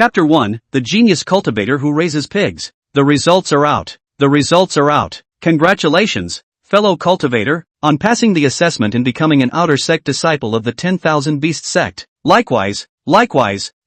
Chapter 1, The Genius Cultivator Who Raises Pigs. The results are out. The results are out. Congratulations, fellow cultivator, on passing the assessment and becoming an outer sect disciple of the 10,000 Beasts sect. Likewise,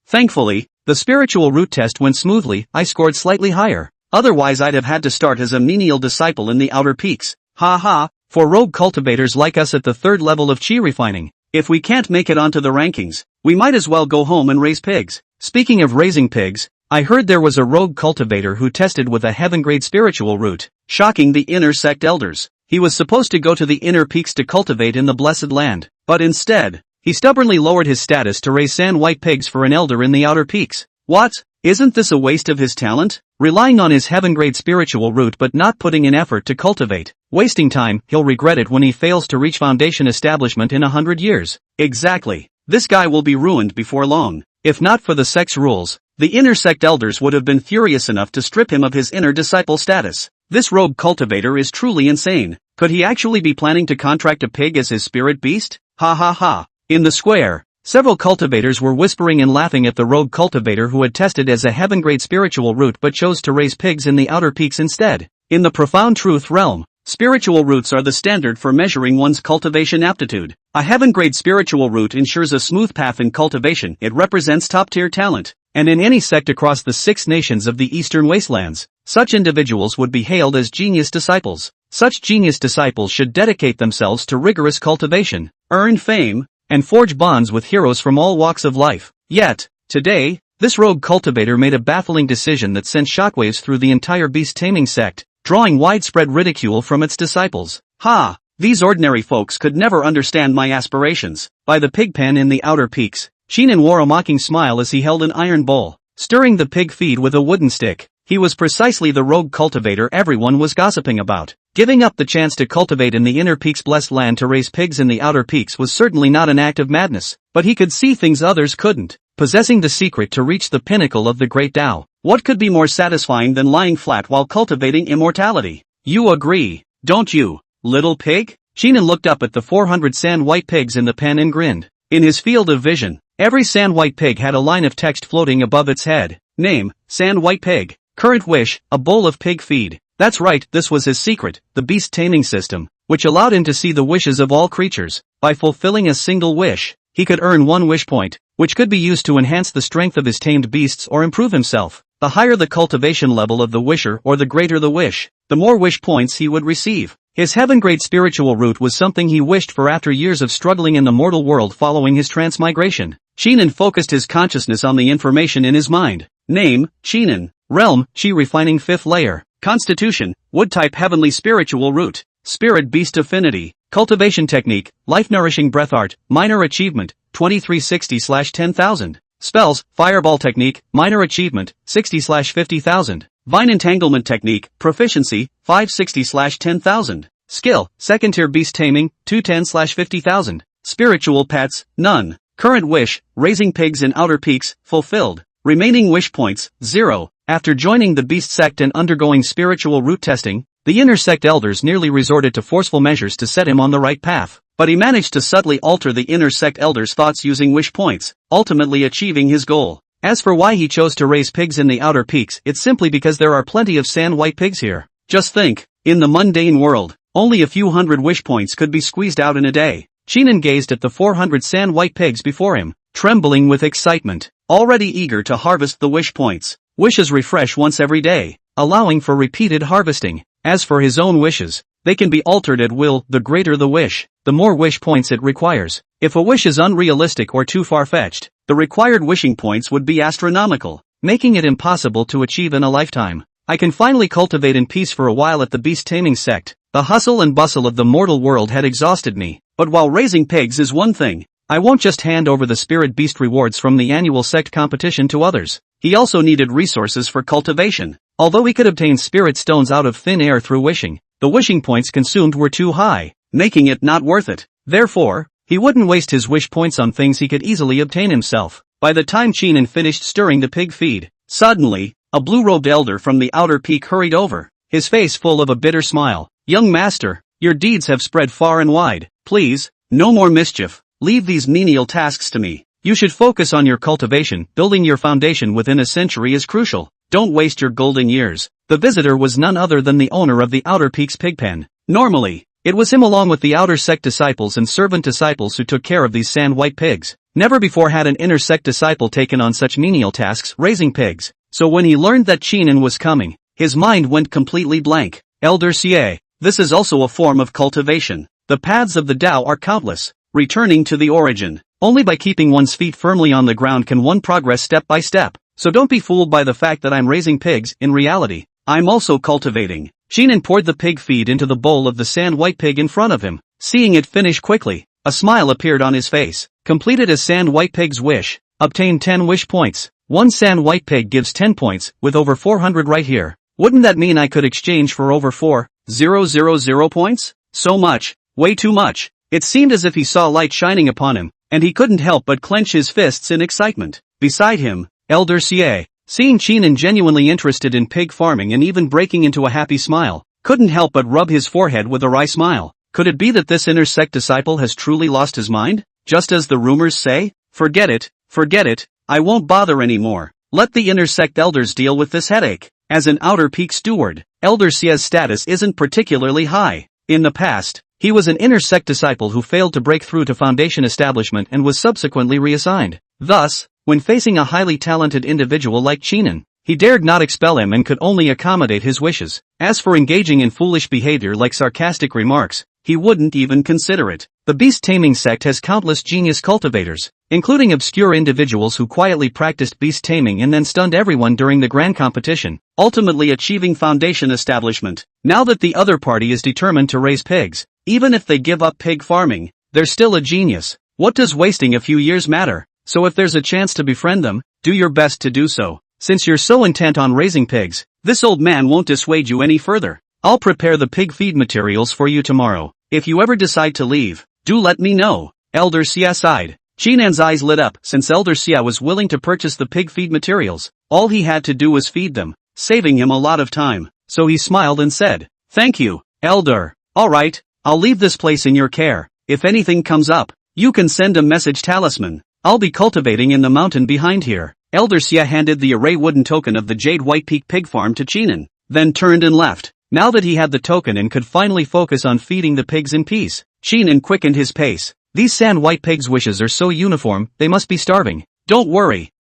thankfully, the spiritual root test went smoothly. I scored slightly higher. Otherwise I'd have had to start as a menial disciple in the outer peaks. Ha ha, for rogue cultivators like us at the third level of chi refining. If we can't make it onto the rankings, we might as well go home and raise pigs. Speaking of raising pigs, I heard there was a rogue cultivator who tested with a heaven-grade spiritual root, shocking the inner sect elders. He was supposed to go to the inner peaks to cultivate in the blessed land, but instead, he stubbornly lowered his status to raise sand-white pigs for an elder in the outer peaks. What? Isn't this a waste of his talent? Relying on his heaven-grade spiritual root but not putting in effort to cultivate. Wasting time, he'll regret it when he fails to reach foundation establishment in 100 years. Exactly. This guy will be ruined before long. If not for the sect's rules, the inner sect elders would have been furious enough to strip him of his inner disciple status. This rogue cultivator is truly insane. Could he actually be planning to contract a pig as his spirit beast? Ha ha ha. In the square, several cultivators were whispering and laughing at the rogue cultivator who had tested as a heaven-grade spiritual root but chose to raise pigs in the outer peaks instead. In the profound truth realm, spiritual roots are the standard for measuring one's cultivation aptitude. A heaven-grade spiritual root ensures a smooth path in cultivation. It represents top-tier talent. And in any sect across the 6 nations of the eastern wastelands, such individuals would be hailed as genius disciples. Such genius disciples should dedicate themselves to rigorous cultivation, earn fame, and forge bonds with heroes from all walks of life. Yet, today, this rogue cultivator made a baffling decision that sent shockwaves through the entire beast taming sect, drawing widespread ridicule from its disciples. Ha! These ordinary folks could never understand my aspirations. By the pig pen in the outer peaks, Sheenan wore a mocking smile as he held an iron bowl, stirring the pig feed with a wooden stick. He was precisely the rogue cultivator everyone was gossiping about. Giving up the chance to cultivate in the inner peaks' blessed land to raise pigs in the outer peaks was certainly not an act of madness, but he could see things others couldn't. Possessing the secret to reach the pinnacle of the great Tao, what could be more satisfying than lying flat while cultivating immortality? You agree, don't you, little pig? Sheenan looked up at the 400 sand-white pigs in the pen and grinned. In his field of vision, every sand-white pig had a line of text floating above its head. Name, sand-white pig. Current wish, a bowl of pig feed. That's right, this was his secret, the beast taming system, which allowed him to see the wishes of all creatures. By fulfilling a single wish, he could earn 1 wish point, which could be used to enhance the strength of his tamed beasts or improve himself. The higher the cultivation level of the wisher or the greater the wish, the more wish points he would receive. His heaven-grade spiritual root was something he wished for after years of struggling in the mortal world following his transmigration. Sheenan focused his consciousness on the information in his mind. Name, Sheenan. Realm, Chi refining 5th layer. Constitution, wood type heavenly spiritual root. Spirit beast affinity. Cultivation technique, life nourishing breath art, minor achievement, 2360/10,000. Spells, fireball technique, minor achievement, 60/50,000. Vine entanglement technique, proficiency, 560/10,000. Skill, second tier beast taming, 210/50,000. Spiritual pets, none. Current wish, raising pigs in outer peaks, fulfilled. Remaining wish points, 0. After joining the beast sect and undergoing spiritual root testing, the inner sect elders nearly resorted to forceful measures to set him on the right path. But he managed to subtly alter the inner sect elders' thoughts using wish points, ultimately achieving his goal. As for why he chose to raise pigs in the outer peaks, it's simply because there are plenty of sand-white pigs here. Just think, in the mundane world, only a few hundred wish points could be squeezed out in a day. Sheenan gazed at the 400 sand-white pigs before him, trembling with excitement, already eager to harvest the wish points. Wishes refresh once every day, allowing for repeated harvesting. As for his own wishes, they can be altered at will. The greater the wish, the more wish points it requires. If a wish is unrealistic or too far-fetched, the required wishing points would be astronomical, making it impossible to achieve in a lifetime. I can finally cultivate in peace for a while at the beast taming sect. The hustle and bustle of the mortal world had exhausted me. But while raising pigs is one thing, I won't just hand over the spirit beast rewards from the annual sect competition to others. He also needed resources for cultivation. Although he could obtain spirit stones out of thin air through wishing, the wishing points consumed were too high, making it not worth it. Therefore, he wouldn't waste his wish points on things he could easily obtain himself. By the time Sheenan finished stirring the pig feed, suddenly, a blue-robed elder from the outer peak hurried over, his face full of a bitter smile. Young master, your deeds have spread far and wide. Please, no more mischief. Leave these menial tasks to me. You should focus on your cultivation. Building your foundation within a century is crucial. Don't waste your golden years. The visitor was none other than the owner of the Outer Peaks pigpen. Normally, it was him along with the outer sect disciples and servant disciples who took care of these sand white pigs. Never before had an inner sect disciple taken on such menial tasks, raising pigs. So when he learned that Chinan was coming, his mind went completely blank. Elder Xie, this is also a form of cultivation. The paths of the Tao are countless. Returning to the origin. Only by keeping one's feet firmly on the ground can one progress step by step. So don't be fooled by the fact that I'm raising pigs. In reality, I'm also cultivating. Chinan poured the pig feed into the bowl of the sand white pig in front of him. Seeing it finish quickly, a smile appeared on his face. Completed a sand white pig's wish. Obtained 10 wish points. One sand white pig gives 10 points, with over 400 right here. Wouldn't that mean I could exchange for over 4,000 points? So much. Way too much. It seemed as if he saw light shining upon him, and he couldn't help but clench his fists in excitement. Beside him, Elder Xie, seeing Chinan genuinely interested in pig farming and even breaking into a happy smile, couldn't help but rub his forehead with a wry smile. Could it be that this inner sect disciple has truly lost his mind? Just as the rumors say? Forget it, I won't bother anymore. Let the inner sect elders deal with this headache. As an Outer Peak steward, Elder Xie's status isn't particularly high. In the past, he was an inner sect disciple who failed to break through to foundation establishment and was subsequently reassigned. Thus, when facing a highly talented individual like Chinan, he dared not expel him and could only accommodate his wishes. As for engaging in foolish behavior like sarcastic remarks, he wouldn't even consider it. The beast taming sect has countless genius cultivators, including obscure individuals who quietly practiced beast taming and then stunned everyone during the grand competition, ultimately achieving foundation establishment. Now that the other party is determined to raise pigs, even if they give up pig farming, they're still a genius. What does wasting a few years matter? So if there's a chance to befriend them, do your best to do so. Since you're so intent on raising pigs, this old man won't dissuade you any further. I'll prepare the pig feed materials for you tomorrow. If you ever decide to leave, do let me know. Elder Xie sighed. Chinan's eyes lit up. Since Elder Xie was willing to purchase the pig feed materials, all he had to do was feed them, saving him a lot of time. So he smiled and said, "Thank you, Elder. Alright, I'll leave this place in your care. If anything comes up, you can send a message talisman. I'll be cultivating in the mountain behind here." Elder Xie handed the array wooden token of the Jade White Peak pig farm to Chinan, then turned and left. Now that he had the token and could finally focus on feeding the pigs in peace, Chinan quickened his pace. These sand white pigs' wishes are so uniform, they must be starving. Don't worry.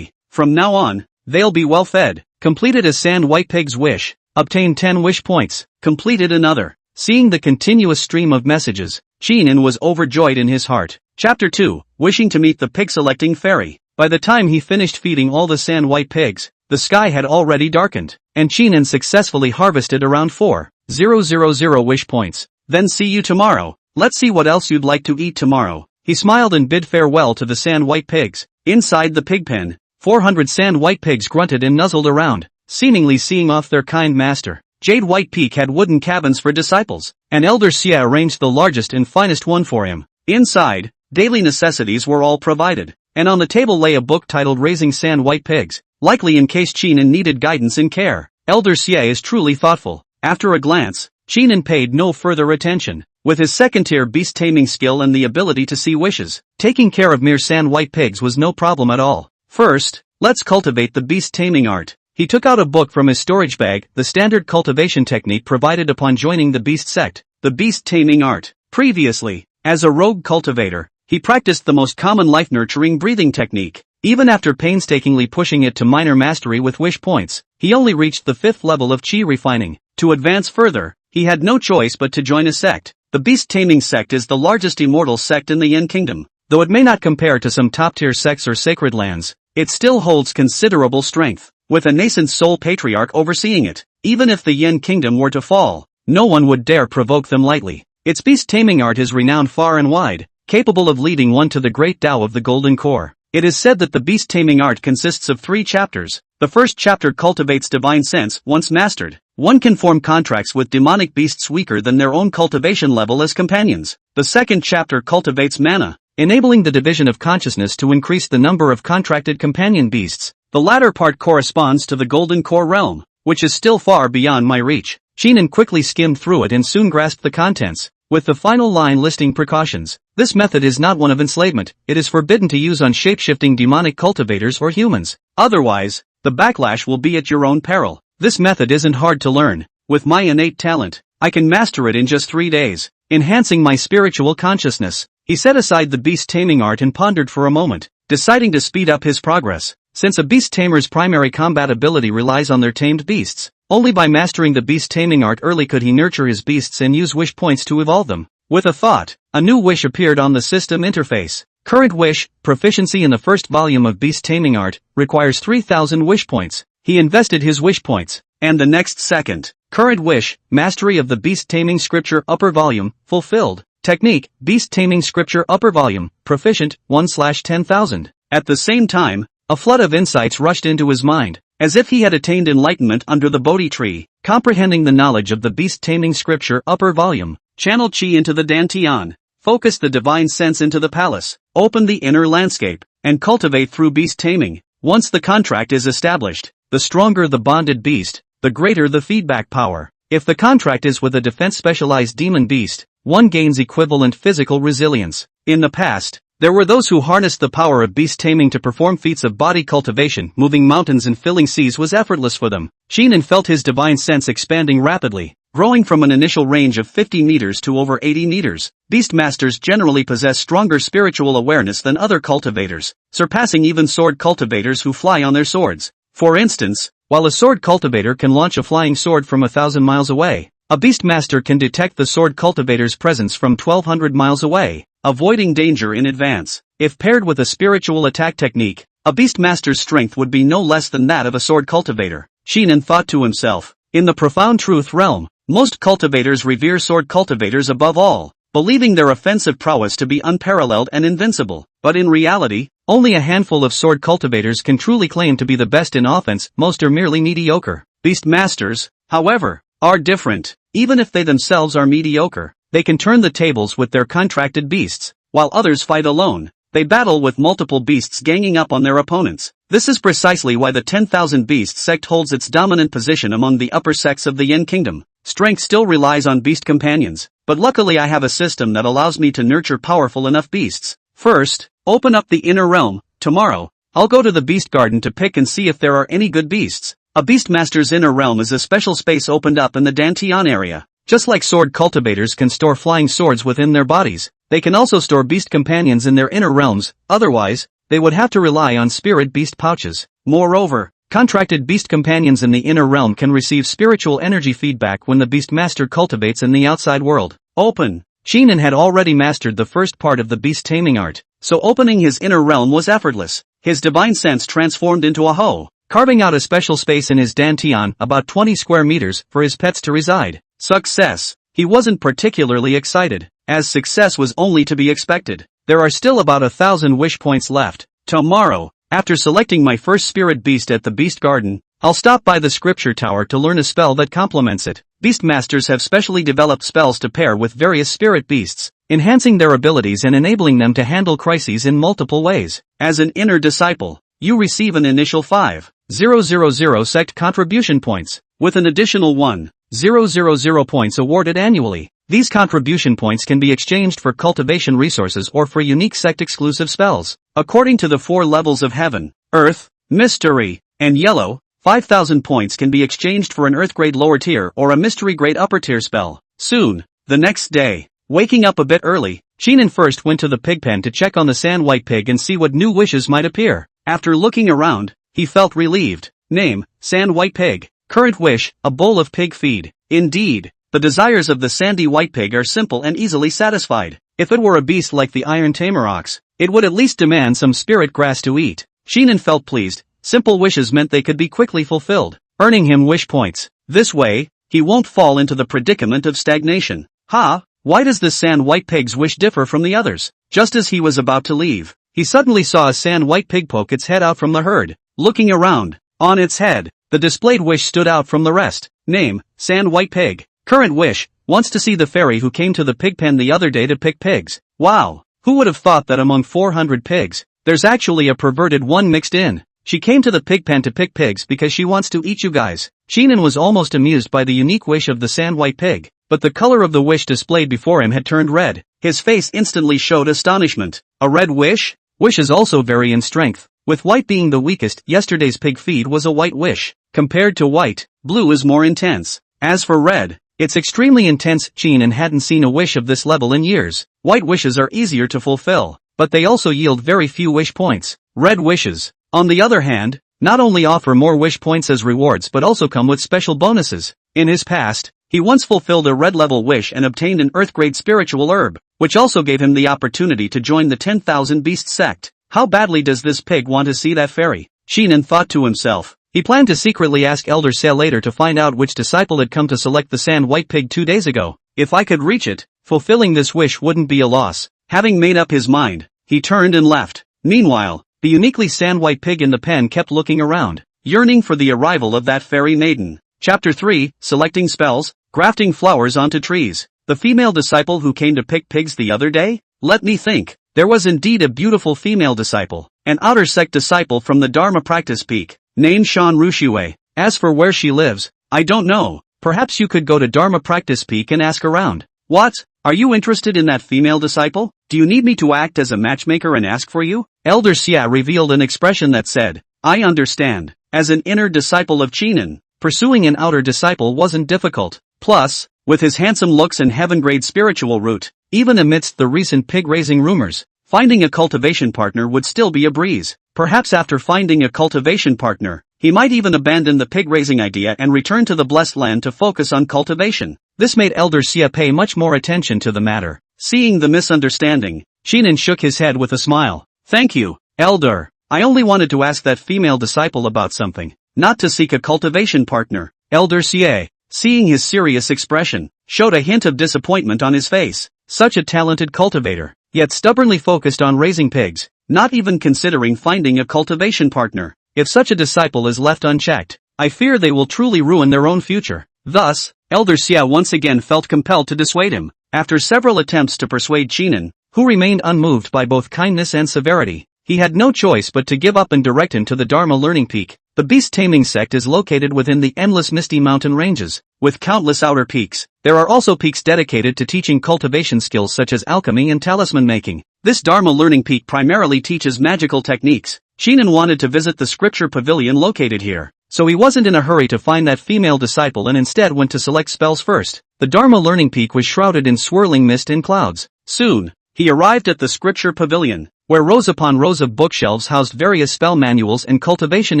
From now on, they'll be well fed. Completed a sand white pig's wish. Obtained 10 wish points. Completed another. Seeing the continuous stream of messages, Chinan was overjoyed in his heart. Chapter 2, Wishing to meet the pig-selecting fairy. By the time he finished feeding all the sand white pigs, the sky had already darkened, and Chinan successfully harvested around 4,000 wish points. Then see you tomorrow. Let's see what else you'd like to eat tomorrow. He smiled and bid farewell to the sand white pigs. Inside the pig pen, 400 sand white pigs grunted and nuzzled around, seemingly seeing off their kind master. Jade White Peak had wooden cabins for disciples, and Elder Xie arranged the largest and finest one for him. Inside, daily necessities were all provided, and on the table lay a book titled Raising Sand White Pigs, likely in case Chinan needed guidance and care. Elder Xie is truly thoughtful. After a glance, Chinan paid no further attention. With his second-tier beast taming skill and the ability to see wishes, taking care of mere sand white pigs was no problem at all. First, let's cultivate the beast taming art. He took out a book from his storage bag, the standard cultivation technique provided upon joining the beast sect, the beast taming art. Previously, as a rogue cultivator, he practiced the most common life-nurturing breathing technique. Even after painstakingly pushing it to minor mastery with wish points, he only reached the 5th level of chi refining. To advance further, he had no choice but to join a sect. The beast taming sect is the largest immortal sect in the Yin Kingdom. Though it may not compare to some top-tier sects or sacred lands, it still holds considerable strength, with a nascent sole patriarch overseeing it. Even if the Yin Kingdom were to fall, no one would dare provoke them lightly. Its beast taming art is renowned far and wide, capable of leading one to the great Tao of the Golden Core. It is said that the beast taming art consists of 3 chapters. The first chapter cultivates divine sense. Once mastered, one can form contracts with demonic beasts weaker than their own cultivation level as companions. The second chapter cultivates mana, enabling the division of consciousness to increase the number of contracted companion beasts. The latter part corresponds to the Golden Core realm, which is still far beyond my reach. Chinan quickly skimmed through it and soon grasped the contents. with the final line listing precautions. This method is not one of enslavement, it is forbidden to use on shape-shifting demonic cultivators or humans. Otherwise, the backlash will be at your own peril. This method isn't hard to learn. With my innate talent, I can master it in just 3 days, enhancing my spiritual consciousness. He set aside the beast taming art and pondered for a moment, deciding to speed up his progress. Since a beast tamer's primary combat ability relies on their tamed beasts, only by mastering the beast taming art early could he nurture his beasts and use wish points to evolve them. With a thought, a new wish appeared on the system interface. Current wish, proficiency in the first volume of beast taming art, requires 3,000 wish points. He invested his wish points, and the next second, current wish, mastery of the beast taming scripture upper volume, fulfilled. Technique, beast taming scripture upper volume, proficient, 1/10,000. At the same time, a flood of insights rushed into his mind, as if he had attained enlightenment under the Bodhi tree, comprehending the knowledge of the beast taming scripture upper volume. Channel chi into the dantian, focus the divine sense into the palace, open the inner landscape, and cultivate through beast taming. Once the contract is established, the stronger the bonded beast, the greater the feedback power. If the contract is with a defense-specialized demon beast, one gains equivalent physical resilience. In the past, there were those who harnessed the power of beast taming to perform feats of body cultivation. Moving mountains and filling seas was effortless for them. Sheenan felt his divine sense expanding rapidly, growing from an initial range of 50 meters to over 80 meters. Beastmasters generally possess stronger spiritual awareness than other cultivators, surpassing even sword cultivators who fly on their swords. For instance, while a sword cultivator can launch a flying sword from 1,000 miles away, a beastmaster can detect the sword cultivator's presence from 1,200 miles away, avoiding danger in advance. If paired with a spiritual attack technique, a beastmaster's strength would be no less than that of a sword cultivator. Sheenan thought to himself, in the profound truth realm, most cultivators revere sword cultivators above all, believing their offensive prowess to be unparalleled and invincible. But in reality, only a handful of sword cultivators can truly claim to be the best in offense, most are merely mediocre. Beastmasters, however, are different. Even if they themselves are mediocre, they can turn the tables with their contracted beasts. While others fight alone, they battle with multiple beasts ganging up on their opponents. This is precisely why the 10,000 Beast sect holds its dominant position among the upper sects of the Yin Kingdom. Strength still relies on beast companions, but luckily I have a system that allows me to nurture powerful enough beasts. First, open up the inner realm. Tomorrow, I'll go to the beast garden to pick and see if there are any good beasts. A beastmaster's inner realm is a special space opened up in the Dantian area. Just like sword cultivators can store flying swords within their bodies, they can also store beast companions in their inner realms. Otherwise, they would have to rely on spirit beast pouches. Moreover, contracted beast companions in the inner realm can receive spiritual energy feedback when the beastmaster cultivates in the outside world. Open. Sheenan had already mastered the first part of the beast taming art, so opening his inner realm was effortless. His divine sense transformed into a hoe, carving out a special space in his dantian, about 20 square meters, for his pets to reside. Success. He wasn't particularly excited, as success was only to be expected. There are still about 1,000 wish points left. Tomorrow, after selecting my first spirit beast at the beast garden, I'll stop by the scripture tower to learn a spell that complements it. Beastmasters have specially developed spells to pair with various spirit beasts, enhancing their abilities and enabling them to handle crises in multiple ways. As an inner disciple, you receive an initial 5,000 sect contribution points, with an additional 1,000 points awarded annually. These contribution points can be exchanged for cultivation resources or for unique sect-exclusive spells. According to the 4 levels of heaven, earth, mystery, and yellow, 5,000 points can be exchanged for an earth grade lower tier or a mystery grade upper tier spell. Soon, the next day, waking up a bit early, Sheenan first went to the pig pen to check on the sand white pig and see what new wishes might appear. After looking around, he felt relieved. Name, sand white pig. Current wish, a bowl of pig feed. Indeed, the desires of the sandy white pig are simple and easily satisfied. If it were a beast like the iron tamer ox, it would at least demand some spirit grass to eat. Sheenan felt pleased. Simple wishes meant they could be quickly fulfilled, earning him wish points. This way, he won't fall into the predicament of stagnation. Why does this sand white pig's wish differ from the others? Just as he was about to leave, he suddenly saw a sand white pig poke its head out from the herd. Looking around, on its head, the displayed wish stood out from the rest. Name, sand white pig. Current wish, wants to see the fairy who came to the pig pen the other day to pick pigs. Wow, who would have thought that among 400 pigs, there's actually a perverted one mixed in. She came to the pig pen to pick pigs because she wants to eat you guys. Sheenan was almost amused by the unique wish of the sand white pig. but the color of the wish displayed before him had turned red. His face instantly showed astonishment. A red wish? Wishes also vary in strength, with white being the weakest. Yesterday's pig feed was a white wish. Compared to white, blue is more intense. As for red, it's extremely intense. Qin hadn't seen a wish of this level in years. White wishes are easier to fulfill, but they also yield very few wish points. Red wishes, on the other hand, not only offer more wish points as rewards but also come with special bonuses. In his past, he once fulfilled a red-level wish and obtained an Earth-grade spiritual herb, which also gave him the opportunity to join the 10,000 Beasts sect. How badly does this pig want to see that fairy? Shinan thought to himself. He planned to secretly ask Elder Xia later to find out which disciple had come to select the sand white pig 2 days ago. If I could reach it, fulfilling this wish wouldn't be a loss. Having made up his mind, he turned and left. Meanwhile, the uniquely sand-white pig in the pen kept looking around, yearning for the arrival of that fairy maiden. Chapter 3, Selecting Spells, Grafting Flowers onto Trees. The female disciple who came to pick pigs the other day? Let me think. There was indeed a beautiful female disciple, an outer sect disciple from the Dharma practice peak, named Shan Rushiwei. As for where she lives, I don't know. Perhaps you could go to Dharma practice peak and ask around. What? Are you interested in that female disciple? Do you need me to act as a matchmaker and ask for you? Elder Xia revealed an expression that said, I understand. As an inner disciple of Qinin, pursuing an outer disciple wasn't difficult. Plus, with his handsome looks and heaven-grade spiritual root, even amidst the recent pig-raising rumors, finding a cultivation partner would still be a breeze. Perhaps after finding a cultivation partner, he might even abandon the pig-raising idea and return to the blessed land to focus on cultivation. This made Elder Xia pay much more attention to the matter. Seeing the misunderstanding, Shinan shook his head with a smile. Thank you, Elder. I only wanted to ask that female disciple about something, not to seek a cultivation partner. Elder Xie, seeing his serious expression, showed a hint of disappointment on his face. Such a talented cultivator, yet stubbornly focused on raising pigs, not even considering finding a cultivation partner. If such a disciple is left unchecked, I fear they will truly ruin their own future. Thus, Elder Xia once again felt compelled to dissuade him. After several attempts to persuade Qinin, who remained unmoved by both kindness and severity, he had no choice but to give up and direct him to the Dharma Learning Peak. The beast taming sect is located within the endless misty mountain ranges, with countless outer peaks. There are also peaks dedicated to teaching cultivation skills such as alchemy and talisman making. This Dharma Learning Peak primarily teaches magical techniques. Qinin wanted to visit the scripture pavilion located here, so he wasn't in a hurry to find that female disciple and instead went to select spells first. The Dharma Learning Peak was shrouded in swirling mist and clouds. Soon, he arrived at the scripture pavilion, where rows upon rows of bookshelves housed various spell manuals and cultivation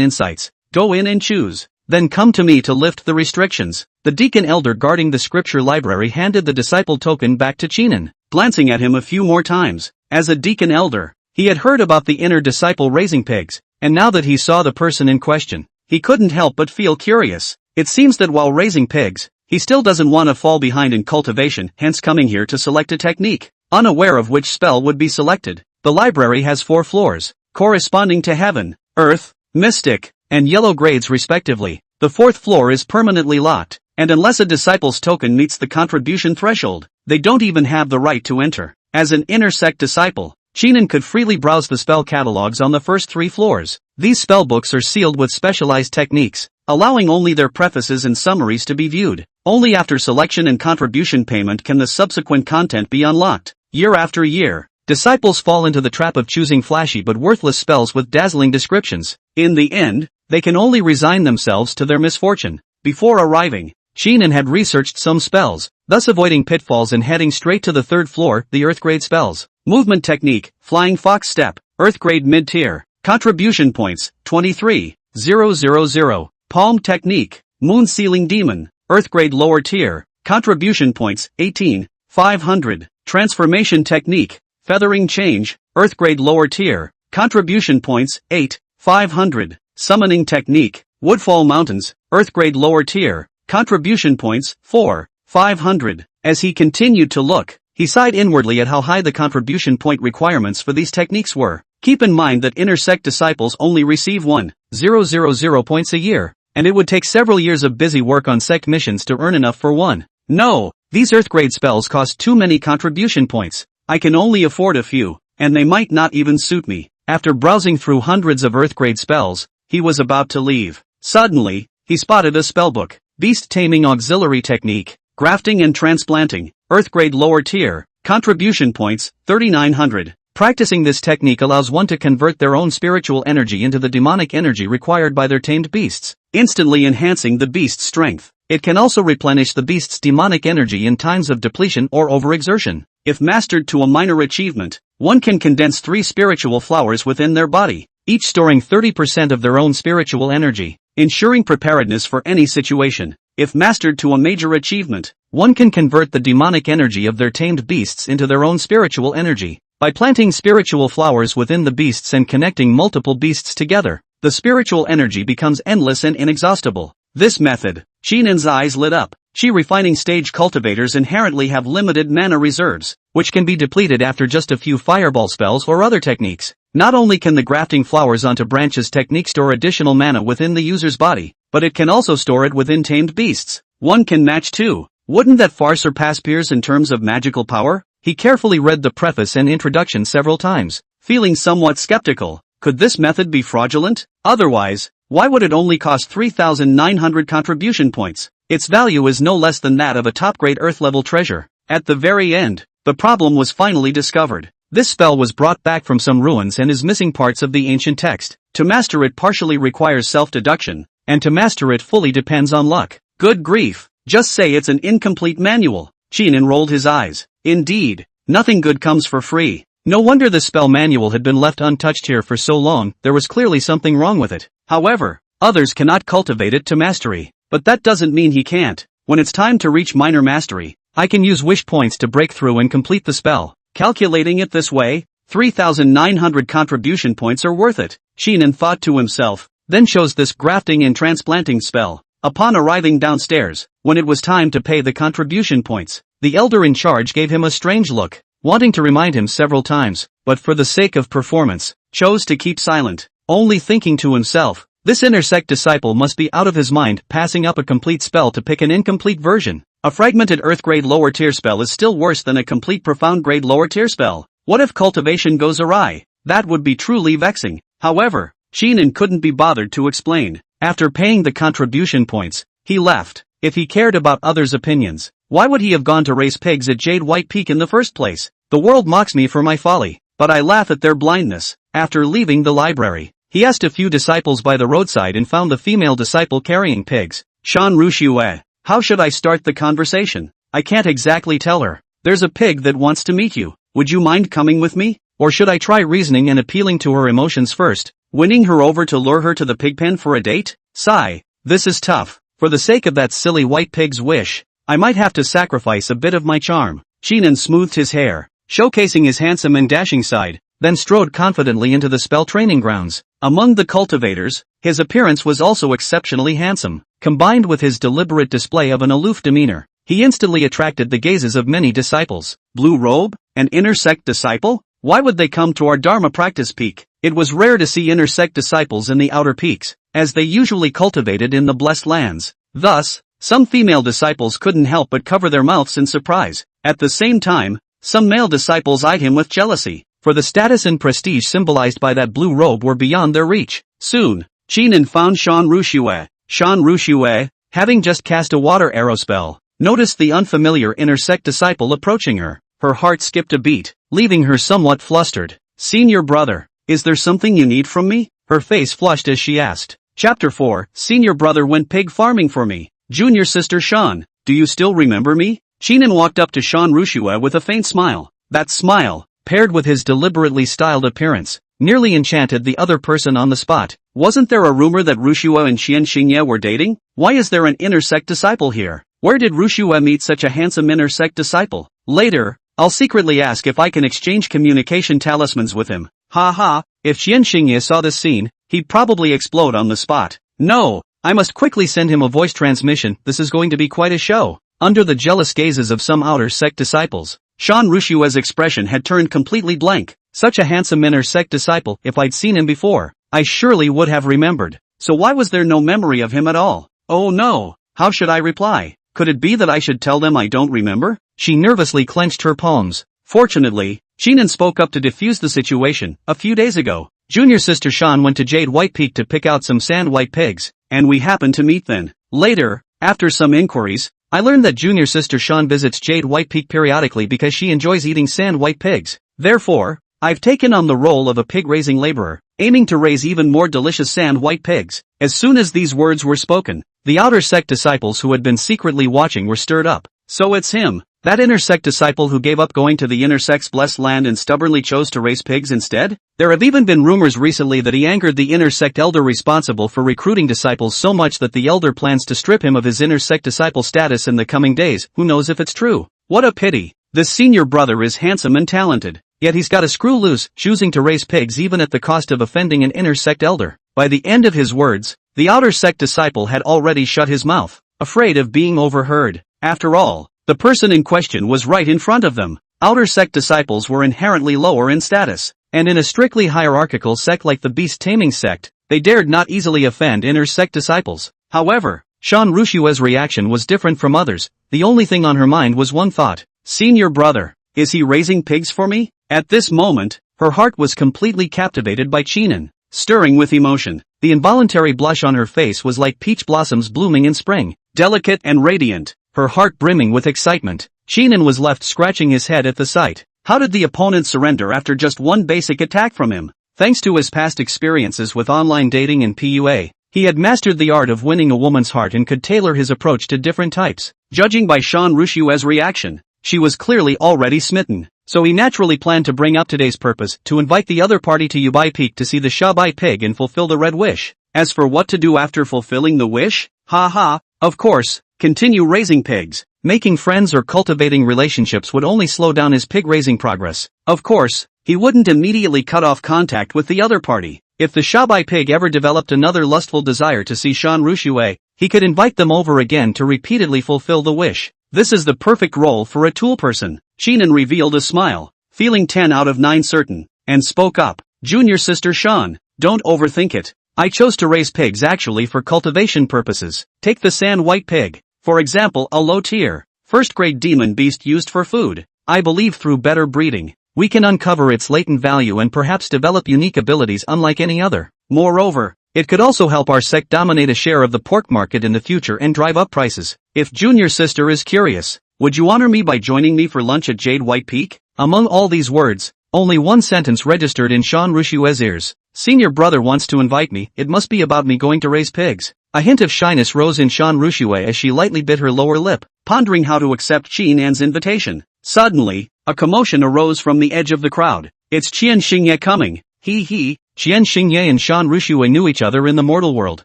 insights. Go in and choose. Then come to me to lift the restrictions. The deacon elder guarding the scripture library handed the disciple token back to Qinin, glancing at him a few more times. As a deacon elder, he had heard about the inner disciple raising pigs, and now that he saw the person in question, he couldn't help but feel curious. It seems that while raising pigs, he still doesn't want to fall behind in cultivation, hence coming here to select a technique. Unaware of which spell would be selected, the library has 4 floors, corresponding to heaven, earth, mystic, and yellow grades respectively. The 4th floor is permanently locked, and unless a disciple's token meets the contribution threshold, they don't even have the right to enter. As an inner sect disciple, Qinin could freely browse the spell catalogs on the first 3 floors. These spellbooks are sealed with specialized techniques, allowing only their prefaces and summaries to be viewed. Only after selection and contribution payment can the subsequent content be unlocked. Year after year, disciples fall into the trap of choosing flashy but worthless spells with dazzling descriptions. In the end, they can only resign themselves to their misfortune. Before arriving, Qinin had researched some spells, thus avoiding pitfalls and heading straight to the 3rd floor, the Earth-grade spells. Movement technique, Flying Fox Step, Earth-grade mid-tier. Contribution points, 23,000. Palm technique, Moon Sealing Demon, Earth-grade lower tier. Contribution points, 18,500. Transformation technique, Feathering Change, Earth-grade lower tier. Contribution points, 8,500. Summoning technique, Woodfall Mountains, Earth-grade lower tier. Contribution points, 4,500. As he continued to look, he sighed inwardly at how high the contribution point requirements for these techniques were. Keep in mind that inner sect disciples only receive 1,000 points a year, and it would take several years of busy work on sect missions to earn enough for one. No, these Earth-grade spells cost too many contribution points. I can only afford a few, and they might not even suit me. After browsing through hundreds of Earth-grade spells, he was about to leave. Suddenly, he spotted a spellbook. Beast Taming Auxiliary Technique, Grafting and transplanting, Earth grade lower tier, contribution points, 3900. Practicing this technique allows one to convert their own spiritual energy into the demonic energy required by their tamed beasts, instantly enhancing the beast's strength. It can also replenish the beast's demonic energy in times of depletion or overexertion. If mastered to a minor achievement, one can condense 3 spiritual flowers within their body, each storing 30% of their own spiritual energy, ensuring preparedness for any situation. If mastered to a major achievement, one can convert the demonic energy of their tamed beasts into their own spiritual energy. By planting spiritual flowers within the beasts and connecting multiple beasts together, the spiritual energy becomes endless and inexhaustible. This method, Sheenan's eyes lit up. Refining stage cultivators inherently have limited mana reserves, which can be depleted after just a few fireball spells or other techniques. Not only can the grafting flowers onto branches technique store additional mana within the user's body, but it can also store it within tamed beasts. One can match two. Wouldn't that far surpass peers in terms of magical power? He carefully read the preface and introduction several times, feeling somewhat skeptical. Could this method be fraudulent? Otherwise, why would it only cost 3,900 contribution points? Its value is no less than that of a top-grade Earth-level treasure. At the very end, the problem was finally discovered. This spell was brought back from some ruins and is missing parts of the ancient text. To master it partially requires self-deduction, and to master it fully depends on luck. Good grief, just say it's an incomplete manual. Sheenan rolled his eyes. Indeed, nothing good comes for free. No wonder the spell manual had been left untouched here for so long. There was clearly something wrong with it. However, others cannot cultivate it to mastery. But that doesn't mean he can't. When it's time to reach minor mastery, I can use wish points to break through and complete the spell. Calculating it this way, 3,900 contribution points are worth it. Sheenan thought to himself, then chose this grafting and transplanting spell. Upon arriving downstairs, when it was time to pay the contribution points, the elder in charge gave him a strange look, wanting to remind him several times, but for the sake of performance, chose to keep silent, only thinking to himself, this inner sect disciple must be out of his mind, passing up a complete spell to pick an incomplete version. A fragmented earth grade lower tier spell is still worse than a complete profound grade lower tier spell. What if cultivation goes awry? That would be truly vexing. However, Sheenan couldn't be bothered to explain. After paying the contribution points, he left. If he cared about others' opinions, why would he have gone to race pigs at Jade White Peak in the first place? The world mocks me for my folly, but I laugh at their blindness. After leaving the library, he asked a few disciples by the roadside and found the female disciple carrying pigs. Shan Rushue, how should I start the conversation? I can't exactly tell her. There's a pig that wants to meet you. Would you mind coming with me? Or should I try reasoning and appealing to her emotions first, winning her over to lure her to the pigpen for a date? Sigh. This is tough. For the sake of that silly white pig's wish, I might have to sacrifice a bit of my charm. Sheenan smoothed his hair, showcasing his handsome and dashing side, then strode confidently into the spell training grounds. Among the cultivators, his appearance was also exceptionally handsome. Combined with his deliberate display of an aloof demeanor, he instantly attracted the gazes of many disciples. Blue robe? An inner sect disciple? Why would they come to our Dharma practice peak? It was rare to see inner sect disciples in the outer peaks, as they usually cultivated in the blessed lands. Thus, some female disciples couldn't help but cover their mouths in surprise. At the same time, some male disciples eyed him with jealousy, for the status and prestige symbolized by that blue robe were beyond their reach. Soon, Sheenan found Shan Rushue. Shan Rushue, having just cast a water arrow spell, noticed the unfamiliar inner sect disciple approaching her. Her heart skipped a beat, leaving her somewhat flustered. Senior brother, is there something you need from me? Her face flushed as she asked. Chapter 4, Senior brother went pig farming for me. Junior sister Shan, do you still remember me? Sheenan walked up to Shan Rushue with a faint smile. That smile, paired with his deliberately styled appearance, nearly enchanted the other person on the spot. Wasn't there a rumor that Rushue and Xian Xingye were dating? Why is there an inner sect disciple here? Where did Rushue meet such a handsome inner sect disciple? Later, I'll secretly ask if I can exchange communication talismans with him. Ha ha, if Xian Xingye saw this scene, he'd probably explode on the spot. No, I must quickly send him a voice transmission, this is going to be quite a show. Under the jealous gazes of some outer sect disciples, Shan Rushue's expression had turned completely blank. Such a handsome inner sect disciple, if I'd seen him before, I surely would have remembered. So why was there no memory of him at all? Oh no, how should I reply? Could it be that I should tell them I don't remember? She nervously clenched her palms. Fortunately, Sheenan spoke up to defuse the situation. A few days ago, junior sister Shan went to Jade White Peak to pick out some sand white pigs, and we happened to meet then. Later, after some inquiries, I learned that junior sister Sean visits Jade White Peak periodically because she enjoys eating sand white pigs. Therefore, I've taken on the role of a pig-raising laborer, aiming to raise even more delicious sand white pigs. As soon as these words were spoken, the outer sect disciples who had been secretly watching were stirred up. So it's him, that inner sect disciple who gave up going to the inner sect's blessed land and stubbornly chose to raise pigs instead? There have even been rumors recently that he angered the inner sect elder responsible for recruiting disciples so much that the elder plans to strip him of his inner sect disciple status in the coming days. Who knows if it's true? What a pity. This senior brother is handsome and talented, yet he's got a screw loose, choosing to raise pigs even at the cost of offending an inner sect elder. By the end of his words, the outer sect disciple had already shut his mouth, afraid of being overheard. After all, the person in question was right in front of them. Outer sect disciples were inherently lower in status, and in a strictly hierarchical sect like the beast taming sect, they dared not easily offend inner sect disciples. However, Shan Rushue's reaction was different from others. The only thing on her mind was one thought: senior brother, is he raising pigs for me? At this moment, her heart was completely captivated by Chinan, stirring with emotion. The involuntary blush on her face was like peach blossoms blooming in spring, delicate and radiant, her heart brimming with excitement. Chinan was left scratching his head at the sight. How did the opponent surrender after just one basic attack from him? Thanks to his past experiences with online dating and PUA, he had mastered the art of winning a woman's heart and could tailor his approach to different types. Judging by Shan Rushue's reaction, she was clearly already smitten. So he naturally planned to bring up today's purpose, to invite the other party to Yubai Peak to see the Shabai pig and fulfill the red wish. As for what to do after fulfilling the wish? Of course, continue raising pigs. Making friends or cultivating relationships would only slow down his pig-raising progress. Of course, he wouldn't immediately cut off contact with the other party. If the Shabai pig ever developed another lustful desire to see Shan Rushue, he could invite them over again to repeatedly fulfill the wish. This is the perfect role for a tool person. Chinan revealed a smile, feeling 10 out of 9 certain, and spoke up. Junior sister Shan, don't overthink it. I chose to raise pigs actually for cultivation purposes. Take the sand white pig, for example, a low-tier, first-grade demon beast used for food. I believe through better breeding, we can uncover its latent value and perhaps develop unique abilities unlike any other. Moreover, it could also help our sect dominate a share of the pork market in the future and drive up prices. If junior sister is curious, would you honor me by joining me for lunch at Jade White Peak? Among all these words, only one sentence registered in Shan Rushue's ears. Senior brother wants to invite me, it must be about me going to raise pigs. A hint of shyness rose in Shan Rushue as she lightly bit her lower lip, pondering how to accept Chinan's invitation. Suddenly, a commotion arose from the edge of the crowd. It's Qian Xingye coming. Qian Xingye and Shan Rushue knew each other in the mortal world.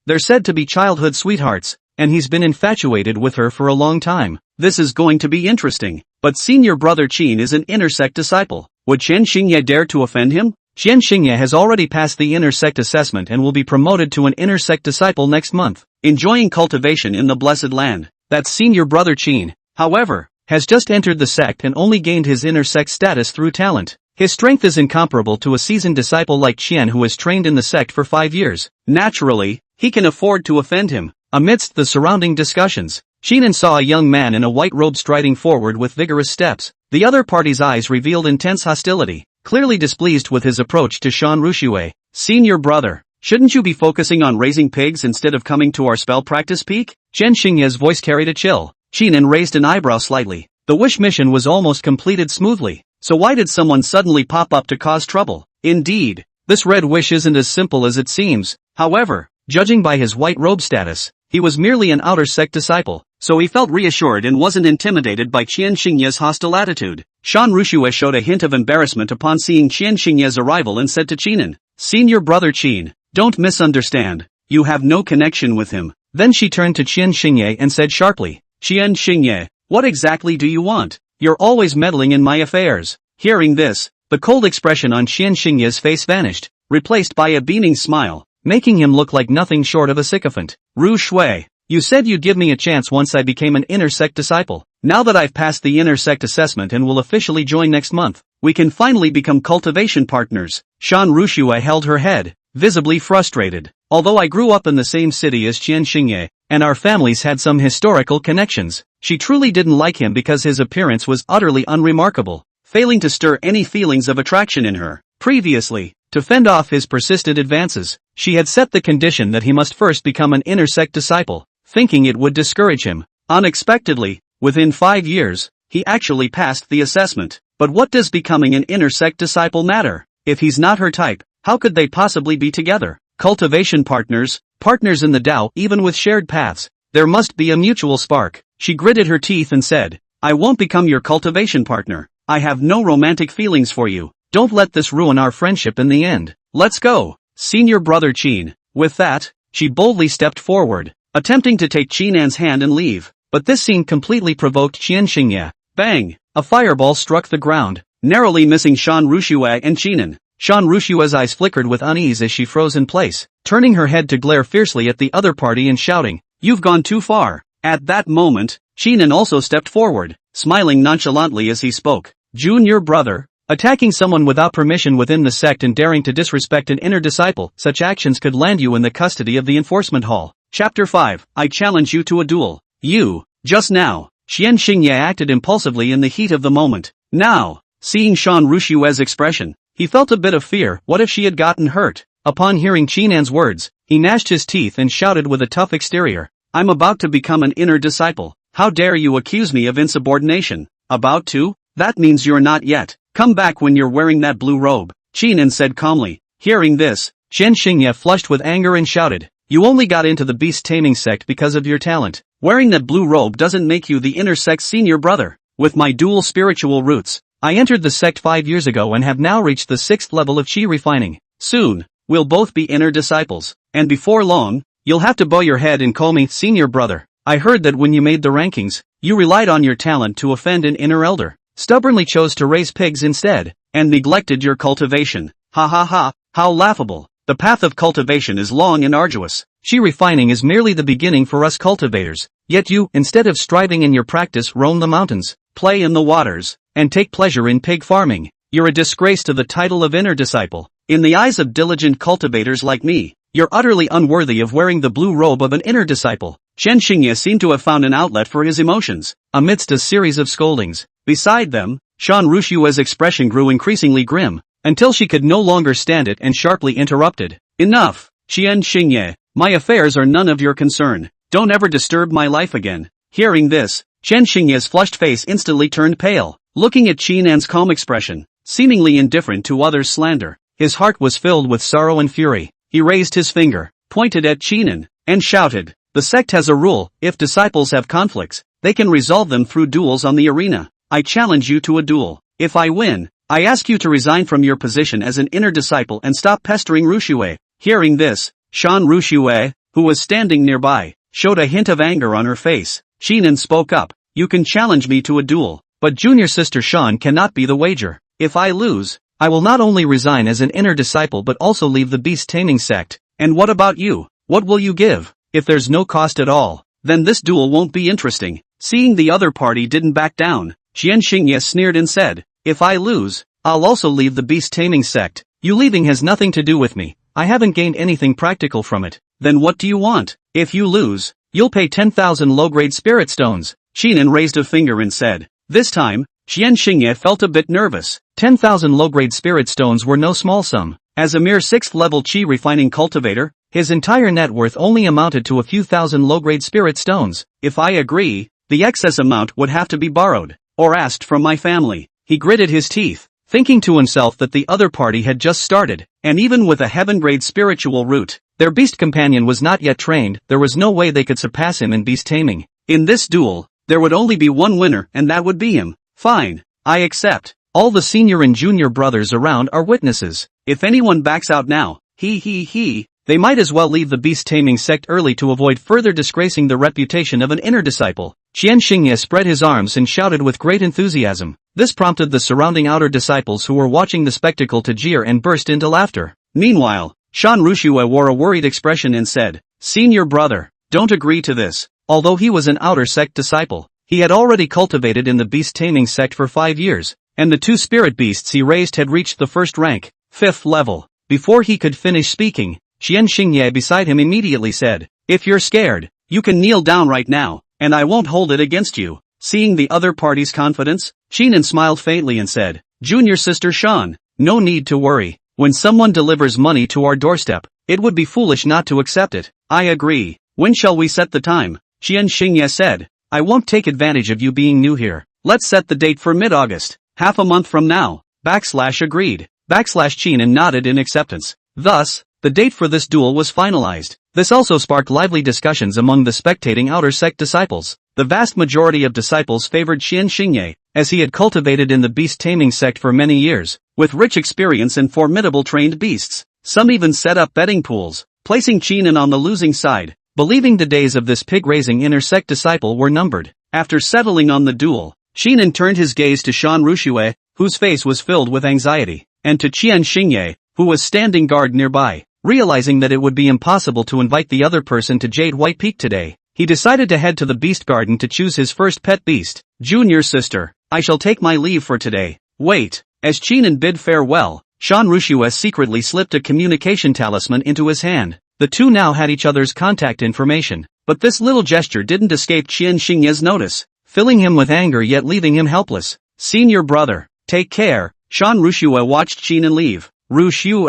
They're said to be childhood sweethearts, and he's been infatuated with her for a long time. This is going to be interesting. But senior brother Qin is an inner sect disciple. Would Qian Xingye dare to offend him? Qian Xingye has already passed the inner sect assessment and will be promoted to an inner sect disciple next month, enjoying cultivation in the blessed land. That senior brother Qin, however, has just entered the sect and only gained his inner sect status through talent. His strength is incomparable to a seasoned disciple like Qian who has trained in the sect for 5 years. Naturally, he can afford to offend him. Amidst the surrounding discussions, Chinan saw a young man in a white robe striding forward with vigorous steps. The other party's eyes revealed intense hostility, clearly displeased with his approach to Shan Rushue. Senior brother, shouldn't you be focusing on raising pigs instead of coming to our spell practice peak? Qian Xingye's voice carried a chill. Chinan raised an eyebrow slightly. The wish mission was almost completed smoothly, so why did someone suddenly pop up to cause trouble? Indeed, this red wish isn't as simple as it seems. However, judging by his white robe status, he was merely an outer sect disciple, so he felt reassured and wasn't intimidated by Qian Xingye's hostile attitude. Shan Rushue showed a hint of embarrassment upon seeing Qian Xingye's arrival and said to Chinan, Senior brother Qin, don't misunderstand, you have no connection with him. Then she turned to Qian Xingye and said sharply, Qian Xingye, what exactly do you want? You're always meddling in my affairs. Hearing this, the cold expression on Qian Xingye's face vanished, replaced by a beaming smile, making him look like nothing short of a sycophant. Ru Shui, you said you'd give me a chance once I became an inner sect disciple. Now that I've passed the inner sect assessment and will officially join next month, we can finally become cultivation partners. Shan Rushue held her head, visibly frustrated. Although I grew up in the same city as Qian Xingye, and our families had some historical connections, she truly didn't like him because his appearance was utterly unremarkable, failing to stir any feelings of attraction in her. Previously, to fend off his persistent advances, she had set the condition that he must first become an inner sect disciple, thinking it would discourage him. Unexpectedly, within 5 years, he actually passed the assessment. But what does becoming an inner sect disciple matter? If he's not her type, how could they possibly be together? Cultivation partners, partners in the Tao, even with shared paths. There must be a mutual spark. She gritted her teeth and said, I won't become your cultivation partner. I have no romantic feelings for you. Don't let this ruin our friendship in the end. Let's go, senior brother Qin. With that, she boldly stepped forward, attempting to take Qinan's hand and leave. But this scene completely provoked Qian Xingye. Bang! A fireball struck the ground, narrowly missing Shan Rushue and Qinan. Shan Rushue's eyes flickered with unease as she froze in place, turning her head to glare fiercely at the other party and shouting, You've gone too far. At that moment, Qinan also stepped forward, smiling nonchalantly as he spoke. Junior brother, attacking someone without permission within the sect and daring to disrespect an inner disciple, such actions could land you in the custody of the enforcement hall. Chapter 5, I challenge you to a duel. You, just now. Qian Xingye acted impulsively in the heat of the moment. Now, seeing Shan Rushue's expression, he felt a bit of fear. What if she had gotten hurt? Upon hearing Qinan's words, he gnashed his teeth and shouted with a tough exterior, I'm about to become an inner disciple. How dare you accuse me of insubordination? About to? That means you're not yet. Come back when you're wearing that blue robe, Qinan said calmly. Hearing this, Qian Xingye flushed with anger and shouted, You only got into the beast taming sect because of your talent. Wearing that blue robe doesn't make you the inner sect's senior brother. With my dual spiritual roots, I entered the sect 5 years ago and have now reached the 6th level of chi refining. Soon, we'll both be inner disciples. And before long, you'll have to bow your head and call me senior brother. I heard that when you made the rankings, you relied on your talent to offend an inner elder, stubbornly chose to raise pigs instead, and neglected your cultivation. Ha ha ha, how laughable. The path of cultivation is long and arduous. Chi refining is merely the beginning for us cultivators. Yet you, instead of striving in your practice, roam the mountains, play in the waters, and take pleasure in pig farming. You're a disgrace to the title of inner disciple. In the eyes of diligent cultivators like me, you're utterly unworthy of wearing the blue robe of an inner disciple. Qian Xingye seemed to have found an outlet for his emotions, amidst a series of scoldings. Beside them, Shan Rushue's expression grew increasingly grim, until she could no longer stand it and sharply interrupted. Enough, Qian Xingye, my affairs are none of your concern. Don't ever disturb my life again. Hearing this, Qian Xingye's flushed face instantly turned pale, looking at Qinan's calm expression, seemingly indifferent to others' slander. His heart was filled with sorrow and fury. He raised his finger, pointed at Qinan, and shouted, The sect has a rule, if disciples have conflicts, they can resolve them through duels on the arena. I challenge you to a duel. If I win, I ask you to resign from your position as an inner disciple and stop pestering Rushue. Hearing this, Shan Rushue, who was standing nearby, showed a hint of anger on her face. Qinan spoke up, You can challenge me to a duel, but junior sister Shan cannot be the wager. If I lose, I will not only resign as an inner disciple but also leave the beast taming sect. And what about you? What will you give? If there's no cost at all, then this duel won't be interesting. Seeing the other party didn't back down, Qian Xingye sneered and said, If I lose, I'll also leave the beast taming sect. You leaving has nothing to do with me. I haven't gained anything practical from it. Then what do you want? If you lose, you'll pay 10,000 low-grade spirit stones. Qinan raised a finger and said. This time, Qian Xingye felt a bit nervous. 10,000 low-grade spirit stones were no small sum. As a mere 6th level chi refining cultivator, his entire net worth only amounted to a few thousand low-grade spirit stones. If I agree, the excess amount would have to be borrowed, or asked from my family. He gritted his teeth, thinking to himself that the other party had just started, and even with a heaven-grade spiritual root, their beast companion was not yet trained. There was no way they could surpass him in beast taming. In this duel, there would only be one winner and that would be him. Fine, I accept. All the senior and junior brothers around are witnesses. If anyone backs out now, they might as well leave the beast taming sect early to avoid further disgracing the reputation of an inner disciple. Qian Xingye spread his arms and shouted with great enthusiasm. This prompted the surrounding outer disciples who were watching the spectacle to jeer and burst into laughter. Meanwhile, Shan Rushue wore a worried expression and said, Senior brother, don't agree to this. Although he was an outer sect disciple, he had already cultivated in the beast taming sect for 5 years, and the 2 spirit beasts he raised had reached the first rank, 5th level. Before he could finish speaking, Qian Xingye beside him immediately said, If you're scared, you can kneel down right now, and I won't hold it against you. Seeing the other party's confidence, Qinan smiled faintly and said, Junior sister Shan, no need to worry. When someone delivers money to our doorstep, it would be foolish not to accept it. I agree. When shall we set the time? Qian Xingye said. I won't take advantage of you being new here. Let's set the date for mid-August, half a month from now. Agreed. Chinan nodded in acceptance. Thus, the date for this duel was finalized. This also sparked lively discussions among the spectating outer sect disciples. The vast majority of disciples favored Qian Xingye, as he had cultivated in the beast-taming sect for many years, with rich experience and formidable trained beasts. Some even set up betting pools, placing Qinan on the losing side, believing the days of this pig-raising inner sect disciple were numbered. After settling on the duel, Qinan turned his gaze to Shan Rushue, whose face was filled with anxiety, and to Qian Xingye, who was standing guard nearby. Realizing that it would be impossible to invite the other person to Jade White Peak today, he decided to head to the Beast Garden to choose his first pet beast. Junior sister, I shall take my leave for today. Wait. As Qinan bid farewell, Shan Rushue secretly slipped a communication talisman into his hand. The two now had each other's contact information, but this little gesture didn't escape Qian Xingye's notice, filling him with anger yet leaving him helpless. Senior brother, take care. Shan Rushue watched Qinan leave. Rushue.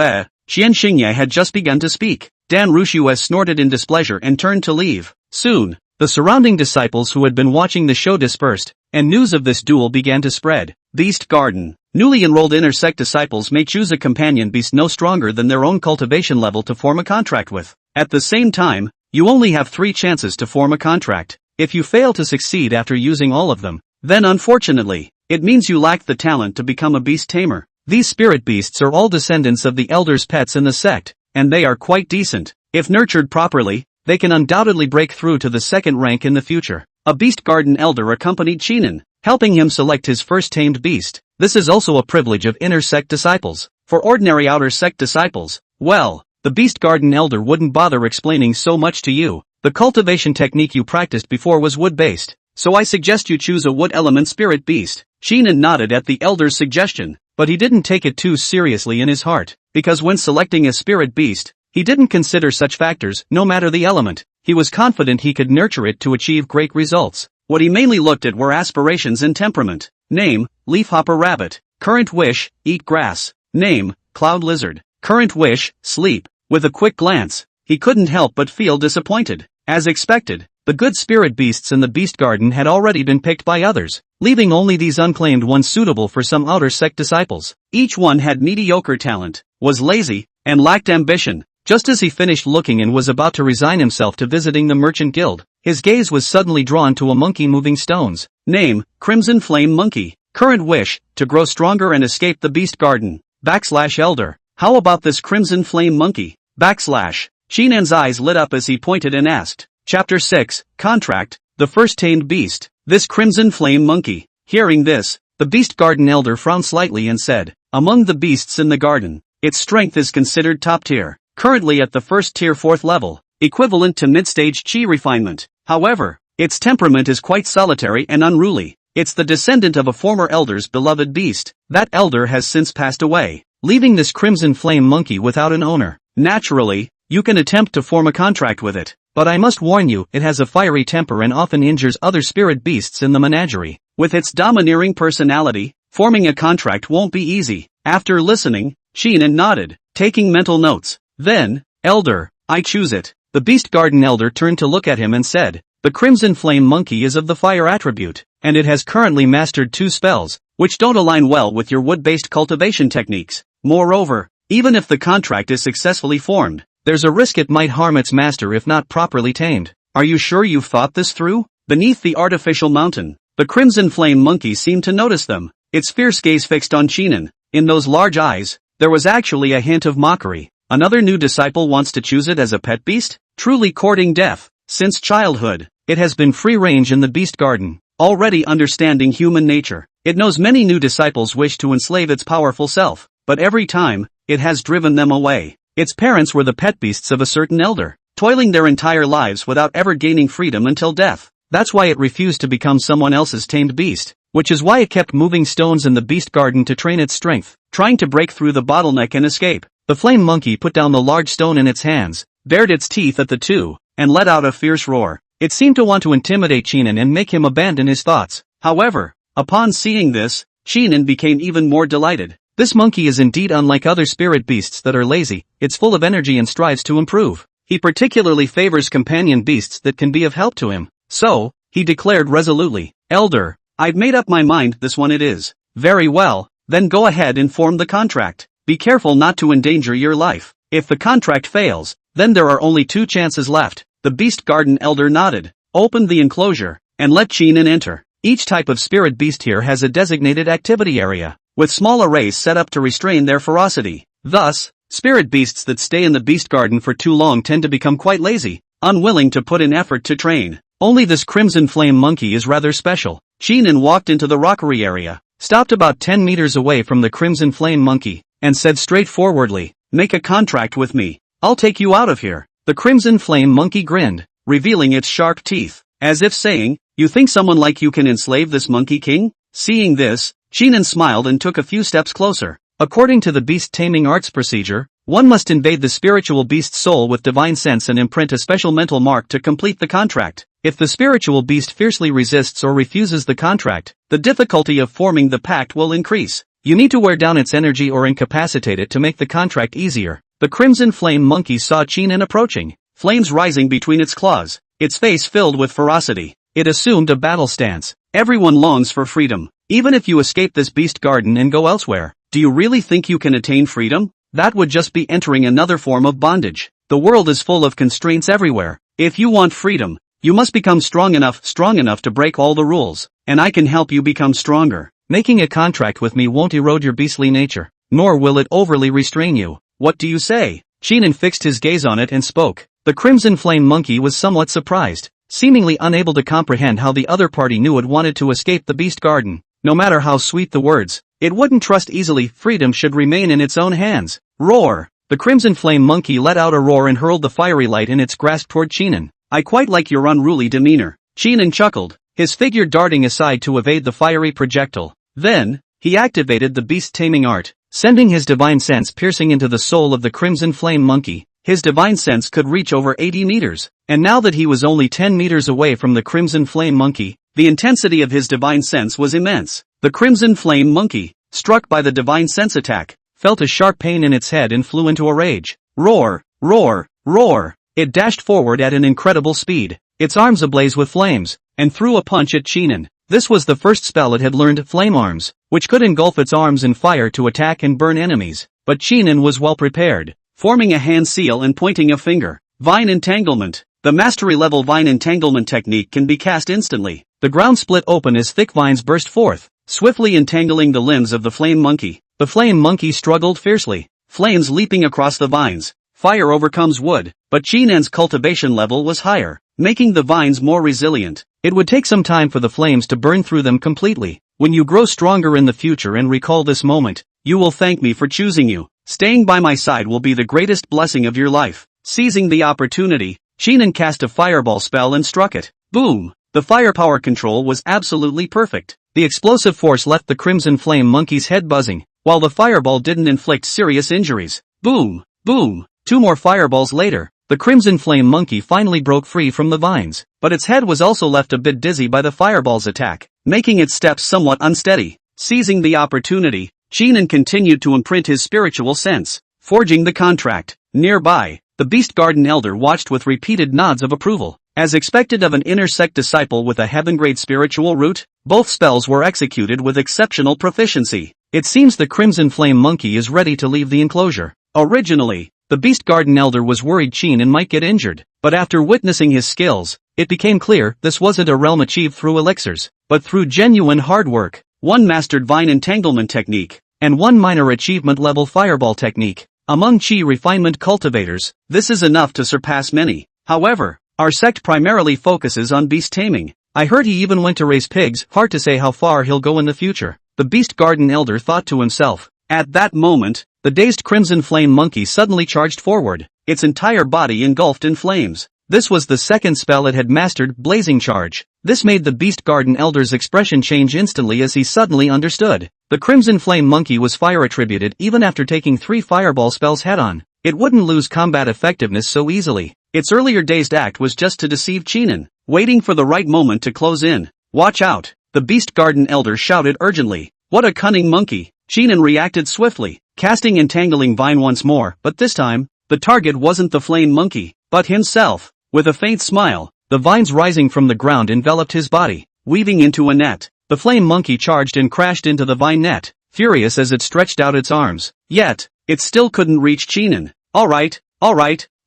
Qian Xingye had just begun to speak. Dan Rushue snorted in displeasure and turned to leave. Soon, the surrounding disciples who had been watching the show dispersed, and news of this duel began to spread. Beast Garden. Newly enrolled inner sect disciples may choose a companion beast no stronger than their own cultivation level to form a contract with. At the same time, you only have 3 chances to form a contract. If you fail to succeed after using all of them, then unfortunately, it means you lack the talent to become a beast tamer. These spirit beasts are all descendants of the elders' pets in the sect, and they are quite decent. If nurtured properly, they can undoubtedly break through to the second rank in the future. A Beast Garden elder accompanied Qinan, helping him select his first tamed beast. This is also a privilege of inner sect disciples. For ordinary outer sect disciples, well, the Beast Garden elder wouldn't bother explaining so much to you. The cultivation technique you practiced before was wood-based, so I suggest you choose a wood element spirit beast. Qinan nodded at the elder's suggestion, but he didn't take it too seriously in his heart, because when selecting a spirit beast, he didn't consider such factors, no matter the element. He was confident he could nurture it to achieve great results. What he mainly looked at were aspirations and temperament. Name, Leafhopper Rabbit. Current wish, eat grass. Name, Cloud Lizard. Current wish, sleep. With a quick glance, he couldn't help but feel disappointed. As expected, the good spirit beasts in the Beast Garden had already been picked by others, leaving only these unclaimed ones suitable for some outer sect disciples. Each one had mediocre talent, was lazy, and lacked ambition. Just as he finished looking and was about to resign himself to visiting the Merchant Guild, his gaze was suddenly drawn to a monkey moving stones. Name, Crimson Flame Monkey. Current wish, to grow stronger and escape the Beast Garden. Elder. How about this Crimson Flame Monkey? Shinan's eyes lit up as he pointed and asked. Chapter 6, Contract, the first tamed beast. This Crimson Flame Monkey. Hearing this, the Beast Garden elder frowned slightly and said, among the beasts in the garden, its strength is considered top tier. Currently at the first tier 4th level, equivalent to mid-stage chi refinement. However, its temperament is quite solitary and unruly. It's the descendant of a former elder's beloved beast. That elder has since passed away, leaving this Crimson Flame Monkey without an owner. Naturally, you can attempt to form a contract with it, but I must warn you, it has a fiery temper and often injures other spirit beasts in the menagerie. With its domineering personality, forming a contract won't be easy. After listening, Qinan nodded, taking mental notes. Then, Elder, I choose it. The Beast Garden elder turned to look at him and said, the Crimson Flame Monkey is of the fire attribute, and it has currently mastered 2 spells, which don't align well with your wood-based cultivation techniques. Moreover, even if the contract is successfully formed, there's a risk it might harm its master if not properly tamed. Are you sure you've thought this through? Beneath the artificial mountain, the Crimson Flame Monkey seemed to notice them, its fierce gaze fixed on Qinan. In those large eyes, there was actually a hint of mockery. Another new disciple wants to choose it as a pet beast? Truly courting death. Since childhood, it has been free range in the Beast Garden, already understanding human nature. It knows many new disciples wish to enslave its powerful self, but every time, it has driven them away. Its parents were the pet beasts of a certain elder, toiling their entire lives without ever gaining freedom until death. That's why it refused to become someone else's tamed beast, which is why it kept moving stones in the Beast Garden to train its strength, trying to break through the bottleneck and escape. The flame monkey put down the large stone in its hands, bared its teeth at the two, and let out a fierce roar. It seemed to want to intimidate Qinan and make him abandon his thoughts. However, upon seeing this, Qinan became even more delighted. This monkey is indeed unlike other spirit beasts that are lazy. It's full of energy and strives to improve. He particularly favors companion beasts that can be of help to him. So, he declared resolutely. Elder, I've made up my mind, this one it is. Very well, then go ahead and form the contract. Be careful not to endanger your life. If the contract fails, then there are only 2 chances left. The Beast Garden Elder nodded, opened the enclosure, and let Chinan enter. Each type of spirit beast here has a designated activity area, with small arrays set up to restrain their ferocity. Thus, spirit beasts that stay in the Beast Garden for too long tend to become quite lazy, unwilling to put in effort to train. Only this Crimson Flame Monkey is rather special. Chinan walked into the rockery area, stopped about 10 meters away from the Crimson Flame Monkey, and said straightforwardly, "Make a contract with me. I'll take you out of here." The Crimson Flame Monkey grinned, revealing its sharp teeth, as if saying, "You think someone like you can enslave this Monkey King?" Seeing this, Chinan smiled and took a few steps closer. According to the beast taming arts procedure, one must invade the spiritual beast's soul with divine sense and imprint a special mental mark to complete the contract. If the spiritual beast fiercely resists or refuses the contract, the difficulty of forming the pact will increase. You need to wear down its energy or incapacitate it to make the contract easier. The Crimson Flame Monkey saw Chinan approaching, flames rising between its claws, its face filled with ferocity. It assumed a battle stance. Everyone longs for freedom. Even if you escape this Beast Garden and go elsewhere, do you really think you can attain freedom? That would just be entering another form of bondage. The world is full of constraints everywhere. If you want freedom, you must become strong enough to break all the rules, and I can help you become stronger. Making a contract with me won't erode your beastly nature, nor will it overly restrain you. What do you say? Chinan fixed his gaze on it and spoke. The Crimson Flame Monkey was somewhat surprised, seemingly unable to comprehend how the other party knew it wanted to escape the Beast Garden. No matter how sweet the words, it wouldn't trust easily. Freedom should remain in its own hands. Roar! The Crimson Flame Monkey let out a roar and hurled the fiery light in its grasp toward Chinan. I quite like your unruly demeanor. Chinan chuckled, his figure darting aside to evade the fiery projectile. Then, he activated the beast taming art, sending his divine sense piercing into the soul of the Crimson Flame Monkey. His divine sense could reach over 80 meters, and now that he was only 10 meters away from the Crimson Flame Monkey, the intensity of his divine sense was immense. The Crimson Flame Monkey, struck by the divine sense attack, felt a sharp pain in its head and flew into a rage. Roar! Roar! Roar! It dashed forward at an incredible speed, its arms ablaze with flames, and threw a punch at Chinan. This was the first spell it had learned, Flame Arms, which could engulf its arms in fire to attack and burn enemies. But Chinan was well prepared, forming a hand seal and pointing a finger. Vine Entanglement. The mastery-level vine entanglement technique can be cast instantly. The ground split open as thick vines burst forth, swiftly entangling the limbs of the Flame Monkey. The Flame Monkey struggled fiercely, flames leaping across the vines. Fire overcomes wood, but Chinan's cultivation level was higher, making the vines more resilient. It would take some time for the flames to burn through them completely. When you grow stronger in the future and recall this moment, you will thank me for choosing you. Staying by my side will be the greatest blessing of your life. Seizing the opportunity, Chinan cast a fireball spell and struck it. Boom! The firepower control was absolutely perfect. The explosive force left the Crimson Flame Monkey's head buzzing, while the fireball didn't inflict serious injuries. Boom! Boom! 2 more fireballs later, the Crimson Flame Monkey finally broke free from the vines, but its head was also left a bit dizzy by the fireball's attack, making its steps somewhat unsteady. Seizing the opportunity, Chinan continued to imprint his spiritual sense, forging the contract. Nearby, the Beast Garden Elder watched with repeated nods of approval. As expected of an inner sect disciple with a heaven-grade spiritual root, both spells were executed with exceptional proficiency. It seems the Crimson Flame Monkey is ready to leave the enclosure. Originally, the Beast Garden Elder was worried Chinan might get injured, but after witnessing his skills, it became clear this wasn't a realm achieved through elixirs, but through genuine hard work. 1 mastered vine entanglement technique, and 1 minor achievement level fireball technique. Among chi refinement cultivators, this is enough to surpass many. However, our sect primarily focuses on beast taming. I heard he even went to raise pigs. Hard to say how far he'll go in the future. The Beast Garden Elder thought to himself. At that moment, the dazed Crimson Flame Monkey suddenly charged forward, its entire body engulfed in flames. This was the second spell it had mastered, Blazing Charge. This made the Beast Garden Elder's expression change instantly as he suddenly understood. The Crimson Flame Monkey was fire attributed even after taking 3 fireball spells head-on. It wouldn't lose combat effectiveness so easily. Its earlier dazed act was just to deceive Chinan, waiting for the right moment to close in. Watch out! The Beast Garden Elder shouted urgently. What a cunning monkey! Chinan reacted swiftly, casting Entangling Vine once more, but this time, the target wasn't the Flame Monkey, but himself. With a faint smile, The vines rising from the ground enveloped his body, weaving into a net. The flame monkey charged and crashed into the vine net, furious as it stretched out its arms. Yet, it still couldn't reach Chinan. Alright,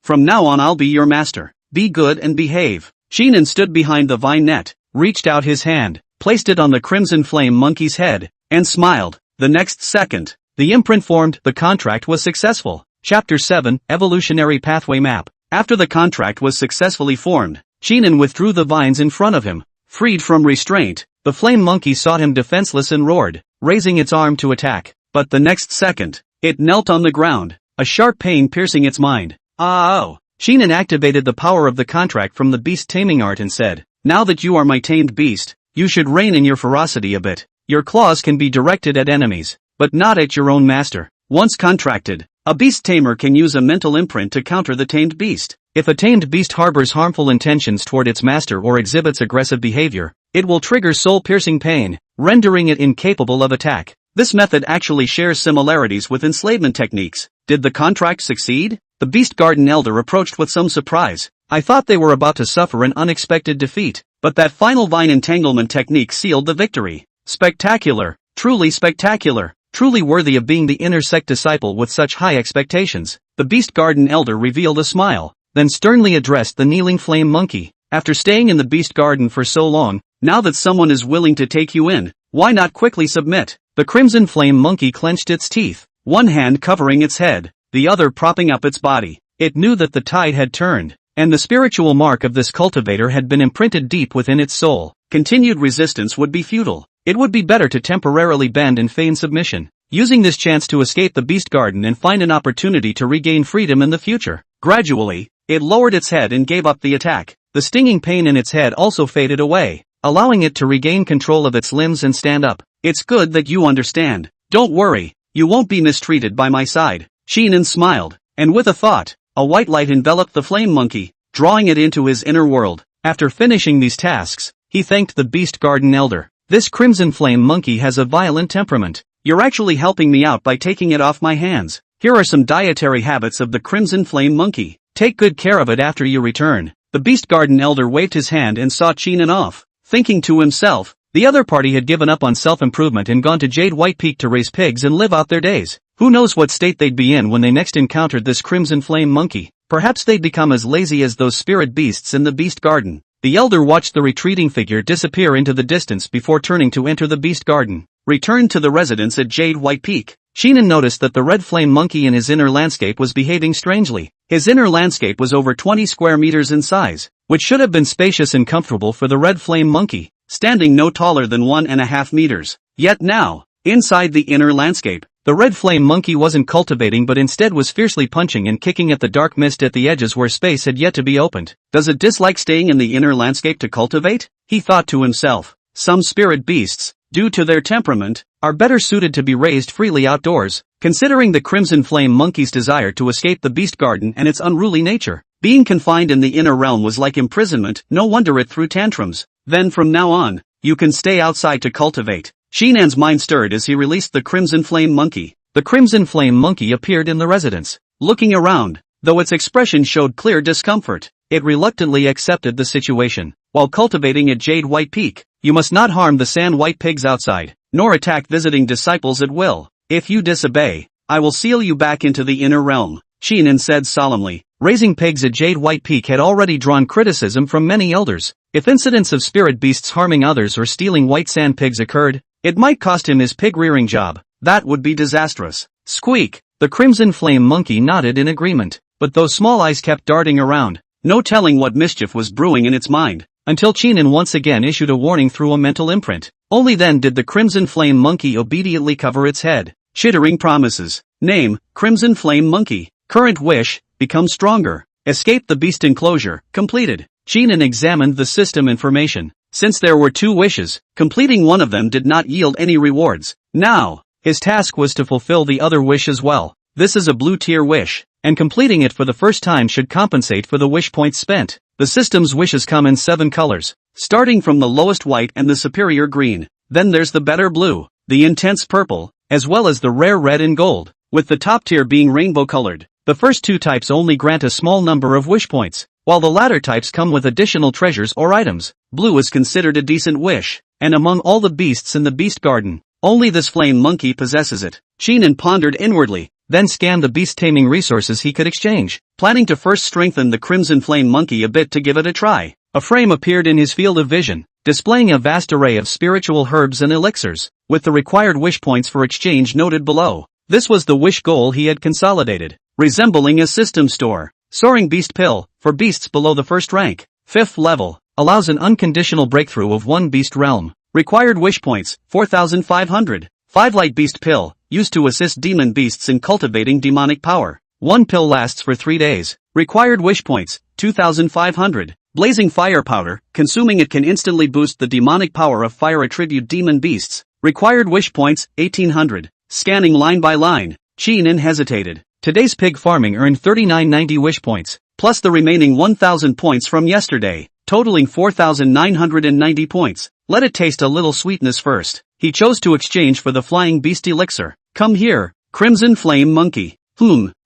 from now on I'll be your master. Be good and behave. Chinan stood behind the vine net, reached out his hand, placed it on the crimson flame monkey's head, and smiled. The next second, the imprint formed. The contract was successful. Chapter 7, Evolutionary Pathway Map. After the contract was successfully formed, Chinan withdrew the vines in front of him. Freed from restraint, the flame monkey sought him defenseless and roared, raising its arm to attack. But the next second, it knelt on the ground, a sharp pain piercing its mind. Oh! Chinan activated the power of the contract from the beast taming art and said, now that you are my tamed beast, you should rein in your ferocity a bit. Your claws can be directed at enemies, but not at your own master. Once contracted, a beast tamer can use a mental imprint to counter the tamed beast. If a tamed beast harbors harmful intentions toward its master or exhibits aggressive behavior, it will trigger soul-piercing pain, rendering it incapable of attack. This method actually shares similarities with enslavement techniques. Did the contract succeed? The Beast Garden Elder approached with some surprise. I thought they were about to suffer an unexpected defeat, but that final vine entanglement technique sealed the victory. Spectacular, truly worthy of being the inner sect disciple with such high expectations. The Beast Garden Elder revealed a smile, then sternly addressed the kneeling flame monkey. After staying in the Beast Garden for so long, now that someone is willing to take you in, why not quickly submit? The crimson flame monkey clenched its teeth, one hand covering its head, the other propping up its body. It knew that the tide had turned, and the spiritual mark of this cultivator had been imprinted deep within its soul. Continued resistance would be futile. It would be better to temporarily bend and feign submission, using this chance to escape the Beast Garden and find an opportunity to regain freedom in the future. Gradually, it lowered its head and gave up the attack. The stinging pain in its head also faded away, allowing it to regain control of its limbs and stand up. It's good that you understand. Don't worry, you won't be mistreated by my side. Chinan smiled, and with a thought, a white light enveloped the flame monkey, drawing it into his inner world. After finishing these tasks, he thanked the Beast Garden Elder. This crimson flame monkey has a violent temperament. You're actually helping me out by taking it off my hands. Here are some dietary habits of the crimson flame monkey. Take good care of it after you return. The Beast Garden Elder waved his hand and saw Chinan off, thinking to himself, the other party had given up on self-improvement and gone to Jade White Peak to raise pigs and live out their days. Who knows what state they'd be in when they next encountered this crimson flame monkey? Perhaps they'd become as lazy as those spirit beasts in the Beast Garden. The elder watched the retreating figure disappear into the distance before turning to enter the Beast Garden. Returned to the residence at Jade White Peak, Chinan noticed that the red flame monkey in his inner landscape was behaving strangely. His inner landscape was over 20 square meters in size, which should have been spacious and comfortable for the red flame monkey, standing no taller than 1.5 meters. Yet now, inside the inner landscape, the red flame monkey wasn't cultivating but instead was fiercely punching and kicking at the dark mist at the edges where space had yet to be opened. Does it dislike staying in the inner landscape to cultivate? He thought to himself. Some spirit beasts, due to their temperament, are better suited to be raised freely outdoors. Considering the crimson flame monkey's desire to escape the Beast Garden and its unruly nature, being confined in the inner realm was like imprisonment. No wonder it threw tantrums. Then from now on, you can stay outside to cultivate. Chinan's mind stirred as he released the crimson flame monkey. The crimson flame monkey appeared in the residence. Looking around, though its expression showed clear discomfort, it reluctantly accepted the situation. While cultivating at Jade White Peak, you must not harm the sand white pigs outside, nor attack visiting disciples at will. If you disobey, I will seal you back into the inner realm, Chinan said solemnly. Raising pigs at Jade White Peak had already drawn criticism from many elders. If incidents of spirit beasts harming others or stealing white sand pigs occurred, it might cost him his pig rearing job. That would be disastrous. Squeak! The crimson flame monkey nodded in agreement, but those small eyes kept darting around, no telling what mischief was brewing in its mind, until Chinan once again issued a warning through a mental imprint. Only then did the crimson flame monkey obediently cover its head. Chittering promises. Name, Crimson Flame Monkey. Current wish, become stronger. Escape the beast enclosure. Completed. Chinan examined the system information. Since there were 2 wishes, completing one of them did not yield any rewards. Now, his task was to fulfill the other wish as well. This is a blue tier wish, and completing it for the first time should compensate for the wish points spent. The system's wishes come in 7 colors, starting from the lowest white and the superior green. Then there's the better blue, the intense purple, as well as the rare red and gold, with the top tier being rainbow colored. The first 2 types only grant a small number of wish points. while the latter types come with additional treasures or items. Blue is considered a decent wish, and among all the beasts in the beast garden, only this flame monkey possesses it. Chinan pondered inwardly, then scanned the beast-taming resources he could exchange, planning to first strengthen the crimson flame monkey a bit to give it a try. A frame appeared in his field of vision, displaying a vast array of spiritual herbs and elixirs, with the required wish points for exchange noted below. This was the wish goal he had consolidated, resembling a system store. Soaring Beast Pill, for beasts below the first rank, 5th level, allows an unconditional breakthrough of one beast realm. Required wish points, 4,500. 5 Light Beast Pill, used to assist demon beasts in cultivating demonic power. 1 pill lasts for 3 days. Required wish points, 2,500. Blazing Fire Powder, consuming it can instantly boost the demonic power of fire attribute demon beasts. Required wish points, 1,800. Scanning line by line, Chinan hesitated. Today's pig farming earned 3990 wish points, plus the remaining 1000 points from yesterday, totaling 4990 points. Let it taste a little sweetness first. He chose to exchange for the Flying Beast Elixir. Come here, Crimson Flame Monkey.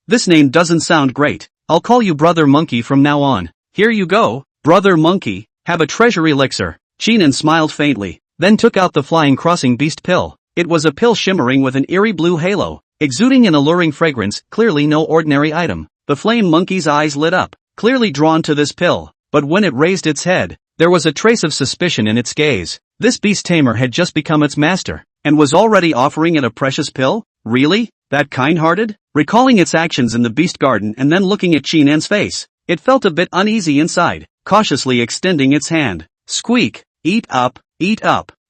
This name doesn't sound great. I'll call you Brother Monkey from now on. Here you go, Brother Monkey, have a treasure elixir. Chinan smiled faintly, then took out the Flying Crossing Beast Pill. It was a pill shimmering with an eerie blue halo, exuding an alluring fragrance, clearly no ordinary item. The flame monkey's eyes lit up, clearly drawn to this pill, but when it raised its head, there was a trace of suspicion in its gaze. This beast tamer had just become its master, and was already offering it a precious pill? Really? That kind-hearted? Recalling its actions in the beast garden and then looking at Chinan's face, it felt a bit uneasy inside, cautiously extending its hand. Squeak, eat up,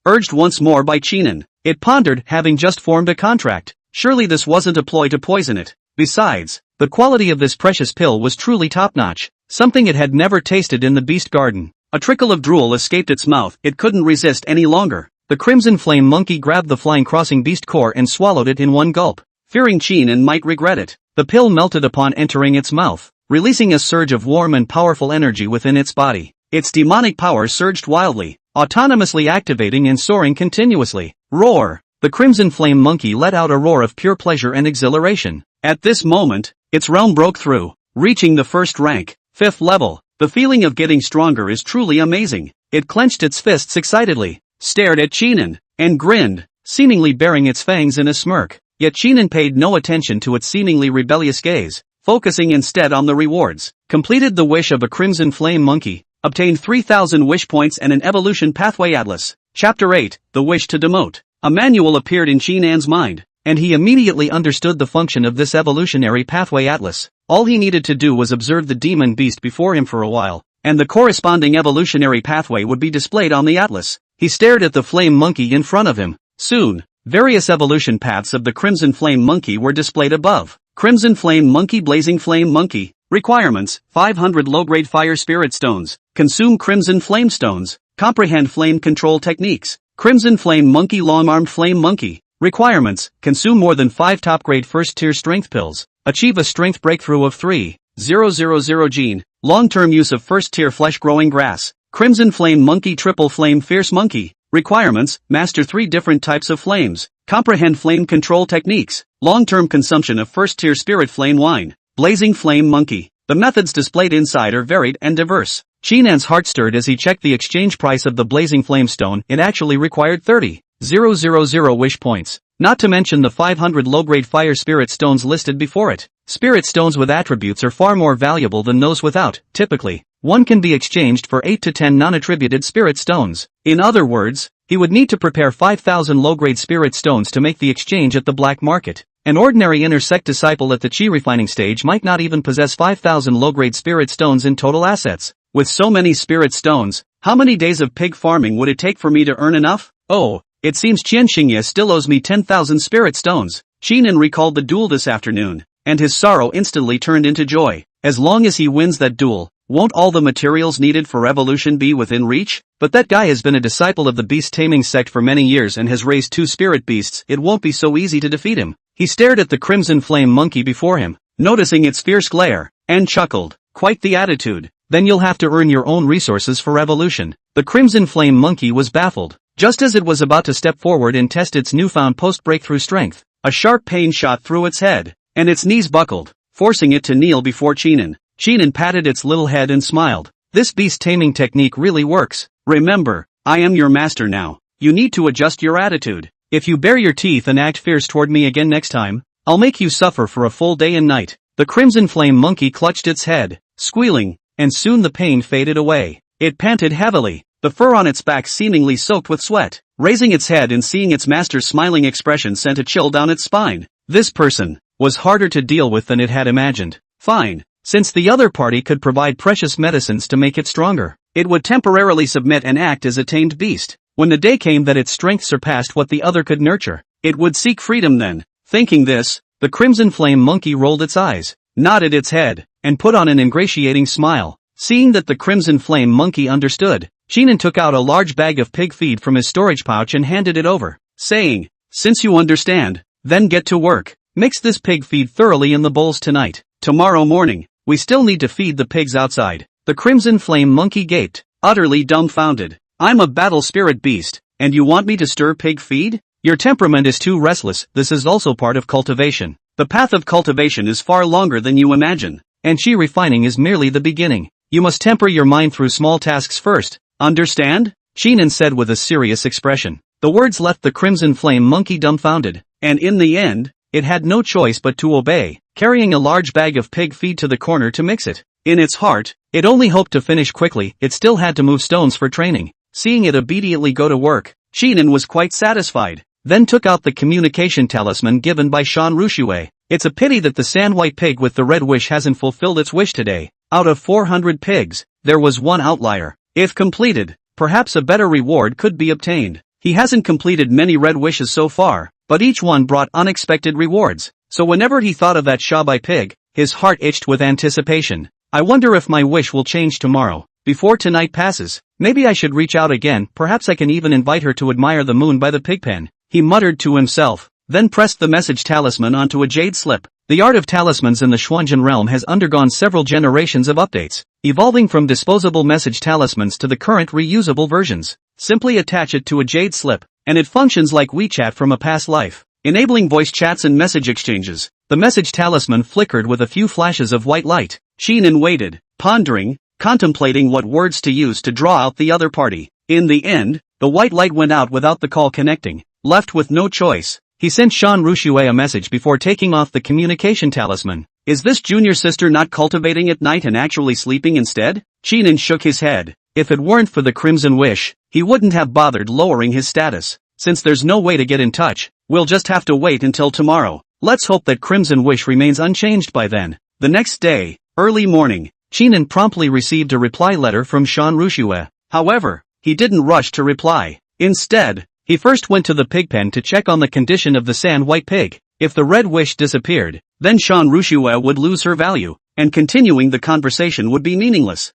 urged once more by Chinan. It pondered, having just formed a contract. Surely this wasn't a ploy to poison it. Besides, the quality of this precious pill was truly top-notch, something it had never tasted in the beast garden. A trickle of drool escaped its mouth. It couldn't resist any longer. The crimson flame monkey grabbed the flying crossing beast core and swallowed it in one gulp, fearing Chinan might regret it. The pill melted upon entering its mouth, releasing a surge of warm and powerful energy within its body. Its demonic power surged wildly, autonomously activating and soaring continuously. Roar! The crimson flame monkey let out a roar of pure pleasure and exhilaration. At this moment, its realm broke through, reaching the first rank, 5th level. The feeling of getting stronger is truly amazing. It clenched its fists excitedly, stared at Chinan, and grinned, seemingly baring its fangs in a smirk. Yet Chinan paid no attention to its seemingly rebellious gaze, focusing instead on the rewards. Completed the wish of a crimson flame monkey, obtained 3,000 wish points and an evolution pathway atlas. Chapter 8, The Wish to Demote. A manual appeared in Chinan's mind, and he immediately understood the function of this evolutionary pathway atlas. All he needed to do was observe the demon beast before him for a while, and the corresponding evolutionary pathway would be displayed on the atlas. He stared at the flame monkey in front of him. Soon, various evolution paths of the crimson flame monkey were displayed above. Crimson flame monkey, blazing flame monkey. Requirements: 500 low-grade fire spirit stones. Consume crimson flame stones. Comprehend flame control techniques. Crimson flame monkey, long-armed flame monkey. Requirements: consume more than 5 top-grade first-tier strength pills. Achieve a strength breakthrough of 3,000 gene. Long-term use of first-tier flesh-growing grass. Crimson flame monkey, triple flame fierce monkey. Requirements: master 3 different types of flames. Comprehend flame control techniques. Long-term consumption of first-tier spirit flame wine. Blazing flame monkey. The methods displayed inside are varied and diverse. Chinan's heart stirred as he checked the exchange price of the blazing flame stone. It actually required 30,000 wish points, not to mention the 500 low-grade fire spirit stones listed before it. Spirit stones with attributes are far more valuable than those without. Typically, one can be exchanged for 8 to 10 non-attributed spirit stones. In other words, he would need to prepare 5,000 low-grade spirit stones to make the exchange at the black market. An ordinary inner sect disciple at the chi refining stage might not even possess 5,000 low-grade spirit stones in total assets. With so many spirit stones, how many days of pig farming would it take for me to earn enough? Oh, it seems Qian Xingye still owes me 10,000 spirit stones. Chinan recalled the duel this afternoon, and his sorrow instantly turned into joy. As long as he wins that duel, won't all the materials needed for evolution be within reach? But that guy has been a disciple of the beast-taming sect for many years and has raised 2 spirit beasts. It won't be so easy to defeat him. He stared at the crimson flame monkey before him, noticing its fierce glare, and chuckled. Quite the attitude. Then you'll have to earn your own resources for evolution. The crimson flame monkey was baffled. Just as it was about to step forward and test its newfound post-breakthrough strength, a sharp pain shot through its head, and its knees buckled, forcing it to kneel before Chinan. Sheenan patted its little head and smiled. This beast taming technique really works. Remember, I am your master now. You need to adjust your attitude. If you bare your teeth and act fierce toward me again next time, I'll make you suffer for a full day and night. The crimson flame monkey clutched its head, squealing, and soon the pain faded away. It panted heavily, the fur on its back seemingly soaked with sweat. Raising its head and seeing its master's smiling expression sent a chill down its spine. This person was harder to deal with than it had imagined. Fine, since the other party could provide precious medicines to make it stronger, it would temporarily submit and act as a tamed beast. When the day came that its strength surpassed what the other could nurture, it would seek freedom then. Thinking this, the crimson flame monkey rolled its eyes, nodded its head, and put on an ingratiating smile. Seeing that the crimson flame monkey understood, Sheenan took out a large bag of pig feed from his storage pouch and handed it over, saying, "Since you understand, then get to work. Mix this pig feed thoroughly in the bowls tonight. Tomorrow morning, we still need to feed the pigs outside." The crimson flame monkey gaped, utterly dumbfounded. "I'm a battle spirit beast, and you want me to stir pig feed? Your temperament is too restless. This is also part of cultivation. The path of cultivation is far longer than you imagine, and chi refining is merely the beginning. You must temper your mind through small tasks first. Understand?" Sheenan said with a serious expression. The words left the crimson flame monkey dumbfounded, and in the end, it had no choice but to obey, carrying a large bag of pig feed to the corner to mix it. In its heart, it only hoped to finish quickly. It still had to move stones for training. Seeing it obediently go to work, Sheenan was quite satisfied, then took out the communication talisman given by Shan Rushue. It's a pity that the sand white pig with the red wish hasn't fulfilled its wish today. Out of 400 pigs, there was one outlier. If completed, perhaps a better reward could be obtained. He hasn't completed many red wishes so far, but each one brought unexpected rewards. So whenever he thought of that Shabai pig, his heart itched with anticipation. I wonder if my wish will change tomorrow. Before tonight passes, maybe I should reach out again. Perhaps I can even invite her to admire the moon by the pigpen. He muttered to himself, then pressed the message talisman onto a jade slip. The art of talismans in the Xuanzhen realm has undergone several generations of updates, evolving from disposable message talismans to the current reusable versions. Simply attach it to a jade slip, and it functions like WeChat from a past life, enabling voice chats and message exchanges. The message talisman flickered with a few flashes of white light. Sheenan waited, pondering, contemplating what words to use to draw out the other party. In the end, the white light went out without the call connecting. Left with no choice, he sent Shan Rushue a message before taking off the communication talisman. Is this junior sister not cultivating at night and actually sleeping instead? Sheenan shook his head. If it weren't for the crimson wish, he wouldn't have bothered lowering his status. Since there's no way to get in touch, we'll just have to wait until tomorrow. Let's hope that crimson wish remains unchanged by then. The next day, early morning, Sheenan promptly received a reply letter from Shan Rushue. However, he didn't rush to reply. Instead, he first went to the pigpen to check on the condition of the sand white pig. If the red wish disappeared, then Shan Rushue would lose her value, and continuing the conversation would be meaningless.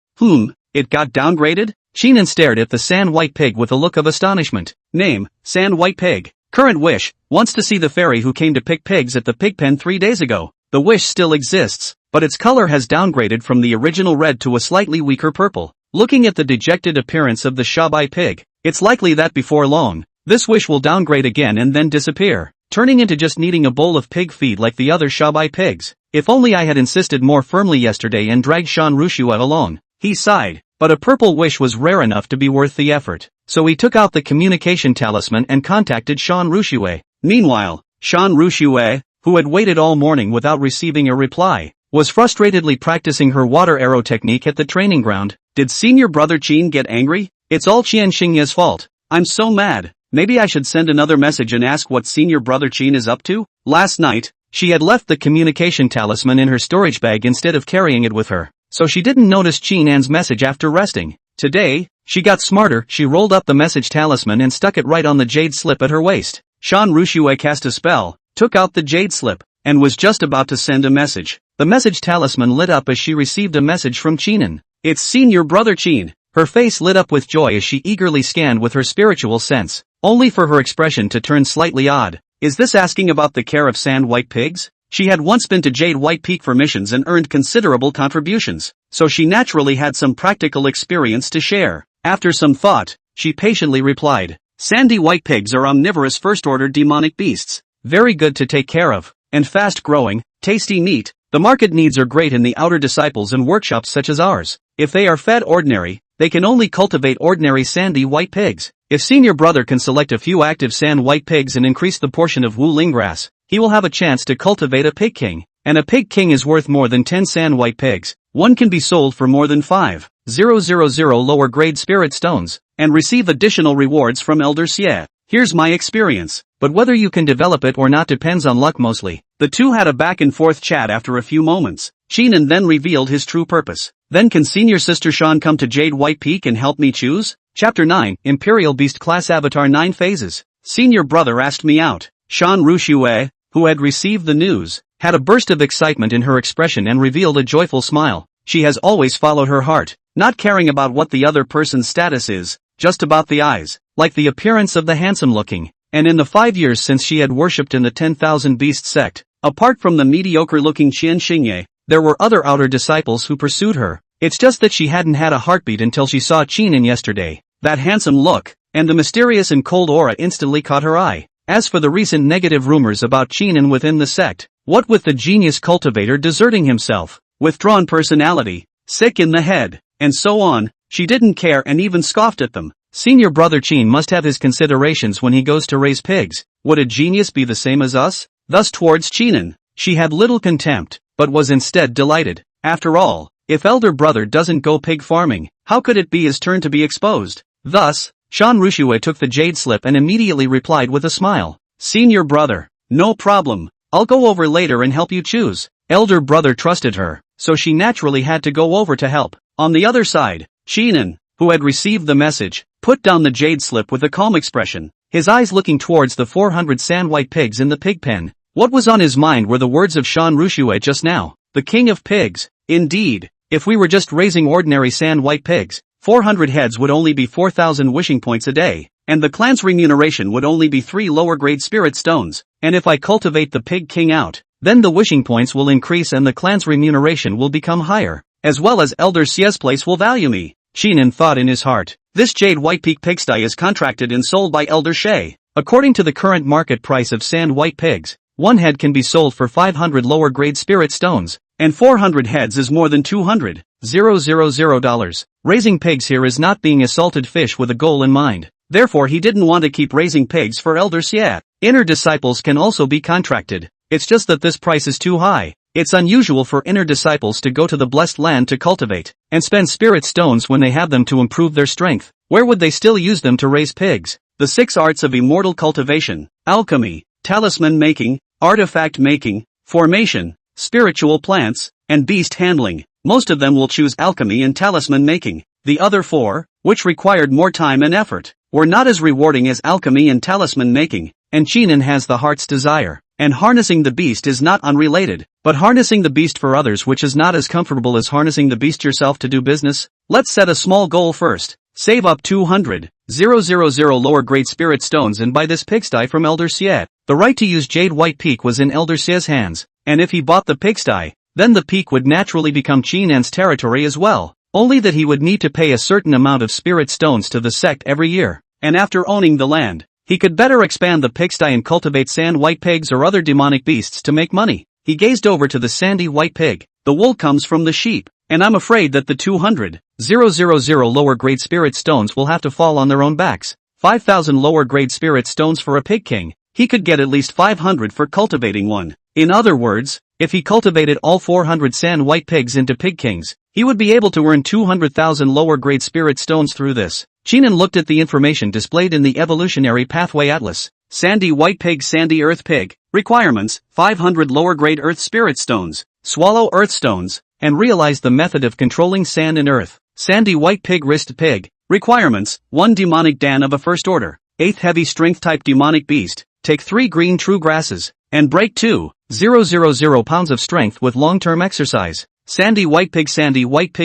It got downgraded? Sheenan stared at the sand white pig with a look of astonishment. Name, Sand White Pig. Current wish, wants to see the fairy who came to pick pigs at the pigpen 3 days ago. The wish still exists, but its color has downgraded from the original red to a slightly weaker purple. Looking at the dejected appearance of the Shabai pig, it's likely that before long, this wish will downgrade again and then disappear, turning into just needing a bowl of pig feed like the other Shabai pigs. If only I had insisted more firmly yesterday and dragged Shan Rushue along. He sighed, but a purple wish was rare enough to be worth the effort, so he took out the communication talisman and contacted Shan Rushue. Meanwhile, Shan Rushue, who had waited all morning without receiving a reply, was frustratedly practicing her water arrow technique at the training ground. Did senior brother Qin get angry? It's all Qian Xingye's fault. I'm so mad. Maybe I should send another message and ask what senior brother Qin is up to? Last night, she had left the communication talisman in her storage bag instead of carrying it with her, so she didn't notice Qin An's message after resting. Today, she got smarter. She rolled up the message talisman and stuck it right on the jade slip at her waist. Shan Rushue cast a spell, took out the jade slip, and was just about to send a message. The message talisman lit up as she received a message from Qinan. It's senior brother Qin. Her face lit up with joy as she eagerly scanned with her spiritual sense, only for her expression to turn slightly odd. Is this asking about the care of sand white pigs? She had once been to Jade White Peak for missions and earned considerable contributions, so she naturally had some practical experience to share. After some thought, she patiently replied, Sandy white pigs are omnivorous first-order demonic beasts, very good to take care of, and fast-growing, tasty meat. The market needs are great in the outer disciples and workshops such as ours. If they are fed ordinary, they can only cultivate ordinary sandy white pigs. If senior brother can select a few active sand white pigs and increase the portion of Wuling grass, he will have a chance to cultivate a pig king. And a pig king is worth more than 10 sand white pigs. One can be sold for more than 5,000 lower grade spirit stones, and receive additional rewards from Elder Xie. Here's my experience, but whether you can develop it or not depends on luck mostly. The two had a back and forth chat after a few moments. Qinan then revealed his true purpose. Then can senior sister Shan come to Jade White Peak and help me choose? Chapter 9, Imperial Beast Class Avatar 9 Phases. Senior brother asked me out. Shan Rushue, who had received the news, had a burst of excitement in her expression and revealed a joyful smile. She has always followed her heart, not caring about what the other person's status is, just about the eyes, like the appearance of the handsome-looking. And in the 5 years since she had worshipped in the 10,000 Beast sect, apart from the mediocre-looking Qian Xingye, there were other outer disciples who pursued her. It's just that she hadn't had a heartbeat until she saw Qinan yesterday. That handsome look, and the mysterious and cold aura instantly caught her eye. As for the recent negative rumors about Qinan within the sect, what with the genius cultivator deserting himself, withdrawn personality, sick in the head, and so on, she didn't care and even scoffed at them. Senior brother Qin must have his considerations when he goes to raise pigs. Would a genius be the same as us? Thus towards Qinan, she had little contempt, but was instead delighted. After all, if elder brother doesn't go pig farming, how could it be his turn to be exposed? Thus, Shan Rushue took the jade slip and immediately replied with a smile. Senior brother, no problem. I'll go over later and help you choose. Elder brother trusted her, so she naturally had to go over to help. On the other side, Qinan, who had received the message, put down the jade slip with a calm expression, his eyes looking towards the 400 sand white pigs in the pig pen. What was on his mind were the words of Shan Rushue just now. The king of pigs. Indeed, if we were just raising ordinary sand white pigs, 400 heads would only be 4,000 wishing points a day, and the clan's remuneration would only be 3 lower grade spirit stones. And if I cultivate the pig king out, then the wishing points will increase and the clan's remuneration will become higher, as well as Elder Xie's place will value me. Qinan thought in his heart. This Jade White Peak pigsty is contracted and sold by Elder Xie. According to the current market price of sand white pigs, one head can be sold for 500 lower grade spirit stones, and 400 heads is more than $200,000. Raising pigs here is not being a salted fish with a goal in mind. Therefore he didn't want to keep raising pigs for Elder Xie. Inner disciples can also be contracted. It's just that this price is too high. It's unusual for inner disciples to go to the blessed land to cultivate, and spend spirit stones when they have them to improve their strength. Where would they still use them to raise pigs? The 6 arts of immortal cultivation, alchemy, talisman making, artifact making, formation, spiritual plants, and beast handling. Most of them will choose alchemy and talisman making. The other 4, which required more time and effort, were not as rewarding as alchemy and talisman making, and Qinan has the heart's desire. And harnessing the beast is not unrelated, but harnessing the beast for others which is not as comfortable as harnessing the beast yourself to do business. Let's set a small goal first. Save up 200,000 lower grade spirit stones and buy this pigsty from Elder Xie. The right to use Jade White Peak was in Elder Xie's hands, and if he bought the pigsty, then the peak would naturally become Qinan's territory as well, only that he would need to pay a certain amount of spirit stones to the sect every year, and after owning the land, he could better expand the pigsty and cultivate sand white pigs or other demonic beasts to make money. He gazed over to the sandy white pig. The wool comes from the sheep, and I'm afraid that the 200,000 lower grade spirit stones will have to fall on their own backs. 5,000 lower grade spirit stones for a pig king. He could get at least 500 for cultivating one. In other words, if he cultivated all 400 sand white pigs into pig kings, he would be able to earn 200,000 lower grade spirit stones through this. Qinan looked at the information displayed in the Evolutionary Pathway Atlas. Sandy white pig, sandy earth pig. Requirements, 500 lower grade earth spirit stones. Swallow earth stones, and realize the method of controlling sand and earth. Sandy white pig, wrist pig. Requirements, 1 demonic Dan of a first order. 8th heavy strength type demonic beast. Take 3 green true grasses, and break 2,000 pounds of strength with long-term exercise. Sandy white pig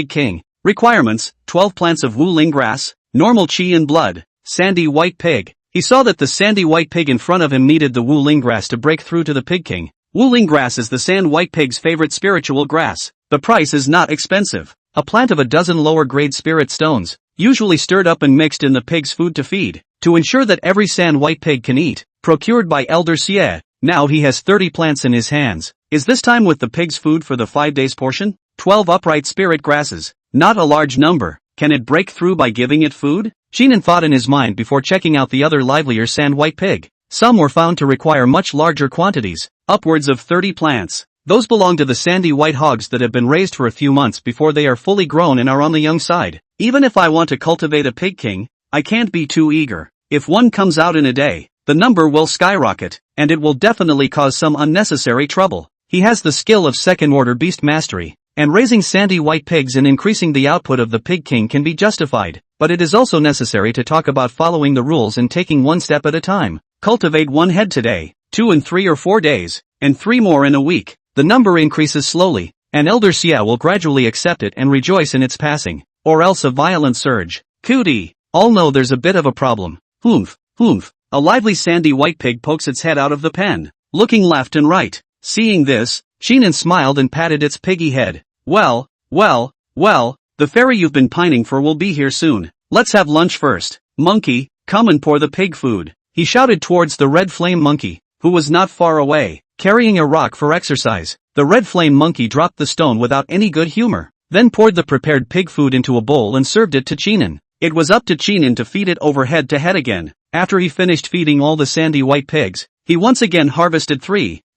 king. Requirements, 12 plants of Wuling grass. Normal chi and blood. Sandy white pig. He saw that the sandy white pig in front of him needed the Wuling grass to break through to the pig king. Wuling grass is the sand white pig's favorite spiritual grass. The price is not expensive. A plant of a dozen lower grade spirit stones, usually stirred up and mixed in the pig's food to feed, to ensure that every sand white pig can eat, procured by Elder Xie. Now he has 30 plants in his hands. Is this time with the pig's food for the 5 days portion? 12 upright spirit grasses. Not a large number. Can it break through by giving it food? Sheenan thought in his mind before checking out the other livelier sand white pig. Some were found to require much larger quantities, upwards of 30 plants. Those belong to the sandy white hogs that have been raised for a few months before they are fully grown and are on the young side. Even if I want to cultivate a pig king, I can't be too eager. If one comes out in a day, the number will skyrocket, and it will definitely cause some unnecessary trouble. He has the skill of second-order beast mastery, and raising sandy white pigs and increasing the output of the pig king can be justified, but it is also necessary to talk about following the rules and taking one step at a time. Cultivate 1 head today, 2 in 3 or 4 days, and 3 more in a week. The number increases slowly, and Elder Xia will gradually accept it and rejoice in its passing, or else a violent surge. Cootie! All know there's a bit of a problem. Humph, humph. A lively sandy white pig pokes its head out of the pen, looking left and right. Seeing this, Sheenan smiled and patted its piggy head. Well, the fairy you've been pining for will be here soon. Let's have lunch first. Monkey, come and pour the pig food. He shouted towards the red flame monkey, who was not far away, carrying a rock for exercise. The red flame monkey dropped the stone without any good humor, then poured the prepared pig food into a bowl and served it to Sheenan. It was up to Sheenan to feed it over head to head again. After he finished feeding all the sandy white pigs, he once again harvested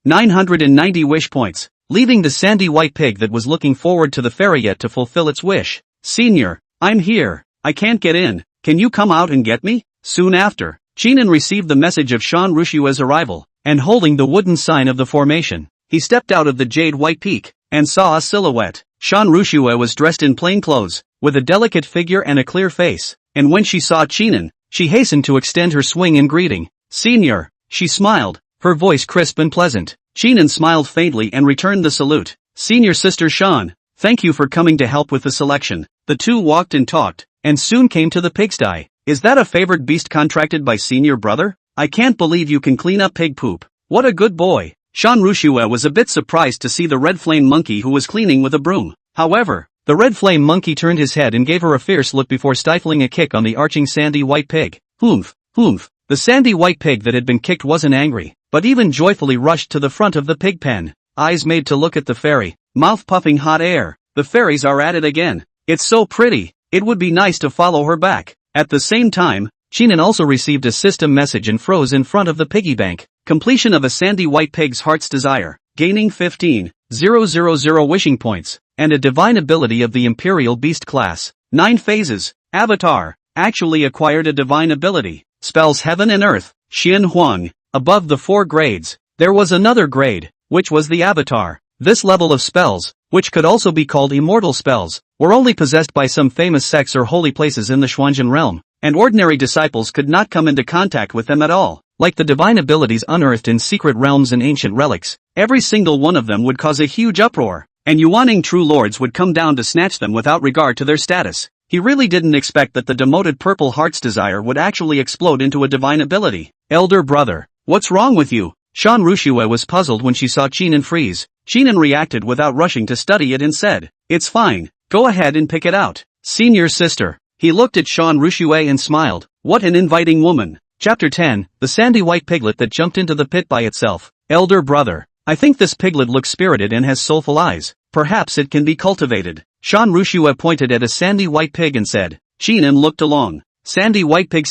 990 wish points, leaving the sandy white pig that was looking forward to the fairy yet to fulfill its wish. Senior, I'm here. I can't get in. Can you come out and get me? Soon after, Sheenan received the message of Shan Rushua's arrival, and holding the wooden sign of the formation, he stepped out of the jade white peak, and saw a silhouette. Shan Rushua was dressed in plain clothes, with a delicate figure and a clear face, and when she saw Sheenan, she hastened to extend her swing in greeting. Senior, she smiled, her voice crisp and pleasant. Sheenan smiled faintly and returned the salute. Senior sister Shan, thank you for coming to help with the selection. The two walked and talked, and soon came to the pigsty. Is that a favored beast contracted by senior brother? I can't believe you can clean up pig poop. What a good boy. Shan Rushua was a bit surprised to see the red flame monkey who was cleaning with a broom. However, the red flame monkey turned his head and gave her a fierce look before stifling a kick on the arching sandy white pig. Humph, humph. The sandy white pig that had been kicked wasn't angry, but even joyfully rushed to the front of the pig pen, eyes made to look at the fairy, mouth puffing hot air. The fairies are at it again. It's so pretty, it would be nice to follow her back. At the same time, Sheenan also received a system message and froze in front of the piggy bank. Completion of a sandy white pig's heart's desire, gaining 15,000 wishing points, and a divine ability of the Imperial Beast class. 9 phases. Avatar, actually acquired a divine ability. Spells heaven and earth. Xian Huang. Above the 4 grades, there was another grade, which was the Avatar. This level of spells, which could also be called immortal spells, were only possessed by some famous sects or holy places in the Xuanzhen realm, and ordinary disciples could not come into contact with them at all. Like the divine abilities unearthed in secret realms and ancient relics, every single one of them would cause a huge uproar, and Yuaning true lords would come down to snatch them without regard to their status. He really didn't expect that the demoted purple heart's desire would actually explode into a divine ability. Elder brother, what's wrong with you? Shan Rushua was puzzled when she saw Sheenan freeze. Sheenan reacted without rushing to study it and said, it's fine, go ahead and pick it out. Senior sister. He looked at Shan Rushua and smiled. What an inviting woman. Chapter 10, the sandy white piglet that jumped into the pit by itself. Elder brother, I think this piglet looks spirited and has soulful eyes. Perhaps it can be cultivated. Shan Rushua pointed at a sandy white pig and said. Sheenan looked along. Sandy white pig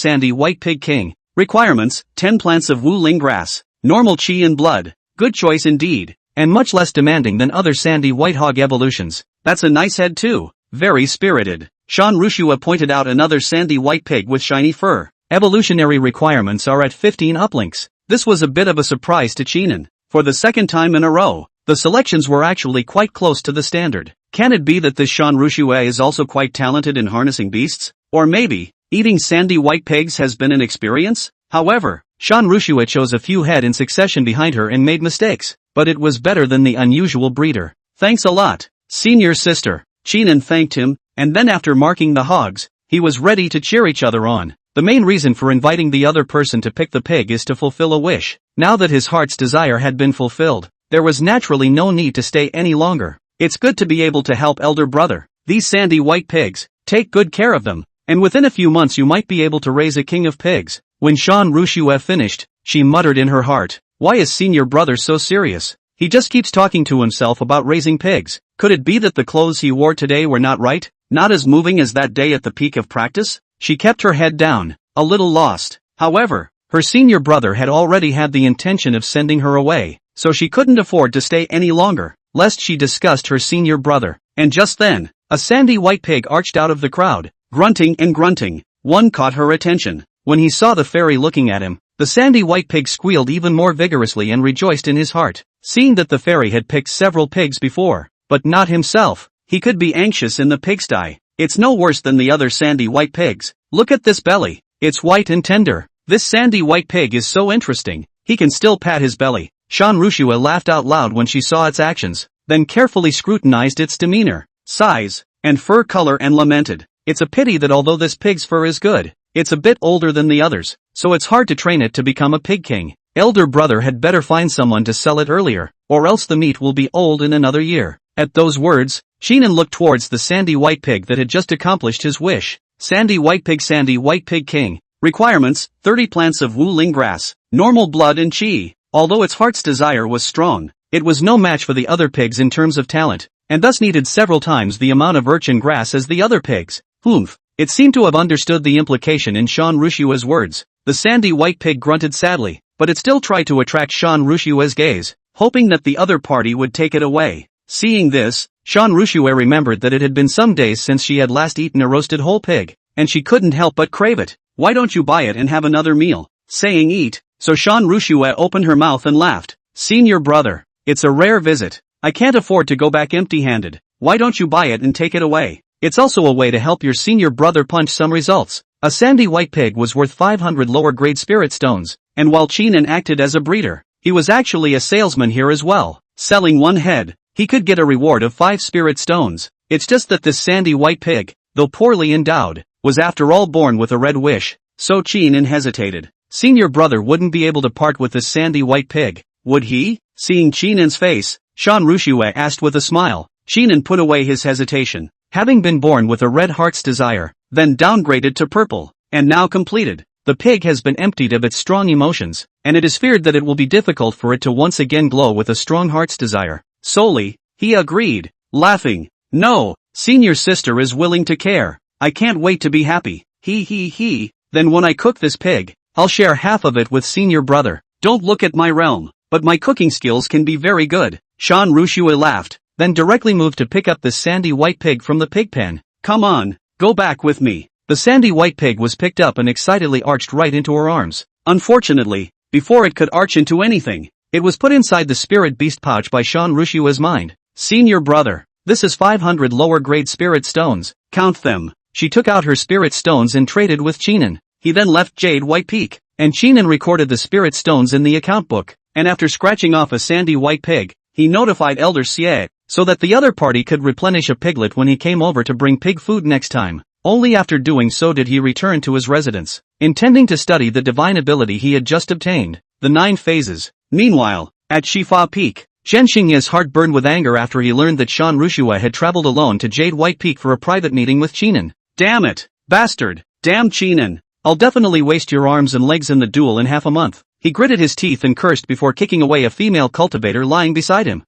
king. Requirements, 10 plants of Wu Ling grass. Normal chi and blood. Good choice indeed. And much less demanding than other sandy white hog evolutions. That's a nice head too. Very spirited. Shan Rushua pointed out another sandy white pig with shiny fur. Evolutionary requirements are at 15 uplinks. This was a bit of a surprise to Sheenan. For the second time in a row, the selections were actually quite close to the standard. Can it be that this Shan Rushua is also quite talented in harnessing beasts? Or maybe, eating sandy white pigs has been an experience? However, Shan Rushua chose a few head in succession behind her and made mistakes, but it was better than the unusual breeder. Thanks a lot, senior sister. Sheenan thanked him, and then after marking the hogs, he was ready to cheer each other on. The main reason for inviting the other person to pick the pig is to fulfill a wish. Now that his heart's desire had been fulfilled, there was naturally no need to stay any longer. It's good to be able to help elder brother. These sandy white pigs, take good care of them, and within a few months you might be able to raise a king of pigs. When Shan Rushua finished, she muttered in her heart, why is senior brother so serious? He just keeps talking to himself about raising pigs. Could it be that the clothes he wore today were not right? Not as moving as that day at the peak of practice? She kept her head down, a little lost. However, her senior brother had already had the intention of sending her away, so she couldn't afford to stay any longer, lest she disgust her senior brother. And just then, a sandy white pig arched out of the crowd, grunting and grunting. One caught her attention. When he saw the fairy looking at him, the sandy white pig squealed even more vigorously and rejoiced in his heart, seeing that the fairy had picked several pigs before, but not himself. He could be anxious in the pigsty. It's no worse than the other sandy white pigs. Look at this belly. It's white and tender. This sandy white pig is so interesting. He can still pat his belly. Shan Rushua laughed out loud when she saw its actions, then carefully scrutinized its demeanor, size, and fur color and lamented. It's a pity that although this pig's fur is good, it's a bit older than the others, so it's hard to train it to become a pig king. Elder brother had better find someone to sell it earlier, or else the meat will be old in another year. At those words, Sheenan looked towards the sandy white pig that had just accomplished his wish. Sandy white pig king. Requirements: 30 plants of Wu-Ling grass, normal blood and chi. Although its heart's desire was strong, it was no match for the other pigs in terms of talent, and thus needed several times the amount of urchin grass as the other pigs. Humph. It seemed to have understood the implication in Shan Rushua's words. The sandy white pig grunted sadly, but it still tried to attract Shan Rushua's gaze, hoping that the other party would take it away. Seeing this, Shan Rushua remembered that it had been some days since she had last eaten a roasted whole pig, and she couldn't help but crave it. Why don't you buy it and have another meal? Saying eat, so Shan Rushua opened her mouth and laughed. Senior brother, it's a rare visit. I can't afford to go back empty-handed. Why don't you buy it and take it away? It's also a way to help your senior brother punch some results. A sandy white pig was worth 500 lower-grade spirit stones, and while Cheenan acted as a breeder, he was actually a salesman here as well. Selling one head, he could get a reward of 5 spirit stones. It's just that this sandy white pig, though poorly endowed, was after all born with a red wish, so Cheenan hesitated. Senior brother wouldn't be able to part with this sandy white pig, would he? Seeing Cheenan's face, Shan Rushua asked with a smile. Cheenan put away his hesitation. Having been born with a red heart's desire, then downgraded to purple, and now completed, the pig has been emptied of its strong emotions, and it is feared that it will be difficult for it to once again glow with a strong heart's desire. Solely, he agreed, laughing. No, senior sister is willing to care. I can't wait to be happy. He. Then when I cook this pig, I'll share half of it with senior brother. Don't look at my realm, but my cooking skills can be very good. Shan Rushua laughed, then directly moved to pick up the sandy white pig from the pig pen. Come on, go back with me. The sandy white pig was picked up and excitedly arched right into her arms. Unfortunately, before it could arch into anything, it was put inside the spirit beast pouch by Shan Rushua's mind. Senior brother, this is 500 lower grade spirit stones, count them. She took out her spirit stones and traded with Cheenan. He then left Jade White Peak, and Cheenan recorded the spirit stones in the account book, and after scratching off a sandy white pig, he notified Elder Xie, so that the other party could replenish a piglet when he came over to bring pig food next time. Only after doing so did he return to his residence, intending to study the divine ability he had just obtained, the 9 phases. Meanwhile, at Shifa Peak, Zhen Xingye's heart burned with anger after he learned that Shan Rushua had traveled alone to Jade White Peak for a private meeting with Cheenan. Damn it, bastard, damn Cheenan, I'll definitely waste your arms and legs in the duel in half a month. He gritted his teeth and cursed before kicking away a female cultivator lying beside him.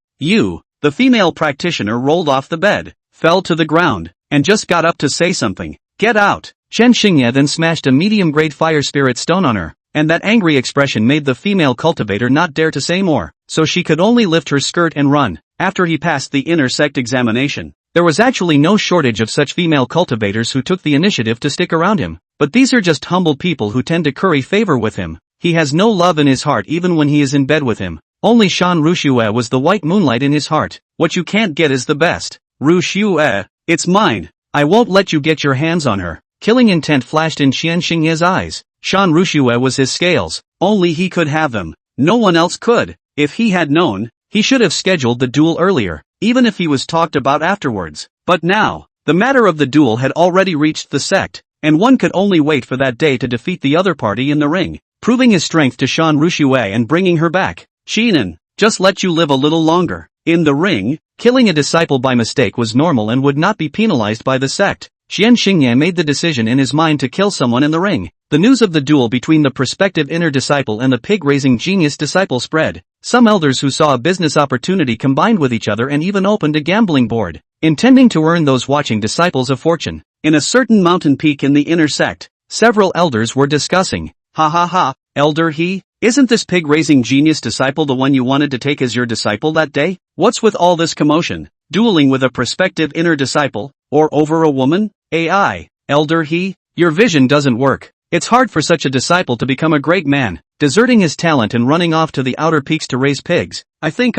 The female practitioner rolled off the bed, fell to the ground, and just got up to say something. Get out! Zhen Xingye then smashed a medium-grade fire spirit stone on her, and that angry expression made the female cultivator not dare to say more, so she could only lift her skirt and run. After he passed the inner sect examination, there was actually no shortage of such female cultivators who took the initiative to stick around him, but these are just humble people who tend to curry favor with him. He has no love in his heart even when he is in bed with him. Only Shan Rushua was the white moonlight in his heart. What you can't get is the best. Rushua, it's mine. I won't let you get your hands on her. Killing intent flashed in Xian Xingye's eyes. Shan Rushua was his scales. Only he could have them. No one else could. If he had known, he should have scheduled the duel earlier, even if he was talked about afterwards. But now, the matter of the duel had already reached the sect, and one could only wait for that day to defeat the other party in the ring, proving his strength to Shan Rushua and bringing her back. Cheenan, just let you live a little longer. In the ring, killing a disciple by mistake was normal and would not be penalized by the sect. Xian Xingye made the decision in his mind to kill someone in the ring. The news of the duel between the prospective inner disciple and the pig-raising genius disciple spread, Some elders who saw a business opportunity combined with each other and even opened a gambling board, intending to earn those watching disciples a fortune. In a certain mountain peak in the inner sect, several elders were discussing. Ha ha ha, elder he, isn't this pig-raising genius disciple the one you wanted to take as your disciple that day? What's with all this commotion? Dueling with a prospective inner disciple? Or over a woman? AI, elder he, your vision doesn't work. It's hard for such a disciple to become a great man, deserting his talent and running off to the outer peaks to raise pigs. I think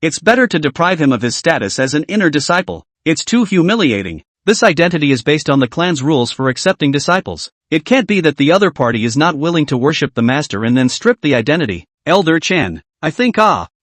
it's better to deprive him of his status as an inner disciple. It's too humiliating. This identity is based on the clan's rules for accepting disciples. It can't be that the other party is not willing to worship the master and then strip the identity. Elder Chen, I think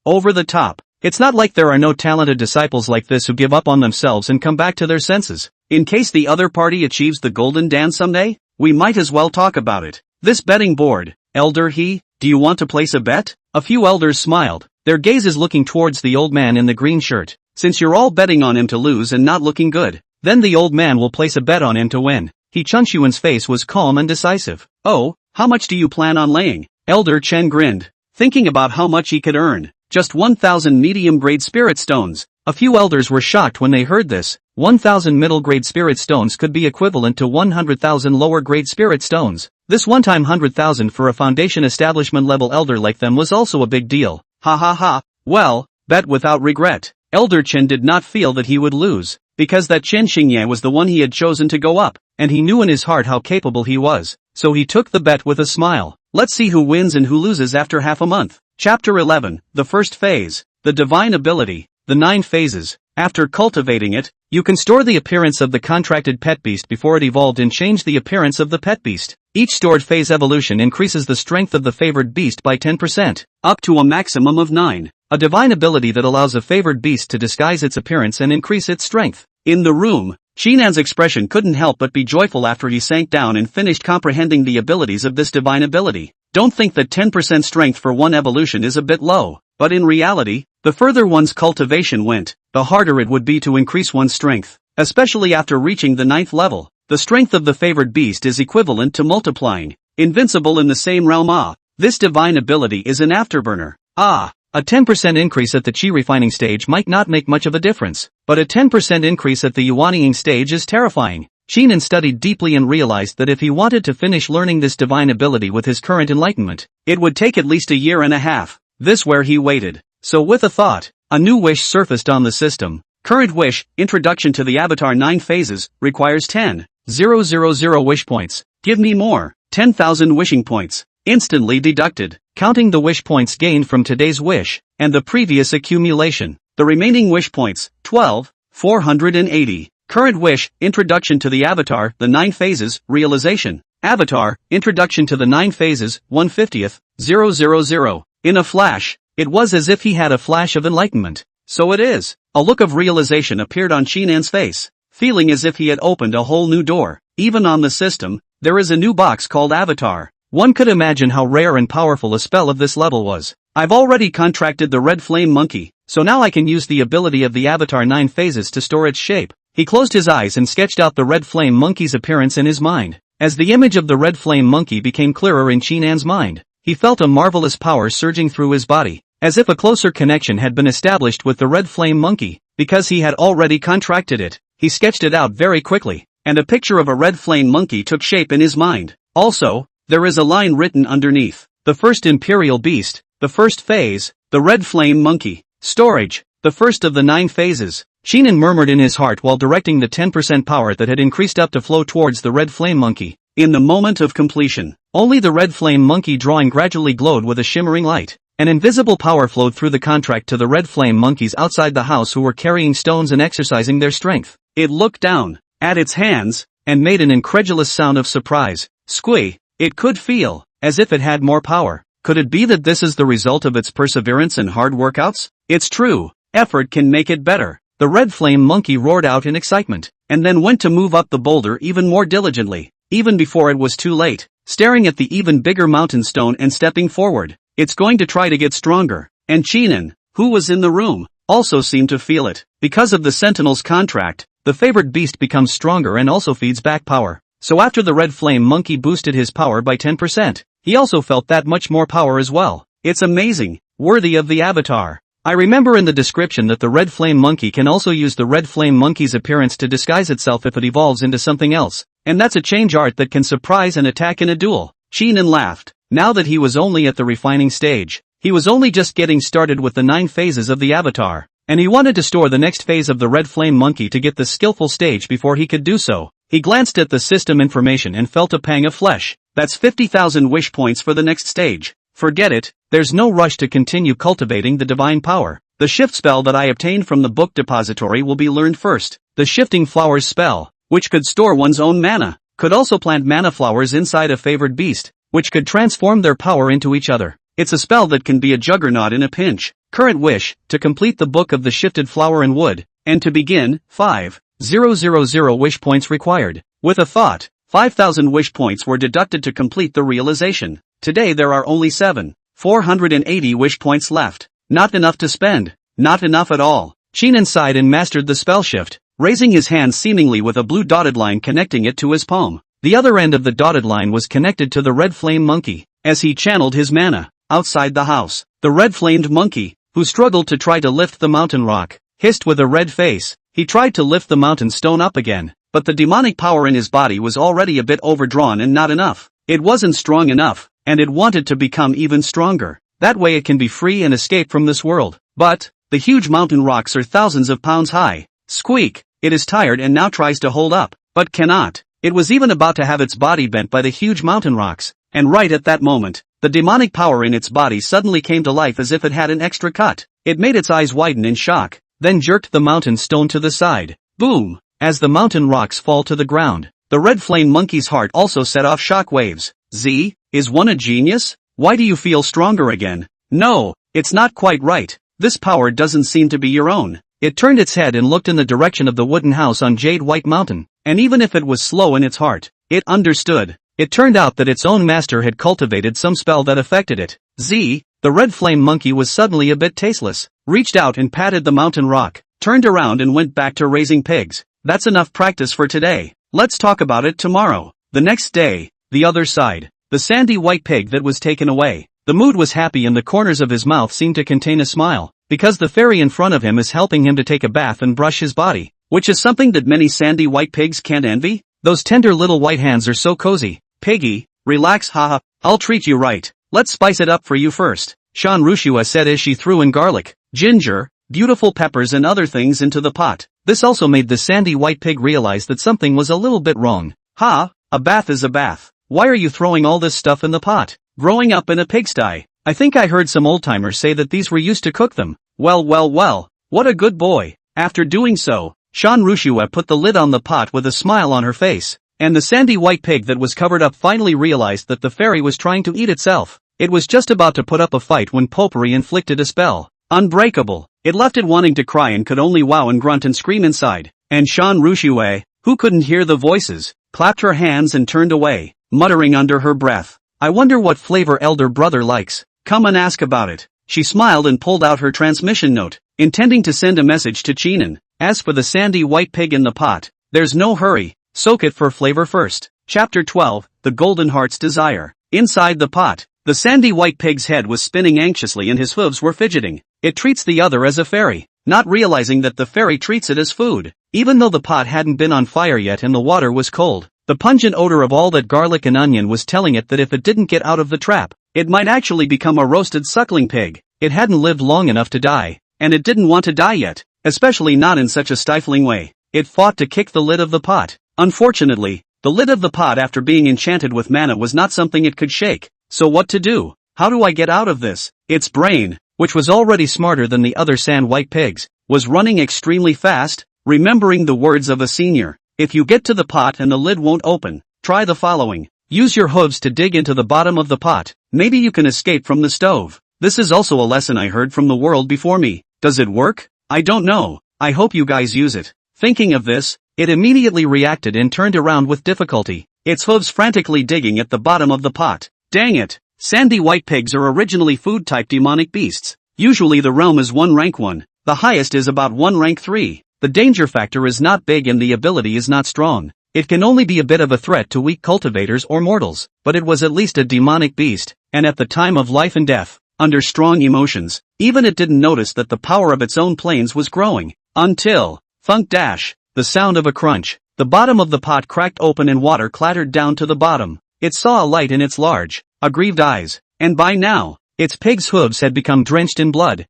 over the top. It's not like there are no talented disciples like this who give up on themselves and come back to their senses. In case the other party achieves the golden dance someday, we might as well talk about it. This betting board, elder he, do you want to place a bet? A few elders smiled, their gazes looking towards the old man in the green shirt. Since you're all betting on him to lose and not looking good, then the old man will place a bet on him to win. Chunxuan's face was calm and decisive. Oh, how much do you plan on laying? Elder Chen grinned, thinking about how much he could earn. Just 1,000 medium-grade spirit stones. A few elders were shocked when they heard this. 1,000 middle-grade spirit stones could be equivalent to 100,000 lower-grade spirit stones. This one-time 100,000 for a foundation establishment level elder like them was also a big deal. Ha ha ha, well, bet without regret. Elder Chen did not feel that he would lose, because that Chen Xingye was the one he had chosen to go up, and he knew in his heart how capable he was, so he took the bet with a smile. Let's see who wins and who loses after half a month. Chapter 11, the first phase, the divine ability, the 9 phases. After cultivating it, you can store the appearance of the contracted pet beast before it evolved and change the appearance of the pet beast. Each stored phase evolution increases the strength of the favored beast by 10%, up to a maximum of 9. A divine ability that allows a favored beast to disguise its appearance and increase its strength. In the room, Shinan's expression couldn't help but be joyful after he sank down and finished comprehending the abilities of this divine ability. Don't think that 10% strength for one evolution is a bit low, but in reality, the further one's cultivation went, the harder it would be to increase one's strength, especially after reaching the 9th level. The strength of the favored beast is equivalent to multiplying, invincible in the same realm. This divine ability is an afterburner. A 10% increase at the chi refining stage might not make much of a difference, but a 10% increase at the yuaniying stage is terrifying. Shinan studied deeply and realized that if he wanted to finish learning this divine ability with his current enlightenment, it would take at least a year and a half. This where he waited. So with a thought, a new wish surfaced on the system. Current wish, introduction to the avatar 9 phases, requires 10,000 wish points. Give me more, 10,000 wishing points. Instantly deducted, counting the wish points gained from today's wish, and the previous accumulation. The remaining wish points, 12,480. Current wish, introduction to the avatar, the 9 phases, realization. Avatar, introduction to the 9 phases, 1/50,000. In a flash, it was as if he had a flash of enlightenment. So it is. A look of realization appeared on Shinan's face, feeling as if he had opened a whole new door. Even on the system, there is a new box called Avatar. One could imagine how rare and powerful a spell of this level was. I've already contracted the red flame monkey, so now I can use the ability of the Avatar 9 phases to store its shape. He closed his eyes and sketched out the red flame monkey's appearance in his mind. As the image of the red flame monkey became clearer in Shinan's mind, he felt a marvelous power surging through his body, as if a closer connection had been established with the red flame monkey. Because he had already contracted it, he sketched it out very quickly, and a picture of a red flame monkey took shape in his mind. Also, there is a line written underneath. The first imperial beast, the first phase, the red flame monkey. Storage, the first of the 9 phases. Shinan murmured in his heart while directing the 10% power that had increased up to flow towards the red flame monkey. In the moment of completion, only the red flame monkey drawing gradually glowed with a shimmering light. An invisible power flowed through the contract to the red flame monkeys outside the house who were carrying stones and exercising their strength. It looked down at its hands and made an incredulous sound of surprise. Squee. It could feel as if it had more power. Could it be that this is the result of its perseverance and hard workouts? It's true. Effort can make it better. The red flame monkey roared out in excitement, and then went to move up the boulder even more diligently, even before it was too late, staring at the even bigger mountain stone and stepping forward. It's going to try to get stronger. And Shinan, who was in the room, also seemed to feel it. Because of the Sentinel's contract, the favored beast becomes stronger and also feeds back power. So after the red flame monkey boosted his power by 10%, he also felt that much more power as well. It's amazing. Worthy of the avatar. I remember in the description that the red flame monkey can also use the red flame monkey's appearance to disguise itself if it evolves into something else, and that's a change art that can surprise and attack in a duel. Sheenan laughed. Now that he was only at the refining stage, he was only just getting started with the 9 phases of the avatar, and he wanted to store the next phase of the red flame monkey to get the skillful stage before he could do so. He glanced at the system information and felt a pang of flesh. That's 50,000 wish points for the next stage. Forget it, there's no rush to continue cultivating the divine power. The shift spell that I obtained from the book depository will be learned first. The shifting flowers spell, which could store one's own mana, could also plant mana flowers inside a favored beast, which could transform their power into each other. It's a spell that can be a juggernaut in a pinch. Current wish, to complete the book of the shifted flower and wood, and to begin, 5,000 wish points required. With a thought, 5,000 wish points were deducted to complete the realization. Today there are only 7,480 wish points left. Not enough to spend. Not enough at all. Sheenan sighed and mastered the spell shift, raising his hand seemingly with a blue dotted line connecting it to his palm. The other end of the dotted line was connected to the red flame monkey. As he channeled his mana, outside the house, the red flamed monkey, who struggled to try to lift the mountain rock, hissed with a red face. He tried to lift the mountain stone up again, but the demonic power in his body was already a bit overdrawn and not enough. It wasn't strong enough, and it wanted to become even stronger. That way it can be free and escape from this world. But, the huge mountain rocks are thousands of pounds high. Squeak, it is tired and now tries to hold up, but cannot. It was even about to have its body bent by the huge mountain rocks, and right at that moment, the demonic power in its body suddenly came to life as if it had an extra cut. It made its eyes widen in shock, then jerked the mountain stone to the side. Boom! As the mountain rocks fall to the ground, the red flame monkey's heart also set off shock waves. Z, is one a genius? Why do you feel stronger again? No, it's not quite right. This power doesn't seem to be your own. It turned its head and looked in the direction of the wooden house on Jade White Mountain, and even if it was slow in its heart, it understood. It turned out that its own master had cultivated some spell that affected it. Z, the red flame monkey was suddenly a bit tasteless, reached out and patted the mountain rock, turned around and went back to raising pigs. That's enough practice for today. Let's talk about it tomorrow. The next day, the other side. The sandy white pig that was taken away. The mood was happy and the corners of his mouth seemed to contain a smile, because the fairy in front of him is helping him to take a bath and brush his body, which is something that many sandy white pigs can't envy. Those tender little white hands are so cozy. Piggy, relax, haha, I'll treat you right. Let's spice it up for you first, Shan Rushua said as she threw in garlic, ginger, beautiful peppers and other things into the pot. This also made the sandy white pig realize that something was a little bit wrong. Ha, a bath is a bath. Why are you throwing all this stuff in the pot? Growing up in a pigsty, I think I heard some old-timers say that these were used to cook them. Well, what a good boy. After doing so, Shan Rushua put the lid on the pot with a smile on her face, and the sandy white pig that was covered up finally realized that the fairy was trying to eat itself. It was just about to put up a fight when Potpourri inflicted a spell. Unbreakable. It left it wanting to cry and could only wow and grunt and scream inside. And Shan Rushua, who couldn't hear the voices, clapped her hands and turned away, muttering under her breath, I wonder what flavor elder brother likes. Come and ask about it. She smiled and pulled out her transmission note, intending to send a message to Cheenan. As for the sandy white pig in the pot, there's no hurry, soak it for flavor first. Chapter 12, The Golden Heart's Desire. Inside the pot, the sandy white pig's head was spinning anxiously and his hooves were fidgeting. It treats the other as a fairy, not realizing that the fairy treats it as food. Even though the pot hadn't been on fire yet and the water was cold, the pungent odor of all that garlic and onion was telling it that if it didn't get out of the trap, it might actually become a roasted suckling pig. It hadn't lived long enough to die, and it didn't want to die yet, especially not in such a stifling way. It fought to kick the lid of the pot. Unfortunately, the lid of the pot after being enchanted with mana was not something it could shake. So what to do? How do I get out of this? Its brain, which was already smarter than the other sand white pigs, was running extremely fast, remembering the words of a senior. If you get to the pot and the lid won't open, try the following. Use your hooves to dig into the bottom of the pot. Maybe you can escape from the stove. This is also a lesson I heard from the world before me. Does it work? I don't know. I hope you guys use it. Thinking of this, it immediately reacted and turned around with difficulty, its hooves frantically digging at the bottom of the pot. Dang it! Sandy white pigs are originally food-type demonic beasts. Usually the realm is 1 rank 1. The highest is about 1 rank 3. The danger factor is not big and the ability is not strong. It can only be a bit of a threat to weak cultivators or mortals, but it was at least a demonic beast, and at the time of life and death, under strong emotions. Even it didn't notice that the power of its own planes was growing. Until, thunk dash, the sound of a crunch. The bottom of the pot cracked open and water clattered down to the bottom. It saw a light in its large, aggrieved eyes, and by now, its pig's hooves had become drenched in blood.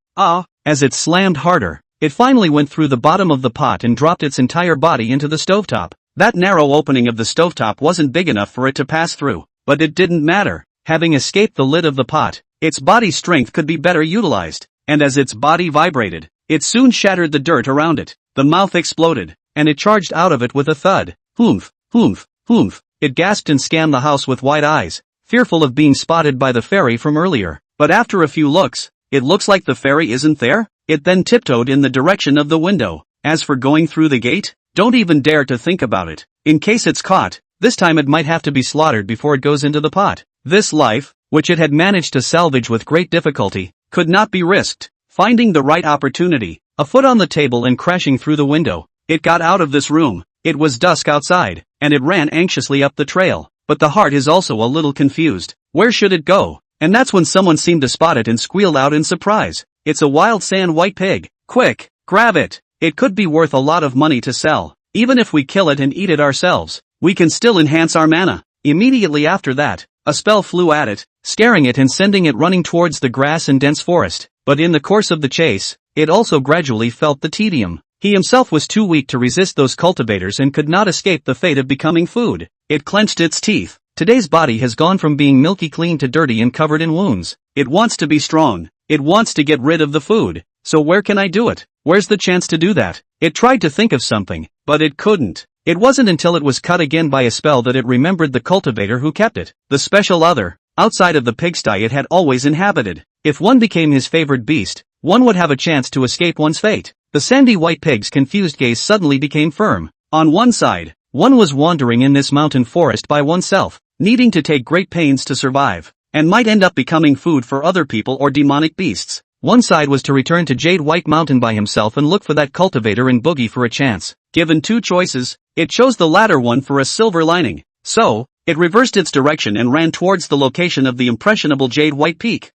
As it slammed harder, it finally went through the bottom of the pot and dropped its entire body into the stovetop. That narrow opening of the stovetop wasn't big enough for it to pass through, but it didn't matter. Having escaped the lid of the pot, its body strength could be better utilized, and as its body vibrated, it soon shattered the dirt around it. The mouth exploded, and it charged out of it with a thud. Hoomph, hoomph, hoomph. It gasped and scanned the house with wide eyes, fearful of being spotted by the fairy from earlier. But after a few looks, it looks like the fairy isn't there. It then tiptoed in the direction of the window. As for going through the gate, don't even dare to think about it. In case it's caught, this time it might have to be slaughtered before it goes into the pot. This life, which it had managed to salvage with great difficulty, could not be risked. Finding the right opportunity, a foot on the table and crashing through the window, it got out of this room. It was dusk outside, and it ran anxiously up the trail. But the heart is also a little confused. Where should it go? And that's when someone seemed to spot it and squealed out in surprise. It's a wild sand white pig. Quick, grab it. It could be worth a lot of money to sell. Even if we kill it and eat it ourselves, we can still enhance our mana. Immediately after that, a spell flew at it, scaring it and sending it running towards the grass and dense forest. But in the course of the chase, it also gradually felt the tedium. He himself was too weak to resist those cultivators and could not escape the fate of becoming food. It clenched its teeth. Today's body has gone from being milky clean to dirty and covered in wounds. It wants to be strong. It wants to get rid of the food. So where can I do it? Where's the chance to do that? It tried to think of something, but it couldn't. It wasn't until it was cut again by a spell that it remembered the cultivator who kept it. The special other, outside of the pigsty it had always inhabited. If one became his favored beast, one would have a chance to escape one's fate. The sandy white pig's confused gaze suddenly became firm. On one side, one was wandering in this mountain forest by oneself, needing to take great pains to survive, and might end up becoming food for other people or demonic beasts. One side was to return to Jade White Mountain by himself and look for that cultivator and Boogie for a chance. Given two choices, it chose the latter one for a silver lining. So, it reversed its direction and ran towards the location of the impressionable Jade White Peak.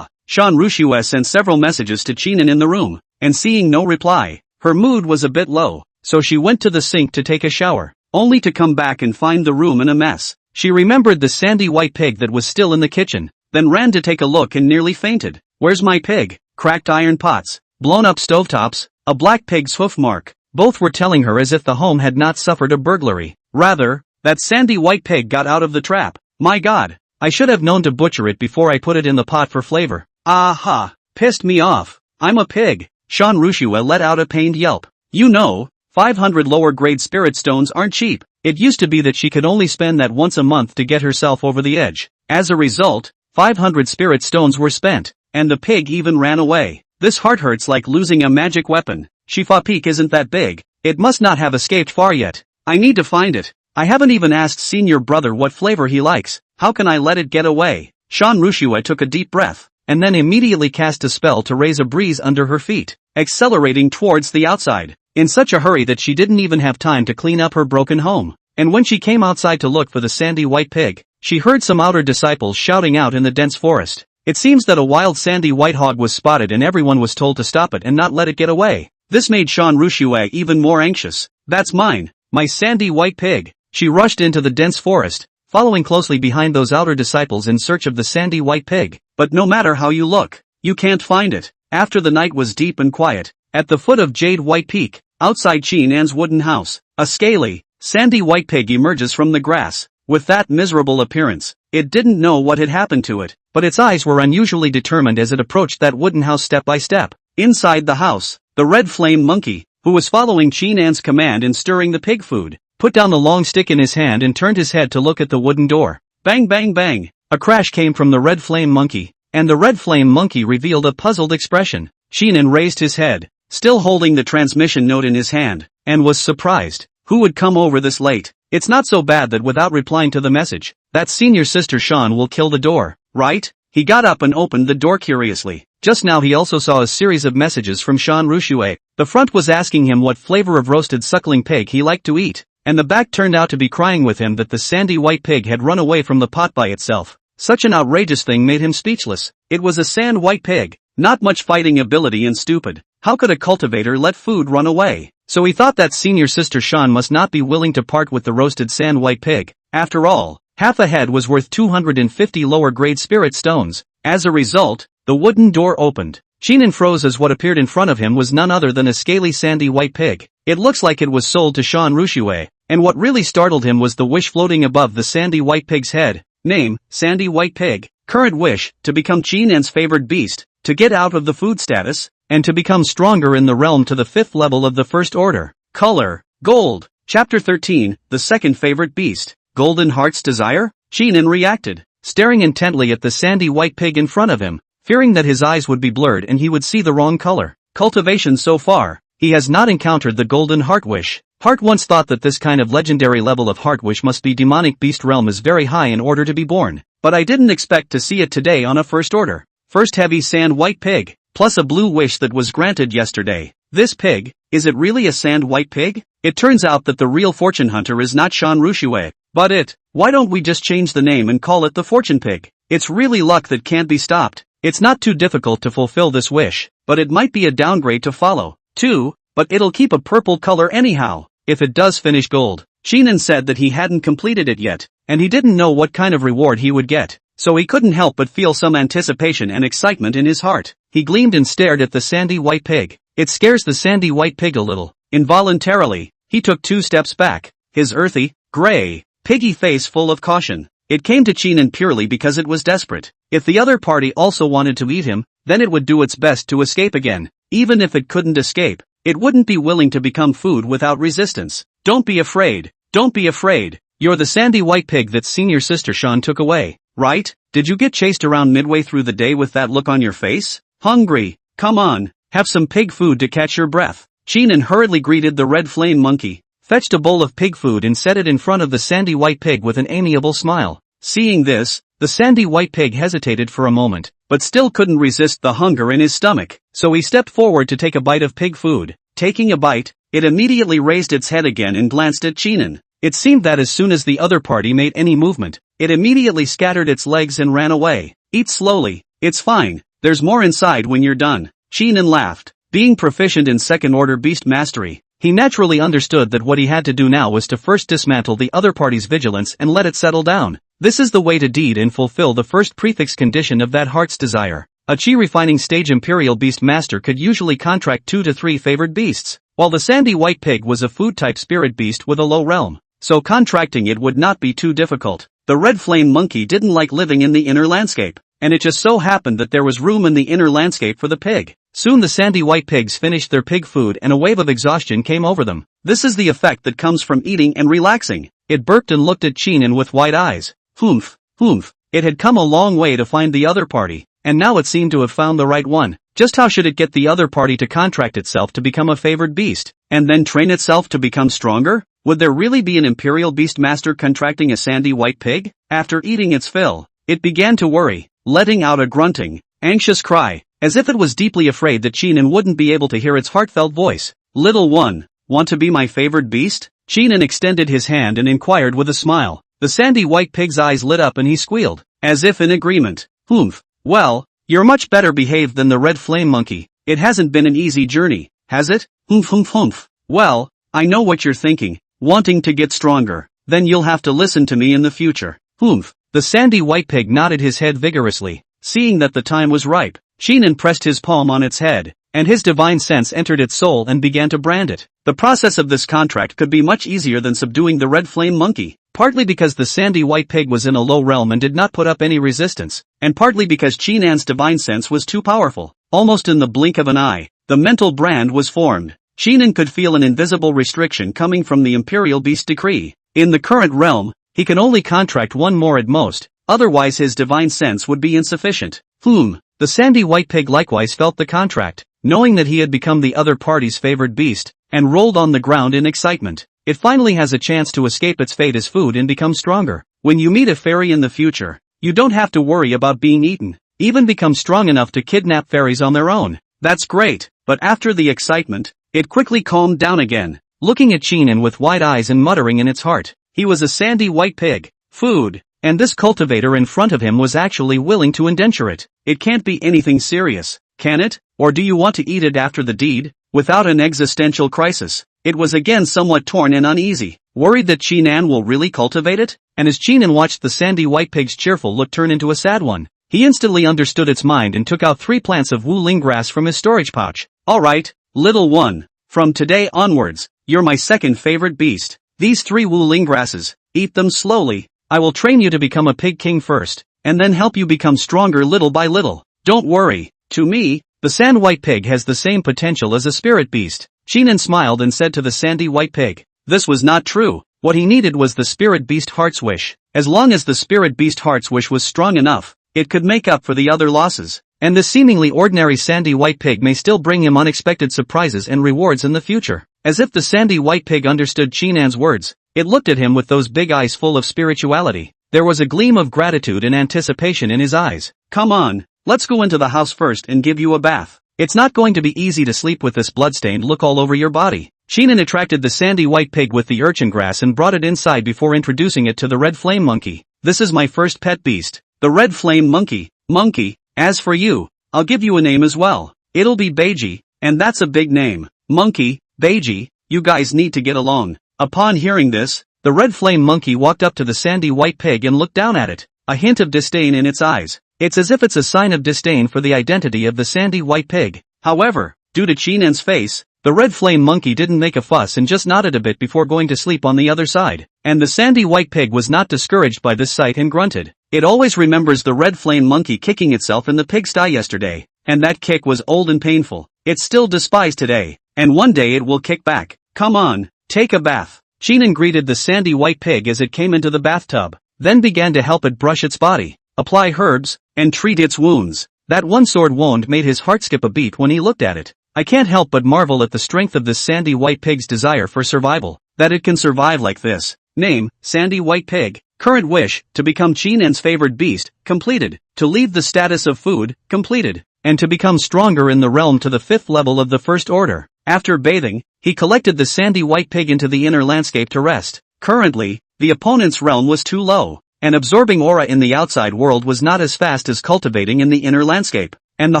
Shan Rushue sent several messages to Chinan in the room, and seeing no reply, her mood was a bit low, so she went to the sink to take a shower, only to come back and find the room in a mess. She remembered the sandy white pig that was still in the kitchen, then ran to take a look and nearly fainted. Where's my pig? Cracked iron pots, blown up stovetops, a black pig's hoof mark. Both were telling her as if the home had not suffered a burglary. Rather, that sandy white pig got out of the trap. My God, I should have known to butcher it before I put it in the pot for flavor. Aha, pissed me off. I'm a pig. Shan Rushue let out a pained yelp. 500 lower grade spirit stones aren't cheap. It used to be that she could only spend that once a month to get herself over the edge. As a result, 500 spirit stones were spent, and the pig even ran away. This heart hurts like losing a magic weapon. Shifa Peak isn't that big. It must not have escaped far yet. I need to find it. I haven't even asked senior brother what flavor he likes. How can I let it get away? Shan Rushue took a deep breath, and then immediately cast a spell to raise a breeze under her feet, accelerating towards the outside, in such a hurry that she didn't even have time to clean up her broken home. And when she came outside to look for the sandy white pig, she heard some outer disciples shouting out in the dense forest. It seems that a wild sandy white hog was spotted and everyone was told to stop it and not let it get away. This made Shan Rushue even more anxious. That's mine, my sandy white pig. She rushed into the dense forest, following closely behind those outer disciples in search of the sandy white pig. But no matter how you look, you can't find it. After the night was deep and quiet, at the foot of Jade White Peak, outside Chinan's wooden house, a scaly, sandy white pig emerges from the grass. With that miserable appearance, it didn't know what had happened to it, but its eyes were unusually determined as it approached that wooden house step by step. Inside the house, the red flame monkey, who was following Chinan's command in stirring the pig food, put down the long stick in his hand and turned his head to look at the wooden door. Bang bang bang! A crash came from the red flame monkey, and the red flame monkey revealed a puzzled expression. Chinan raised his head, still holding the transmission note in his hand, and was surprised. Who would come over this late? It's not so bad that without replying to the message, that senior sister Shan will kill the door, right? He got up and opened the door curiously. Just now he also saw a series of messages from Shan Rushue. The front was asking him what flavor of roasted suckling pig he liked to eat, and the back turned out to be crying with him that the sandy white pig had run away from the pot by itself. Such an outrageous thing made him speechless. It was a sand white pig. Not much fighting ability and stupid. How could a cultivator let food run away? So he thought that senior sister Sean must not be willing to part with the roasted sand white pig. After all, half a head was worth 250 lower grade spirit stones. As a result, the wooden door opened. Sheenan froze as what appeared in front of him was none other than a scaly sandy white pig. It looks like it was sold to Sean Rushue, and what really startled him was the wish floating above the sandy white pig's head. Name, Sandy White Pig. Current wish, to become Sheenan's favored beast, to get out of the food status, and to become stronger in the realm to the 5th level of the First Order. Color, gold. Chapter 13, the second favorite beast. Golden Heart's Desire? Sheenan reacted, staring intently at the sandy white pig in front of him, fearing that his eyes would be blurred and he would see the wrong color. Cultivation so far, he has not encountered the Golden Heart Wish. Hart once thought that this kind of legendary level of heart wish must be demonic beast realm is very high in order to be born, but I didn't expect to see it today on a First Order. First heavy sand white pig, plus a blue wish that was granted yesterday. This pig, is it really a sand white pig? It turns out that the real fortune hunter is not Sean Rushue, but it. Why don't we just change the name and call it the fortune pig? It's really luck that can't be stopped. It's not too difficult to fulfill this wish, but it might be a downgrade to follow, too, but it'll keep a purple color anyhow. If it does finish gold. Sheenan said that he hadn't completed it yet, and he didn't know what kind of reward he would get, so he couldn't help but feel some anticipation and excitement in his heart. He gleamed and stared at the sandy white pig. It scares the sandy white pig a little. Involuntarily, he took 2 steps back, his earthy, gray, piggy face full of caution. It came to Sheenan purely because it was desperate. If the other party also wanted to eat him, then it would do its best to escape again. Even if it couldn't escape, it wouldn't be willing to become food without resistance. Don't be afraid. Don't be afraid. You're the sandy white pig that senior sister Sean took away, right? Did you get chased around midway through the day with that look on your face? Hungry? Come on, have some pig food to catch your breath. Sheenan hurriedly greeted the red flame monkey, fetched a bowl of pig food and set it in front of the sandy white pig with an amiable smile. Seeing this, the sandy white pig hesitated for a moment, but still couldn't resist the hunger in his stomach, so he stepped forward to take a bite of pig food. Taking a bite, it immediately raised its head again and glanced at Sheenan. It seemed that as soon as the other party made any movement, it immediately scattered its legs and ran away. Eat slowly, it's fine, there's more inside when you're done. Sheenan laughed. Being proficient in second order beast mastery, he naturally understood that what he had to do now was to first dismantle the other party's vigilance and let it settle down. This is the way to deed and fulfill the first prefix condition of that heart's desire. A chi refining stage imperial beast master could usually contract 2 to 3 favored beasts, while the sandy white pig was a food type spirit beast with a low realm, so contracting it would not be too difficult. The red flame monkey didn't like living in the inner landscape, and it just so happened that there was room in the inner landscape for the pig. Soon the sandy white pigs finished their pig food and a wave of exhaustion came over them. This is the effect that comes from eating and relaxing. It burped and looked at Sheenan with wide eyes. Humph, humph. It had come a long way to find the other party, and now it seemed to have found the right one. Just how should it get the other party to contract itself to become a favored beast, and then train itself to become stronger? Would there really be an imperial beast master contracting a sandy white pig? After eating its fill, it began to worry, letting out a grunting, anxious cry, as if it was deeply afraid that Sheenan wouldn't be able to hear its heartfelt voice. Little one, want to be my favored beast? Sheenan extended his hand and inquired with a smile. The sandy white pig's eyes lit up and he squealed, as if in agreement. Humph. Well, you're much better behaved than the red flame monkey. It hasn't been an easy journey, has it? Humph humph humph. Well, I know what you're thinking, wanting to get stronger. Then you'll have to listen to me in the future. Humph. The sandy white pig nodded his head vigorously, seeing that the time was ripe. Sheenan pressed his palm on its head, and his divine sense entered its soul and began to brand it. The process of this contract could be much easier than subduing the red flame monkey, partly because the sandy white pig was in a low realm and did not put up any resistance, and partly because Sheenan's divine sense was too powerful. Almost in the blink of an eye, the mental brand was formed. Sheenan could feel an invisible restriction coming from the imperial beast decree. In the current realm, he can only contract one more at most, otherwise his divine sense would be insufficient. The sandy white pig likewise felt the contract, knowing that he had become the other party's favored beast, and rolled on the ground in excitement. It finally has a chance to escape its fate as food and become stronger. When you meet a fairy in the future, you don't have to worry about being eaten, even become strong enough to kidnap fairies on their own. That's great, but after the excitement, it quickly calmed down again, looking at Sheenan with wide eyes and muttering in its heart. He was a sandy white pig. Food. and this cultivator in front of him was actually willing to indenture it. It can't be anything serious, can it? Or do you want to eat it after the deed? Without an existential crisis. It was again somewhat torn and uneasy, worried that Chinan will really cultivate it? And as Chinan watched the sandy white pig's cheerful look turn into a sad one, he instantly understood its mind and took out 3 plants of wuling grass from his storage pouch. Alright, little one. From today onwards, you're my second favorite beast. These 3 wuling grasses, eat them slowly. I will train you to become a pig king first, and then help you become stronger little by little. Don't worry, to me, the sand white pig has the same potential as a spirit beast. Chinan smiled and said to the sandy white pig. This was not true. What he needed was the spirit beast heart's wish. As long as the spirit beast heart's wish was strong enough, it could make up for the other losses. And the seemingly ordinary sandy white pig may still bring him unexpected surprises and rewards in the future. As if the sandy white pig understood Chinan's words, it looked at him with those big eyes full of spirituality. There was a gleam of gratitude and anticipation in his eyes. Come on, let's go into the house first and give you a bath. It's not going to be easy to sleep with this bloodstained look all over your body. Chinan attracted the sandy white pig with the urchin grass and brought it inside before introducing it to the red flame monkey. This is my first pet beast, the red flame monkey. Monkey, as for you, I'll give you a name as well. It'll be Beiji, and that's a big name. Monkey, Beiji, you guys need to get along. Upon hearing this, the red flame monkey walked up to the sandy white pig and looked down at it, a hint of disdain in its eyes. It's as if it's a sign of disdain for the identity of the sandy white pig. However, due to Chinan's face, the red flame monkey didn't make a fuss and just nodded a bit before going to sleep on the other side. And the sandy white pig was not discouraged by this sight and grunted. It always remembers the red flame monkey kicking itself in the pigsty yesterday, and that kick was old and painful. It's still despised today, and one day it will kick back. Come on, take a bath. Chinan greeted the sandy white pig as it came into the bathtub, then began to help it brush its body, apply herbs, and treat its wounds. That one sword wound made his heart skip a beat when he looked at it. I can't help but marvel at the strength of this sandy white pig's desire for survival, that it can survive like this. Name, Sandy White Pig. Current wish, to become Chinan's favored beast, completed. To leave the status of food, completed. And to become stronger in the realm to the 5th level of the first order. After bathing, he collected the sandy white pig into the inner landscape to rest. Currently, the opponent's realm was too low, and absorbing aura in the outside world was not as fast as cultivating in the inner landscape. And the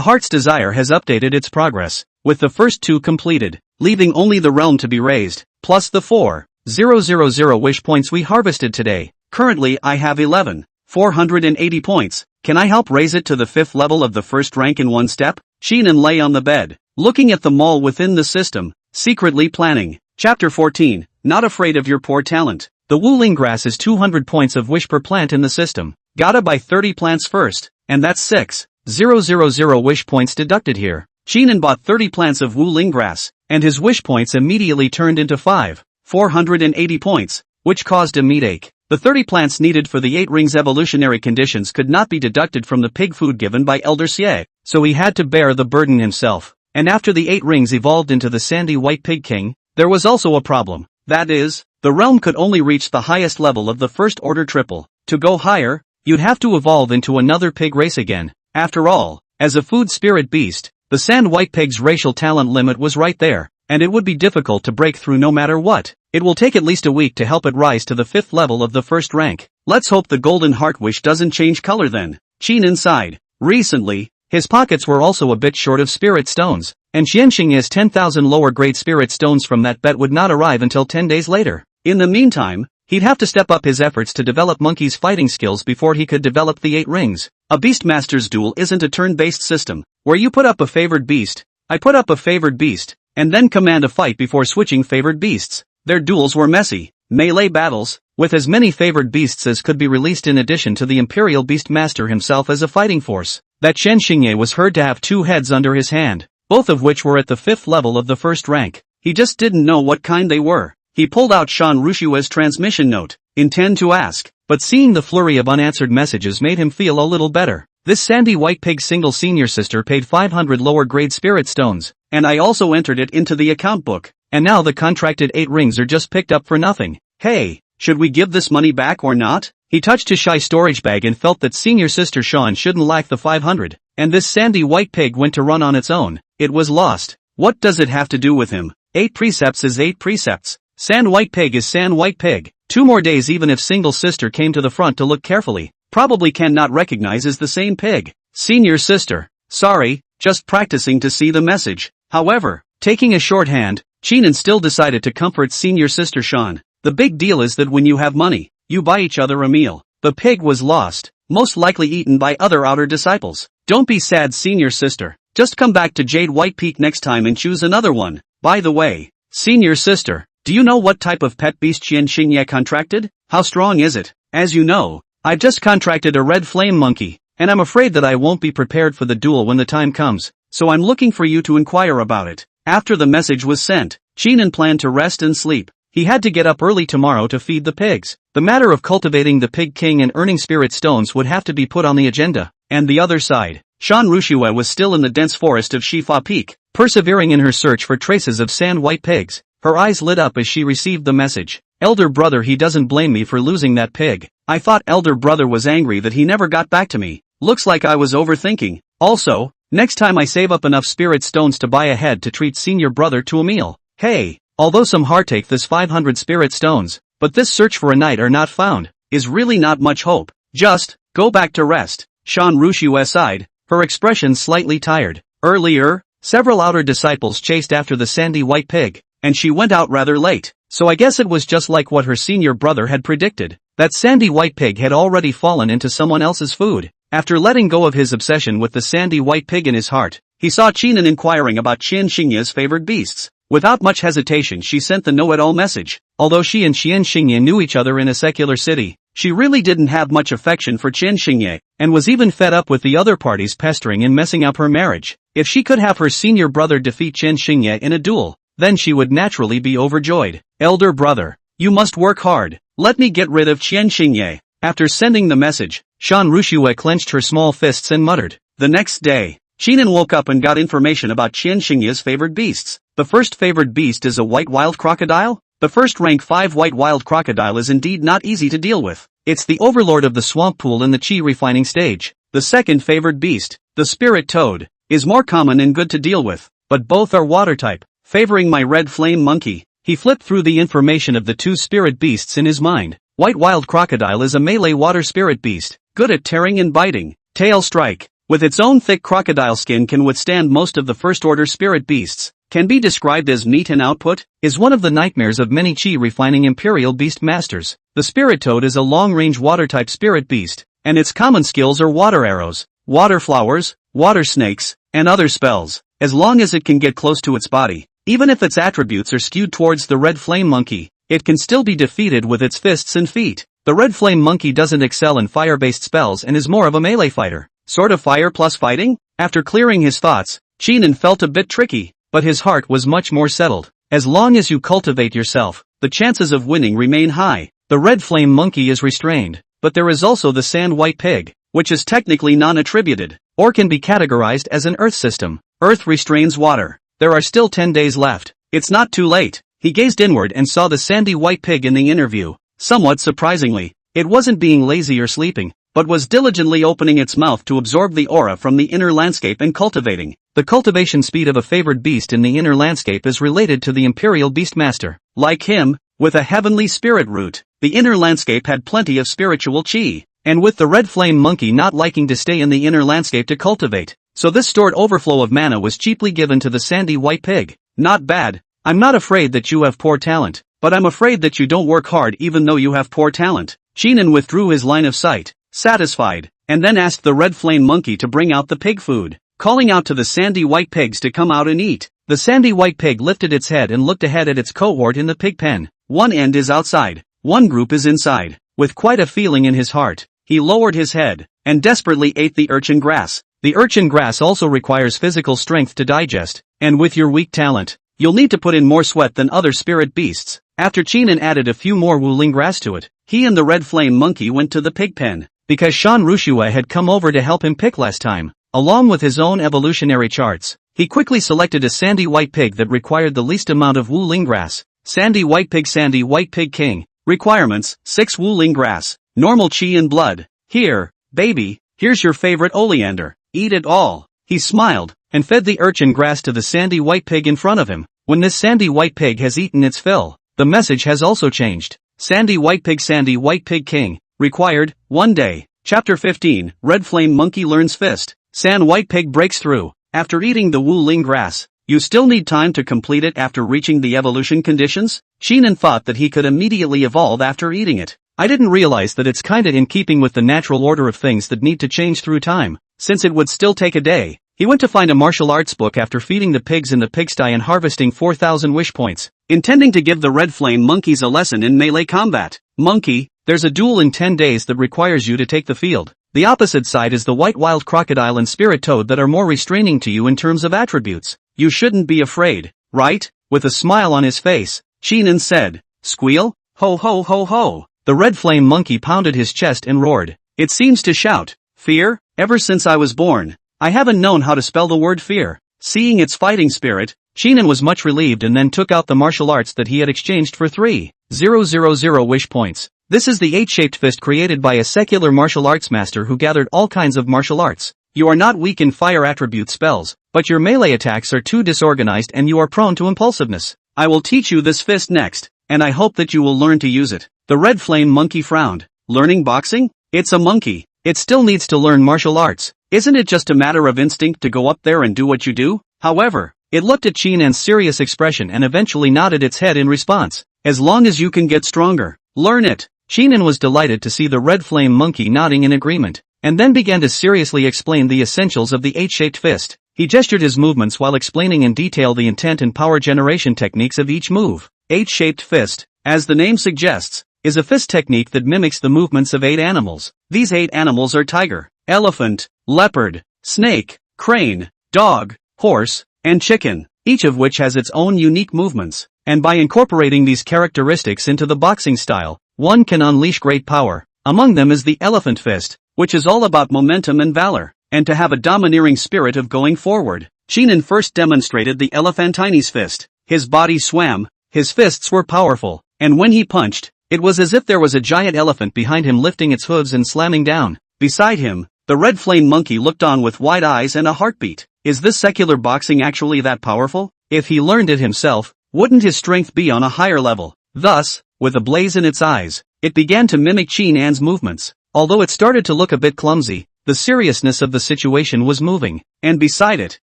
heart's desire has updated its progress, with the first 2 completed, leaving only the realm to be raised, plus the 4,000 wish points we harvested today. Currently I have 11,480 points. Can I help raise it to the 5th level of the first rank in one step? Chinan lay on the bed, looking at the mall within the system, secretly planning. Chapter 14, Not Afraid of Your Poor Talent. The wuling grass is 200 points of wish per plant in the system. Gotta buy 30 plants first, and that's 6,000 wish points deducted here. Chinan bought 30 plants of wuling grass, and his wish points immediately turned into 5,480 points, which caused a meat ache. The 30 plants needed for the 8 rings evolutionary conditions could not be deducted from the pig food given by Elder Xie, so he had to bear the burden himself. And after the 8 rings evolved into the sandy white pig king, there was also a problem. That is, the realm could only reach the highest level of the first order triple. To go higher, you'd have to evolve into another pig race again. After all, as a food spirit beast, the sand white pig's racial talent limit was right there, and it would be difficult to break through no matter what. It will take at least a week to help it rise to the 5th level of the first rank. Let's hope the golden heart wish doesn't change color then. Chinan sighed. Recently, his pockets were also a bit short of spirit stones, and Xianxing's 10,000 lower grade spirit stones from that bet would not arrive until 10 days later. In the meantime, he'd have to step up his efforts to develop Monkey's fighting skills before he could develop the 8 rings. A Beastmaster's duel isn't a turn-based system, where you put up a favored beast, I put up a favored beast, and then command a fight before switching favored beasts. Their duels were messy, melee battles, with as many favored beasts as could be released in addition to the Imperial Beastmaster himself as a fighting force. That Shen Xingye was heard to have 2 heads under his hand, both of which were at the 5th level of the first rank. He just didn't know what kind they were. He pulled out Shan Rushua's transmission note, intend to ask, but seeing the flurry of unanswered messages made him feel a little better. This sandy white pig single senior sister paid 500 lower grade spirit stones, and I also entered it into the account book, and now the contracted 8 rings are just picked up for nothing. Hey, should we give this money back or not? He touched his shy storage bag and felt that senior sister Shan shouldn't lack the 500, and this sandy white pig went to run on its own. It was lost. What does it have to do with him? 8 precepts is 8 precepts. Sand white pig is sand white pig. 2 more days. Even if single sister came to the front to look carefully, probably cannot recognize is the same pig. Senior sister. Sorry, just practicing to see the message. However, taking a shorthand, Cheenen still decided to comfort senior sister Sean. The big deal is that when you have money, you buy each other a meal. The pig was lost, most likely eaten by other outer disciples. Don't be sad, senior sister. Just come back to Jade White Peak next time and choose another one. By the way, senior sister, do you know what type of pet beast Qian Xingye contracted? How strong is it? As you know, I've just contracted a red flame monkey, and I'm afraid that I won't be prepared for the duel when the time comes, so I'm looking for you to inquire about it. After the message was sent, Cheenen planned to rest and sleep. He had to get up early tomorrow to feed the pigs. The matter of cultivating the Pig King and earning spirit stones would have to be put on the agenda. And the other side, Shan Rushue was still in the dense forest of Shifa Peak, persevering in her search for traces of sand white pigs. Her eyes lit up as she received the message. Elder brother, he doesn't blame me for losing that pig. I thought elder brother was angry that he never got back to me. Looks like I was overthinking. Also, next time I save up enough spirit stones to buy a head to treat senior brother to a meal. Hey, although some heartache this 500 spirit stones, but this search for a night are not found, is really not much hope. Just, go back to rest. Shan Rushue sighed, her expression slightly tired. Earlier, several outer disciples chased after the sandy white pig, and she went out rather late, so I guess it was just like what her senior brother had predicted. That sandy white pig had already fallen into someone else's food. After letting go of his obsession with the sandy white pig in his heart, he saw Cheenen inquiring about Qian Xingye's favored beasts. Without much hesitation she sent the know-it-all message. Although she and Qian Xingye knew each other in a secular city, she really didn't have much affection for Qian Xingye, and was even fed up with the other parties pestering and messing up her marriage. If she could have her senior brother defeat Qian Xingye in a duel, then she would naturally be overjoyed. Elder brother, you must work hard. Let me get rid of Qian Xingye. After sending the message, Shan Rushue clenched her small fists and muttered. The next day, Cheenen woke up and got information about Qian Xingye's favored beasts. The first favored beast is a white wild crocodile. The first rank 5 white wild crocodile is indeed not easy to deal with. It's the overlord of the swamp pool in the chi refining stage. The second favored beast, the spirit toad, is more common and good to deal with, but both are water type, favoring my red flame monkey. He flipped through the information of the 2 spirit beasts in his mind. White wild crocodile is a melee water spirit beast, good at tearing and biting. Tail strike, with its own thick crocodile skin, can withstand most of the first order spirit beasts. Can be described as meat and output, is one of the nightmares of many chi refining imperial beast masters. The spirit toad is a long-range water-type spirit beast, and its common skills are water arrows, water flowers, water snakes, and other spells, as long as it can get close to its body. Even if its attributes are skewed towards the red flame monkey, it can still be defeated with its fists and feet. The red flame monkey doesn't excel in fire-based spells and is more of a melee fighter. Sort of fire plus fighting? After clearing his thoughts, Cheenen felt a bit tricky. But his heart was much more settled. As long as you cultivate yourself, the chances of winning remain high. The red flame monkey is restrained, but there is also the sand white pig, which is technically non-attributed, or can be categorized as an earth system. Earth restrains water. There are still 10 days left. It's not too late. He gazed inward and saw the sandy white pig in the inner view. Somewhat surprisingly, it wasn't being lazy or sleeping, but was diligently opening its mouth to absorb the aura from the inner landscape and cultivating. The cultivation speed of a favored beast in the inner landscape is related to the imperial beastmaster. Like him, with a heavenly spirit root, the inner landscape had plenty of spiritual chi, and with the red flame monkey not liking to stay in the inner landscape to cultivate, so this stored overflow of mana was cheaply given to the sandy white pig. Not bad. I'm not afraid that you have poor talent, but I'm afraid that you don't work hard even though you have poor talent. Cheenen withdrew his line of sight, satisfied, and then asked the red flame monkey to bring out the pig food, calling out to the sandy white pigs to come out and eat. The sandy white pig lifted its head and looked ahead at its cohort in the pig pen. One end is outside, one group is inside. With quite a feeling in his heart, he lowered his head, and desperately ate the urchin grass. The urchin grass also requires physical strength to digest, and with your weak talent, you'll need to put in more sweat than other spirit beasts. After Cheenen added a few more wuling grass to it, he and the red flame monkey went to the pig pen, because Shan Rushue had come over to help him pick last time. Along with his own evolutionary charts, he quickly selected a sandy white pig that required the least amount of wuling grass. Sandy white pig king. Requirements, 6 wuling grass, normal chi and blood. Here, baby, here's your favorite oleander, eat it all. He smiled, and fed the urchin grass to the sandy white pig in front of him. When this sandy white pig has eaten its fill, the message has also changed. Sandy White Pig King. Required, 1 day. Chapter 15, Red Flame Monkey Learns Fist. San White Pig breaks through. After eating the Wu Ling grass, you still need time to complete it after reaching the evolution conditions? Sheenan thought that he could immediately evolve after eating it. I didn't realize that it's kinda in keeping with the natural order of things that need to change through time, since it would still take a day. He went to find a martial arts book after feeding the pigs in the pigsty and harvesting 4,000 wish points, intending to give the Red Flame monkeys a lesson in melee combat. Monkey, there's a duel in 10 days that requires you to take the field. The opposite side is the white wild crocodile and spirit toad that are more restraining to you in terms of attributes. You shouldn't be afraid, right? With a smile on his face, Sheenan said. Squeal? Ho ho ho ho. The Red Flame monkey pounded his chest and roared. It seems to shout. Fear? Ever since I was born, I haven't known how to spell the word fear. Seeing its fighting spirit, Sheenan was much relieved and then took out the martial arts that he had exchanged for 3,000 wish points. This is the 8-shaped fist created by a secular martial arts master who gathered all kinds of martial arts. You are not weak in fire attribute spells, but your melee attacks are too disorganized and you are prone to impulsiveness. I will teach you this fist next, and I hope that you will learn to use it. The Red Flame monkey frowned. Learning boxing? It's a monkey. It still needs to learn martial arts. Isn't it just a matter of instinct to go up there and do what you do? However, it looked at Sheenan's serious expression and eventually nodded its head in response. As long as you can get stronger, learn it. Sheenan was delighted to see the Red Flame monkey nodding in agreement, and then began to seriously explain the essentials of the 8-shaped fist. He gestured his movements while explaining in detail the intent and power generation techniques of each move. 8-shaped fist, as the name suggests, is a fist technique that mimics the movements of 8 animals. These 8 animals are tiger, elephant, leopard, snake, crane, dog, horse, and chicken, each of which has its own unique movements. And by incorporating these characteristics into the boxing style, one can unleash great power. Among them is the elephant fist, which is all about momentum and valor, and to have a domineering spirit of going forward. Sheenan first demonstrated the elephantine's fist. His body swam, his fists were powerful, and when he punched, it was as if there was a giant elephant behind him lifting its hooves and slamming down. Beside him, the Red Flame monkey looked on with wide eyes and a heartbeat. Is this secular boxing actually that powerful? If he learned it himself, wouldn't his strength be on a higher level? Thus, with a blaze in its eyes, it began to mimic Sheenan's movements. Although it started to look a bit clumsy, the seriousness of the situation was moving, and beside it,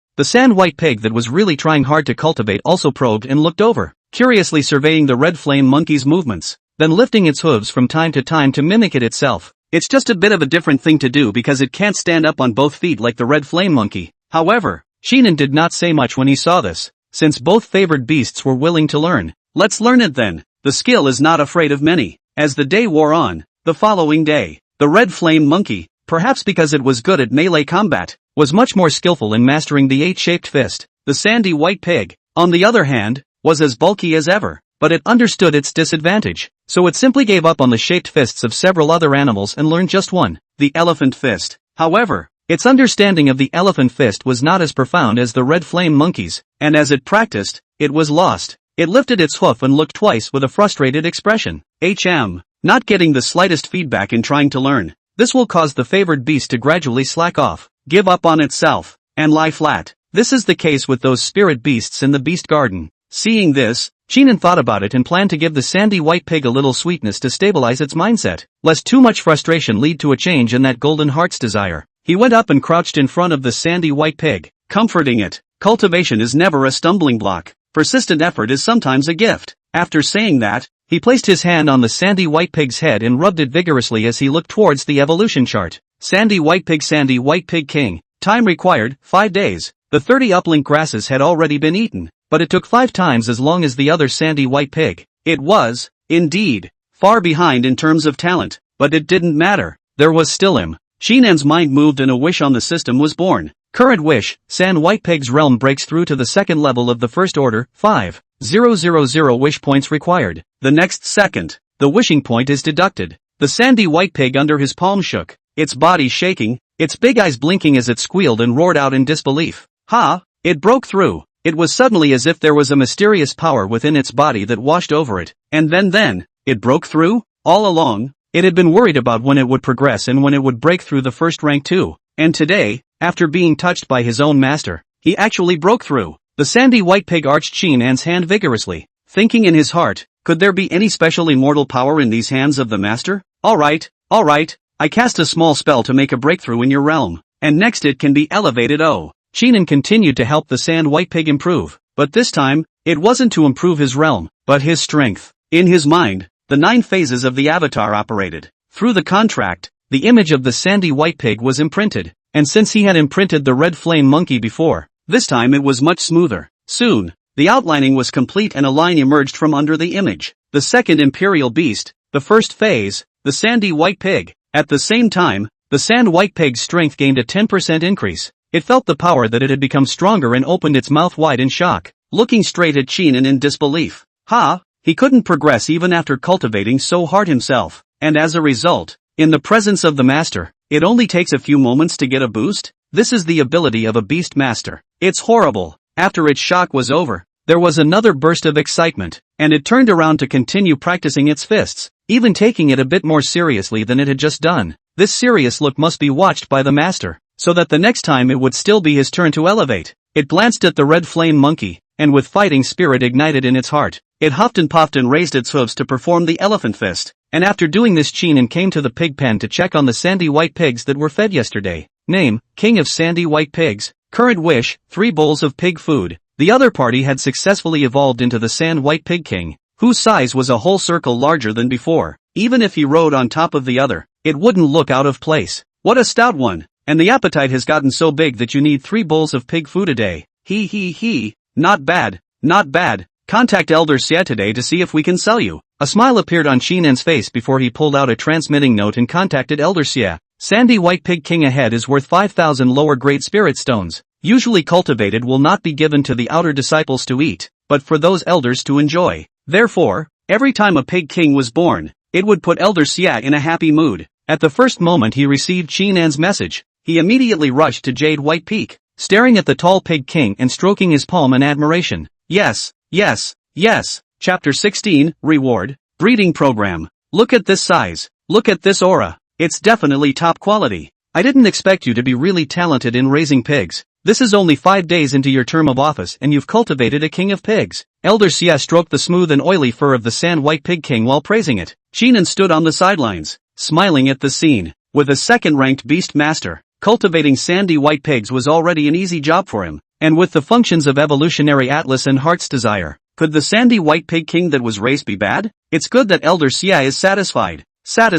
the Sand White Pig that was really trying hard to cultivate also probed and looked over, curiously surveying the Red Flame monkey's movements, then lifting its hooves from time to mimic it itself. It's just a bit of a different thing to do because it can't stand up on both feet like the Red Flame monkey. However, Sheenan did not say much when he saw this, since both favored beasts were willing to learn. Let's learn it then. The skill is not afraid of many. As the day wore on, the following day, the Red Flame monkey, perhaps because it was good at melee combat, was much more skillful in mastering the 8-shaped fist. The Sandy White Pig, on the other hand, was as bulky as ever, but it understood its disadvantage, so it simply gave up on the shaped fists of several other animals and learned just one, the elephant fist. However, its understanding of the elephant fist was not as profound as the Red Flame monkey's, and as it practiced, it was lost. It lifted its hoof and looked twice with a frustrated expression. Not getting the slightest feedback in trying to learn. This will cause the favored beast to gradually slack off, give up on itself, and lie flat. This is the case with those spirit beasts in the beast garden. Seeing this, Sheenan thought about it and planned to give the Sandy White Pig a little sweetness to stabilize its mindset, lest too much frustration lead to a change in that golden heart's desire. He went up and crouched in front of the Sandy White Pig, comforting it. Cultivation is never a stumbling block. Persistent effort is sometimes a gift. After saying that, he placed his hand on the Sandy White Pig's head and rubbed it vigorously as he looked towards the evolution chart. Sandy White Pig King. Time required, 5 days. The 30 uplink grasses had already been eaten, but it took 5 times as long as the other Sandy White Pig. It was, indeed, far behind in terms of talent, but it didn't matter. There was still him. Sheenan's mind moved and a wish on the system was born. Current wish, Sand White Pig's realm breaks through to the second level of the first order, 5,000 wish points required. The next second, the wishing point is deducted. The Sandy White Pig under his palm shook, its body shaking, its big eyes blinking as it squealed and roared out in disbelief. Ha! It broke through. It was suddenly as if there was a mysterious power within its body that washed over it, and then, it broke through? All along, it had been worried about when it would progress and when it would break through the first rank too. And today, after being touched by his own master, he actually broke through. The Sandy White Pig arched Sheenan's hand vigorously, thinking in his heart, Could there be any special immortal power in these hands of the master? Alright. I cast a small spell to make a breakthrough in your realm, and next it can be elevated. Oh. Chinan continued to help the sand white pig improve, but this time, it wasn't to improve his realm, but his strength. In his mind, the 9 phases of the avatar operated. Through the contract, the image of the sandy white pig was imprinted, and since he had imprinted the red flame monkey before, this time it was much smoother. Soon, the outlining was complete and a line emerged from under the image. The second imperial beast, the first phase, the sandy white pig. At the same time, the sand white pig's strength gained a 10% increase. It felt the power that it had become stronger and opened its mouth wide in shock, looking straight at Chinan in disbelief. He couldn't progress even after cultivating so hard himself, and as a result, in the presence of the master, it only takes a few moments to get a boost? This is the ability of a beast master. It's horrible. After its shock was over, there was another burst of excitement, and it turned around to continue practicing its fists, even taking it a bit more seriously than it had just done. This serious look must be watched by the master, so that the next time it would still be his turn to elevate. It glanced at the red flame monkey, and with fighting spirit ignited in its heart, it huffed and puffed and raised its hooves to perform the elephant fist. And after doing this, Chinan came to the pig pen to check on the sandy white pigs that were fed yesterday. Name, King of Sandy White Pigs. Current wish, 3 bowls of pig food. The other party had successfully evolved into the Sand White Pig King, whose size was a whole circle larger than before. Even if he rode on top of the other, it wouldn't look out of place. What a stout one! And the appetite has gotten so big that you need 3 bowls of pig food a day. Not bad. Contact Elder Xie today to see if we can sell you. A smile appeared on Chinan's face before he pulled out a transmitting note and contacted Elder Xie. Sandy White Pig King ahead is worth 5,000 lower grade spirit stones. Usually cultivated will not be given to the outer disciples to eat, but for those elders to enjoy. Therefore, every time a pig king was born, it would put Elder Xie in a happy mood. At the first moment he received Chinan's message, he immediately rushed to Jade White Peak, staring at the tall pig king and stroking his palm in admiration. Yes. Chapter 16, Reward, Breeding Program. Look at this size. Look at this aura. It's definitely top quality. I didn't expect you to be really talented in raising pigs. This is only 5 days into your term of office and you've cultivated a king of pigs. Elder Xie stroked the smooth and oily fur of the Sand White Pig King while praising it. Chinan stood on the sidelines, smiling at the scene. With a second-ranked beast master, cultivating sandy white pigs was already an easy job for him. And with the functions of evolutionary atlas and heart's desire, could the sandy white pig king that was raised be bad? It's good that Elder Xie is satisfied. Such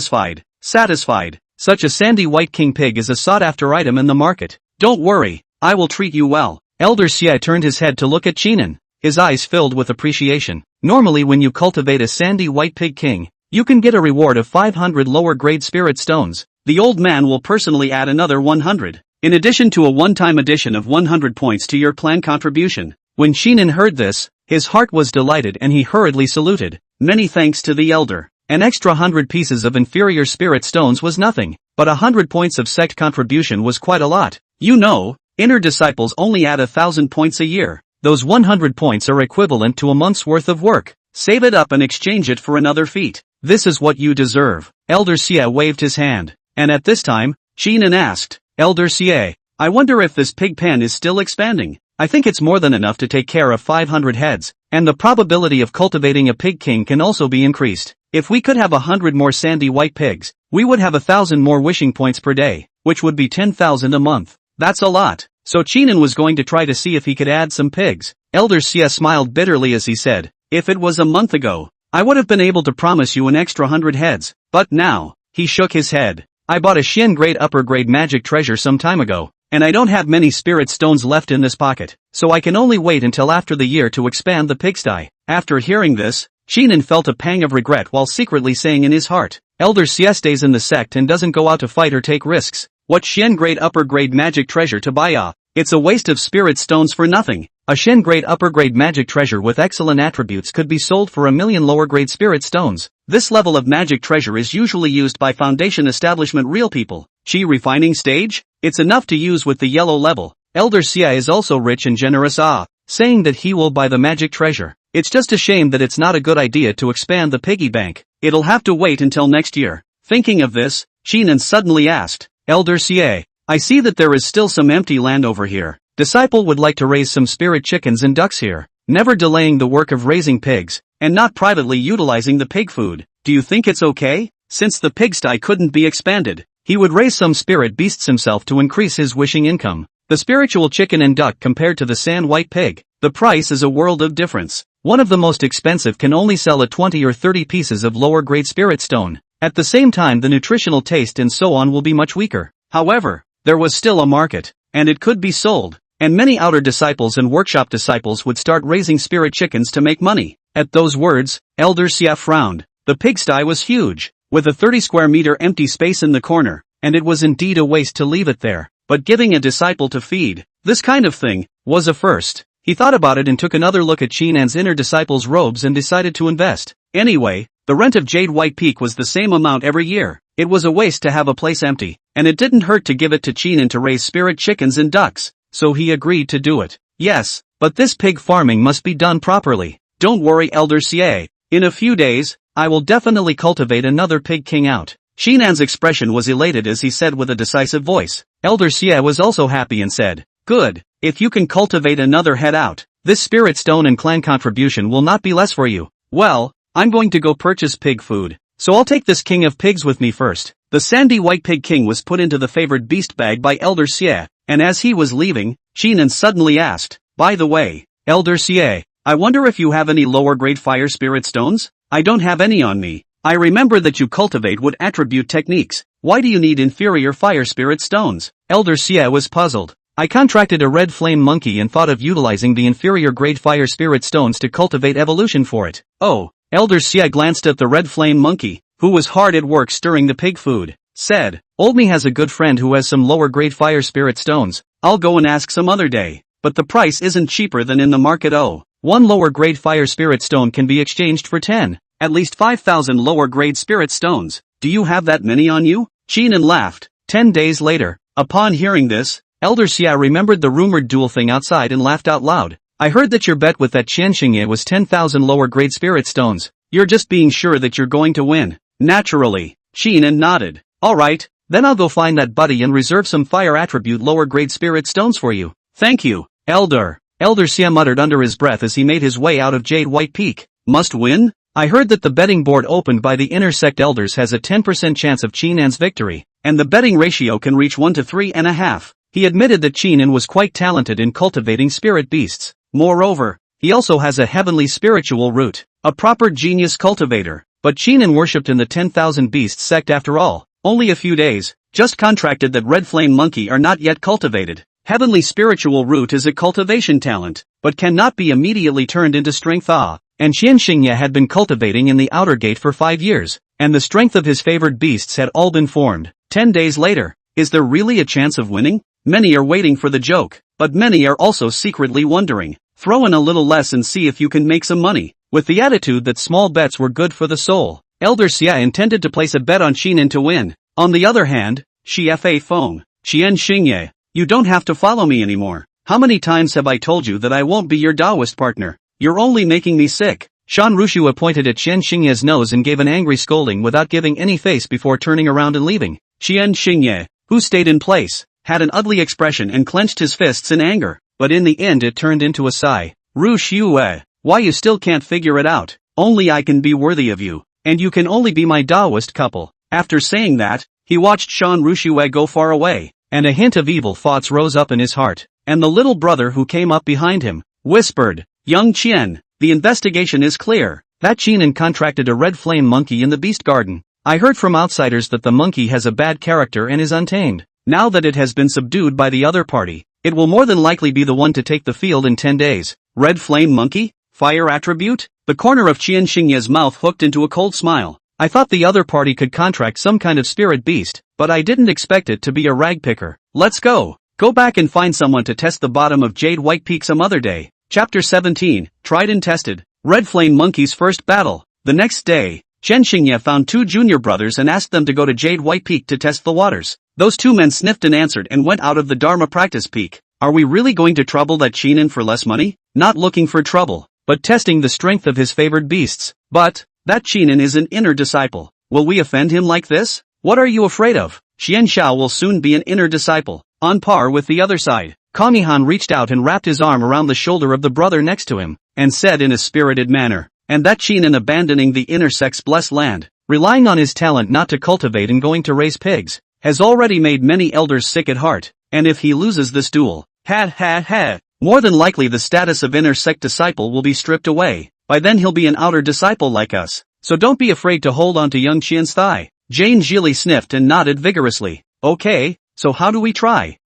a sandy white king pig is a sought-after item in the market. Don't worry, I will treat you well. Elder Xie turned his head to look at Chinan, his eyes filled with appreciation. Normally when you cultivate a sandy white pig king, you can get a reward of 500 lower grade spirit stones. The old man will personally add another 100. In addition to a one-time addition of 100 points to your clan contribution. When Chinan heard this, his heart was delighted and he hurriedly saluted. Many thanks to the elder. An extra 100 pieces of inferior spirit stones was nothing, but 100 points of sect contribution was quite a lot. You know, inner disciples only add 1,000 points a year. Those 100 points are equivalent to a month's worth of work. Save it up and exchange it for another feat. This is what you deserve. Elder Xie waved his hand. And at this time, Chinan asked, Elder Xie, I wonder if this pig pen is still expanding. I think it's more than enough to take care of 500 heads, and the probability of cultivating a pig king can also be increased. If we could have 100 more sandy white pigs, we would have 1,000 more wishing points per day, which would be 10,000 a month. That's a lot. So Chinan was going to try to see if he could add some pigs. Elder Xie smiled bitterly as he said, if it was a month ago, I would have been able to promise you an extra 100 heads, but now, he shook his head. I bought a Xian grade upper grade magic treasure some time ago, and I don't have many spirit stones left in this pocket, so I can only wait until after the year to expand the pigsty. After hearing this, Chinan felt a pang of regret while secretly saying in his heart, Elder Xie stays in the sect and doesn't go out to fight or take risks. What Xian grade upper grade magic treasure to buy? It's a waste of spirit stones for nothing. A Xian grade upper grade magic treasure with excellent attributes could be sold for 1,000,000 lower grade spirit stones. This level of magic treasure is usually used by foundation establishment real people. Chi refining stage? It's enough to use with the yellow level. Elder Xie is also rich and generous saying that he will buy the magic treasure. It's just a shame that it's not a good idea to expand the piggy bank. It'll have to wait until next year. Thinking of this, Chinan suddenly asked, Elder Xie, I see that there is still some empty land over here. Disciple would like to raise some spirit chickens and ducks here. Never delaying the work of raising pigs, and not privately utilizing the pig food. Do you think it's okay? Since the pigsty couldn't be expanded, he would raise some spirit beasts himself to increase his wishing income. The spiritual chicken and duck compared to the sand white pig, the price is a world of difference. One of the most expensive can only sell at 20 or 30 pieces of lower grade spirit stone. At the same time, the nutritional taste and so on will be much weaker. However, there was still a market, and it could be sold, and many outer disciples and workshop disciples would start raising spirit chickens to make money. At those words, Elder Sia frowned. The pigsty was huge, with a 30 square meter empty space in the corner, and it was indeed a waste to leave it there. But giving a disciple to feed, this kind of thing, was a first. He thought about it and took another look at Chinan's inner disciple's robes and decided to invest. Anyway, the rent of Jade White Peak was the same amount every year. It was a waste to have a place empty, and it didn't hurt to give it to Chinan to raise spirit chickens and ducks, so he agreed to do it. Yes, but this pig farming must be done properly. Don't worry, Elder Sia. In a few days, I will definitely cultivate another pig king out. Chinan's expression was elated as he said with a decisive voice. Elder Sia was also happy and said, "Good, if you can cultivate another head out, this spirit stone and clan contribution will not be less for you." Well, I'm going to go purchase pig food, so I'll take this king of pigs with me first. The sandy white pig king was put into the favored beast bag by Elder Sia, and as he was leaving, Chinan suddenly asked, "By the way, Elder Sia, I wonder if you have any lower grade fire spirit stones? I don't have any on me. I remember that you cultivate wood attribute techniques. Why do you need inferior fire spirit stones?" Elder Sia was puzzled. I contracted a red flame monkey and thought of utilizing the inferior grade fire spirit stones to cultivate evolution for it. Oh, Elder Sia glanced at the red flame monkey, who was hard at work stirring the pig food, said, "Old me has a good friend who has some lower grade fire spirit stones. I'll go and ask some other day. But the price isn't cheaper than in the market. Oh, one lower grade fire spirit stone can be exchanged for 10. At least 5,000 lower grade spirit stones. Do you have that many on you?" Chinan laughed. 10 days later, upon hearing this, Elder Sia remembered the rumored duel thing outside and laughed out loud. "I heard that your bet with that Qian Xingye was 10,000 lower grade spirit stones. You're just being sure that you're going to win." Naturally, Chinan nodded. "Alright, then I'll go find that buddy and reserve some fire attribute lower grade spirit stones for you." "Thank you, Elder." Elder Sia muttered under his breath as he made his way out of Jade White Peak. "Must win? I heard that the betting board opened by the inner sect elders has a 10% chance of Chinan's victory, and the betting ratio can reach 1 to 3.5. He admitted that Chinan was quite talented in cultivating spirit beasts. Moreover, he also has a heavenly spiritual root, a proper genius cultivator. But Chinan worshipped in the 10,000 Beasts sect after all. Only a few days, just contracted that red flame monkey are not yet cultivated. Heavenly spiritual root is a cultivation talent, but cannot be immediately turned into strength. And Qian Xingye had been cultivating in the outer gate for 5 years, and the strength of his favored beasts had all been formed. 10 days later, is there really a chance of winning? Many are waiting for the joke, but many are also secretly wondering. Throw in a little less and see if you can make some money. With the attitude that small bets were good for the soul, Elder Sia intended to place a bet on Chinan to win. On the other hand, Xie Feng, Qian Xingye, you don't have to follow me anymore. How many times have I told you that I won't be your Taoist partner? You're only making me sick. Shan Rushua pointed at Qian Xingye's nose and gave an angry scolding without giving any face before turning around and leaving. Qian Xingye, who stayed in place, had an ugly expression and clenched his fists in anger, but in the end it turned into a sigh. Rushua, why you still can't figure it out? Only I can be worthy of you, and you can only be my Taoist couple. After saying that, he watched Shan Rushua go far away, and a hint of evil thoughts rose up in his heart, and the little brother who came up behind him, whispered, "Young Qian, the investigation is clear. That Chinan contracted a red flame monkey in the beast garden. I heard from outsiders that the monkey has a bad character and is untamed. Now that it has been subdued by the other party, it will more than likely be the one to take the field in 10 days. Red flame monkey? Fire attribute?" The corner of Qian Xingye's mouth hooked into a cold smile. "I thought the other party could contract some kind of spirit beast, but I didn't expect it to be a rag picker. Let's go. Go back and find someone to test the bottom of Jade White Peak some other day." Chapter 17, Tried and Tested. Red Flame Monkey's First Battle. The next day, Qian Xingye found 2 junior brothers and asked them to go to Jade White Peak to test the waters. Those 2 men sniffed and answered and went out of the Dharma practice peak. Are we really going to trouble that Chinan for less money? Not looking for trouble, but testing the strength of his favored beasts. But, that Chinan is an inner disciple. Will we offend him like this? What are you afraid of? Xian Xiao will soon be an inner disciple, on par with the other side. Kamihan reached out and wrapped his arm around the shoulder of the brother next to him, and said in a spirited manner, and that Chenin abandoning the intersex blessed land, relying on his talent not to cultivate and going to raise pigs, has already made many elders sick at heart, and if he loses this duel, more than likely the status of inner sect disciple will be stripped away. By then he'll be an outer disciple like us, so don't be afraid to hold on to young Qian's thigh. Jane Jili sniffed and nodded vigorously. Okay, so how do we try?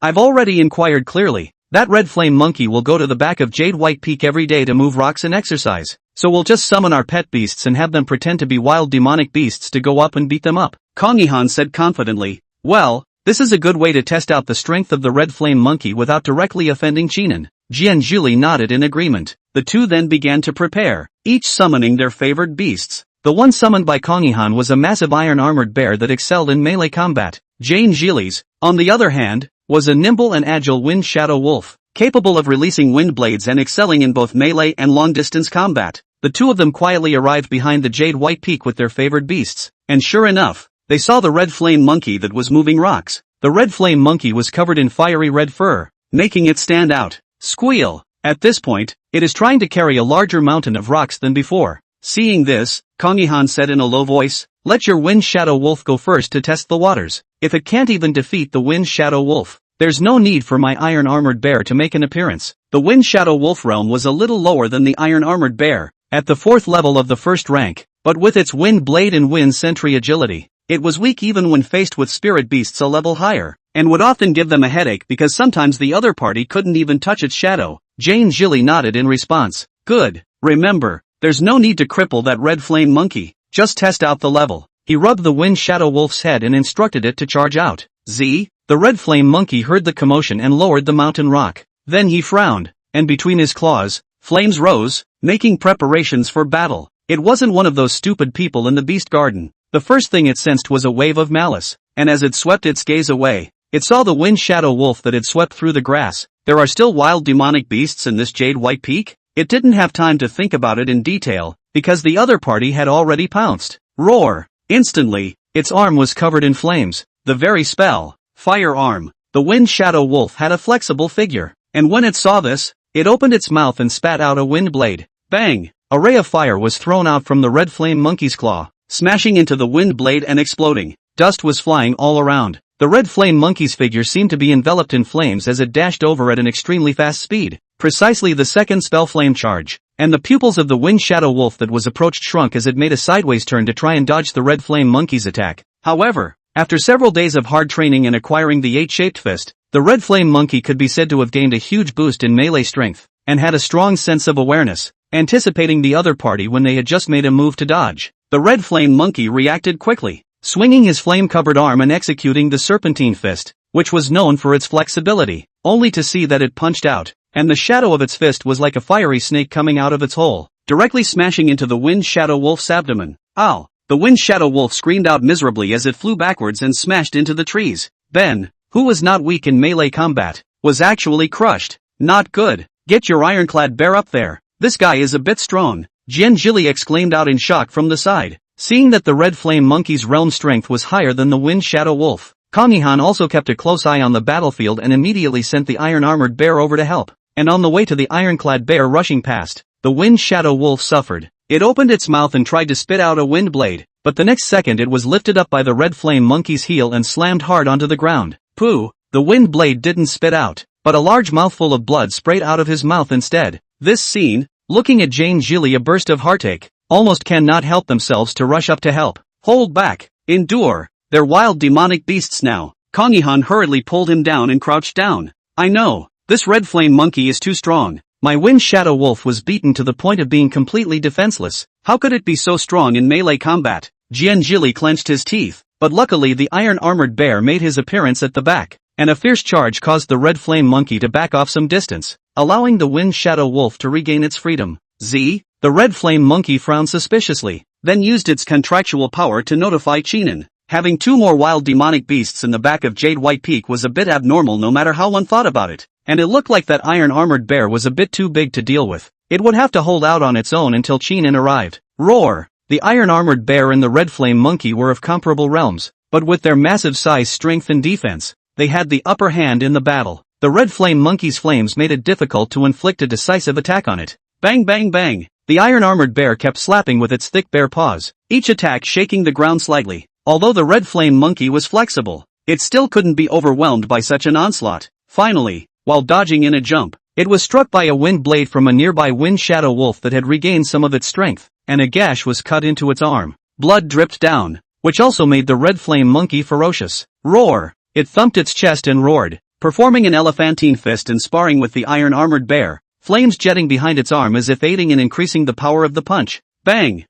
I've already inquired clearly. That red flame monkey will go to the back of Jade White Peak every day to move rocks and exercise, so we'll just summon our pet beasts and have them pretend to be wild demonic beasts to go up and beat them up. Kong Yihan said confidently. Well, this is a good way to test out the strength of the red flame monkey without directly offending Chenin. Jian Zhuli nodded in agreement. The two then began to prepare, each summoning their favored beasts. The one summoned by Kong Yihan was a massive iron-armored bear that excelled in melee combat. Jane Zhili's, on the other hand, was a nimble and agile wind shadow wolf, capable of releasing wind blades and excelling in both melee and long-distance combat. The two of them quietly arrived behind the Jade White Peak with their favored beasts, and sure enough, they saw the red flame monkey that was moving rocks. The red flame monkey was covered in fiery red fur, making it stand out. Squeal! At this point, it is trying to carry a larger mountain of rocks than before. Seeing this, Kong Yihan said in a low voice, let your wind shadow wolf go first to test the waters. If it can't even defeat the wind shadow wolf, there's no need for my iron-armored bear to make an appearance. The wind shadow wolf realm was a little lower than the iron-armored bear, at the 4th level of the 1st rank, but with its wind blade and wind sentry agility, it was weak even when faced with spirit beasts a level higher, and would often give them a headache because sometimes the other party couldn't even touch its shadow. Jane Zhili nodded in response. Good. Remember, there's no need to cripple that red flame monkey, just test out the level. He rubbed the wind shadow wolf's head and instructed it to charge out. The red flame monkey heard the commotion and lowered the mountain rock. Then he frowned, and between his claws, flames rose, making preparations for battle. It wasn't one of those stupid people in the beast garden. The first thing it sensed was a wave of malice, and as it swept its gaze away, it saw the wind shadow wolf that had swept through the grass. There are still wild demonic beasts in this Jade White Peak? It didn't have time to think about it in detail, because the other party had already pounced. Roar! Instantly, its arm was covered in flames. The very spell. Fire arm. The wind shadow wolf had a flexible figure, and when it saw this, it opened its mouth and spat out a wind blade. Bang! A ray of fire was thrown out from the red flame monkey's claw, smashing into the wind blade and exploding. Dust was flying all around. The red flame monkey's figure seemed to be enveloped in flames as it dashed over at an extremely fast speed. Precisely the second spell flame charge, and the pupils of the wind shadow wolf that was approached shrunk as it made a sideways turn to try and dodge the red flame monkey's attack. However, after several days of hard training and acquiring the 8-shaped fist, the red flame monkey could be said to have gained a huge boost in melee strength, and had a strong sense of awareness, anticipating the other party when they had just made a move to dodge. The red flame monkey reacted quickly, swinging his flame-covered arm and executing the serpentine fist, which was known for its flexibility, only to see that it punched out, and the shadow of its fist was like a fiery snake coming out of its hole, directly smashing into the wind shadow wolf's abdomen. Ow! The wind shadow wolf screamed out miserably as it flew backwards and smashed into the trees. Ben, who was not weak in melee combat, was actually crushed. Not good. Get your ironclad bear up there. This guy is a bit strong. Jian Zhili exclaimed out in shock from the side, seeing that the red flame monkey's realm strength was higher than the wind shadow wolf. Kong Yihan also kept a close eye on the battlefield and immediately sent the iron-armored bear over to help. And on the way to the ironclad bear rushing past, the wind shadow wolf suffered. It opened its mouth and tried to spit out a wind blade, but the next second it was lifted up by the red flame monkey's heel and slammed hard onto the ground. Pooh! The wind blade didn't spit out, but a large mouthful of blood sprayed out of his mouth instead. This scene, looking at Jane Zhili a burst of heartache, almost cannot help themselves to rush up to help. Hold back! Endure! They're wild demonic beasts now. Kong Yihan hurriedly pulled him down and crouched down. I know, this red flame monkey is too strong. My wind shadow wolf was beaten to the point of being completely defenseless. How could it be so strong in melee combat? Jian Zhili clenched his teeth, but luckily the iron-armored bear made his appearance at the back, and a fierce charge caused the red flame monkey to back off some distance, allowing the wind shadow wolf to regain its freedom. The red flame monkey frowned suspiciously, then used its contractual power to notify Chenin. Having two more wild demonic beasts in the back of Jade White Peak was a bit abnormal no matter how one thought about it, and it looked like that iron-armored bear was a bit too big to deal with. It would have to hold out on its own until Chenin arrived. Roar! The iron-armored bear and the red flame monkey were of comparable realms, but with their massive size, strength and defense, they had the upper hand in the battle. The red flame monkey's flames made it difficult to inflict a decisive attack on it. Bang bang bang! The iron-armored bear kept slapping with its thick bare paws, each attack shaking the ground slightly. Although the red flame monkey was flexible, it still couldn't be overwhelmed by such an onslaught. Finally, while dodging in a jump, it was struck by a wind blade from a nearby wind shadow wolf that had regained some of its strength, and a gash was cut into its arm. Blood dripped down, which also made the red flame monkey ferocious. Roar! It thumped its chest and roared, performing an elephantine fist and sparring with the iron-armored bear, flames jetting behind its arm as if aiding in increasing the power of the punch. Bang!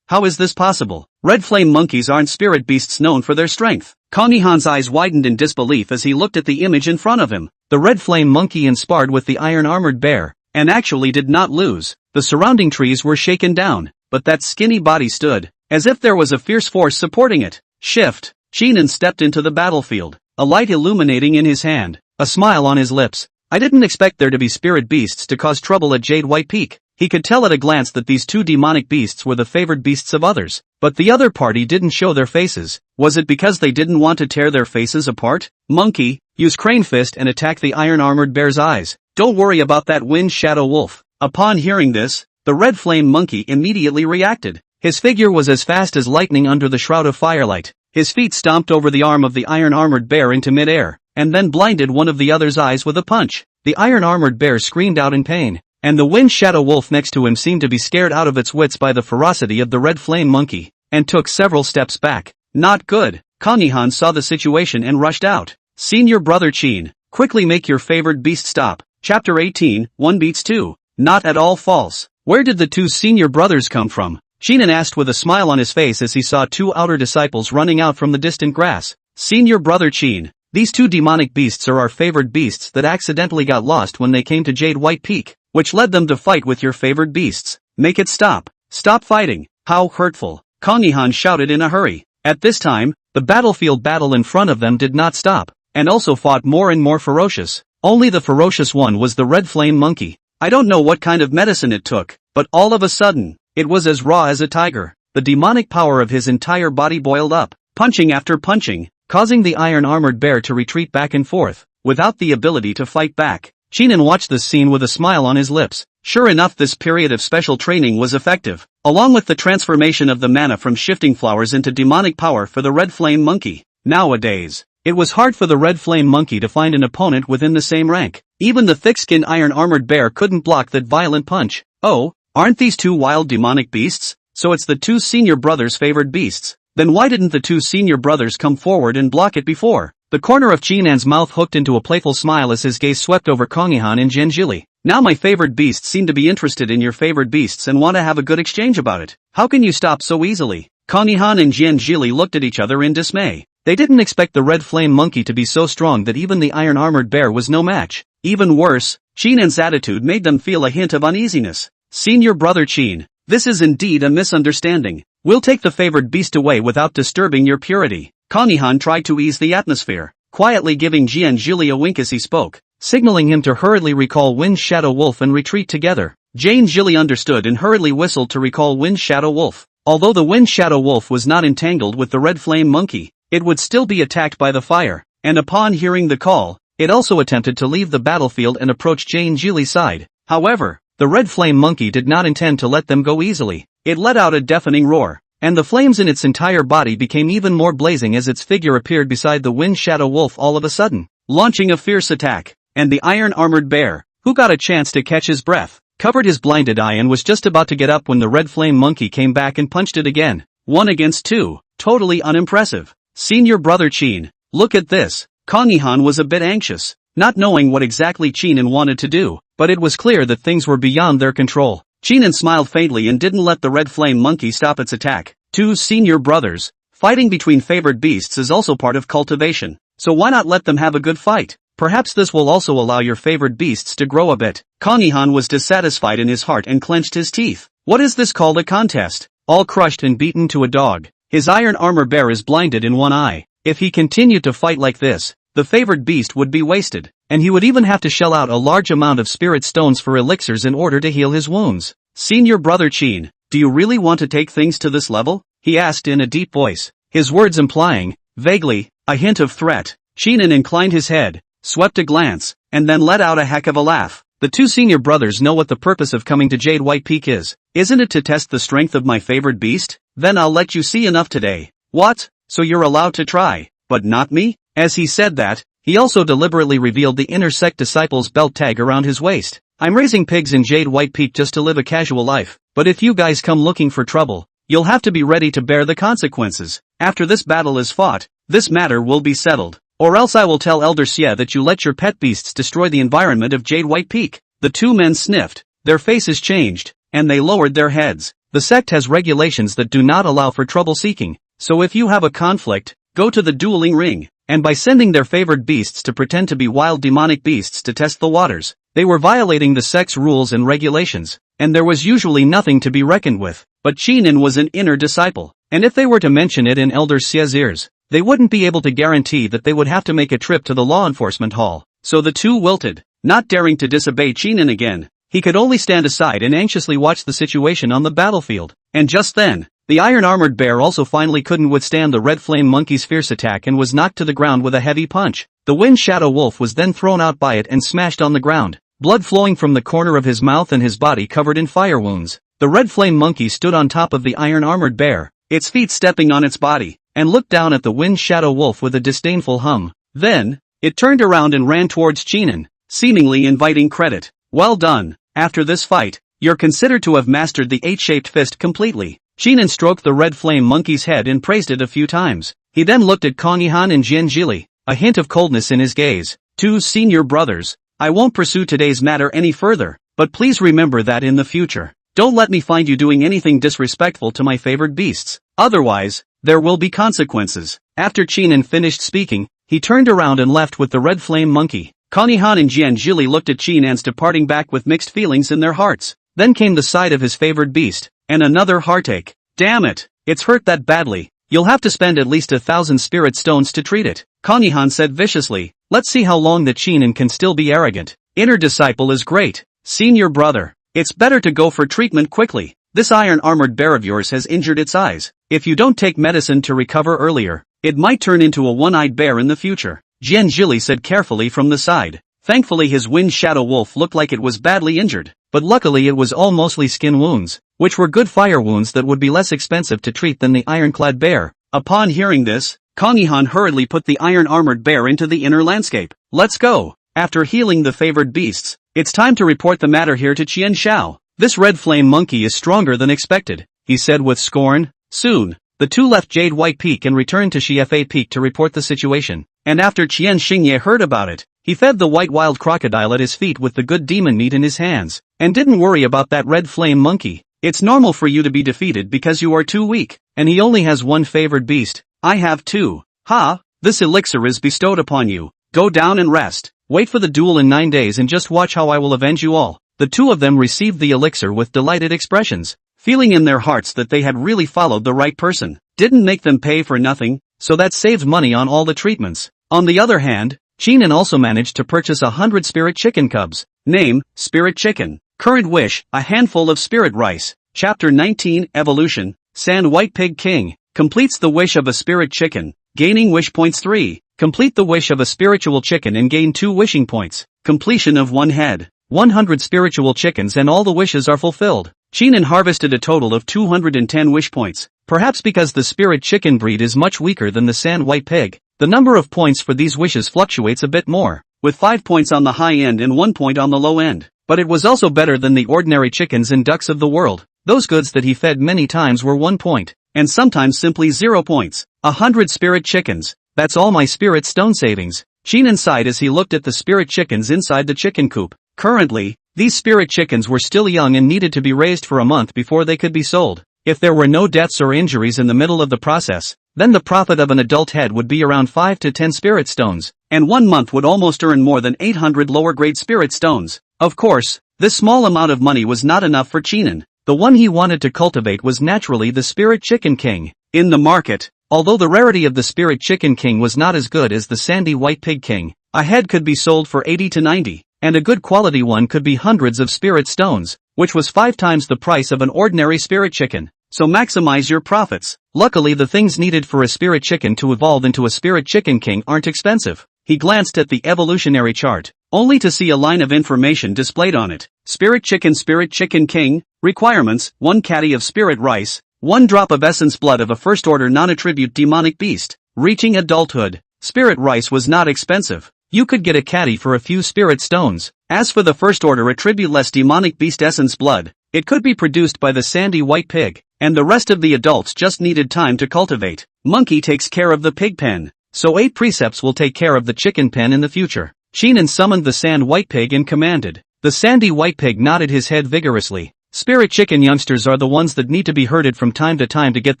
How is this possible? Red flame monkeys aren't spirit beasts known for their strength. Kong-Yihan's eyes widened in disbelief as he looked at the image in front of him. The red flame monkey sparred with the iron-armored bear, and actually did not lose. The surrounding trees were shaken down, but that skinny body stood, as if there was a fierce force supporting it. Shift! Sheenan stepped into the battlefield, a light illuminating in his hand, a smile on his lips. I didn't expect there to be spirit beasts to cause trouble at Jade White Peak. He could tell at a glance that these two demonic beasts were the favored beasts of others, but the other party didn't show their faces. Was it because they didn't want to tear their faces apart? Monkey, use Crane Fist and attack the iron-armored bear's eyes. Don't worry about that wind shadow wolf. Upon hearing this, the red flame monkey immediately reacted. His figure was as fast as lightning under the shroud of firelight. His feet stomped over the arm of the iron-armored bear into midair, and then blinded one of the other's eyes with a punch. The iron-armored bear screamed out in pain, and the wind shadow wolf next to him seemed to be scared out of its wits by the ferocity of the red flame monkey, and took several steps back. Not good. Kong-Yihan saw the situation and rushed out. Senior brother Qin, quickly make your favored beast stop. Chapter 18, 1 beats 2. Not at all false. Where did the two senior brothers come from? Sheenan asked with a smile on his face as he saw two outer disciples running out from the distant grass. Senior brother Qin, these two demonic beasts are our favored beasts that accidentally got lost when they came to Jade White Peak, which led them to fight with your favored beasts. Make it stop. Stop fighting. How hurtful. Kong-Yihan shouted in a hurry. At this time, the battlefield battle in front of them did not stop, and also fought more and more ferocious. Only the ferocious one was the red flame monkey. I don't know what kind of medicine it took, but all of a sudden, it was as raw as a tiger. The demonic power of his entire body boiled up, punching after punching, causing the iron-armored bear to retreat back and forth, without the ability to fight back. Sheenan watched this scene with a smile on his lips. Sure enough, this period of special training was effective, along with the transformation of the mana from shifting flowers into demonic power for the red flame monkey. Nowadays, it was hard for the red flame monkey to find an opponent within the same rank. Even the thick-skinned iron-armored bear couldn't block that violent punch. Oh, aren't these two wild demonic beasts? So it's the two senior brothers' favored beasts. Then why didn't the two senior brothers come forward and block it before? The corner of Chinan's mouth hooked into a playful smile as his gaze swept over Kong-Yihan and Jianjili. Now my favored beasts seem to be interested in your favored beasts and want to have a good exchange about it. How can you stop so easily? Kong-Yihan and Jianjili looked at each other in dismay. They didn't expect the red flame monkey to be so strong that even the iron-armored bear was no match. Even worse, Chinan's attitude made them feel a hint of uneasiness. Senior brother Qin, this is indeed a misunderstanding. We'll take the favored beast away without disturbing your purity. Kong-Yihan tried to ease the atmosphere, quietly giving Jianjili a wink as he spoke, signaling him to hurriedly recall Wind Shadow Wolf and retreat together. Jianjili understood and hurriedly whistled to recall Wind Shadow Wolf. Although the Wind Shadow Wolf was not entangled with the red flame monkey, it would still be attacked by the fire, and upon hearing the call, it also attempted to leave the battlefield and approach Jianjili's side. However, the red flame monkey did not intend to let them go easily. It let out a deafening roar, and the flames in its entire body became even more blazing as its figure appeared beside the Wind Shadow Wolf all of a sudden, launching a fierce attack. And the iron-armored bear, who got a chance to catch his breath, covered his blinded eye and was just about to get up when the red flame monkey came back and punched it again. 1 against 2, totally unimpressive. Senior brother Qin, look at this. Kong-Yihan was a bit anxious, not knowing what exactly Qinan wanted to do, but it was clear that things were beyond their control. Qinan smiled faintly and didn't let the red flame monkey stop its attack. Two senior brothers, fighting between favored beasts is also part of cultivation, so why not let them have a good fight? Perhaps this will also allow your favored beasts to grow a bit. Kong-Yihan was dissatisfied in his heart and clenched his teeth. What is this called, a contest? All crushed and beaten to a dog. His iron armor bear is blinded in one eye. If he continued to fight like this, the favored beast would be wasted, and he would even have to shell out a large amount of spirit stones for elixirs in order to heal his wounds. Senior brother Qin, do you really want to take things to this level? He asked in a deep voice, his words implying, vaguely, a hint of threat. Qinan inclined his head, swept a glance, and then let out a heck of a laugh. The two senior brothers know what the purpose of coming to Jade White Peak is. Isn't it to test the strength of my favorite beast? Then I'll let you see enough today. What? So you're allowed to try, but not me? As he said that, he also deliberately revealed the inner sect disciple's belt tag around his waist. I'm raising pigs in Jade White Peak just to live a casual life, but if you guys come looking for trouble, you'll have to be ready to bear the consequences. After this battle is fought, this matter will be settled. Or else I will tell Elder Xie that you let your pet beasts destroy the environment of Jade White Peak. The two men sniffed, their faces changed, and they lowered their heads. The sect has regulations that do not allow for trouble seeking, so if you have a conflict, go to the dueling ring. And by sending their favored beasts to pretend to be wild demonic beasts to test the waters, they were violating the sect's rules and regulations, and there was usually nothing to be reckoned with. But Chinin was an inner disciple, and if they were to mention it in Elder Xie's ears, they wouldn't be able to guarantee that they would have to make a trip to the law enforcement hall. So the two wilted, not daring to disobey Chinin again. He could only stand aside and anxiously watch the situation on the battlefield. And just then, the iron-armored bear also finally couldn't withstand the red flame monkey's fierce attack and was knocked to the ground with a heavy punch. The wind shadow wolf was then thrown out by it and smashed on the ground, blood flowing from the corner of his mouth and his body covered in fire wounds. The red flame monkey stood on top of the iron-armored bear, its feet stepping on its body, and looked down at the wind shadow wolf with a disdainful hum. Then, it turned around and ran towards Chinin, seemingly inviting credit. Well done. After this fight, you're considered to have mastered the 8-shaped fist completely. Chinin stroked the red flame monkey's head and praised it a few times. He then looked at Kongyihan and Jianjili, a hint of coldness in his gaze. Two senior brothers, I won't pursue today's matter any further, but please remember that in the future, don't let me find you doing anything disrespectful to my favored beasts. Otherwise, there will be consequences. After Chinin finished speaking, he turned around and left with the red flame monkey. Kongyihan and Jianjili looked at Chinin's departing back with mixed feelings in their hearts. Then came the sight of his favored beast, and another heartache. Damn it, it's hurt that badly. You'll have to spend at least 1,000 spirit stones to treat it. Kongyihan said viciously. Let's see how long that Chinin can still be arrogant. Inner disciple is great. Senior brother, it's better to go for treatment quickly. This iron-armored bear of yours has injured its eyes. If you don't take medicine to recover earlier, it might turn into a one-eyed bear in the future. Jianjili said carefully from the side. Thankfully his wind shadow wolf looked like it was badly injured, but luckily it was all mostly skin wounds, which were good fire wounds that would be less expensive to treat than the ironclad bear. Upon hearing this, Kongyihan hurriedly put the iron-armored bear into the inner landscape. Let's go. After healing the favored beasts, it's time to report the matter here to Qian Shao. This red flame monkey is stronger than expected, he said with scorn. Soon, the two left Jade White Peak and returned to Shifa Peak to report the situation. And after Qian Xingye heard about it, he fed the white wild crocodile at his feet with the good demon meat in his hands, and didn't worry about that red flame monkey. It's normal for you to be defeated because you are too weak, and he only has one favored beast. I have two. Ha! This elixir is bestowed upon you. Go down and rest. Wait for the duel in 9 days and just watch how I will avenge you all. The two of them received the elixir with delighted expressions, feeling in their hearts that they had really followed the right person. Didn't make them pay for nothing, so that saved money on all the treatments. On the other hand, Chinin also managed to purchase 100 spirit chicken cubs. Name, Spirit Chicken. Current wish, a handful of spirit rice. Chapter 19, Evolution. Sand White Pig King. Completes the wish of a spirit chicken, gaining wish points 3. Complete the wish of a spiritual chicken and gain 2 wishing points. Completion of 1 head. 100 spiritual chickens and all the wishes are fulfilled. Chinin harvested a total of 210 wish points. Perhaps because the spirit chicken breed is much weaker than the sand white pig, the number of points for these wishes fluctuates a bit more, with 5 points on the high end and 1 point on the low end. But it was also better than the ordinary chickens and ducks of the world. Those goods that he fed many times were 1 point, and sometimes simply 0 points. 100 spirit chickens. That's all my spirit stone savings. Chinin sighed as he looked at the spirit chickens inside the chicken coop. Currently, these spirit chickens were still young and needed to be raised for a month before they could be sold. If there were no deaths or injuries in the middle of the process, then the profit of an adult head would be around 5 to 10 spirit stones, and 1 month would almost earn more than 800 lower grade spirit stones. Of course, this small amount of money was not enough for Chinin. The one he wanted to cultivate was naturally the Spirit Chicken King. In the market, although the rarity of the Spirit Chicken King was not as good as the Sandy White Pig King, a head could be sold for 80 to 90, and a good quality one could be hundreds of spirit stones, which was 5 times the price of an ordinary spirit chicken. So maximize your profits. Luckily the things needed for a spirit chicken to evolve into a Spirit Chicken King aren't expensive. He glanced at the evolutionary chart. only to see a line of information displayed on it. Spirit Chicken King, requirements, 1 caddy of spirit rice, 1 drop of essence blood of a first order non-attribute demonic beast, reaching adulthood. Spirit rice was not expensive. You could get a caddy for a few spirit stones. As for the first order attribute-less demonic beast essence blood, it could be produced by the sandy white pig, and the rest of the adults just needed time to cultivate. Monkey takes care of the pig pen, so 8 precepts will take care of the chicken pen in the future. Sheenan summoned the sand white pig and commanded. The sandy white pig nodded his head vigorously. Spirit chicken youngsters are the ones that need to be herded from time to get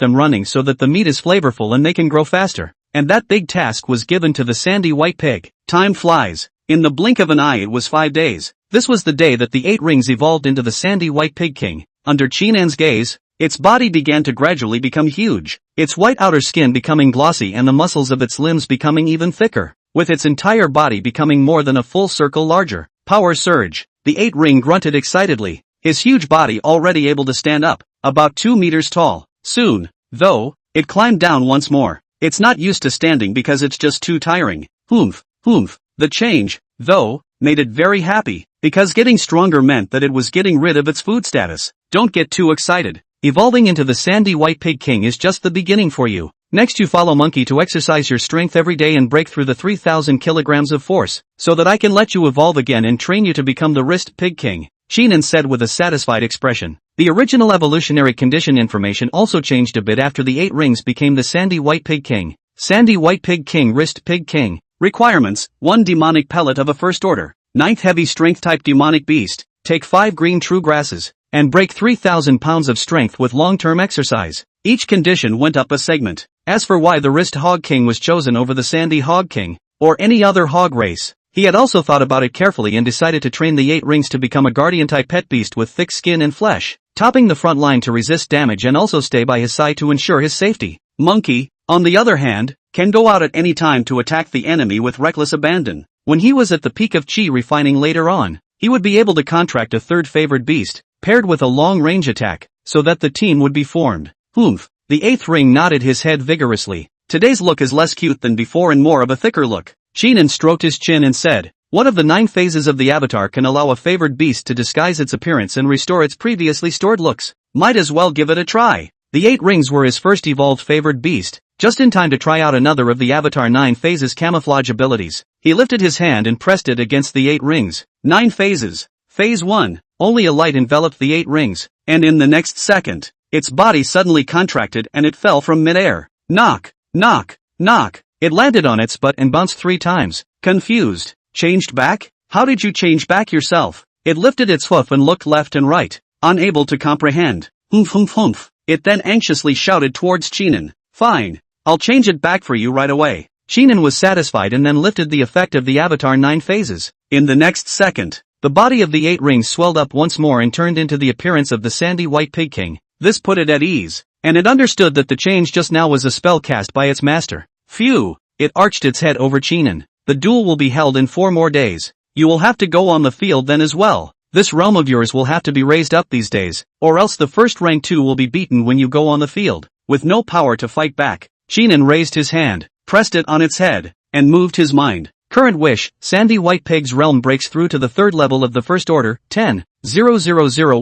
them running so that the meat is flavorful and they can grow faster. And that big task was given to the sandy white pig. Time flies. In the blink of an eye it was 5 days. This was the day that the 8 rings evolved into the sandy white pig king. Under Sheenan's gaze, its body began to gradually become huge, its white outer skin becoming glossy and the muscles of its limbs becoming even thicker, with its entire body becoming more than a full circle larger. Power surge. The 8 ring grunted excitedly, his huge body already able to stand up, about 2 meters tall. Soon, though, it climbed down once more. It's not used to standing because it's just too tiring. Oomph. The change, though, made it very happy, because getting stronger meant that it was getting rid of its food status. Don't get too excited. Evolving into the sandy white pig king is just the beginning for you. Next you follow monkey to exercise your strength every day and break through the 3,000 kilograms of force, so that I can let you evolve again and train you to become the wrist pig king, Sheenan said with a satisfied expression. The original evolutionary condition information also changed a bit after the 8 rings became the sandy white pig king. Sandy white pig king, wrist pig king. Requirements, 1 demonic pellet of a first order, 9th heavy strength type demonic beast, take 5 green true grasses, and break 3,000 pounds of strength with long-term exercise. Each condition went up a segment. As for why the wrist hog king was chosen over the sandy hog king, or any other hog race, he had also thought about it carefully and decided to train the 8 rings to become a guardian-type pet beast with thick skin and flesh, topping the front line to resist damage and also stay by his side to ensure his safety. Monkey, on the other hand, can go out at any time to attack the enemy with reckless abandon. When he was at the peak of chi refining later on, he would be able to contract a third favored beast, paired with a long-range attack, so that the team would be formed. Oomph. The 8th ring nodded his head vigorously. Today's look is less cute than before and more of a thicker look. Sheenan stroked his chin and said, one of the 9 phases of the avatar can allow a favored beast to disguise its appearance and restore its previously stored looks. Might as well give it a try. The 8 rings were his first evolved favored beast, just in time to try out another of the avatar 9 phases camouflage abilities. He lifted his hand and pressed it against the 8 rings. 9 phases. Phase 1. Only a light enveloped the 8 rings, and in the next second, its body suddenly contracted and it fell from midair. Knock. It landed on its butt and bounced 3 times. Confused. Changed back? How did you change back yourself? It lifted its hoof and looked left and right, unable to comprehend. Humph. It then anxiously shouted towards Sheenan. Fine. I'll change it back for you right away. Sheenan was satisfied and then lifted the effect of the avatar 9 phases. In the next second, the body of the 8 rings swelled up once more and turned into the appearance of the sandy white pig king. This put it at ease, and it understood that the change just now was a spell cast by its master. Phew! It arched its head over Sheenan. The duel will be held in 4 more days. You will have to go on the field then as well. This realm of yours will have to be raised up these days, or else the first rank 2 will be beaten when you go on the field. With no power to fight back, Sheenan raised his hand, pressed it on its head, and moved his mind. Current wish, Sandy White Pig's realm breaks through to the 3rd level of the first order, 10,000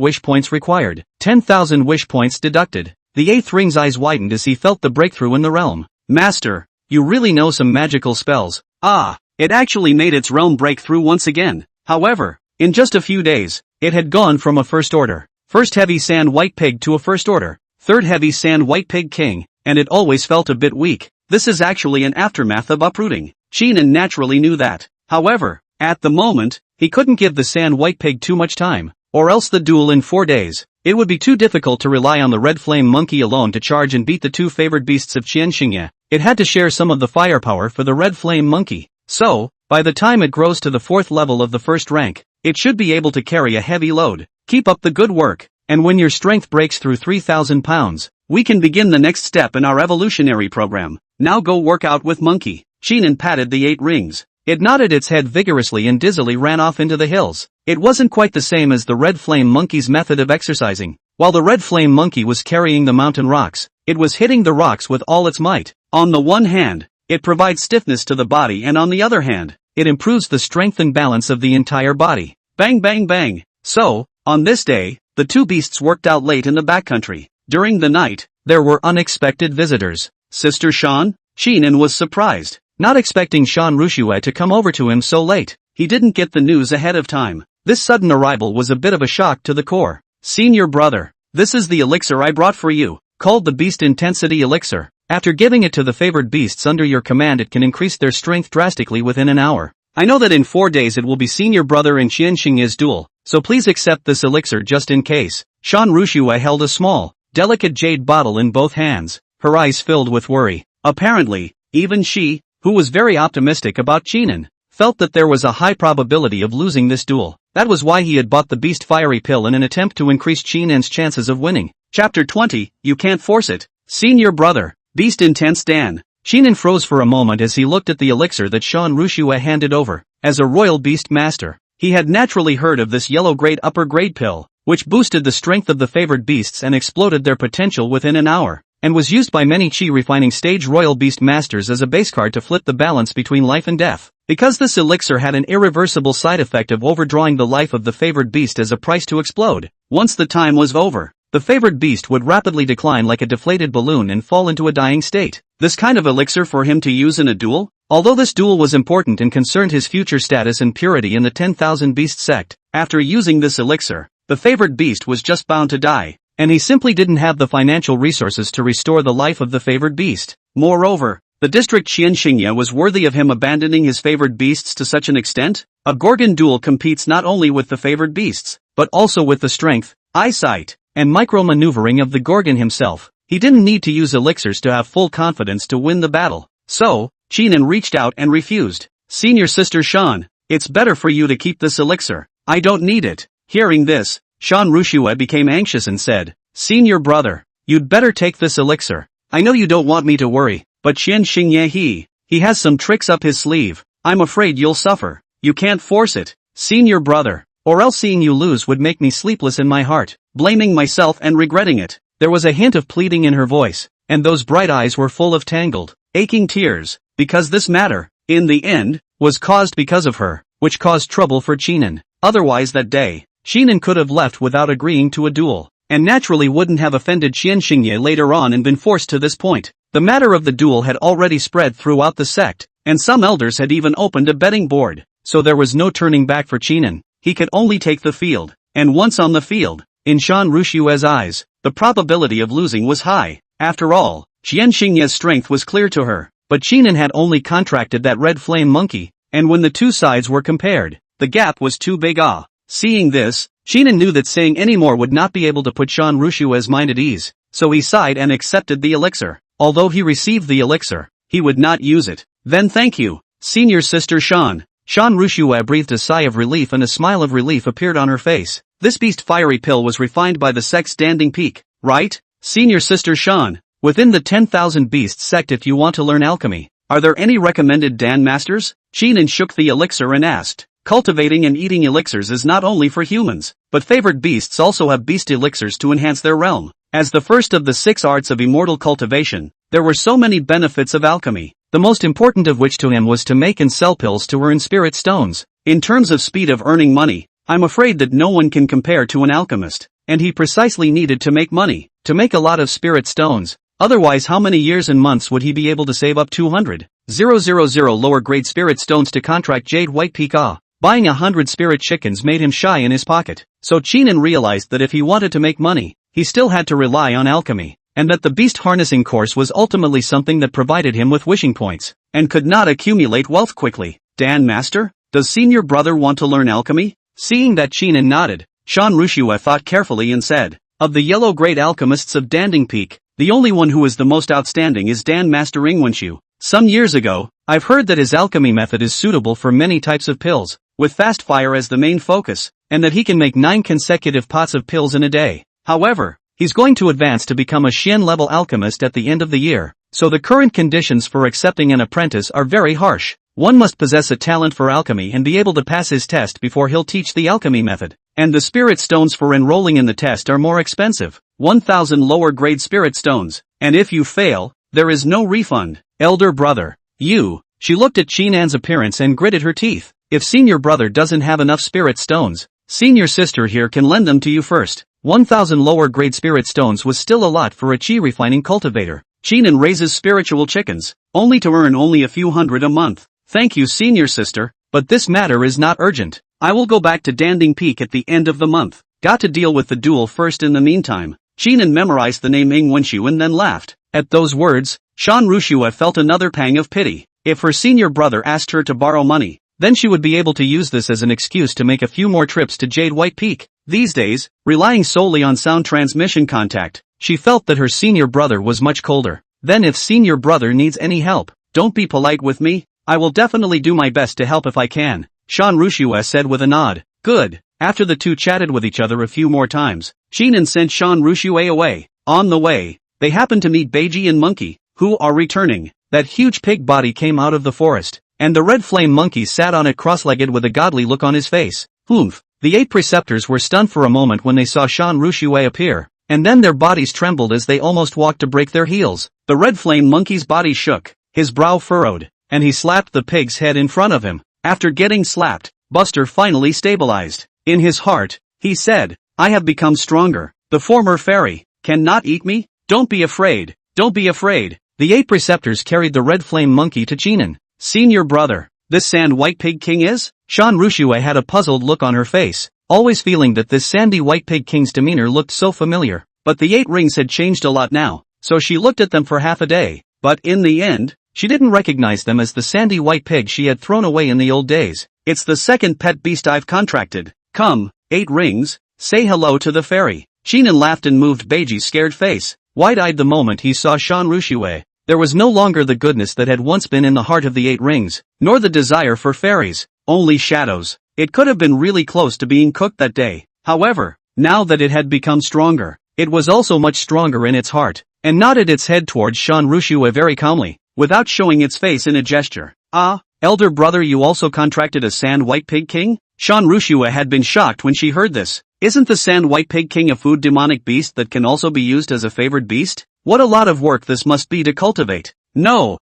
wish points required, 10,000 wish points deducted. The 8th ring's eyes widened as he felt the breakthrough in the realm. Master, you really know some magical spells. Ah, it actually made its realm break through once again. However, in just a few days, it had gone from a first order, first heavy sand white pig to a first order, 3rd heavy sand white pig king, and it always felt a bit weak. This is actually an aftermath of uprooting. Sheenan naturally knew that. However, at the moment, he couldn't give the sand white pig too much time, or else the duel in 4 days. It would be too difficult to rely on the red flame monkey alone to charge and beat the 2 favored beasts of Qianxingye. It had to share some of the firepower for the red flame monkey. So, by the time it grows to the 4th level of the first rank, it should be able to carry a heavy load. Keep up the good work, and when your strength breaks through 3,000 pounds, we can begin the next step in our evolutionary program. Now go work out with monkey. Sheenan patted the 8 rings. It nodded its head vigorously and dizzily ran off into the hills. It wasn't quite the same as the red flame monkey's method of exercising. While the red flame monkey was carrying the mountain rocks, it was hitting the rocks with all its might. On the one hand, it provides stiffness to the body, and on the other hand, it improves the strength and balance of the entire body. Bang bang bang. So, on this day, the two beasts worked out late in the backcountry. During the night, there were unexpected visitors. Sister Shan? Sheenan was surprised, not expecting Shan Rushue to come over to him so late. He didn't get the news ahead of time. This sudden arrival was a bit of a shock to the core. Senior brother, this is the elixir I brought for you, called the Beast Intensity Elixir. After giving it to the favored beasts under your command, it can increase their strength drastically within an hour. I know that in 4 days it will be senior brother and Qian Xingye's duel, so please accept this elixir just in case. Shan Rushue held a small, delicate jade bottle in both hands, her eyes filled with worry. Apparently, even she, who was very optimistic about Qinin, felt that there was a high probability of losing this duel. That was why he had bought the Beast Fiery Pill in an attempt to increase Qinin's chances of winning. Chapter 20, You Can't Force It. Senior Brother, Beast Intense Dan. Qinin froze for a moment as he looked at the elixir that Shan Rushue handed over. As a royal beast master, he had naturally heard of this yellow grade upper grade pill, which boosted the strength of the favored beasts and exploded their potential within an hour, and was used by many chi refining stage royal beast masters as a base card to flip the balance between life and death. Because this elixir had an irreversible side effect of overdrawing the life of the favored beast as a price to explode, once the time was over, the favored beast would rapidly decline like a deflated balloon and fall into a dying state. This kind of elixir for him to use in a duel? Although this duel was important and concerned his future status and purity in the 10,000 Beast sect, after using this elixir, the favored beast was just bound to die, and he simply didn't have the financial resources to restore the life of the favored beast. Moreover, the district Qian Xingye was worthy of him abandoning his favored beasts to such an extent? A Gorgon duel competes not only with the favored beasts, but also with the strength, eyesight, and micro-maneuvering of the Gorgon himself. He didn't need to use elixirs to have full confidence to win the battle. So, Qinin reached out and refused. Senior Sister Shan, it's better for you to keep this elixir. I don't need it. Hearing this, Shan Rushue became anxious and said, Senior brother, you'd better take this elixir. I know you don't want me to worry, but Qian Xingye he has some tricks up his sleeve. I'm afraid you'll suffer. You can't force it, senior brother, or else seeing you lose would make me sleepless in my heart, blaming myself and regretting it. There was a hint of pleading in her voice, and those bright eyes were full of tangled, aching tears, because this matter, in the end, was caused because of her, which caused trouble for Qinin. Otherwise that day, Qinin could have left without agreeing to a duel, and naturally wouldn't have offended Qian Xingye later on and been forced to this point. The matter of the duel had already spread throughout the sect, and some elders had even opened a betting board, so there was no turning back for Qinin. He could only take the field, and once on the field, in Shan Rushue's eyes, the probability of losing was high. After all, Qian Xingye's strength was clear to her, but Qinin had only contracted that red flame monkey, and when the two sides were compared, the gap was too big. Seeing this, Qinin knew that saying any more would not be able to put Shan Rushue's mind at ease, so he sighed and accepted the elixir. Although he received the elixir, he would not use it. Then thank you, senior sister Shan. Shan Rushue breathed a sigh of relief and a smile of relief appeared on her face. This beast fiery pill was refined by the sect's standing peak, right? Senior sister Shan, within the 10,000 Beasts sect if you want to learn alchemy, are there any recommended Dan masters? Qinin shook the elixir and asked. Cultivating and eating elixirs is not only for humans, but favored beasts also have beast elixirs to enhance their realm. As the first of the 6 arts of immortal cultivation, there were so many benefits of alchemy, the most important of which to him was to make and sell pills to earn spirit stones. In terms of speed of earning money, I'm afraid that no one can compare to an alchemist, and he precisely needed to make money, to make a lot of spirit stones. Otherwise how many years and months would he be able to save up 200,000 lower grade spirit stones to contract Jade White Peak? Buying 100 spirit chickens made him shy in his pocket, so Qinin realized that if he wanted to make money, he still had to rely on alchemy, and that the beast harnessing course was ultimately something that provided him with wishing points, and could not accumulate wealth quickly. Dan Master, does senior brother want to learn alchemy? Seeing that Qinin nodded, Shan Rushue thought carefully and said, of the yellow grade alchemists of Danding Peak, the only one who is the most outstanding is Dan Master Ingwenshu. Some years ago, I've heard that his alchemy method is suitable for many types of pills, with fast fire as the main focus, and that he can make 9 consecutive pots of pills in a day. However, he's going to advance to become a Xian-level alchemist at the end of the year, so the current conditions for accepting an apprentice are very harsh. One must possess a talent for alchemy and be able to pass his test before he'll teach the alchemy method, and the spirit stones for enrolling in the test are more expensive, 1,000 lower grade spirit stones, and if you fail, there is no refund. Elder brother, you, She looked at Chinan's appearance and gritted her teeth. If senior brother doesn't have enough spirit stones, senior sister here can lend them to you first. 1,000 lower grade spirit stones was still a lot for a chi refining cultivator. Chinan raises spiritual chickens, only to earn only a few hundred a month. Thank you senior sister, but this matter is not urgent. I will go back to Danding Peak at the end of the month. Got to deal with the duel first in the meantime. Chinan memorized the name Ing Wenshu and then laughed. At those words, Shan Rushua felt another pang of pity. If her senior brother asked her to borrow money, then she would be able to use this as an excuse to make a few more trips to Jade White Peak. These days, relying solely on sound transmission contact, she felt that her senior brother was much colder. Then if senior brother needs any help, don't be polite with me. I will definitely do my best to help if I can, Shan Rushua said with a nod. Good. After the two chatted with each other a few more times, Chinan sent Shan Rushua away. On the way, they happened to meet Beiji and Monkey, who are returning. That huge pig body came out of the forest, and the red flame monkey sat on it cross-legged with a godly look on his face. Oomph! The 8 preceptors were stunned for a moment when they saw Shan Rushua appear, and then their bodies trembled as they almost walked to break their heels. The red flame monkey's body shook, his brow furrowed, and he slapped the pig's head in front of him. After getting slapped, Buster finally stabilized. In his heart, he said, I have become stronger. The former fairy cannot eat me? Don't be afraid. Don't be afraid. The 8 preceptors carried the red flame monkey to Chinan. Senior brother, this Sand White Pig King is? Shan Rushua had a puzzled look on her face, always feeling that this Sandy White Pig King's demeanor looked so familiar. But the 8 rings had changed a lot now, so she looked at them for half a day. But in the end, she didn't recognize them as the Sandy White Pig she had thrown away in the old days. It's the second pet beast I've contracted. Come, 8 rings, say hello to the fairy. Chinan laughed and moved Beiji's scared face, wide-eyed the moment he saw Shan Rushua. There was no longer the goodness that had once been in the heart of the 8 rings, nor the desire for fairies, only shadows. It could have been really close to being cooked that day. However, now that it had become stronger, it was also much stronger in its heart, and nodded its head towards Shan Rushua very calmly, without showing its face in a gesture. Ah, elder brother, you also contracted a Sand White Pig King? Shan Rushua had been shocked when she heard this. Isn't the Sand White Pig King a food demonic beast that can also be used as a favored beast? What a lot of work this must be to cultivate. No,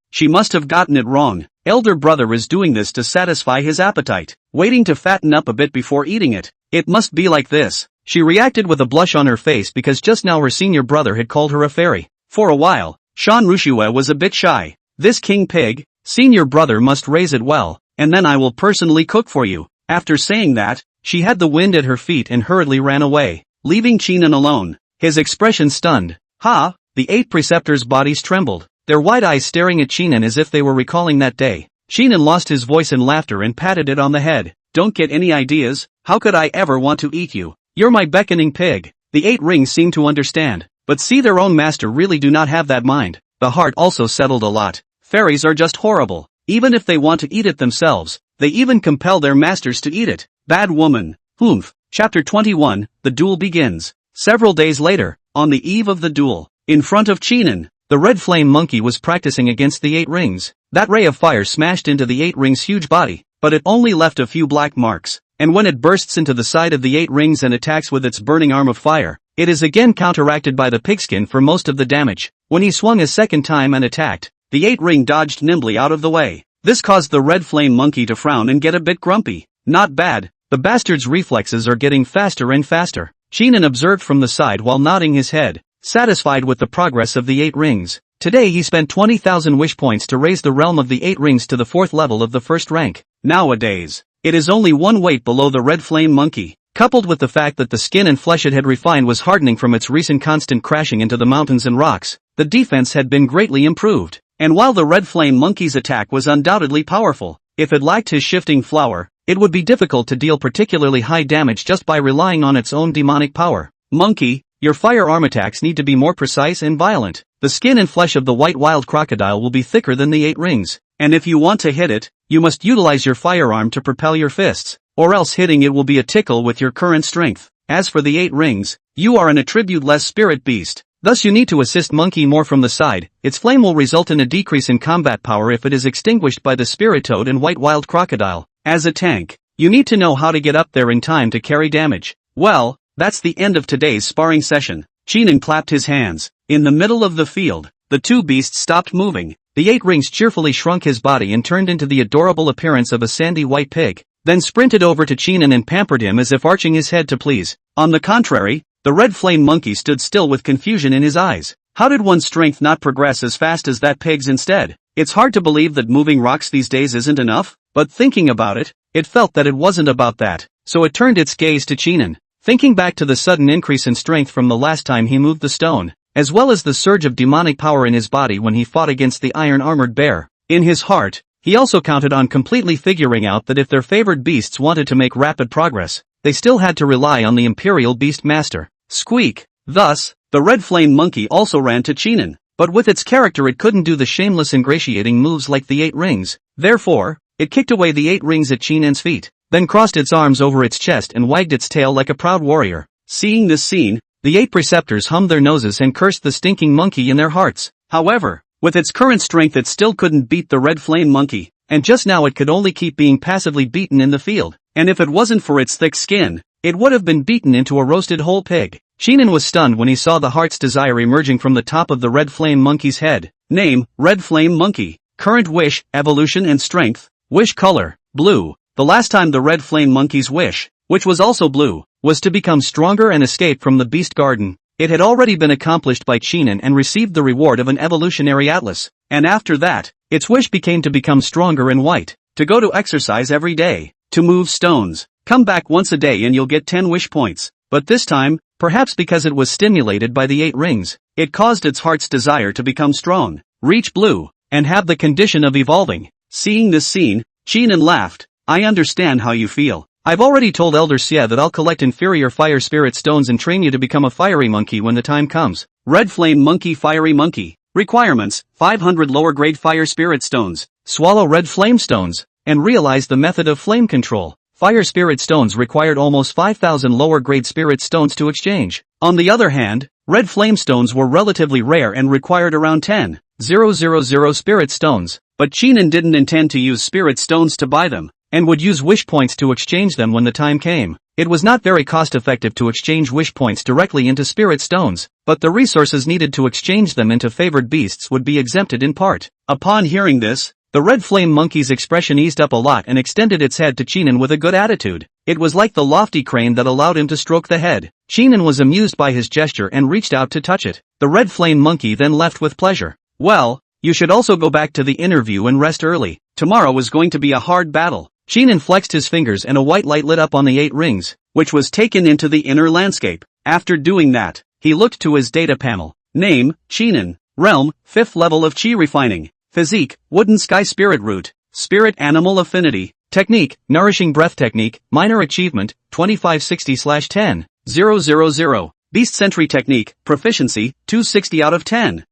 she must have gotten it wrong. Elder brother is doing this to satisfy his appetite, waiting to fatten up a bit before eating it. It must be like this. She reacted with a blush on her face because just now her senior brother had called her a fairy. For a while, Shan Rushua was a bit shy. This king pig, senior brother must raise it well, and then I will personally cook for you. After saying that, she had the wind at her feet and hurriedly ran away, leaving Chinan alone. His expression stunned. Ha! The 8 preceptors' bodies trembled, their wide eyes staring at Chinan as if they were recalling that day. Chinan lost his voice in laughter and patted it on the head. Don't get any ideas? How could I ever want to eat you? You're my beckoning pig. The 8 rings seemed to understand, but see, their own master really do not have that mind. The heart also settled a lot. Fairies are just horrible. Even if they want to eat it themselves, they even compel their masters to eat it. Bad woman. Oomph. Chapter 21, The Duel Begins. Several days later, on the eve of the duel, in front of Chinan, the red flame monkey was practicing against the 8 rings. That ray of fire smashed into the 8 rings' huge body, but it only left a few black marks, and when it bursts into the side of the 8 rings and attacks with its burning arm of fire, it is again counteracted by the pigskin for most of the damage. When he swung a second time and attacked, the 8 ring dodged nimbly out of the way. This caused the red flame monkey to frown and get a bit grumpy. Not bad. The bastard's reflexes are getting faster and faster, Chinan observed from the side while nodding his head, satisfied with the progress of the 8 rings. Today he spent 20,000 wish points to raise the realm of the 8 rings to the 4th level of the 1st rank. Nowadays, it is only 1 weight below the red flame monkey. Coupled with the fact that the skin and flesh it had refined was hardening from its recent constant crashing into the mountains and rocks, the defense had been greatly improved. And while the red flame monkey's attack was undoubtedly powerful, if it lacked his shifting flower, it would be difficult to deal particularly high damage just by relying on its own demonic power. Monkey, your firearm attacks need to be more precise and violent. The skin and flesh of the white wild crocodile will be thicker than the 8 rings, and if you want to hit it, you must utilize your firearm to propel your fists, or else hitting it will be a tickle with your current strength. As for the 8 rings, you are an attribute-less spirit beast. Thus you need to assist monkey more from the side. Its flame will result in a decrease in combat power if it is extinguished by the spirit toad and white wild crocodile. As a tank, you need to know how to get up there in time to carry damage. Well, that's the end of today's sparring session. Chinan clapped his hands. In the middle of the field, the 2 beasts stopped moving. the 8 rings cheerfully shrunk his body and turned into the adorable appearance of a sandy white pig, then sprinted over to Chinan and pampered him as if arching his head to please. On the contrary, the red flame monkey stood still with confusion in his eyes. How did one's strength not progress as fast as that pig's instead? It's hard to believe that moving rocks these days isn't enough, but thinking about it, it felt that it wasn't about that, so it turned its gaze to Chinan. Thinking back to the sudden increase in strength from the last time he moved the stone, as well as the surge of demonic power in his body when he fought against the iron-armored bear, in his heart, he also counted on completely figuring out that if their favored beasts wanted to make rapid progress, they still had to rely on the Imperial Beast Master. Squeak! Thus, the red flame monkey also ran to Chinan, but with its character it couldn't do the shameless ingratiating moves like the 8 rings, therefore, it kicked away the 8 rings at Chinan's feet, then crossed its arms over its chest and wagged its tail like a proud warrior. Seeing this scene, the 8 preceptors hummed their noses and cursed the stinking monkey in their hearts. However, with its current strength it still couldn't beat the red flame monkey, and just now it could only keep being passively beaten in the field, and if it wasn't for its thick skin, it would have been beaten into a roasted whole pig. Chinan was stunned when he saw the heart's desire emerging from the top of the red flame monkey's head. Name, Red Flame Monkey. Current wish, evolution and strength. Wish color, blue. The last time the red flame monkey's wish, which was also blue, was to become stronger and escape from the beast garden. It had already been accomplished by Chinan and received the reward of an evolutionary atlas, and after that, its wish became to become stronger and white, to go to exercise every day, to move stones, come back once a day and you'll get 10 wish points. But this time, perhaps because it was stimulated by the 8 rings, it caused its heart's desire to become strong, reach blue, and have the condition of evolving. Seeing this scene, Chinan laughed. I understand how you feel. I've already told Elder Xie that I'll collect inferior fire spirit stones and train you to become a fiery monkey when the time comes. Red Flame Monkey Fiery Monkey. Requirements, 500 lower grade fire spirit stones. Swallow red flame stones, and realize the method of flame control. Fire spirit stones required almost 5,000 lower grade spirit stones to exchange. On the other hand, red flame stones were relatively rare and required around 10,000 spirit stones, but Chinan didn't intend to use spirit stones to buy them, and would use wish points to exchange them when the time came. It was not very cost-effective to exchange wish points directly into spirit stones, but the resources needed to exchange them into favored beasts would be exempted in part. Upon hearing this, the red flame monkey's expression eased up a lot and extended its head to Chinan with a good attitude. It was like the lofty crane that allowed him to stroke the head. Chinan was amused by his gesture and reached out to touch it. The red flame monkey then left with pleasure. Well, you should also go back to the interview and rest early. Tomorrow is going to be a hard battle. Chinan flexed his fingers and a white light lit up on the 8 rings, which was taken into the inner landscape. After doing that, he looked to his data panel. Name, Chinan. Realm, 5th level of Chi Refining. Physique, Wooden Sky Spirit Root. Spirit Animal Affinity. Technique, Nourishing Breath Technique. Minor Achievement, 2560/10,000. Beast Sentry Technique, Proficiency, 260 out of 10,000.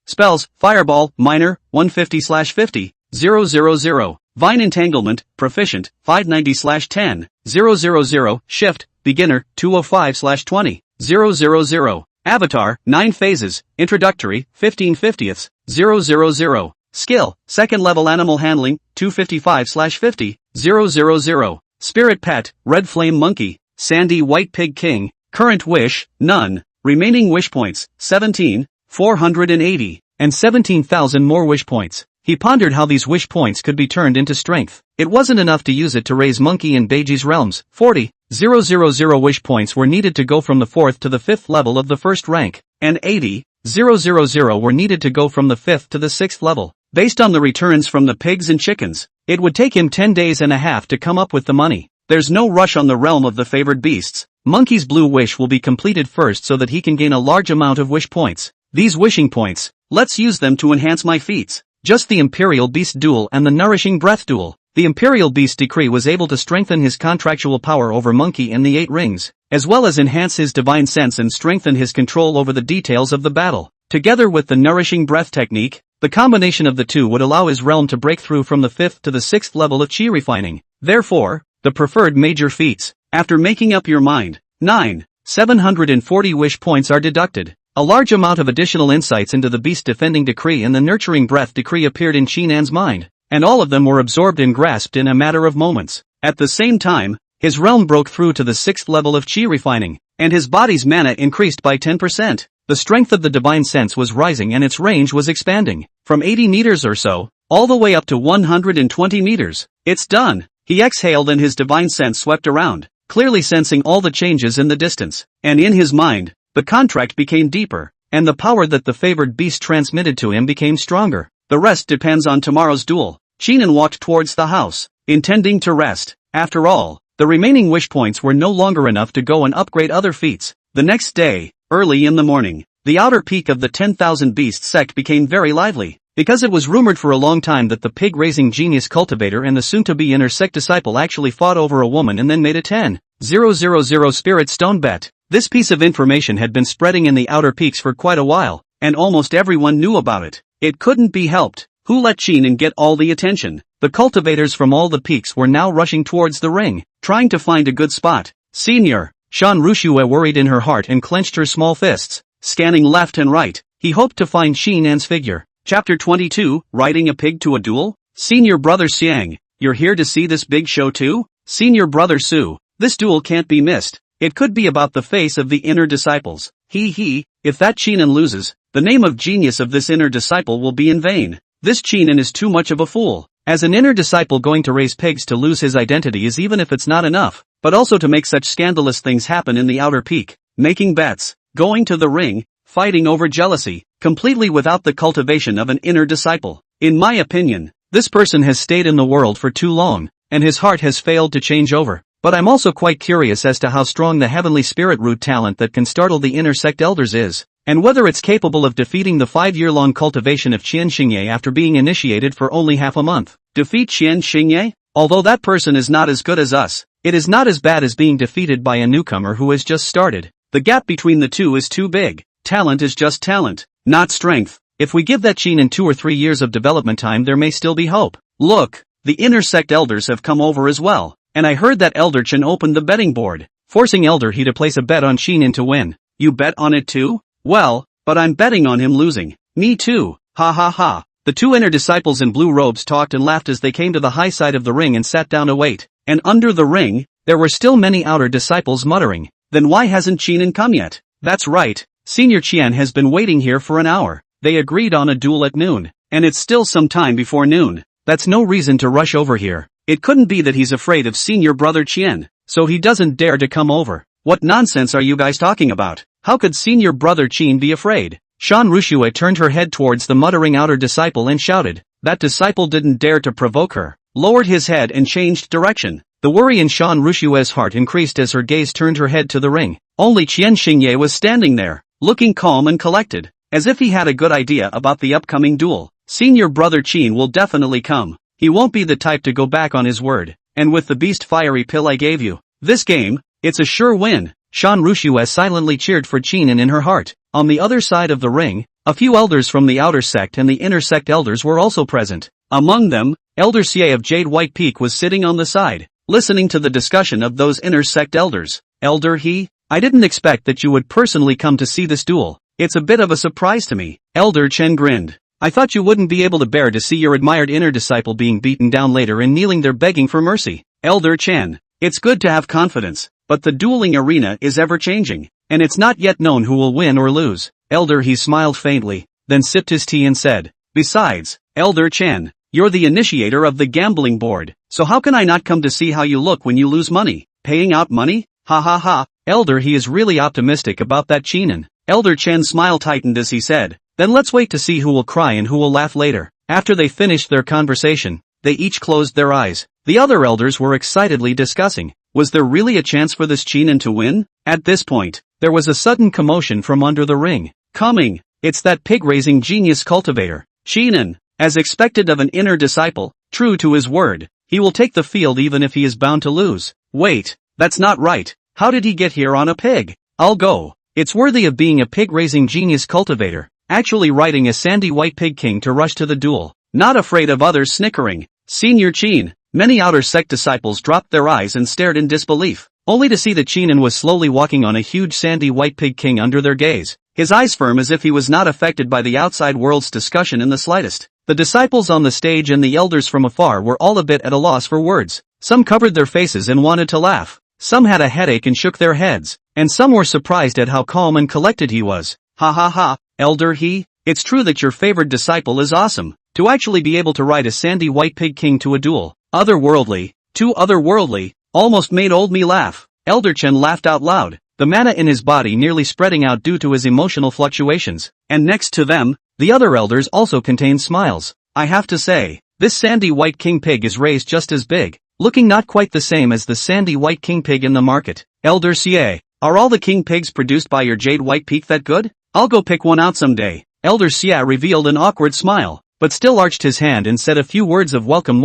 Spells, Fireball, Minor, 150/50,000. Vine Entanglement, Proficient, 590/10,000. Shift, Beginner, 205/20,000. Avatar, 9 phases, Introductory, 15/50,000. Skill, 2nd level Animal Handling, 255/50,000. Spirit Pet, Red Flame Monkey, Sandy White Pig King. Current wish, none. Remaining wish points, 17,480, and 17,000 more wish points. He pondered how these wish points could be turned into strength. It wasn't enough to use it to raise Monkey and Beiji's realms. 40,000 wish points were needed to go from the 4th to the 5th level of the first rank, and 80,000 were needed to go from the 5th to the 6th level. Based on the returns from the pigs and chickens, it would take him 10 days and a half to come up with the money. There's no rush on the realm of the favored beasts. Monkey's blue wish will be completed first so that he can gain a large amount of wish points. These wishing points, let's use them to enhance my feats. Just the Imperial Beast Duel and the Nourishing Breath Duel. The Imperial Beast Decree was able to strengthen his contractual power over Monkey and the 8 rings, as well as enhance his divine sense and strengthen his control over the details of the battle. Together with the Nourishing Breath technique, the combination of the two would allow his realm to break through from the 5th to the 6th level of Chi Refining. Therefore, the preferred major feats. After making up your mind, 9,740 wish points are deducted. A large amount of additional insights into the Beast Defending Decree and the Nurturing Breath Decree appeared in Chinan's mind, and all of them were absorbed and grasped in a matter of moments. At the same time, his realm broke through to the 6th level of Chi Refining, and his body's mana increased by 10%. The The strength of the divine sense was rising and its range was expanding, from 80 meters or so, all the way up to 120 meters. It's done. He exhaled and his divine sense swept around, clearly sensing all the changes in the distance. And in his mind, the contract became deeper, and the power that the favored beast transmitted to him became stronger. The rest depends on tomorrow's duel. Chinan walked towards the house, intending to rest. After all, the remaining wish points were no longer enough to go and upgrade other feats. The next day, early in the morning, the outer peak of the 10,000 Beast sect became very lively, because it was rumored for a long time that the pig-raising genius cultivator and the soon-to-be inner sect disciple actually fought over a woman and then made a 10,000 spirit stone bet. This piece of information had been spreading in the outer peaks for quite a while, and almost everyone knew about it. It couldn't be helped. Who let Chinan get all the attention? The cultivators from all the peaks were now rushing towards the ring, trying to find a good spot. Senior, Shan Rushue worried in her heart and clenched her small fists, scanning left and right. He hoped to find Shinan's figure. Chapter 22, Riding a Pig to a Duel? Senior Brother Xiang, you're here to see this big show too? Senior Brother Su, this duel can't be missed. It could be about the face of the inner disciples. If that Chinan loses, the name of genius of this inner disciple will be in vain. This Chinan is too much of a fool. As an inner disciple going to raise pigs to lose his identity is even if it's not enough, but also to make such scandalous things happen in the outer peak, making bets, going to the ring, fighting over jealousy, completely without the cultivation of an inner disciple. In my opinion, this person has stayed in the world for too long, and his heart has failed to change over. But I'm also quite curious as to how strong the heavenly spirit root talent that can startle the inner sect elders is, and whether it's capable of defeating the 5-year-long cultivation of Qian Xingye after being initiated for only half a month. Defeat Qian Xingye? Although that person is not as good as us, it is not as bad as being defeated by a newcomer who has just started. The gap between the two is too big. Talent is just talent, not strength. If we give that Chinan 2 or 3 years of development time, there may still be hope. Look, the inner sect elders have come over as well. And I heard that Elder Chen opened the betting board, forcing Elder He to place a bet on Chinan to win. You bet on it too? Well, but I'm betting on him losing. Me too. Ha ha ha. The two inner disciples in blue robes talked and laughed as they came to the high side of the ring and sat down to wait. And under the ring, there were still many outer disciples muttering, then why hasn't Chinan come yet? That's right, Senior Qian has been waiting here for an hour. They agreed on a duel at noon, and it's still some time before noon. That's no reason to rush over here. It couldn't be that he's afraid of Senior Brother Qian, so he doesn't dare to come over. What nonsense are you guys talking about? How could Senior Brother Qin be afraid? Shan Rushue turned her head towards the muttering outer disciple and shouted. That disciple didn't dare to provoke her, lowered his head and changed direction. The worry in Shan Rushue's heart increased as her gaze turned her head to the ring. Only Qian Xingye was standing there, looking calm and collected, as if he had a good idea about the upcoming duel. Senior Brother Qin will definitely come. He won't be the type to go back on his word, and with the beast fiery pill I gave you, this game, it's a sure win. Shan Rushue silently cheered for Chinan in her heart. On the other side of the ring, a few elders from the outer sect and the inner sect elders were also present. Among them, Elder Xie of Jade White Peak was sitting on the side, listening to the discussion of those inner sect elders. Elder He, I didn't expect that you would personally come to see this duel. It's a bit of a surprise to me. Elder Chen grinned. I thought you wouldn't be able to bear to see your admired inner disciple being beaten down later and kneeling there begging for mercy. Elder Chen, it's good to have confidence, but the dueling arena is ever-changing, and it's not yet known who will win or lose. Elder He smiled faintly, then sipped his tea and said, besides, Elder Chen, you're the initiator of the gambling board, so how can I not come to see how you look when you lose money? Paying out money? Ha ha ha. Elder He is really optimistic about that Chinan. Elder Chen's smile tightened as he said, then let's wait to see who will cry and who will laugh later. After they finished their conversation, they each closed their eyes. The other elders were excitedly discussing, was there really a chance for this Chinan to win? At this point, there was a sudden commotion from under the ring. Coming, it's that pig-raising genius cultivator. Chinan, as expected of an inner disciple, true to his word, he will take the field even if he is bound to lose. Wait, that's not right. How did he get here on a pig? I'll go. It's worthy of being a pig-raising genius cultivator, actually riding a sandy white pig king to rush to the duel, not afraid of others snickering. Senior Qin, many outer sect disciples dropped their eyes and stared in disbelief, only to see that Chinan was slowly walking on a huge sandy white pig king under their gaze, his eyes firm as if he was not affected by the outside world's discussion in the slightest. The disciples on the stage and the elders from afar were all a bit at a loss for words. Some covered their faces and wanted to laugh. Some had a headache and shook their heads, and some were surprised at how calm and collected he was. Ha ha ha, Elder He, it's true that your favored disciple is awesome. To actually be able to ride a sandy white pig king to a duel, too otherworldly, almost made old me laugh. Elder Chen laughed out loud, the mana in his body nearly spreading out due to his emotional fluctuations, and next to them, the other elders also contained smiles. I have to say, this sandy white king pig is raised just as big, looking not quite the same as the sandy white king pig in the market. Elder Xie, are all the king pigs produced by your jade white peak that good? I'll go pick one out someday. Elder Xie revealed an awkward smile, but still arched his hand and said a few words of welcome.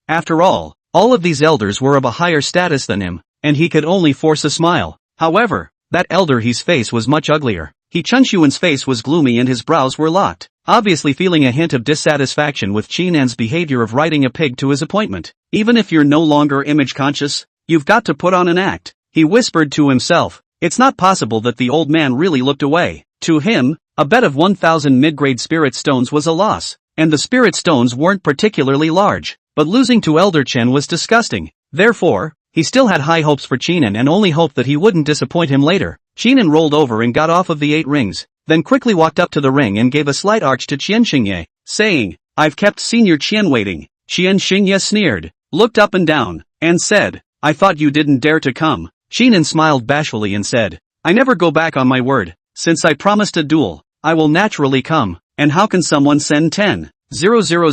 After all of these elders were of a higher status than him, and he could only force a smile. However, that elder He's face was much uglier. He Chunshuan's face was gloomy and his brows were locked, obviously feeling a hint of dissatisfaction with Qinan's behavior of riding a pig to his appointment. Even if you're no longer image conscious, you've got to put on an act, he whispered to himself. It's not possible that the old man really looked away. To him, a bet of 1,000 mid-grade spirit stones was a loss, and the spirit stones weren't particularly large, but losing to Elder Chen was disgusting. Therefore, he still had high hopes for Qinan and only hoped that he wouldn't disappoint him later. Qinan rolled over and got off of the 8 rings, then quickly walked up to the ring and gave a slight arch to Qian Xingye, saying, I've kept Senior Qian waiting. Qian Xingye sneered, looked up and down, and said, I thought you didn't dare to come. Qinan smiled bashfully and said, I never go back on my word. Since I promised a duel, I will naturally come. And how can someone send 10,000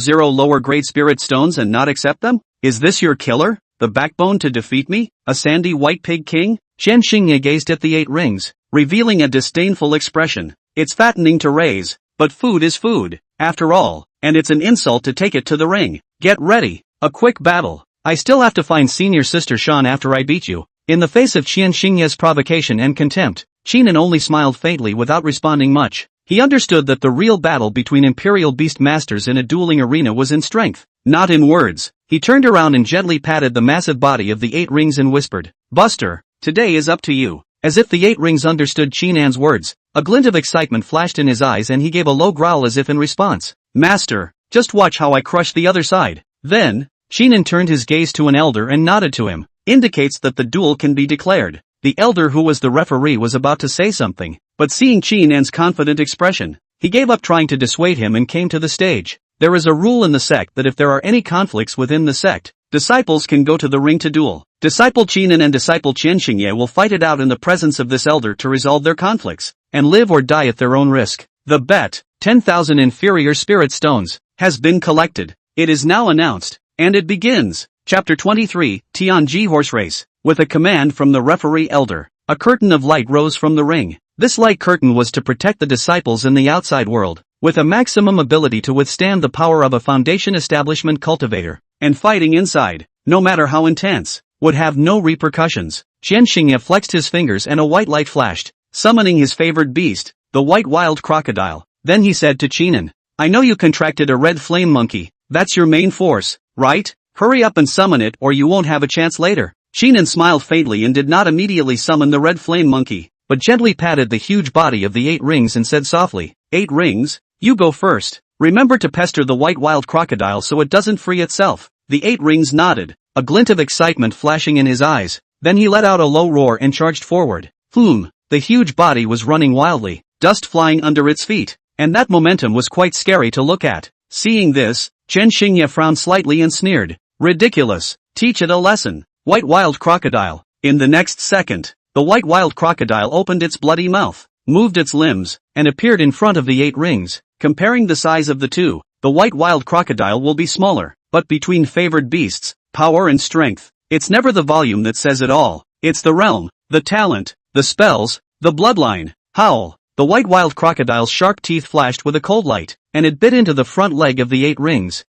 lower grade spirit stones and not accept them? Is this your killer? The backbone to defeat me? A sandy white pig king? Qian Xingye gazed at the 8 rings, revealing a disdainful expression. It's fattening to raise, but food is food, after all, and it's an insult to take it to the ring. Get ready, a quick battle. I still have to find senior sister Shan after I beat you. In the face of Qian Xingye's provocation and contempt, Qinan only smiled faintly without responding much. He understood that the real battle between Imperial Beast Masters in a dueling arena was in strength, not in words. He turned around and gently patted the massive body of the 8 rings and whispered, Buster, today is up to you. As if the 8 rings understood Qinan's words, a glint of excitement flashed in his eyes and he gave a low growl as if in response. Master, just watch how I crush the other side. Then, Qinan turned his gaze to an elder and nodded to him. Indicates that the duel can be declared. The elder who was the referee was about to say something, but seeing Qinan's confident expression, he gave up trying to dissuade him and came to the stage. There is a rule in the sect that if there are any conflicts within the sect, disciples can go to the ring to duel. Disciple Qinan and disciple Qian Xingye will fight it out in the presence of this elder to resolve their conflicts, and live or die at their own risk. The bet, 10,000 inferior spirit stones, has been collected. It is now announced, and it begins. Chapter 23, Tianji Horse Race. With a command from the referee elder, a curtain of light rose from the ring. This light curtain was to protect the disciples in the outside world, with a maximum ability to withstand the power of a foundation establishment cultivator, and fighting inside, no matter how intense, would have no repercussions. Qian Xingye flexed his fingers and a white light flashed, summoning his favored beast, the white wild crocodile. Then he said to Qinan, I know you contracted a red flame monkey, that's your main force, right? Hurry up and summon it or you won't have a chance later. Qinan smiled faintly and did not immediately summon the red flame monkey, but gently patted the huge body of the 8 rings and said softly, 8 rings? You go first. Remember to pester the white wild crocodile so it doesn't free itself. The 8 rings nodded, a glint of excitement flashing in his eyes. Then he let out a low roar and charged forward. The huge body was running wildly, dust flying under its feet, and that momentum was quite scary to look at. Seeing this, Qian Xingye frowned slightly and sneered. Ridiculous. Teach it a lesson. White wild crocodile. In the next second, the white wild crocodile opened its bloody mouth, moved its limbs, and appeared in front of the 8 rings. Comparing the size of the two, the white wild crocodile will be smaller, but between favored beasts, power and strength, it's never the volume that says it all. It's the realm, the talent, the spells, the bloodline. Howl. The white wild crocodile's sharp teeth flashed with a cold light, and it bit into the front leg of the 8 rings.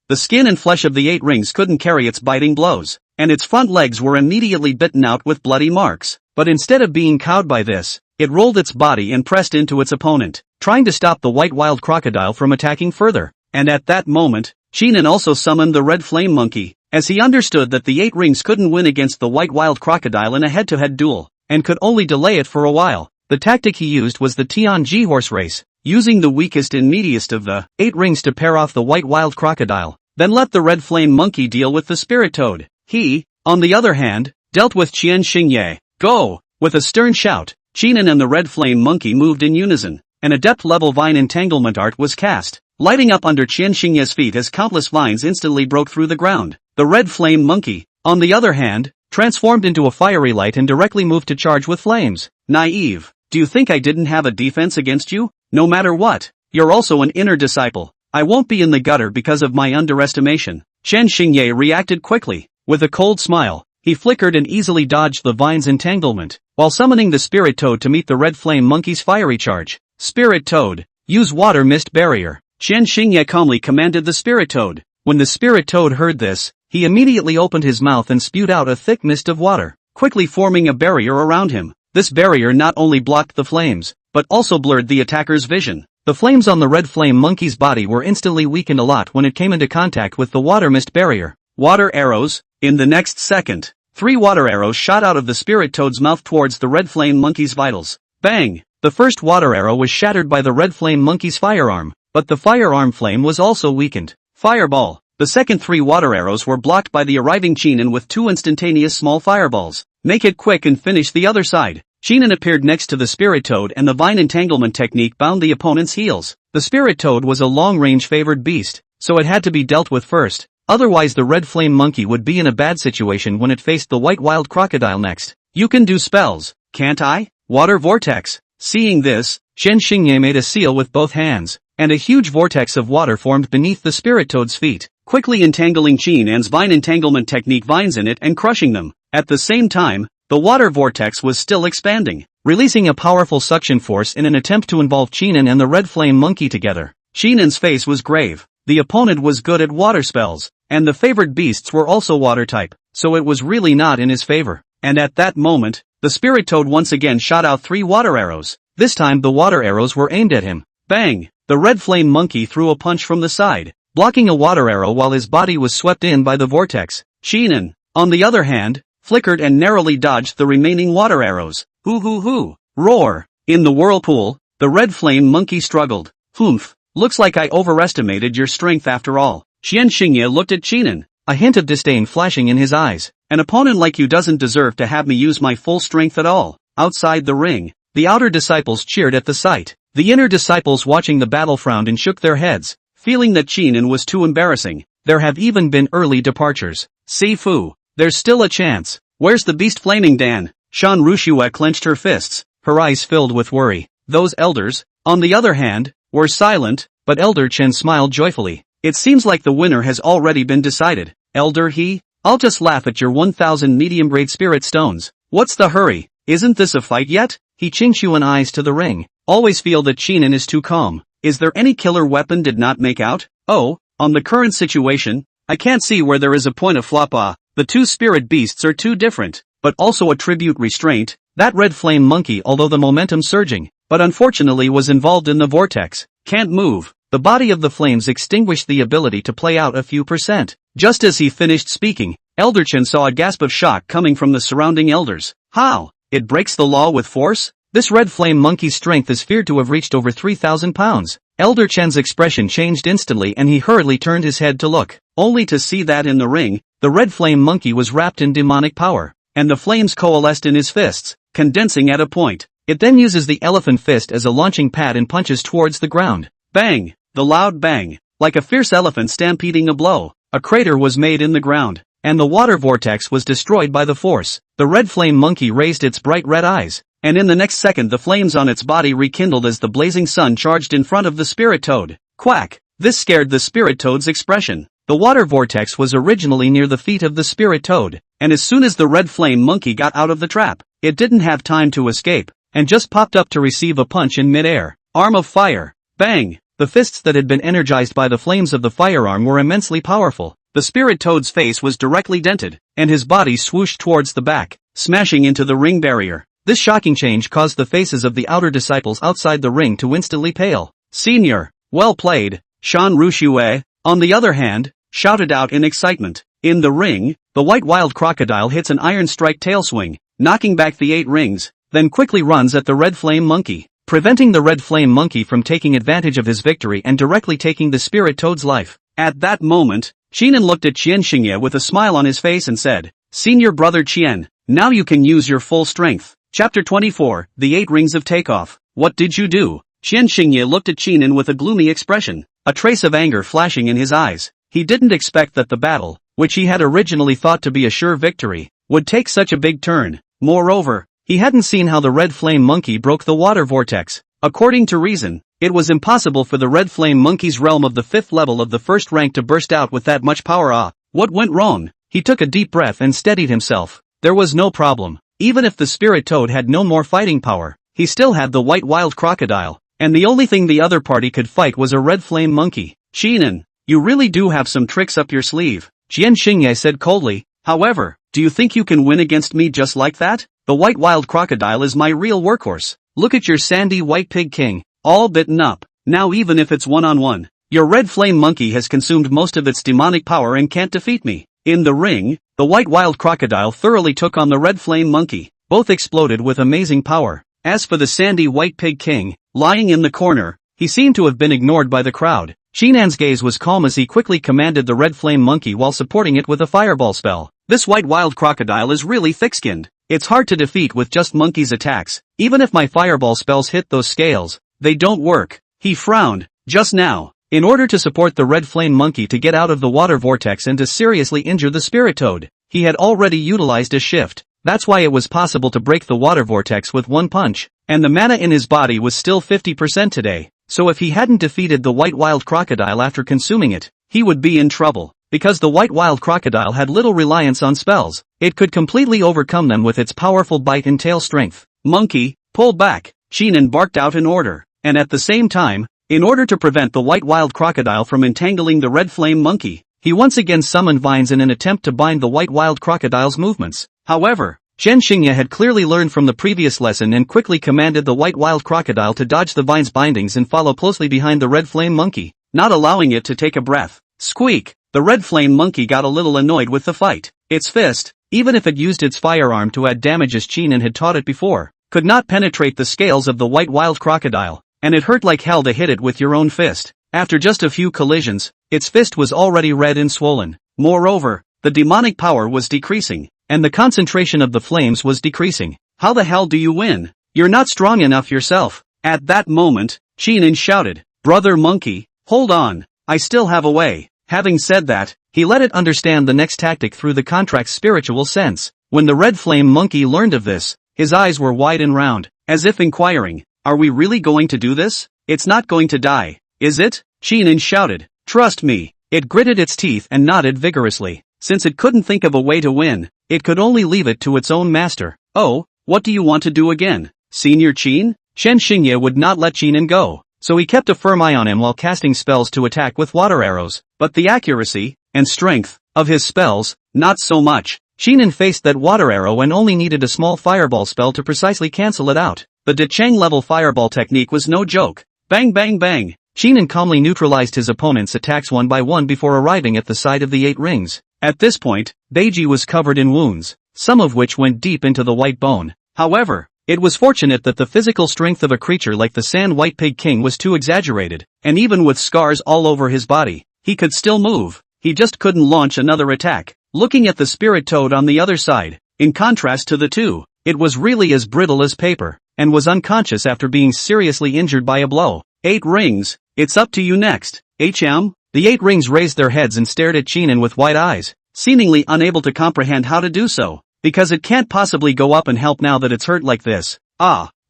The skin and flesh of the 8 rings couldn't carry its biting blows, and its front legs were immediately bitten out with bloody marks. But instead of being cowed by this, it rolled its body and pressed into its opponent, trying to stop the white wild crocodile from attacking further. And at that moment, Qinan also summoned the red flame monkey, as he understood that the 8 rings couldn't win against the white wild crocodile in a head-to-head duel, and could only delay it for a while. The tactic he used was the Tianji horse race, using the weakest and meatiest of the 8 rings to pair off the white wild crocodile, then let the red flame monkey deal with the spirit toad. He, on the other hand, dealt with Qian Xingye. Go! With a stern shout, Chinan and the red flame monkey moved in unison. An adept-level vine entanglement art was cast, lighting up under Qian Xingye's feet as countless vines instantly broke through the ground. The red flame monkey, on the other hand, transformed into a fiery light and directly moved to charge with flames. Naive. Do you think I didn't have a defense against you? No matter what, you're also an inner disciple. I won't be in the gutter because of my underestimation. Qian Xingye reacted quickly. With a cold smile, he flickered and easily dodged the vine's entanglement, while summoning the spirit toad to meet the red flame monkey's fiery charge. Spirit toad, use water mist barrier. Qian Xingye calmly commanded the spirit toad. When the spirit toad heard this, he immediately opened his mouth and spewed out a thick mist of water, quickly forming a barrier around him. This barrier not only blocked the flames, but also blurred the attacker's vision. The flames on the red flame monkey's body were instantly weakened a lot when it came into contact with the water mist barrier. Water arrows. In the next second, 3 water arrows shot out of the spirit toad's mouth towards the red flame monkey's vitals. Bang! The first water arrow was shattered by the red flame monkey's firearm, but the firearm flame was also weakened. Fireball. The second 3 water arrows were blocked by the arriving Chinan with 2 instantaneous small fireballs. Make it quick and finish the other side. Chinan appeared next to the spirit toad and the vine entanglement technique bound the opponent's heels. The spirit toad was a long-range favored beast, so it had to be dealt with first. Otherwise the red flame monkey would be in a bad situation when it faced the white wild crocodile next. You can do spells, can't I? Water vortex. Seeing this, Qian Xingye made a seal with both hands, and a huge vortex of water formed beneath the spirit toad's feet, quickly entangling Chinan's vine entanglement technique vines in it and crushing them. At the same time, the water vortex was still expanding, releasing a powerful suction force in an attempt to involve Chinan and the red flame monkey together. Chinan's face was grave. The opponent was good at water spells, and the favored beasts were also water type, so it was really not in his favor. And at that moment, the spirit toad once again shot out 3 water arrows. This time the water arrows were aimed at him. Bang! The red flame monkey threw a punch from the side, blocking a water arrow while his body was swept in by the vortex. Chinan, on the other hand, flickered and narrowly dodged the remaining water arrows. Hoo hoo hoo! Roar! In the whirlpool, the red flame monkey struggled. Humph! Looks like I overestimated your strength after all. Qian Xingye looked at Chinan, a hint of disdain flashing in his eyes. An opponent like you doesn't deserve to have me use my full strength at all. Outside the ring, the outer disciples cheered at the sight. The inner disciples watching the battle frowned and shook their heads, feeling that Chinan was too embarrassing. There have even been early departures. Sifu, there's still a chance. Where's the beast flaming Dan? Shan Rushue clenched her fists, her eyes filled with worry. Those elders, on the other hand, were silent, but Elder Chen smiled joyfully. It seems like the winner has already been decided. Elder He? I'll just laugh at your 1,000 medium-grade spirit stones. What's the hurry? Isn't this a fight yet? He Qingxuan eyes to the ring. Always feel that Chinan is too calm. Is there any killer weapon did not make out? Oh, on the current situation, I can't see where there is a point of flop. The 2 spirit beasts are too different, but also attribute restraint. That red flame monkey, although the momentum surging, but unfortunately was involved in the vortex, can't move. The body of the flames extinguished the ability to play out a few percent. Just as he finished speaking, Elder Chen saw a gasp of shock coming from the surrounding elders. How? It breaks the law with force? This red flame monkey's strength is feared to have reached over 3,000 pounds. Elder Chen's expression changed instantly and he hurriedly turned his head to look, only to see that in the ring, the red flame monkey was wrapped in demonic power, and the flames coalesced in his fists, condensing at a point. It then uses the elephant fist as a launching pad and punches towards the ground. Bang! The loud bang, like a fierce elephant stampeding a blow. A crater was made in the ground, and the water vortex was destroyed by the force. The red flame monkey raised its bright red eyes, and in the next second the flames on its body rekindled as the blazing sun charged in front of the spirit toad. Quack! This scared the spirit toad's expression. The water vortex was originally near the feet of the spirit toad, and as soon as the red flame monkey got out of the trap, it didn't have time to escape, and just popped up to receive a punch in midair. Arm of fire. Bang! The fists that had been energized by the flames of the firearm were immensely powerful. The spirit toad's face was directly dented, and his body swooshed towards the back, smashing into the ring barrier. This shocking change caused the faces of the outer disciples outside the ring to instantly pale. Senior, well played. Shan Rushue, on the other hand, shouted out in excitement. In the ring, the white wild crocodile hits an iron strike tail swing, knocking back the 8 rings, then quickly runs at the red flame monkey, preventing the red flame monkey from taking advantage of his victory and directly taking the spirit toad's life. At that moment, Chinan looked at Qian Xingye with a smile on his face and said, Senior brother Qian, now you can use your full strength. Chapter 24, The 8 Rings of Takeoff. What did you do? Qian Xingye looked at Qinin with a gloomy expression, a trace of anger flashing in his eyes. He didn't expect that the battle, which he had originally thought to be a sure victory, would take such a big turn. Moreover, he hadn't seen how the red flame monkey broke the water vortex. According to reason, it was impossible for the red flame monkey's realm of the 5th level of the 1st rank to burst out with that much power. What went wrong? He took a deep breath and steadied himself. There was no problem. Even if the spirit toad had no more fighting power, he still had the white wild crocodile, and the only thing the other party could fight was a red flame monkey. Qinin, you really do have some tricks up your sleeve, Qian Xingye said coldly. However, do you think you can win against me just like that? The white wild crocodile is my real workhorse. Look at your sandy white pig king, all bitten up. Now even if it's one-on-one, your red flame monkey has consumed most of its demonic power and can't defeat me. In the ring, the white wild crocodile thoroughly took on the red flame monkey. Both exploded with amazing power. As for the sandy white pig king, lying in the corner, he seemed to have been ignored by the crowd. Shinan's gaze was calm as he quickly commanded the red flame monkey while supporting it with a fireball spell. This white wild crocodile is really thick-skinned. It's hard to defeat with just monkey's attacks. Even if my fireball spells hit those scales, they don't work. He frowned. Just now, in order to support the red flame monkey to get out of the water vortex and to seriously injure the spirit toad, he had already utilized a shift. That's why it was possible to break the water vortex with one punch, and the mana in his body was still 50% today. So if he hadn't defeated the white wild crocodile after consuming it, he would be in trouble. Because the white wild crocodile had little reliance on spells, it could completely overcome them with its powerful bite and tail strength. Monkey, pull back, Qinin barked out an order, and at the same time, in order to prevent the white wild crocodile from entangling the red flame monkey, he once again summoned vines in an attempt to bind the white wild crocodile's movements. However, Qian Xingye had clearly learned from the previous lesson and quickly commanded the white wild crocodile to dodge the vine's bindings and follow closely behind the red flame monkey, not allowing it to take a breath. Squeak! The red flame monkey got a little annoyed with the fight. Its fist, even if it used its firearm to add damage as Qinin had taught it before, could not penetrate the scales of the white wild crocodile, and it hurt like hell to hit it with your own fist. After just a few collisions, its fist was already red and swollen. Moreover, the demonic power was decreasing, and the concentration of the flames was decreasing. How the hell do you win? You're not strong enough yourself. At that moment, Qinin shouted, Brother Monkey, hold on, I still have a way. Having said that, he let it understand the next tactic through the contract's spiritual sense. When the red flame monkey learned of this, his eyes were wide and round, as if inquiring, are we really going to do this? It's not going to die, is it? Qinin shouted, trust me. It gritted its teeth and nodded vigorously. Since it couldn't think of a way to win, it could only leave it to its own master. Oh, what do you want to do again, Senior Qin? Qian Xingye would not let Qinin go, so he kept a firm eye on him while casting spells to attack with water arrows. But the accuracy and strength of his spells, not so much. Qinin faced that water arrow and only needed a small fireball spell to precisely cancel it out. The Dechang level fireball technique was no joke. Bang bang bang! Qinin calmly neutralized his opponent's attacks one by one before arriving at the side of the 8 rings. At this point, Beiji was covered in wounds, some of which went deep into the white bone. However, it was fortunate that the physical strength of a creature like the Sand White Pig King was too exaggerated, and even with scars all over his body, he could still move. He just couldn't launch another attack. Looking at the spirit toad on the other side, in contrast to the two, it was really as brittle as paper, and was unconscious after being seriously injured by a blow. 8 rings, it's up to you next, HM? The 8 rings raised their heads and stared at Qinin with wide eyes, seemingly unable to comprehend how to do so, because it can't possibly go up and help now that it's hurt like this.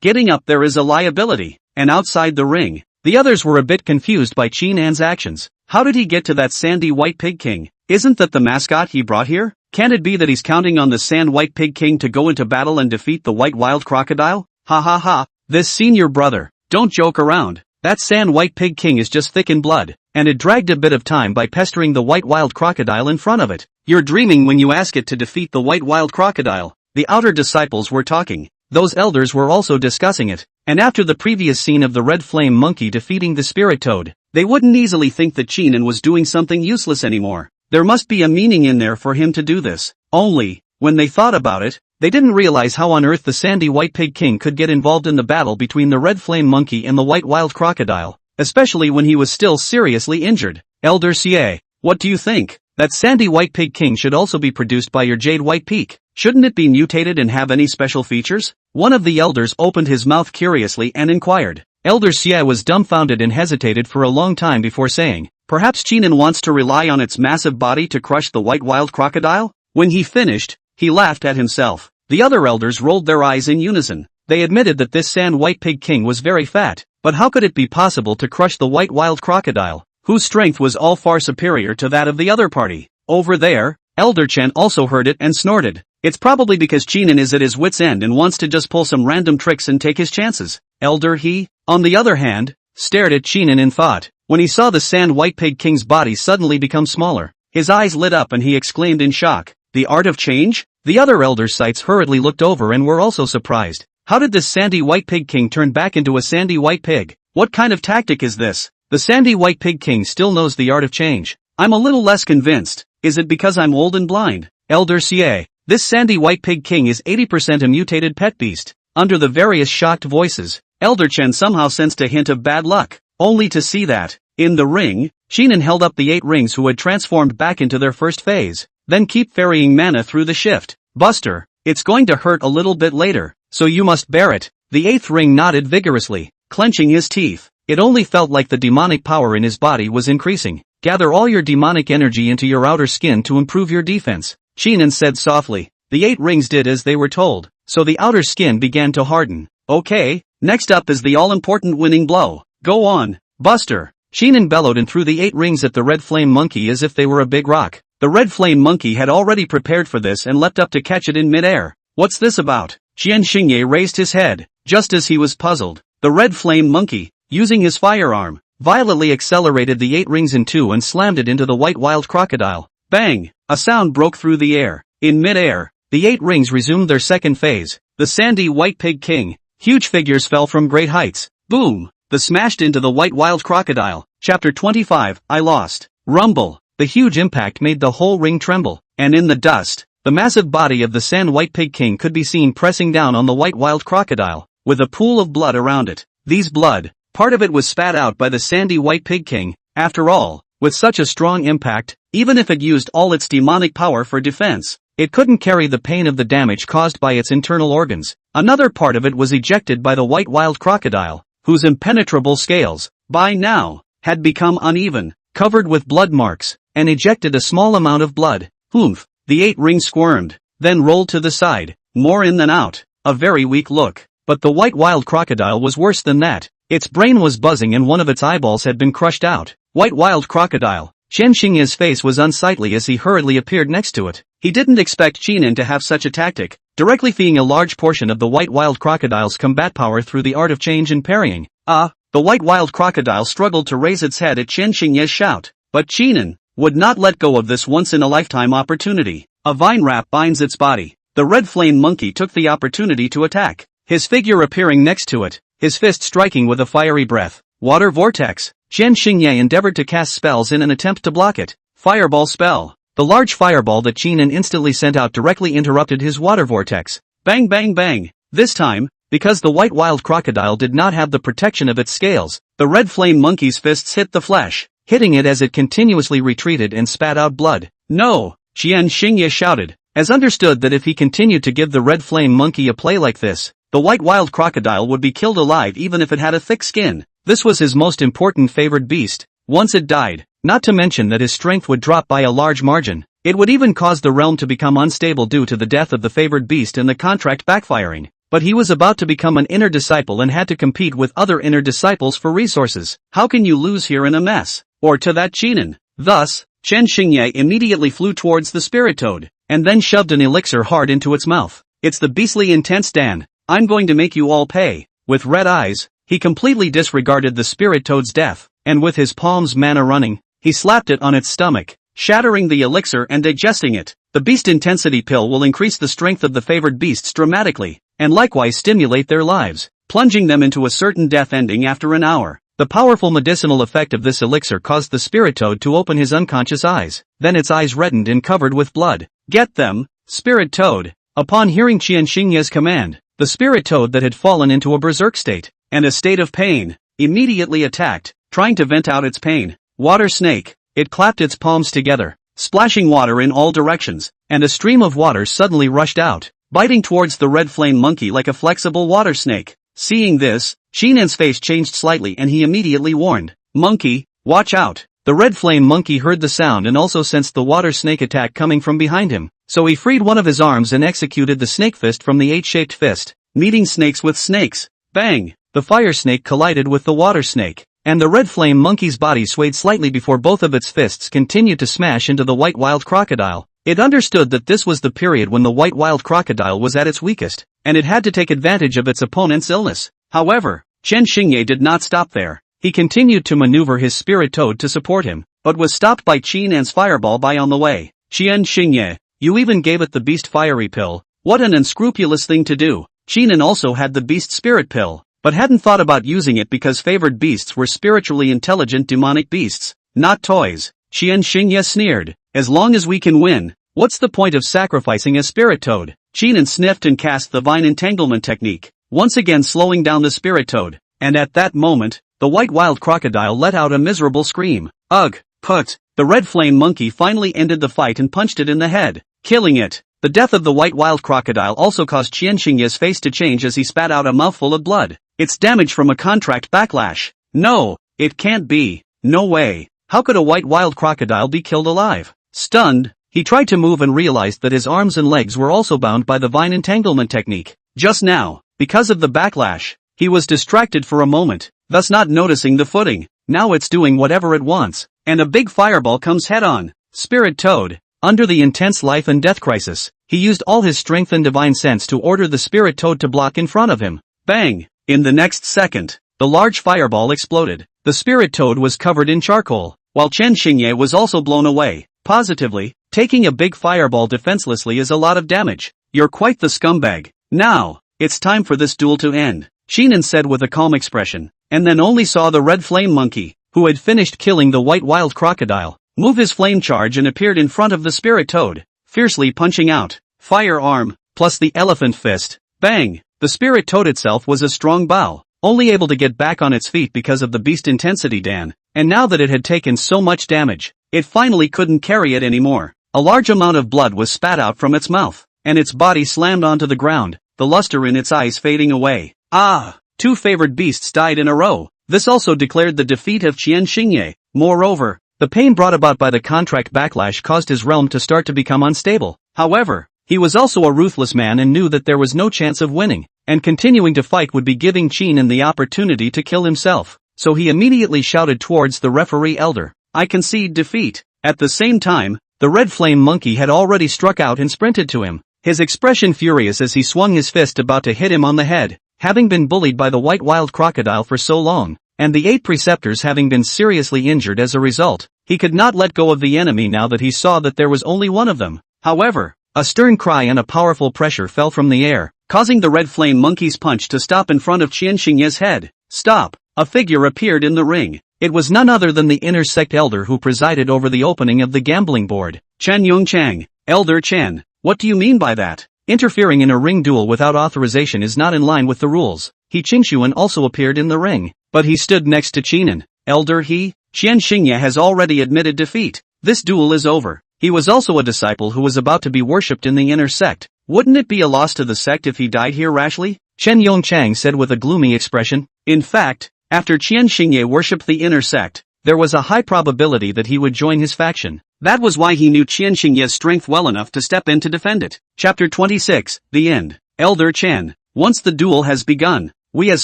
Getting up there is a liability, and outside the ring, the others were a bit confused by Qinin's actions. How did he get to that sandy white pig king? Isn't that the mascot he brought here? Can't it be that he's counting on the Sand White Pig King to go into battle and defeat the white wild crocodile? Ha ha ha, this senior brother, don't joke around. That Sand White Pig King is just thick in blood, and it dragged a bit of time by pestering the white wild crocodile in front of it. You're dreaming when you ask it to defeat the white wild crocodile. The outer disciples were talking. Those elders were also discussing it, and after the previous scene of the red flame monkey defeating the spirit toad, they wouldn't easily think that Qinin was doing something useless anymore. There must be a meaning in there for him to do this. Only, when they thought about it, they didn't realize how on earth the Sandy White Pig King could get involved in the battle between the red flame monkey and the white wild crocodile, especially when he was still seriously injured. Elder Xie, what do you think? That Sandy White Pig King should also be produced by your Jade White Peak. Shouldn't it be mutated and have any special features? One of the elders opened his mouth curiously and inquired. Elder Xie was dumbfounded and hesitated for a long time before saying, "Perhaps Chinan wants to rely on its massive body to crush the white wild crocodile?" When he finished, he laughed at himself. The other elders rolled their eyes in unison. They admitted that this sand white pig king was very fat, but how could it be possible to crush the white wild crocodile, whose strength was all far superior to that of the other party? Over there, Elder Chen also heard it and snorted. It's probably because Chinan is at his wit's end and wants to just pull some random tricks and take his chances. Elder He, on the other hand, stared at Chinan in thought. When he saw the sand white pig king's body suddenly become smaller, his eyes lit up and he exclaimed in shock, "The art of change?" The other elders' sights hurriedly looked over and were also surprised. How did this sandy white pig king turn back into a sandy white pig? What kind of tactic is this? The sandy white pig king still knows the art of change. I'm a little less convinced. Is it because I'm old and blind? Elder Xie, this sandy white pig king is 80% a mutated pet beast. Under the various shocked voices, Elder Chen somehow sensed a hint of bad luck, only to see that, in the ring, Chinan held up the 8 rings who had transformed back into their first phase. Then keep ferrying mana through the shift. Buster, it's going to hurt a little bit later, so you must bear it. The 8th ring nodded vigorously, clenching his teeth. It only felt like the demonic power in his body was increasing. Gather all your demonic energy into your outer skin to improve your defense, Chinan said softly. The 8 rings did as they were told, so the outer skin began to harden. Okay, next up is the all-important winning blow. Go on, Buster. Chinan bellowed and threw the 8 rings at the red flame monkey as if they were a big rock. The red flame monkey had already prepared for this and leapt up to catch it in midair. What's this about? Qian Xingye raised his head, just as he was puzzled. The red flame monkey, using his firearm, violently accelerated the 8 rings in 2 and slammed it into the white wild crocodile. Bang! A sound broke through the air. In midair, the 8 rings resumed their second phase. The sandy white pig king. Huge figures fell from great heights. Boom! The smashed into the white wild crocodile. Chapter 25, I lost. Rumble. The huge impact made the whole ring tremble, and in the dust, the massive body of the sand white pig king could be seen pressing down on the white wild crocodile, with a pool of blood around it. These blood, part of it was spat out by the sandy white pig king. After all, with such a strong impact, even if it used all its demonic power for defense, it couldn't carry the pain of the damage caused by its internal organs. Another part of it was ejected by the white wild crocodile, whose impenetrable scales, by now, had become uneven, covered with blood marks, and ejected a small amount of blood. Oomph! The 8 rings squirmed, then rolled to the side, more in than out. A very weak look. But the white wild crocodile was worse than that. Its brain was buzzing and one of its eyeballs had been crushed out. White wild crocodile. Chen Xingye's face was unsightly as he hurriedly appeared next to it. He didn't expect Chinan to have such a tactic, directly feeding a large portion of the white wild crocodile's combat power through the art of change and parrying. The white wild crocodile struggled to raise its head at Chen Xingye's shout. But Chinan would not let go of this once-in-a-lifetime opportunity. A vine wrap binds its body. The red flame monkey took the opportunity to attack, his figure appearing next to it, his fist striking with a fiery breath. Water vortex. Chen Xingye endeavored to cast spells in an attempt to block it. Fireball spell. The large fireball that Chinan instantly sent out directly interrupted his water vortex. Bang bang bang. This time, because the white wild crocodile did not have the protection of its scales, the red flame monkey's fists hit the flesh, hitting it as it continuously retreated and spat out blood. No! Qian Xingye shouted, as understood that if he continued to give the red flame monkey a play like this, the white wild crocodile would be killed alive even if it had a thick skin. This was his most important favored beast. Once it died, not to mention that his strength would drop by a large margin, it would even cause the realm to become unstable due to the death of the favored beast and the contract backfiring. But he was about to become an inner disciple and had to compete with other inner disciples for resources. How can you lose here in a mess? Or to that Chinan? Thus, Chen Xingye immediately flew towards the spirit toad, and then shoved an elixir hard into its mouth. It's the beastly intense Dan. I'm going to make you all pay. With red eyes, he completely disregarded the spirit toad's death, and with his palm's mana running, he slapped it on its stomach, shattering the elixir and digesting it. The beast intensity pill will increase the strength of the favored beasts dramatically, and likewise stimulate their lives, plunging them into a certain death ending after an hour. The powerful medicinal effect of this elixir caused the spirit toad to open his unconscious eyes, then its eyes reddened and covered with blood. Get them, spirit toad! Upon hearing Qian Xingye's command, the spirit toad that had fallen into a berserk state, and a state of pain, immediately attacked, trying to vent out its pain. Water snake. It clapped its palms together, splashing water in all directions, and a stream of water suddenly rushed out. biting towards the red flame monkey like a flexible water snake. Seeing this, Shinan's face changed slightly and he immediately warned, "Monkey, watch out." The red flame monkey heard the sound and also sensed the water snake attack coming from behind him, so he freed one of his arms and executed the snake fist from the 8-shaped fist, meeting snakes with snakes. Bang! The fire snake collided with the water snake, and the red flame monkey's body swayed slightly before both of its fists continued to smash into the white wild crocodile. It understood that this was the period when the white wild crocodile was at its weakest, and it had to take advantage of its opponent's illness. However, Chen Xingye did not stop there. He continued to maneuver his spirit toad to support him, but was stopped by Qinan's fireball by on the way. "Chen Xingye, you even gave it the beast fiery pill. What an unscrupulous thing to do." Qinan also had the beast spirit pill, but hadn't thought about using it because favored beasts were spiritually intelligent demonic beasts, not toys. Chen Xingye sneered, "As long as we can win, what's the point of sacrificing a spirit toad?" Qinan sniffed and cast the vine entanglement technique, once again slowing down the spirit toad, and at that moment, the white wild crocodile let out a miserable scream. "Ugh, put!" The red flame monkey finally ended the fight and punched it in the head, killing it. The death of the white wild crocodile also caused Chen Xingye's face to change as he spat out a mouthful of blood. "It's damage from a contract backlash." "No, it can't be. No way. How could a white wild crocodile be killed alive?" Stunned, he tried to move and realized that his arms and legs were also bound by the vine entanglement technique. Just now, because of the backlash, he was distracted for a moment, thus not noticing the footing. Now it's doing whatever it wants, and a big fireball comes head-on. Spirit Toad, under the intense life and death crisis, he used all his strength and divine sense to order the Spirit Toad to block in front of him. Bang! In the next second, the large fireball exploded. The Spirit Toad was covered in charcoal, while Chen Xingye was also blown away. Positively, taking a big fireball defenselessly is a lot of damage. "You're quite the scumbag. Now, it's time for this duel to end," Shinan said with a calm expression, and then only saw the red flame monkey, who had finished killing the white wild crocodile, move his flame charge and appeared in front of the Spirit Toad, fiercely punching out. Firearm, plus the elephant fist. Bang! The Spirit Toad itself was a strong bow, only able to get back on its feet because of the beast intensity Dan, and now that it had taken so much damage, it finally couldn't carry it anymore. A large amount of blood was spat out from its mouth, and its body slammed onto the ground, the luster in its eyes fading away. Ah! 2 favored beasts died in a row. This also declared the defeat of Chen Xingye. Moreover, the pain brought about by the contract backlash caused his realm to start to become unstable. However, he was also a ruthless man and knew that there was no chance of winning, and continuing to fight would be giving Qinan the opportunity to kill himself. So he immediately shouted towards the referee elder, "I concede defeat." At the same time, the red flame monkey had already struck out and sprinted to him, his expression furious as he swung his fist about to hit him on the head. Having been bullied by the white wild crocodile for so long, and the 8 preceptors having been seriously injured as a result, he could not let go of the enemy now that he saw that there was only one of them. However, a stern cry and a powerful pressure fell from the air, causing the red flame monkey's punch to stop in front of Chen Xingye's head. "Stop!" A figure appeared in the ring. It was none other than the inner sect elder who presided over the opening of the gambling board. "Chen Yongchang, Elder Chen, what do you mean by that? Interfering in a ring duel without authorization is not in line with the rules." He Qingshuan also appeared in the ring, but he stood next to Qinan. "Elder Chen Xingye has already admitted defeat. This duel is over." He was also a disciple who was about to be worshipped in the inner sect. "Wouldn't it be a loss to the sect if he died here rashly?" Chen Yongchang said with a gloomy expression. In fact, after Chen Xingye worshipped the inner sect, there was a high probability that he would join his faction. That was why he knew Chen Xingye's strength well enough to step in to defend it. Chapter 26, The End. Elder Chen, once the duel has begun, we as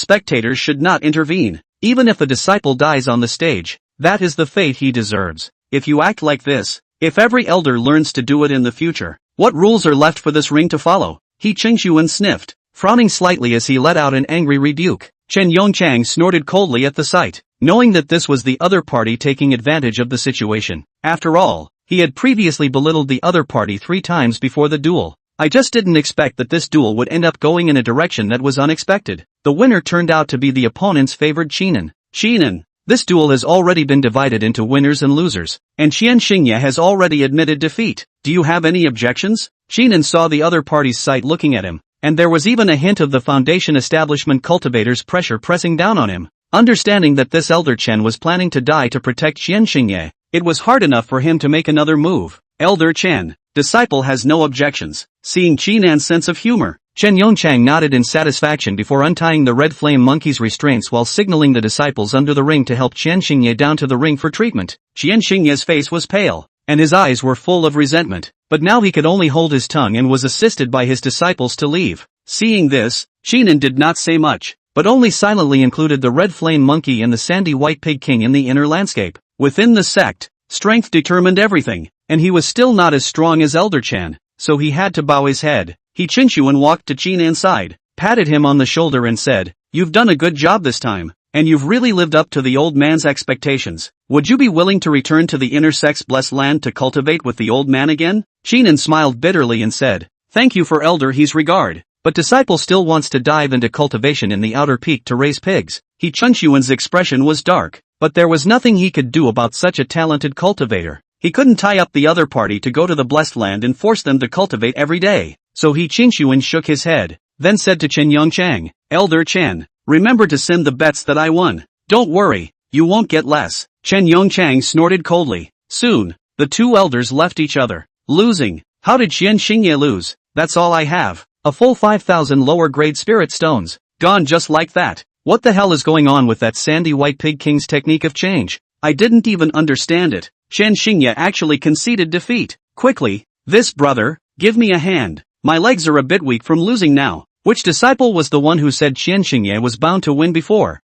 spectators should not intervene. Even if a disciple dies on the stage, that is the fate he deserves. If you act like this, if every elder learns to do it in the future, what rules are left for this ring to follow? He Qingshuan sniffed, frowning slightly as he let out an angry rebuke. Chen Yongchang snorted coldly at the sight, knowing that this was the other party taking advantage of the situation. After all, he had previously belittled the other party 3 times before the duel. "I just didn't expect that this duel would end up going in a direction that was unexpected." The winner turned out to be the opponent's favored Qinan. "Qinan, this duel has already been divided into winners and losers, and Chen Xingye has already admitted defeat. Do you have any objections?" Qinan saw the other party's side looking at him, and there was even a hint of the Foundation establishment cultivator's pressure pressing down on him. Understanding that this Elder Chen was planning to die to protect Chen Xingye, it was hard enough for him to make another move. "Elder Chen, disciple has no objections. Seeing Chinan's sense of humor, Chen Yongchang nodded in satisfaction before untying the red flame monkey's restraints while signaling the disciples under the ring to help Qian Xingye down to the ring for treatment. Qian Xingye's face was pale, and his eyes were full of resentment, but now he could only hold his tongue and was assisted by his disciples to leave. Seeing this, Qinan did not say much, but only silently included the red flame monkey and the sandy white pig king in the inner landscape. Within the sect, strength determined everything, and he was still not as strong as Elder Chan, so he had to bow his head. He Qinshuan walked to Chinan's side, patted him on the shoulder and said, "You've done a good job this time, and you've really lived up to the old man's expectations. Would you be willing to return to the inner sect's blessed land to cultivate with the old man again?" Chinan smiled bitterly and said, "Thank you for Elder He's regard, but disciple still wants to dive into cultivation in the outer peak to raise pigs." He Qinshuan's expression was dark, but there was nothing he could do about such a talented cultivator. He couldn't tie up the other party to go to the blessed land and force them to cultivate every day. So he Qinshuan shook his head, then said to Chen Yongchang, "Elder Chen, remember to send the bets that I won. Don't worry, you won't get less." Chen Yongchang snorted coldly. Soon, the two elders left each other. Losing. How did Qian Xingye lose? That's all I have. A full 5,000 lower grade spirit stones. Gone just like that. What the hell is going on with that sandy white pig king's technique of change? I didn't even understand it. Qian Xingye actually conceded defeat. Quickly, this brother, give me a hand. My legs are a bit weak from losing now. Which disciple was the one who said Qian Xingye was bound to win before?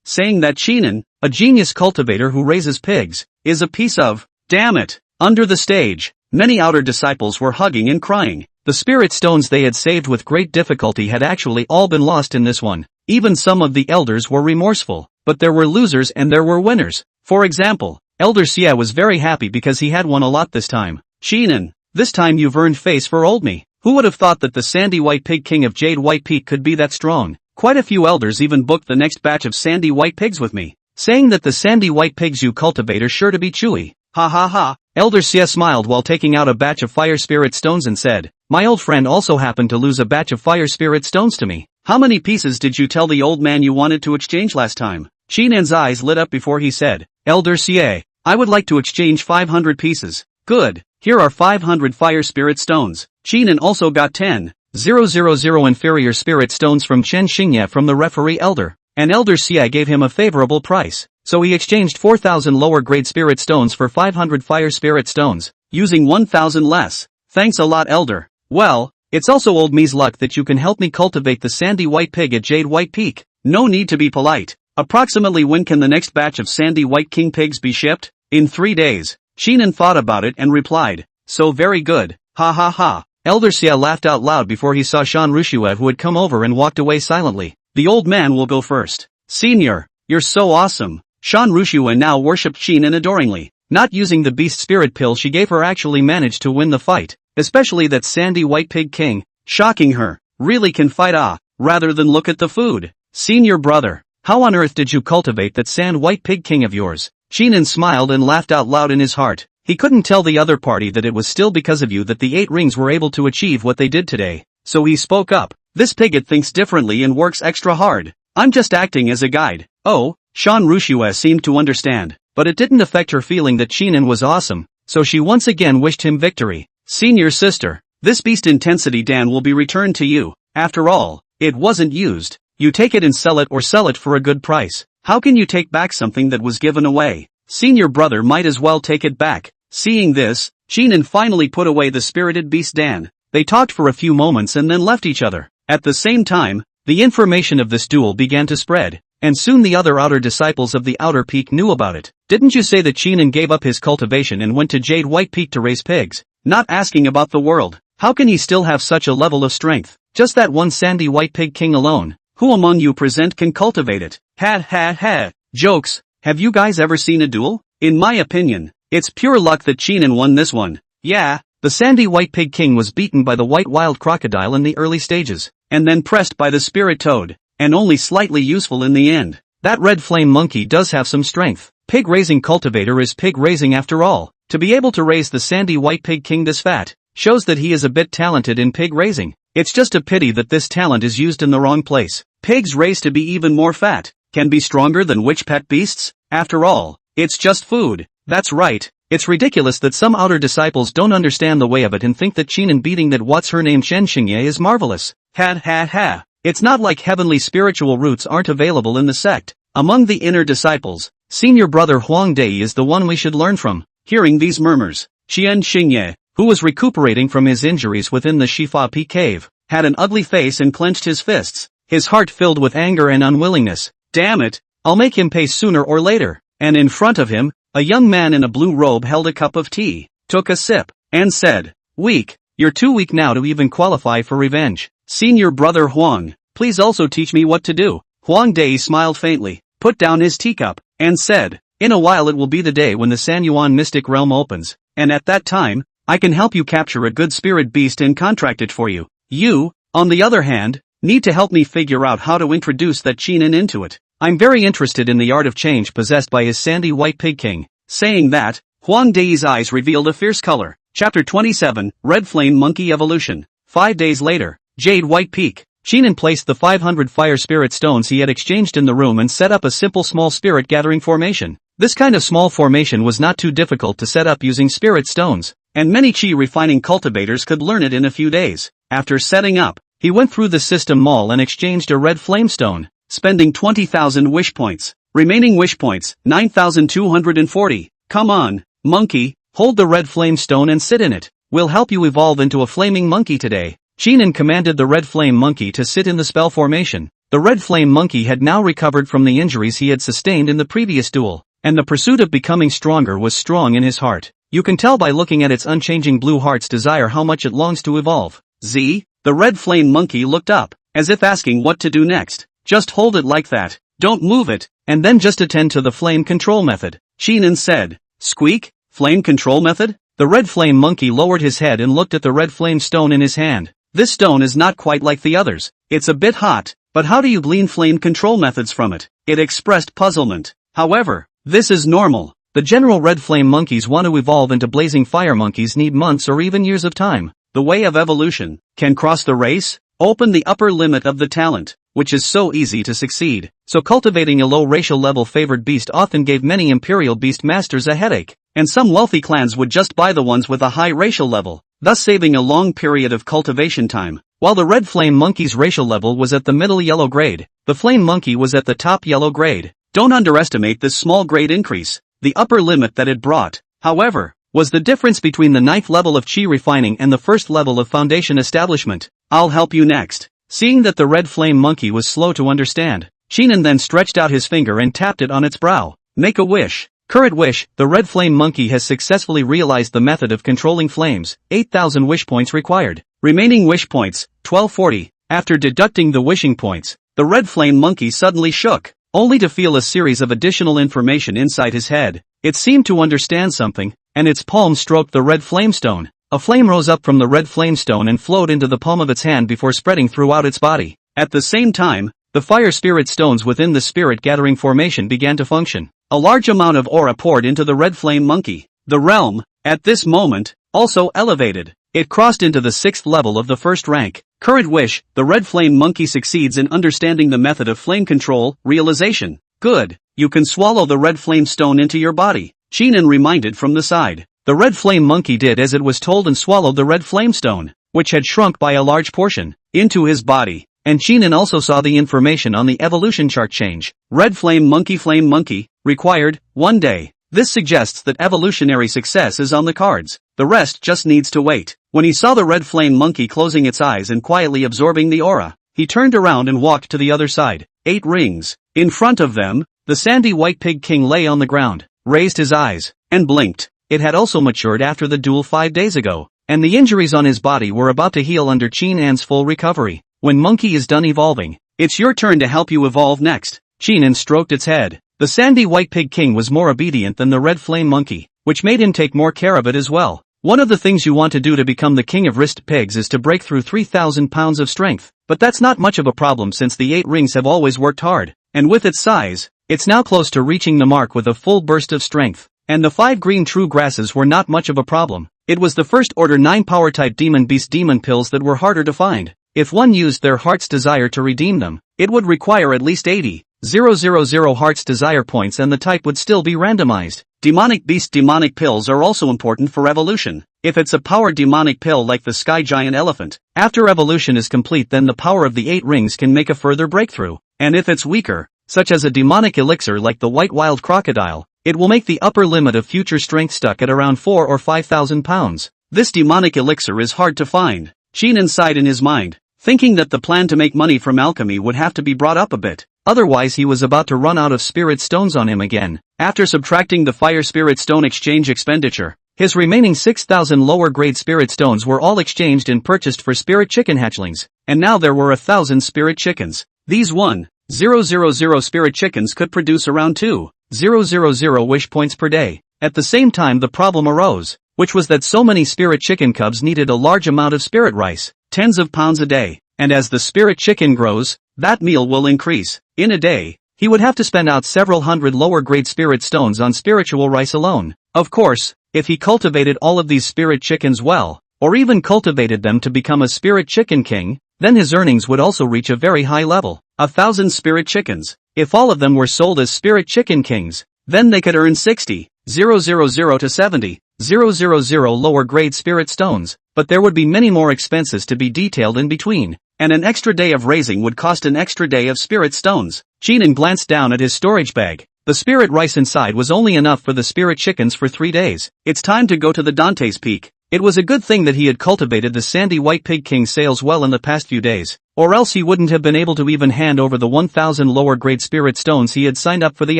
Saying that Chinan, a genius cultivator who raises pigs, is a piece of, damn it. Under the stage, many outer disciples were hugging and crying. The spirit stones they had saved with great difficulty had actually all been lost in this one. Even some of the elders were remorseful, but there were losers and there were winners. For example, Elder Xie was very happy because he had won a lot this time. Chinan, this time you've earned face for old me. Who would have thought that the sandy white pig king of Jade White Peak could be that strong? Quite a few elders even booked the next batch of sandy white pigs with me, saying that the sandy white pigs you cultivate are sure to be chewy. Ha ha ha. Elder Xie smiled while taking out a batch of fire spirit stones and said, "My old friend also happened to lose a batch of fire spirit stones to me. How many pieces did you tell the old man you wanted to exchange last time?" Chinan's eyes lit up before he said, "Elder Xie, I would like to exchange 500 pieces. Good. Here are 500 fire spirit stones." Chinan also got 10,000 inferior spirit stones from Chen Xingye from the referee elder, and Elder Xie gave him a favorable price, so he exchanged 4,000 lower grade spirit stones for 500 fire spirit stones, using 1,000 less. "Thanks a lot, Elder. Well, it's also old me's luck that you can help me cultivate the sandy white pig at Jade White Peak. No need to be polite. Approximately when can the next batch of sandy white king pigs be shipped?" "In 3 days. Chinan thought about it and replied, "So very good. Ha ha ha." Elder Xie laughed out loud before he saw Shan Rushue who had come over and walked away silently. "The old man will go first. Senior, you're so awesome." Shan Rushue now worshipped Chinan adoringly. Not using the beast spirit pill she gave her actually managed to win the fight, especially that sandy white pig king, shocking her, really can fight rather than look at the food. "Senior brother, how on earth did you cultivate that sand white pig king of yours?" Chinan smiled and laughed out loud in his heart. He couldn't tell the other party that it was still because of you that the 8 rings were able to achieve what they did today. So he spoke up. "This piglet thinks differently and works extra hard. I'm just acting as a guide." Oh, Shan Rushue seemed to understand, but it didn't affect her feeling that Chinan was awesome, so she once again wished him victory. "Senior sister, this beast intensity Dan will be returned to you. After all, it wasn't used. You take it and sell it for a good price. How can you take back something that was given away? Senior brother might as well take it back." Seeing this, Chinan finally put away the spirited beast Dan. They talked for a few moments and then left each other. At the same time, the information of this duel began to spread, and soon the other outer disciples of the outer peak knew about it. "Didn't you say that Chinan gave up his cultivation and went to Jade White Peak to raise pigs? Not asking about the world. How can he still have such a level of strength? Just that one sandy white pig king alone. Who among you present can cultivate it?" Ha ha ha. Jokes. Have you guys ever seen a duel? In my opinion, it's pure luck that Chinan won this one. Yeah, the sandy white pig king was beaten by the white wild crocodile in the early stages, and then pressed by the spirit toad, and only slightly useful in the end. That red flame monkey does have some strength. Pig raising cultivator is pig raising after all. To be able to raise the sandy white pig king this fat, shows that he is a bit talented in pig raising. It's just a pity that this talent is used in the wrong place. Pigs raised to be even more fat, can be stronger than which pet beasts? After all, it's just food. That's right, It's ridiculous that some outer disciples don't understand the way of it and think that Qin beating that what's her name Shen Xingye is marvelous. Ha. It's not like heavenly spiritual roots aren't available in the sect. Among the inner disciples, senior brother Huang Dei is the one we should learn from. Hearing these murmurs, Qian Xingye, who was recuperating from his injuries within the Shifa Pi cave, had an ugly face and clenched his fists, his heart filled with anger and unwillingness. Damn it, I'll make him pay sooner or later. And in front of him, a young man in a blue robe held a cup of tea, took a sip, and said, "Weak, you're too weak now to even qualify for revenge. Senior brother Huang, please also teach me what to do." Huang Dei smiled faintly, put down his teacup, and said, "In a while it will be the day when the Sanyuan mystic realm opens, and at that time, I can help you capture a good spirit beast and contract it for you. You, on the other hand, need to help me figure out how to introduce that Qinin into it. I'm very interested in the art of change possessed by his sandy white pig king." Saying that, Huang Dei's eyes revealed a fierce color. Chapter 27, Red Flame Monkey Evolution. 5 days later, Jade White Peak. Qinin placed the 500 fire spirit stones he had exchanged in the room and set up a simple small spirit gathering formation. This kind of small formation was not too difficult to set up using spirit stones, and many chi refining cultivators could learn it in a few days. After setting up, he went through the system mall and exchanged a red flame stone, spending 20,000 wish points. Remaining wish points, 9,240. Come on, monkey, hold the red flame stone and sit in it. We'll help you evolve into a flaming monkey today. Qinin commanded the red flame monkey to sit in the spell formation. The red flame monkey had now recovered from the injuries he had sustained in the previous duel, and the pursuit of becoming stronger was strong in his heart. You can tell by looking at its unchanging blue heart's desire how much it longs to evolve. The red flame monkey looked up, as if asking what to do next. Just hold it like that, don't move it, and then just attend to the flame control method. Qinin said. Squeak, flame control method? The red flame monkey lowered his head and looked at the red flame stone in his hand. This stone is not quite like the others. It's a bit hot, but how do you glean flame control methods from it? It expressed puzzlement. However, this is normal. The general red flame monkeys want to evolve into blazing fire monkeys need months or even years of time. The way of evolution can cross the race, open the upper limit of the talent, which is so easy to succeed. So cultivating a low racial level favored beast often gave many imperial beast masters a headache, and some wealthy clans would just buy the ones with a high racial level, thus saving a long period of cultivation time. While the red flame monkey's racial level was at the middle yellow grade, the flame monkey was at the top yellow grade. Don't underestimate this small grade increase. The upper limit that it brought, however, was the difference between the 9th level of chi refining and the 1st level of foundation establishment. I'll help you next. Seeing that the red flame monkey was slow to understand, Qinin then stretched out his finger and tapped it on its brow. Make a wish. Current wish, the red flame monkey has successfully realized the method of controlling flames, 8,000 wish points required. Remaining wish points, 1240. After deducting the wishing points, the red flame monkey suddenly shook, only to feel a series of additional information inside his head. It seemed to understand something, and its palm stroked the red flame stone. A flame rose up from the red flame stone and flowed into the palm of its hand before spreading throughout its body. At the same time, the fire spirit stones within the spirit gathering formation began to function. A large amount of aura poured into the red flame monkey. The realm, at this moment, also elevated. It crossed into the 6th level of the 1st rank. Current wish, the red flame monkey succeeds in understanding the method of flame control, realization. Good, you can swallow the red flame stone into your body. Qinin reminded from the side. The red flame monkey did as it was told and swallowed the red flame stone, which had shrunk by a large portion, into his body, and Qinin also saw the information on the evolution chart change. Red flame monkey, required, 1 day. This suggests that evolutionary success is on the cards. The rest just needs to wait. When he saw the red flame monkey closing its eyes and quietly absorbing the aura, he turned around and walked to the other side. 8 rings. In front of them, the sandy white pig king lay on the ground, raised his eyes, and blinked. It had also matured after the duel 5 days ago, and the injuries on his body were about to heal under Qinan's full recovery. When monkey is done evolving, it's your turn to help you evolve next. Qinan stroked its head. The sandy white pig king was more obedient than the red flame monkey, which made him take more care of it as well. One of the things you want to do to become the king of wrist pigs is to break through 3,000 pounds of strength, but that's not much of a problem since the 8 rings have always worked hard, and with its size, it's now close to reaching the mark with a full burst of strength. And the 5 green true grasses were not much of a problem. It was the first order 9 power type demon beast demon pills that were harder to find. If one used their heart's desire to redeem them, it would require at least 80. 000 heart's desire points, and the type would still be randomized. Demonic beast demonic pills are also important for evolution. If it's a power demonic pill like the sky giant elephant, after evolution is complete, then the power of the 8 rings can make a further breakthrough. And if it's weaker, such as a demonic elixir like the white wild crocodile, it will make the upper limit of future strength stuck at around 4 or 5,000 pounds. This demonic elixir is hard to find. Sheenan sighed in his mind, thinking that the plan to make money from alchemy would have to be brought up a bit. Otherwise he was about to run out of spirit stones on him again. After subtracting the fire spirit stone exchange expenditure, his remaining 6,000 lower grade spirit stones were all exchanged and purchased for spirit chicken hatchlings, and now there were 1,000 spirit chickens. These 1,000 spirit chickens could produce around 2,000 wish points per day. At the same time the problem arose, which was that so many spirit chicken cubs needed a large amount of spirit rice, tens of pounds a day, and as the spirit chicken grows, that meal will increase. In a day, he would have to spend out several hundred lower grade spirit stones on spiritual rice alone. Of course, if he cultivated all of these spirit chickens well, or even cultivated them to become a spirit chicken king, then his earnings would also reach a very high level. 1,000 spirit chickens. If all of them were sold as spirit chicken kings, then they could earn 60,000 to 70,000 lower grade spirit stones, but there would be many more expenses to be detailed in between, and an extra day of raising would cost an extra day of spirit stones. Sheenan glanced down at his storage bag. The spirit rice inside was only enough for the spirit chickens for 3 days. It's time to go to the Dante's Peak. It was a good thing that he had cultivated the sandy white pig king sales well in the past few days, or else he wouldn't have been able to even hand over the 1,000 lower grade spirit stones he had signed up for the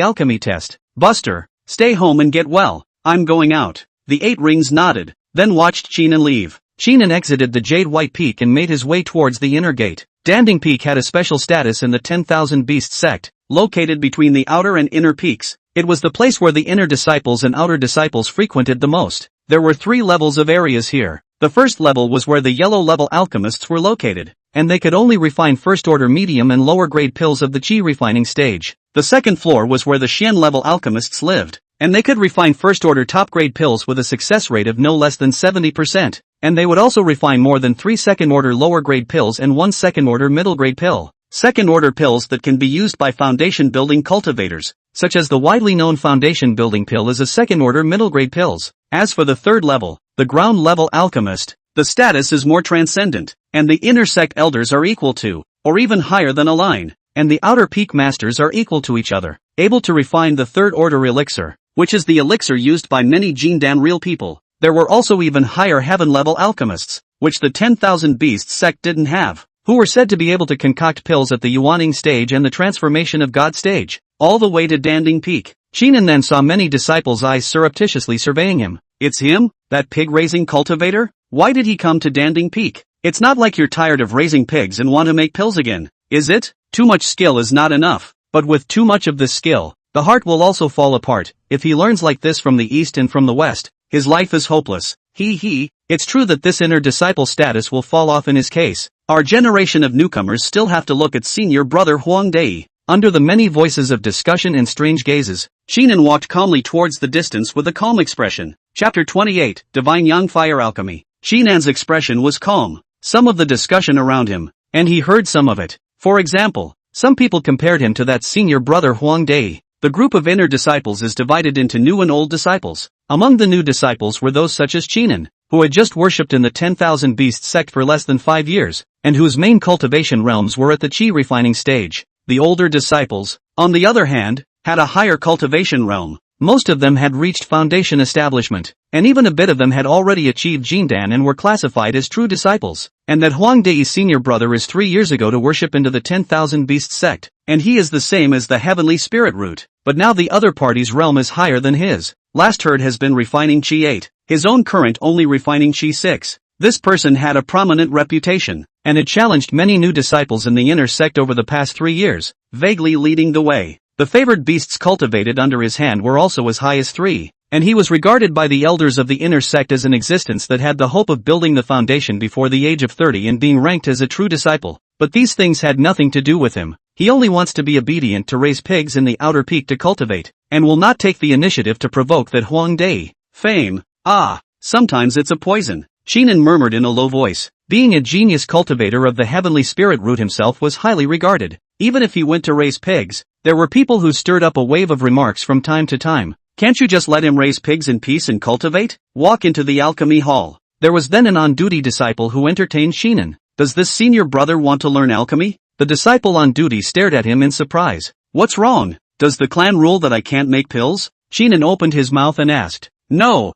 alchemy test. Buster, stay home and get well. I'm going out. The 8 rings nodded, then watched Sheenan leave. Sheenan exited the Jade White Peak and made his way towards the inner gate. Danding Peak had a special status in the 10,000 Beast sect, located between the outer and inner peaks. It was the place where the inner disciples and outer disciples frequented the most. There were 3 levels of areas here. The first level was where the yellow level alchemists were located, and they could only refine first order medium and lower grade pills of the chi refining stage. The second floor was where the Xian level alchemists lived, and they could refine first order top grade pills with a success rate of no less than 70%, and they would also refine more than 3 second order lower grade pills and 1 second order middle grade pill. Second order pills that can be used by foundation building cultivators, such as the widely known foundation building pill is a second order middle grade pills. As for the third level, the ground level alchemist, the status is more transcendent, and the inner sect elders are equal to, or even higher than a line, and the outer peak masters are equal to each other, able to refine the third order elixir, which is the elixir used by many Jindan real people. There were also even higher heaven level alchemists, which the 10,000 Beasts sect didn't have, who were said to be able to concoct pills at the Yuaning stage and the transformation of God stage, all the way to Danding Peak. Sheenan then saw many disciples' eyes surreptitiously surveying him. It's him, that pig-raising cultivator? Why did he come to Danding Peak? It's not like you're tired of raising pigs and want to make pills again, is it? Too much skill is not enough, but with too much of this skill, the heart will also fall apart. If he learns like this from the east and from the west, his life is hopeless. It's true that this inner disciple status will fall off in his case. Our generation of newcomers still have to look at senior brother Huang Dai. Under the many voices of discussion and strange gazes, Sheenan walked calmly towards the distance with a calm expression. Chapter 28, Divine Yang Fire Alchemy. Sheenan's expression was calm. Some of the discussion around him, and he heard some of it. For example, some people compared him to that senior brother Huang Dai. The group of inner disciples is divided into new and old disciples. Among the new disciples were those such as Sheenan, who had just worshipped in the 10,000 Beast sect for less than 5 years, and whose main cultivation realms were at the chi refining stage. The older disciples, on the other hand, had a higher cultivation realm. Most of them had reached foundation establishment, and even a bit of them had already achieved Jindan and were classified as true disciples. And that Huang Dai's senior brother is 3 years ago to worship into the 10,000 Beast sect, and he is the same as the heavenly spirit root. But now the other party's realm is higher than his. Last heard has been refining Chi 8, his own current only refining Chi 6. This person had a prominent reputation, and had challenged many new disciples in the inner sect over the past 3 years, vaguely leading the way. The favored beasts cultivated under his hand were also as high as 3, and he was regarded by the elders of the inner sect as an existence that had the hope of building the foundation before the age of 30 and being ranked as a true disciple. But these things had nothing to do with him. He only wants to be obedient to raise pigs in the outer peak to cultivate, and will not take the initiative to provoke that Huang Dai. Fame. Sometimes it's a poison. Sheenan murmured in a low voice. Being a genius cultivator of the heavenly spirit root himself was highly regarded. Even if he went to raise pigs, There were people who stirred up a wave of remarks from time to time. Can't you just let him raise pigs in peace and cultivate? Walk into the alchemy hall. There was then an on-duty disciple who entertained Sheenan. Does this senior brother want to learn alchemy? The disciple on duty stared at him in surprise. What's wrong? Does the clan rule that I can't make pills? Sheenan opened his mouth and asked. No,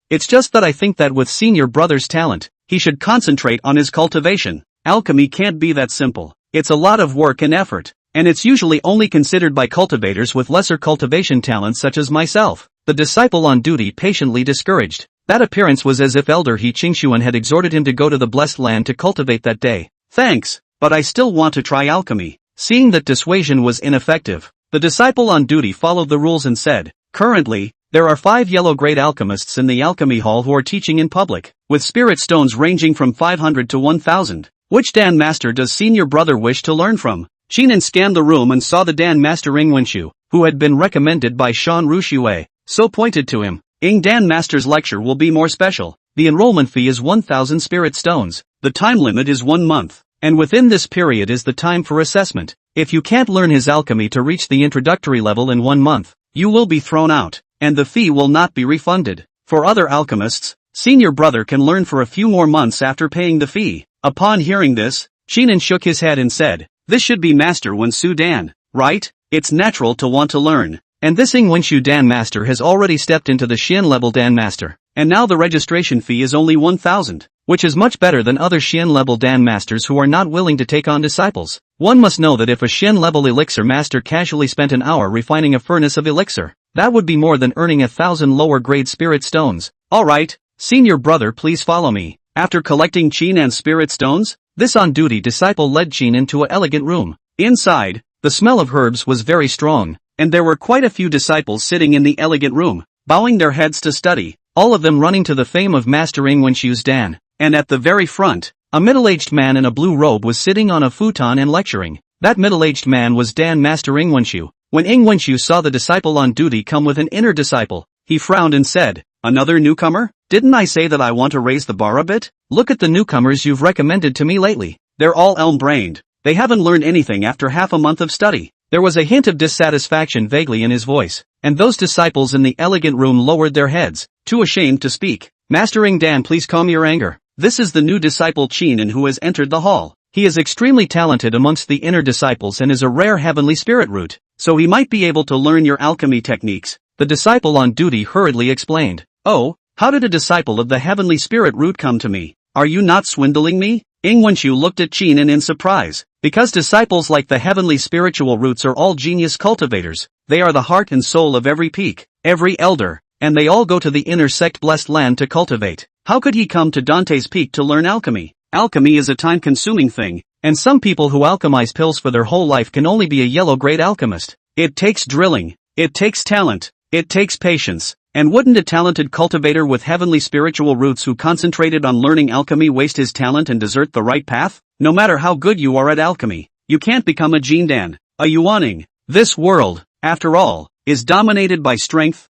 it's just that I think that with senior brother's talent, he should concentrate on his cultivation. Alchemy can't be that simple. It's a lot of work and effort. And it's usually only considered by cultivators with lesser cultivation talents such as myself. The disciple on duty patiently discouraged. That appearance was as if Elder He Qingshuan had exhorted him to go to the blessed land to cultivate that day. Thanks, but I still want to try alchemy. Seeing that dissuasion was ineffective, the disciple on duty followed the rules and said, currently, there are 5 yellow-grade alchemists in the alchemy hall who are teaching in public, with spirit stones ranging from 500 to 1000. Which Dan master does senior brother wish to learn from? Sheenan scanned the room and saw the Dan master Ing Wenshu, who had been recommended by Shan Ruxue, so pointed to him. Ing Dan master's lecture will be more special. The enrollment fee is 1000 spirit stones. The time limit is 1 month, and within this period is the time for assessment. If you can't learn his alchemy to reach the introductory level in 1 month, you will be thrown out, and the fee will not be refunded. For other alchemists, senior brother can learn for a few more months after paying the fee. Upon hearing this, Sheenan shook his head and said, this should be Master Wensu Dan, right? It's natural to want to learn. And this Ing Wenshu Dan Master has already stepped into the Xian level Dan Master, and now the registration fee is only 1000, which is much better than other Xian level Dan Masters who are not willing to take on disciples. One must know that if a Xian level elixir master casually spent an hour refining a furnace of elixir, that would be more than earning 1000 lower grade spirit stones. Alright, senior brother, please follow me. After collecting Qin and spirit stones, this on-duty disciple led Qin into an elegant room. Inside, the smell of herbs was very strong, and there were quite a few disciples sitting in the elegant room, bowing their heads to study, all of them running to the fame of Master Ing Wenshu's Dan. And at the very front, a middle-aged man in a blue robe was sitting on a futon and lecturing. That middle-aged man was Dan Master Ing Wenshu. When Ing Wenshu saw the disciple on duty come with an inner disciple, he frowned and said, another newcomer? Didn't I say that I want to raise the bar a bit? Look at the newcomers you've recommended to me lately. They're all elm-brained. They haven't learned anything after half a month of study. There was a hint of dissatisfaction vaguely in his voice, and those disciples in the elegant room lowered their heads, too ashamed to speak. Master Ing Dan, please calm your anger. This is the new disciple Qin who has entered the hall. He is extremely talented amongst the inner disciples and is a rare heavenly spirit root, so he might be able to learn your alchemy techniques. The disciple on duty hurriedly explained. Oh, how did a disciple of the heavenly spirit root come to me? Are you not swindling me? Ing Wenshu looked at Qin in surprise. Because disciples like the heavenly spiritual roots are all genius cultivators, they are the heart and soul of every peak, every elder, and they all go to the inner sect blessed land to cultivate. How could he come to Dante's Peak to learn alchemy? Alchemy is a time-consuming thing, and some people who alchemize pills for their whole life can only be a yellow-grade alchemist. It takes drilling, it takes talent, it takes patience. And wouldn't a talented cultivator with heavenly spiritual roots who concentrated on learning alchemy waste his talent and desert the right path? No matter how good you are at alchemy, you can't become a Jindan, a Yuaning. This world, after all, is dominated by strength.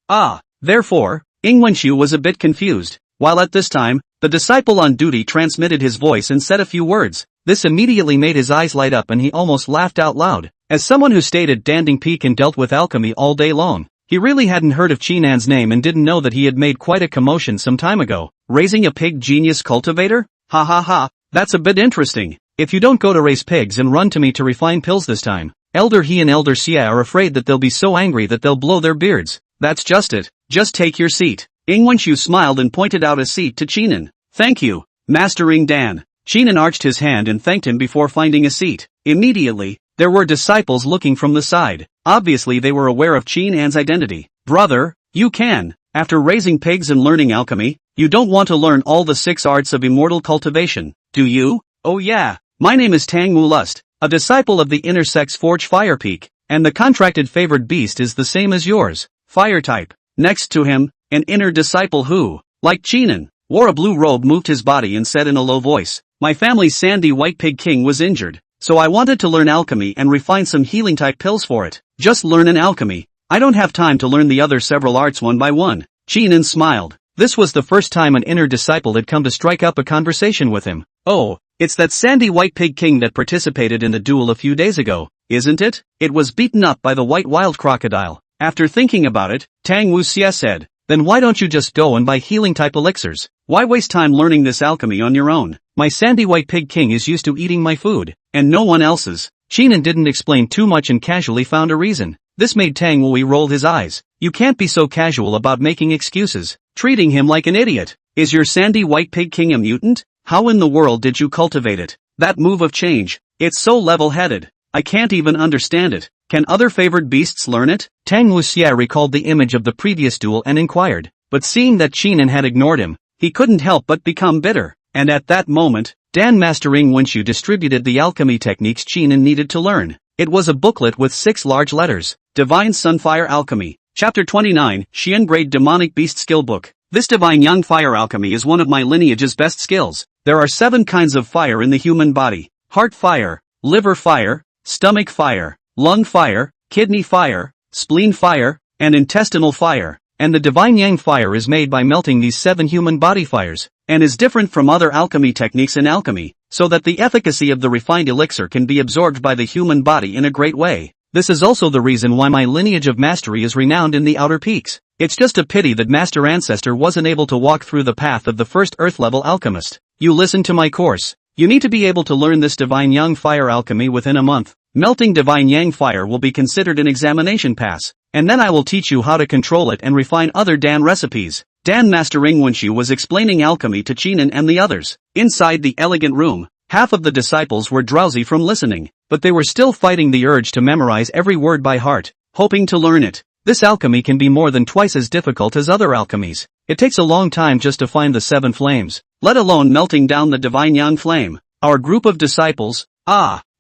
Therefore, Ing Wenshu was a bit confused. While at this time, the disciple on duty transmitted his voice and said a few words. This immediately made his eyes light up and he almost laughed out loud. As someone who stayed at Danding Peak and dealt with alchemy all day long, he really hadn't heard of Chinan's name and didn't know that he had made quite a commotion some time ago. Raising a pig genius cultivator? Ha ha ha, that's a bit interesting. If you don't go to raise pigs and run to me to refine pills this time, Elder He and Elder Xia are afraid that they'll be so angry that they'll blow their beards. That's just it. Just take your seat. Ing Wenshu smiled and pointed out a seat to Qinan. Thank you, Master Ing Dan. Qinan arched his hand and thanked him before finding a seat. Immediately, there were disciples looking from the side. Obviously they were aware of Qinan's identity. Brother, you can. After raising pigs and learning alchemy, you don't want to learn all the 6 arts of immortal cultivation, do you? Oh yeah. My name is Tang Wu Lust, a disciple of the inner sect's Forge Fire Peak, and the contracted favored beast is the same as yours, fire type. Next to him, an inner disciple who, like Qinan, wore a blue robe moved his body and said in a low voice, my family's sandy white pig king was injured, so I wanted to learn alchemy and refine some healing type pills for it. Just learn an alchemy. I don't have time to learn the other several arts one by one. Qinan smiled. This was the first time an inner disciple had come to strike up a conversation with him. Oh, it's that sandy white pig king that participated in the duel a few days ago. isn't it? It was beaten up by the white wild crocodile. After thinking about it, Tang Wuxia said, then why don't you just go and buy healing-type elixirs? Why waste time learning this alchemy on your own? My sandy white pig king is used to eating my food, and no one else's. Qinan didn't explain too much and casually found a reason. This made Tang Wui roll his eyes. You can't be so casual about making excuses, treating him like an idiot. Is your sandy white pig king a mutant? How in the world did you cultivate it? That move of change, it's so level-headed. I can't even understand it. Can other favored beasts learn it? Tang Wuxia recalled the image of the previous duel and inquired, but seeing that Qinan had ignored him, he couldn't help but become bitter. And at that moment, Dan mastering Wenshu distributed the alchemy techniques Qinan needed to learn. It was a booklet with 6 large letters. Divine Sunfire Alchemy. Chapter 29, Xian Grade Demonic Beast Skill Book. This divine young fire alchemy is one of my lineage's best skills. There are 7 kinds of fire in the human body. Heart fire, liver fire, stomach fire, lung fire, kidney fire, spleen fire, and intestinal fire. And the divine yang fire is made by melting these 7 human body fires, and is different from other alchemy techniques in alchemy, so that the efficacy of the refined elixir can be absorbed by the human body in a great way. This is also the reason why my lineage of mastery is renowned in the outer peaks. It's just a pity that Master Ancestor wasn't able to walk through the path of the first Earth-level alchemist. You listen to my course. You need to be able to learn this divine yang fire alchemy within a month. Melting divine yang fire will be considered an examination pass, and then I will teach you how to control it and refine other Dan recipes. Dan mastering Wenshu was explaining alchemy to Qinan and the others. Inside the elegant room, half of the disciples were drowsy from listening, but they were still fighting the urge to memorize every word by heart, hoping to learn it. This alchemy can be more than twice as difficult as other alchemies. It takes a long time just to find the 7 flames, let alone melting down the divine yang flame. Our group of disciples,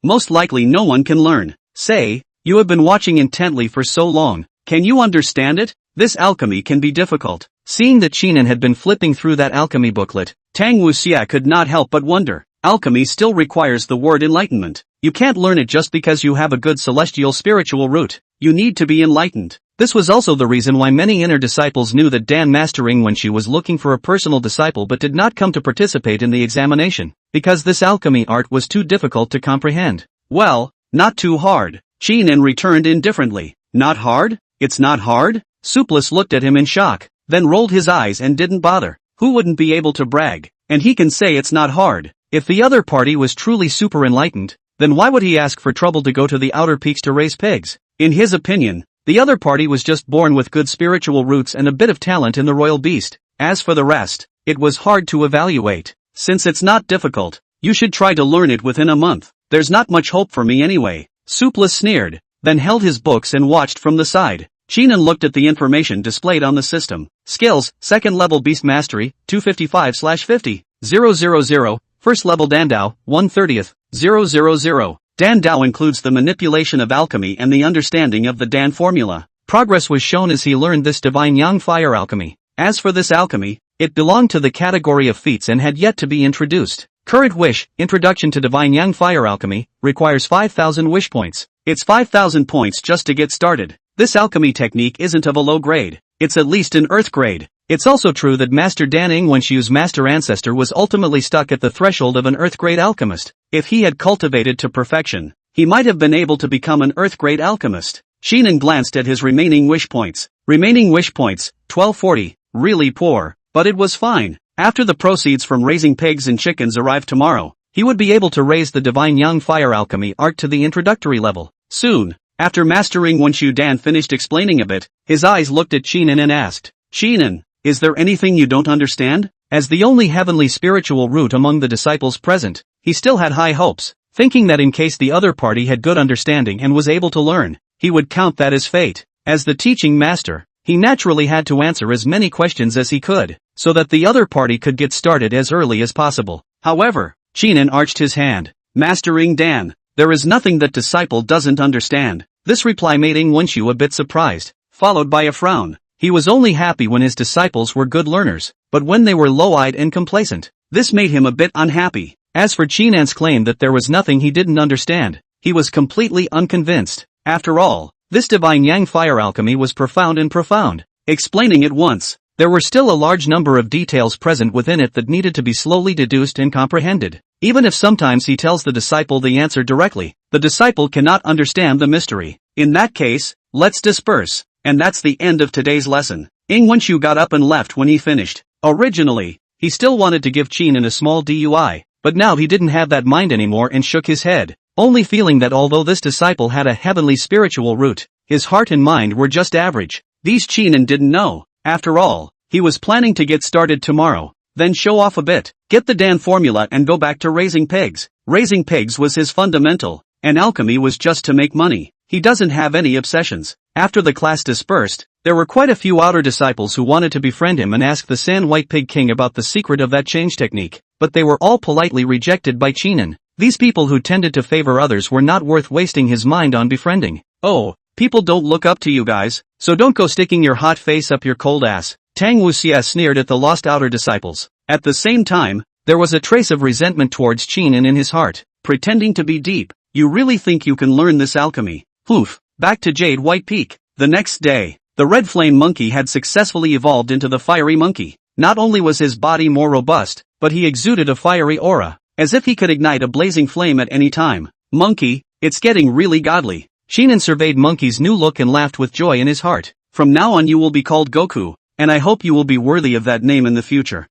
most likely no one can learn. Say, you have been watching intently for so long, can you understand it? This alchemy can be difficult. Seeing that Qinan had been flipping through that alchemy booklet, Tang Wuxia could not help but wonder. Alchemy still requires the word enlightenment. You can't learn it just because you have a good celestial spiritual root. You need to be enlightened. This was also the reason why many inner disciples knew that Dan mastering Wenshu was looking for a personal disciple but did not come to participate in the examination, because this alchemy art was too difficult to comprehend. Well, not too hard. Qinan returned indifferently. Not hard? It's not hard? Soupless looked at him in shock, then rolled his eyes and didn't bother. Who wouldn't be able to brag? And he can say it's not hard. If the other party was truly super enlightened, then why would he ask for trouble to go to the outer peaks to raise pigs? In his opinion, the other party was just born with good spiritual roots and a bit of talent in the royal beast. As for the rest, it was hard to evaluate. Since it's not difficult, you should try to learn it within a month. There's not much hope for me anyway. Soupless sneered, then held his books and watched from the side. Qinan looked at the information displayed on the system. Skills, 2nd level beast mastery, 255/50, 000, 1st level Dandao, 1/30th, 000. Dandao includes the manipulation of alchemy and the understanding of the Dan formula. Progress was shown as he learned this divine yang fire alchemy. As for this alchemy, it belonged to the category of feats and had yet to be introduced. Current wish, Introduction to Divine Yang Fire Alchemy, requires 5,000 wish points. It's 5,000 points just to get started. This alchemy technique isn't of a low grade. It's at least an earth grade. It's also true that Master Dan Wenshu's master ancestor was ultimately stuck at the threshold of an earth grade alchemist. If he had cultivated to perfection, he might have been able to become an earth grade alchemist. Qinan glanced at his remaining wish points. Remaining wish points, 1240, really poor, but it was fine. After the proceeds from raising pigs and chickens arrived tomorrow, he would be able to raise the divine yang fire alchemy art to the introductory level. Soon, after mastering Wenshu, Dan finished explaining a bit, his eyes looked at Qinan and asked, Qinan, is there anything you don't understand? As the only heavenly spiritual root among the disciples present, he still had high hopes, thinking that in case the other party had good understanding and was able to learn, he would count that as fate. As the teaching master, he naturally had to answer as many questions as he could, so that the other party could get started as early as possible. However, Qinan arched his hand. Mastering Dan, there is nothing that disciple doesn't understand. This reply made Wenshu a bit surprised, followed by a frown. He was only happy when his disciples were good learners, but when they were low-eyed and complacent, this made him a bit unhappy. As for Qinan's claim that there was nothing he didn't understand, he was completely unconvinced. After all, this divine yang fire alchemy was profound and profound. Explaining it once, there were still a large number of details present within it that needed to be slowly deduced and comprehended. Even if sometimes he tells the disciple the answer directly, the disciple cannot understand the mystery. In that case, let's disperse. And that's the end of today's lesson. Ing Wenshu got up and left when he finished. Originally, he still wanted to give Qinin a small DUI, but now he didn't have that mind anymore and shook his head, only feeling that although this disciple had a heavenly spiritual root, his heart and mind were just average. These Qinin didn't know. After all, he was planning to get started tomorrow, then show off a bit, get the Dan formula and go back to raising pigs. Raising pigs was his fundamental, and alchemy was just to make money. He doesn't have any obsessions. After the class dispersed, there were quite a few outer disciples who wanted to befriend him and ask the Sand White Pig King about the secret of that change technique, but they were all politely rejected by Qinin. These people who tended to favor others were not worth wasting his mind on befriending. Oh, people don't look up to you guys, so don't go sticking your hot face up your cold ass. Tang Wuxia sneered at the lost outer disciples. At the same time, there was a trace of resentment towards Qinin in his heart, pretending to be deep. You really think you can learn this alchemy? Poof. Back to Jade White Peak. The next day, the red flame monkey had successfully evolved into the fiery monkey. Not only was his body more robust, but he exuded a fiery aura, as if he could ignite a blazing flame at any time. Monkey, it's getting really godly. Qinin surveyed Monkey's new look and laughed with joy in his heart. From now on you will be called Goku, and I hope you will be worthy of that name in the future.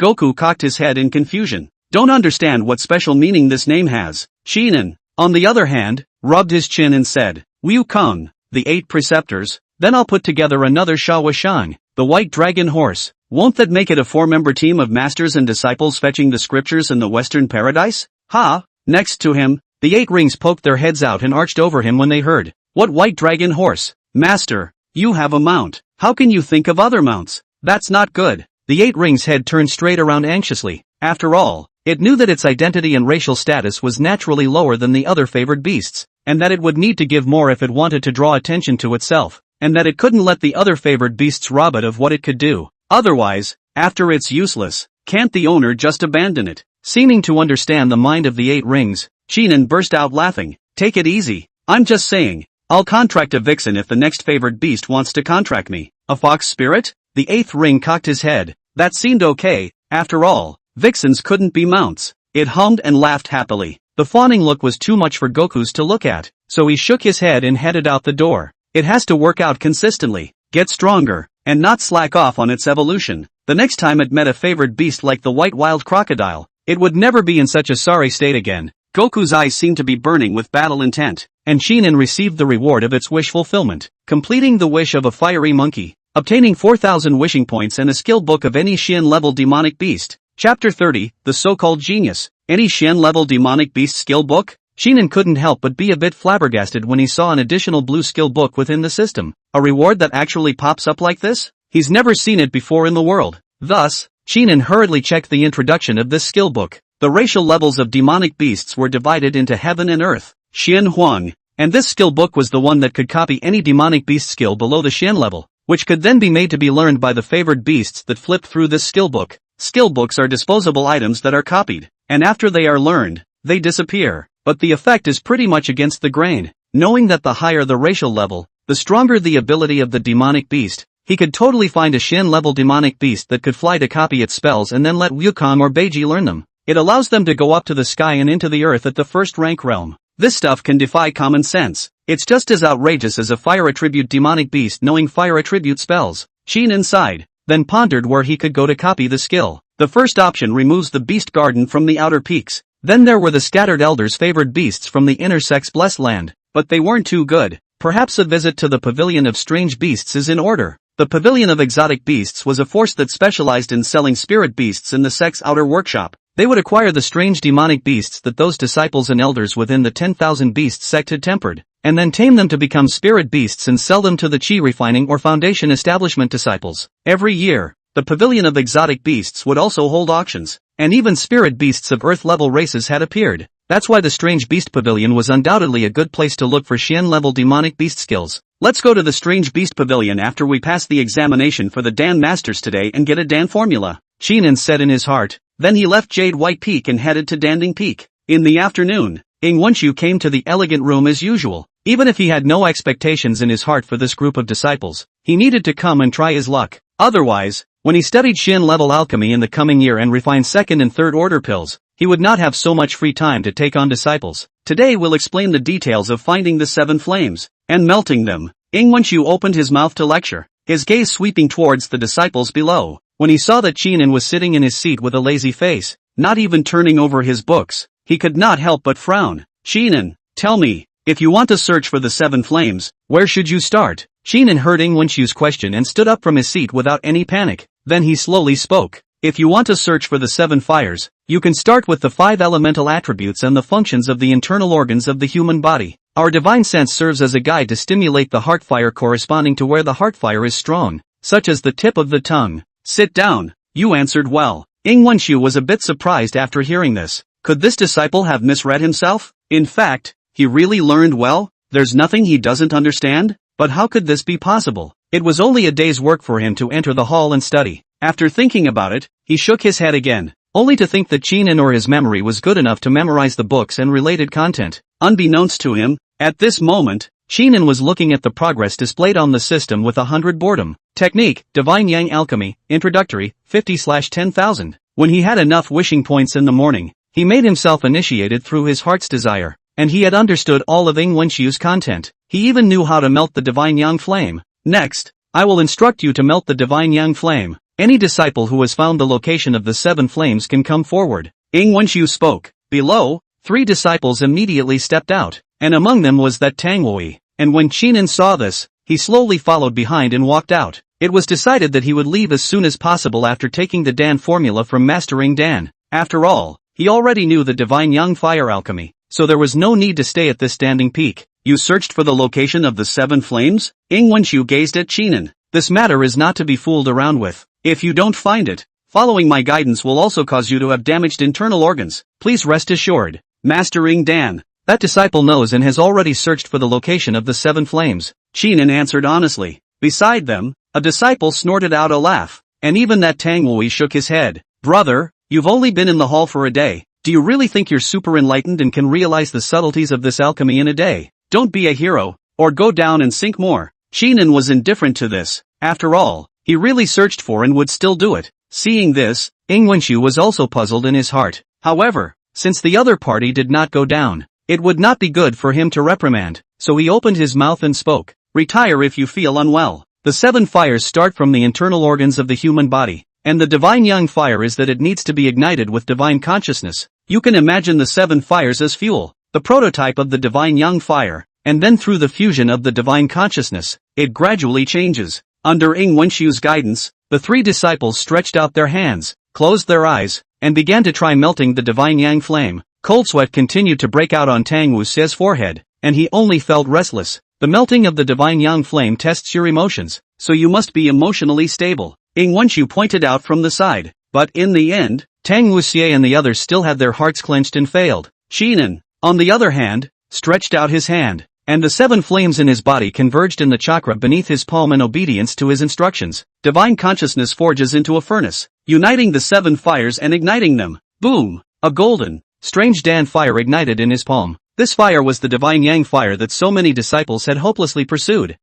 Goku cocked his head in confusion. Don't understand what special meaning this name has. Qinin, on the other hand, rubbed his chin and said, Wu Kung, the 8 preceptors, then I'll put together another Shawa Shang, the white dragon horse. Won't that make it a 4-member team of masters and disciples fetching the scriptures in the western paradise? Ha! Next to him, the 8 rings poked their heads out and arched over him when they heard, what white dragon horse? Master, you have a mount. How can you think of other mounts? That's not good. The 8 rings head turned straight around anxiously. After all, it knew that its identity and racial status was naturally lower than the other favored beasts, and that it would need to give more if it wanted to draw attention to itself, and that it couldn't let the other favored beasts rob it of what it could do. Otherwise, after it's useless, can't the owner just abandon it? Seeming to understand the mind of the 8 rings, Qinin burst out laughing. Take it easy. I'm just saying, I'll contract a vixen if the next favored beast wants to contract me. A fox spirit? The 8th ring cocked his head. That seemed okay. After all, vixens couldn't be mounts. It hummed and laughed happily. The fawning look was too much for Goku's to look at, so he shook his head and headed out the door. It has to work out consistently, get stronger, and not slack off on its evolution. The next time it met a favored beast like the white wild crocodile, it would never be in such a sorry state again. Goku's eyes seemed to be burning with battle intent, and Qinin received the reward of its wish fulfillment, completing the wish of a fiery monkey, obtaining 4,000 wishing points and a skill book of any Xian-level demonic beast. Chapter 30, the so-called genius. Any Xian-level demonic beast skill book? Qinin couldn't help but be a bit flabbergasted when he saw an additional blue skill book within the system. A reward that actually pops up like this? He's never seen it before in the world. Thus, Qinin hurriedly checked the introduction of this skill book. The racial levels of demonic beasts were divided into heaven and earth, Xian Huang, and this skill book was the one that could copy any demonic beast skill below the Xian level, which could then be made to be learned by the favored beasts that flipped through this skill book. Skill books are disposable items that are copied, and after they are learned, they disappear. But the effect is pretty much against the grain. Knowing that the higher the racial level, the stronger the ability of the demonic beast, he could totally find a Xian-level demonic beast that could fly to copy its spells and then let Wukong or Beiji learn them. It allows them to go up to the sky and into the earth at the first rank realm. This stuff can defy common sense. It's just as outrageous as a fire attribute demonic beast knowing fire attribute spells. Qinin sighed, then pondered where he could go to copy the skill. The first option removes the beast garden from the outer peaks. Then there were the scattered elders favored beasts from the inner sex blessed land, but they weren't too good. Perhaps a visit to the pavilion of strange beasts is in order. The pavilion of exotic beasts was a force that specialized in selling spirit beasts in the sex outer workshop. They would acquire the strange demonic beasts that those disciples and elders within the 10,000 beast sect had tempered, and then tame them to become spirit beasts and sell them to the chi refining or foundation establishment disciples. Every year, the pavilion of exotic beasts would also hold auctions, and even spirit beasts of earth-level races had appeared. That's why the Strange Beast Pavilion was undoubtedly a good place to look for Xian-level demonic beast skills. Let's go to the Strange Beast Pavilion after we pass the examination for the Dan Masters today and get a Dan formula, Qinin said in his heart. Then he left Jade White Peak and headed to Danding Peak. In the afternoon, Ing Wenshu came to the elegant room as usual. Even if he had no expectations in his heart for this group of disciples, he needed to come and try his luck. Otherwise, when he studied Shin-level alchemy in the coming year and refined second and third order pills, he would not have so much free time to take on disciples. Today we'll explain the details of finding the 7 flames and melting them. Ingwenshu opened his mouth to lecture, his gaze sweeping towards the disciples below. When he saw that Chinen was sitting in his seat with a lazy face, not even turning over his books, he could not help but frown. Chinen, tell me, if you want to search for the 7 flames, where should you start? Chinen heard Ingwenshu's question and stood up from his seat without any panic. Then he slowly spoke. If you want to search for the 7 fires, you can start with the 5 elemental attributes and the functions of the internal organs of the human body. Our divine sense serves as a guide to stimulate the heart fire corresponding to where the heart fire is strong, such as the tip of the tongue. Sit down, you answered well. Ingwenshu was a bit surprised after hearing this. Could this disciple have misread himself? In fact, he really learned well? There's nothing he doesn't understand? But how could this be possible? It was only a day's work for him to enter the hall and study. After thinking about it, he shook his head again, only to think that Chinen or his memory was good enough to memorize the books and related content. Unbeknownst to him, at this moment, Chinen was looking at the progress displayed on the system with 100 boredom. Technique, Divine Yang Alchemy, Introductory, 50/10,000. When he had enough wishing points in the morning, he made himself initiated through his heart's desire, and he had understood all of Ingwenshu's content. He even knew how to melt the Divine Yang Flame. Next, I will instruct you to melt the Divine Yang Flame. Any disciple who has found the location of the 7 flames can come forward. Ingwenshu spoke. Below, 3 disciples immediately stepped out, and among them was that Tangwei. And when Chinen saw this, he slowly followed behind and walked out. It was decided that he would leave as soon as possible after taking the Dan formula from mastering Dan. After all, he already knew the Divine Yang Fire Alchemy, so there was no need to stay at this standing peak. You searched for the location of the 7 flames? Ingwenshu gazed at Chinen. This matter is not to be fooled around with. If you don't find it, following my guidance will also cause you to have damaged internal organs. Please rest assured. Mastering Dan. That disciple knows and has already searched for the location of the 7 flames. Chinen answered honestly. Beside them, a disciple snorted out a laugh, and even that Tangwei shook his head. Brother, you've only been in the hall for a day. Do you really think you're super enlightened and can realize the subtleties of this alchemy in a day? Don't be a hero, or go down and sink more. Chinen was indifferent to this. After all, he really searched for and would still do it. Seeing this, Ingwenshu was also puzzled in his heart. However, since the other party did not go down, it would not be good for him to reprimand, so he opened his mouth and spoke. Retire if you feel unwell. The 7 fires start from the internal organs of the human body, and the Divine Yang Fire is that it needs to be ignited with divine consciousness. You can imagine the 7 fires as fuel, the prototype of the Divine Yang Fire, and then through the fusion of the divine consciousness, it gradually changes. Under Ingwenshu's guidance, the 3 disciples stretched out their hands, closed their eyes, and began to try melting the Divine Yang Flame. Cold sweat continued to break out on Tang Wuse's forehead, and he only felt restless. The melting of the Divine Yang Flame tests your emotions, so you must be emotionally stable, Ingwenshu pointed out from the side. But in the end, Tang Wusie and the others still had their hearts clenched and failed. Chinen, on the other hand, stretched out his hand, and the 7 flames in his body converged in the chakra beneath his palm in obedience to his instructions. Divine consciousness forges into a furnace, uniting the 7 fires and igniting them. Boom! A golden, strange Dan fire ignited in his palm. This fire was the Divine Yang Fire that so many disciples had hopelessly pursued.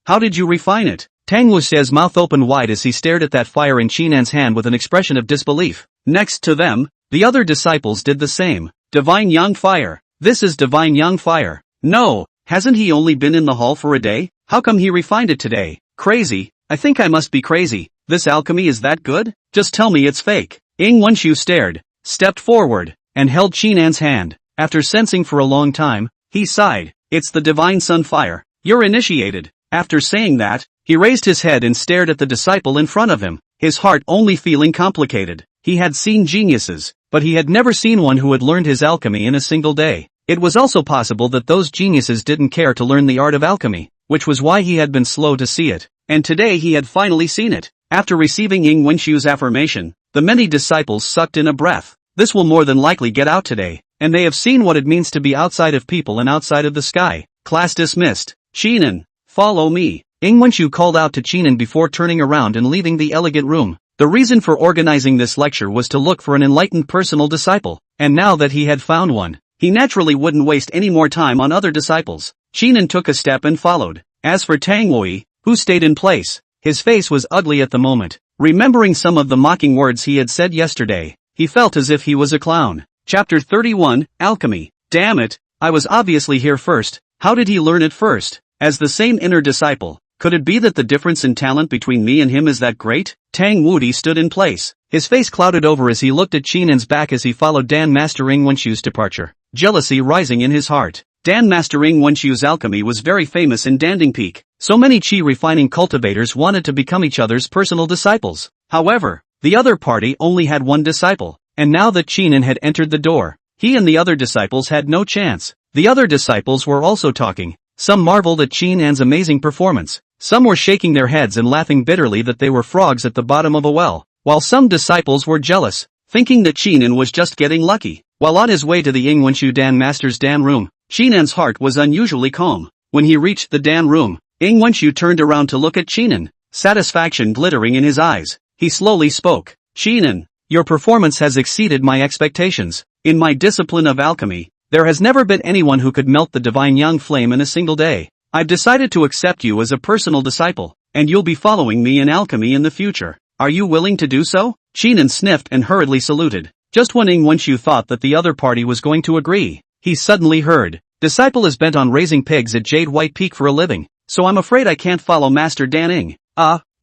How did you refine it? Tang Wuse's mouth opened wide as he stared at that fire in Chinen's hand with an expression of disbelief. Next to them, the other disciples did the same. Divine Yang Fire. This is Divine Yang Fire. No, hasn't he only been in the hall for a day? How come he refined it today? Crazy, I think I must be crazy. This alchemy is that good? Just tell me it's fake. Ingwenshu stared, stepped forward, and held Chinen's hand. After sensing for a long time, he sighed. It's the Divine Sun Fire. You're initiated. After saying that, he raised his head and stared at the disciple in front of him, his heart only feeling complicated. He had seen geniuses, but he had never seen one who had learned his alchemy in a single day. It was also possible that those geniuses didn't care to learn the art of alchemy, which was why he had been slow to see it. And today he had finally seen it. After receiving Ingwenshu's affirmation, the many disciples sucked in a breath. This will more than likely get out today, and they have seen what it means to be outside of people and outside of the sky. Class dismissed. Chinen, follow me. Ingwenshu called out to Chinen before turning around and leaving the elegant room. The reason for organizing this lecture was to look for an enlightened personal disciple, and now that he had found one, he naturally wouldn't waste any more time on other disciples. Chinen took a step and followed. As for Tangwei, who stayed in place, His face was ugly at the moment. Remembering some of the mocking words he had said yesterday, he felt as if he was a clown. Chapter 31, Alchemy. Damn it, I was obviously here first. How did he learn it first? As the same inner disciple, could it be that the difference in talent between me and him is that great? Tang Wudi stood in place. His face clouded over as he looked at Chinan's back as he followed Dan Master Ing Wenshu's departure, jealousy rising in his heart. Dan Master Ing Wenshu's alchemy was very famous in Danding Peak. So many chi refining cultivators wanted to become each other's personal disciples. However, the other party only had one disciple, and now that Chinan had entered the door, he and the other disciples had no chance. The other disciples were also talking. Some marveled at Chinan's amazing performance. Some were shaking their heads and laughing bitterly that they were frogs at the bottom of a well, while some disciples were jealous, thinking that Chinan was just getting lucky. While on his way to the Ing Wenshu Dan Master's Dan room, Chinan's heart was unusually calm. When he reached the Dan room, Ing Wenshu turned around to look at Chinan, satisfaction glittering in his eyes. He slowly spoke. Chinan, your performance has exceeded my expectations. In my discipline of alchemy, there has never been anyone who could melt the divine young flame in a single day. I've decided to accept you as a personal disciple, and you'll be following me in alchemy in the future. Are you willing to do so? Chinan sniffed and hurriedly saluted. Just when Ing Wenshu thought that the other party was going to agree, he suddenly heard, disciple is bent on raising pigs at Jade White Peak for a living, so I'm afraid I can't follow Master Dan Ing.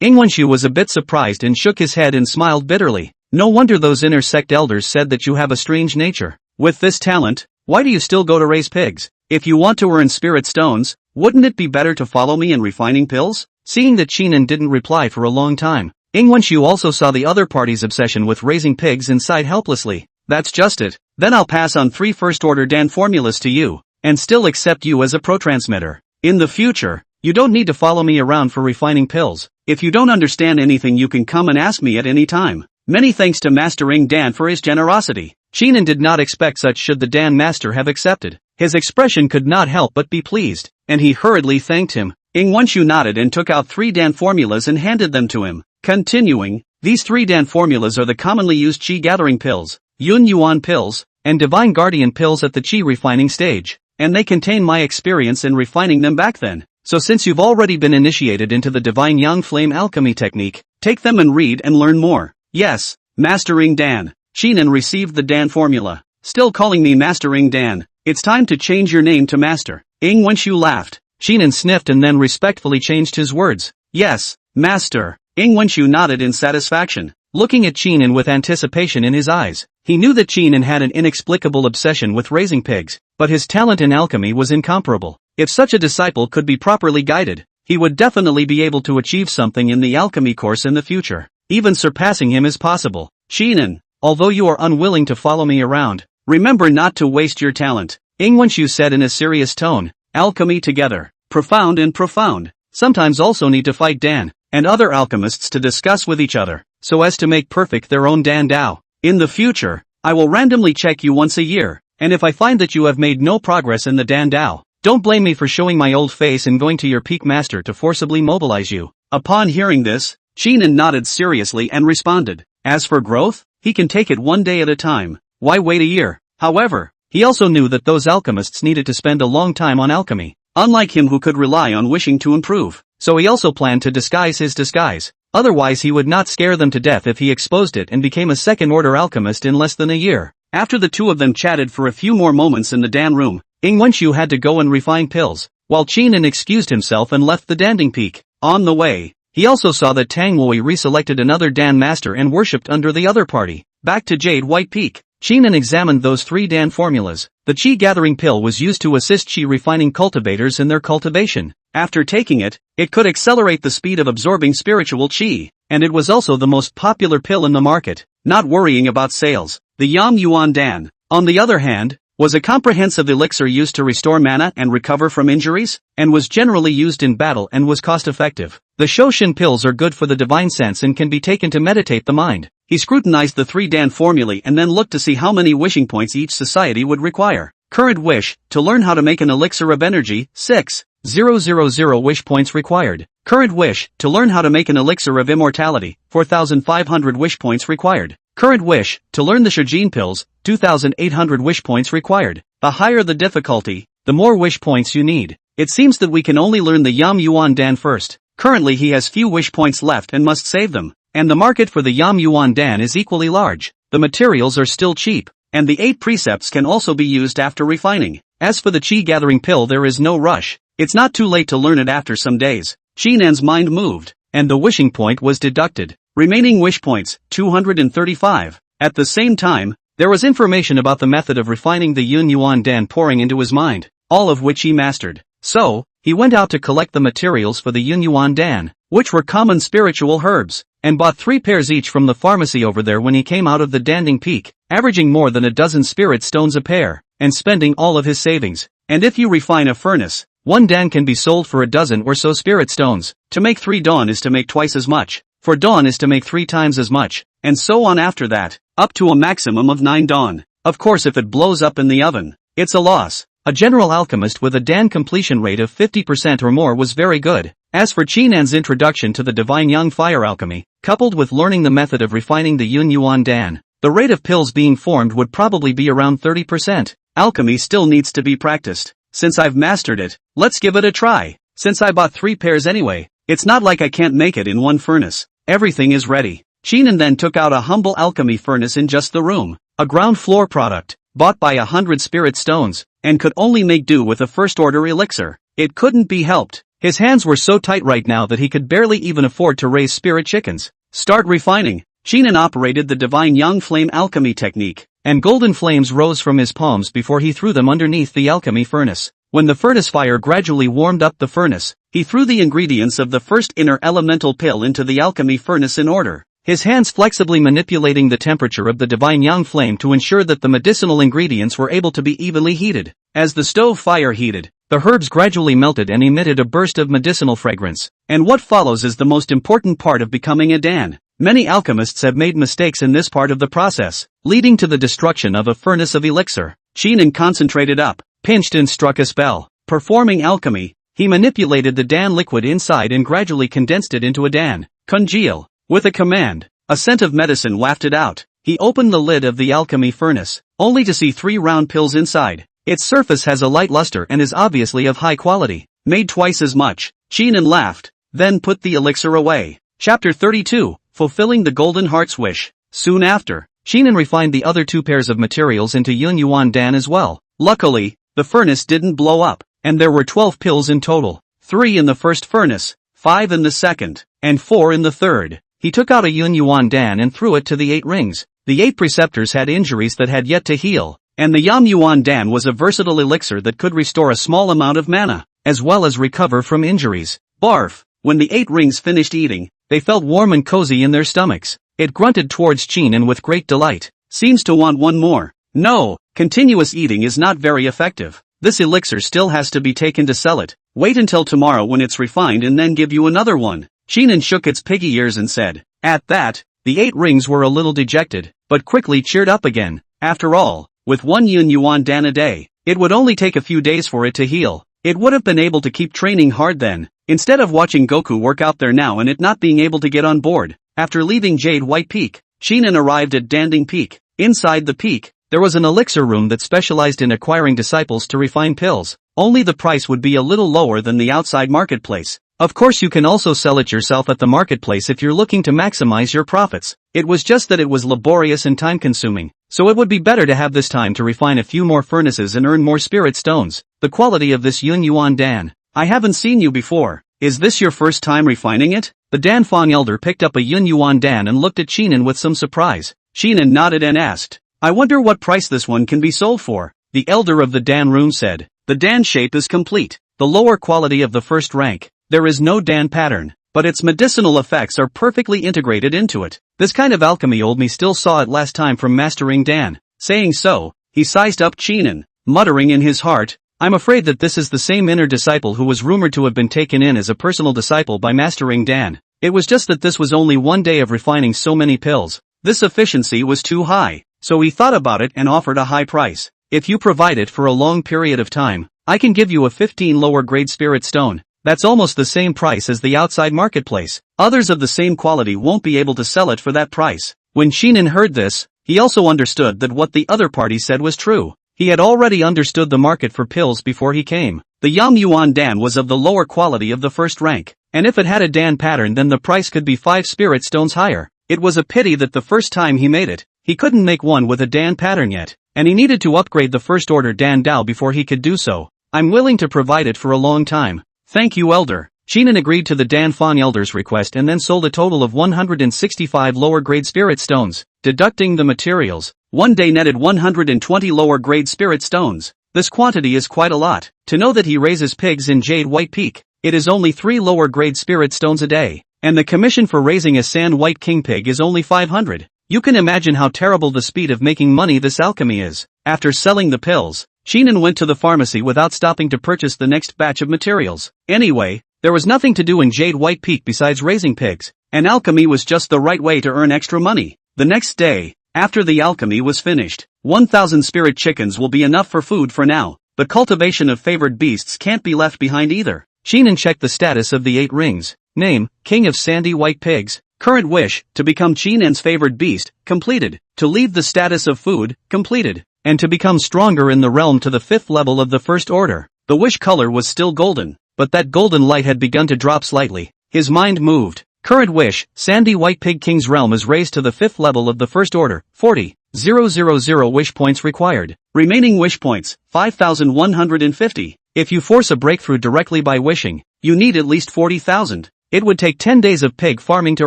Ing Wenshu was a bit surprised and shook his head and smiled bitterly. No wonder those inner sect elders said that you have a strange nature. With this talent, why do you still go to raise pigs? If you want to earn spirit stones, wouldn't it be better to follow me in refining pills? Seeing that Chinan didn't reply for a long time, Ing Wenshu also saw the other party's obsession with raising pigs and sighed helplessly. That's just it. Then I'll pass on 3 first-order Dan formulas to you, and still accept you as a pro-transmitter. In the future, you don't need to follow me around for refining pills. If you don't understand anything you can come and ask me at any time. Many thanks to Master Ing Dan for his generosity. Chinan did not expect such should the Dan Master have accepted. His expression could not help but be pleased, and he hurriedly thanked him. Ing Wenshu nodded and took out 3 Dan formulas and handed them to him. Continuing, these 3 Dan formulas are the commonly used Qi gathering pills, Yun Yuan pills, and Divine Guardian pills at the Qi refining stage, and they contain my experience in refining them back then. So since you've already been initiated into the Divine Young Flame Alchemy technique, take them and read and learn more. Yes, Master Ing Dan. Chinan received the Dan formula. Still calling me Master Ing Dan. It's time to change your name to Master. Ing Wenshu laughed. Chinan sniffed and then respectfully changed his words. Yes, Master. Ing Wenshu nodded in satisfaction, looking at Chinan with anticipation in his eyes. He knew that Chinan had an inexplicable obsession with raising pigs, but his talent in alchemy was incomparable. If such a disciple could be properly guided, he would definitely be able to achieve something in the alchemy course in the future. Even surpassing him is possible. Chinan, although you are unwilling to follow me around, remember not to waste your talent. Ing Wenshu said in a serious tone. Alchemy together, profound and profound, sometimes also need to fight Dan and other alchemists to discuss with each other, so as to make perfect their own Dan Dao. In the future, I will randomly check you once a year, and if I find that you have made no progress in the Dan Dao, don't blame me for showing my old face and going to your peak master to forcibly mobilize you. Upon hearing this, Chinan nodded seriously and responded. As for growth, he can take it one day at a time. Why wait a year? However, he also knew that those alchemists needed to spend a long time on alchemy, unlike him who could rely on wishing to improve. So he also planned to disguise his disguise. Otherwise he would not scare them to death if he exposed it and became a second-order alchemist in less than a year. After the two of them chatted for a few more moments in the Dan room, Ing Wenshu had to go and refine pills, while Chinan excused himself and left the Danding Peak. On the way, he also saw that Tang Wui reselected another Dan master and worshipped under the other party. Back to Jade White Peak, Chinan examined those 3 Dan formulas. The Qi gathering pill was used to assist Qi refining cultivators in their cultivation. After taking it, it could accelerate the speed of absorbing spiritual Qi, and it was also the most popular pill in the market. Not worrying about sales, the Yam Yuan Dan, on the other hand, was a comprehensive elixir used to restore mana and recover from injuries, and was generally used in battle and was cost-effective. The Shoshin pills are good for the divine sense and can be taken to meditate the mind. He scrutinized the 3 Dan formulae and then looked to see how many wishing points each society would require. Current wish, to learn how to make an elixir of energy, 6,000 wish points required. Current wish, to learn how to make an elixir of immortality, 4,500 wish points required. Current wish, to learn the Shijin pills, 2,800 wish points required. The higher the difficulty, the more wish points you need. It seems that we can only learn the Yam Yuan Dan first. Currently he has few wish points left and must save them. And the market for the Yam Yuan Dan is equally large. The materials are still cheap, and the 8 precepts can also be used after refining. As for the Qi gathering pill, there is no rush. It's not too late to learn it after some days. Shinan's mind moved, and the wishing point was deducted. Remaining wish points, 235. At the same time, there was information about the method of refining the Yun Yuan Dan pouring into his mind, all of which he mastered. So, he went out to collect the materials for the Yun Yuan Dan, which were common spiritual herbs, and bought 3 pairs each from the pharmacy over there when he came out of the Danding Peak, averaging more than a dozen spirit stones a pair, and spending all of his savings. And if you refine a furnace, 1 Dan can be sold for a dozen or so spirit stones. To make 3 dawn is to make twice as much, for dawn is to make 3 times as much, and so on after that, up to a maximum of 9 dawn. Of course if it blows up in the oven, it's a loss. A general alchemist with a Dan completion rate of 50% or more was very good. As for Chinan's introduction to the divine young fire alchemy, coupled with learning the method of refining the Yun Yuan Dan, the rate of pills being formed would probably be around 30%. Alchemy still needs to be practiced. Since I've mastered it, let's give it a try. Since I bought 3 pairs anyway, it's not like I can't make it in one furnace. Everything is ready. Chinan then took out a humble alchemy furnace in just the room, a ground floor product, bought by 100 spirit stones, and could only make do with a first-order elixir. It couldn't be helped. His hands were so tight right now that he could barely even afford to raise spirit chickens. Start refining. Chinan operated the divine young flame alchemy technique, and golden flames rose from his palms before he threw them underneath the alchemy furnace. When the furnace fire gradually warmed up the furnace, he threw the ingredients of the first inner elemental pill into the alchemy furnace in order, his hands flexibly manipulating the temperature of the divine young flame to ensure that the medicinal ingredients were able to be evenly heated. As the stove fire heated, the herbs gradually melted and emitted a burst of medicinal fragrance. And what follows is the most important part of becoming a Dan. Many alchemists have made mistakes in this part of the process, leading to the destruction of a furnace of elixir. Chinan concentrated up, pinched and struck a spell. Performing alchemy, he manipulated the Dan liquid inside and gradually condensed it into a Dan. Congeal. With a command, a scent of medicine wafted out. He opened the lid of the alchemy furnace, only to see 3 round pills inside. Its surface has a light luster and is obviously of high quality. Made twice as much. Chinan laughed, then put the elixir away. Chapter 32, Fulfilling the Golden Heart's Wish. Soon after, Chinan refined the other 2 pairs of materials into Yun Yuan Dan as well. Luckily, the furnace didn't blow up, and there were 12 pills in total. 3 in the first furnace, 5 in the second, and 4 in the third. He took out a Yun Yuan Dan and threw it to the 8 rings. The 8 preceptors had injuries that had yet to heal, and the Yam Yuan Dan was a versatile elixir that could restore a small amount of mana, as well as recover from injuries. Barf! When the 8 rings finished eating, they felt warm and cozy in their stomachs. It grunted towards Chinan with great delight. Seems to want one more. No, continuous eating is not very effective. This elixir still has to be taken to sell it. Wait until tomorrow when it's refined and then give you another one. Chinan shook its piggy ears and said. At that, the 8 rings were a little dejected, but quickly cheered up again. After all, with 1 Yun Yuan Dan a day, it would only take a few days for it to heal. It would have been able to keep training hard then, instead of watching Goku work out there now and it not being able to get on board. After leaving Jade White Peak, Chinan arrived at Danding Peak. Inside the peak, there was an elixir room that specialized in acquiring disciples to refine pills. Only the price would be a little lower than the outside marketplace. Of course you can also sell it yourself at the marketplace if you're looking to maximize your profits. It was just that it was laborious and time-consuming, so it would be better to have this time to refine a few more furnaces and earn more spirit stones. The quality of this Yun Yuan Dan. I haven't seen you before. Is this your first time refining it? The Dan Fong elder picked up a Yun Yuan Dan and looked at Chinan with some surprise. Chinan nodded and asked, I wonder what price this one can be sold for. The elder of the Dan room said, the Dan shape is complete, the lower quality of the first rank. There is no Dan pattern, but its medicinal effects are perfectly integrated into it. This kind of alchemy old me still saw it last time from mastering Dan. Saying so, he sized up Chinan, muttering in his heart, I'm afraid that this is the same inner disciple who was rumored to have been taken in as a personal disciple by mastering Dan. It was just that this was only one day of refining so many pills. This efficiency was too high, so he thought about it and offered a high price. If you provide it for a long period of time, I can give you a 15 lower grade spirit stone. That's almost the same price as the outside marketplace. Others of the same quality won't be able to sell it for that price. When Chinan heard this, he also understood that what the other party said was true. He had already understood the market for pills before he came. The Yam Yuan Dan was of the lower quality of the first rank. and if it had a Dan pattern then the price could be 5 spirit stones higher. It was a pity that the first time he made it, he couldn't make one with a Dan pattern yet, and he needed to upgrade the first order Dan Dao before he could do so. I'm willing to provide it for a long time. Thank you, Elder. Shinan agreed to the Dan Fan Elder's request and then sold a total of 165 lower grade spirit stones. Deducting the materials, one day netted 120 lower grade spirit stones. This quantity is quite a lot. To know that he raises pigs in Jade White Peak, it is only 3 lower grade spirit stones a day, and the commission for raising a Sand White King pig is only 500. You can imagine how terrible the speed of making money this alchemy is. After selling the pills, Shinan went to the pharmacy without stopping to purchase the next batch of materials. Anyway, there was nothing to do in Jade White Peak besides raising pigs, and alchemy was just the right way to earn extra money. The next day, after the alchemy was finished, 1,000 spirit chickens will be enough for food for now. The cultivation of favored beasts can't be left behind either. Shinan checked the status of the 8 rings. Name, King of Sandy White Pigs. Current wish, to become Chinan's favored beast, completed. To leave the status of food, completed. And to become stronger in the realm to the 5th level of the first order. The wish color was still golden, but that golden light had begun to drop slightly. His mind moved. Current wish, Sandy White Pig King's realm is raised to the 5th level of the first order. 40,000 wish points required. Remaining wish points, 5,150. If you force a breakthrough directly by wishing, you need at least 40,000. It would take 10 days of pig farming to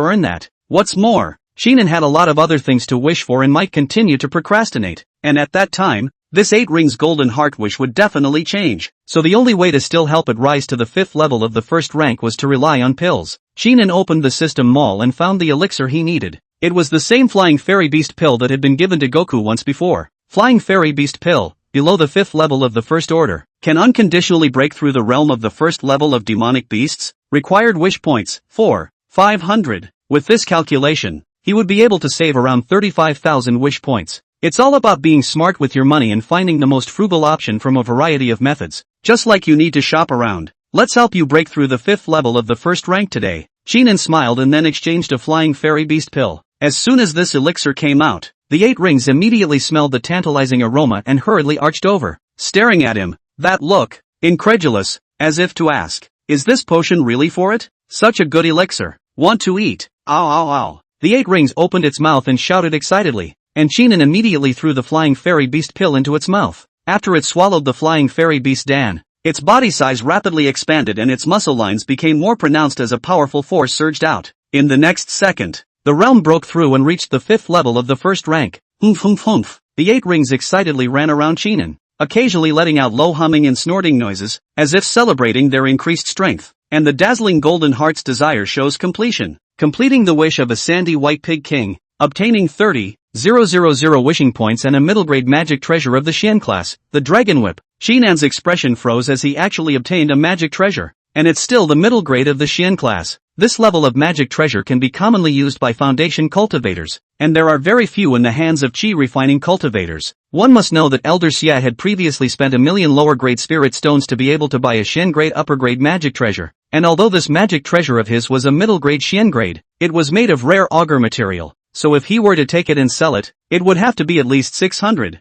earn that. What's more, Shinan had a lot of other things to wish for and might continue to procrastinate. And at that time, this 8 rings golden heart wish would definitely change. So the only way to still help it rise to the 5th level of the first rank was to rely on pills. Shinan opened the system mall and found the elixir he needed. It was the same Flying Fairy Beast pill that had been given to Goku once before. Flying Fairy Beast pill, below the 5th level of the first order, can unconditionally break through the realm of the first level of demonic beasts. Required wish points, 500. With this calculation, he would be able to save around 35,000 wish points. It's all about being smart with your money and finding the most frugal option from a variety of methods. Just like you need to shop around. Let's help you break through the 5th level of the first rank today. Shinan smiled and then exchanged a Flying Fairy Beast pill. As soon as this elixir came out, the 8 rings immediately smelled the tantalizing aroma and hurriedly arched over, staring at him. That look, incredulous, as if to ask, is this potion really for it? Such a good elixir. Want to eat? Ow ow ow. The 8 rings opened its mouth and shouted excitedly, and Shinan immediately threw the Flying Fairy Beast pill into its mouth. After it swallowed the Flying Fairy Beast Dan, its body size rapidly expanded and its muscle lines became more pronounced as a powerful force surged out. In the next second, the realm broke through and reached the 5th level of the first rank. Humph humph humph. The 8 rings excitedly ran around Shinan, occasionally letting out low humming and snorting noises, as if celebrating their increased strength. And the dazzling golden heart's desire shows completion. Completing the wish of a Sandy White Pig King, obtaining 30,000 wishing points and a middle grade magic treasure of the Xian class, the Dragon Whip. Shinan's expression froze as he actually obtained a magic treasure, and it's still the middle grade of the Xian class. This level of magic treasure can be commonly used by foundation cultivators, and there are very few in the hands of chi refining cultivators. One must know that Elder Xia had previously spent 1,000,000 lower grade spirit stones to be able to buy a Xian grade upper grade magic treasure, and although this magic treasure of his was a middle grade Xian grade, it was made of rare augur material, so if he were to take it and sell it, it would have to be at least 600,000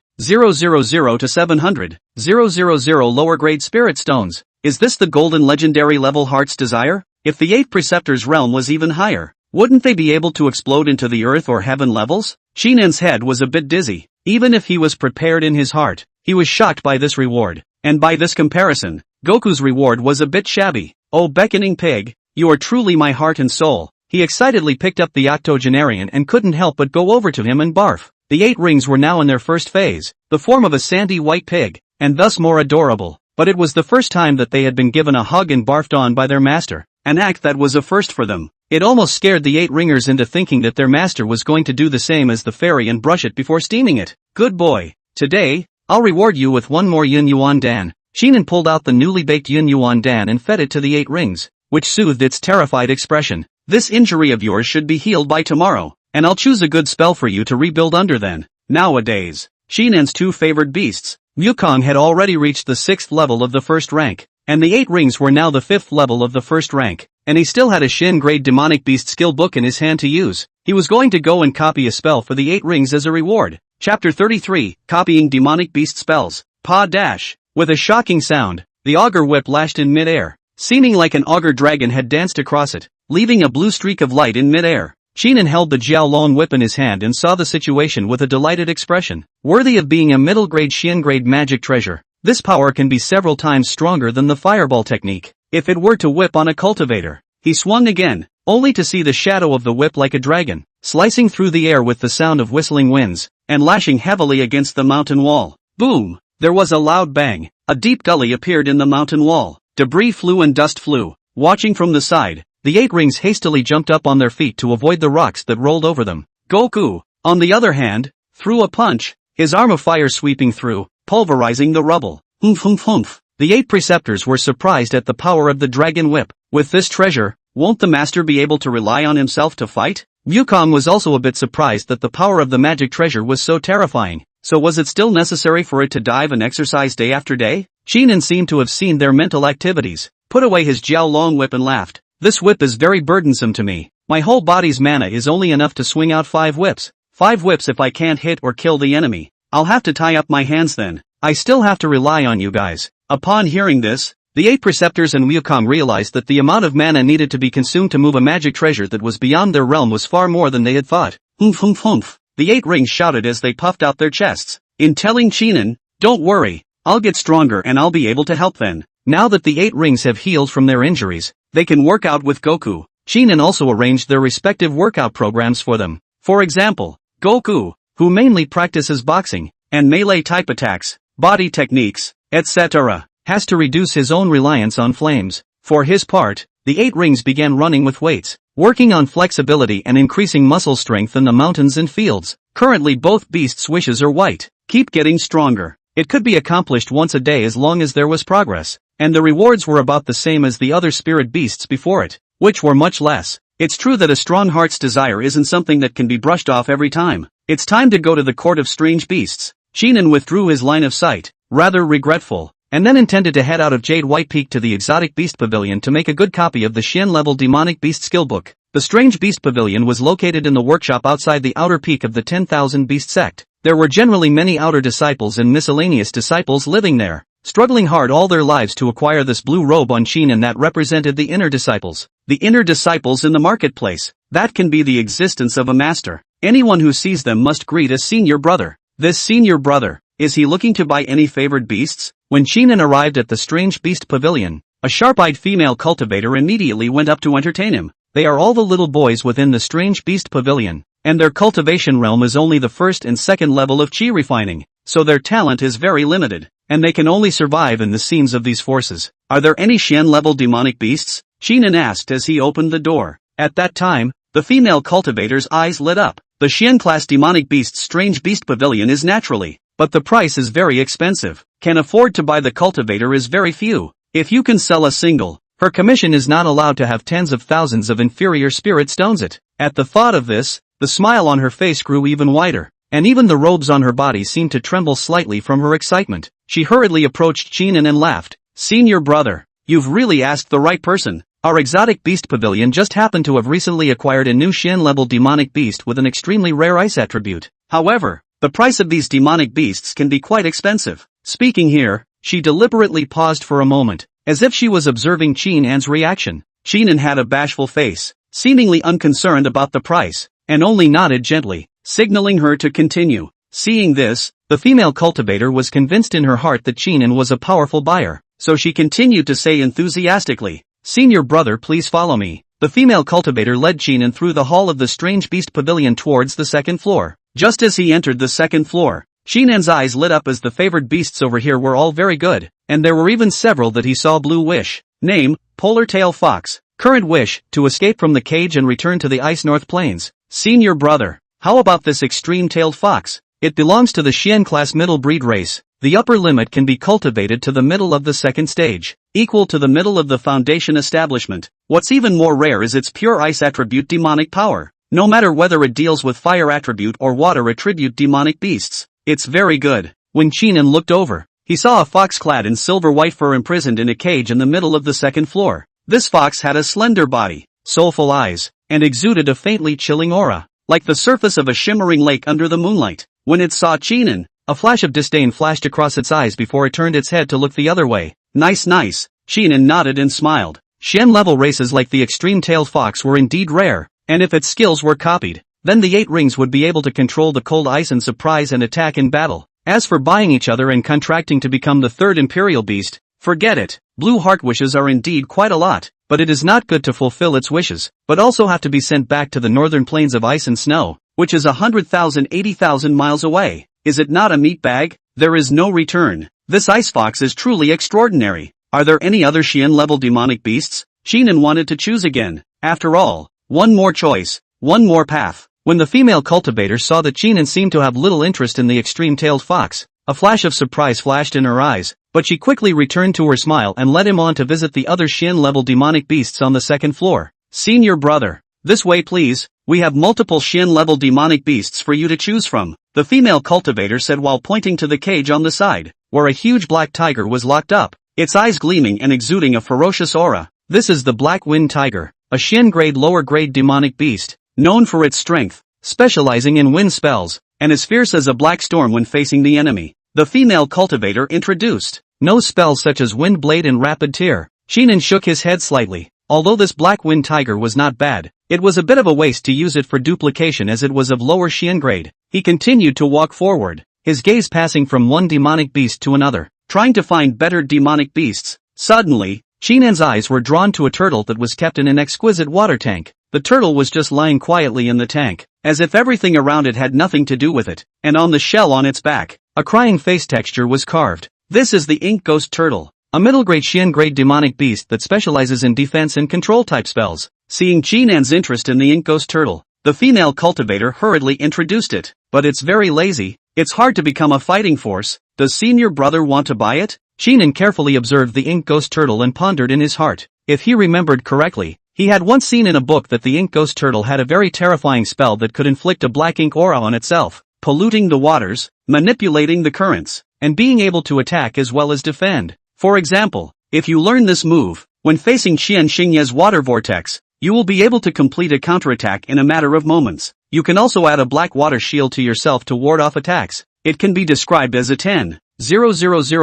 to 700,000 lower grade spirit stones. Is this the golden legendary level heart's desire? If the 8 preceptors realm was even higher, wouldn't they be able to explode into the earth or heaven levels? Shinan's head was a bit dizzy. Even if he was prepared in his heart, he was shocked by this reward. And by this comparison, Goku's reward was a bit shabby. Oh beckoning pig, you are truly my heart and soul. He excitedly picked up the octogenarian and couldn't help but go over to him and barf. The 8 rings were now in their first phase, the form of a sandy white pig, and thus more adorable. But it was the first time that they had been given a hug and barfed on by their master, an act that was a first for them. It almost scared the 8 ringers into thinking that their master was going to do the same as the fairy and brush it before steaming it. Good boy. Today, I'll reward you with one more Yin Yuan Dan. Shinan pulled out the newly baked Yin Yuan Dan and fed it to the 8 rings, which soothed its terrified expression. This injury of yours should be healed by tomorrow, and I'll choose a good spell for you to rebuild under then. Nowadays, Shinan's 2 favored beasts, Wukong had already reached the 6th level of the first rank, and the 8 rings were now the 5th level of the first rank, and he still had a Shin grade demonic beast skill book in his hand to use. He was going to go and copy a spell for the 8 rings as a reward. Chapter 33, Copying Demonic Beast Spells. Pa dash. With a shocking sound, the augur whip lashed in midair. seeming like an auger dragon had danced across it, leaving a blue streak of light in mid-air. Qinan held the Jiaolong whip in his hand and saw the situation with a delighted expression. Worthy of being a middle-grade Xian-grade magic treasure, this power can be several times stronger than the fireball technique. If it were to whip on a cultivator, he swung again, only to see the shadow of the whip like a dragon, slicing through the air with the sound of whistling winds, and lashing heavily against the mountain wall. Boom! There was a loud bang. A deep gully appeared in the mountain wall. Debris flew and dust flew. Watching from the side, the 8 rings hastily jumped up on their feet to avoid the rocks that rolled over them. Goku, on the other hand, threw a punch, his arm of fire sweeping through, pulverizing the rubble. Humph humph humph. The 8 preceptors were surprised at the power of the dragon whip. With this treasure, won't the master be able to rely on himself to fight? Wukong was also a bit surprised that the power of the magic treasure was so terrifying. So was it still necessary for it to dive and exercise day after day? Qinan seemed to have seen their mental activities, put away his Jiaolong whip and laughed. This whip is very burdensome to me. My whole body's mana is only enough to swing out 5 whips. 5 whips if I can't hit or kill the enemy. I'll have to tie up my hands then. I still have to rely on you guys. Upon hearing this, the 8 preceptors and Wukong realized that the amount of mana needed to be consumed to move a magic treasure that was beyond their realm was far more than they had thought. Humph humph humph. The 8 rings shouted as they puffed out their chests. In telling Qinan, don't worry, I'll get stronger and I'll be able to help then. Now that the 8 rings have healed from their injuries, they can work out with Goku. Qinan also arranged their respective workout programs for them. For example, Goku, who mainly practices boxing, and melee type attacks, body techniques, etc., has to reduce his own reliance on flames. For his part, the 8 rings began running with weights, working on flexibility and increasing muscle strength in the mountains and fields. Currently both beasts' wishes are white. Keep getting stronger. It could be accomplished once a day as long as there was progress, and the rewards were about the same as the other spirit beasts before it, which were much less. It's true that a strong heart's desire isn't something that can be brushed off every time. It's time to go to the court of strange beasts. Qinan withdrew his line of sight, rather regretful, and then intended to head out of Jade White Peak to the Exotic Beast Pavilion to make a good copy of the Xian-level Demonic Beast Skillbook. The Strange Beast Pavilion was located in the workshop outside the outer peak of the 10,000 Beast sect. There were generally many outer disciples and miscellaneous disciples living there, struggling hard all their lives to acquire this blue robe on Qinan that represented the inner disciples. The inner disciples in the marketplace, that can be the existence of a master. Anyone who sees them must greet a senior brother. This senior brother, is he looking to buy any favored beasts? When Qinan arrived at the Strange Beast Pavilion, a sharp-eyed female cultivator immediately went up to entertain him. They are all the little boys within the Strange Beast Pavilion, and their cultivation realm is only the first and second level of chi refining, so their talent is very limited, and they can only survive in the scenes of these forces. Are there any Xian-level demonic beasts? Qinan asked as he opened the door. At that time, the female cultivator's eyes lit up. The Xian-class demonic beast's Strange Beast Pavilion is naturally, but the price is very expensive. Can afford to buy the cultivator is very few. If you can sell a single, her commission is not allowed to have tens of thousands of inferior spirit stones it. At the thought of this, the smile on her face grew even wider, and even the robes on her body seemed to tremble slightly from her excitement. She hurriedly approached Qinan and laughed. Senior brother, you've really asked the right person. Our Exotic Beast Pavilion just happened to have recently acquired a new Xian-level demonic beast with an extremely rare ice attribute. However, the price of these demonic beasts can be quite expensive. Speaking here, she deliberately paused for a moment, as if she was observing Qinan's reaction. Qinan had a bashful face, seemingly unconcerned about the price, and only nodded gently, signaling her to continue. Seeing this, the female cultivator was convinced in her heart that Qinan was a powerful buyer, so she continued to say enthusiastically, Senior brother, please follow me. The female cultivator led Qinan through the hall of the Strange Beast Pavilion towards the second floor. Just as he entered the second floor, Qinan's eyes lit up as the favored beasts over here were all very good, and there were even several that he saw. Blue wish. Name, Polar Tail Fox. Current wish, to escape from the cage and return to the Ice North Plains. Senior brother, how about this extreme-tailed fox? It belongs to the Xian-class middle breed race. The upper limit can be cultivated to the middle of the second stage, equal to the middle of the foundation establishment. What's even more rare is its pure ice attribute demonic power. No matter whether it deals with fire attribute or water attribute demonic beasts, it's very good. When Qinan looked over, he saw a fox clad in silver white fur imprisoned in a cage in the middle of the second floor. This fox had a slender body, soulful eyes, and exuded a faintly chilling aura, like the surface of a shimmering lake under the moonlight. When it saw Qinan, a flash of disdain flashed across its eyes before it turned its head to look the other way. Nice, Shinan nodded and smiled. Xian-level races like the extreme-tailed fox were indeed rare, and if its skills were copied, then the 8 rings would be able to control the cold ice and surprise and attack in battle. As for buying each other and contracting to become the 3rd imperial beast, forget it. Blue heart wishes are indeed quite a lot, but it is not good to fulfill its wishes, but also have to be sent back to the northern plains of ice and snow, which is 100,000 80,000 miles away. Is it not a meat bag? There is no return. This ice fox is truly extraordinary. Are there any other Xian-level demonic beasts? Shinan wanted to choose again. After all, one more choice, one more path. When the female cultivator saw that Shinan seemed to have little interest in the extreme-tailed fox, a flash of surprise flashed in her eyes, but she quickly returned to her smile and led him on to visit the other Xian-level demonic beasts on the 2nd floor. Senior brother, this way please, we have multiple Xian-level demonic beasts for you to choose from, the female cultivator said while pointing to the cage on the side, where a huge black tiger was locked up, its eyes gleaming and exuding a ferocious aura. This is the Black Wind Tiger, a Xian-grade lower-grade demonic beast, known for its strength, specializing in wind spells, and as fierce as a black storm when facing the enemy. The female cultivator introduced. No spells such as Wind Blade and Rapid Tear. Shinan shook his head slightly. Although this Black Wind Tiger was not bad, it was a bit of a waste to use it for duplication as it was of lower Xian grade. He continued to walk forward, his gaze passing from one demonic beast to another, trying to find better demonic beasts. Suddenly, Shinan's eyes were drawn to a turtle that was kept in an exquisite water tank. The turtle was just lying quietly in the tank, as if everything around it had nothing to do with it, and on the shell on its back, a crying face texture was carved. This is the Ink Ghost Turtle, a middle-grade Xian-grade demonic beast that specializes in defense and control-type spells. Seeing Shinan's interest in the Ink Ghost Turtle, the female cultivator hurriedly introduced it. But it's very lazy, it's hard to become a fighting force. Does senior brother want to buy it? Shinan carefully observed the Ink Ghost Turtle and pondered in his heart. If he remembered correctly, he had once seen in a book that the Ink Ghost Turtle had a very terrifying spell that could inflict a black ink aura on itself, polluting the waters, manipulating the currents, and being able to attack as well as defend. For example, if you learn this move, when facing Xian Xingye's water vortex, you will be able to complete a counterattack in a matter of moments. You can also add a black water shield to yourself to ward off attacks. It can be described as a 10,000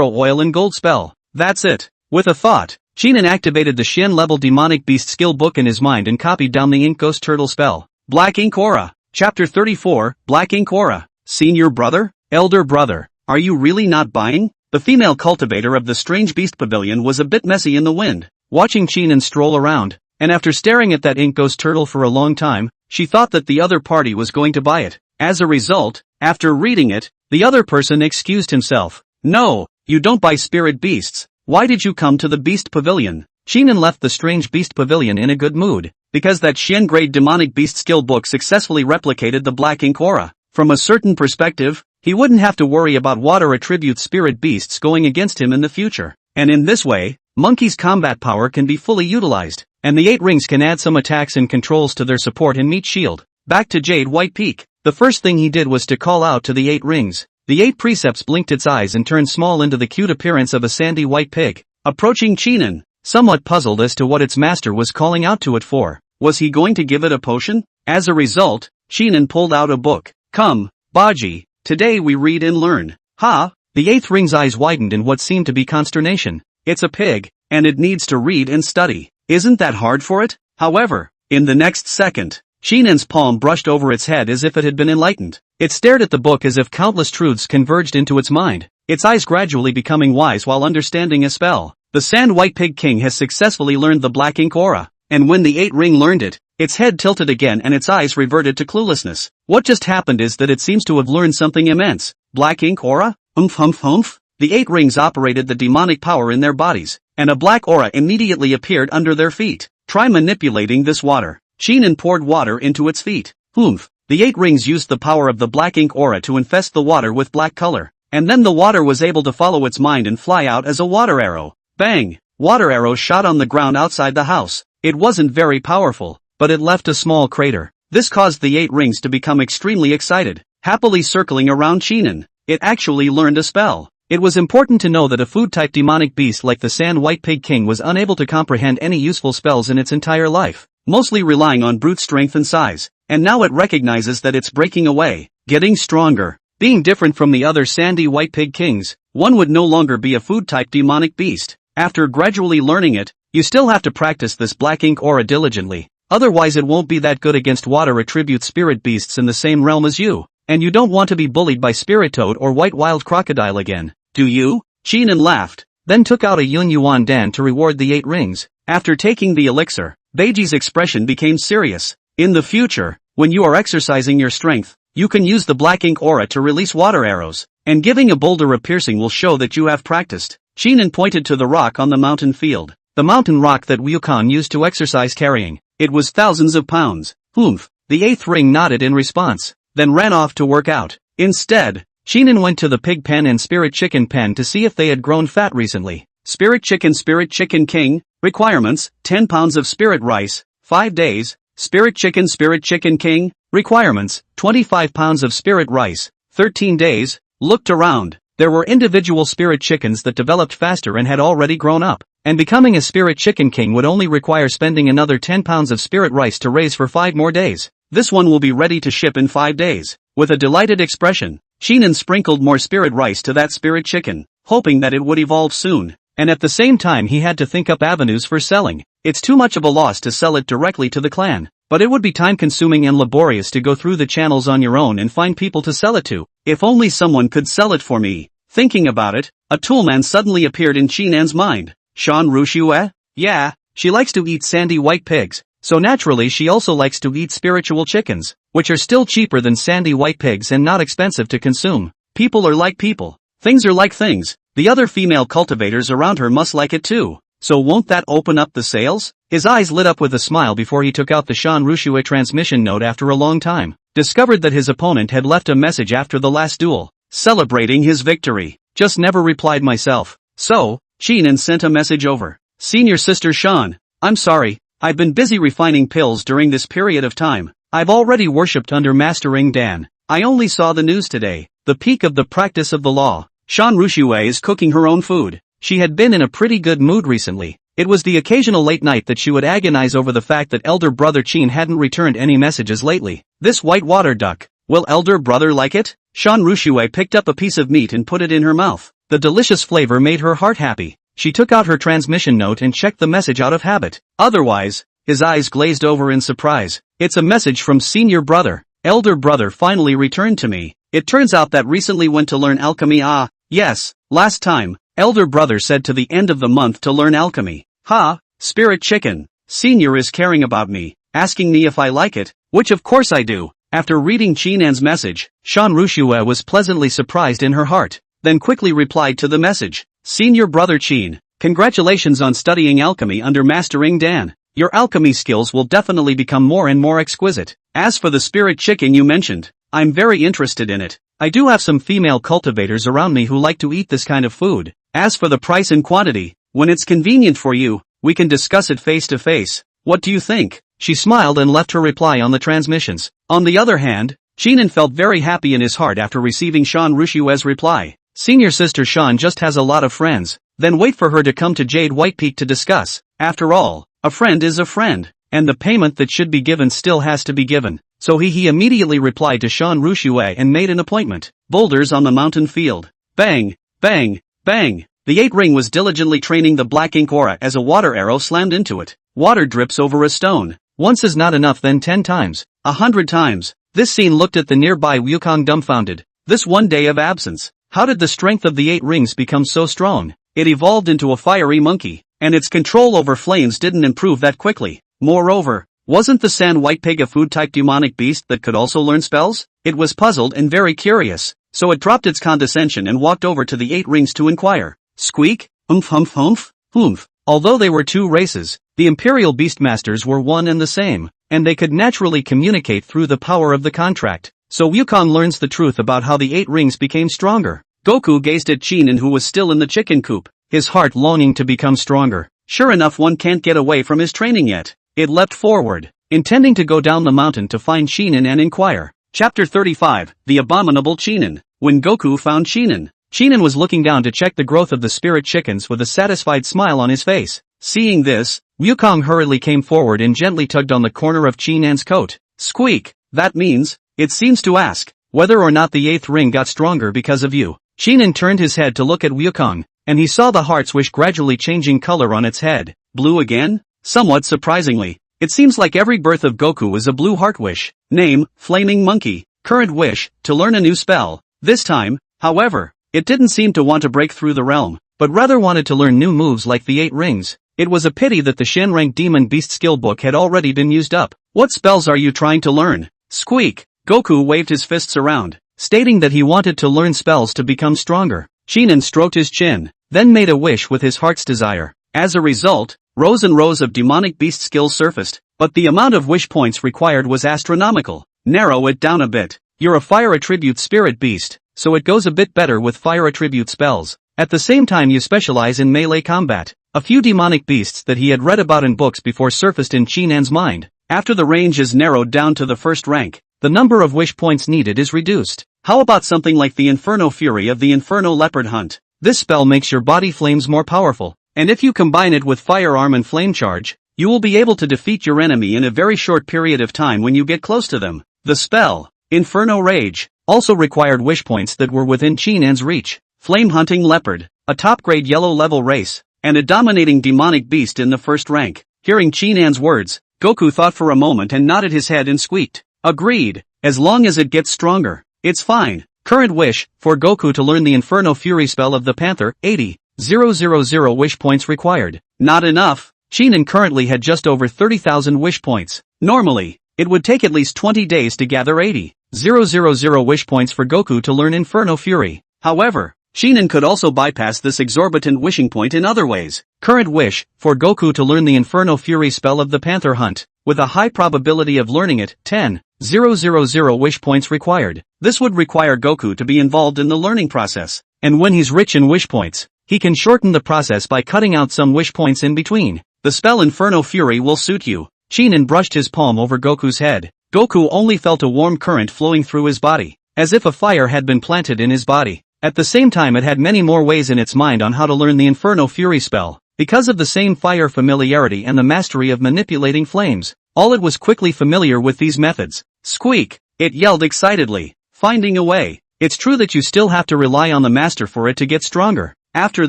oil and gold spell. That's it. With a thought, Shinan activated the Xian-level demonic beast skill book in his mind and copied down the Ink Ghost Turtle spell. Black Ink Aura. Chapter 34, Black Ink Aura. Senior brother? Elder brother, are you really not buying? The female cultivator of the Strange Beast Pavilion was a bit messy in the wind, watching Shinan stroll around, and after staring at that Ink Ghost Turtle for a long time, she thought that the other party was going to buy it. As a result, after reading it, the other person excused himself. No, you don't buy spirit beasts. Why did you come to the Beast Pavilion? Shinan left the Strange Beast Pavilion in a good mood, because that Xian-grade demonic beast skill book successfully replicated the Black Ink Aura. From a certain perspective, he wouldn't have to worry about water attribute spirit beasts going against him in the future. And in this way, Monkey's combat power can be fully utilized, and the 8 rings can add some attacks and controls to their support and meat shield. Back to Jade White Peak, the first thing he did was to call out to the 8 rings. The 8 precepts blinked its eyes and turned small into the cute appearance of a sandy white pig, approaching Shinan, somewhat puzzled as to what its master was calling out to it for. Was he going to give it a potion? As a result, Shinan pulled out a book. Come, Baji, today we read and learn. Ha! The 8th ring's eyes widened in what seemed to be consternation. It's a pig, and it needs to read and study. Isn't that hard for it? However, in the next second, Shinan's palm brushed over its head as if it had been enlightened. It stared at the book as if countless truths converged into its mind, its eyes gradually becoming wise while understanding a spell. The Sand White Pig King has successfully learned the Black Ink Aura, and when the 8 ring learned it, its head tilted again and its eyes reverted to cluelessness. What just happened is that it seems to have learned something immense. Black Ink Aura? Humph. The 8 rings operated the demonic power in their bodies, and a black aura immediately appeared under their feet. Try manipulating this water. Shinan poured water into its feet. Humph. The 8 rings used the power of the Black Ink Aura to infest the water with black color, and then the water was able to follow its mind and fly out as a water arrow. Bang! Water arrow shot on the ground outside the house. It wasn't very powerful, but it left a small crater. This caused the 8 rings to become extremely excited, happily circling around Shinan. It actually learned a spell. It was important to know that a food-type demonic beast like the Sand White Pig King was unable to comprehend any useful spells in its entire life, mostly relying on brute strength and size, and now it recognizes that it's breaking away, getting stronger. Being different from the other Sandy White Pig Kings, one would no longer be a food-type demonic beast. After gradually learning it, you still have to practice this black ink aura diligently. Otherwise it won't be that good against water attribute spirit beasts in the same realm as you. And you don't want to be bullied by spirit toad or white wild crocodile again, do you? Chinan laughed, then took out a Yun Yuan Dan to reward the 8 rings. After taking the elixir, Beiji's expression became serious. In the future, when you are exercising your strength, you can use the black ink aura to release water arrows, and giving a boulder a piercing will show that you have practiced. Chinan pointed to the rock on the mountain field. The mountain rock that Wukong used to exercise carrying. It was thousands of pounds. Oomph. The 8th ring nodded in response, then ran off to work out. Instead, Chinan went to the pig pen and spirit chicken pen to see if they had grown fat recently. Spirit chicken king. Requirements, 10 pounds of spirit rice, 5 days. Spirit chicken king. Requirements, 25 pounds of spirit rice, 13 days. Looked around. There were individual spirit chickens that developed faster and had already grown up. And becoming a spirit chicken king would only require spending another 10 pounds of spirit rice to raise for 5 more days. This one will be ready to ship in 5 days. With a delighted expression, Chinan sprinkled more spirit rice to that spirit chicken, hoping that it would evolve soon. And at the same time he had to think up avenues for selling. It's too much of a loss to sell it directly to the clan. But it would be time-consuming and laborious to go through the channels on your own and find people to sell it to. If only someone could sell it for me. Thinking about it, a toolman suddenly appeared in Chinan's mind. Shan Rushue? Yeah, she likes to eat sandy white pigs, so naturally she also likes to eat spiritual chickens, which are still cheaper than sandy white pigs and not expensive to consume. People are like people. Things are like things. The other female cultivators around her must like it too. So won't that open up the sales? His eyes lit up with a smile before he took out the Shan Rushue transmission note after a long time. Discovered that his opponent had left a message after the last duel, celebrating his victory. Just never replied myself. So, Chinan sent a message over. Senior Sister Shan, I'm sorry, I've been busy refining pills during this period of time. I've already worshipped under Mastering Dan. I only saw the news today, the peak of the practice of the law. Shan Rushue is cooking her own food. She had been in a pretty good mood recently. It was the occasional late night that she would agonize over the fact that elder brother Chin hadn't returned any messages lately. This white water duck, will elder brother like it? Shan Rushue picked up a piece of meat and put it in her mouth. The delicious flavor made her heart happy. She took out her transmission note and checked the message out of habit. Otherwise, his eyes glazed over in surprise. It's a message from senior brother. Elder brother finally returned to me. It turns out that recently went to learn alchemy. Ah, yes, last time, elder brother said to the end of the month to learn alchemy. Ha, spirit chicken. Senior is caring about me, asking me if I like it, which of course I do. After reading Chinan's message, Shan Rushue was pleasantly surprised in her heart, then quickly replied to the message. Senior brother Chin, congratulations on studying alchemy under Mastering Dan. Your alchemy skills will definitely become more and more exquisite. As for the spirit chicken you mentioned, I'm very interested in it. I do have some female cultivators around me who like to eat this kind of food. As for the price and quantity, when it's convenient for you, we can discuss it face to face. What do you think? She smiled and left her reply on the transmissions. On the other hand, Chinan felt very happy in his heart after receiving Shan Rushue's reply. Senior Sister Shan just has a lot of friends, then wait for her to come to Jade White Peak to discuss. After all, a friend is a friend, and the payment that should be given still has to be given. So he immediately replied to Shan Rushue and made an appointment. Boulders on the mountain field. Bang, bang, bang. The 8 ring was diligently training the black ink aura as a water arrow slammed into it. Water drips over a stone. Once is not enough, then 10 times, 100 times. This scene looked at the nearby Wukong dumbfounded. This one day of absence. How did the strength of the 8 rings become so strong? It evolved into a fiery monkey, and its control over flames didn't improve that quickly. Moreover, wasn't the sand white pig a food-type demonic beast that could also learn spells? It was puzzled and very curious, so it dropped its condescension and walked over to the 8 rings to inquire. Squeak, humph humph humph, humph. Although they were 2 races, the Imperial Beastmasters were one and the same, and they could naturally communicate through the power of the contract. So Wukong learns the truth about how the 8 rings became stronger. Goku gazed at Chinan, who was still in the chicken coop, his heart longing to become stronger. Sure enough, one can't get away from his training yet. It leapt forward, intending to go down the mountain to find Chinan and inquire. Chapter 35, The Abominable Chinan. When Goku found Chinan, Chinan was looking down to check the growth of the spirit chickens with a satisfied smile on his face. Seeing this, Wukong hurriedly came forward and gently tugged on the corner of Chinan's coat. Squeak, that means, it seems to ask, whether or not the 8th ring got stronger because of you. Chinan turned his head to look at Wukong, and he saw the heart's wish gradually changing color on its head. Blue again? Somewhat surprisingly. It seems like every birth of Goku is a blue heart wish. Name, Flaming Monkey. Current wish, to learn a new spell. This time, however, it didn't seem to want to break through the realm, but rather wanted to learn new moves like the 8 rings. It was a pity that the Shen-rank Demon Beast skill book had already been used up. What spells are you trying to learn? Squeak! Goku waved his fists around, stating that he wanted to learn spells to become stronger. Shinen stroked his chin, then made a wish with his heart's desire. As a result, rows and rows of demonic beast skills surfaced, but the amount of wish points required was astronomical. Narrow it down a bit. You're a fire attribute spirit beast, so it goes a bit better with fire attribute spells. At the same time you specialize in melee combat. A few demonic beasts that he had read about in books before surfaced in Chinan's mind. After the range is narrowed down to the first rank, the number of wish points needed is reduced. How about something like the Inferno Fury of the Inferno Leopard Hunt? This spell makes your body flames more powerful, and if you combine it with firearm and flame charge, you will be able to defeat your enemy in a very short period of time when you get close to them. The spell, Inferno Rage, also required wish points that were within Chinan's reach. Flame Hunting Leopard, a top-grade yellow level race, and a dominating demonic beast in the first rank. Hearing Chinan's words, Goku thought for a moment and nodded his head and squeaked. Agreed, as long as it gets stronger, it's fine. Current wish, for Goku to learn the Inferno Fury spell of the Panther, 80,000 wish points required. Not enough. Chinan currently had just over 30,000 wish points. Normally, it would take at least 20 days to gather 80,000 wish points for Goku to learn Inferno Fury. However, Chinan could also bypass this exorbitant wishing point in other ways. Current wish, for Goku to learn the Inferno Fury spell of the Panther Hunt, with a high probability of learning it, 10,000 wish points required. This would require Goku to be involved in the learning process, and when he's rich in wish points, he can shorten the process by cutting out some wish points in between. The spell Inferno Fury will suit you. Chinan brushed his palm over Goku's head. Goku only felt a warm current flowing through his body, as if a fire had been planted in his body. At the same time it had many more ways in its mind on how to learn the Inferno Fury spell, because of the same fire familiarity and the mastery of manipulating flames. All it was quickly familiar with these methods. Squeak! It yelled excitedly, finding a way. It's true that you still have to rely on the master for it to get stronger. After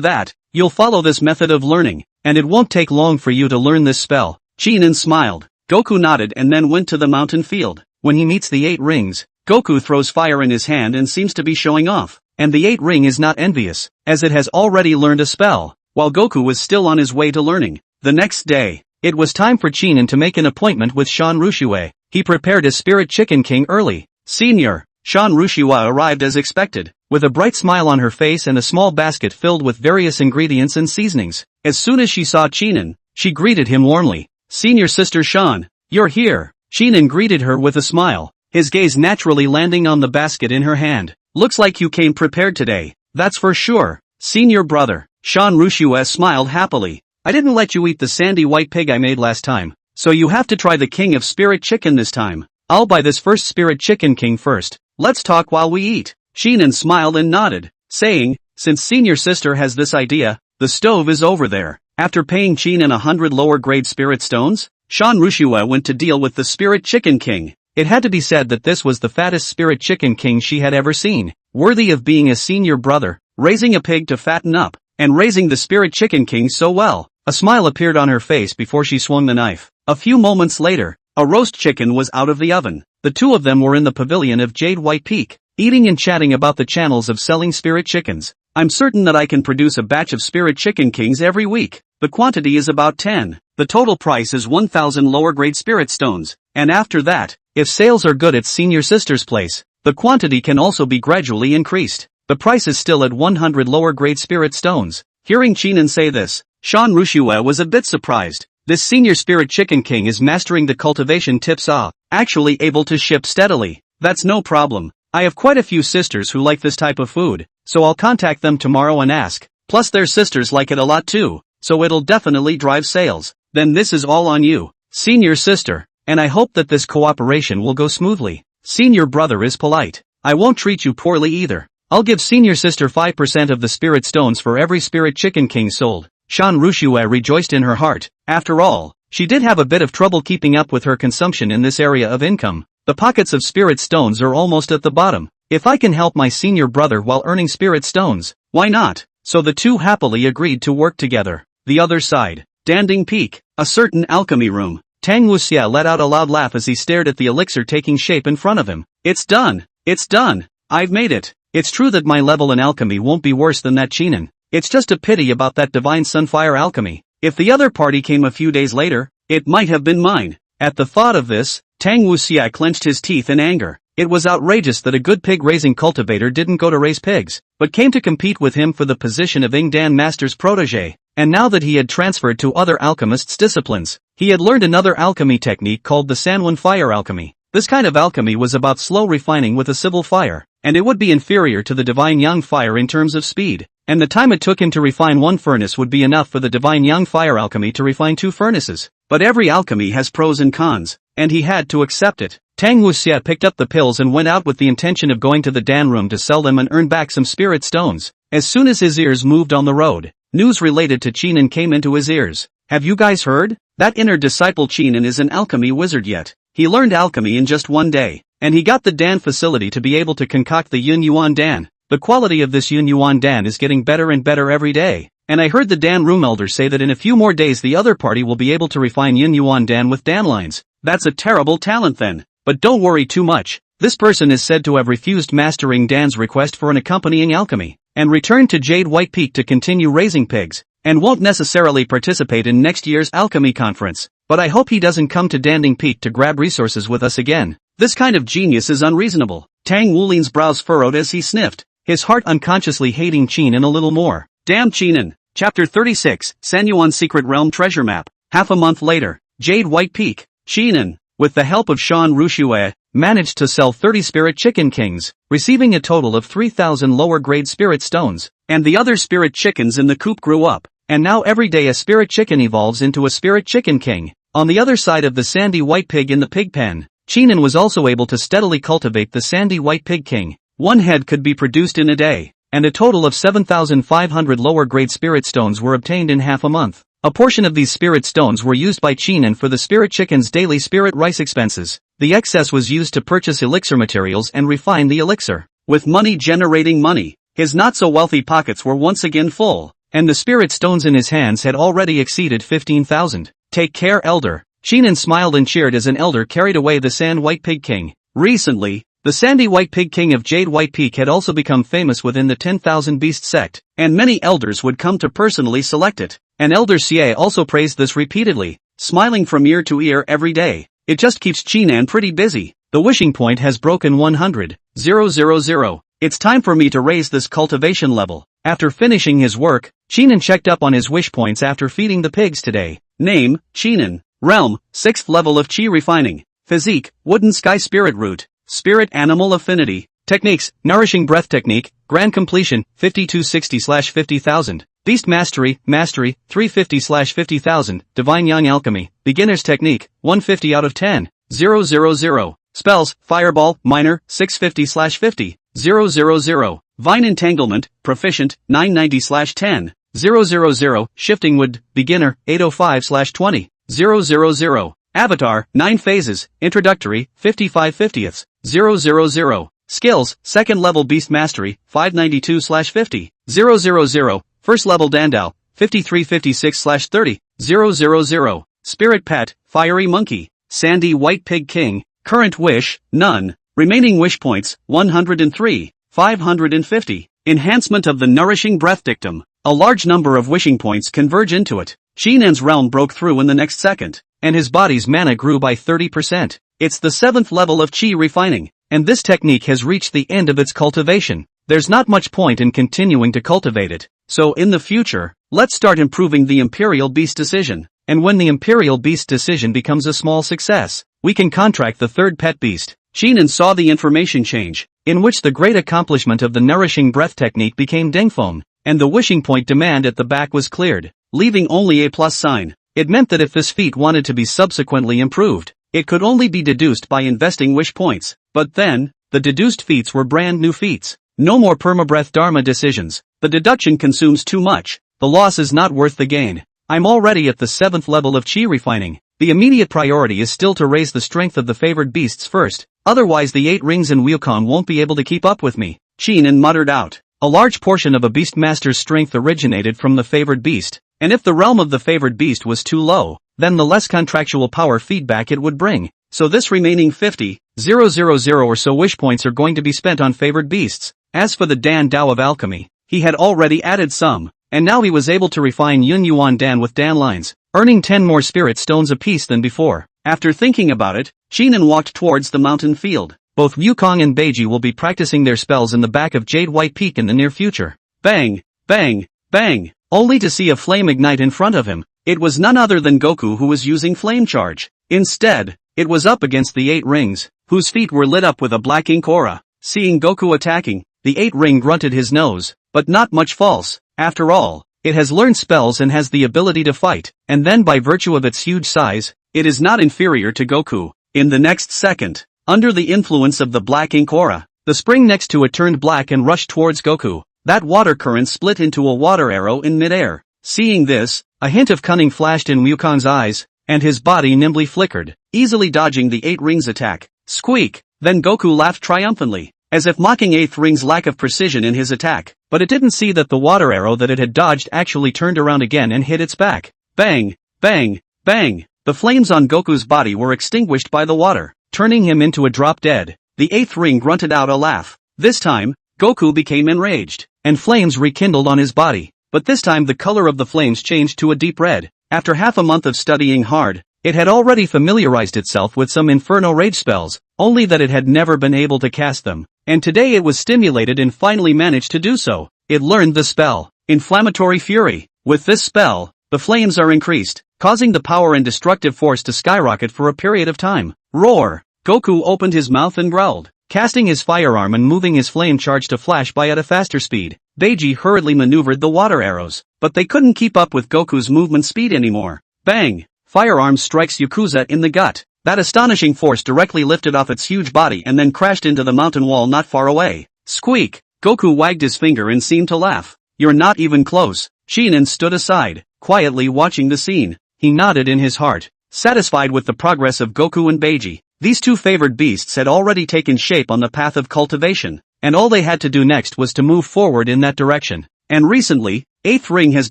that, you'll follow this method of learning, and it won't take long for you to learn this spell. Chinan smiled. Goku nodded and then went to the mountain field. When he meets the 8 rings, Goku throws fire in his hand and seems to be showing off. And the 8 ring is not envious, as it has already learned a spell, while Goku was still on his way to learning. The next day, it was time for Chinan to make an appointment with Shan Rushue. He prepared his Spirit Chicken King early. Senior, Shan Rushua arrived as expected, with a bright smile on her face and a small basket filled with various ingredients and seasonings. As soon as she saw Chinan, she greeted him warmly. Senior Sister Shan, you're here. Chinan greeted her with a smile, his gaze naturally landing on the basket in her hand. Looks like you came prepared today, that's for sure. Senior brother, Shan Rushua smiled happily. I didn't let you eat the sandy white pig I made last time, so you have to try the King of Spirit Chicken this time. I'll buy this first Spirit Chicken King first. Let's talk while we eat. Chinan smiled and nodded, saying, since Senior Sister has this idea, the stove is over there. After paying Chinan 100 lower grade spirit stones, Shan Rushua went to deal with the Spirit Chicken King. It had to be said that this was the fattest Spirit Chicken King she had ever seen, worthy of being a senior brother, raising a pig to fatten up, and raising the Spirit Chicken King so well. A smile appeared on her face before she swung the knife. A few moments later, a roast chicken was out of the oven. The two of them were in the pavilion of Jade White Peak, eating and chatting about the channels of selling spirit chickens. I'm certain that I can produce a batch of Spirit Chicken Kings every week. The quantity is about 10. The total price is 1,000 lower grade spirit stones, and after that, if sales are good at Senior Sister's place, the quantity can also be gradually increased. The price is still at 100 lower grade spirit stones. Hearing Chinan say this, Shan Rushua was a bit surprised. This Senior Spirit Chicken King is mastering the cultivation tips actually able to ship steadily. That's no problem. I have quite a few sisters who like this type of food, so I'll contact them tomorrow and ask. Plus their sisters like it a lot too, so it'll definitely drive sales. Then this is all on you, Senior Sister. And I hope that this cooperation will go smoothly. Senior brother is polite. I won't treat you poorly either. I'll give Senior Sister 5% of the spirit stones for every Spirit Chicken King sold. Shan Rushua rejoiced in her heart. After all, she did have a bit of trouble keeping up with her consumption in this area of income. The pockets of spirit stones are almost at the bottom. If I can help my senior brother while earning spirit stones, why not? so the two happily agreed to work together. The other side. Danding Peak. A certain alchemy room. Tang Wuxia let out a loud laugh as he stared at the elixir taking shape in front of him. It's done! It's done! I've made it! It's true that my level in alchemy won't be worse than that Chinan. It's just a pity about that divine sunfire alchemy. If the other party came a few days later, it might have been mine. At the thought of this, Tang Wuxia clenched his teeth in anger. It was outrageous that a good pig-raising cultivator didn't go to raise pigs, but came to compete with him for the position of Ing Dan Master's protege. And now that he had transferred to other alchemists' disciplines, he had learned another alchemy technique called the Sanwen fire alchemy. This kind of alchemy was about slow refining with a civil fire, and it would be inferior to the divine yang fire in terms of speed. And the time it took him to refine one furnace would be enough for the divine yang fire alchemy to refine 2 furnaces. But every alchemy has pros and cons, and he had to accept it. Tang Wuxia picked up the pills and went out with the intention of going to the Dan room to sell them and earn back some spirit stones. As soon as his ears moved on the road, news related to Chinan came into his ears. Have you guys heard? That inner disciple Chinan is an alchemy wizard yet. He learned alchemy in just 1 day, and he got the Dan facility to be able to concoct the Yun Yuan Dan. The quality of this Yun Yuan Dan is getting better and better every day. And I heard the Dan room elder say that in a few more days the other party will be able to refine Yun Yuan Dan with Dan lines. That's a terrible talent then. But don't worry too much. This person is said to have refused mastering Dan's request for an accompanying alchemy, and returned to Jade White Peak to continue raising pigs, and won't necessarily participate in next year's alchemy conference. But I hope he doesn't come to Danding Peak to grab resources with us again. This kind of genius is unreasonable. Tang Wulin's brows furrowed as he sniffed, his heart unconsciously hating Chinan a little more. Damn Chinan. Chapter 36, Sanyuan's Secret Realm Treasure Map. Half a month later, Jade White Peak. Chinan, with the help of Shan Rushue, managed to sell 30 Spirit Chicken Kings, receiving a total of 3,000 lower-grade Spirit Stones. And the other Spirit Chickens in the coop grew up, and now every day a Spirit Chicken evolves into a Spirit Chicken King. On the other side of the Sandy White Pig in the pig pen, Chinan was also able to steadily cultivate the Sandy White Pig King. 1 head could be produced in a day, and a total of 7,500 lower-grade Spirit Stones were obtained in half a month. A portion of these Spirit Stones were used by Chinan for the Spirit Chicken's daily Spirit Rice expenses. The excess was used to purchase elixir materials and refine the elixir. With money generating money, his not-so-wealthy pockets were once again full, and the Spirit Stones in his hands had already exceeded 15,000. Take care, Elder. Chinan smiled and cheered as an elder carried away the Sand White Pig King. Recently, the Sandy White Pig King of Jade White Peak had also become famous within the 10,000 Beast sect, and many elders would come to personally select it. And Elder Xie also praised this repeatedly, smiling from ear to ear every day. It just keeps Chinan pretty busy. The wishing point has broken 100,000. It's time for me to raise this cultivation level. After finishing his work, Chinan checked up on his wish points after feeding the pigs today. Name, Chinan. Realm, 6th level of Qi refining. Physique, Wooden Sky Spirit Root. Spirit Animal Affinity. Techniques, Nourishing Breath Technique, Grand Completion, 5260/50,000. Beast Mastery, 350/50,000. Divine Young Alchemy, Beginner's Technique, 150 out of 10. 000. Spells, Fireball, Minor, 650/50. 000. Vine Entanglement, Proficient, 990/10. 000. Shifting Wood, Beginner, 805/20. 000. Avatar, 9 Phases, Introductory, 55/50ths. 000. Skills, 2nd level Beast Mastery, 592/50. 000. First level Dandao, 5356/30. 000. Spirit Pet, Fiery Monkey. Sandy White Pig King, current wish, none. Remaining wish points, 103. 550. Enhancement of the Nourishing Breath Dictum. A large number of wishing points converge into it. Shinan's realm broke through in the next second, and his body's mana grew by 30%. It's the 7th level of Qi refining, and this technique has reached the end of its cultivation. There's not much point in continuing to cultivate it. So in the future, let's start improving the Imperial Beast Decision. And when the Imperial Beast Decision becomes a small success, we can contract the 3rd pet beast. Chinan saw the information change, in which the great accomplishment of the Nourishing Breath technique became Dengfeng, and the wishing point demand at the back was cleared, leaving only a plus sign. It meant that if this feat wanted to be subsequently improved, it could only be deduced by investing wish points. But then, the deduced feats were brand new feats. No more permabreath Dharma decisions. The deduction consumes too much. The loss is not worth the gain. I'm already at the 7th level of Qi refining. The immediate priority is still to raise the strength of the favored beasts first. Otherwise the 8 rings and Wukong won't be able to keep up with me. Chinan muttered out. A large portion of a beastmaster's strength originated from the favored beast, and if the realm of the favored beast was too low, then the less contractual power feedback it would bring. So this remaining 50,000 or so wish points are going to be spent on favored beasts. As for the Dan Dao of alchemy, he had already added some, and now he was able to refine Yun Yuan Dan with Dan lines, earning 10 more spirit stones apiece than before. After thinking about it, Shinan walked towards the mountain field. Both Wukong and Beiji will be practicing their spells in the back of Jade White Peak in the near future. Bang, bang, bang, only to see a flame ignite in front of him. It was none other than Goku who was using flame charge. Instead, it was up against the 8 rings, whose feet were lit up with a black ink aura. Seeing Goku attacking, the 8 ring grunted his nose, but not much false. After all, it has learned spells and has the ability to fight, and then by virtue of its huge size, it is not inferior to Goku. In the next second, under the influence of the black ink aura, the spring next to it turned black and rushed towards Goku. That water current split into a water arrow in midair. Seeing this, a hint of cunning flashed in Wukong's eyes, and his body nimbly flickered, easily dodging the 8 rings attack. Squeak! Then Goku laughed triumphantly, as if mocking 8th ring's lack of precision in his attack, but it didn't see that the water arrow that it had dodged actually turned around again and hit its back. Bang! Bang! Bang! The flames on Goku's body were extinguished by the water, turning him into a drop dead. The 8th ring grunted out a laugh. This time, Goku became enraged, and flames rekindled on his body, but this time the color of the flames changed to a deep red. After half a month of studying hard, it had already familiarized itself with some Inferno Rage spells, only that it had never been able to cast them, and today it was stimulated and finally managed to do so. It learned the spell, Inflammatory Fury. With this spell, the flames are increased, causing the power and destructive force to skyrocket for a period of time. Roar! Goku opened his mouth and growled, casting his firearm and moving his flame charge to flash by at a faster speed. Beiji hurriedly maneuvered the water arrows, but they couldn't keep up with Goku's movement speed anymore. Bang! Firearm strikes Yakuza in the gut. That astonishing force directly lifted off its huge body and then crashed into the mountain wall not far away. Squeak! Goku wagged his finger and seemed to laugh. You're not even close. Shinan stood aside, quietly watching the scene. He nodded in his heart, satisfied with the progress of Goku and Beiji. These two favored beasts had already taken shape on the path of cultivation, and all they had to do next was to move forward in that direction. And recently, 8th Ring has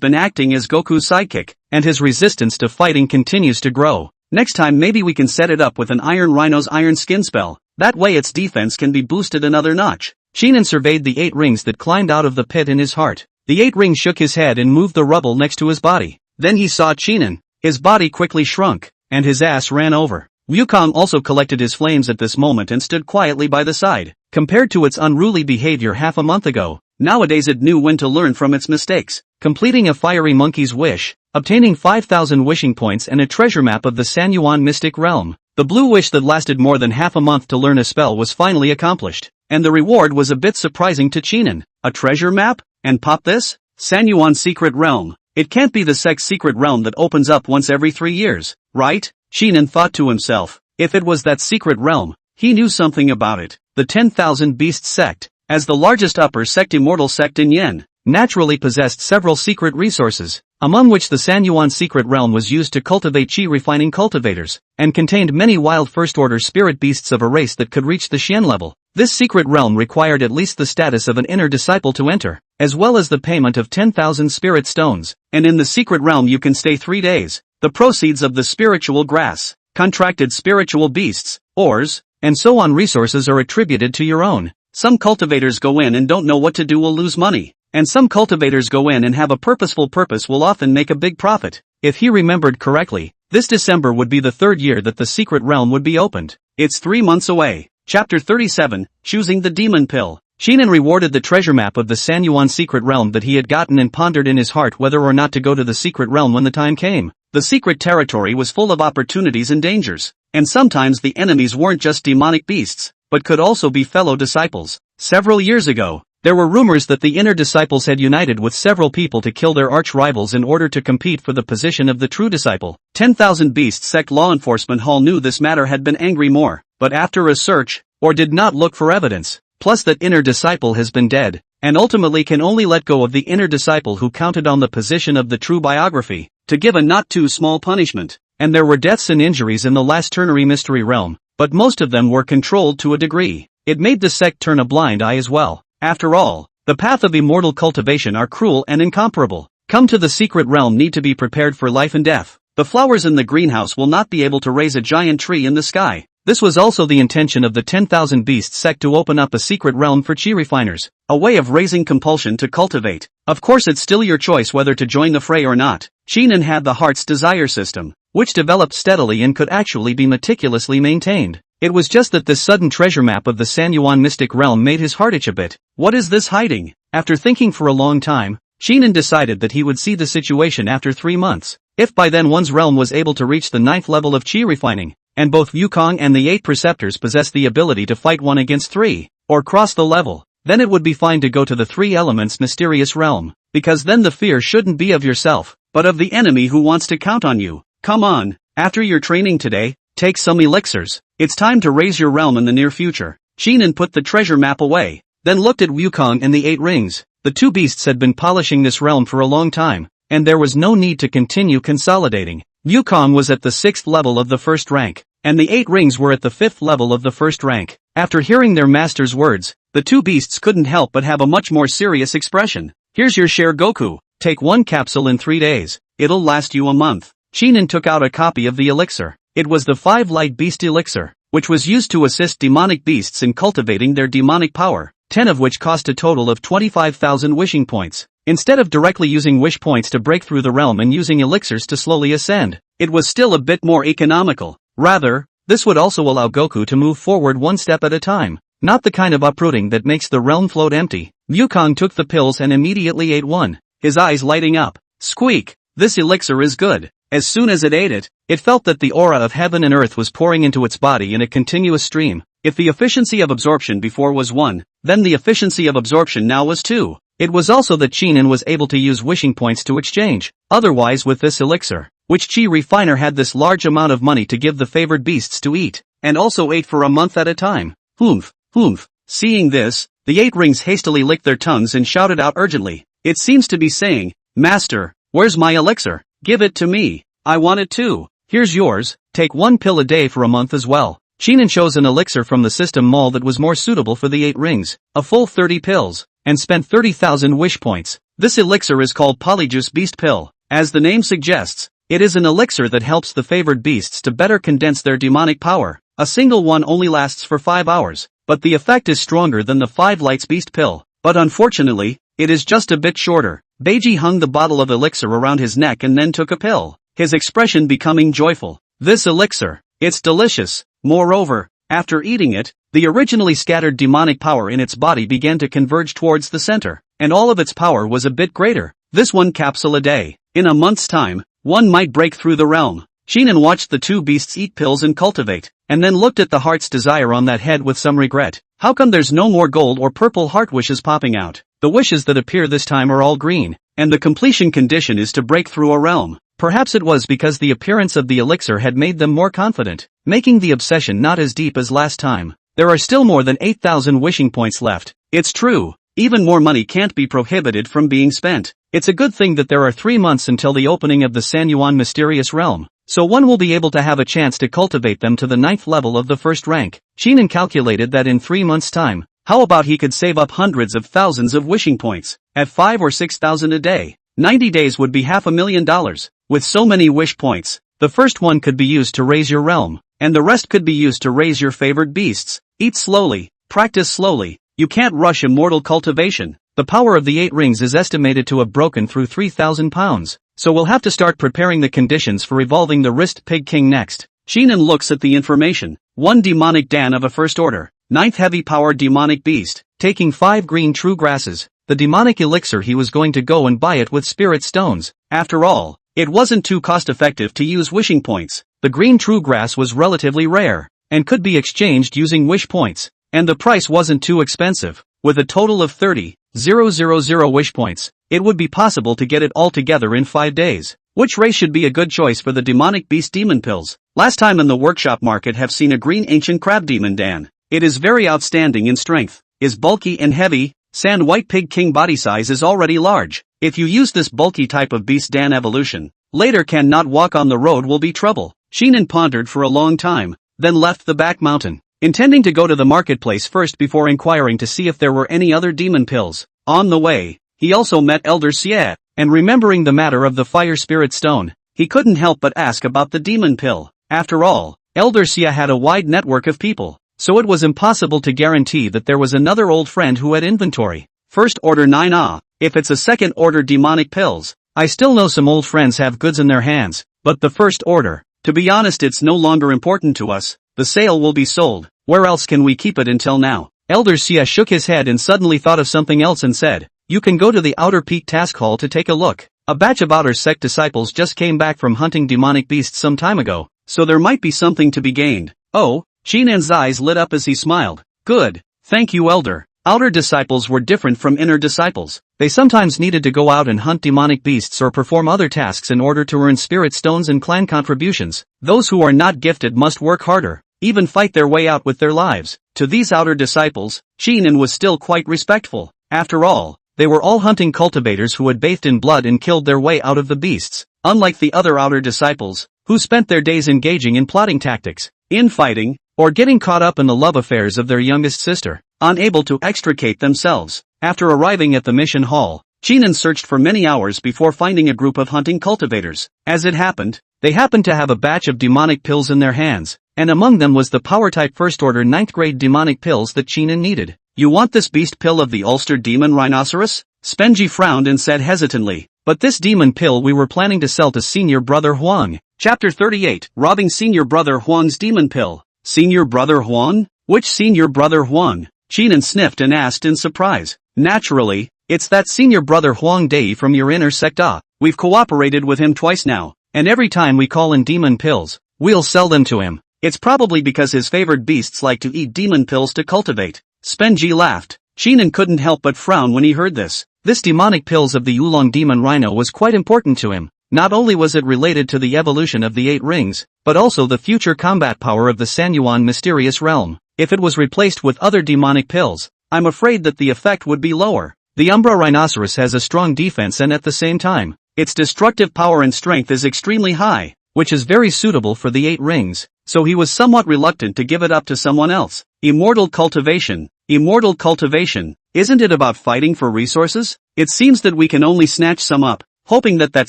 been acting as Goku's sidekick, and his resistance to fighting continues to grow. Next time maybe we can set it up with an Iron Rhino's Iron Skin spell, that way its defense can be boosted another notch. Shinan surveyed the 8 rings that climbed out of the pit in his heart. The 8 ring shook his head and moved the rubble next to his body. Then he saw Shinan. His body quickly shrunk, and his ass ran over. Wukong also collected his flames at this moment and stood quietly by the side. Compared to its unruly behavior half a month ago, nowadays it knew when to learn from its mistakes. Completing a fiery monkey's wish, obtaining 5,000 wishing points and a treasure map of the Sanyuan mystic realm. The blue wish that lasted more than half a month to learn a spell was finally accomplished, and the reward was a bit surprising to Shinan. A treasure map? And pop this? Sanyuan secret realm. It can't be the sect's secret realm that opens up once every 3 years, right? Shinan thought to himself. If it was that secret realm, he knew something about it. The 10,000 Beasts sect, as the largest upper sect immortal sect in Yen, naturally possessed several secret resources, among which the Sanyuan secret realm was used to cultivate chi refining cultivators, and contained many wild first-order spirit beasts of a race that could reach the Xian level. This secret realm required at least the status of an inner disciple to enter, as well as the payment of 10,000 spirit stones, and in the secret realm you can stay 3 days. The proceeds of the spiritual grass, contracted spiritual beasts, ores, and so on resources are attributed to your own. Some cultivators go in and don't know what to do will lose money, and some cultivators go in and have a purposeful purpose will often make a big profit. If he remembered correctly, this December would be the 3rd year that the secret realm would be opened. It's 3 months away. Chapter 37, Choosing the Demon Pill. Shinan rewarded the treasure map of the Sanyuan secret realm that he had gotten and pondered in his heart whether or not to go to the secret realm when the time came. The secret territory was full of opportunities and dangers, and sometimes the enemies weren't just demonic beasts, but could also be fellow disciples. Several years ago, there were rumors that the inner disciples had united with several people to kill their arch-rivals in order to compete for the position of the true disciple. 10,000 Beast Sect Law Enforcement Hall knew this matter had been angry more, but after a search, or did not look for evidence. Plus that inner disciple has been dead, and ultimately can only let go of the inner disciple who counted on the position of the true biography, to give a not too small punishment. And there were deaths and injuries in the last ternary mystery realm, but most of them were controlled to a degree. It made the sect turn a blind eye as well. After all, The path of immortal cultivation are cruel and incomparable. Come to the secret realm need to be prepared for life and death. The flowers in the greenhouse will not be able to raise a giant tree in the sky. This was also the intention of the 10,000 Beasts sect to open up a secret realm for chi refiners, a way of raising compulsion to cultivate. Of course it's still your choice whether to join the fray or not. Sheenan had the heart's desire system, which developed steadily and could actually be meticulously maintained. It was just that this sudden treasure map of the Sanyuan mystic realm made his heart itch a bit. What is this hiding? After thinking for a long time, Sheenan decided that he would see the situation after 3 months. If by then one's realm was able to reach the 9th level of chi refining, and both Wukong and the 8 preceptors possess the ability to fight 1 against 3, or cross the level, then it would be fine to go to the 3 elements mysterious realm, because then the fear shouldn't be of yourself, but of the enemy who wants to count on you. Come on, after your training today, take some elixirs. It's time to raise your realm in the near future. Sheenan put the treasure map away, then looked at Wukong and the 8 rings. The 2 beasts had been polishing this realm for a long time, and there was no need to continue consolidating. Wukong was at the 6th level of the 1st rank, and the 8 rings were at the 5th level of the 1st rank. After hearing their master's words, the 2 beasts couldn't help but have a much more serious expression. Here's your share Goku, take 1 capsule in 3 days, it'll last you a month. Sheenan took out a copy of the elixir. It was the 5 Light Beast elixir, which was used to assist demonic beasts in cultivating their demonic power, 10 of which cost a total of 25,000 wishing points. Instead of directly using wish points to break through the realm and using elixirs to slowly ascend, it was still a bit more economical. Rather, this would also allow Goku to move forward 1 step at a time, not the kind of uprooting that makes the realm float empty. Wukong took the pills and immediately ate one, his eyes lighting up. Squeak! This elixir is good. As soon as it ate it, it felt that the aura of heaven and earth was pouring into its body in a continuous stream. If the efficiency of absorption before was 1, then the efficiency of absorption now was 2. It was also that Sheenan was able to use wishing points to exchange. Otherwise with this elixir, which chi refiner had this large amount of money to give the favored beasts to eat, and also ate for a month at a time. Humph, humph. Seeing this, the 8 rings hastily licked their tongues and shouted out urgently. It seems to be saying, Master, where's my elixir? Give it to me. I want it too. Here's yours, take 1 pill a day for a month as well. Sheenan chose an elixir from the system mall that was more suitable for the 8 rings, a full 30 pills, and spent 30,000 wish points. This elixir is called Polyjuice Beast Pill. As the name suggests, it is an elixir that helps the favored beasts to better condense their demonic power. A single one only lasts for 5 hours, but the effect is stronger than the 5 Lights Beast Pill. But unfortunately, it is just a bit shorter. Beiji hung the bottle of elixir around his neck and then took a pill, his expression becoming joyful. This elixir, it's delicious. Moreover, after eating it, the originally scattered demonic power in its body began to converge towards the center, and all of its power was a bit greater. This 1 capsule a day. In a month's time, one might break through the realm. Sheenan watched the 2 beasts eat pills and cultivate, and then looked at the heart's desire on that head with some regret. How come there's no more gold or purple heart wishes popping out? The wishes that appear this time are all green, and the completion condition is to break through a realm. Perhaps it was because the appearance of the elixir had made them more confident, making the obsession not as deep as last time. There are still more than 8,000 wishing points left. It's true, even more money can't be prohibited from being spent. It's a good thing that there are 3 months until the opening of the Sanyuan mysterious realm, so one will be able to have a chance to cultivate them to the 9th level of the 1st rank. Sheenan calculated that in 3 months' time, how about he could save up hundreds of thousands of wishing points, at 5 or 6,000 a day. 90 days would be $500,000. With so many wish points, the first one could be used to raise your realm, and the rest could be used to raise your favored beasts. Eat slowly, practice slowly. You can't rush immortal cultivation. The power of the 8 rings is estimated to have broken through 3,000 pounds, so we'll have to start preparing the conditions for evolving the wrist pig king next. Sheenan looks at the information. 1 demonic Dan of a 1st order, 9th heavy powered demonic beast, taking 5 green true grasses. The demonic elixir he was going to go and buy it with spirit stones. After all, it wasn't too cost-effective to use wishing points. The green true grass was relatively rare, and could be exchanged using wish points, and the price wasn't too expensive. With a total of 30,000 wish points, it would be possible to get it all together in 5 days. Which race should be a good choice for the demonic beast demon pills? Last time in the workshop market have seen a green ancient crab demon Dan. It is very outstanding in strength, is bulky and heavy. Sand white pig king body size is already large. If you use this bulky type of beast Dan evolution, later can not walk on the road will be trouble. Sheenan pondered for a long time, then left the back mountain, intending to go to the marketplace first before inquiring to see if there were any other demon pills. On the way, he also met Elder Xie, and remembering the matter of the fire spirit stone, he couldn't help but ask about the demon pill. After all, Elder Xie had a wide network of people, so it was impossible to guarantee that there was another old friend who had inventory. First order 9 if it's a second order demonic pills, I still know some old friends have goods in their hands, but the first order, to be honest, it's no longer important to us. The sale will be sold. Where else can we keep it until now? Elder Xie shook his head and suddenly thought of something else and said, you can go to the Outer Peak Task Hall to take a look. A batch of Outer Sect disciples just came back from hunting demonic beasts some time ago, so there might be something to be gained. Oh, Shinan's eyes lit up as he smiled. Good, thank you, Elder. Outer disciples were different from inner disciples. They sometimes needed to go out and hunt demonic beasts or perform other tasks in order to earn spirit stones and clan contributions. Those who are not gifted must work harder, even fight their way out with their lives. To these outer disciples, Shinan was still quite respectful. After all, they were all hunting cultivators who had bathed in blood and killed their way out of the beasts, unlike the other outer disciples, who spent their days engaging in plotting tactics, infighting, or getting caught up in the love affairs of their youngest sister, unable to extricate themselves. After arriving at the mission hall, Shinan searched for many hours before finding a group of hunting cultivators. As it happened, they happened to have a batch of demonic pills in their hands, and among them was the power-type first-order 9th grade demonic pills that Shinan needed. You want this beast pill of the Ulster demon rhinoceros? Spenji frowned and said hesitantly, but this demon pill we were planning to sell to Senior Brother Huang. Chapter 38, Robbing Senior Brother Huang's Demon Pill. Senior Brother Huang? Which Senior Brother Huang? Shinan sniffed and asked in surprise. Naturally, it's that Senior Brother Huang Dei from your inner secta. We've cooperated with him twice now, and every time we call in demon pills, we'll sell them to him. It's probably because his favored beasts like to eat demon pills to cultivate. Spenji laughed. Shinan couldn't help but frown when he heard this. This demonic pills of the Oolong demon rhino was quite important to him. Not only was it related to the evolution of the 8 rings, but also the future combat power of the Sanyuan mysterious realm. If it was replaced with other demonic pills, I'm afraid that the effect would be lower. The Umbra rhinoceros has a strong defense and at the same time, its destructive power and strength is extremely high, which is very suitable for the 8 rings, so he was somewhat reluctant to give it up to someone else. Immortal cultivation. Immortal cultivation. Isn't it about fighting for resources? It seems that we can only snatch some up, hoping that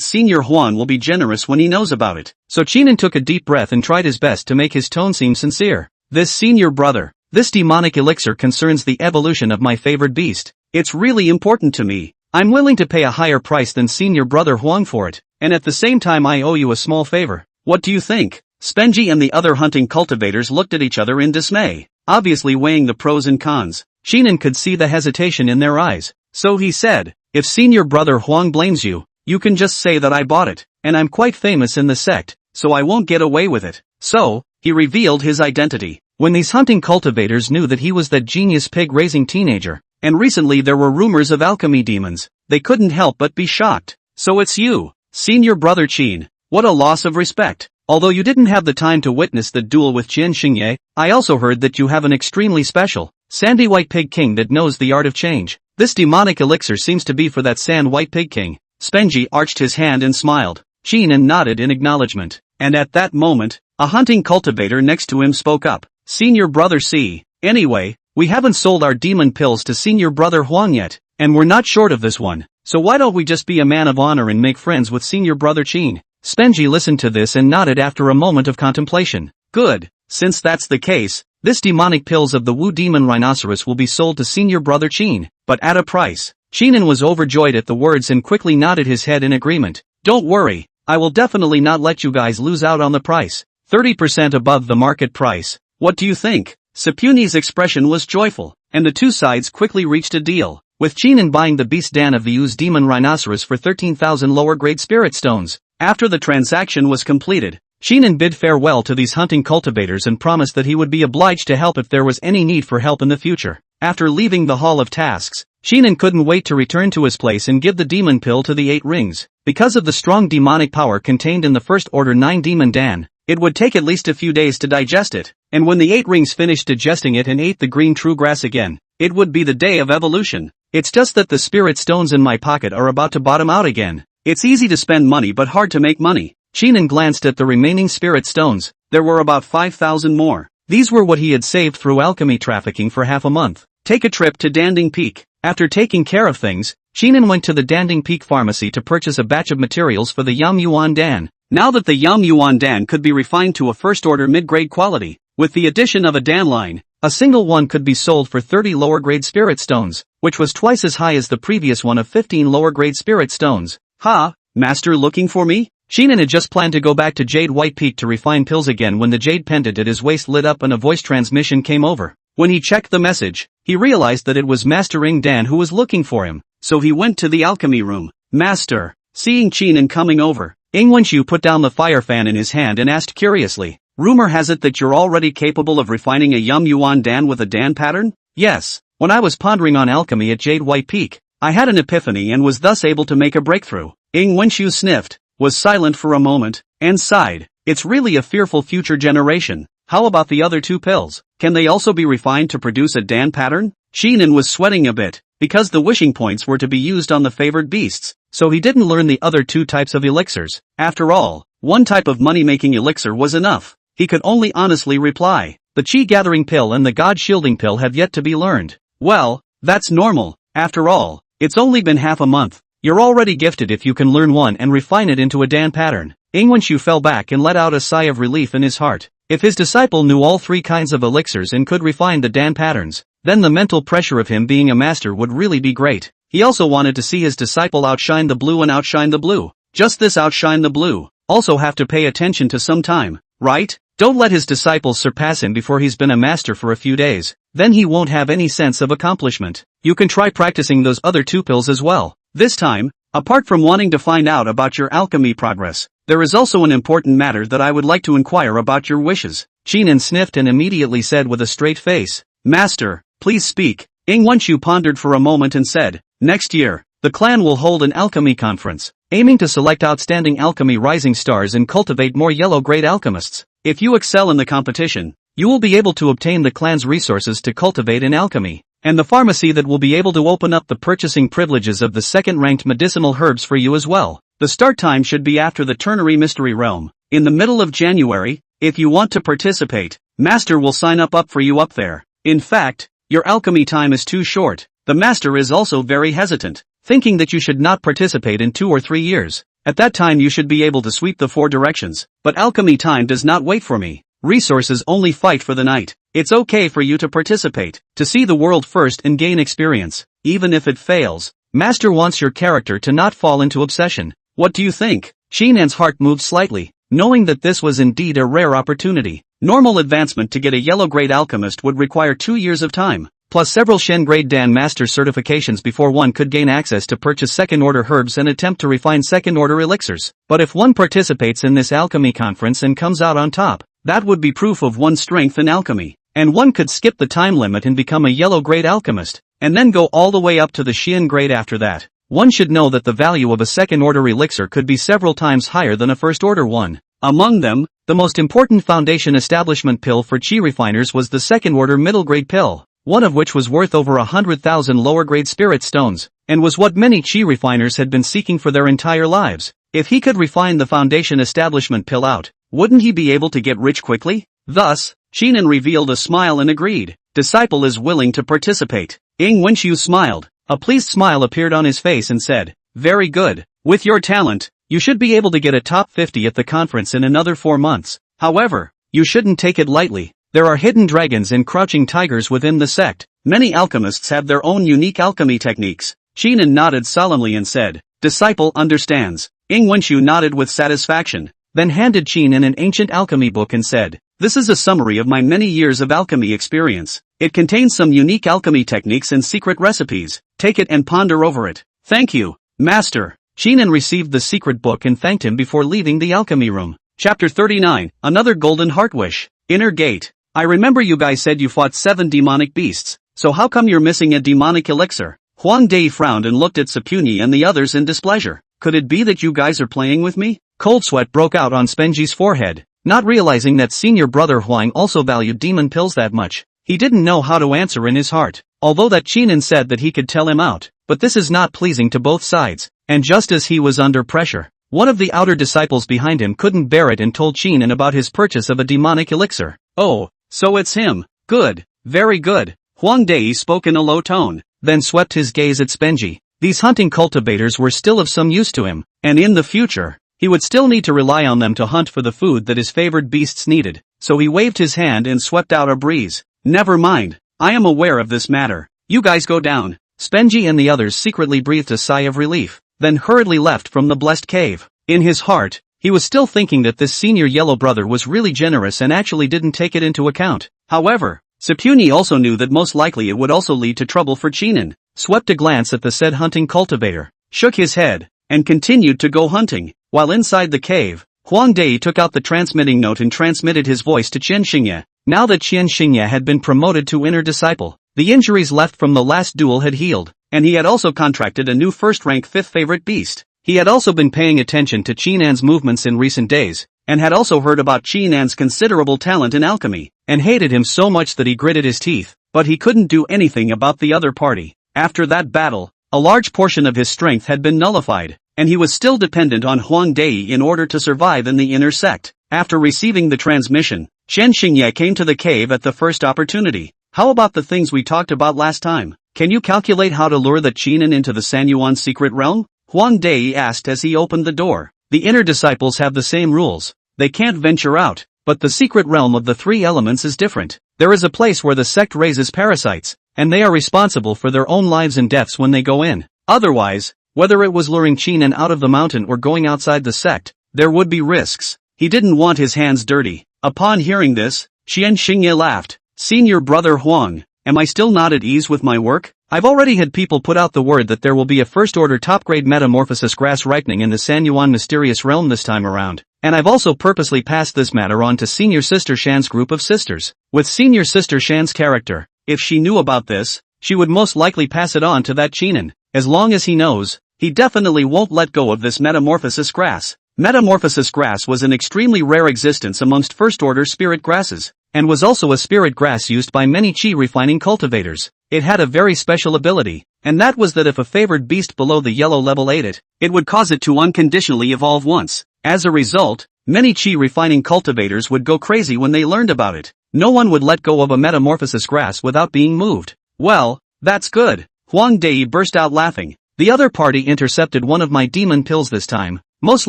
Senior Huan will be generous when he knows about it. So Shinan took a deep breath and tried his best to make his tone seem sincere. This senior brother, this demonic elixir concerns the evolution of my favored beast. It's really important to me. I'm willing to pay a higher price than Senior Brother Huang for it, and at the same time I owe you a small favor. What do you think? Spenji and the other hunting cultivators looked at each other in dismay, obviously weighing the pros and cons. Shinan could see the hesitation in their eyes, so he said, if Senior Brother Huang blames you, you can just say that I bought it, and I'm quite famous in the sect, so I won't get away with it. So, he revealed his identity. When these hunting cultivators knew that he was that genius pig-raising teenager, and recently there were rumors of alchemy demons, they couldn't help but be shocked. So it's you, Senior Brother Qin. What a loss of respect. Although you didn't have the time to witness the duel with Qian Xingye, I also heard that you have an extremely special, sandy white pig king that knows the art of change. This demonic elixir seems to be for that sand white pig king. Spenji arched his hand and smiled. Shinan nodded in acknowledgement. And at that moment, a hunting cultivator next to him spoke up. Senior Brother C. Anyway, we haven't sold our demon pills to Senior Brother Huang yet, and we're not short of this one. So why don't we just be a man of honor and make friends with Senior Brother Qin? Spenji listened to this and nodded after a moment of contemplation. Good. Since that's the case, this demonic pills of the Wu demon rhinoceros will be sold to Senior Brother Qin, but at a price. Shinan was overjoyed at the words and quickly nodded his head in agreement. Don't worry, I will definitely not let you guys lose out on the price. 30% above the market price. What do you think? Sepuni's expression was joyful, and the two sides quickly reached a deal, with Shinan buying the beast Dan of the U's demon rhinoceros for 13,000 lower-grade spirit stones. After the transaction was completed, Shinan bid farewell to these hunting cultivators and promised that he would be obliged to help if there was any need for help in the future. After leaving the Hall of Tasks, Shinan couldn't wait to return to his place and give the demon pill to the 8 rings. Because of the strong demonic power contained in the First Order 9 Demon Dan, it would take at least a few days to digest it, and when the 8 rings finished digesting it and ate the green true grass again, it would be the day of evolution. It's just that the spirit stones in my pocket are about to bottom out again. It's easy to spend money but hard to make money. Shinan glanced at the remaining spirit stones. There were about 5,000 more. These were what he had saved through alchemy trafficking for half a month. take a trip to Danding Peak. After taking care of things, Sheenan went to the Danding Peak pharmacy to purchase a batch of materials for the Yum Yuan Dan. Now that the Yum Yuan Dan could be refined to a first-order mid-grade quality, with the addition of a Dan line, a single one could be sold for 30 lower-grade spirit stones, which was twice as high as the previous one of 15 lower-grade spirit stones. Ha, master looking for me? Sheenan had just planned to go back to Jade White Peak to refine pills again when the jade pendant at his waist lit up and a voice transmission came over. When he checked the message, he realized that it was Master Ing Dan who was looking for him, so he went to the alchemy room. Master, seeing Sheenan coming over, Ing Wenshu put down the fire fan in his hand and asked curiously, rumor has it that you're already capable of refining a Yum Yuan Dan with a Dan pattern? Yes, when I was pondering on alchemy at Jade White Peak, I had an epiphany and was thus able to make a breakthrough. Ing Wenshu sniffed, was silent for a moment, and sighed. It's really a fearful future generation. How about the other two pills? Can they also be refined to produce a Dan pattern? Sheenan was sweating a bit, because the wishing points were to be used on the favored beasts, so he didn't learn the other two types of elixirs. After all, one type of money-making elixir was enough. He could only honestly reply, the Chi-gathering pill and the God-shielding pill have yet to be learned. Well, that's normal. After all, it's only been half a month. You're already gifted if you can learn one and refine it into a Dan pattern. Ing Wenshu fell back and let out a sigh of relief in his heart. If his disciple knew all three kinds of elixirs and could refine the Dan patterns, then the mental pressure of him being a master would really be great. He also wanted to see his disciple outshine the blue and outshine the blue. Just this outshine the blue. Also have to pay attention to some time, right? Don't let his disciples surpass him before he's been a master for a few days. Then he won't have any sense of accomplishment. You can try practicing those other two pills as well. This time, apart from wanting to find out about your alchemy progress, there is also an important matter that I would like to inquire about your wishes. Sheenan sniffed and immediately said with a straight face, Master, please speak. Ing Wenshu pondered for a moment and said, next year, the clan will hold an alchemy conference, aiming to select outstanding alchemy rising stars and cultivate more yellow-grade alchemists. If you excel in the competition, you will be able to obtain the clan's resources to cultivate in alchemy, and the pharmacy that will be able to open up the purchasing privileges of the second-ranked medicinal herbs for you as well. The start time should be after the Ternary Mystery Realm, in the middle of January. If you want to participate, Master will sign up for you up there. In fact, your alchemy time is too short. The Master is also very hesitant, thinking that you should not participate in 2 or 3 years. At that time you should be able to sweep the 4 directions, but alchemy time does not wait for me. Resources only fight for the night. It's okay for you to participate, to see the world first and gain experience. Even if it fails, Master wants your character to not fall into obsession. What do you think? Sheenan's heart moved slightly, knowing that this was indeed a rare opportunity. Normal advancement to get a yellow-grade alchemist would require 2 years of time, plus several Shen-grade Dan Master certifications before one could gain access to purchase second-order herbs and attempt to refine second-order elixirs. But if one participates in this alchemy conference and comes out on top, that would be proof of one's strength in alchemy, and one could skip the time limit and become a yellow-grade alchemist, and then go all the way up to the Xian grade after that. One should know that the value of a second-order elixir could be several times higher than a first-order one. Among them, the most important foundation establishment pill for Qi refiners was the second-order middle-grade pill, one of which was worth over 100,000 lower-grade spirit stones, and was what many Qi refiners had been seeking for their entire lives. If he could refine the foundation establishment pill out, wouldn't he be able to get rich quickly? Thus, Sheenan revealed a smile and agreed. Disciple is willing to participate. Ing Wenshu smiled. A pleased smile appeared on his face and said, very good. With your talent, you should be able to get a top 50 at the conference in another 4 months. However, you shouldn't take it lightly. There are hidden dragons and crouching tigers within the sect. Many alchemists have their own unique alchemy techniques. Sheenan nodded solemnly and said, disciple understands. Ing Wenshu nodded with satisfaction, then handed Sheenan an ancient alchemy book and said, this is a summary of my many years of alchemy experience. It contains some unique alchemy techniques and secret recipes. Take it and ponder over it. Thank you, Master. Sheenan received the secret book and thanked him before leaving the alchemy room. Chapter 39, Another Golden Heart Wish. Inner Gate. I remember you guys said you fought 7 demonic beasts, so how come you're missing a demonic elixir? Huang Dei frowned and looked at Sapuni and the others in displeasure. Could it be that you guys are playing with me? Cold sweat broke out on Spenji's forehead, not realizing that senior brother Huang also valued demon pills that much. He didn't know how to answer in his heart, although that Sheenan said that he could tell him out, but this is not pleasing to both sides, and just as he was under pressure, one of the outer disciples behind him couldn't bear it and told Sheenan about his purchase of a demonic elixir. Oh, so it's him. Good, very good. Huang Dai spoke in a low tone, then swept his gaze at Spenji. These hunting cultivators were still of some use to him, and in the future, he would still need to rely on them to hunt for the food that his favored beasts needed, so he waved his hand and swept out a breeze. Never mind, I am aware of this matter. You guys go down. Spenji and the others secretly breathed a sigh of relief, then hurriedly left from the blessed cave. In his heart, he was still thinking that this senior yellow brother was really generous and actually didn't take it into account. However, Sepuni also knew that most likely it would also lead to trouble for Chinan, swept a glance at the said hunting cultivator, shook his head, and continued to go hunting. While inside the cave, Huang Dai took out the transmitting note and transmitted his voice to Qian Xingye. Now that Qian Xingye had been promoted to inner disciple, the injuries left from the last duel had healed, and he had also contracted a new first-rank fifth favorite beast. He had also been paying attention to Chinan's movements in recent days, and had also heard about Chinan's considerable talent in alchemy, and hated him so much that he gritted his teeth, but he couldn't do anything about the other party. After that battle, a large portion of his strength had been nullified, and he was still dependent on Huang Dai in order to survive in the inner sect. After receiving the transmission, Qian Xingye came to the cave at the first opportunity. How about the things we talked about last time? Can you calculate how to lure the Chinan into the Sanyuan secret realm? Huang Dai asked as he opened the door. The inner disciples have the same rules. They can't venture out, but the secret realm of the three elements is different. There is a place where the sect raises parasites, and they are responsible for their own lives and deaths when they go in. Otherwise, whether it was luring Chinan out of the mountain or going outside the sect, there would be risks. He didn't want his hands dirty. Upon hearing this, Qian Xingye laughed. Senior brother Huang, am I still not at ease with my work? I've already had people put out the word that there will be a first-order top-grade metamorphosis grass ripening in the Sanyuan mysterious realm this time around, and I've also purposely passed this matter on to Senior Sister Shan's group of sisters. With Senior Sister Shan's character, if she knew about this, she would most likely pass it on to that Chinan. As long as he knows, he definitely won't let go of this metamorphosis grass. Metamorphosis grass was an extremely rare existence amongst first-order spirit grasses, and was also a spirit grass used by many chi refining cultivators. It had a very special ability, and that was that if a favored beast below the yellow level ate it, it would cause it to unconditionally evolve once. As a result, many chi refining cultivators would go crazy when they learned about it. No one would let go of a metamorphosis grass without being moved. Well, that's good. Huang Dai burst out laughing. The other party intercepted one of my demon pills this time. Most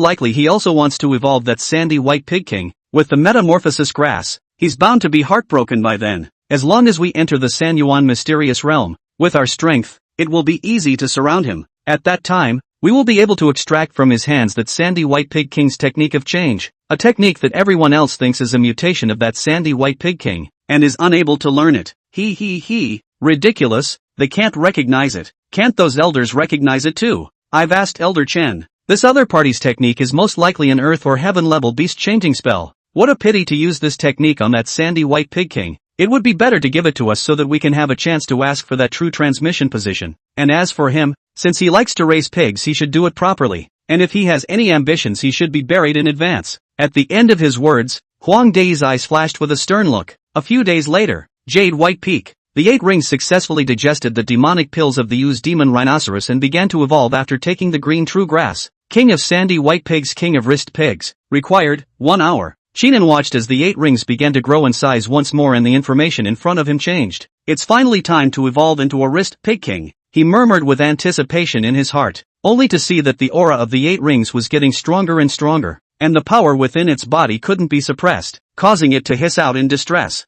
likely he also wants to evolve that sandy white pig king. With the metamorphosis grass, he's bound to be heartbroken by then. As long as we enter the Sanyuan mysterious realm, with our strength, it will be easy to surround him. At that time, we will be able to extract from his hands that sandy white pig king's technique of change, a technique that everyone else thinks is a mutation of that sandy white pig king, and is unable to learn it. Ridiculous, they can't recognize it. Can't those elders recognize it too? I've asked Elder Chen. This other party's technique is most likely an earth or heaven level beast changing spell. What a pity to use this technique on that sandy white pig king. It would be better to give it to us so that we can have a chance to ask for that true transmission position. And as for him, since he likes to raise pigs he should do it properly, and if he has any ambitions he should be buried in advance. At the end of his words, Huang Dai's eyes flashed with a stern look. A few days later, Jade White Peak. The 8 rings successfully digested the demonic pills of the U's demon rhinoceros and began to evolve after taking the green true grass. King of sandy white pigs, king of wrist pigs. Required, 1 hour. Chinan watched as the 8 rings began to grow in size once more and the information in front of him changed. It's finally time to evolve into a wrist pig king, he murmured with anticipation in his heart, only to see that the aura of the 8 rings was getting stronger and stronger, and the power within its body couldn't be suppressed, causing it to hiss out in distress.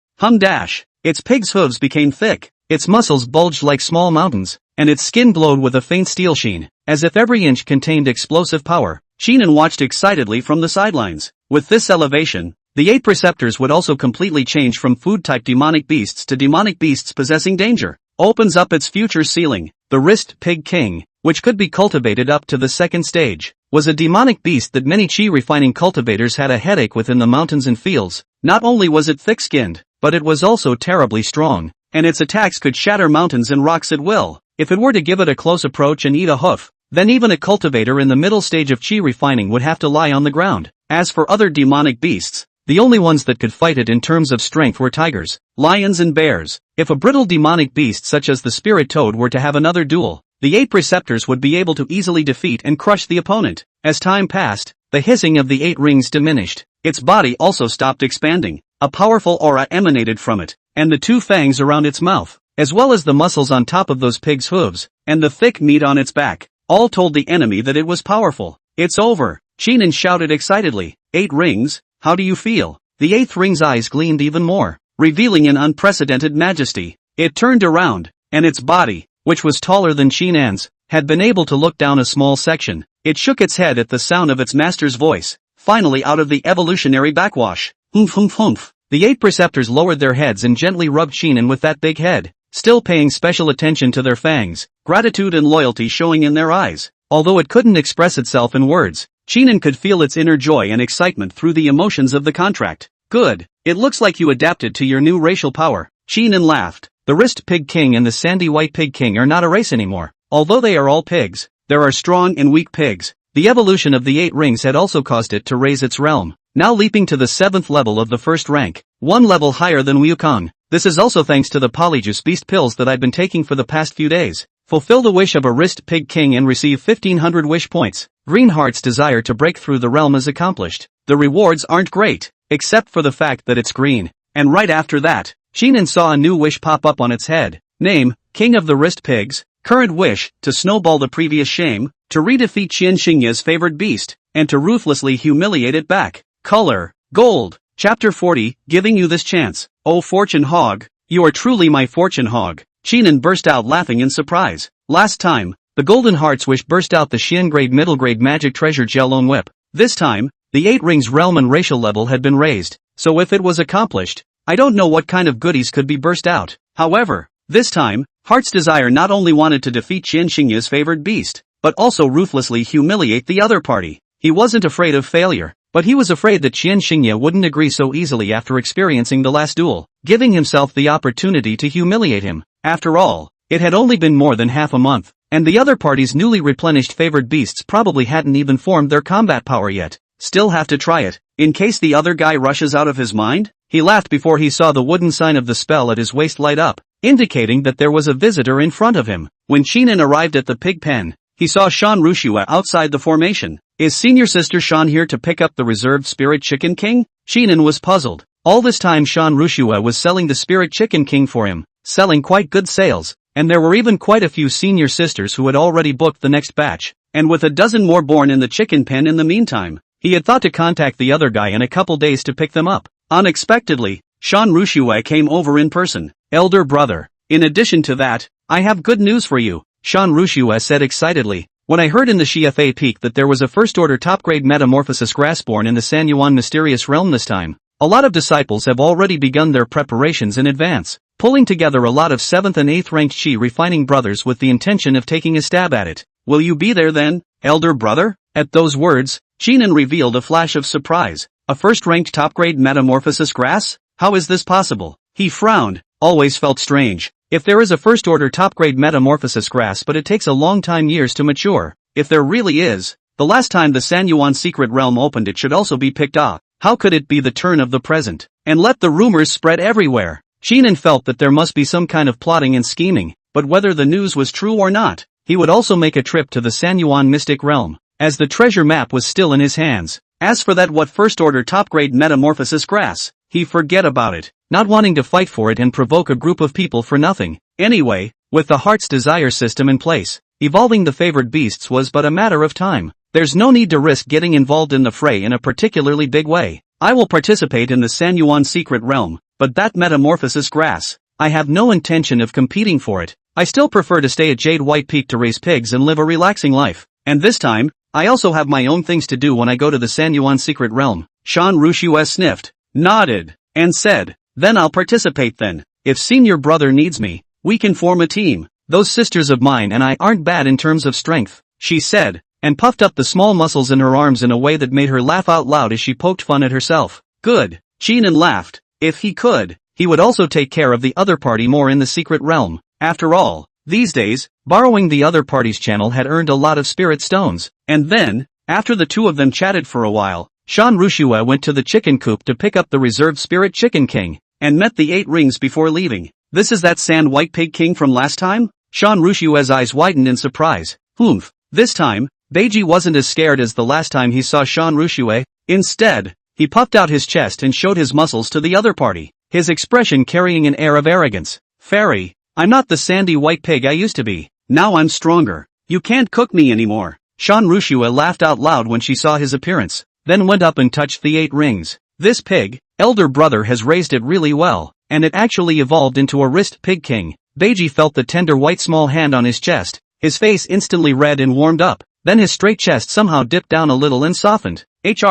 Its pig's hooves became thick, its muscles bulged like small mountains, and its skin glowed with a faint steel sheen, as if every inch contained explosive power. Chinan watched excitedly from the sidelines. With this elevation, the 8 preceptors would also completely change from food-type demonic beasts to demonic beasts possessing danger. Opens up its future ceiling. The wrist pig king, which could be cultivated up to the 2nd stage, was a demonic beast that many chi refining cultivators had a headache with in the mountains and fields. Not only was it thick-skinned, but it was also terribly strong, and its attacks could shatter mountains and rocks at will. If it were to give it a close approach and eat a hoof, then even a cultivator in the middle stage of chi refining would have to lie on the ground. As for other demonic beasts, the only ones that could fight it in terms of strength were tigers, lions and bears. If a brittle demonic beast such as the spirit toad were to have another duel, the 8 preceptors would be able to easily defeat and crush the opponent. As time passed, the hissing of the 8 rings diminished. Its body also stopped expanding. A powerful aura emanated from it, and the 2 fangs around its mouth, as well as the muscles on top of those pigs' hooves, and the thick meat on its back, all told the enemy that it was powerful. It's over, Sheenan shouted excitedly. 8 rings, how do you feel? The 8th ring's eyes gleamed even more, revealing an unprecedented majesty. It turned around, and its body, which was taller than Sheenan's, had been able to look down a small section. It shook its head at the sound of its master's voice, finally out of the evolutionary backwash. Humph humph humph. The 8 preceptors lowered their heads and gently rubbed Sheenan with that big head, still paying special attention to their fangs, gratitude and loyalty showing in their eyes. Although it couldn't express itself in words, Sheenan could feel its inner joy and excitement through the emotions of the contract. Good, it looks like you adapted to your new racial power. Sheenan laughed. The wrist pig king and the sandy white pig king are not a race anymore. Although they are all pigs, there are strong and weak pigs. The evolution of the 8 rings had also caused it to raise its realm, now leaping to the 7th level of the 1st rank, 1 level higher than Wukong. This is also thanks to the Polyjuice Beast pills that I've been taking for the past few days. Fulfill the wish of a wrist pig king and receive 1500 wish points. Greenheart's desire to break through the realm is accomplished. The rewards aren't great, except for the fact that it's green. And right after that, Sheenan saw a new wish pop up on its head. Name, King of the Wrist Pigs. Current wish, to snowball the previous shame, to redefeat Qian Xingya's favored beast, and to ruthlessly humiliate it back. Color, gold. Chapter 40, giving you this chance. Oh fortune hog, you are truly my fortune hog. Sheenan burst out laughing in surprise. Last time, the Golden Heart's wish burst out the Xian grade middle grade magic treasure gel on whip. This time, the 8 rings realm and racial level had been raised, so if it was accomplished, I don't know what kind of goodies could be burst out. However, this time, Heart's Desire not only wanted to defeat Qian Xingya's favored beast, but also ruthlessly humiliate the other party. He wasn't afraid of failure, but he was afraid that Qian Xingya wouldn't agree so easily after experiencing the last duel, giving himself the opportunity to humiliate him. After all, it had only been more than half a month, and the other party's newly replenished favored beasts probably hadn't even formed their combat power yet. Still have to try it, in case the other guy rushes out of his mind? He laughed before he saw the wooden sign of the spell at his waist light up, indicating that there was a visitor in front of him. When Sheenan arrived at the pig pen, he saw Shan Rushua outside the formation. Is senior sister Shan here to pick up the reserved spirit chicken king? Sheenan was puzzled. All this time Shan Rushua was selling the spirit chicken king for him, selling quite good sales, and there were even quite a few senior sisters who had already booked the next batch, and with a dozen more born in the chicken pen in the meantime. He had thought to contact the other guy in a couple days to pick them up. Unexpectedly, Shan Rushua came over in person. Elder brother, in addition to that, I have good news for you, Shan Rushua said excitedly. When I heard in the Shifa Peak that there was a first-order top-grade metamorphosis grassborn in the Sanyuan mysterious realm this time, a lot of disciples have already begun their preparations in advance, pulling together a lot of 7th and 8th ranked Qi refining brothers with the intention of taking a stab at it. Will you be there then, elder brother? At those words, Sheenan revealed a flash of surprise. A first-ranked top-grade metamorphosis grass? How is this possible? He frowned. Always felt strange. If there is a first-order top-grade metamorphosis grass but it takes a long time years to mature, if there really is, the last time the Sanyuan secret realm opened it should also be picked up. How could it be the turn of the present? And let the rumors spread everywhere. Sheenan felt that there must be some kind of plotting and scheming, but whether the news was true or not, he would also make a trip to the Sanyuan mystic realm, as the treasure map was still in his hands. As for that what first-order top-grade metamorphosis grass, he forget about it, not wanting to fight for it and provoke a group of people for nothing. Anyway, with the Heart's Desire system in place, evolving the favored beasts was but a matter of time. There's no need to risk getting involved in the fray in a particularly big way. I will participate in the Sanyuan secret realm, but that metamorphosis grass, I have no intention of competing for it. I still prefer to stay at Jade White Peak to raise pigs and live a relaxing life. And this time, I also have my own things to do when I go to the Sanyuan secret realm. Shan Rushua sniffed, nodded, and said, then I'll participate then. If senior brother needs me, we can form a team. Those sisters of mine and I aren't bad in terms of strength, she said, and puffed up the small muscles in her arms in a way that made her laugh out loud as she poked fun at herself. Good, Sheenan laughed. If he could, he would also take care of the other party more in the secret realm. After all, these days, borrowing the other party's channel had earned a lot of spirit stones. And then, after the two of them chatted for a while, Shan Rushua went to the chicken coop to pick up the reserved spirit chicken king, and met the 8 rings before leaving. This is that sand white pig king from last time? Shan Rushua's eyes widened in surprise. Oomph. This time, Beiji wasn't as scared as the last time he saw Shan Rushua. Instead, he puffed out his chest and showed his muscles to the other party, his expression carrying an air of arrogance. Fairy, I'm not the sandy white pig I used to be. Now I'm stronger. You can't cook me anymore. Shan Rushua laughed out loud when she saw his appearance, then went up and touched the 8 rings. This pig, elder brother has raised it really well, and it actually evolved into a wrist pig king. Beiji felt the tender white small hand on his chest, his face instantly red and warmed up, then his straight chest somehow dipped down a little and softened. It's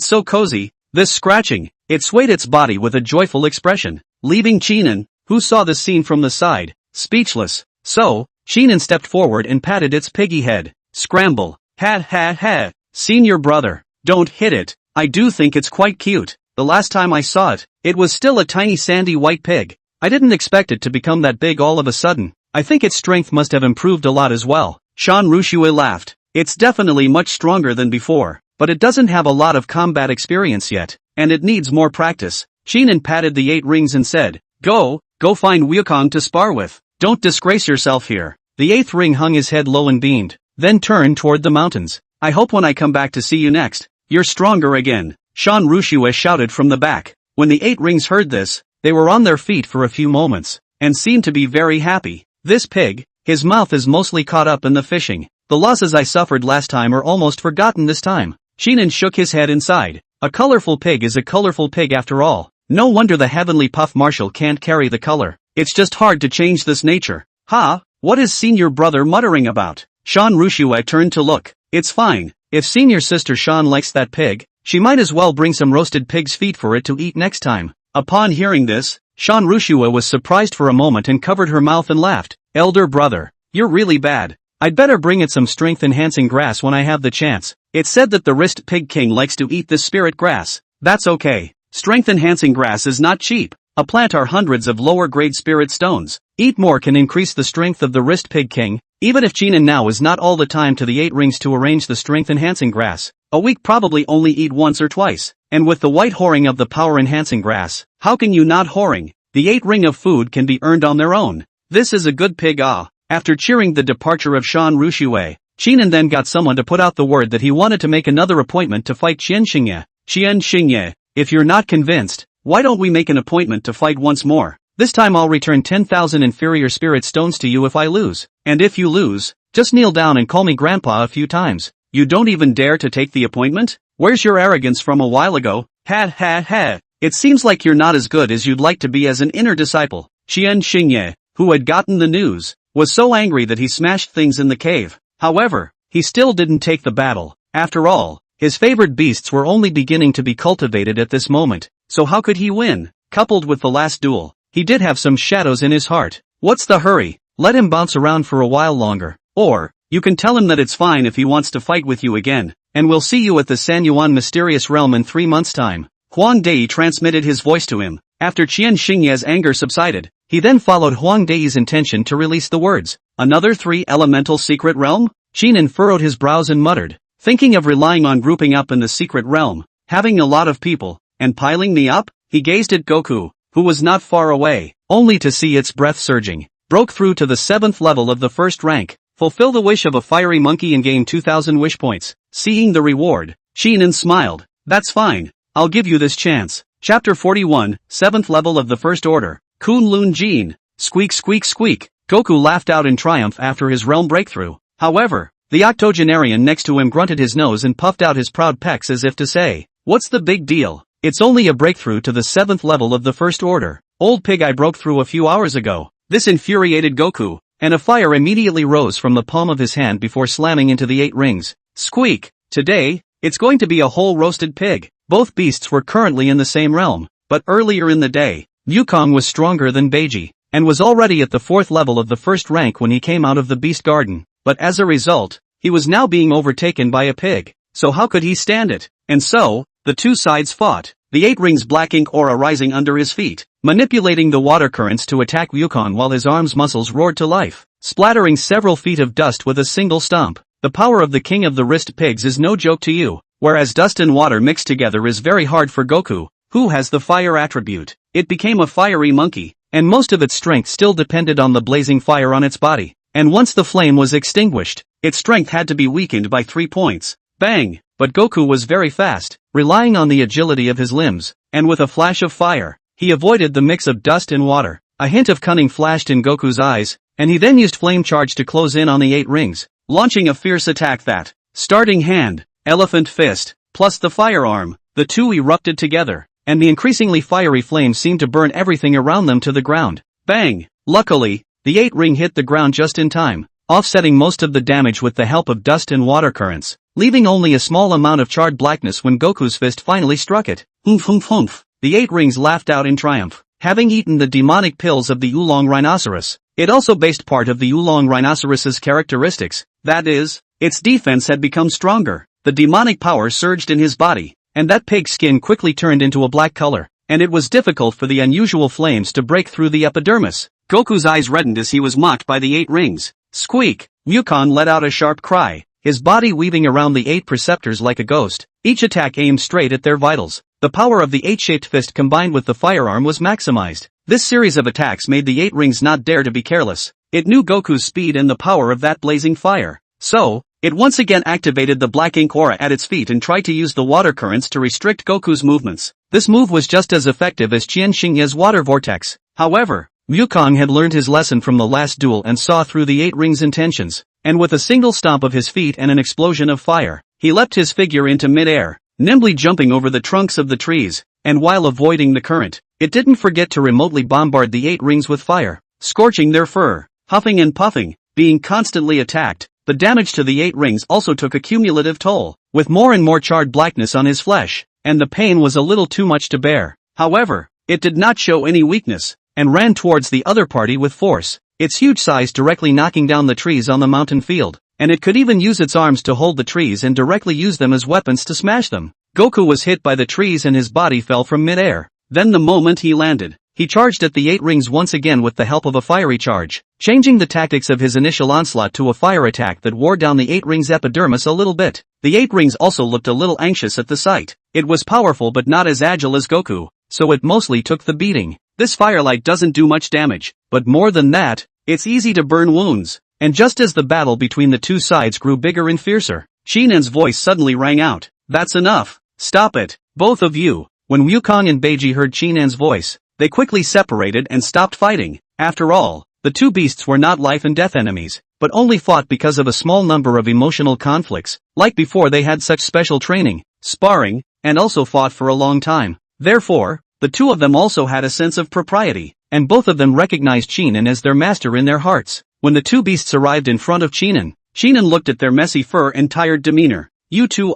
so cozy, this scratching. It swayed its body with a joyful expression, leaving Chinan, who saw the scene from the side, speechless. So, Chinan stepped forward and patted its piggy head. Scramble. Ha. Senior brother. Don't hit it. I do think it's quite cute. The last time I saw it, it was still a tiny sandy white pig. I didn't expect it to become that big all of a sudden. I think its strength must have improved a lot as well. Shan Rushua laughed. It's definitely much stronger than before, but it doesn't have a lot of combat experience yet, and it needs more practice. Chinan patted the 8 rings and said, Go find Wukong to spar with. Don't disgrace yourself here. The 8th ring hung his head low and beamed, then turned toward the mountains. I hope when I come back to see you next, you're stronger again. Shan Rushua shouted from the back. When the 8 rings heard this, they were on their feet for a few moments, and seemed to be very happy. This pig, his mouth is mostly caught up in the fishing. The losses I suffered last time are almost forgotten this time. Chinan shook his head inside. A colorful pig is a colorful pig after all. No wonder the heavenly puff marshal can't carry the color. It's just hard to change this nature. Ha, what is senior brother muttering about? Shan Rushua turned to look. It's fine. If senior sister Shan likes that pig, she might as well bring some roasted pig's feet for it to eat next time. Upon hearing this, Shan Rushua was surprised for a moment and covered her mouth and laughed. Elder brother, you're really bad. I'd better bring it some strength-enhancing grass when I have the chance. It's said that the wrist pig king likes to eat this spirit grass. That's okay. Strength-enhancing grass is not cheap. A plant are hundreds of lower-grade spirit stones. Eat more can increase the strength of the wrist pig king. Even if Chinan now is not all the time to the 8 rings to arrange the strength-enhancing grass, a week probably only eat once or twice. And with the white whoring of the power-enhancing grass, how can you not whoring? The 8 ring of food can be earned on their own. This is a good pig. After cheering the departure of Shan Rushua, Chinan then got someone to put out the word that he wanted to make another appointment to fight Qian Xingye. Qian Xingye, if you're not convinced, why don't we make an appointment to fight once more? This time I'll return 10,000 inferior spirit stones to you if I lose. And if you lose, just kneel down and call me grandpa a few times. You don't even dare to take the appointment? Where's your arrogance from a while ago? Ha. It seems like you're not as good as you'd like to be as an inner disciple. Qian Xingye, who had gotten the news, was so angry that he smashed things in the cave. However, he still didn't take the battle. After all, his favorite beasts were only beginning to be cultivated at this moment, so how could he win? Coupled with the last duel, he did have some shadows in his heart. What's the hurry? Let him bounce around for a while longer. Or, you can tell him that it's fine if he wants to fight with you again, and we'll see you at the Sanyuan mysterious realm in 3 months' time. Huang Dei transmitted his voice to him. After Qian Xingye's anger subsided, he then followed Huang Dei's intention to release the words. Another 3 elemental secret realm? Chinan furrowed his brows and muttered, thinking of relying on grouping up in the secret realm, having a lot of people, and piling me up? He gazed at Goku, who was not far away, only to see its breath surging. Broke through to the 7th level of the first rank. Fulfill the wish of a fiery monkey and gain 2,000 wish points. Seeing the reward, Chinan smiled. That's fine. I'll give you this chance. Chapter 41, 7th level of the First Order. Kunlun Jin. Squeak. Goku laughed out in triumph after his realm breakthrough. However, the octogenarian next to him grunted his nose and puffed out his proud pecs as if to say, what's the big deal? It's only a breakthrough to the 7th level of the First Order. Old pig, I broke through a few hours ago. This infuriated Goku, and a fire immediately rose from the palm of his hand before slamming into the 8 rings. Squeak. Today, it's going to be a whole roasted pig. Both beasts were currently in the same realm, but earlier in the day, Wukong was stronger than Beiji, and was already at the 4th level of the first rank when he came out of the beast garden, but as a result, he was now being overtaken by a pig. So how could he stand it? And so, the two sides fought, the 8 rings black ink aura rising under his feet, manipulating the water currents to attack Wukong while his arms muscles roared to life, splattering several feet of dust with a single stomp. The power of the king of the wrist pigs is no joke to you, whereas dust and water mixed together is very hard for Goku, who has the fire attribute. It became a fiery monkey, and most of its strength still depended on the blazing fire on its body, and once the flame was extinguished, its strength had to be weakened by 3 points. Bang! But Goku was very fast, relying on the agility of his limbs, and with a flash of fire, he avoided the mix of dust and water. A hint of cunning flashed in Goku's eyes, and he then used flame charge to close in on the 8 rings, launching a fierce attack that, starting hand, elephant fist, plus the firearm, the two erupted together, and the increasingly fiery flames seemed to burn everything around them to the ground. Bang! Luckily, the 8 ring hit the ground just in time, offsetting most of the damage with the help of dust and water currents, leaving only a small amount of charred blackness when Goku's fist finally struck it. Humph humph humph. The 8 rings laughed out in triumph, having eaten the demonic pills of the oolong rhinoceros. It also based part of the oolong rhinoceros's characteristics, that is, its defense had become stronger, the demonic power surged in his body, and that pig's skin quickly turned into a black color, and it was difficult for the unusual flames to break through the epidermis. Goku's eyes reddened as he was mocked by the 8 rings. Squeak! Yukon let out a sharp cry, his body weaving around the 8 preceptors like a ghost, each attack aimed straight at their vitals. The power of the 8-shaped fist combined with the firearm was maximized. This series of attacks made the 8 rings not dare to be careless. It knew Goku's speed and the power of that blazing fire. So, it once again activated the black ink aura at its feet and tried to use the water currents to restrict Goku's movements. This move was just as effective as Qian Xingye's water vortex. However, Wukong had learned his lesson from the last duel and saw through the 8 rings' intentions, and with a single stomp of his feet and an explosion of fire, he leapt his figure into mid-air, nimbly jumping over the trunks of the trees, and while avoiding the current, it didn't forget to remotely bombard the 8 rings with fire, scorching their fur. Huffing and puffing, being constantly attacked, the damage to the 8 rings also took a cumulative toll, with more and more charred blackness on his flesh, and the pain was a little too much to bear. However, it did not show any weakness, and ran towards the other party with force, its huge size directly knocking down the trees on the mountain field, and it could even use its arms to hold the trees and directly use them as weapons to smash them. Goku was hit by the trees and his body fell from mid-air. Then the moment he landed, he charged at the 8 rings once again with the help of a fiery charge, changing the tactics of his initial onslaught to a fire attack that wore down the 8 rings' epidermis a little bit. The 8 rings also looked a little anxious at the sight. It was powerful but not as agile as Goku, so it mostly took the beating. This firelight doesn't do much damage, but more than that, it's easy to burn wounds. And just as the battle between the two sides grew bigger and fiercer, Shinan's voice suddenly rang out. That's enough. Stop it, both of you. When Wukong and Beiji heard Shinan's voice, they quickly separated and stopped fighting. After all, the two beasts were not life and death enemies, but only fought because of a small number of emotional conflicts. Like before, they had such special training, sparring, and also fought for a long time. Therefore, the two of them also had a sense of propriety, and both of them recognized Shinan as their master in their hearts. When the two beasts arrived in front of Shinan looked at their messy fur and tired demeanor. You two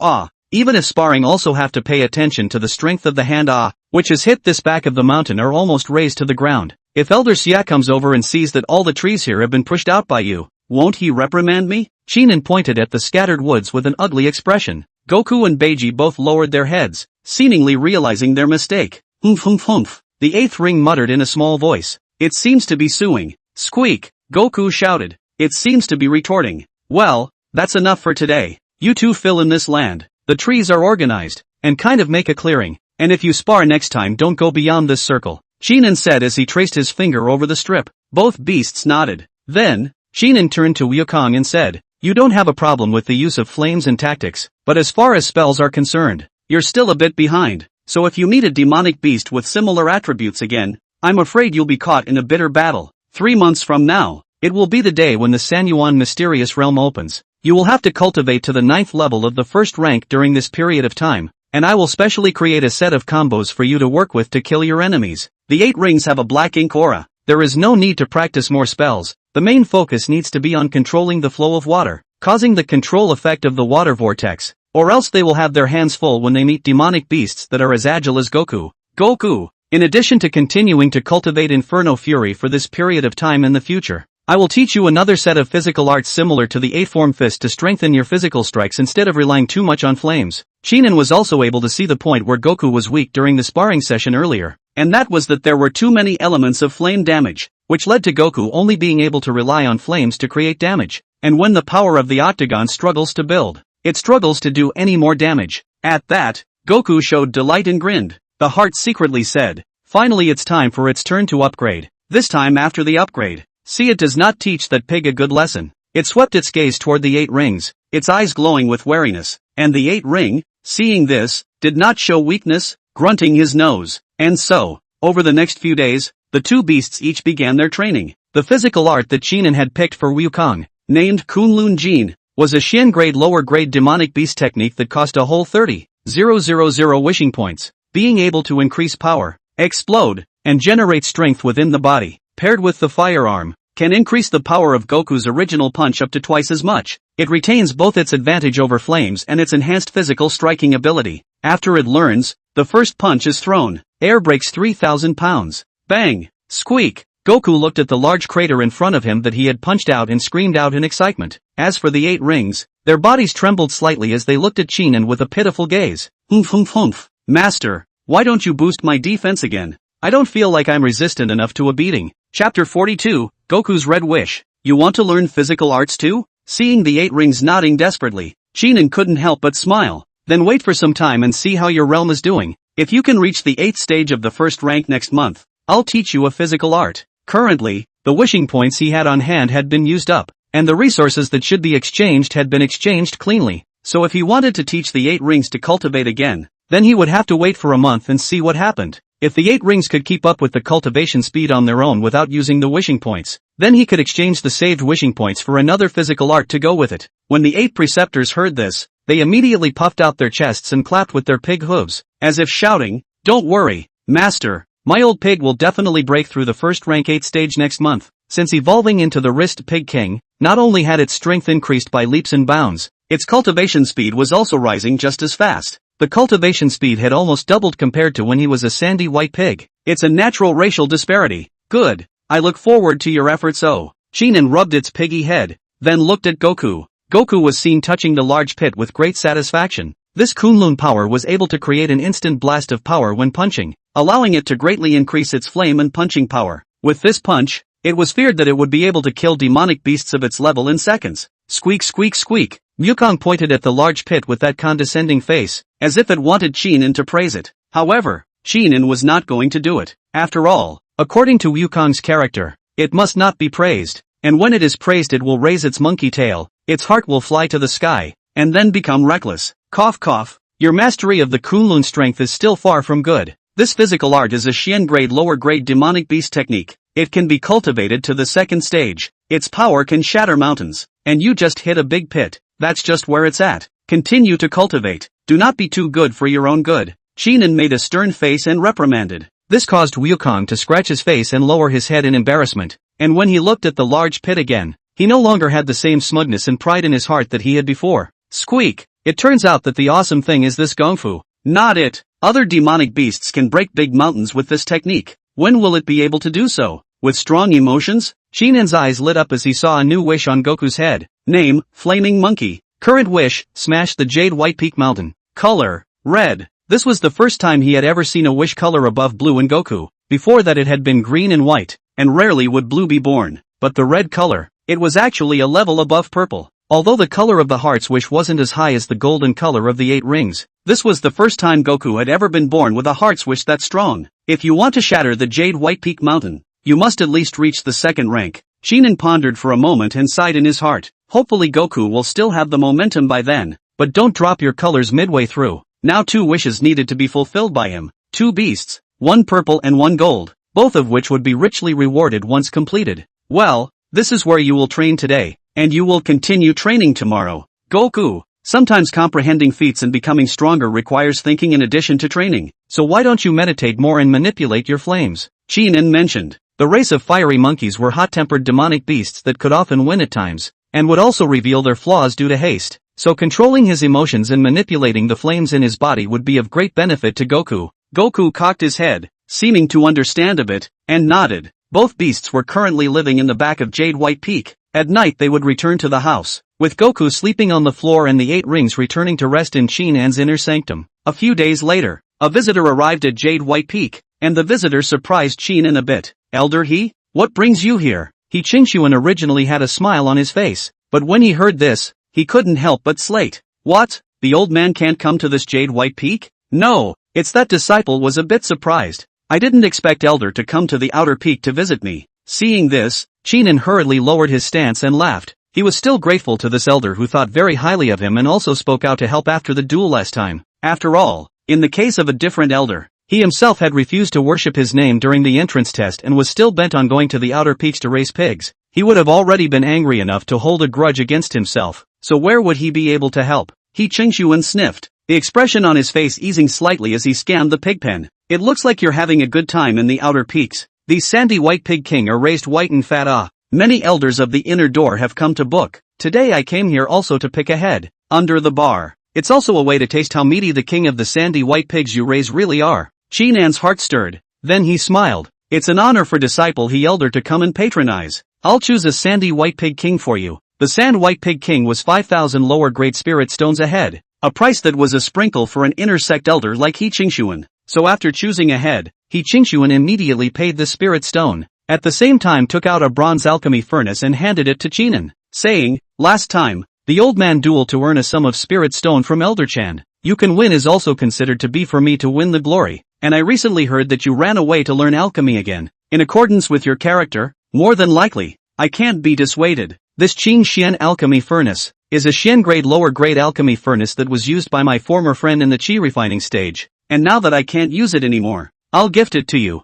even if sparring, also have to pay attention to the strength of the hand which has hit this back of the mountain or almost raised to the ground. If Elder Xia comes over and sees that all the trees here have been pushed out by you, won't he reprimand me? Shinan pointed at the scattered woods with an ugly expression. Goku and Beiji both lowered their heads, seemingly realizing their mistake. Humph humph humph. The 8th ring muttered in a small voice. It seems to be suing. Squeak. Goku shouted. It seems to be retorting. Well, that's enough for today. You two fill in this land. The trees are organized, and kind of make a clearing, and if you spar next time don't go beyond this circle, Shinan said as he traced his finger over the strip. Both beasts nodded. Then, Shinan turned to Wukong and said, you don't have a problem with the use of flames and tactics, but as far as spells are concerned, you're still a bit behind, so if you meet a demonic beast with similar attributes again, I'm afraid you'll be caught in a bitter battle. 3 months from now, it will be the day when the Sanyuan mysterious realm opens. You will have to cultivate to the 9th level of the 1st rank during this period of time, and I will specially create a set of combos for you to work with to kill your enemies. The 8 rings have a black ink aura. There is no need to practice more spells. The main focus needs to be on controlling the flow of water, causing the control effect of the water vortex, or else they will have their hands full when they meet demonic beasts that are as agile as Goku. Goku, in addition to continuing to cultivate Inferno Fury for this period of time in the future, I will teach you another set of physical arts similar to the 8-form fist to strengthen your physical strikes instead of relying too much on flames. Shinan was also able to see the point where Goku was weak during the sparring session earlier, and that was that there were too many elements of flame damage, which led to Goku only being able to rely on flames to create damage. And when the power of the octagon struggles to build, it struggles to do any more damage. At that, Goku showed delight and grinned. The heart secretly said, finally it's time for its turn to upgrade. This time after the upgrade, see, it does not teach that pig a good lesson. It swept its gaze toward the 8 rings, its eyes glowing with wariness, and the 8 ring, seeing this, did not show weakness, grunting his nose. And so, Over the next few days, the two beasts each began their training. The physical art that Qinin had picked for Wukong, named Kunlun Jin, was a Xian grade lower grade demonic beast technique that cost a whole 30,000 wishing points. Being able to increase power, explode, and generate strength within the body, paired with the firearm, can increase the power of Goku's original punch up to twice as much. It retains both its advantage over flames and its enhanced physical striking ability. After it learns, the first punch is thrown. Air breaks 3,000 pounds. Bang! Squeak! Goku looked at the large crater in front of him that he had punched out and screamed out in excitement. As for the 8 rings, their bodies trembled slightly as they looked at Qinin with a pitiful gaze. Humph. Master, why don't you boost my defense again? I don't feel like I'm resistant enough to a beating. Chapter 42, Goku's Red Wish. You want to learn physical arts too? Seeing the 8 rings nodding desperately, Qinin couldn't help but smile. Then wait for some time and see how your realm is doing. If you can reach the 8th stage of the first rank next month, I'll teach you a physical art. Currently, the wishing points he had on hand had been used up, and the resources that should be exchanged had been exchanged cleanly. So if he wanted to teach the 8 rings to cultivate again, then he would have to wait for a month and see what happened. If the 8 rings could keep up with the cultivation speed on their own without using the wishing points, then he could exchange the saved wishing points for another physical art to go with it. When the 8 preceptors heard this, they immediately puffed out their chests and clapped with their pig hooves, as if shouting, "Don't worry, Master, my old pig will definitely break through the first rank 8 stage next month." Since evolving into the wrist pig king, not only had its strength increased by leaps and bounds, its cultivation speed was also rising just as fast. The cultivation speed had almost doubled compared to when he was a sandy white pig. It's a natural racial disparity. Good. I look forward to your efforts. Oh. Qinin rubbed its piggy head, then looked at Goku. Goku was seen touching the large pit with great satisfaction. This Kunlun power was able to create an instant blast of power when punching, allowing it to greatly increase its flame and punching power. With this punch, it was feared that it would be able to kill demonic beasts of its level in seconds. Squeak squeak squeak. Wukong pointed at the large pit with that condescending face, as if it wanted Qinin to praise it. However, Qinin was not going to do it. After all, according to Wukong's character, it must not be praised, and when it is praised it will raise its monkey tail, its heart will fly to the sky, and then become reckless. Cough cough. Your mastery of the Kunlun strength is still far from good. This physical art is a Xian grade lower grade demonic beast technique. It can be cultivated to the 2nd stage. Its power can shatter mountains, and you just hit a big pit. That's just where it's at. Continue to cultivate. Do not be too good for your own good. Qinin made a stern face and reprimanded. This caused Wukong to scratch his face and lower his head in embarrassment, and when he looked at the large pit again, he no longer had the same smugness and pride in his heart that he had before. Squeak! It turns out that the awesome thing is this Gongfu. Not it. Other demonic beasts can break big mountains with this technique. When will it be able to do so? With strong emotions? Qinin's eyes lit up as he saw a new wish on Goku's head. Name, Flaming Monkey. Current wish, smash the Jade White Peak Mountain. Color, red. This was the first time he had ever seen a wish color above blue in Goku. Before that it had been green and white, and rarely would blue be born. But the red color, it was actually a level above purple. Although the color of the heart's wish wasn't as high as the golden color of the 8 rings, this was the first time Goku had ever been born with a heart's wish that strong. If you want to shatter the Jade White Peak Mountain, you must at least reach the 2nd rank. Qinin pondered for a moment and sighed in his heart. Hopefully Goku will still have the momentum by then, but don't drop your colors midway through. Now 2 wishes needed to be fulfilled by him. 2 beasts, 1 purple and 1 gold, both of which would be richly rewarded once completed. Well, this is where you will train today, and you will continue training tomorrow. Goku, sometimes comprehending feats and becoming stronger requires thinking in addition to training, so why don't you meditate more and manipulate your flames? Qinin mentioned. The race of fiery monkeys were hot-tempered demonic beasts that could often win at times, and would also reveal their flaws due to haste, so controlling his emotions and manipulating the flames in his body would be of great benefit to Goku. Goku cocked his head, seeming to understand a bit, and nodded. Both beasts were currently living in the back of Jade White Peak. At night they would return to the house, with Goku sleeping on the floor and the 8 rings returning to rest in Qinin's inner sanctum. A few days later, a visitor arrived at Jade White Peak, and the visitor surprised Qinin a bit. Elder He? What brings you here? Qingshuan originally had a smile on his face, but when he heard this, he couldn't help but slate. What? The old man can't come to this Jade White Peak? No, it's that disciple was a bit surprised. I didn't expect Elder to come to the outer peak to visit me. Seeing this, Qinin hurriedly lowered his stance and laughed. He was still grateful to this elder who thought very highly of him and also spoke out to help after the duel last time. After all, in the case of a different elder, He himself had refused to worship his name during the entrance test and was still bent on going to the outer peaks to raise pigs. He would have already been angry enough to hold a grudge against himself, so where would he be able to help? He Qingshuan sniffed, the expression on his face easing slightly as he scanned the pig pen. It looks like you're having a good time in the outer peaks. These sandy white pig king are raised white and fat. Many elders of the inner door have come to book. Today I came here also to pick a head. Under the bar. It's also a way to taste how meaty the king of the sandy white pigs you raise really are. Qinan's heart stirred. Then he smiled. It's an honor for disciple he elder to come and patronize. I'll choose a sandy white pig king for you. The sand white pig king was 5,000 lower grade spirit stones ahead. A price that was a sprinkle for an inner sect elder like He Qingshuan. So after choosing a head, He Qingshuan immediately paid the spirit stone. At the same time took out a bronze alchemy furnace and handed it to Qinan, saying, last time, the old man dueled to earn a sum of spirit stone from Elder Chan. You can win is also considered to be for me to win the glory, and I recently heard that you ran away to learn alchemy again. In accordance with your character, more than likely, I can't be dissuaded. This Qing Xian alchemy furnace is a Xian grade lower grade alchemy furnace that was used by my former friend in the Qi refining stage, and now that I can't use it anymore, I'll gift it to you.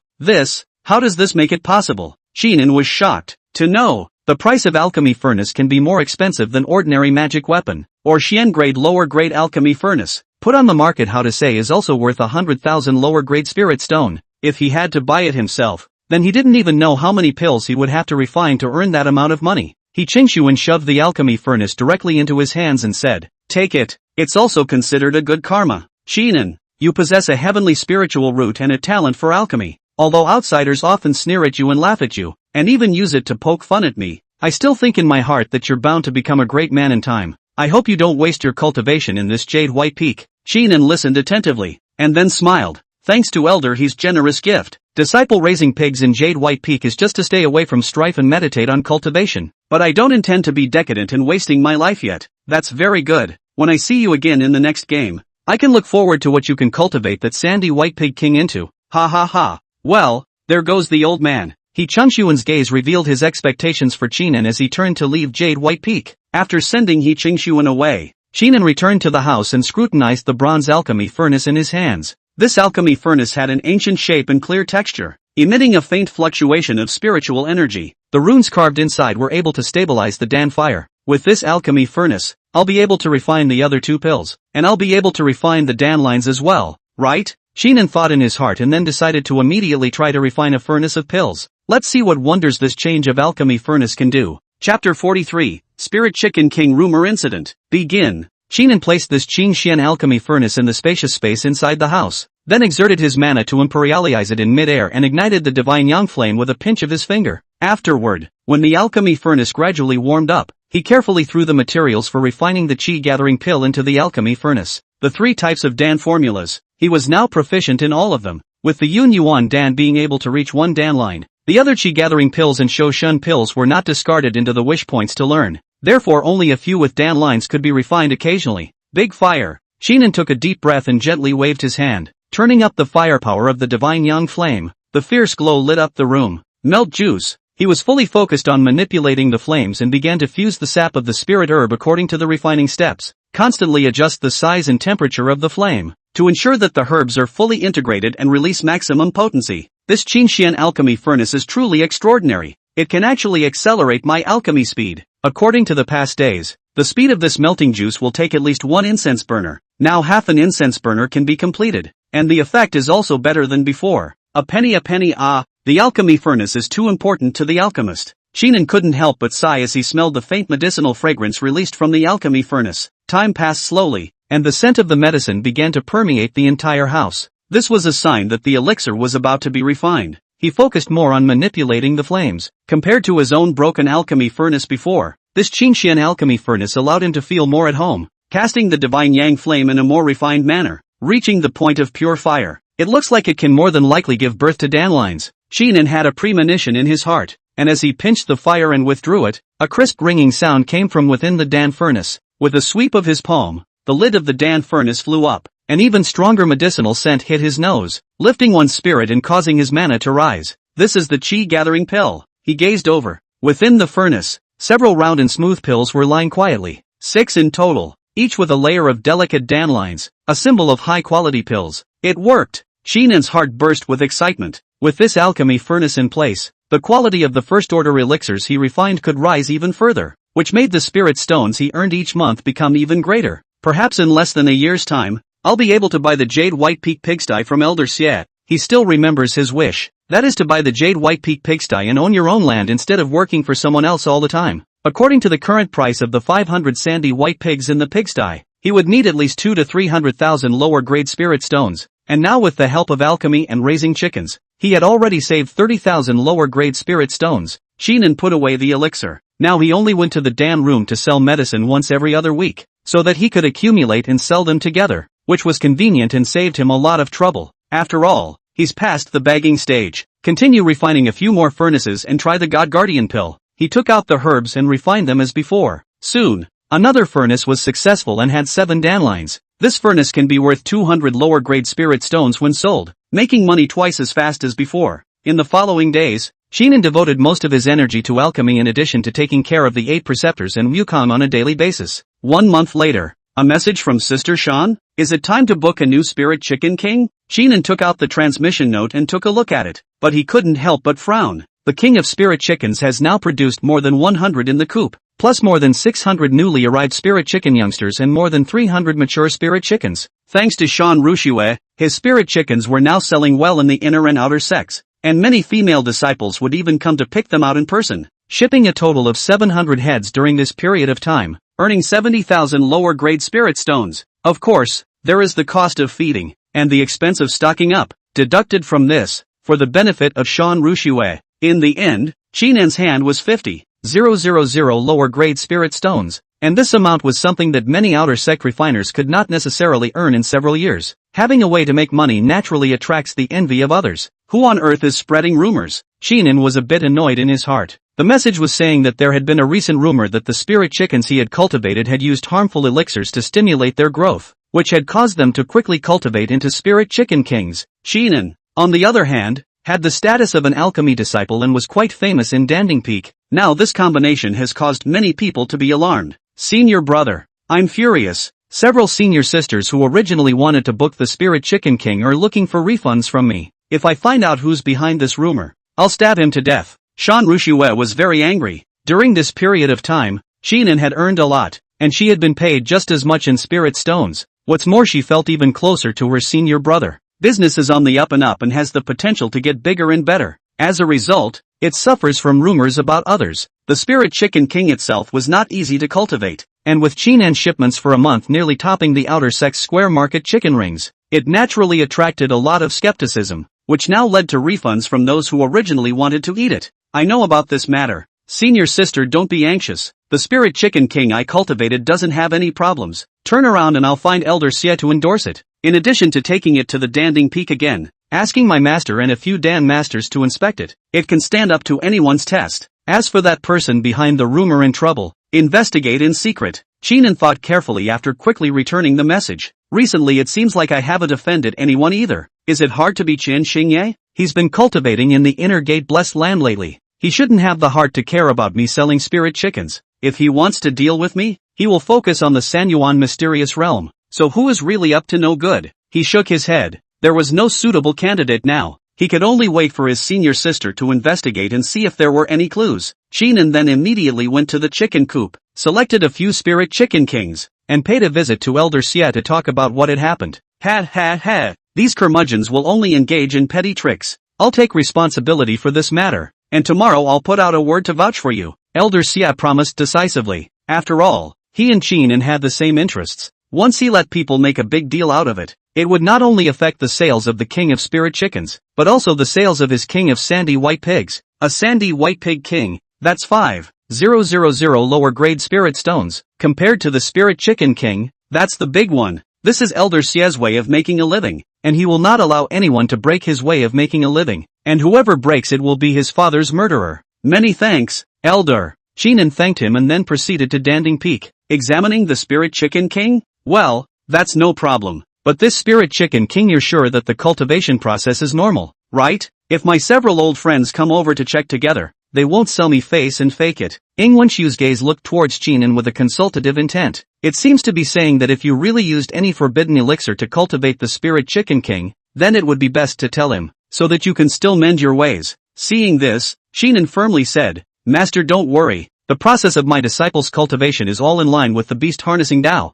How does this make it possible? Qinan was shocked to know. The price of alchemy furnace can be more expensive than ordinary magic weapon, or Xian grade lower grade alchemy furnace. Put on the market how to say is also worth 100,000 lower grade spirit stone. If he had to buy it himself, then he didn't even know how many pills he would have to refine to earn that amount of money. He Qingshuan shoved the alchemy furnace directly into his hands and said, take it, it's also considered a good karma. Qinan, you possess a heavenly spiritual root and a talent for alchemy. Although outsiders often sneer at you and laugh at you, and even use it to poke fun at me, I still think in my heart that you're bound to become a great man in time. I hope you don't waste your cultivation in this jade white peak. Qinan listened attentively, and then smiled. Thanks to Elder He's generous gift. Disciple raising pigs in jade white peak is just to stay away from strife and meditate on cultivation. But I don't intend to be decadent and wasting my life yet. That's very good. When I see you again in the next game, I can look forward to what you can cultivate that sandy white pig king into. Ha ha ha. Well, there goes the old man. He Qingshuan's gaze revealed his expectations for Qinan as he turned to leave Jade White Peak. After sending He Qingshuan away, Qinan returned to the house and scrutinized the bronze alchemy furnace in his hands. This alchemy furnace had an ancient shape and clear texture, emitting a faint fluctuation of spiritual energy. The runes carved inside were able to stabilize the Dan fire. With this alchemy furnace, I'll be able to refine the other two pills, and I'll be able to refine the Dan lines as well, right? Qinan thought in his heart and then decided to immediately try to refine a furnace of pills. Let's see what wonders this change of alchemy furnace can do. Chapter 43, Spirit Chicken King Rumor Incident. Begin. Qinan placed this Qing Xian alchemy furnace in the spacious space inside the house, then exerted his mana to imperialize it in mid-air and ignited the divine yang flame with a pinch of his finger. Afterward, when the alchemy furnace gradually warmed up, he carefully threw the materials for refining the qi gathering pill into the alchemy furnace. The 3 types of Dan formulas, he was now proficient in all of them, with the Yun Yuan Dan being able to reach 1 Dan line. The other qi gathering pills and Shou Shun pills were not discarded into the wish points to learn. Therefore only a few with Dan lines could be refined occasionally. Big fire. Qinan took a deep breath and gently waved his hand, turning up the firepower of the divine yang flame. The fierce glow lit up the room. Melt juice. He was fully focused on manipulating the flames and began to fuse the sap of the spirit herb according to the refining steps. Constantly adjust the size and temperature of the flame to ensure that the herbs are fully integrated and release maximum potency. This Qingxian alchemy furnace is truly extraordinary. It can actually accelerate my alchemy speed. According to the past days, the speed of this melting juice will take at least 1 incense burner. Now half an incense burner can be completed, and the effect is also better than before. A penny, the alchemy furnace is too important to the alchemist. Qinan couldn't help but sigh as he smelled the faint medicinal fragrance released from the alchemy furnace. Time passed slowly, and the scent of the medicine began to permeate the entire house. This was a sign that the elixir was about to be refined. He focused more on manipulating the flames. Compared to his own broken alchemy furnace before, this Qingxian alchemy furnace allowed him to feel more at home, casting the divine yang flame in a more refined manner, reaching the point of pure fire. It looks like it can more than likely give birth to danlines. Qinan had a premonition in his heart, and as he pinched the fire and withdrew it, a crisp ringing sound came from within the Dan furnace. With a sweep of his palm, the lid of the Dan furnace flew up. An even stronger medicinal scent hit his nose, lifting one's spirit and causing his mana to rise. This is the qi gathering pill. He gazed over. Within the furnace, several round and smooth pills were lying quietly. 6 in total, each with a layer of delicate Dan lines, a symbol of high-quality pills. It worked. Shinan's heart burst with excitement. With this alchemy furnace in place, the quality of the first-order elixirs he refined could rise even further, which made the spirit stones he earned each month become even greater. Perhaps in less than a year's time, I'll be able to buy the Jade White Peak pigsty from Elder Xie. He still remembers his wish. That is to buy the Jade White Peak pigsty and own your own land instead of working for someone else all the time. According to the current price of the 500 sandy white pigs in the pigsty, he would need at least 200 to 300,000 lower-grade spirit stones, and now with the help of alchemy and raising chickens, he had already saved 30,000 lower-grade spirit stones. Shinan put away the elixir. Now he only went to the damn room to sell medicine once every other week, so that he could accumulate and sell them together, which was convenient and saved him a lot of trouble. After all, he's past the bagging stage. Continue refining a few more furnaces and try the God Guardian pill. He took out the herbs and refined them as before. Soon, another furnace was successful and had 7 dandelions. This furnace can be worth 200 lower-grade spirit stones when sold, making money twice as fast as before. In the following days, Shinan devoted most of his energy to alchemy in addition to taking care of the 8 preceptors and Wukong on a daily basis. 1 month later, a message from Sister Shan? Is it time to book a new Spirit Chicken King? Shinan took out the transmission note and took a look at it, but he couldn't help but frown. The King of Spirit Chickens has now produced more than 100 in the coop, plus more than 600 newly arrived Spirit Chicken youngsters and more than 300 mature Spirit Chickens. Thanks to Shan Rushue, his Spirit Chickens were now selling well in the inner and outer sects, and many female disciples would even come to pick them out in person, shipping a total of 700 heads during this period of time, earning 70,000 lower-grade spirit stones. Of course, there is the cost of feeding, and the expense of stocking up, deducted from this, for the benefit of Shan Rushue. In the end, Shinan's hand was 50,000 lower-grade spirit stones, and this amount was something that many outer sect refiners could not necessarily earn in several years. Having a way to make money naturally attracts the envy of others. Who on earth is spreading rumors? Shinan was a bit annoyed in his heart. The message was saying that there had been a recent rumor that the spirit chickens he had cultivated had used harmful elixirs to stimulate their growth, which had caused them to quickly cultivate into spirit chicken kings. Shinan, on the other hand, had the status of an alchemy disciple and was quite famous in Danding Peak. Now this combination has caused many people to be alarmed. Senior brother, I'm furious. Several senior sisters who originally wanted to book the Spirit Chicken King are looking for refunds from me. If I find out who's behind this rumor, I'll stab him to death. Shan Rushue was very angry. During this period of time, Shinan had earned a lot, and she had been paid just as much in spirit stones. What's more, she felt even closer to her senior brother. Business is on the up and has the potential to get bigger and better. As a result, it suffers from rumors about others. The Spirit Chicken King itself was not easy to cultivate, and with Shinan's shipments for a month nearly topping the outer sect's square market chicken rings, it naturally attracted a lot of skepticism, which now led to refunds from those who originally wanted to eat it. I know about this matter. Senior sister, don't be anxious. The Spirit Chicken King I cultivated doesn't have any problems. Turn around and I'll find Elder Xie to endorse it. In addition to taking it to the Danding Peak again, asking my master and a few Dan masters to inspect it, it can stand up to anyone's test. As for that person behind the rumor and trouble, investigate in secret. Shinan thought carefully after quickly returning the message. Recently it seems like I haven't offended anyone either. Is it hard to be Qin Xingye? He's been cultivating in the inner gate blessed land lately. He shouldn't have the heart to care about me selling spirit chickens. If he wants to deal with me, he will focus on the Sanyuan mysterious realm. So who is really up to no good? He shook his head. There was no suitable candidate now. He could only wait for his senior sister to investigate and see if there were any clues. Shinan then immediately went to the chicken coop, selected a few spirit chicken kings, and paid a visit to Elder Xie to talk about what had happened. Ha. These curmudgeons will only engage in petty tricks. I'll take responsibility for this matter, and tomorrow I'll put out a word to vouch for you. Elder Xie promised decisively. After all, he and Shinan had the same interests. Once he let people make a big deal out of it, it would not only affect the sales of the King of Spirit Chickens, but also the sales of his King of Sandy White Pigs. A Sandy White Pig King, that's 5,000 lower grade spirit stones, compared to the Spirit Chicken King, that's the big one. This is Elder Xie's way of making a living, and he will not allow anyone to break his way of making a living, and whoever breaks it will be his father's murderer. Many thanks, Elder. Shinan thanked him and then proceeded to Danding Peak. Examining the Spirit Chicken King? Well, that's no problem. But this Spirit Chicken King, you're sure that the cultivation process is normal, right? If my several old friends come over to check together, they won't sell me face and fake it. Ingwenshu's gaze looked towards Shinan with a consultative intent. It seems to be saying that if you really used any forbidden elixir to cultivate the Spirit Chicken King, then it would be best to tell him, so that you can still mend your ways. Seeing this, Shinin firmly said, Master, don't worry, the process of my disciples' cultivation is all in line with the beast harnessing Tao.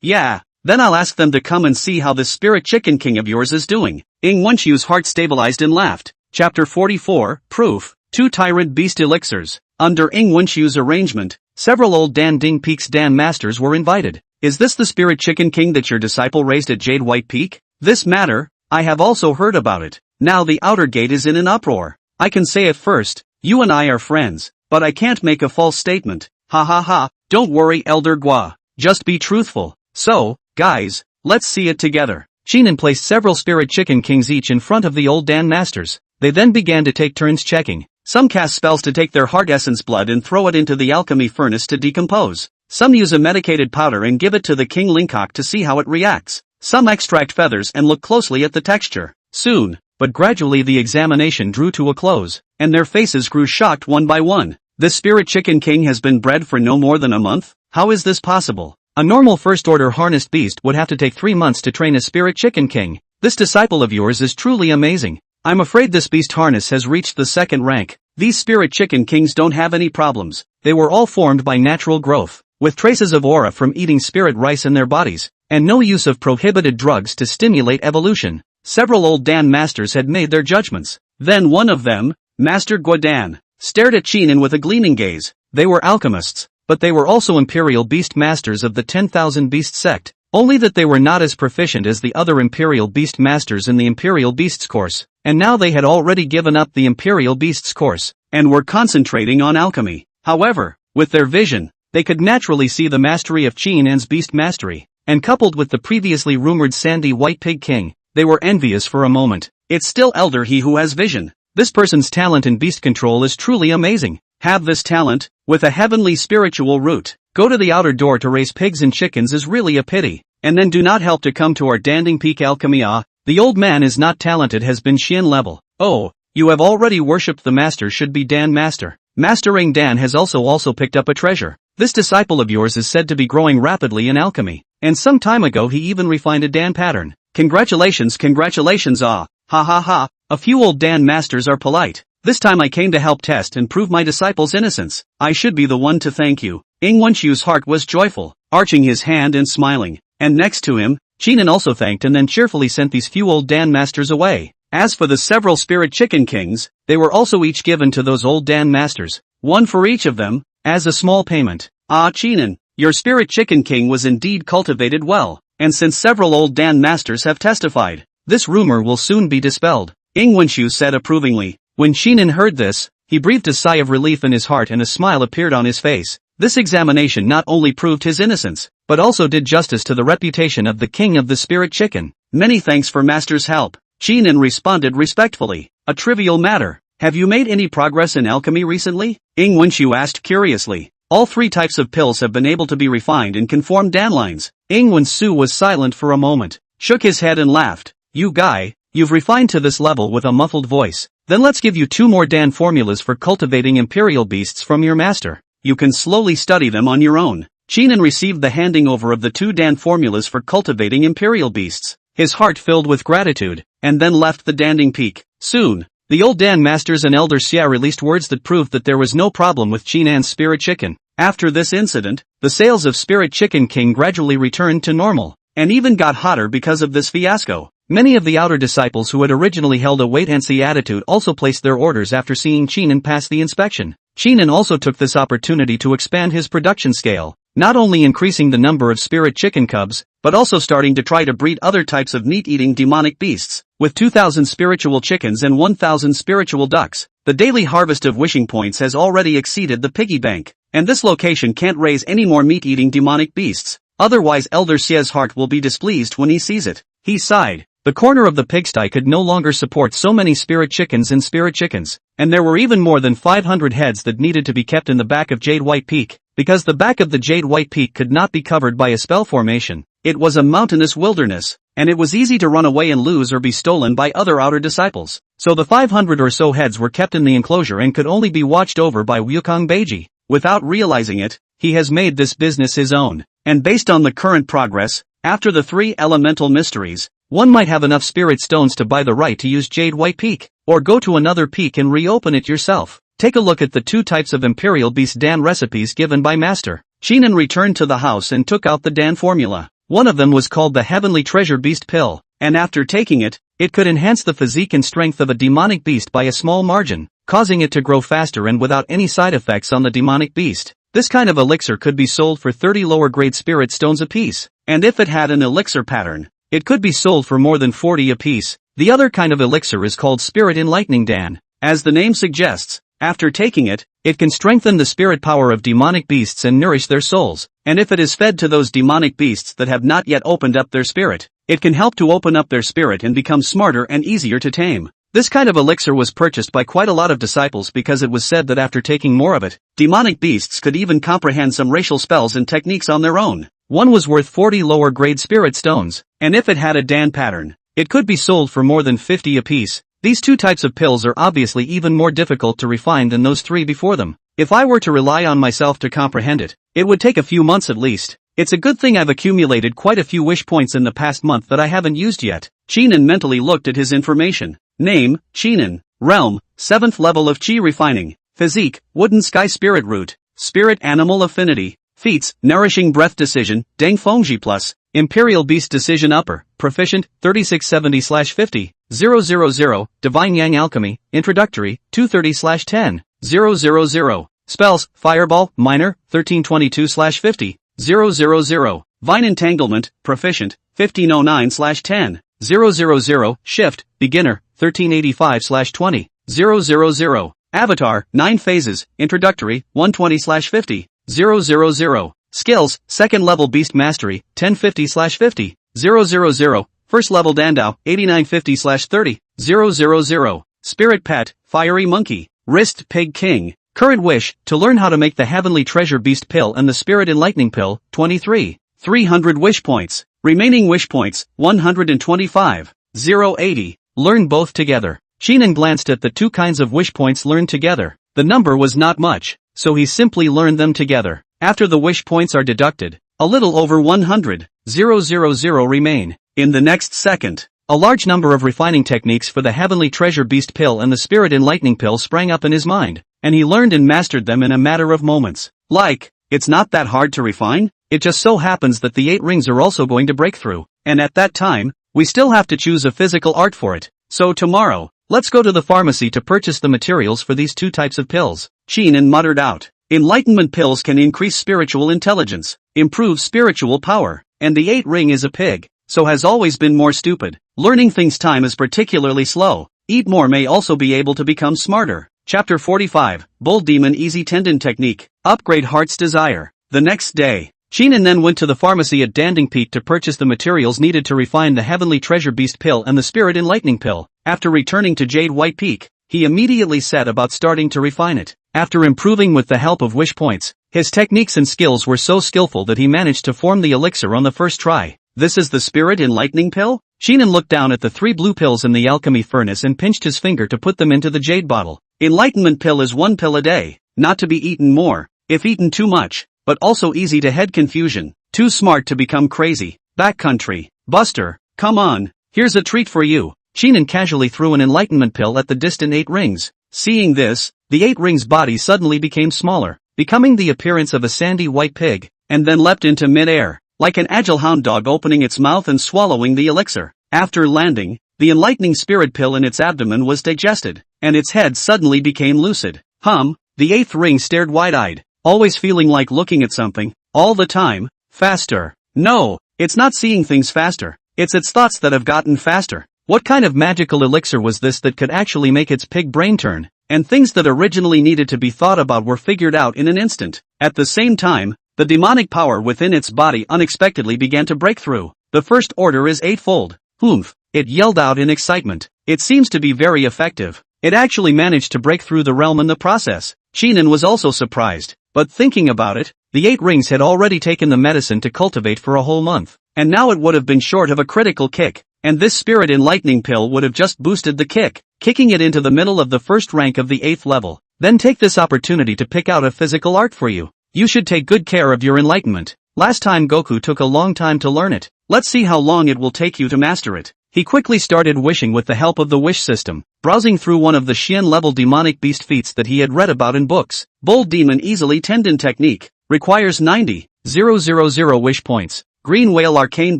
Yeah. Then I'll ask them to come and see how this spirit chicken king of yours is doing. Ing Wenqiu's heart stabilized and laughed. Chapter 44, Proof, 2 Tyrant Beast Elixirs. Under Ing Wenqiu's arrangement, several old Dan Ding Peak's Dan masters were invited. Is this the spirit chicken king that your disciple raised at Jade White Peak? This matter, I have also heard about it. Now the outer gate is in an uproar. I can say at first, you and I are friends, but I can't make a false statement. Ha ha ha, don't worry Elder Gua, just be truthful. So, guys, let's see it together. Shinin placed several spirit chicken kings each in front of the old Dan masters. They then began to take turns checking. Some cast spells to take their heart essence blood and throw it into the alchemy furnace to decompose. Some use a medicated powder and give it to the king Linkok to see how it reacts. Some extract feathers and look closely at the texture. Soon, but gradually the examination drew to a close, and their faces grew shocked one by one. This spirit chicken king has been bred for no more than a month? How is this possible? A normal first-order harnessed beast would have to take 3 months to train a spirit chicken king. This disciple of yours is truly amazing. I'm afraid this beast harness has reached the 2nd rank. These spirit chicken kings don't have any problems. They were all formed by natural growth, with traces of aura from eating spirit rice in their bodies, and no use of prohibited drugs to stimulate evolution. Several old Dan masters had made their judgments. Then one of them, Master Guodan, stared at Shinin with a gleaming gaze. They were alchemists, but they were also imperial beast masters of the 10,000 Beast sect, only that they were not as proficient as the other imperial beast masters in the imperial beasts course, and now they had already given up the imperial beasts course, and were concentrating on alchemy. However, with their vision, they could naturally see the mastery of Shinin's beast mastery, and coupled with the previously rumored Sandy White Pig King, they were envious for a moment. It's still Elder he who has vision. This person's talent in beast control is truly amazing. Have this talent, with a heavenly spiritual root. Go to the outer door to raise pigs and chickens is really a pity, and then do not help to come to our Danding Peak alchemy. The old man is not talented, has been Xian level. Oh, you have already worshipped the master should be Dan master. Mastering Dan has also picked up a treasure. This disciple of yours is said to be growing rapidly in alchemy, and some time ago he even refined a Dan pattern. Congratulations, ha ha ha, a few old Dan masters are polite. This time I came to help test and prove my disciple's innocence. I should be the one to thank you. Ing Wenqiu's heart was joyful, arching his hand and smiling, and next to him, Shinin also thanked and then cheerfully sent these few old Dan masters away. As for the several spirit chicken kings, they were also each given to those old Dan masters, one for each of them, as a small payment. Shinin, your spirit chicken king was indeed cultivated well, and since several old Dan masters have testified, this rumor will soon be dispelled. Ing Wenqiu said approvingly. When Shinin heard this, he breathed a sigh of relief in his heart and a smile appeared on his face. This examination not only proved his innocence, but also did justice to the reputation of the king of the spirit chicken. Many thanks for master's help. Shinin responded respectfully. A trivial matter. Have you made any progress in alchemy recently? Ing Wenqiu asked curiously. All 3 types of pills have been able to be refined and can form Dan lines. Ing Wenqiu was silent for a moment, shook his head and laughed. You guy, you've refined to this level with a muffled voice. Then let's give you 2 more Dan formulas for cultivating imperial beasts from your master. You can slowly study them on your own. Shinin received the handing over of the 2 Dan formulas for cultivating imperial beasts. His heart filled with gratitude, and then left the Danding Peak. Soon, the old Dan masters and Elder Xia released words that proved that there was no problem with Shinan's spirit chicken. After this incident, the sales of Spirit Chicken King gradually returned to normal, and even got hotter because of this fiasco. Many of the outer disciples who had originally held a wait-and-see attitude also placed their orders after seeing Shinan pass the inspection. Shinan also took this opportunity to expand his production scale, not only increasing the number of spirit chicken cubs, but also starting to try to breed other types of meat-eating demonic beasts. With 2,000 spiritual chickens and 1,000 spiritual ducks, the daily harvest of wishing points has already exceeded the piggy bank, and this location can't raise any more meat-eating demonic beasts. Otherwise Elder Xia's heart will be displeased when he sees it. He sighed. The corner of the pigsty could no longer support so many spirit chickens, and there were even more than 500 heads that needed to be kept in the back of Jade White Peak, because the back of the Jade White Peak could not be covered by a spell formation. It was a mountainous wilderness, and it was easy to run away and lose or be stolen by other outer disciples. So the 500 or so heads were kept in the enclosure and could only be watched over by Wukong Beiji. Without realizing it, he has made this business his own, and based on the current progress, after the 3 elemental mysteries, One might have enough spirit stones to buy the right to use Jade White Peak, or go to another peak and reopen it yourself. Take a look at the two types of Imperial Beast Dan recipes given by Master. Sheenan returned to the house and took out the Dan formula. One of them was called the Heavenly Treasure Beast Pill, and after taking it, it could enhance the physique and strength of a demonic beast by a small margin, causing it to grow faster and without any side effects on the demonic beast. This kind of elixir could be sold for 30 lower grade spirit stones apiece, and if it had an elixir pattern, it could be sold for more than 40 apiece. The other kind of elixir is called Spirit Enlightening Dan. As the name suggests, after taking it, it can strengthen the spirit power of demonic beasts and nourish their souls, and if it is fed to those demonic beasts that have not yet opened up their spirit, it can help to open up their spirit and become smarter and easier to tame. This kind of elixir was purchased by quite a lot of disciples because it was said that after taking more of it, demonic beasts could even comprehend some racial spells and techniques on their own. One was worth 40 lower grade spirit stones, and if it had a Dan pattern, it could be sold for more than 50 apiece. These two types of pills are obviously even more difficult to refine than those three before them. If I were to rely on myself to comprehend it, it would take a few months at least. It's a good thing I've accumulated quite a few wish points in the past month that I haven't used yet. Sheenan mentally looked at his information. Name, Sheenan. Realm, 7th level of Chi Refining. Physique, Wooden Sky Spirit Root. Spirit Animal Affinity. Feats, Nourishing Breath Decision, Deng Fengji Plus. Imperial Beast Decision Upper, Proficient, 3670/50, 000, Divine Yang Alchemy, Introductory, 230/10, 000. Spells, Fireball, Minor, 1322/50, 000. Vine Entanglement, Proficient, 1509/10, 000. Shift, Beginner, 1385/20, 000. Avatar, 9 Phases, Introductory, 120/50, 000. Skills, 2nd level Beast Mastery, 1050/50, 000. First level Dandao, 8950/30, 000. Spirit Pet, Fiery Monkey. Wrist Pig King. Current wish, to learn how to make the Heavenly Treasure Beast Pill and the Spirit Enlightening Pill, 23. 300 wish points. Remaining wish points, 125. 080. Learn both together. Sheenan glanced at the two kinds of wish points learned together. The number was not much, so he simply learned them together. After the wish points are deducted, a little over 100, 000 remain. In the next second, a large number of refining techniques for the Heavenly Treasure Beast Pill and the Spirit Enlightening Pill sprang up in his mind, and he learned and mastered them in a matter of moments. Like, it's not that hard to refine, it just so happens that the 8 rings are also going to break through, and at that time, we still have to choose a physical art for it. So tomorrow, let's go to the pharmacy to purchase the materials for these two types of pills. Sheenan muttered out. Enlightenment pills can increase spiritual intelligence, improve spiritual power, and the 8 ring is a pig, so has always been more stupid. Learning things time is particularly slow. Eat more may also be able to become smarter. Chapter 45, Bull Demon Easy Tendon Technique, Upgrade Heart's Desire. The next day, Sheenan then went to the pharmacy at Danding Peak to purchase the materials needed to refine the Heavenly Treasure Beast Pill and the Spirit Enlightening Pill. After returning to Jade White Peak, he immediately set about starting to refine it. After improving with the help of wish points, his techniques and skills were so skillful that he managed to form the elixir on the first try. This is the Spirit Enlightening Pill? Sheenan looked down at the 3 blue pills in the alchemy furnace and pinched his finger to put them into the jade bottle. Enlightenment pill is 1 pill a day, not to be eaten more, if eaten too much, but also easy to head confusion, too smart to become crazy. Backcountry. Buster, come on, here's a treat for you. Sheenan casually threw an enlightenment pill at the distant 8 rings. Seeing this, the 8 rings' body suddenly became smaller, becoming the appearance of a sandy white pig, and then leapt into mid-air, like an agile hound dog opening its mouth and swallowing the elixir. After landing, the enlightening spirit pill in its abdomen was digested, and its head suddenly became lucid. The 8th ring stared wide-eyed, always feeling like looking at something, all the time. Faster. No, it's not seeing things faster, it's its thoughts that have gotten faster. What kind of magical elixir was this that could actually make its pig brain turn? And things that originally needed to be thought about were figured out in an instant. At the same time, the demonic power within its body unexpectedly began to break through. The first order is 8-fold. Oomph, it yelled out in excitement. It seems to be very effective. It actually managed to break through the realm in the process. Sheenan was also surprised, but thinking about it, the 8 rings had already taken the medicine to cultivate for a whole month, and now it would have been short of a critical kick, and this Spirit Enlightening Pill would have just boosted the kick, kicking it into the middle of the first rank of the 8th level. Then take this opportunity to pick out a physical art for you. You should take good care of your enlightenment. Last time Goku took a long time to learn it. Let's see how long it will take you to master it. He quickly started wishing with the help of the wish system, browsing through one of the Xian-level demonic beast feats that he had read about in books. Bold Demon Easily Tendon Technique. Requires 90,000 wish points. Green Whale Arcane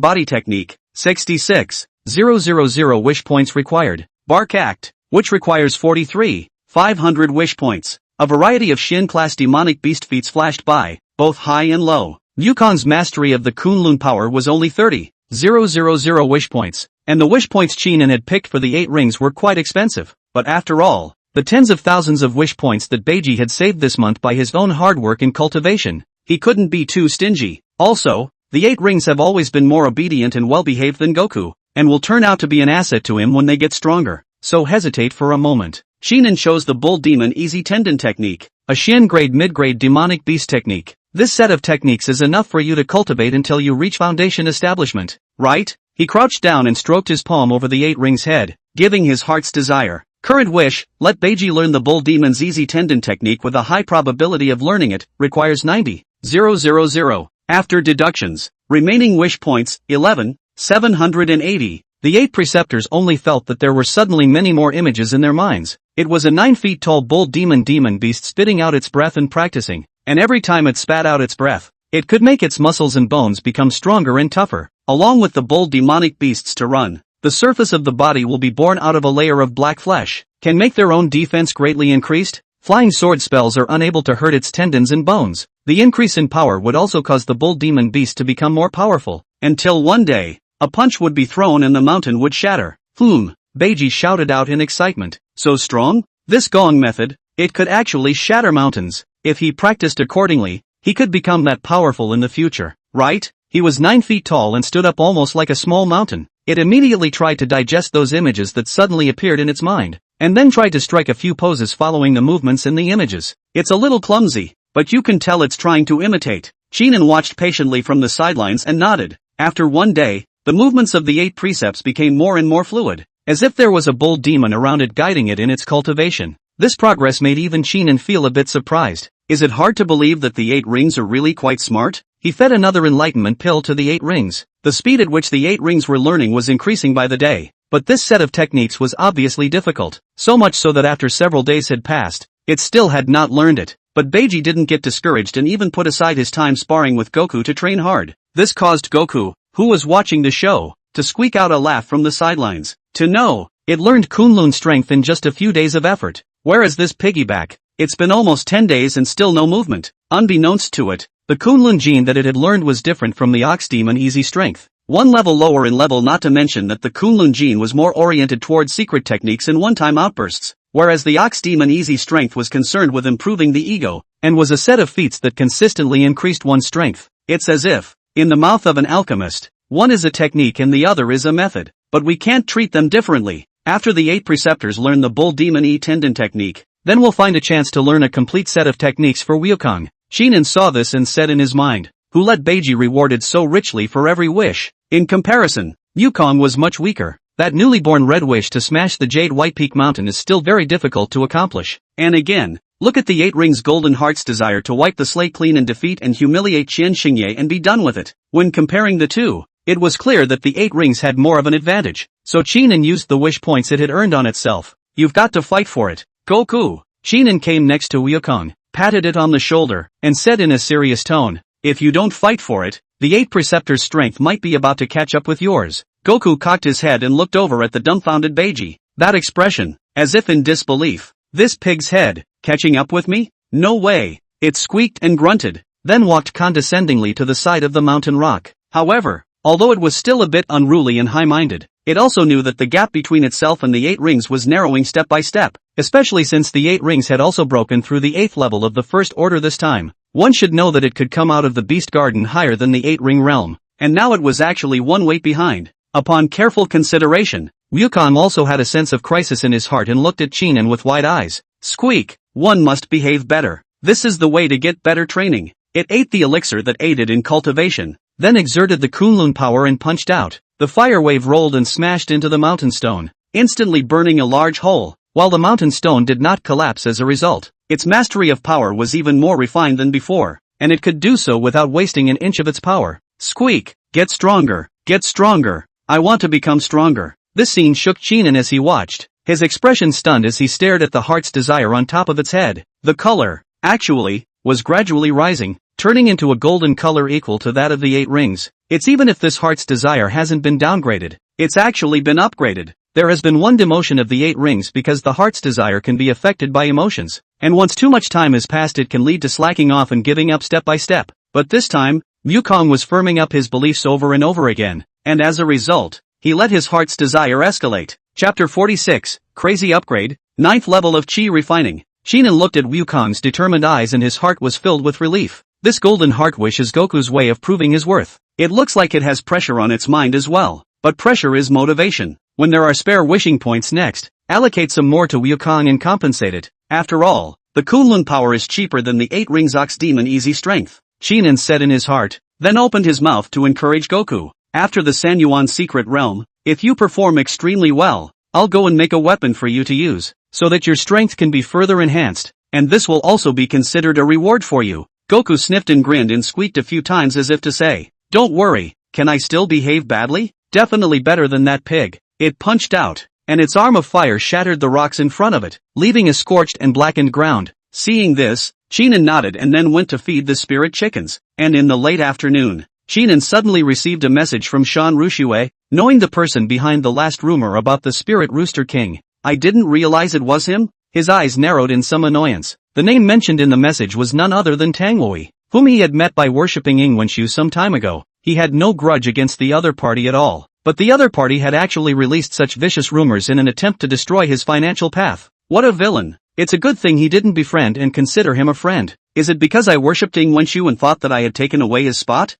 Body Technique. 66,000 wish points required. Bark Act, which requires 43,500 wish points. A variety of Xian-class demonic beast feats flashed by, both high and low. Wukong's mastery of the Kunlun power was only 30,000 wish points, and the wish points Qinen had picked for the 8 rings were quite expensive. But after all, the tens of thousands of wish points that Beiji had saved this month by his own hard work and cultivation, he couldn't be too stingy. Also, the 8 rings have always been more obedient and well-behaved than Goku, and will turn out to be an asset to him when they get stronger. So hesitate for a moment. Qinen chose the Bull Demon Easy Tendon Technique, a Xian grade mid-grade demonic beast technique. This set of techniques is enough for you to cultivate until you reach foundation establishment, right? He crouched down and stroked his palm over the 8 rings head, giving his heart's desire. Current wish, let Beiji learn the Bull Demon's Easy Tendon Technique with a high probability of learning it, requires 90,000. After deductions, remaining wish points, 11,780. The 8 preceptors only felt that there were suddenly many more images in their minds. It was a 9 feet tall bull demon beast spitting out its breath and practicing, and every time it spat out its breath, it could make its muscles and bones become stronger and tougher. Along with the bull demonic beasts to run, the surface of the body will be born out of a layer of black flesh. Can make their own defense greatly increased? Flying sword spells are unable to hurt its tendons and bones. The increase in power would also cause the bull demon beast to become more powerful, until one day, a punch would be thrown and the mountain would shatter. Beiji shouted out in excitement. So strong? This Gong method, it could actually shatter mountains. If he practiced accordingly, he could become that powerful in the future, right? He was 9 feet tall and stood up almost like a small mountain. It immediately tried to digest those images that suddenly appeared in its mind, and then tried to strike a few poses following the movements in the images. It's a little clumsy, but you can tell it's trying to imitate. Qinen watched patiently from the sidelines and nodded. After one day, the movements of the 8 precepts became more and more fluid, as if there was a bull demon around it guiding it in its cultivation. This progress made even Qinen feel a bit surprised. Is it hard to believe that the 8 rings are really quite smart? He fed another enlightenment pill to the 8 rings. The speed at which the 8 rings were learning was increasing by the day. But this set of techniques was obviously difficult, so much so that after several days had passed, it still had not learned it. But Beiji didn't get discouraged and even put aside his time sparring with Goku to train hard. This caused Goku, who was watching the show, to squeak out a laugh from the sidelines. To know, it learned Kunlun strength in just a few days of effort. Whereas this piggyback, it's been almost 10 days and still no movement. Unbeknownst to it, the Kunlun gene that it had learned was different from the Ox Demon Easy Strength. One level lower in level, not to mention that the Kunlun gene was more oriented toward secret techniques and one-time outbursts, whereas the Ox Demon Easy Strength was concerned with improving the ego, and was a set of feats that consistently increased one's strength. It's as if, in the mouth of an alchemist, one is a technique and the other is a method, but we can't treat them differently. After the 8 preceptors learn the Bull Demon E Tendon technique, then we'll find a chance to learn a complete set of techniques for Wukong. Qinen saw this and said in his mind, who let Beiji rewarded so richly for every wish? In comparison, Wukong was much weaker. That newly born red wish to smash the Jade White Peak Mountain is still very difficult to accomplish. And again, look at the 8 rings Golden Heart's desire to wipe the slate clean and defeat and humiliate Qian Xingye and be done with it. When comparing the two, it was clear that the 8 rings had more of an advantage. So Qinen used the wish points it had earned on itself. You've got to fight for it, Goku. Qinen came next to Wukong, patted it on the shoulder, and said in a serious tone, if you don't fight for it, the 8 preceptors' strength might be about to catch up with yours. Goku cocked his head and looked over at the dumbfounded Beiji. That expression, as if in disbelief. This pig's head, catching up with me? No way. It squeaked and grunted, then walked condescendingly to the side of the mountain rock. However, although it was still a bit unruly and high-minded, it also knew that the gap between itself and the 8 rings was narrowing step by step, especially since the 8 rings had also broken through the 8th level of the first order this time. One should know that it could come out of the beast garden higher than the 8-ring realm, and now it was actually one weight behind. Upon careful consideration, Wukong also had a sense of crisis in his heart and looked at Qinen with wide eyes. Squeak, one must behave better. This is the way to get better training. It ate the elixir that aided in cultivation, then exerted the Kunlun power and punched out. The fire wave rolled and smashed into the mountain stone, instantly burning a large hole. While the mountain stone did not collapse as a result, its mastery of power was even more refined than before, and it could do so without wasting an inch of its power. Squeak, get stronger. Get stronger. I want to become stronger. This scene shook Chinan as he watched, his expression stunned as he stared at the heart's desire on top of its head. The color, actually, was gradually rising, turning into a golden color equal to that of the 8 rings. It's even if this heart's desire hasn't been downgraded, it's actually been upgraded. There has been one demotion of the 8 rings because the heart's desire can be affected by emotions, and once too much time has passed it can lead to slacking off and giving up step by step. But this time, Wukong was firming up his beliefs over and over again, and as a result, he let his heart's desire escalate. Chapter 46, Crazy Upgrade, 9th Level of Qi Refining. Chinan looked at Wukong's determined eyes and his heart was filled with relief. This golden heart wish is Goku's way of proving his worth. It looks like it has pressure on its mind as well, but pressure is motivation. When there are spare wishing points next, allocate some more to Wukong and compensate it. After all, the Kunlun power is cheaper than the 8 rings Ox Demon Easy Strength, Chinan said in his heart, then opened his mouth to encourage Goku. After the Sanyuan secret realm, if you perform extremely well, I'll go and make a weapon for you to use, so that your strength can be further enhanced, and this will also be considered a reward for you. Goku sniffed and grinned and squeaked a few times as if to say, don't worry, can I still behave badly? Definitely better than that pig. It punched out, and its arm of fire shattered the rocks in front of it, leaving a scorched and blackened ground. Seeing this, Chinan nodded and then went to feed the spirit chickens, and in the late afternoon, Chinan suddenly received a message from Shan Rushue, knowing the person behind the last rumor about the spirit rooster king. I didn't realize it was him? His eyes narrowed in some annoyance. The name mentioned in the message was none other than Tangwei, whom he had met by worshipping Ingwenshu some time ago. He had no grudge against the other party at all, but the other party had actually released such vicious rumors in an attempt to destroy his financial path. What a villain. It's a good thing he didn't befriend and consider him a friend. Is it because I worshipped Ingwenshu and thought that I had taken away his spot?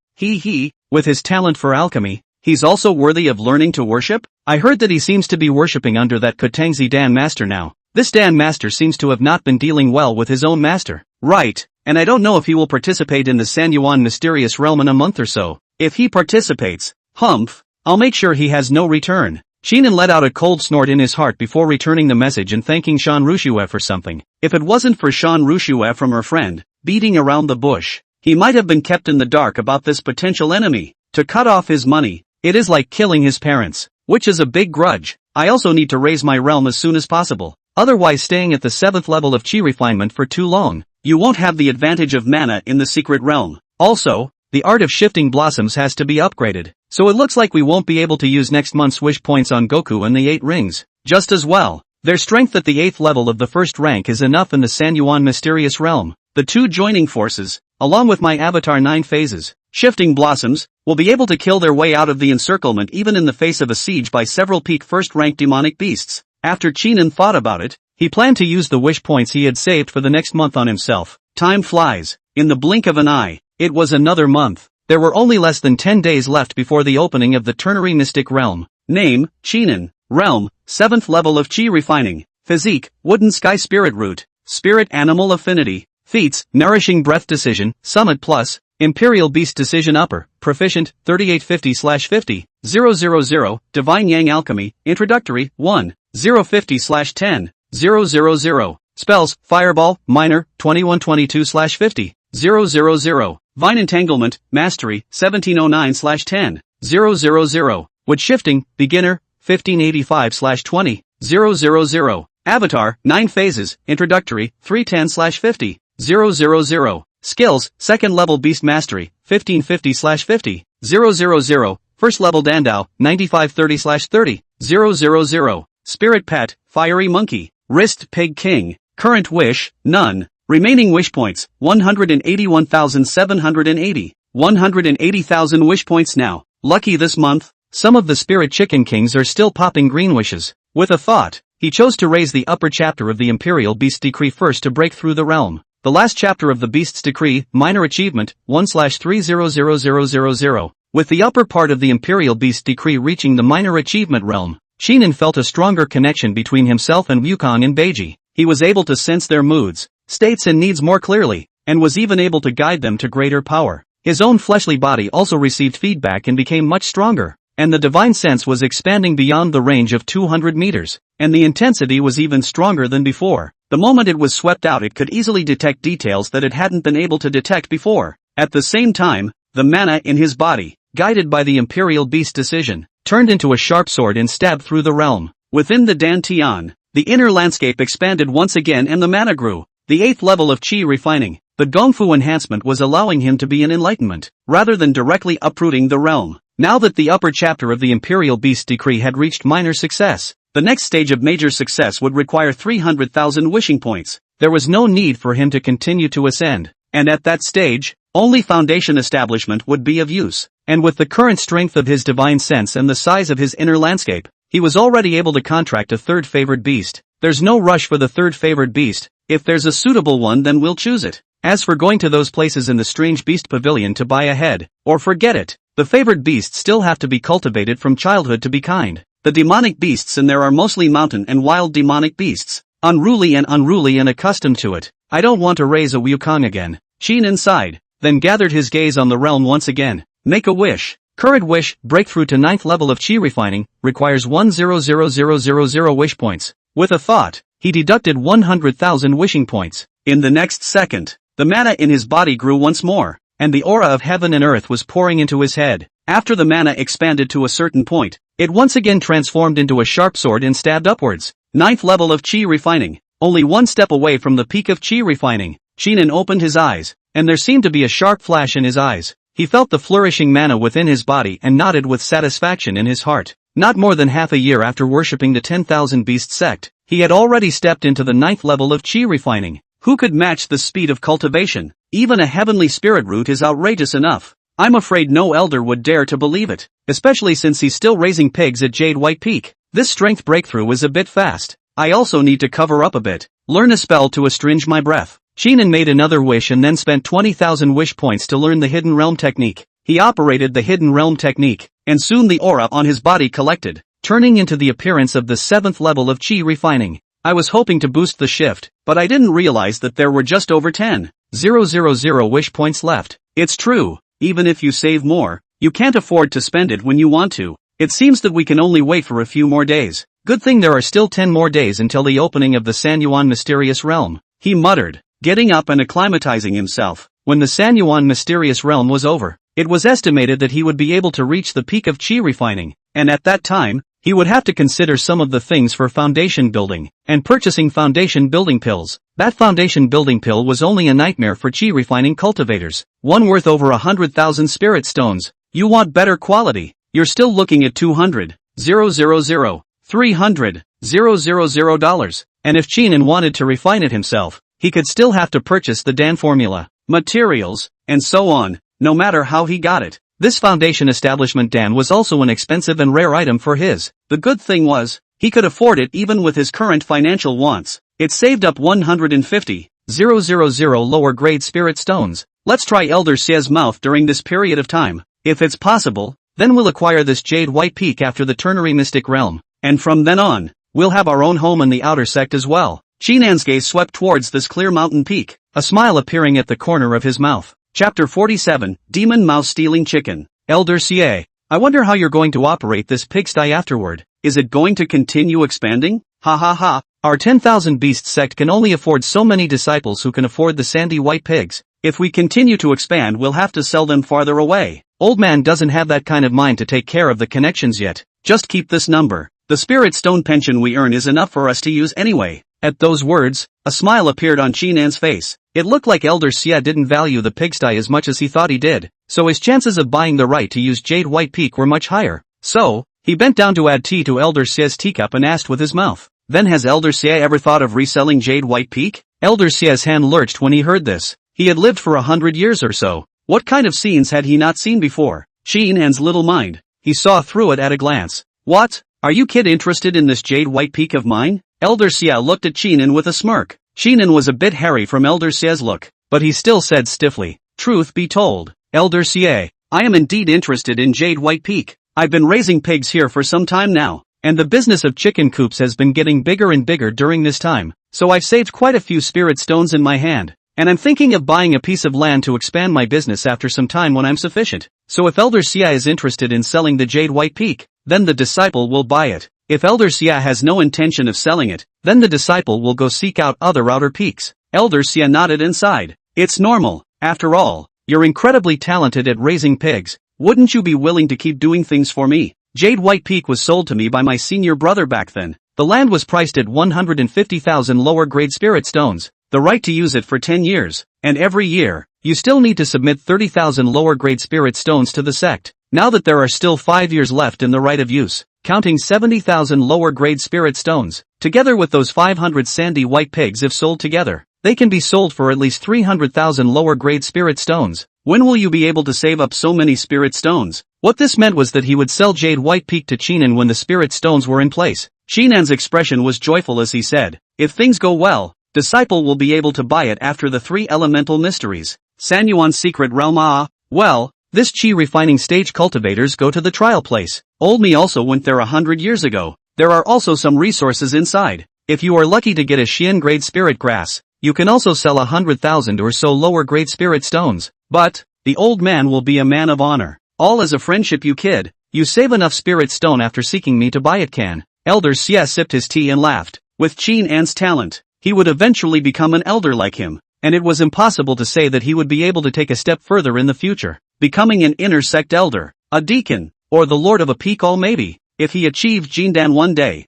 With his talent for alchemy, he's also worthy of learning to worship? I heard that he seems to be worshipping under that Kotangzi Dan master now. This Dan master seems to have not been dealing well with his own master. Right, and I don't know if he will participate in the Sanyuan mysterious realm in a month or so. If he participates, humph, I'll make sure he has no return. Chinan let out a cold snort in his heart before returning the message and thanking Shan Rushue for something. If it wasn't for Shan Rushue from her friend, beating around the bush, he might have been kept in the dark about this potential enemy. To cut off his money, it is like killing his parents, which is a big grudge. I also need to raise my realm as soon as possible. Otherwise staying at the 7th level of Qi refinement for too long, you won't have the advantage of mana in the secret realm. Also, the art of shifting blossoms has to be upgraded, so it looks like we won't be able to use next month's wish points on Goku and the 8 rings. Just as well, their strength at the 8th level of the first rank is enough in the Sanyuan mysterious realm. The two joining forces, along with my avatar 9 phases, shifting blossoms, will be able to kill their way out of the encirclement even in the face of a siege by several peak first-rank demonic beasts. After Chinan thought about it, he planned to use the wish points he had saved for the next month on himself. Time flies. In the blink of an eye, it was another month. There were only less than 10 days left before the opening of the Ternary Mystic Realm. Name, Chinan. Realm, 7th level of Qi Refining. Physique, Wooden Sky Spirit Root. Spirit Animal Affinity. Feats, Nourishing Breath Decision, Summit Plus. Imperial Beast Decision Upper, Proficient, 3850/50, 000, Divine Yang Alchemy, Introductory, 1, 050/10, 000. Spells, Fireball, Minor, 2122/50, 000. Vine Entanglement, Mastery, 1709/10, 000. Wood Shifting, Beginner, 1585/20, 000. Avatar, 9 Phases, Introductory, 310/50, 000. Skills, 2nd level Beast Mastery, 1550/50, 000. First level Dandao, 9530/30, 000. Spirit Pet, Fiery Monkey. Wrist Pig King. Current wish, none. Remaining wish points, 181,780. 180,000 wish points now. Lucky this month. Some of the Spirit Chicken Kings are still popping green wishes. With a thought, he chose to raise the upper chapter of the Imperial Beast Decree first to break through the realm. The last chapter of the Beast's Decree, Minor Achievement, 1/300000. With the upper part of the Imperial Beast Decree reaching the Minor Achievement realm, Chinan felt a stronger connection between himself and Wukong and Beiji. He was able to sense their moods, states and needs more clearly, and was even able to guide them to greater power. His own fleshly body also received feedback and became much stronger, and the divine sense was expanding beyond the range of 200 meters, and the intensity was even stronger than before. The moment it was swept out it could easily detect details that it hadn't been able to detect before. At the same time, the mana in his body, guided by the Imperial Beast decision, turned into a sharp sword and stabbed through the realm. Within the Dantian, the inner landscape expanded once again and the mana grew. The 8th level of Qi refining, the Gongfu enhancement was allowing him to be in enlightenment, rather than directly uprooting the realm. Now that the upper chapter of the Imperial Beast decree had reached minor success, the next stage of major success would require 300,000 wishing points. There was no need for him to continue to ascend, and at that stage, only foundation establishment would be of use. And with the current strength of his divine sense and the size of his inner landscape, he was already able to contract a third favored beast. There's no rush for the third favored beast. If there's a suitable one, then we'll choose it. As for going to those places in the Strange Beast Pavilion to buy a head, or forget it. The favored beasts still have to be cultivated from childhood to be kind. The demonic beasts in there are mostly mountain and wild demonic beasts, unruly and accustomed to it. I don't want to raise a Wukong again. Qin sighed, then gathered his gaze on the realm once again. Make a wish. Current wish, breakthrough to 9th level of Qi refining, requires 100,000 wish points. With a thought, he deducted 100,000 wishing points. In the next second, the mana in his body grew once more, and the aura of heaven and earth was pouring into his head. After the mana expanded to a certain point, it once again transformed into a sharp sword and stabbed upwards. 9th level of Qi refining, only one step away from the peak of Qi refining. Qin opened his eyes, and there seemed to be a sharp flash in his eyes. He felt the flourishing mana within his body and nodded with satisfaction in his heart. Not more than half a year after worshipping the 10,000 Beast sect, he had already stepped into the 9th level of Qi refining. Who could match the speed of cultivation? Even a heavenly spirit root is outrageous enough. I'm afraid no elder would dare to believe it, especially since he's still raising pigs at Jade White Peak. This strength breakthrough is a bit fast. I also need to cover up a bit. Learn a spell to astringe my breath. Qin made another wish and then spent 20,000 wish points to learn the Hidden Realm technique. He operated the Hidden Realm technique, and soon the aura on his body collected, turning into the appearance of the 7th level of Qi refining. I was hoping to boost the shift, but I didn't realize that there were just over 10,000 wish points left. It's true, even if you save more, you can't afford to spend it when you want to. It seems that we can only wait for a few more days. Good thing there are still 10 more days until the opening of the Sanyuan Mysterious Realm, he muttered, getting up and acclimatizing himself. When the Sanyuan Mysterious Realm was over, it was estimated that he would be able to reach the peak of Qi refining, and at that time, he would have to consider some of the things for foundation building, and purchasing foundation building pills. That foundation building pill was only a nightmare for Qi refining cultivators, one worth over 100,000 spirit stones. You want better quality, you're still looking at $200,000, $300,000, and if Qin wanted to refine it himself, he could still have to purchase the Dan formula, materials, and so on, no matter how he got it. This foundation establishment Dan was also an expensive and rare item for his. The good thing was, he could afford it even with his current financial wants. It saved up 150,000 lower grade spirit stones. Let's try Elder Xie's mouth during this period of time. If it's possible, then we'll acquire this Jade White Peak after the Ternary Mystic Realm, and from then on, we'll have our own home in the outer sect as well. Qinan's gaze swept towards this clear mountain peak, a smile appearing at the corner of his mouth. Chapter 47, Demon Mouse Stealing Chicken. Elder Xie, I wonder how you're going to operate this pigsty afterward. Is it going to continue expanding? Ha ha ha. Our 10,000 Beast sect can only afford so many disciples who can afford the sandy white pigs. If we continue to expand, we'll have to sell them farther away. Old man doesn't have that kind of mind to take care of the connections yet. Just keep this number. The spirit stone pension we earn is enough for us to use anyway. At those words, a smile appeared on Qinan's face. It looked like Elder Xie didn't value the pigsty as much as he thought he did, so his chances of buying the right to use Jade White Peak were much higher. So, he bent down to add tea to Elder Xie's teacup and asked with his mouth, "Then has Elder Xie ever thought of reselling Jade White Peak?" Elder Xie's hand lurched when he heard this. He had lived for 100 years or so. What kind of scenes had he not seen before? Qinan's little mind. He saw through it at a glance. What? Are you kid interested in this Jade White Peak of mine? Elder Xie looked at Qinan with a smirk. Qinan was a bit hairy from Elder Xie's look, but he still said stiffly, "Truth be told, Elder Xie, I am indeed interested in Jade White Peak. I've been raising pigs here for some time now, and the business of chicken coops has been getting bigger and bigger during this time, so I've saved quite a few spirit stones in my hand, and I'm thinking of buying a piece of land to expand my business after some time when I'm sufficient. So if Elder Xie is interested in selling the Jade White Peak, then the disciple will buy it. If Elder Xie has no intention of selling it, then the disciple will go seek out other outer peaks." Elder Xie nodded and sighed. "It's normal. After all, you're incredibly talented at raising pigs. Wouldn't you be willing to keep doing things for me? Jade White Peak was sold to me by my senior brother back then. The land was priced at 150,000 lower grade spirit stones, the right to use it for 10 years, and every year, you still need to submit 30,000 lower grade spirit stones to the sect. Now that there are still 5 years left in the right of use, counting 70,000 lower grade spirit stones, together with those 500 sandy white pigs if sold together, they can be sold for at least 300,000 lower grade spirit stones. When will you be able to save up so many spirit stones? What this meant was that he would sell Jade White Peak to Chinan when the spirit stones were in place. Chinan's expression was joyful as he said, "If things go well, Disciple will be able to buy it after the 3 elemental mysteries. Sanyuan's secret realm. Well, this chi refining stage cultivators go to the trial place. Old me also went there 100 years ago. There are also some resources inside. If you are lucky to get a Xian grade spirit grass, you can also sell 100,000 or so lower grade spirit stones. But, the old man will be a man of honor. All as a friendship, you kid. You save enough spirit stone after seeking me to buy it can." Elder Xie sipped his tea and laughed. With Qin An's talent, he would eventually become an elder like him, and it was impossible to say that he would be able to take a step further in the future, becoming an inner sect elder, a deacon, or the lord of a peak all maybe. If he achieved Jindan one day,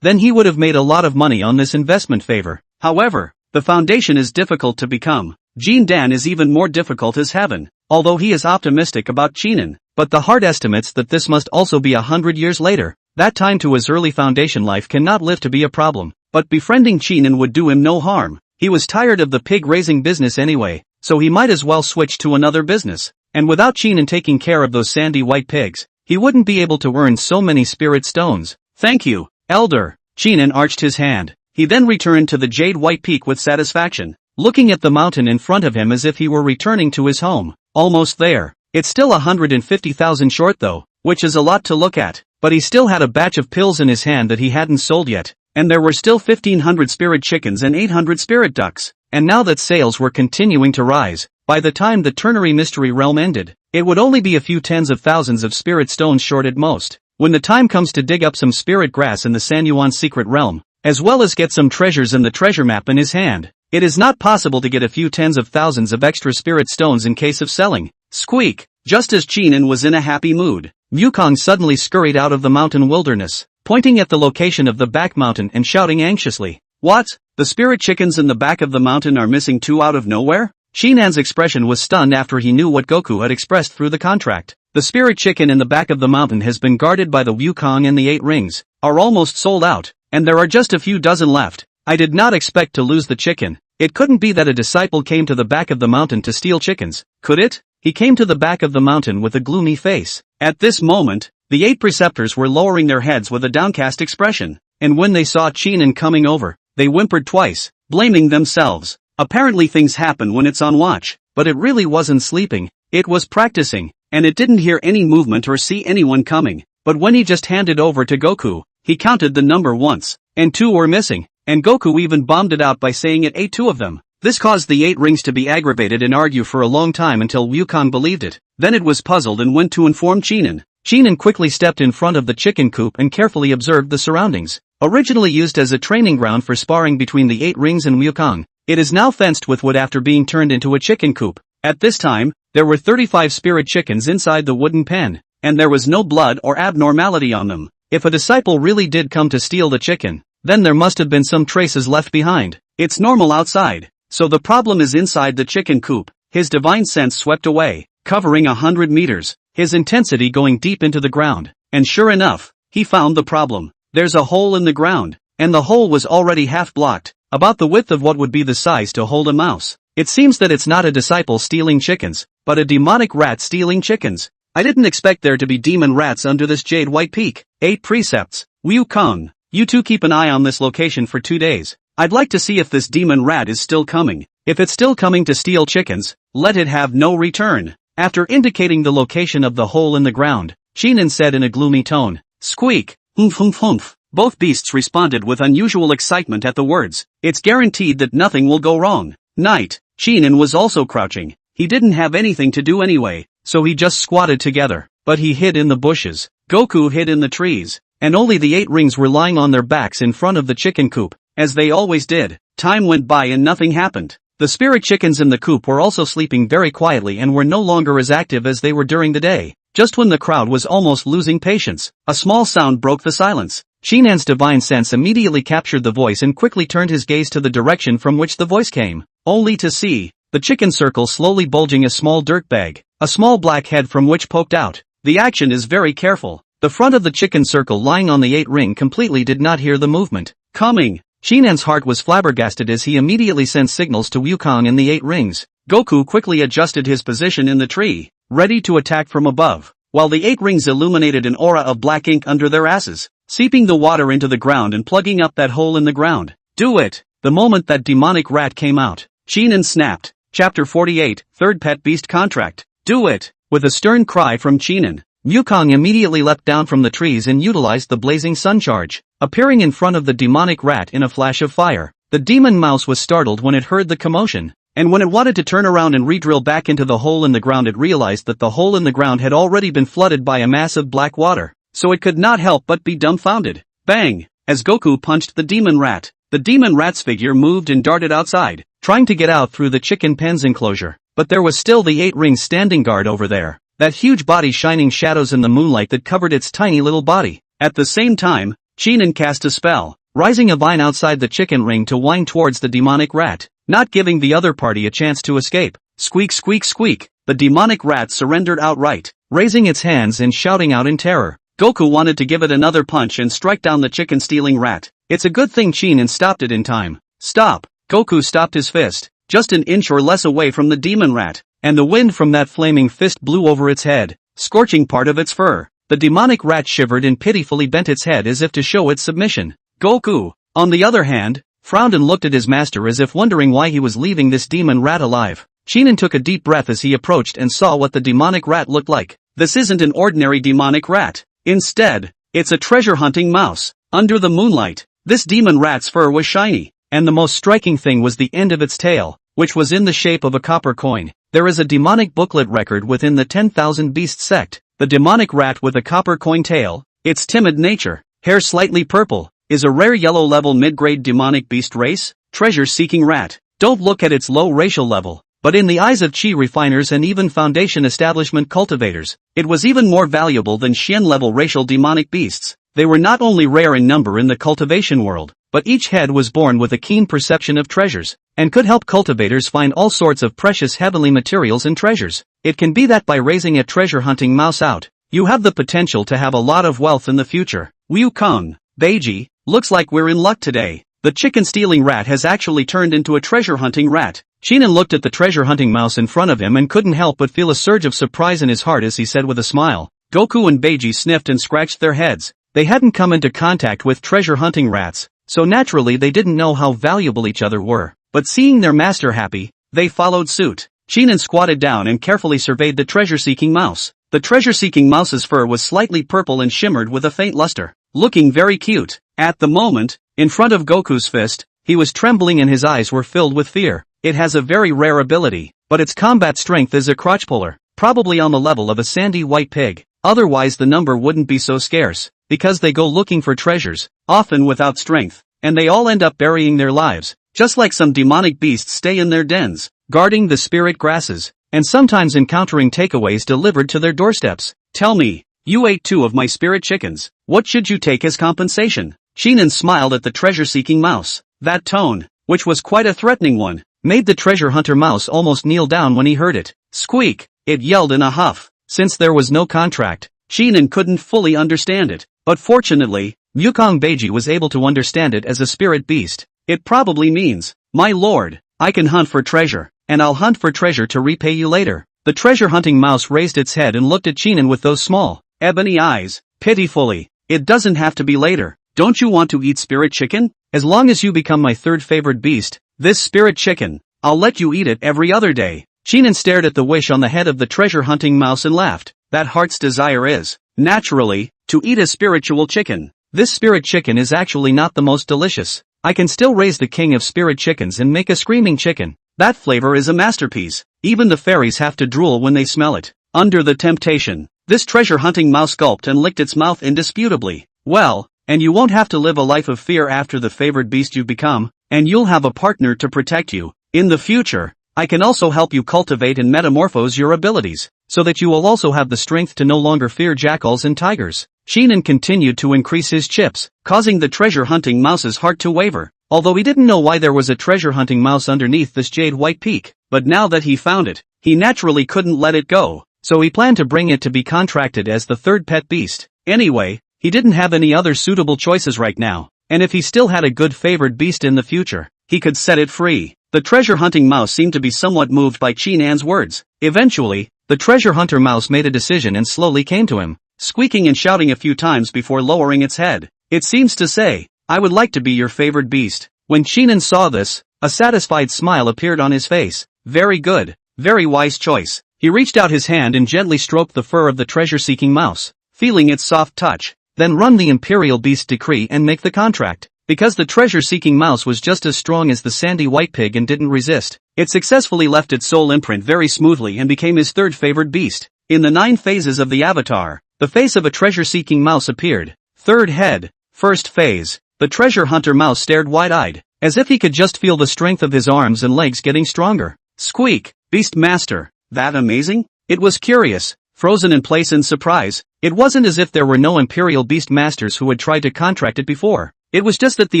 then he would have made a lot of money on this investment favor. However, the foundation is difficult to become. Jindan is even more difficult as heaven, although he is optimistic about Chinan, but the heart estimates that this must also be 100 years later. That time to his early foundation life cannot live to be a problem, but befriending Chinan would do him no harm. He was tired of the pig-raising business anyway, so he might as well switch to another business, and without Chinan taking care of those sandy white pigs, he wouldn't be able to earn so many spirit stones. "Thank you, Elder." Chinan arched his hand. He then returned to the Jade White Peak with satisfaction, looking at the mountain in front of him as if he were returning to his home. Almost there. It's still 150,000 short though, which is a lot to look at, but he still had a batch of pills in his hand that he hadn't sold yet, and there were still 1,500 spirit chickens and 800 spirit ducks, and now that sales were continuing to rise, by the time the ternary mystery realm ended, it would only be a few tens of thousands of spirit stones short at most. When the time comes to dig up some spirit grass in the Sanyuan secret realm, as well as get some treasures and the treasure map in his hand, it is not possible to get a few tens of thousands of extra spirit stones in case of selling. Squeak! Just as Chinan was in a happy mood, Wukong suddenly scurried out of the mountain wilderness, pointing at the location of the back mountain and shouting anxiously, "What? The spirit chickens in the back of the mountain are missing too out of nowhere?" Chinan's expression was stunned after he knew what Goku had expressed through the contract. "The spirit chicken in the back of the mountain has been guarded by the Wukong, and the 8 rings are almost sold out, and there are just a few dozen left. I did not expect to lose the chicken. It couldn't be that a disciple came to the back of the mountain to steal chickens, could it?" He came to the back of the mountain with a gloomy face. At this moment, the 8 preceptors were lowering their heads with a downcast expression, and when they saw Chinan coming over, they whimpered twice, blaming themselves. Apparently things happen when it's on watch, but it really wasn't sleeping, it was practicing, and it didn't hear any movement or see anyone coming. But when he just handed over to Goku, he counted the number once, and 2 were missing, and Goku even bombed it out by saying it ate 2 of them. This caused the 8 rings to be aggravated and argue for a long time until Wukong believed it. Then it was puzzled and went to inform Chinan. Chinan quickly stepped in front of the chicken coop and carefully observed the surroundings. Originally used as a training ground for sparring between the 8 rings and Wukong, it is now fenced with wood after being turned into a chicken coop. At this time, there were 35 spirit chickens inside the wooden pen, and there was no blood or abnormality on them. If a disciple really did come to steal the chicken, then there must have been some traces left behind. It's normal outside. So the problem is inside the chicken coop. His divine sense swept away, covering 100 meters, his intensity going deep into the ground, and sure enough, he found the problem. There's a hole in the ground, and the hole was already half blocked, about the width of what would be the size to hold a mouse. It seems that it's not a disciple stealing chickens, but a demonic rat stealing chickens. I didn't expect there to be demon rats under this Jade White Peak. 8 precepts. Wukong, you two keep an eye on this location for 2 days. I'd like to see if this demon rat is still coming. If it's still coming to steal chickens, let it have no return. After indicating the location of the hole in the ground, Chinan said in a gloomy tone, "Squeak, humph humph humph." Both beasts responded with unusual excitement at the words. It's guaranteed that nothing will go wrong. Night. Chinan was also crouching. He didn't have anything to do anyway, so he just squatted together, but he hid in the bushes. Goku hid in the trees, and only the 8 rings were lying on their backs in front of the chicken coop. As they always did. Time went by and nothing happened. The spirit chickens in the coop were also sleeping very quietly and were no longer as active as they were during the day. Just when the crowd was almost losing patience, a small sound broke the silence. Shinan's divine sense immediately captured the voice and quickly turned his gaze to the direction from which the voice came, only to see the chicken circle slowly bulging a small dirt bag, a small black head from which poked out. The action is very careful. The front of the chicken circle lying on the 8 ring completely did not hear the movement coming. Shinan's heart was flabbergasted as he immediately sent signals to Wukong and the 8 rings. Goku quickly adjusted his position in the tree, ready to attack from above, while the 8 rings illuminated an aura of black ink under their asses, seeping the water into the ground and plugging up that hole in the ground. Do it! The moment that demonic rat came out, Shinan snapped. Chapter 48, Third Pet Beast Contract. Do it! With a stern cry from Shinan, Wukong immediately leapt down from the trees and utilized the blazing sun charge, appearing in front of the demonic rat in a flash of fire. The demon mouse was startled when it heard the commotion, and when it wanted to turn around and re-drill back into the hole in the ground, it realized that the hole in the ground had already been flooded by a mass of black water, so it could not help but be dumbfounded. Bang! As Goku punched the demon rat's figure moved and darted outside, trying to get out through the chicken pen's enclosure, but there was still the 8 rings standing guard over there, that huge body shining shadows in the moonlight that covered its tiny little body. At the same time, Shinan cast a spell, rising a vine outside the chicken ring to wind towards the demonic rat, not giving the other party a chance to escape. Squeak squeak squeak, the demonic rat surrendered outright, raising its hands and shouting out in terror. Goku wanted to give it another punch and strike down the chicken-stealing rat. It's a good thing Shinan stopped it in time. Stop! Goku stopped his fist, just an inch or less away from the demon rat, and the wind from that flaming fist blew over its head, scorching part of its fur. The demonic rat shivered and pitifully bent its head as if to show its submission. Goku, on the other hand, frowned and looked at his master as if wondering why he was leaving this demon rat alive. Shinan took a deep breath as he approached and saw what the demonic rat looked like. This isn't an ordinary demonic rat. Instead, it's a treasure-hunting mouse. Under the moonlight, this demon rat's fur was shiny, and the most striking thing was the end of its tail, which was in the shape of a copper coin. There is a demonic booklet record within the 10,000 Beast sect. The demonic rat with a copper coin tail, its timid nature, hair slightly purple, is a rare yellow-level mid-grade demonic beast race, treasure-seeking rat. Don't look at its low racial level, but in the eyes of chi refiners and even foundation establishment cultivators, it was even more valuable than Xian-level racial demonic beasts. They were not only rare in number in the cultivation world, but each head was born with a keen perception of treasures, and could help cultivators find all sorts of precious heavenly materials and treasures. It can be that by raising a treasure-hunting mouse out, you have the potential to have a lot of wealth in the future. Wukong, Beiji, looks like we're in luck today. The chicken-stealing rat has actually turned into a treasure-hunting rat. Shinan looked at the treasure-hunting mouse in front of him and couldn't help but feel a surge of surprise in his heart as he said with a smile. Goku and Beiji sniffed and scratched their heads. They hadn't come into contact with treasure-hunting rats, so naturally they didn't know how valuable each other were. But seeing their master happy, they followed suit. Shinan squatted down and carefully surveyed the treasure-seeking mouse. The treasure-seeking mouse's fur was slightly purple and shimmered with a faint luster, looking very cute. At the moment, in front of Goku's fist, he was trembling and his eyes were filled with fear. It has a very rare ability, but its combat strength is a crotch puller, probably on the level of a sandy white pig. Otherwise the number wouldn't be so scarce, because they go looking for treasures, often without strength, and they all end up burying their lives, just like some demonic beasts stay in their dens, guarding the spirit grasses, and sometimes encountering takeaways delivered to their doorsteps. Tell me, you ate 2 of my spirit chickens, what should you take as compensation? Shinan smiled at the treasure-seeking mouse. That tone, which was quite a threatening one, made the treasure hunter mouse almost kneel down when he heard it. Squeak, it yelled in a huff. Since there was no contract, Shinan couldn't fully understand it, but fortunately, Wukong Beiji was able to understand it as a spirit beast. It probably means, my lord, I can hunt for treasure, and I'll hunt for treasure to repay you later. The treasure-hunting mouse raised its head and looked at Shinan with those small, ebony eyes, pitifully. It doesn't have to be later. Don't you want to eat spirit chicken? As long as you become my 3rd favorite beast, this spirit chicken, I'll let you eat it every other day. Shinan stared at the wish on the head of the treasure-hunting mouse and laughed. That heart's desire is, naturally, to eat a spiritual chicken. This spirit chicken is actually not the most delicious. I can still raise the king of spirit chickens and make a screaming chicken. That flavor is a masterpiece. Even the fairies have to drool when they smell it. Under the temptation, this treasure-hunting mouse gulped and licked its mouth indisputably. Well, and you won't have to live a life of fear after the favored beast you've become, and you'll have a partner to protect you. In the future, I can also help you cultivate and metamorphose your abilities, so that you will also have the strength to no longer fear jackals and tigers. Sheenan continued to increase his chips, causing the treasure-hunting mouse's heart to waver, although he didn't know why there was a treasure-hunting mouse underneath this jade white peak, but now that he found it, he naturally couldn't let it go, so he planned to bring it to be contracted as the third pet beast. Anyway, he didn't have any other suitable choices right now, and if he still had a good favored beast in the future, he could set it free. The treasure-hunting mouse seemed to be somewhat moved by Chinan's words. Eventually, the treasure hunter mouse made a decision and slowly came to him, squeaking and shouting a few times before lowering its head. It seems to say, "I would like to be your favored beast." When Chinan saw this, a satisfied smile appeared on his face. Very good, very wise choice. He reached out his hand and gently stroked the fur of the treasure-seeking mouse, feeling its soft touch. Then run the imperial beast decree and make the contract. Because the treasure-seeking mouse was just as strong as the sandy white pig and didn't resist, it successfully left its soul imprint very smoothly and became his third favored beast. In the 9 phases of the avatar, the face of a treasure-seeking mouse appeared. Third head, first phase. The treasure hunter mouse stared wide-eyed, as if he could just feel the strength of his arms and legs getting stronger. Squeak, beast master, that amazing? It was curious, frozen in place in surprise. It wasn't as if there were no imperial beast masters who had tried to contract it before. It was just that the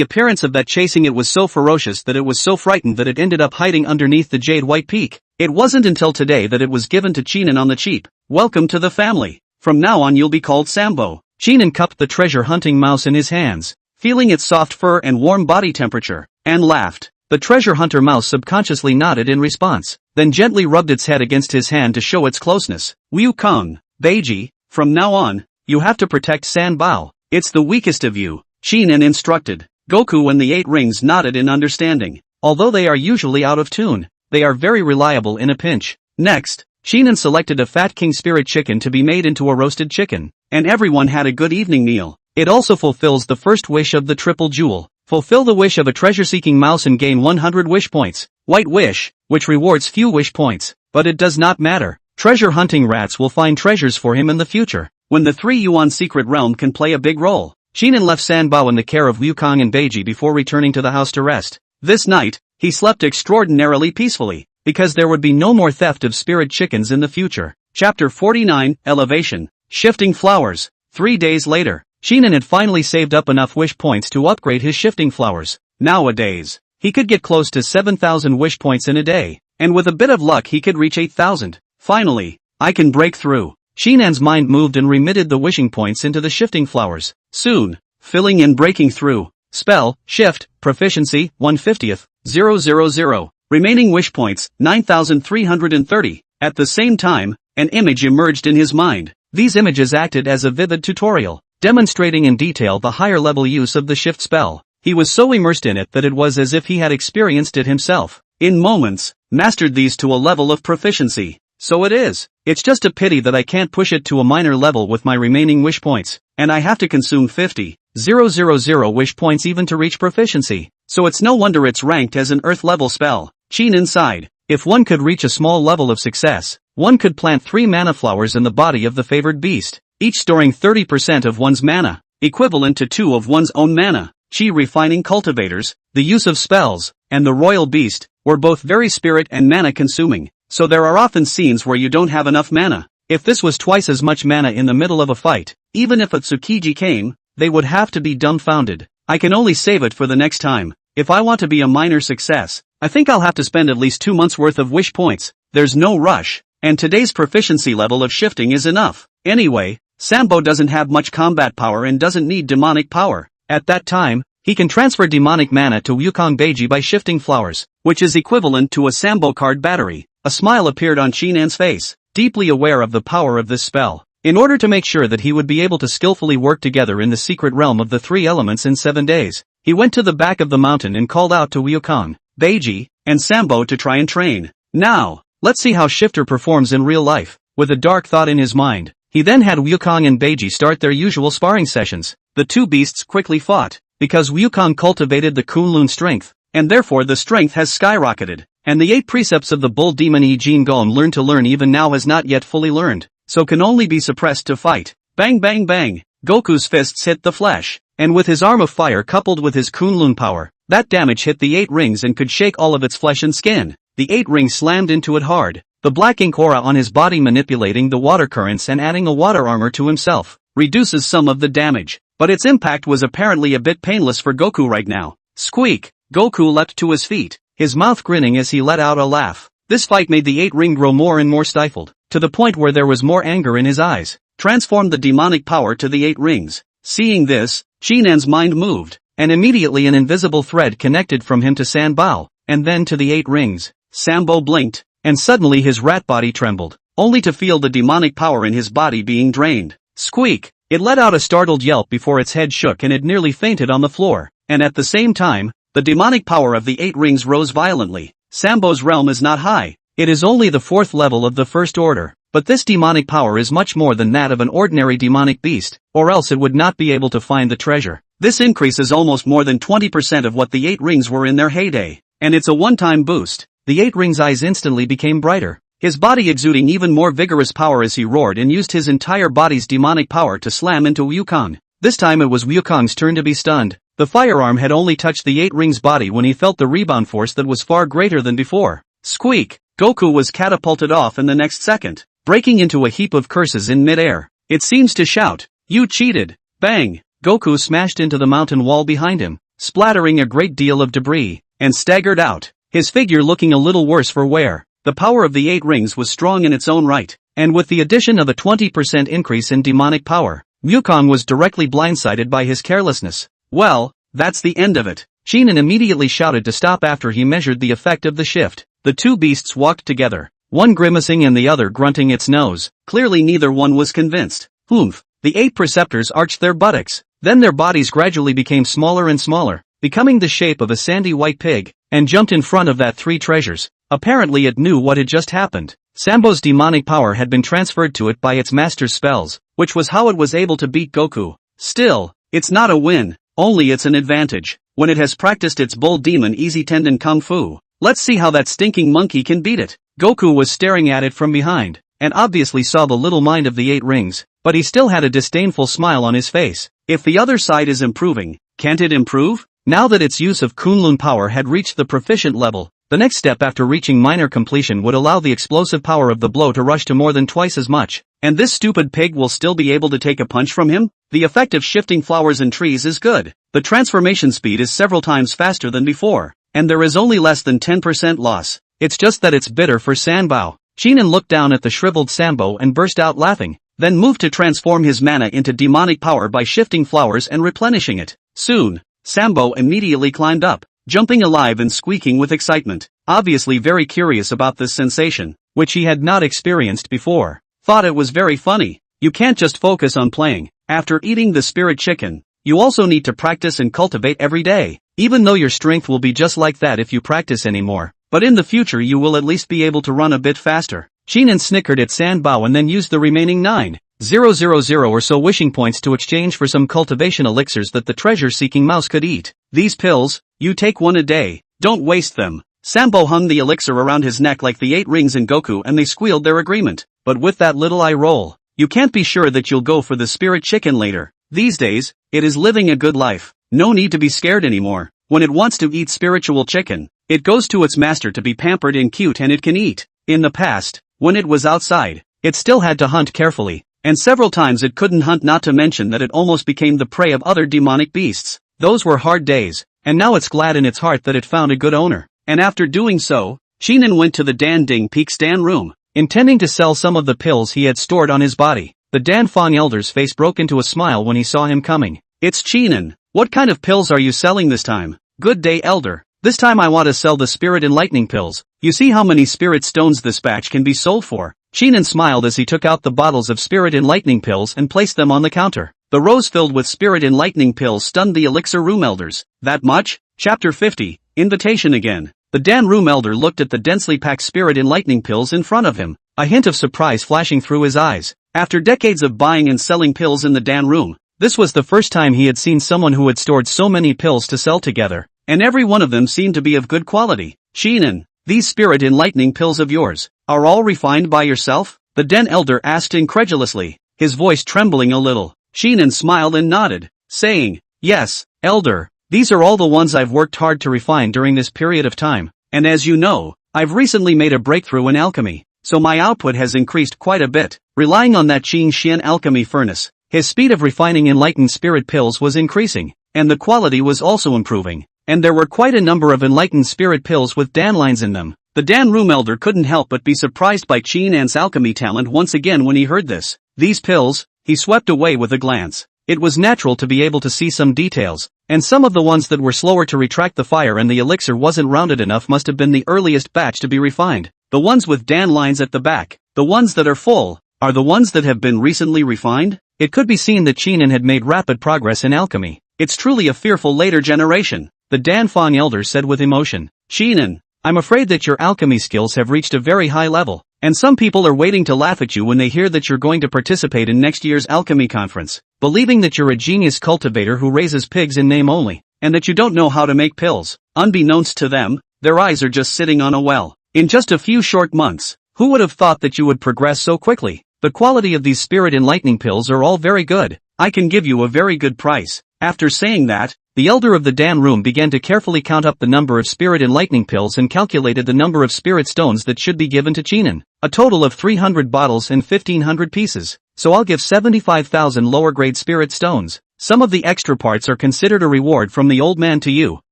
appearance of that chasing it was so ferocious that it was so frightened that it ended up hiding underneath the jade white peak. It wasn't until today that it was given to Chinan on the cheap. Welcome to the family. From now on you'll be called Sambo. Chinan cupped the treasure hunting mouse in his hands, feeling its soft fur and warm body temperature, and laughed. The treasure hunter mouse subconsciously nodded in response, then gently rubbed its head against his hand to show its closeness. Wukong, Beiji, from now on, you have to protect Sanbao. It's the weakest of you, Chinan instructed. Goku and the 8 rings nodded in understanding. Although they are usually out of tune, they are very reliable in a pinch. Next, Chinan selected a fat king spirit chicken to be made into a roasted chicken, and everyone had a good evening meal. It also fulfills the first wish of the triple jewel. Fulfill the wish of a treasure-seeking mouse and gain 100 wish points. White wish, which rewards few wish points, but it does not matter. Treasure hunting rats will find treasures for him in the future, when the 3 Yuan secret realm can play a big role. Chinan left Sanbao in the care of Wukong and Beiji before returning to the house to rest. This night, he slept extraordinarily peacefully, because there would be no more theft of spirit chickens in the future. Chapter 49, Elevation. Shifting flowers. 3 days later, Chinan had finally saved up enough wish points to upgrade his shifting flowers. Nowadays, he could get close to 7,000 wish points in a day, and with a bit of luck he could reach 8,000. Finally, I can break through. Chinan's mind moved and remitted the wishing points into the shifting flowers. Soon, filling in breaking through. Spell, shift, proficiency, 1/50th, 000. Remaining wish points, 9,330. At the same time, an image emerged in his mind. These images acted as a vivid tutorial, demonstrating in detail the higher level use of the shift spell. He was so immersed in it that it was as if he had experienced it himself. In moments, mastered these to a level of proficiency. So it is. It's just a pity that I can't push it to a minor level with my remaining wish points, and I have to consume 50,000 wish points even to reach proficiency. So it's no wonder it's ranked as an earth level spell. Chinan sighed. If one could reach a small level of success, one could plant 3 mana flowers in the body of the favored beast, each storing 30% of one's mana, equivalent to 2 of one's own mana. Chi refining cultivators, the use of spells, and the royal beast, were both very spirit and mana consuming, so there are often scenes where you don't have enough mana. If this was twice as much mana in the middle of a fight, even if a Tsukiji came, they would have to be dumbfounded. I can only save it for the next time. If I want to be a minor success, I think I'll have to spend at least 2 months worth of wish points. There's no rush, and today's proficiency level of shifting is enough. Anyway, Sambo doesn't have much combat power and doesn't need demonic power. At that time, he can transfer demonic mana to Wukong Beiji by shifting flowers, which is equivalent to a Sambo card battery. A smile appeared on Chinan's face, deeply aware of the power of this spell. In order to make sure that he would be able to skillfully work together in the secret realm of the 3 elements in 7 days, he went to the back of the mountain and called out to Wukong, Beiji, and Sambo to try and train. Now, let's see how Shifter performs in real life. With a dark thought in his mind, he then had Wukong and Beiji start their usual sparring sessions. The 2 beasts quickly fought, because Wukong cultivated the Kunlun strength, and therefore the strength has skyrocketed, and the 8 precepts of the bull demon Yi Jin Gon learned to learn even now has not yet fully learned, so can only be suppressed to fight. Bang bang bang, Goku's fists hit the flesh, and with his arm of fire coupled with his Kunlun power, That damage hit the 8 rings and could shake all of its flesh and skin. The 8 rings slammed into it hard. The black ink aura on his body manipulating the water currents and adding a water armor to himself reduces some of the damage. But its impact was apparently a bit painless for Goku right now. Squeak! Goku leapt to his feet, his mouth grinning as he let out a laugh. This fight made the 8 ring grow more and more stifled, to the point where there was more anger in his eyes. Transformed the demonic power to the 8 rings. Seeing this, Shinan's mind moved, and immediately an invisible thread connected from him to Sanbao, and then to the 8 rings. Sambo blinked, and suddenly his rat body trembled, only to feel the demonic power in his body being drained. Squeak! It let out a startled yelp before its head shook and it nearly fainted on the floor, and at the same time, the demonic power of the 8 rings rose violently. Sambo's realm is not high, it is only the 4th level of the first order, but this demonic power is much more than that of an ordinary demonic beast, or else it would not be able to find the treasure. This increase is almost more than 20% of what the 8 rings were in their heyday, and it's a one-time boost. The 8 rings' eyes instantly became brighter, his body exuding even more vigorous power as he roared and used his entire body's demonic power to slam into Wukong. This time it was Wukong's turn to be stunned. The firearm had only touched the 8 rings' body when he felt the rebound force that was far greater than before. Squeak! Goku was catapulted off in the next second, breaking into a heap of curses in mid-air. It seems to shout, "You cheated!" Bang! Goku smashed into the mountain wall behind him, splattering a great deal of debris, and staggered out, his figure looking a little worse for wear. The power of the 8 rings was strong in its own right, and with the addition of a 20% increase in demonic power, Wukong was directly blindsided by his carelessness. Well, that's the end of it. Shinan immediately shouted to stop after he measured the effect of the shift. The two beasts walked together, one grimacing and the other grunting its nose. Clearly neither one was convinced. Humph! The 8 preceptors arched their buttocks. Then their bodies gradually became smaller and smaller, becoming the shape of a sandy white pig, and jumped in front of that 3 treasures. Apparently it knew what had just happened. Sambo's demonic power had been transferred to it by its master's spells, which was how it was able to beat Goku. Still, it's not a win, only it's an advantage. When it has practiced its bull demon easy tendon kung fu, let's see how that stinking monkey can beat it. Goku was staring at it from behind, and obviously saw the little mind of the 8 rings, but he still had a disdainful smile on his face. If the other side is improving, can't it improve? Now that its use of Kunlun power had reached the proficient level, the next step after reaching minor completion would allow the explosive power of the blow to rush to more than twice as much. And this stupid pig will still be able to take a punch from him? The effect of shifting flowers and trees is good. The transformation speed is several times faster than before, and there is only less than 10% loss. It's just that it's bitter for Sanbao. Shinan looked down at the shriveled Sambo and burst out laughing, then moved to transform his mana into demonic power by shifting flowers and replenishing it. Soon, Sambo immediately climbed up, jumping alive and squeaking with excitement, obviously very curious about this sensation, which he had not experienced before. Thought it was very funny. You can't just focus on playing. After eating the spirit chicken, you also need to practice and cultivate every day. Even though your strength will be just like that if you practice anymore, but in the future you will at least be able to run a bit faster. Shinan snickered at Sanbao and then used the remaining 9,000 or so wishing points to exchange for some cultivation elixirs that the treasure-seeking mouse could eat. These pills, you take one a day, don't waste them. Sambo hung the elixir around his neck like the 8 rings in Goku and they squealed their agreement. But with that little eye roll, you can't be sure that you'll go for the spirit chicken later. These days, it is living a good life. No need to be scared anymore. When it wants to eat spiritual chicken, it goes to its master to be pampered and cute and it can eat. In the past, when it was outside, it still had to hunt carefully, and several times it couldn't hunt, not to mention that it almost became the prey of other demonic beasts. Those were hard days, and now it's glad in its heart that it found a good owner. And after doing so, Shinan went to the Dan Ding Peak stand room, intending to sell some of the pills he had stored on his body. The Dan Fong elder's face broke into a smile when he saw him coming. It's Shinan. What kind of pills are you selling this time? Good day, elder. This time I want to sell the spirit enlightening pills. You see how many spirit stones this batch can be sold for? Shinan smiled as he took out the bottles of spirit enlightening pills and placed them on the counter. The rows filled with spirit enlightening pills stunned the elixir room elders. That much? Chapter 50, Invitation again. The Dan room elder looked at the densely packed spirit enlightening pills in front of him, a hint of surprise flashing through his eyes. After decades of buying and selling pills in the Dan room, this was the first time he had seen someone who had stored so many pills to sell together, and every one of them seemed to be of good quality. Shinan, these spirit enlightening pills of yours, are all refined by yourself? The Den elder asked incredulously, his voice trembling a little. Shinan smiled and nodded, saying, Yes, elder, These are all the ones I've worked hard to refine during this period of time, and as you know, I've recently made a breakthrough in alchemy, so my output has increased quite a bit. Relying on that Qin Xian alchemy furnace, his speed of refining enlightened spirit pills was increasing, and the quality was also improving, and there were quite a number of enlightened spirit pills with Dan lines in them. The Dan room elder couldn't help but be surprised by Qin An's alchemy talent once again when he heard this. These pills, he swept away with a glance. It was natural to be able to see some details, and some of the ones that were slower to retract the fire and the elixir wasn't rounded enough must have been the earliest batch to be refined. The ones with Dan lines at the back, the ones that are full, are the ones that have been recently refined? It could be seen that Qin had made rapid progress in alchemy. It's truly a fearful later generation, the Dan Fong elder said with emotion. Qin, I'm afraid that your alchemy skills have reached a very high level, and some people are waiting to laugh at you when they hear that you're going to participate in next year's alchemy conference, believing that you're a genius cultivator who raises pigs in name only, and that you don't know how to make pills. Unbeknownst to them, their eyes are just sitting on a well. In just a few short months, who would have thought that you would progress so quickly? The quality of these spirit enlightening pills are all very good. I can give you a very good price. After saying that, the elder of the Dan room began to carefully count up the number of spirit enlightening pills and calculated the number of spirit stones that should be given to Qin. A total of 300 bottles and 1500 pieces. So I'll give 75,000 lower grade spirit stones. Some of the extra parts are considered a reward from the old man to you.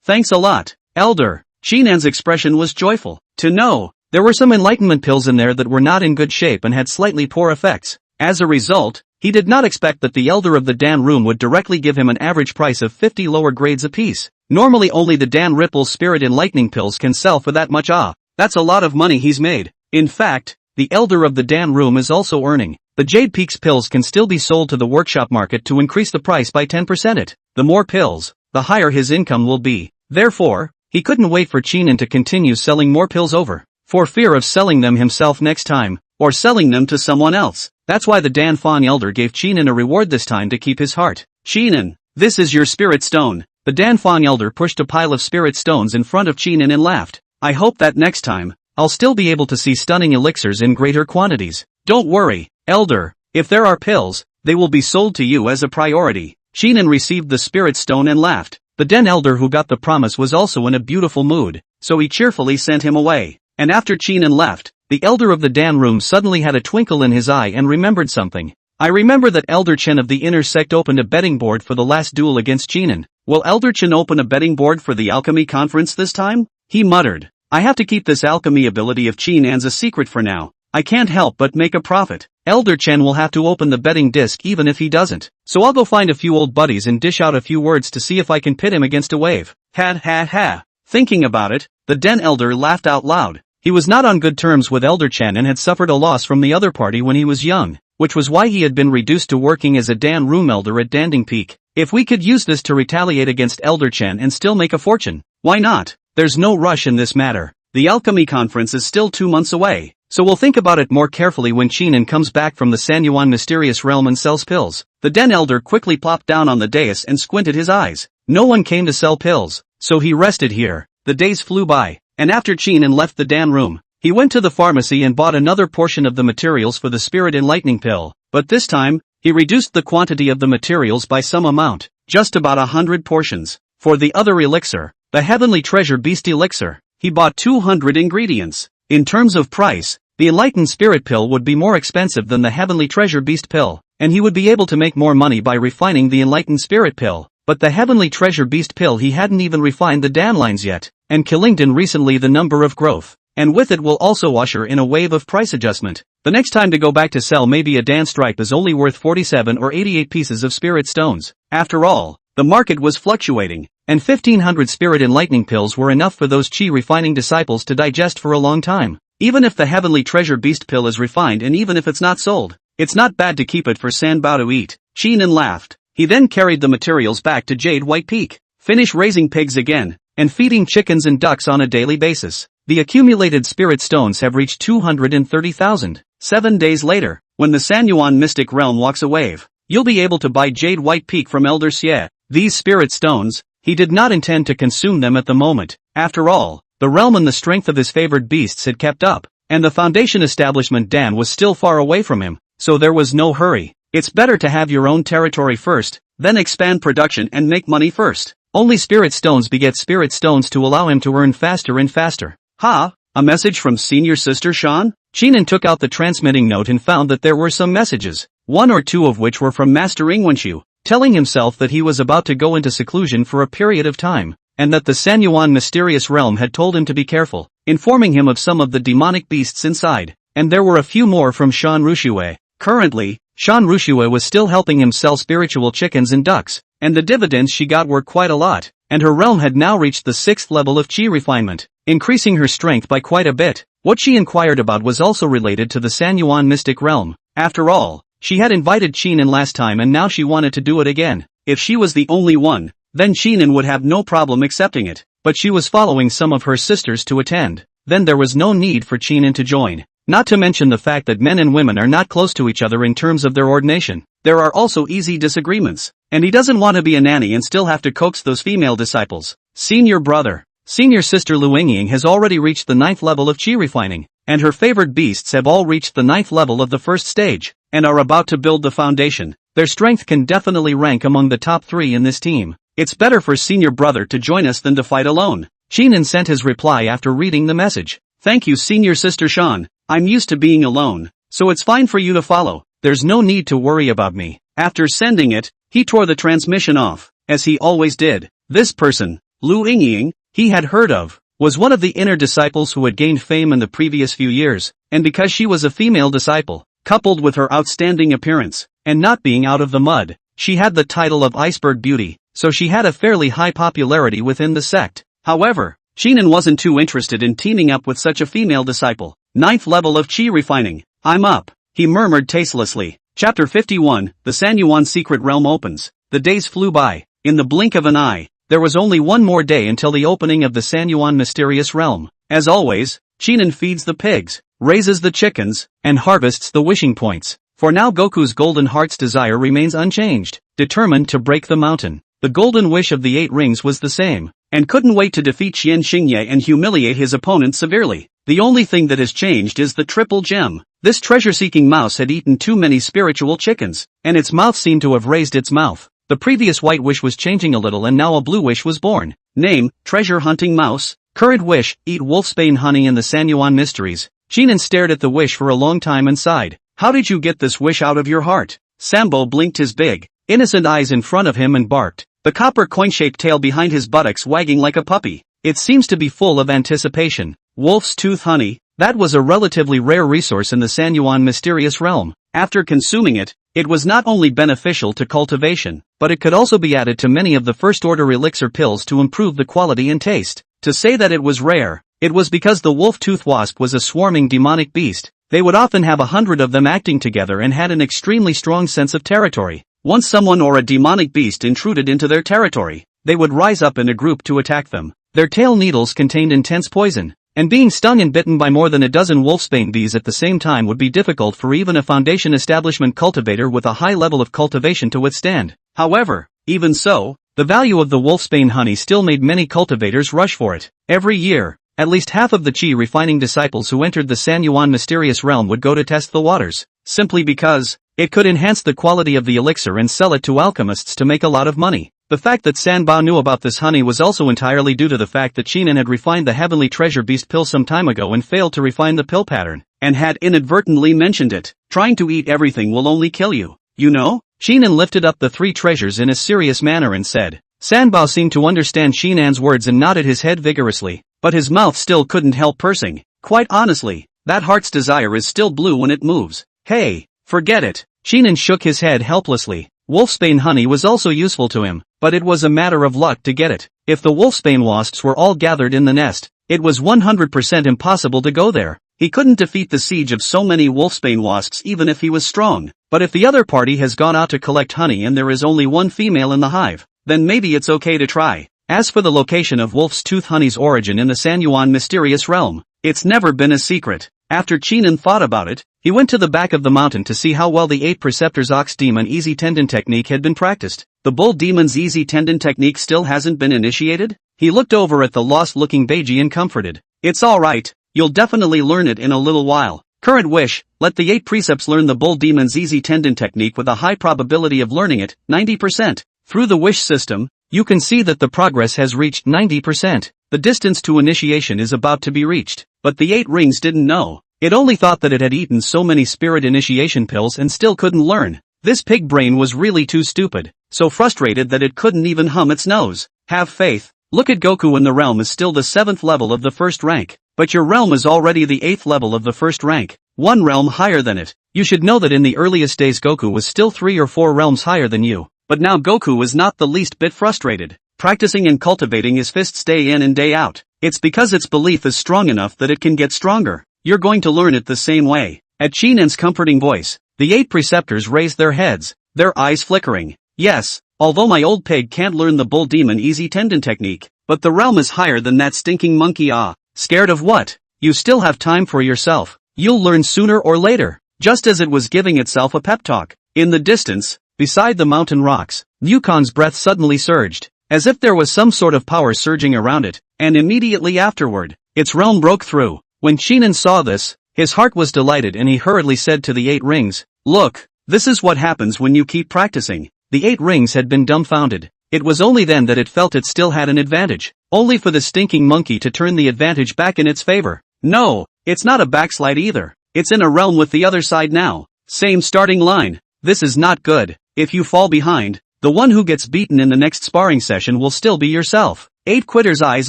Thanks a lot, elder. Qinan's expression was joyful. To know, there were some enlightenment pills in there that were not in good shape and had slightly poor effects. As a result, he did not expect that the elder of the Dan room would directly give him an average price of 50 lower grades apiece. Normally only the Dan Ripple's spirit enlightening pills can sell for that much. That's a lot of money he's made. In fact, the elder of the Dan room is also earning. The Jade Peaks pills can still be sold to the workshop market to increase the price by 10%. The more pills, the higher his income will be. Therefore, he couldn't wait for Qin to continue selling more pills over, for fear of selling them himself next time, or selling them to someone else. That's why the Dan Fong elder gave Qin a reward this time to keep his heart. Qin, this is your spirit stone. The Dan Fong elder pushed a pile of spirit stones in front of Qin and laughed. I hope that next time, I'll still be able to see stunning elixirs in greater quantities. Don't worry, elder, if there are pills, they will be sold to you as a priority. Qin received the spirit stone and laughed. The Den elder who got the promise was also in a beautiful mood, so he cheerfully sent him away. And after Qin left, the elder of the Dan room suddenly had a twinkle in his eye and remembered something. I remember that Elder Chen of the inner sect opened a betting board for the last duel against Qin. Will Elder Chen open a betting board for the alchemy conference this time? He muttered. I have to keep this alchemy ability of Qin's a secret for now. I can't help but make a profit. Elder Chen will have to open the betting disc even if he doesn't. So I'll go find a few old buddies and dish out a few words to see if I can pit him against a wave. Ha. Thinking about it, the Den elder laughed out loud. He was not on good terms with Elder Chen and had suffered a loss from the other party when he was young, which was why he had been reduced to working as a Dan room elder at Danding Peak. If we could use this to retaliate against Elder Chen and still make a fortune, why not? There's no rush in this matter. The alchemy conference is still 2 months away, so we'll think about it more carefully when Qin comes back from the Sanyuan mysterious realm and sells pills. The Den elder quickly plopped down on the dais and squinted his eyes. No one came to sell pills, so he rested here. The days flew by, and after Qin left the Dan room, he went to the pharmacy and bought another portion of the materials for the spirit enlightening pill, but this time, he reduced the quantity of the materials by some amount, just about 100 portions. For the other elixir, the heavenly treasure beast elixir, he bought 200 ingredients. In terms of price, the enlightened spirit pill would be more expensive than the heavenly treasure beast pill, and he would be able to make more money by refining the enlightened spirit pill. But the heavenly treasure beast pill he hadn't even refined the Dan lines yet, and Killington recently the number of growth, and with it will also usher in a wave of price adjustment. The next time to go back to sell maybe a Dan stripe is only worth 47 or 88 pieces of spirit stones. After all, the market was fluctuating, and 1500 spirit enlightening pills were enough for those chi refining disciples to digest for a long time. Even if the heavenly treasure beast pill is refined and even if it's not sold, it's not bad to keep it for Sanbao to eat. Qin laughed. He then carried the materials back to Jade White Peak. Finish raising pigs again, and feeding chickens and ducks on a daily basis. The accumulated spirit stones have reached 230,000. 7 days later, when the Sanyuan mystic realm walks a wave, you'll be able to buy Jade White Peak from Elder Xie. These spirit stones, he did not intend to consume them at the moment. After all, the realm and the strength of his favored beasts had kept up, and the foundation establishment Dan was still far away from him, so there was no hurry. It's better to have your own territory first, then expand production and make money first. Only spirit stones beget spirit stones to allow him to earn faster and faster. Ha! A message from senior sister Sean? Chinan took out the transmitting note and found that there were some messages, one or two of which were from Master Ingwenshu, telling himself that he was about to go into seclusion for a period of time, and that the Sanyuan mysterious realm had told him to be careful, informing him of some of the demonic beasts inside, and there were a few more from Shan Rushue. Currently, Shan Rushue was still helping him sell spiritual chickens and ducks, and the dividends she got were quite a lot, and her realm had now reached the 6th level of chi refinement, increasing her strength by quite a bit. What she inquired about was also related to the Sanyuan mystic realm. After all, she had invited Chinan last time and now she wanted to do it again. If she was the only one, then Chinan would have no problem accepting it, but she was following some of her sisters to attend. Then there was no need for Chinan to join. Not to mention the fact that men and women are not close to each other in terms of their ordination. There are also easy disagreements, and he doesn't want to be a nanny and still have to coax those female disciples. Senior brother. Senior sister Lu Yingying has already reached the 9th level of chi refining, and her favored beasts have all reached the 9th level of the first stage, and are about to build the foundation. Their strength can definitely rank among the top 3 in this team. It's better for senior brother to join us than to fight alone. Chinan sent his reply after reading the message. Thank you senior sister Sean, I'm used to being alone, so it's fine for you to follow. There's no need to worry about me. After sending it, he tore the transmission off, as he always did. This person, Lu Yingying, he had heard of, was one of the inner disciples who had gained fame in the previous few years, and because she was a female disciple, coupled with her outstanding appearance, and not being out of the mud, she had the title of Iceberg Beauty, so she had a fairly high popularity within the sect. However, Chinan wasn't too interested in teaming up with such a female disciple. 9th level of chi refining. I'm up, he murmured tastelessly. Chapter 51, The Sanyuan Secret Realm opens. The days flew by. In the blink of an eye, there was only one more day until the opening of the Sanyuan mysterious realm. As always, Chinan feeds the pigs, raises the chickens, and harvests the wishing points. For now Goku's golden heart's desire remains unchanged, determined to break the mountain. The golden wish of the 8 rings was the same, and couldn't wait to defeat Xian Xingye and humiliate his opponent severely. The only thing that has changed is the triple gem. This treasure-seeking mouse had eaten too many spiritual chickens, and its mouth seemed to have raised its mouth. The previous white wish was changing a little and now a blue wish was born. Name, treasure-hunting mouse. Current wish, eat wolfsbane honey in the Sanyuan mysteries. Chinan stared at the wish for a long time and sighed. How did you get this wish out of your heart? Sambo blinked his big, innocent eyes in front of him and barked, the copper coin-shaped tail behind his buttocks wagging like a puppy. It seems to be full of anticipation. Wolf's tooth honey, that was a relatively rare resource in the Sanyuan mysterious realm. After consuming it, it was not only beneficial to cultivation, but it could also be added to many of the first-order elixir pills to improve the quality and taste. To say that it was rare, it was because the wolf-tooth wasp was a swarming demonic beast. They would often have 100 of them acting together and had an extremely strong sense of territory. Once someone or a demonic beast intruded into their territory, they would rise up in a group to attack them. Their tail needles contained intense poison, and being stung and bitten by more than a dozen wolfsbane bees at the same time would be difficult for even a foundation establishment cultivator with a high level of cultivation to withstand. However, even so, the value of the wolfsbane honey still made many cultivators rush for it. Every year, at least half of the chi refining disciples who entered the Sanyuan mysterious realm would go to test the waters, simply because it could enhance the quality of the elixir and sell it to alchemists to make a lot of money. The fact that Sanbao knew about this honey was also entirely due to the fact that Chinan had refined the heavenly treasure beast pill some time ago and failed to refine the pill pattern, and had inadvertently mentioned it. Trying to eat everything will only kill you, you know? Chinan lifted up the 3 treasures in a serious manner and said. Sanbao seemed to understand Shinan's words and nodded his head vigorously, but his mouth still couldn't help pursing. Quite honestly, that heart's desire is still blue when it moves. Hey, forget it. Chinan shook his head helplessly. Wolfsbane honey was also useful to him, but it was a matter of luck to get it. If the wolfsbane wasps were all gathered in the nest, it was 100% impossible to go there. He couldn't defeat the siege of so many wolfsbane wasps even if he was strong. But if the other party has gone out to collect honey and there is only one female in the hive, then maybe it's okay to try. As for the location of wolf's tooth honey's origin in the Sanyuan mysterious realm, it's never been a secret. After Chinan thought about it, he went to the back of the mountain to see how well the 8 preceptors' ox demon easy tendon technique had been practiced. The bull demon's easy tendon technique still hasn't been initiated? He looked over at the lost-looking Beiji and comforted. It's alright, you'll definitely learn it in a little while. Current wish, let the 8 precepts learn the bull demon's easy tendon technique with a high probability of learning it, 90%. Through the wish system, You can see that the progress has reached 90%. The distance to initiation is about to be reached. But the 8 rings didn't know. It only thought that it had eaten so many spirit initiation pills and still couldn't learn. This pig brain was really too stupid, so frustrated that it couldn't even hum its nose. Have faith. Look at Goku, and the realm is still the 7th level of the 1st rank. But your realm is already the 8th level of the 1st rank. One realm higher than it. You should know that in the earliest days Goku was still 3 or 4 realms higher than you. But now Goku is not the least bit frustrated. Practicing and cultivating his fists day in and day out. It's because its belief is strong enough that it can get stronger. You're going to learn it the same way. At Shinan's comforting voice, the 8 preceptors raised their heads, their eyes flickering. Yes, although my old pig can't learn the bull demon easy tendon technique, but the realm is higher than that stinking monkey. Scared of what? You still have time for yourself. You'll learn sooner or later. Just as it was giving itself a pep talk. In the distance, beside the mountain rocks, Yukon's breath suddenly surged, as if there was some sort of power surging around it, and immediately afterward, its realm broke through. When Shinan saw this, his heart was delighted and he hurriedly said to the 8 rings, "Look, this is what happens when you keep practicing." The 8 rings had been dumbfounded. It was only then that it felt it still had an advantage, only for the stinking monkey to turn the advantage back in its favor. No, it's not a backslide either. It's in a realm with the other side now. Same starting line. This is not good. If you fall behind, the one who gets beaten in the next sparring session will still be yourself. 8 Quitter's eyes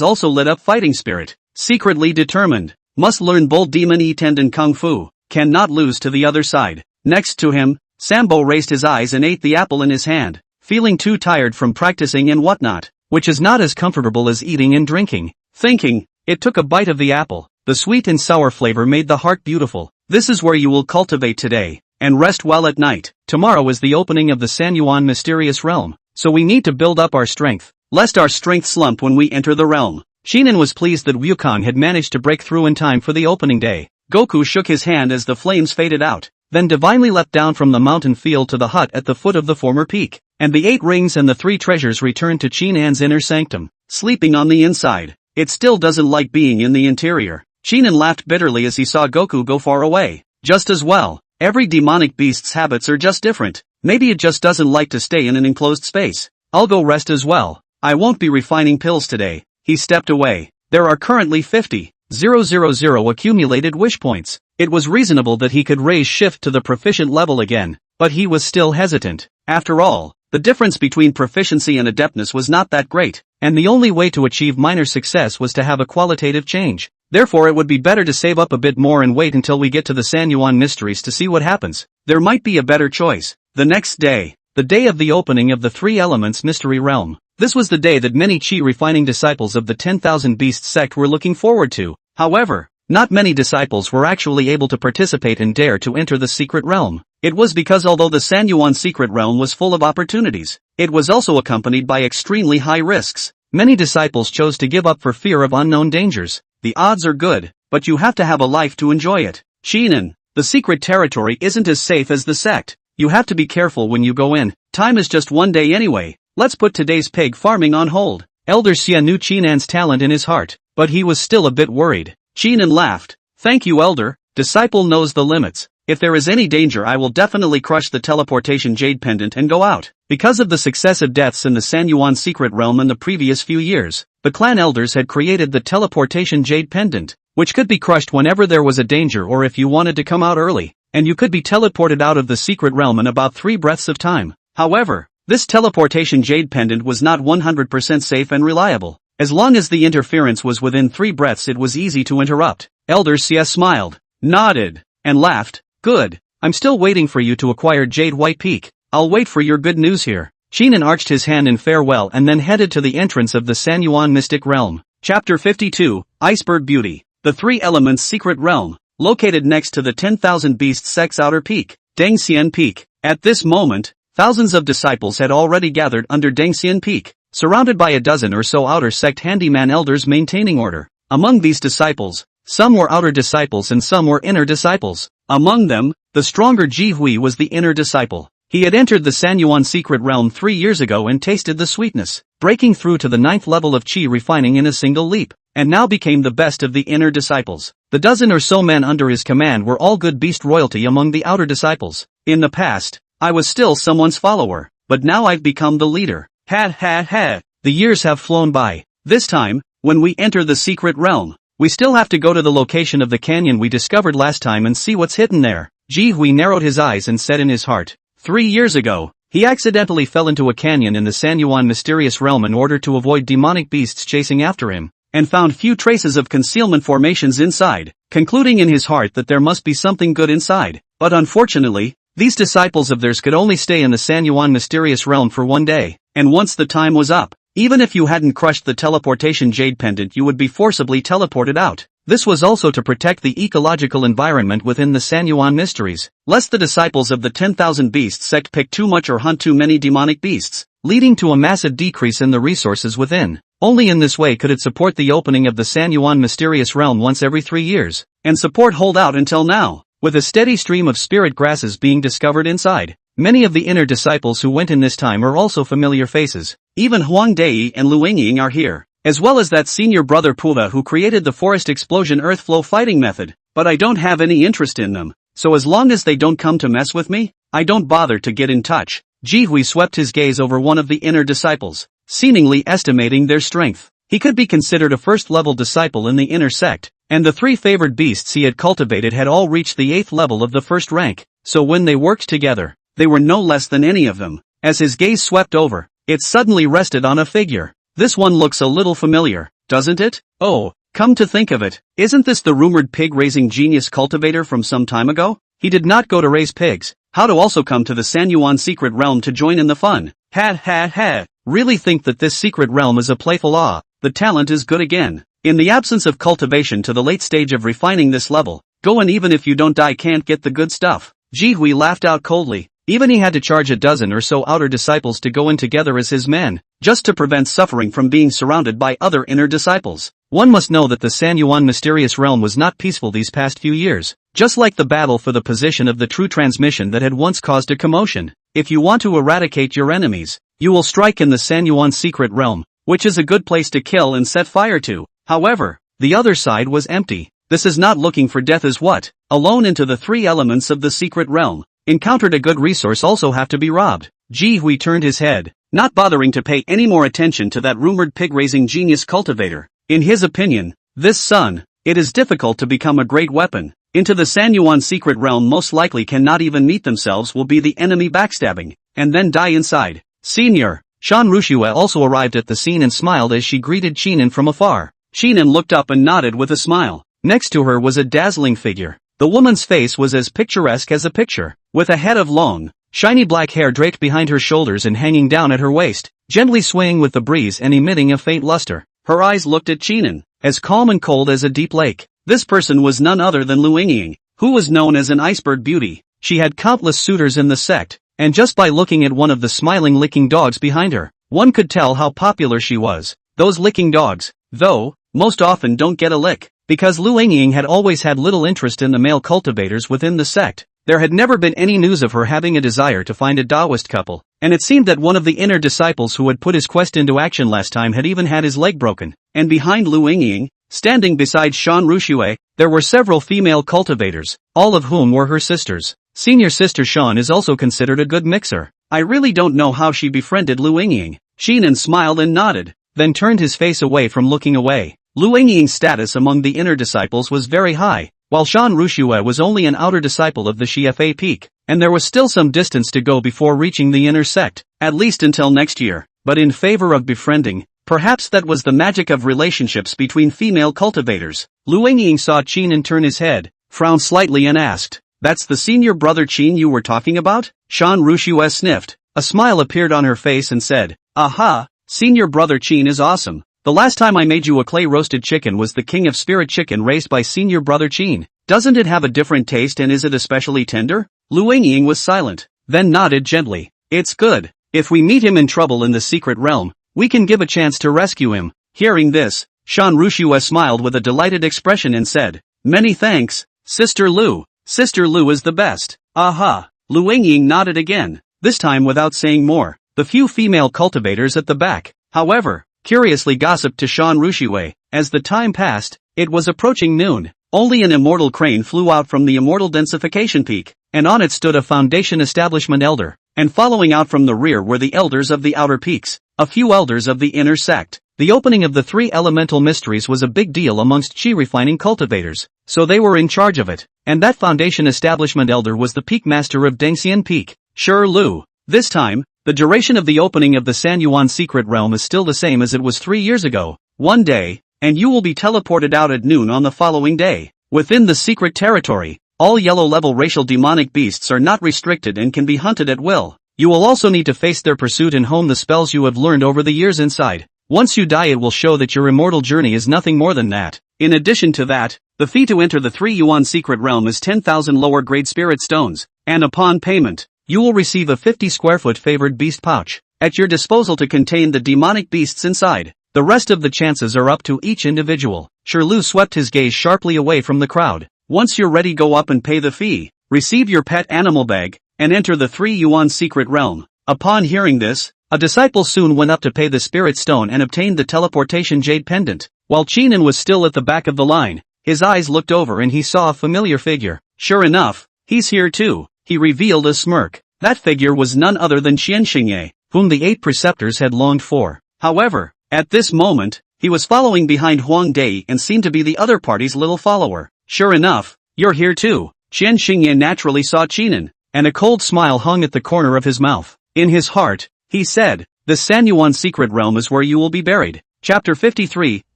also lit up fighting spirit. Secretly determined. Must learn bull demon tendon kung fu. Cannot lose to the other side. Next to him, Sambo raised his eyes and ate the apple in his hand, feeling too tired from practicing and whatnot, which is not as comfortable as eating and drinking. Thinking, it took a bite of the apple. The sweet and sour flavor made the heart beautiful. This is where you will cultivate today, and rest well at night. Tomorrow is the opening of the Sanyuan mysterious realm, so we need to build up our strength, lest our strength slump when we enter the realm. Shinan was pleased that Wukong had managed to break through in time for the opening day. Goku shook his hand as the flames faded out, then divinely leapt down from the mountain field to the hut at the foot of the former peak, and the 8 rings and the 3 treasures returned to Shinan's inner sanctum, sleeping on the inside. It still doesn't like being in the interior. Shinan laughed bitterly as he saw Goku go far away. Just as well. Every demonic beast's habits are just different. Maybe it just doesn't like to stay in an enclosed space. I'll go rest as well. I won't be refining pills today. He stepped away. There are currently 50,000 accumulated wish points. It was reasonable that he could raise shift to the proficient level again, but he was still hesitant. After all, the difference between proficiency and adeptness was not that great, and the only way to achieve minor success was to have a qualitative change. Therefore it would be better to save up a bit more and wait until we get to the Sanyuan mysteries to see what happens. There might be a better choice. The next day, the day of the opening of the 3 elements mystery realm. This was the day that many chi-refining disciples of the 10,000 Beasts sect were looking forward to. However, not many disciples were actually able to participate and dare to enter the secret realm. It was because although the Sanyuan secret realm was full of opportunities, it was also accompanied by extremely high risks. Many disciples chose to give up for fear of unknown dangers. The odds are good, but you have to have a life to enjoy it. Shinan, the secret territory isn't as safe as the sect. You have to be careful when you go in. Time is just one day anyway. Let's put today's pig farming on hold. Elder Xia knew Chinan's talent in his heart, but he was still a bit worried. Chinan laughed. Thank you, Elder. Disciple knows the limits. If there is any danger, I will definitely crush the teleportation jade pendant and go out. Because of the successive deaths in the Sanyuan secret realm in the previous few years, the clan elders had created the teleportation jade pendant, which could be crushed whenever there was a danger or if you wanted to come out early, and you could be teleported out of the secret realm in about 3 breaths of time. However, this teleportation jade pendant was not 100% safe and reliable. As long as the interference was within 3 breaths, it was easy to interrupt. Elder Xia smiled, nodded, and laughed. Good. I'm still waiting for you to acquire Jade White Peak. I'll wait for your good news here. Shinan arched his hand in farewell and then headed to the entrance of the Sanyuan Mystic Realm. Chapter 52, Iceberg Beauty. The 3 Elements Secret Realm, located next to the 10,000 Beasts Sect's outer peak, Dengxian Peak. At this moment, thousands of disciples had already gathered under Dengxian Peak, surrounded by a dozen or so outer sect handyman elders maintaining order. Among these disciples, some were outer disciples and some were inner disciples. Among them, the stronger Ji Hui was the inner disciple. He had entered the Sanyuan secret realm 3 years ago and tasted the sweetness, breaking through to the 9th level of Qi refining in a single leap, and now became the best of the inner disciples. The dozen or so men under his command were all good beast royalty among the outer disciples. In the past, I was still someone's follower, but now I've become the leader. Ha ha ha. The years have flown by. This time, when we enter the secret realm, we still have to go to the location of the canyon we discovered last time and see what's hidden there. Ji Hui narrowed his eyes and said in his heart, 3 years ago, he accidentally fell into a canyon in the Sanyuan mysterious realm in order to avoid demonic beasts chasing after him, and found few traces of concealment formations inside, concluding in his heart that there must be something good inside. But unfortunately, these disciples of theirs could only stay in the Sanyuan mysterious realm for 1 day, and once the time was up, even if you hadn't crushed the teleportation jade pendant, you would be forcibly teleported out. This was also to protect the ecological environment within the Sanyuan mysteries, lest the disciples of the 10,000 Beasts sect pick too much or hunt too many demonic beasts, leading to a massive decrease in the resources within. Only in this way could it support the opening of the Sanyuan mysterious realm once every 3 years, and support hold out until now, with a steady stream of spirit grasses being discovered inside. Many of the inner disciples who went in this time are also familiar faces. Even Huang Dei and Lu Yingying are here, as well as that senior brother Puva who created the forest explosion earth flow fighting method, but I don't have any interest in them, so as long as they don't come to mess with me, I don't bother to get in touch. Ji Hui swept his gaze over one of the inner disciples, seemingly estimating their strength. He could be considered a first-level disciple in the inner sect, and the 3 favored beasts he had cultivated had all reached the 8th level of the first rank, so when they worked together, they were no less than any of them. As his gaze swept over, it suddenly rested on a figure. This one looks a little familiar, doesn't it? Oh, come to think of it, isn't this the rumored pig-raising genius cultivator from some time ago? He did not go to raise pigs, how to also come to the Sanyuan secret realm to join in the fun. Ha. Really think that this secret realm is a playful the talent is good again. In the absence of cultivation to the late stage of refining this level, go and even if you don't die can't get the good stuff. Ji Hui laughed out coldly. Even he had to charge a dozen or so outer disciples to go in together as his men, just to prevent suffering from being surrounded by other inner disciples. One must know that the Sanyuan mysterious realm was not peaceful these past few years, just like the battle for the position of the true transmission that had once caused a commotion. If you want to eradicate your enemies, you will strike in the Sanyuan secret realm, which is a good place to kill and set fire to. However, the other side was empty. This is not looking for death is what, alone into the 3 elements of the secret realm, encountered a good resource also have to be robbed. Ji Hui turned his head, not bothering to pay any more attention to that rumored pig-raising genius cultivator. In his opinion, this son, it is difficult to become a great weapon. Into the Sanyuan secret realm most likely cannot even meet themselves will be the enemy backstabbing, and then die inside. Senior, Shan Rushue also arrived at the scene and smiled as she greeted Chinan from afar. Chinan looked up and nodded with a smile. Next to her was a dazzling figure. The woman's face was as picturesque as a picture, with a head of long, shiny black hair draped behind her shoulders and hanging down at her waist, gently swaying with the breeze and emitting a faint luster. Her eyes looked at Chinan, as calm and cold as a deep lake. This person was none other than Lu Yingying, who was known as an iceberg beauty. She had countless suitors in the sect, and just by looking at one of the smiling licking dogs behind her, one could tell how popular she was. Those licking dogs, though, most often don't get a lick. Because Lu Yingying had always had little interest in the male cultivators within the sect, there had never been any news of her having a desire to find a Taoist couple, and it seemed that one of the inner disciples who had put his quest into action last time had even had his leg broken. And behind Lu Yingying, standing beside Shan Rushue, there were several female cultivators, all of whom were her sisters. Senior sister Shan is also considered a good mixer. I really don't know how she befriended Lu Yingying. Shinan smiled and nodded, then turned his face away from looking away. Lu Yingying's status among the inner disciples was very high, while Shan Rushue was only an outer disciple of the Shifa peak, and there was still some distance to go before reaching the inner sect, at least until next year. But in favor of befriending, perhaps that was the magic of relationships between female cultivators. Lu Yingying saw Chinan turn his head, frowned slightly and asked, "That's the senior brother Chin you were talking about?" Shan Rushue sniffed. A smile appeared on her face and said, "Aha, senior brother Chin is awesome. The last time I made you a clay roasted chicken was the king of spirit chicken raised by senior brother Chin. Doesn't it have a different taste and is it especially tender?" Lu Yingying was silent, then nodded gently. "It's good. If we meet him in trouble in the secret realm, we can give a chance to rescue him." Hearing this, Shan Rushue smiled with a delighted expression and said, "Many thanks, Sister Lu. Sister Lu is the best." Aha! Lu Yingying nodded again, this time without saying more. The few female cultivators at the back, however, curiously gossiped to Shan Rushue. As the time passed, it was approaching noon. Only an immortal crane flew out from the immortal densification peak, and on it stood a foundation establishment elder, and following out from the rear were the elders of the outer peaks. a few elders of the inner sect. The opening of the 3 elemental mysteries was a big deal amongst chi refining cultivators, so they were in charge of it, and that foundation establishment elder was the peak master of Dengxian Peak, Shi Lu. This time, the duration of the opening of the San Yuan secret realm is still the same as it was 3 years ago, 1 day, and you will be teleported out at noon on the following day. Within the secret territory, all yellow-level racial demonic beasts are not restricted and can be hunted at will. You will also need to face their pursuit and hone the spells you have learned over the years inside. Once you die, it will show that your immortal journey is nothing more than that. In addition to that, the fee to enter the 3 Yuan secret realm is 10,000 lower grade spirit stones, and upon payment, you will receive a 50 square foot favored beast pouch at your disposal to contain the demonic beasts inside. The rest of the chances are up to each individual. Shi Lu swept his gaze sharply away from the crowd. Once you're ready, go up and pay the fee, receive your pet animal bag, and enter the 3 Yuan secret realm. Upon hearing this, a disciple soon went up to pay the spirit stone and obtained the teleportation jade pendant. While Qinan was still at the back of the line, his eyes looked over and he saw a familiar figure. Sure enough, he's here too. He revealed a smirk. That figure was none other than Qian Xingye, whom the 8 preceptors had longed for. However, at this moment, he was following behind Huang Dai and seemed to be the other party's little follower. Sure enough, you're here too. Qian Xingye naturally saw Qinan, and a cold smile hung at the corner of his mouth. In his heart, he said, the San Yuan secret realm is where you will be buried. Chapter 53,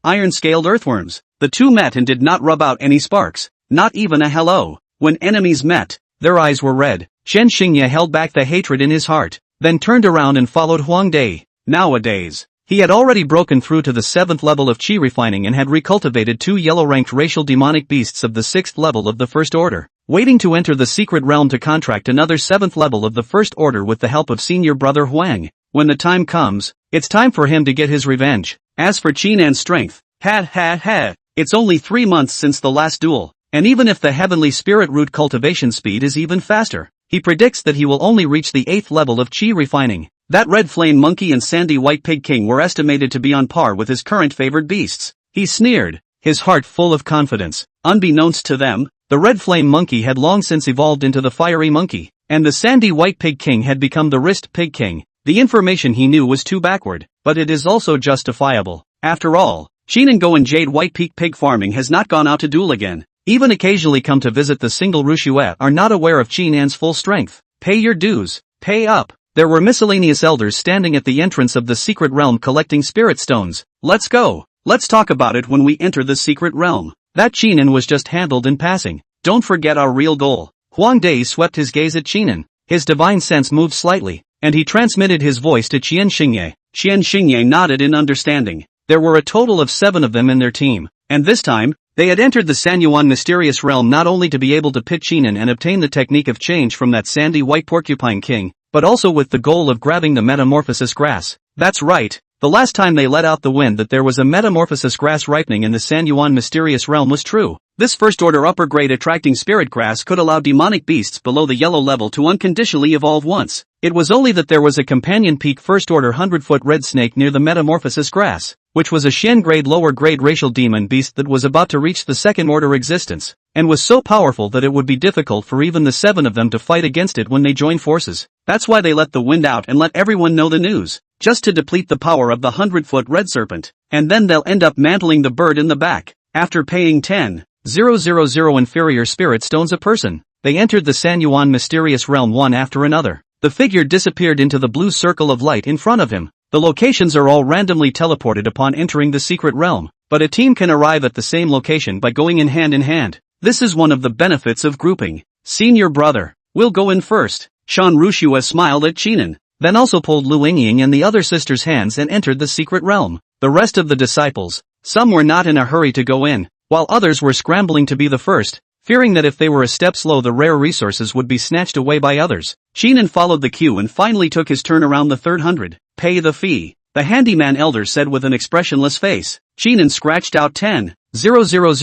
Iron-Scaled Earthworms. The two met and did not rub out any sparks, not even a hello. When enemies met, their eyes were red. Qian Xingye held back the hatred in his heart, then turned around and followed Huang Dai. Nowadays, he had already broken through to the 7th level of chi refining and had recultivated 2 yellow-ranked racial demonic beasts of the 6th level of the First Order, waiting to enter the secret realm to contract another 7th level of the First Order with the help of senior brother Huang. When the time comes, it's time for him to get his revenge. As for Qinan's strength, it's only 3 months since the last duel, and even if the heavenly spirit root cultivation speed is even faster, he predicts that he will only reach the 8th level of chi refining. That red flame monkey and sandy white pig king were estimated to be on par with his current favored beasts. He sneered, his heart full of confidence. Unbeknownst to them, the red flame monkey had long since evolved into the fiery monkey, and the sandy white pig king had become the wrist pig king. The information he knew was too backward, but it is also justifiable. After all, Qinan and Jade White Peak pig farming has not gone out to duel again. Even occasionally come to visit the single Rushuet are not aware of Qinan's full strength. Pay your dues, pay up. There were miscellaneous elders standing at the entrance of the secret realm collecting spirit stones. Let's go. Let's talk about it when we enter the secret realm. That Qinan was just handled in passing. Don't forget our real goal. Huang Dai swept his gaze at Qinan. His divine sense moved slightly, and he transmitted his voice to Qian Xingye. Qian Xingye nodded in understanding. There were a total of 7 of them in their team, and this time, they had entered the San Yuan mysterious realm not only to be able to pit Qinan and obtain the technique of change from that sandy white porcupine king, but also with the goal of grabbing the metamorphosis grass. That's right, the last time they let out the wind that there was a metamorphosis grass ripening in the San Yuan mysterious realm was true. This first order upper grade attracting spirit grass could allow demonic beasts below the yellow level to unconditionally evolve once. It was only that there was a companion peak first order 100-foot red snake near the metamorphosis grass, which was a Xian grade lower grade racial demon beast that was about to reach the second order existence, and was so powerful that it would be difficult for even the 7 of them to fight against it when they join forces. That's why they let the wind out and let everyone know the news, just to deplete the power of the 100-foot red serpent, and then they'll end up mantling the bird in the back. After paying 10,000 inferior spirit stones a person, they entered the San Yuan mysterious realm one after another. The figure disappeared into the blue circle of light in front of him. The locations are all randomly teleported upon entering the secret realm, but a team can arrive at the same location by going in hand. This is one of the benefits of grouping. Senior brother, we'll go in first. Shan Rushua smiled at Qinan, then also pulled Lu Yingying and the other sister's hands and entered the secret realm. The rest of the disciples, some were not in a hurry to go in, while others were scrambling to be the first, fearing that if they were a step slow the rare resources would be snatched away by others. Qinan followed the queue and finally took his turn around the third 100. Pay the fee, the handyman elder said with an expressionless face. Qinan scratched out 10,000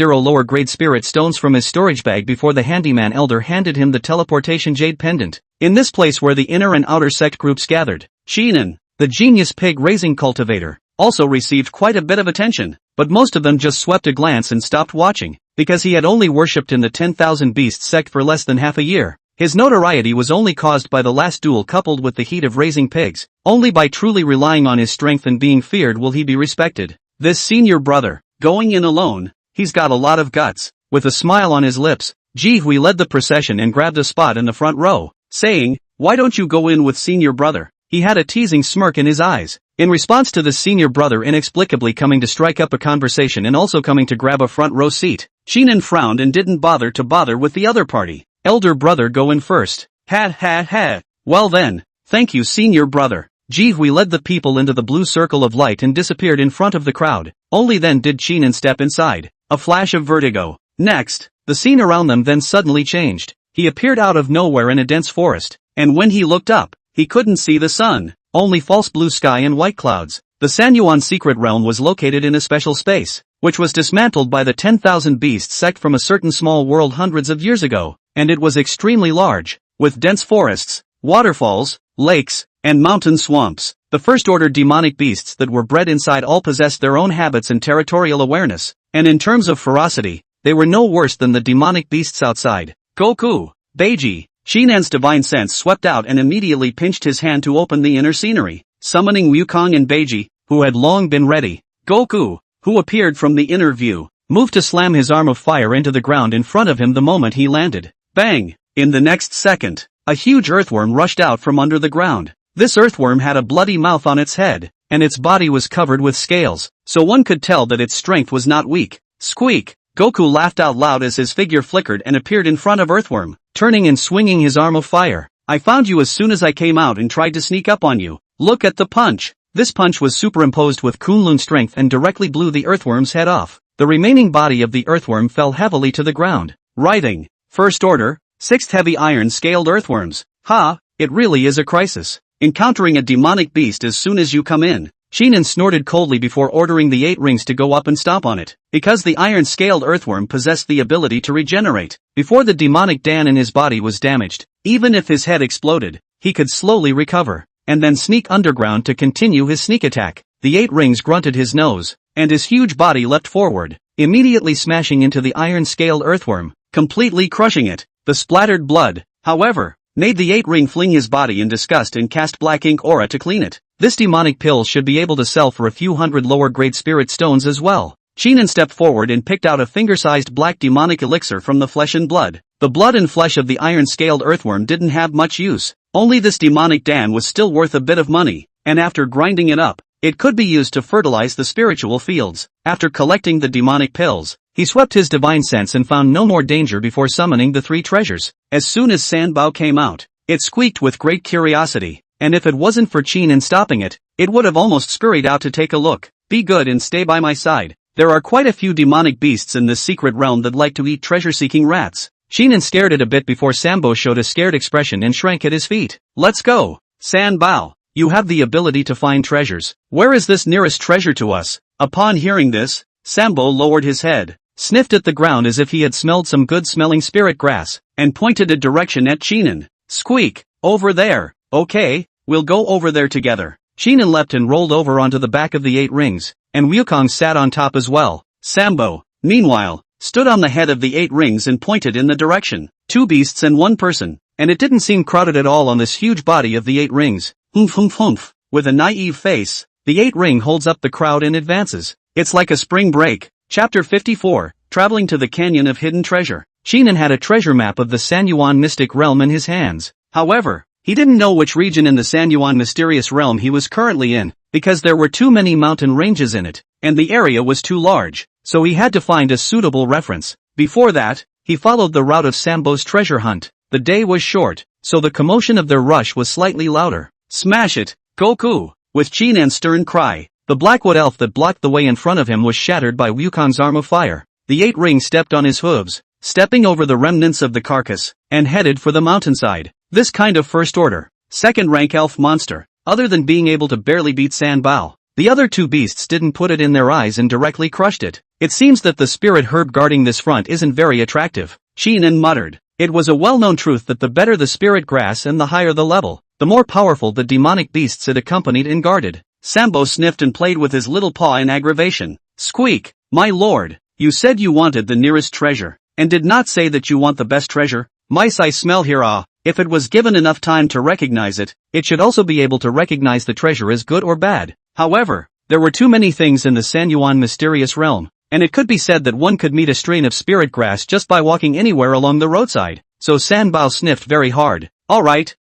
lower grade spirit stones from his storage bag before the handyman elder handed him the teleportation jade pendant. In this place where the inner and outer sect groups gathered, Qinan, the genius pig raising cultivator, also received quite a bit of attention, but most of them just swept a glance and stopped watching, because he had only worshipped in the 10,000 beast sect for less than half a year. His notoriety was only caused by the last duel coupled with the heat of raising pigs. Only by truly relying on his strength and being feared will he be respected. This senior brother, going in alone, he's got a lot of guts. With a smile on his lips, Ji Hui led the procession and grabbed a spot in the front row, saying, "Why don't you go in with senior brother?" He had a teasing smirk in his eyes. In response to the senior brother inexplicably coming to strike up a conversation and also coming to grab a front row seat, Sheenan frowned and didn't bother with the other party. Elder brother go in first. Ha ha ha. Well then, thank you senior brother. Ji Hui led the people into the blue circle of light and disappeared in front of the crowd. Only then did Sheenan step inside. A flash of vertigo. Next, the scene around them then suddenly changed. He appeared out of nowhere in a dense forest, and when he looked up, he couldn't see the sun, only false blue sky and white clouds. The Sanyuan secret realm was located in a special space, which was dismantled by the 10,000 beast sect from a certain small world hundreds of years ago, and it was extremely large, with dense forests, waterfalls, lakes, and mountain swamps. The first-order demonic beasts that were bred inside all possessed their own habits and territorial awareness, and in terms of ferocity, they were no worse than the demonic beasts outside. Goku, Beiji, Shinan's divine sense swept out and immediately pinched his hand to open the inner scenery, summoning Wukong and Beiji, who had long been ready. Goku, who appeared from the inner view, moved to slam his arm of fire into the ground in front of him the moment he landed. Bang! In the next second, a huge earthworm rushed out from under the ground. This earthworm had a bloody mouth on its head, and its body was covered with scales, so one could tell that its strength was not weak. Squeak! Goku laughed out loud as his figure flickered and appeared in front of Earthworm, turning and swinging his arm of fire. I found you as soon as I came out and tried to sneak up on you. Look at the punch. This punch was superimposed with Kunlun strength and directly blew the earthworm's head off. The remaining body of the earthworm fell heavily to the ground. Writing. First order, 6th heavy iron scaled earthworms. Ha, it really is a crisis. Encountering a demonic beast as soon as you come in. Sheenan snorted coldly before ordering the 8 rings to go up and stomp on it. Because the iron-scaled earthworm possessed the ability to regenerate, before the demonic Dan in his body was damaged, even if his head exploded, he could slowly recover, and then sneak underground to continue his sneak attack. The 8 rings grunted his nose, and his huge body leapt forward, immediately smashing into the iron-scaled earthworm, completely crushing it. The splattered blood, however, made the 8 ring fling his body in disgust and cast black ink aura to clean it. This demonic pill should be able to sell for a few hundred lower-grade spirit stones as well. Sheenan stepped forward and picked out a finger-sized black demonic elixir from the flesh and blood. The blood and flesh of the iron-scaled earthworm didn't have much use. Only this demonic Dan was still worth a bit of money, and after grinding it up, it could be used to fertilize the spiritual fields. After collecting the demonic pills, he swept his divine sense and found no more danger before summoning the 3 treasures. As soon as Sanbao came out, it squeaked with great curiosity. And if it wasn't for Sheenan stopping it, it would have almost scurried out to take a look. Be good and stay by my side. There are quite a few demonic beasts in this secret realm that like to eat treasure-seeking rats. Sheenan stared it a bit before Sambo showed a scared expression and shrank at his feet. Let's go. Sanbao, you have the ability to find treasures. Where is this nearest treasure to us? Upon hearing this, Sambo lowered his head, sniffed at the ground as if he had smelled some good-smelling spirit grass, and pointed a direction at Sheenan. Squeak, over there. Okay, we'll go over there together. Sheenan leapt and rolled over onto the back of the 8 rings, and Wukong sat on top as well. Sambo, meanwhile, stood on the head of the 8 rings and pointed in the direction. 2 beasts and 1 person, and it didn't seem crowded at all on this huge body of the 8 rings. Humph humph humph. With a naive face, the 8 ring holds up the crowd and advances. It's like a spring break. Chapter 54, Traveling to the Canyon of Hidden Treasure. Sheenan had a treasure map of the Sanyuan mystic realm in his hands. However, he didn't know which region in the Sanyuan mysterious realm he was currently in, because there were too many mountain ranges in it, and the area was too large, so he had to find a suitable reference. Before that, he followed the route of Sambo's treasure hunt. The day was short, so the commotion of their rush was slightly louder. Smash it, Goku! With Shinan's stern cry, the Blackwood elf that blocked the way in front of him was shattered by Wukong's arm of fire. The 8 ring stepped on his hooves, stepping over the remnants of the carcass, and headed for the mountainside. This kind of first order, second rank elf monster, other than being able to barely beat Sanbao, the other 2 beasts didn't put it in their eyes and directly crushed it. It seems that the spirit herb guarding this front isn't very attractive. Sheenan muttered. It was a well-known truth that the better the spirit grass and the higher the level, the more powerful the demonic beasts it accompanied and guarded. Sambo sniffed and played with his little paw in aggravation. Squeak, my lord, you said you wanted the nearest treasure, and did not say that you want the best treasure. Mice I smell here if it was given enough time to recognize it, it should also be able to recognize the treasure as good or bad. However, there were too many things in the Sanyuan mysterious realm, and it could be said that one could meet a strain of spirit grass just by walking anywhere along the roadside. So Sanbao sniffed very hard. Alright,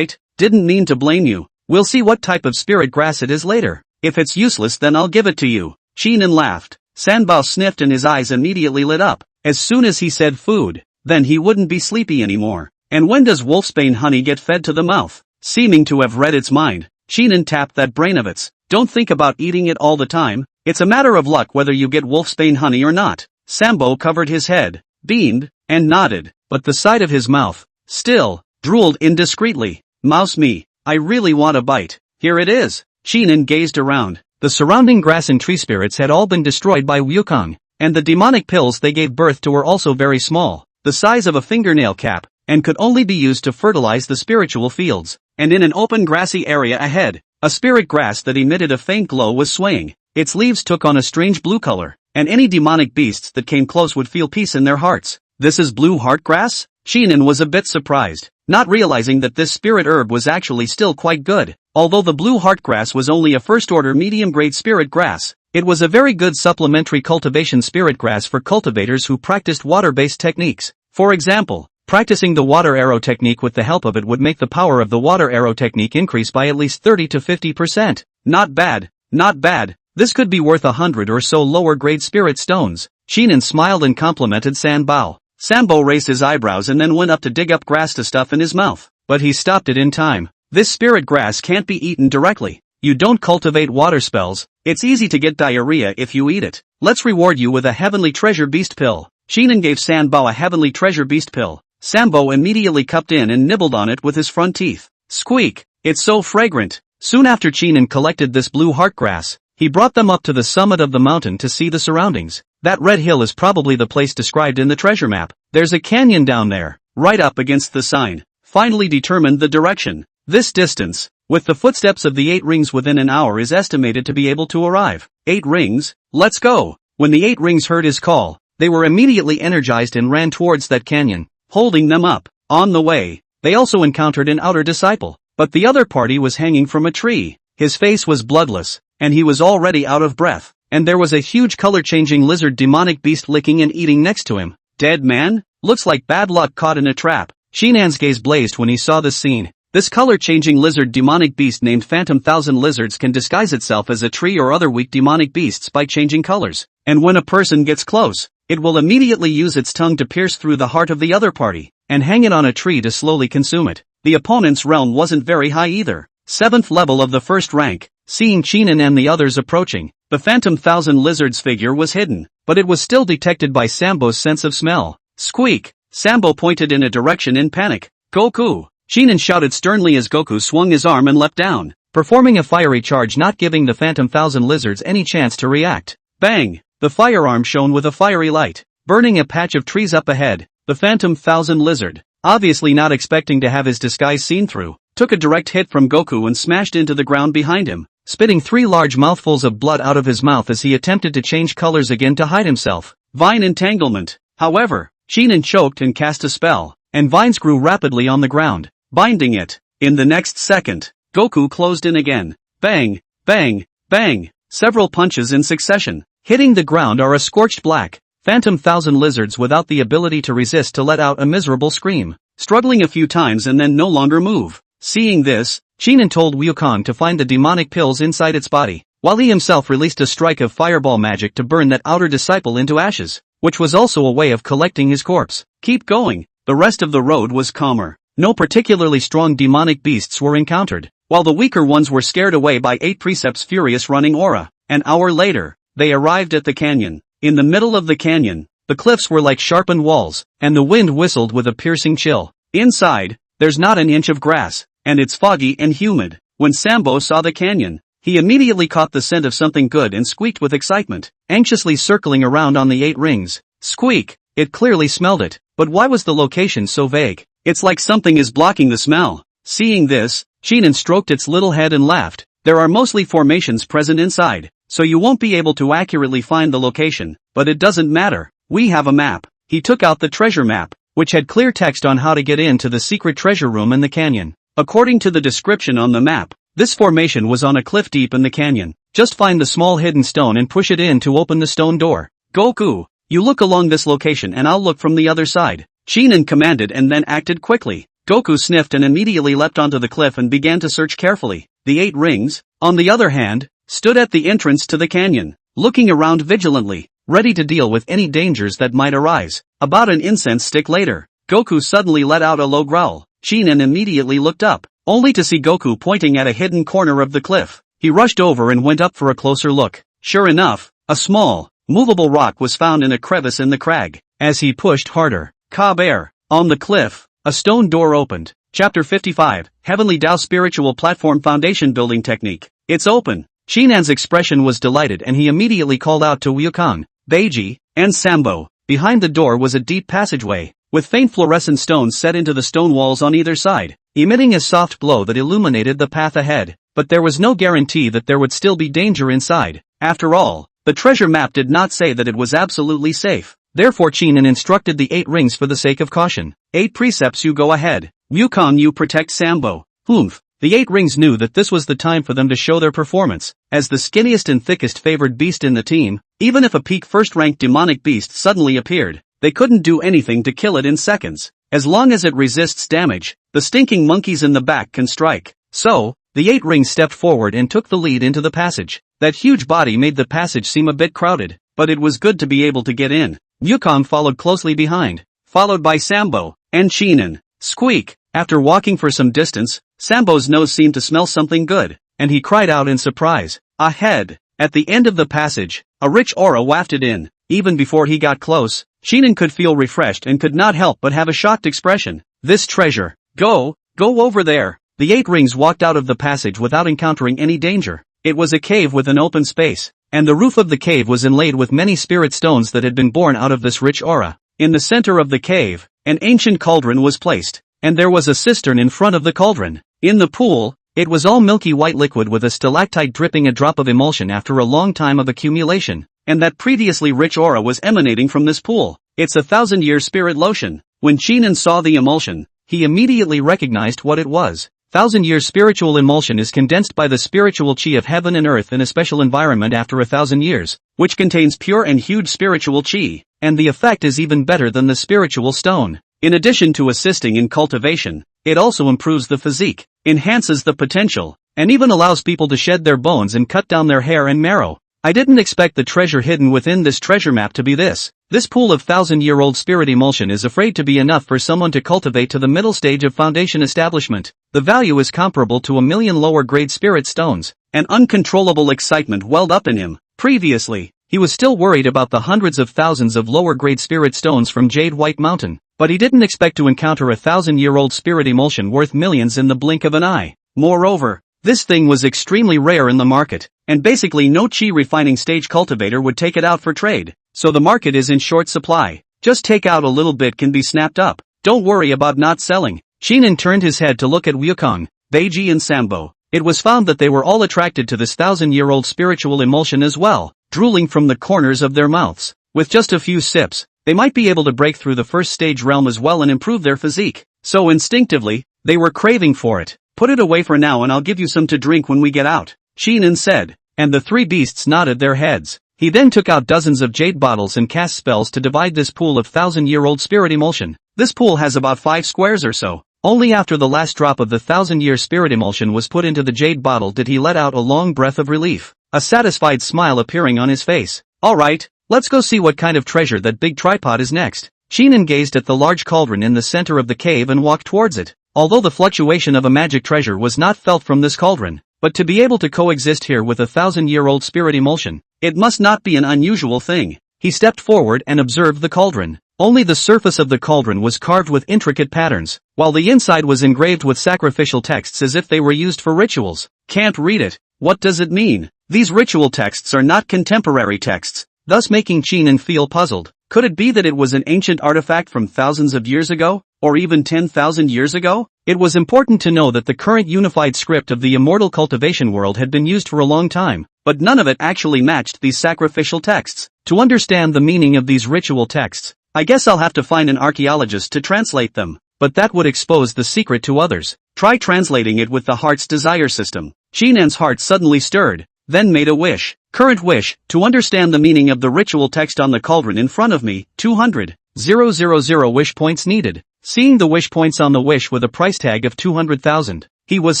didn't mean to blame you. We'll see what type of spirit grass it is later. If it's useless then I'll give it to you. Shinan laughed. Sanbao sniffed and his eyes immediately lit up. As soon as he said food, then he wouldn't be sleepy anymore. And when does wolfsbane honey get fed to the mouth? Seeming to have read its mind, Shinan tapped that brain of its. Don't think about eating it all the time. It's a matter of luck whether you get wolfsbane honey or not. Sambo covered his head, beamed, and nodded, but the side of his mouth, still, drooled indiscreetly. Mouse me, I really want a bite. Here it is. Shinan gazed around. The surrounding grass and tree spirits had all been destroyed by Wukong, and the demonic pills they gave birth to were also very small, the size of a fingernail cap, and could only be used to fertilize the spiritual fields. And in an open grassy area ahead, a spirit grass that emitted a faint glow was swaying. Its leaves took on a strange blue color, and any demonic beasts that came close would feel peace in their hearts. This is blue heart grass? Shinan was a bit surprised, not realizing that this spirit herb was actually still quite good. Although the blue heart grass was only a first-order medium-grade spirit grass, it was a very good supplementary cultivation spirit grass for cultivators who practiced water-based techniques. For example, practicing the water arrow technique with the help of it would make the power of the water arrow technique increase by at least 30 to 50%. Not bad. This could be worth 100 or so lower-grade spirit stones. Shinan smiled and complimented Sanbao. Sambo raised his eyebrows and then went up to dig up grass to stuff in his mouth, but he stopped it in time. This spirit grass can't be eaten directly. You don't cultivate water spells. It's easy to get diarrhea if you eat it. Let's reward you with a heavenly treasure beast pill. Shinan gave Sanbao a heavenly treasure beast pill. Sambo immediately cupped in and nibbled on it with his front teeth. Squeak! It's so fragrant. Soon after Shinan collected this blue heart grass, he brought them up to the summit of the mountain to see the surroundings. That red hill is probably the place described in the treasure map. There's a canyon down there, right up against the sign. Finally determined the direction. This distance, with the footsteps of the 8 rings within an hour, is estimated to be able to arrive. 8 rings? Let's go! When the 8 rings heard his call, they were immediately energized and ran towards that canyon, holding them up. On the way, they also encountered an outer disciple, but the other party was hanging from a tree. His face was bloodless, and he was already out of breath, and there was a huge color-changing lizard demonic beast licking and eating next to him. Dead man? Looks like bad luck caught in a trap. Shinan's gaze blazed when he saw this scene. This color-changing lizard demonic beast named Phantom Thousand Lizards can disguise itself as a tree or other weak demonic beasts by changing colors, and when a person gets close, it will immediately use its tongue to pierce through the heart of the other party, and hang it on a tree to slowly consume it. The opponent's realm wasn't very high either. 7th level of the first rank. Seeing Shinan and the others approaching, the Phantom Thousand Lizards figure was hidden, but it was still detected by Sambo's sense of smell. Squeak! Sambo pointed in a direction in panic. Goku! Shinan shouted sternly as Goku swung his arm and leapt down, performing a fiery charge, not giving the Phantom Thousand Lizards any chance to react. Bang! The firearm shone with a fiery light, burning a patch of trees up ahead. The Phantom Thousand Lizard, obviously not expecting to have his disguise seen through, took a direct hit from Goku and smashed into the ground behind him, spitting 3 large mouthfuls of blood out of his mouth as he attempted to change colors again to hide himself. Vine entanglement. However, Shinan choked and cast a spell, and vines grew rapidly on the ground, binding it. In the next second, Goku closed in again. Bang, bang, bang. Several punches in succession, hitting the ground are a scorched black. Phantom Thousand Lizards without the ability to resist to let out a miserable scream, struggling a few times and then no longer move. Seeing this, Shinan told Wukong to find the demonic pills inside its body, while he himself released a strike of fireball magic to burn that outer disciple into ashes, which was also a way of collecting his corpse. Keep going. The rest of the road was calmer. No particularly strong demonic beasts were encountered, while the weaker ones were scared away by 8 Precepts' furious running aura. An hour later, they arrived at the canyon. In the middle of the canyon, the cliffs were like sharpened walls, and the wind whistled with a piercing chill. Inside, there's not an inch of grass, and it's foggy and humid. When Sambo saw the canyon, he immediately caught the scent of something good and squeaked with excitement, anxiously circling around on the 8 rings. Squeak! It clearly smelled it, but why was the location so vague? It's like something is blocking the smell. Seeing this, Shinan stroked its little head and laughed. There are mostly formations present inside, so you won't be able to accurately find the location, but it doesn't matter. We have a map. He took out the treasure map. which had clear text on how to get into the secret treasure room in the canyon. According to the description on the map, this formation was on a cliff deep in the canyon. Just find the small hidden stone and push it in to open the stone door. Goku, you look along this location and I'll look from the other side. Shinin commanded and then acted quickly. Goku sniffed and immediately leapt onto the cliff and began to search carefully. The 8 rings, on the other hand, stood at the entrance to the canyon, looking around vigilantly, ready to deal with any dangers that might arise. About an incense stick later, Goku suddenly let out a low growl. Shinin immediately looked up, only to see Goku pointing at a hidden corner of the cliff. He rushed over and went up for a closer look. Sure enough, a small, movable rock was found in a crevice in the crag. As he pushed harder, Ka-Bear, on the cliff, a stone door opened. Chapter 55, Heavenly Tao Spiritual Platform Foundation Building Technique. It's open. Shinan's expression was delighted and he immediately called out to Wukong, Beiji, and Sambo. Behind the door was a deep passageway, with faint fluorescent stones set into the stone walls on either side, emitting a soft glow that illuminated the path ahead. But there was no guarantee that there would still be danger inside. After all, the treasure map did not say that it was absolutely safe. Therefore Shinin instructed the 8 rings for the sake of caution. 8 precepts, you go ahead. Wukong, you protect Sambo. Humph. The 8 rings knew that this was the time for them to show their performance. As the skinniest and thickest favored beast in the team, even if a peak first-ranked demonic beast suddenly appeared, they couldn't do anything to kill it in seconds. As long as it resists damage, the stinking monkeys in the back can strike. So, the 8 rings stepped forward and took the lead into the passage. That huge body made the passage seem a bit crowded, but it was good to be able to get in. Wukong followed closely behind, followed by Sambo and Shinin. Squeak! After walking for some distance, Sambo's nose seemed to smell something good, and he cried out in surprise. Ahead! At the end of the passage, a rich aura wafted in. Even before he got close, Shinin could feel refreshed and could not help but have a shocked expression. This treasure! Go over there! The 8 rings walked out of the passage without encountering any danger. It was a cave with an open space, and the roof of the cave was inlaid with many spirit stones that had been born out of this rich aura. In the center of the cave, an ancient cauldron was placed, and there was a cistern in front of the cauldron. In the pool, it was all milky white liquid with a stalactite dripping a drop of emulsion after a long time of accumulation, and that previously rich aura was emanating from this pool. It's a 1,000-year spirit lotion. When Shinin saw the emulsion, he immediately recognized what it was. 1,000-year spiritual emulsion is condensed by the spiritual chi of heaven and earth in a special environment after 1,000 years, which contains pure and huge spiritual chi, and the effect is even better than the spiritual stone. In addition to assisting in cultivation, it also improves the physique, enhances the potential, and even allows people to shed their bones and cut down their hair and marrow. I didn't expect the treasure hidden within this treasure map to be this. This pool of 1,000-year-old spirit emulsion is afraid to be enough for someone to cultivate to the middle stage of foundation establishment. The value is comparable to 1,000,000 lower-grade spirit stones. An uncontrollable excitement welled up in him. Previously, he was still worried about the hundreds of thousands of lower-grade spirit stones from Jade White Mountain, but he didn't expect to encounter a 1,000-year-old spirit emulsion worth millions in the blink of an eye. Moreover, this thing was extremely rare in the market, and basically no chi refining stage cultivator would take it out for trade, so the market is in short supply. Just take out a little bit can be snapped up. Don't worry about not selling. Shinin turned his head to look at Wukong, Beiji and Sambo. It was found that they were all attracted to this 1,000-year-old spiritual emulsion as well, drooling from the corners of their mouths. With just a few sips, they might be able to break through the first stage realm as well and improve their physique. So instinctively, they were craving for it. Put it away for now and I'll give you some to drink when we get out, Shinin said, and the 3 beasts nodded their heads. He then took out dozens of jade bottles and cast spells to divide this pool of 1,000-year-old spirit emulsion. This pool has about 5 squares or so. Only after the last drop of the 1,000-year spirit emulsion was put into the jade bottle did he let out a long breath of relief, a satisfied smile appearing on his face. Alright, let's go see what kind of treasure that big tripod is next. Shinin gazed at the large cauldron in the center of the cave and walked towards it. Although the fluctuation of a magic treasure was not felt from this cauldron, but to be able to coexist here with a 1,000-year-old spirit emulsion, it must not be an unusual thing. He stepped forward and observed the cauldron. Only the surface of the cauldron was carved with intricate patterns, while the inside was engraved with sacrificial texts as if they were used for rituals. Can't read it. What does it mean? These ritual texts are not contemporary texts, thus making Shinin feel puzzled. Could it be that it was an ancient artifact from thousands of years ago, or even 10,000 years ago? It was important to know that the current unified script of the immortal cultivation world had been used for a long time, but none of it actually matched these sacrificial texts. To understand the meaning of these ritual texts, I guess I'll have to find an archaeologist to translate them. But that would expose the secret to others. Try translating it with the heart's desire system. Shinan's heart suddenly stirred, then made a wish. Current wish, to understand the meaning of the ritual text on the cauldron in front of me, 200,000 wish points needed. Seeing the wish points on the wish with a price tag of 200,000, he was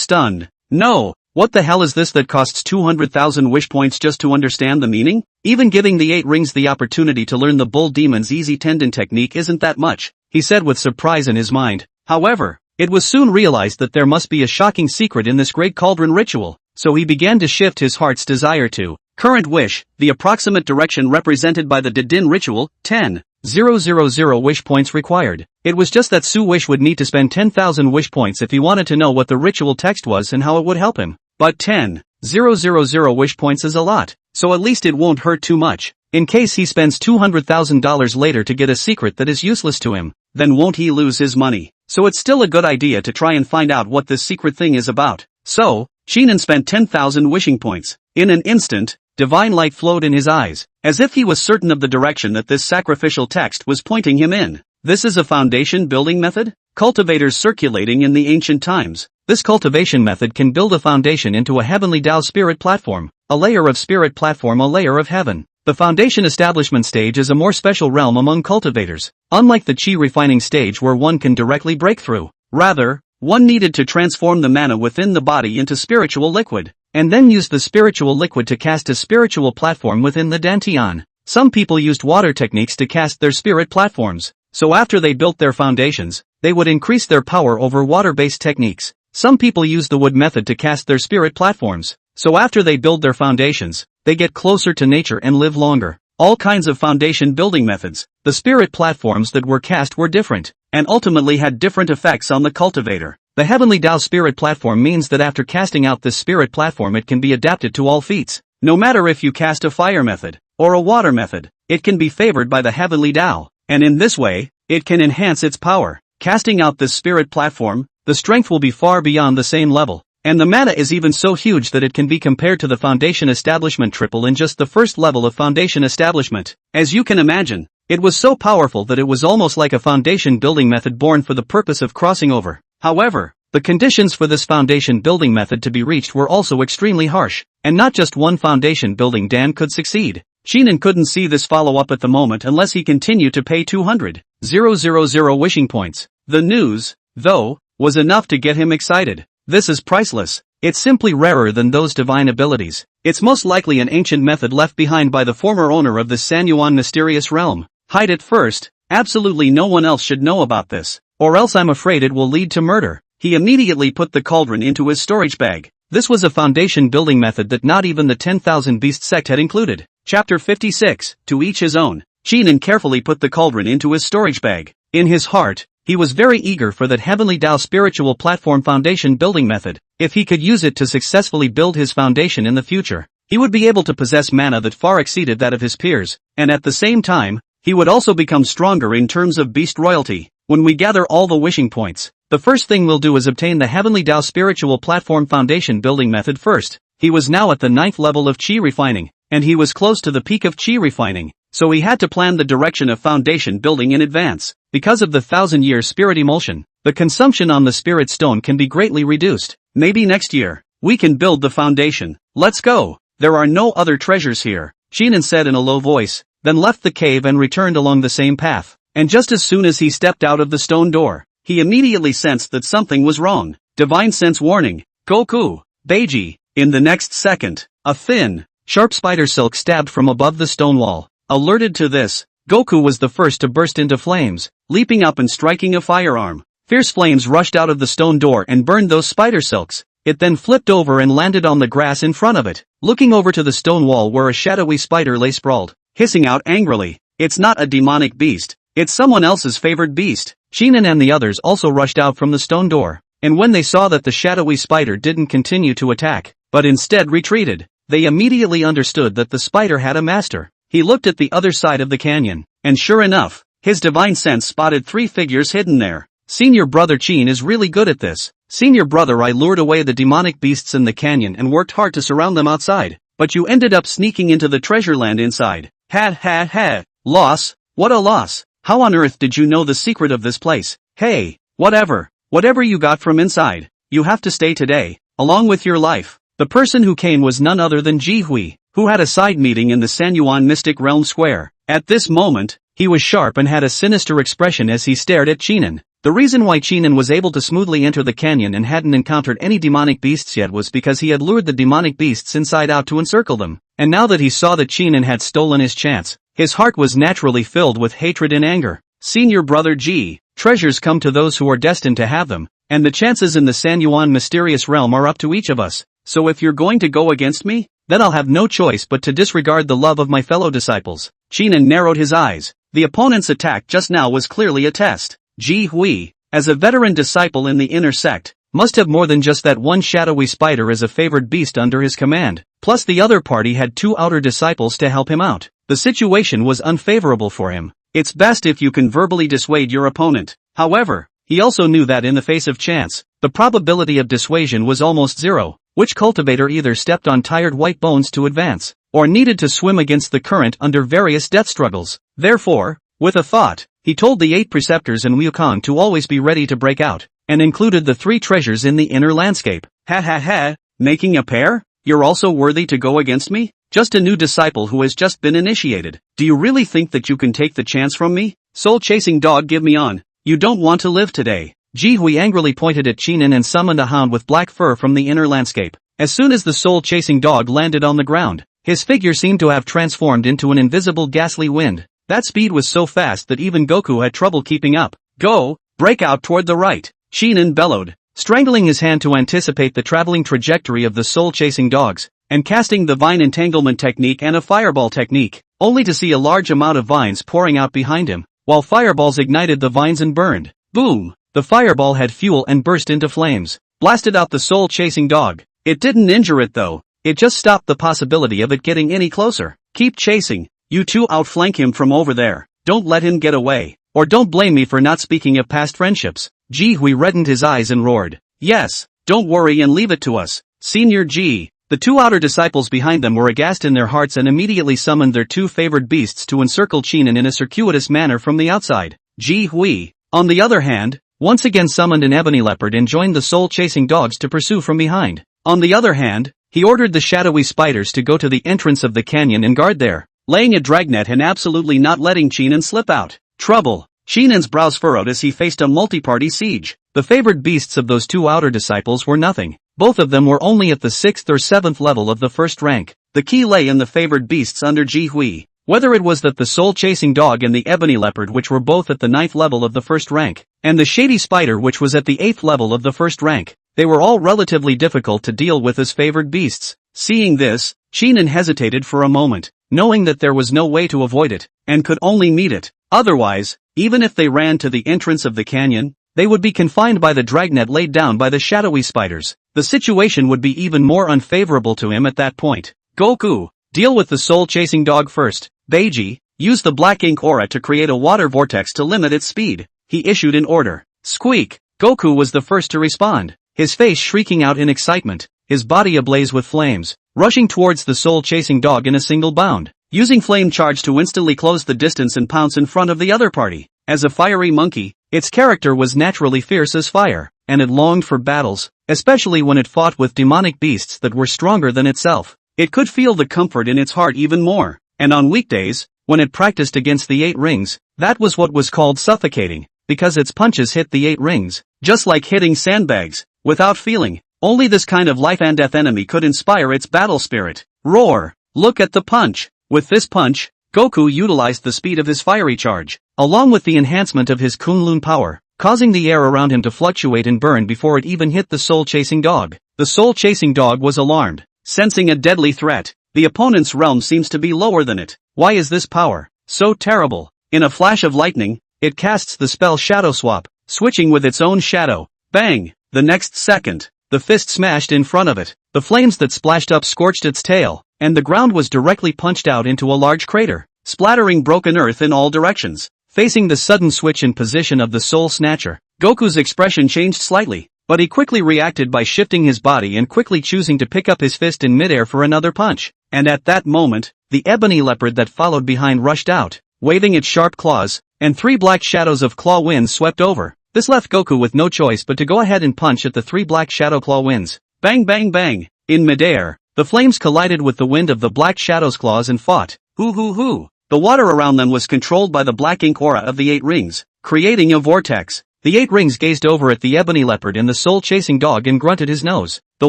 stunned. No, what the hell is this that costs 200,000 wish points just to understand the meaning? Even giving the 8 rings the opportunity to learn the bull demon's easy tendon technique isn't that much, he said with surprise in his mind. However, it was soon realized that there must be a shocking secret in this great cauldron ritual, so he began to shift his heart's desire to current wish, the approximate direction represented by the Dedin ritual, 10,000 wish points required. It was just that Su Wish would need to spend 10,000 wish points if he wanted to know what the ritual text was and how it would help him. But 10,000 wish points is a lot, so at least it won't hurt too much. In case he spends $200,000 later to get a secret that is useless to him, then won't he lose his money? So it's still a good idea to try and find out what this secret thing is about. So, Shinan spent 10,000 wishing points. In an instant, divine light flowed in his eyes, as if he was certain of the direction that this sacrificial text was pointing him in. This is a foundation building method? Cultivators circulating in the ancient times. This cultivation method can build a foundation into a heavenly Tao spirit platform, a layer of spirit platform, a layer of heaven. The foundation establishment stage is a more special realm among cultivators, unlike the chi refining stage where one can directly break through. Rather, one needed to transform the mana within the body into spiritual liquid, and then use the spiritual liquid to cast a spiritual platform within the dantian. Some people used water techniques to cast their spirit platforms, so after they built their foundations, they would increase their power over water-based techniques. Some people use the wood method to cast their spirit platforms, so after they build their foundations, they get closer to nature and live longer. All kinds of foundation building methods. The spirit platforms that were cast were different, and ultimately had different effects on the cultivator. The Heavenly Tao spirit platform means that after casting out this spirit platform it can be adapted to all feats. No matter if you cast a fire method, or a water method, it can be favored by the Heavenly Tao, and in this way, it can enhance its power. Casting out this spirit platform, the strength will be far beyond the same level. And the mana is even so huge that it can be compared to the foundation establishment triple in just the first level of foundation establishment. As you can imagine, it was so powerful that it was almost like a foundation building method born for the purpose of crossing over. However, the conditions for this foundation building method to be reached were also extremely harsh, and not just one foundation building Dan could succeed. Shinan couldn't see this follow-up at the moment unless he continued to pay 200,000 wishing points. The news, though, was enough to get him excited. This is priceless. It's simply rarer than those divine abilities. It's most likely an ancient method left behind by the former owner of the Sanyuan mysterious realm. Hide it first. Absolutely no one else should know about this, or else I'm afraid it will lead to murder. He immediately put the cauldron into his storage bag. This was a foundation building method that not even the 10,000 Beast sect had included. Chapter 56, To Each His Own. Shinan carefully put the cauldron into his storage bag. In his heart, he was very eager for that Heavenly Tao spiritual platform foundation building method. If he could use it to successfully build his foundation in the future, he would be able to possess mana that far exceeded that of his peers, and at the same time, he would also become stronger in terms of beast royalty. When we gather all the wishing points, the first thing we'll do is obtain the Heavenly Tao spiritual platform foundation building method first. He was now at the 9th level of chi refining, and he was close to the peak of chi refining, so he had to plan the direction of foundation building in advance. Because of the 1,000-year spirit emulsion, the consumption on the spirit stone can be greatly reduced. Maybe next year, we can build the foundation. Let's go. There are no other treasures here, Shinan said in a low voice, then left the cave and returned along the same path. And just as soon as he stepped out of the stone door, he immediately sensed that something was wrong. Divine sense warning. Goku. Beiji. In the next second, a thin, sharp spider silk stabbed from above the stone wall. Alerted to this, Goku was the first to burst into flames, leaping up and striking a firearm. Fierce flames rushed out of the stone door and burned those spider silks. It then flipped over and landed on the grass in front of it, looking over to the stone wall where a shadowy spider lay sprawled, hissing out angrily. It's not a demonic beast, it's someone else's favored beast. Shinan and the others also rushed out from the stone door, and when they saw that the shadowy spider didn't continue to attack, but instead retreated, they immediately understood that the spider had a master. He looked at the other side of the canyon, and sure enough, his divine sense spotted 3 figures hidden there. Senior brother Chin is really good at this. Senior brother, I lured away the demonic beasts in the canyon and worked hard to surround them outside, but you ended up sneaking into the treasure land inside. Ha ha ha. Loss? What a loss. How on earth did you know the secret of this place? Hey, whatever you got from inside, you have to stay today, along with your life. The person who came was none other than Ji Hui, who had a side meeting in the Sanyuan Mystic Realm Square. At this moment, he was sharp and had a sinister expression as he stared at Chinan. The reason why Chinan was able to smoothly enter the canyon and hadn't encountered any demonic beasts yet was because he had lured the demonic beasts inside out to encircle them. And now that he saw that Chinan had stolen his chance, his heart was naturally filled with hatred and anger. Senior brother Ji, treasures come to those who are destined to have them, and the chances in the Sanyuan mysterious realm are up to each of us. So if you're going to go against me, then I'll have no choice but to disregard the love of my fellow disciples. Chinan narrowed his eyes. The opponent's attack just now was clearly a test. Ji Hui, as a veteran disciple in the inner sect, must have more than just that one shadowy spider as a favored beast under his command, plus the other party had 2 outer disciples to help him out. The situation was unfavorable for him. It's best if you can verbally dissuade your opponent. However, he also knew that in the face of chance, the probability of dissuasion was almost zero. Which cultivator either stepped on tired white bones to advance, or needed to swim against the current under various death struggles. Therefore, with a thought, he told the 8 preceptors and Wukong to always be ready to break out, and included the 3 treasures in the inner landscape. Ha ha ha, making a pair? You're also worthy to go against me? Just a new disciple who has just been initiated. Do you really think that you can take the chance from me? Soul-chasing dog, give me on. You don't want to live today. Ji Hui angrily pointed at Chinan and summoned a hound with black fur from the inner landscape. As soon as the soul-chasing dog landed on the ground, his figure seemed to have transformed into an invisible ghastly wind. That speed was so fast that even Goku had trouble keeping up. Go, break out toward the right, Chinan bellowed, strangling his hand to anticipate the traveling trajectory of the soul-chasing dogs, and casting the vine entanglement technique and a fireball technique, only to see a large amount of vines pouring out behind him, while fireballs ignited the vines and burned. Boom! The fireball had fuel and burst into flames, blasted out the soul-chasing dog. It didn't injure it though, it just stopped the possibility of it getting any closer. Keep chasing, you 2 outflank him from over there, don't let him get away, or don't blame me for not speaking of past friendships. Ji Hui reddened his eyes and roared, yes, don't worry and leave it to us, Senior Ji. The 2 outer disciples behind them were aghast in their hearts and immediately summoned their 2 favored beasts to encircle Chinan in a circuitous manner from the outside. Ji Hui, on the other hand, once again summoned an ebony leopard and joined the soul-chasing dogs to pursue from behind. On the other hand, he ordered the shadowy spiders to go to the entrance of the canyon and guard there, laying a dragnet and absolutely not letting Chinan slip out. Trouble. Chinan's brows furrowed as he faced a multi-party siege. The favored beasts of those 2 outer disciples were nothing. Both of them were only at the 6th or 7th level of the first rank. The key lay in the favored beasts under Ji Hui. Whether it was that the soul-chasing dog and the ebony leopard which were both at the 9th level of the first rank, and the shady spider which was at the 8th level of the first rank, they were all relatively difficult to deal with as favored beasts. Seeing this, Chinan hesitated for a moment, knowing that there was no way to avoid it, and could only meet it. Otherwise, even if they ran to the entrance of the canyon, they would be confined by the dragnet laid down by the shadowy spiders. The situation would be even more unfavorable to him at that point. Goku, deal with the soul-chasing dog first. Beiji, use the black ink aura to create a water vortex to limit its speed, he issued an order. Squeak! Goku was the first to respond, his face shrieking out in excitement, his body ablaze with flames, rushing towards the soul-chasing dog in a single bound, using flame charge to instantly close the distance and pounce in front of the other party. As a fiery monkey, its character was naturally fierce as fire, and it longed for battles, especially when it fought with demonic beasts that were stronger than itself. It could feel the comfort in its heart even more. And on weekdays, when it practiced against the 8 rings, that was what was called suffocating, because its punches hit the 8 rings, just like hitting sandbags, without feeling. Only this kind of life and death enemy could inspire its battle spirit. Roar! Look at the punch! With this punch, Goku utilized the speed of his fiery charge, along with the enhancement of his Kunlun power, causing the air around him to fluctuate and burn before it even hit the soul-chasing dog. The soul-chasing dog was alarmed, sensing a deadly threat. The opponent's realm seems to be lower than it. Why is this power so terrible? In a flash of lightning, it casts the spell Shadow Swap, switching with its own shadow. Bang! The next second, the fist smashed in front of it. The flames that splashed up scorched its tail, and the ground was directly punched out into a large crater, splattering broken earth in all directions. Facing the sudden switch in position of the Soul Snatcher, Goku's expression changed slightly, but he quickly reacted by shifting his body and quickly choosing to pick up his fist in midair for another punch. And at that moment, the ebony leopard that followed behind rushed out, waving its sharp claws, and 3 black shadows of claw winds swept over. This left Goku with no choice but to go ahead and punch at the 3 black shadow claw winds. Bang bang bang! In midair, the flames collided with the wind of the black shadow's claws and fought. Hoo hoo hoo! The water around them was controlled by the black ink aura of the 8 rings, creating a vortex. The 8 rings gazed over at the ebony leopard and the soul-chasing dog and grunted his nose. The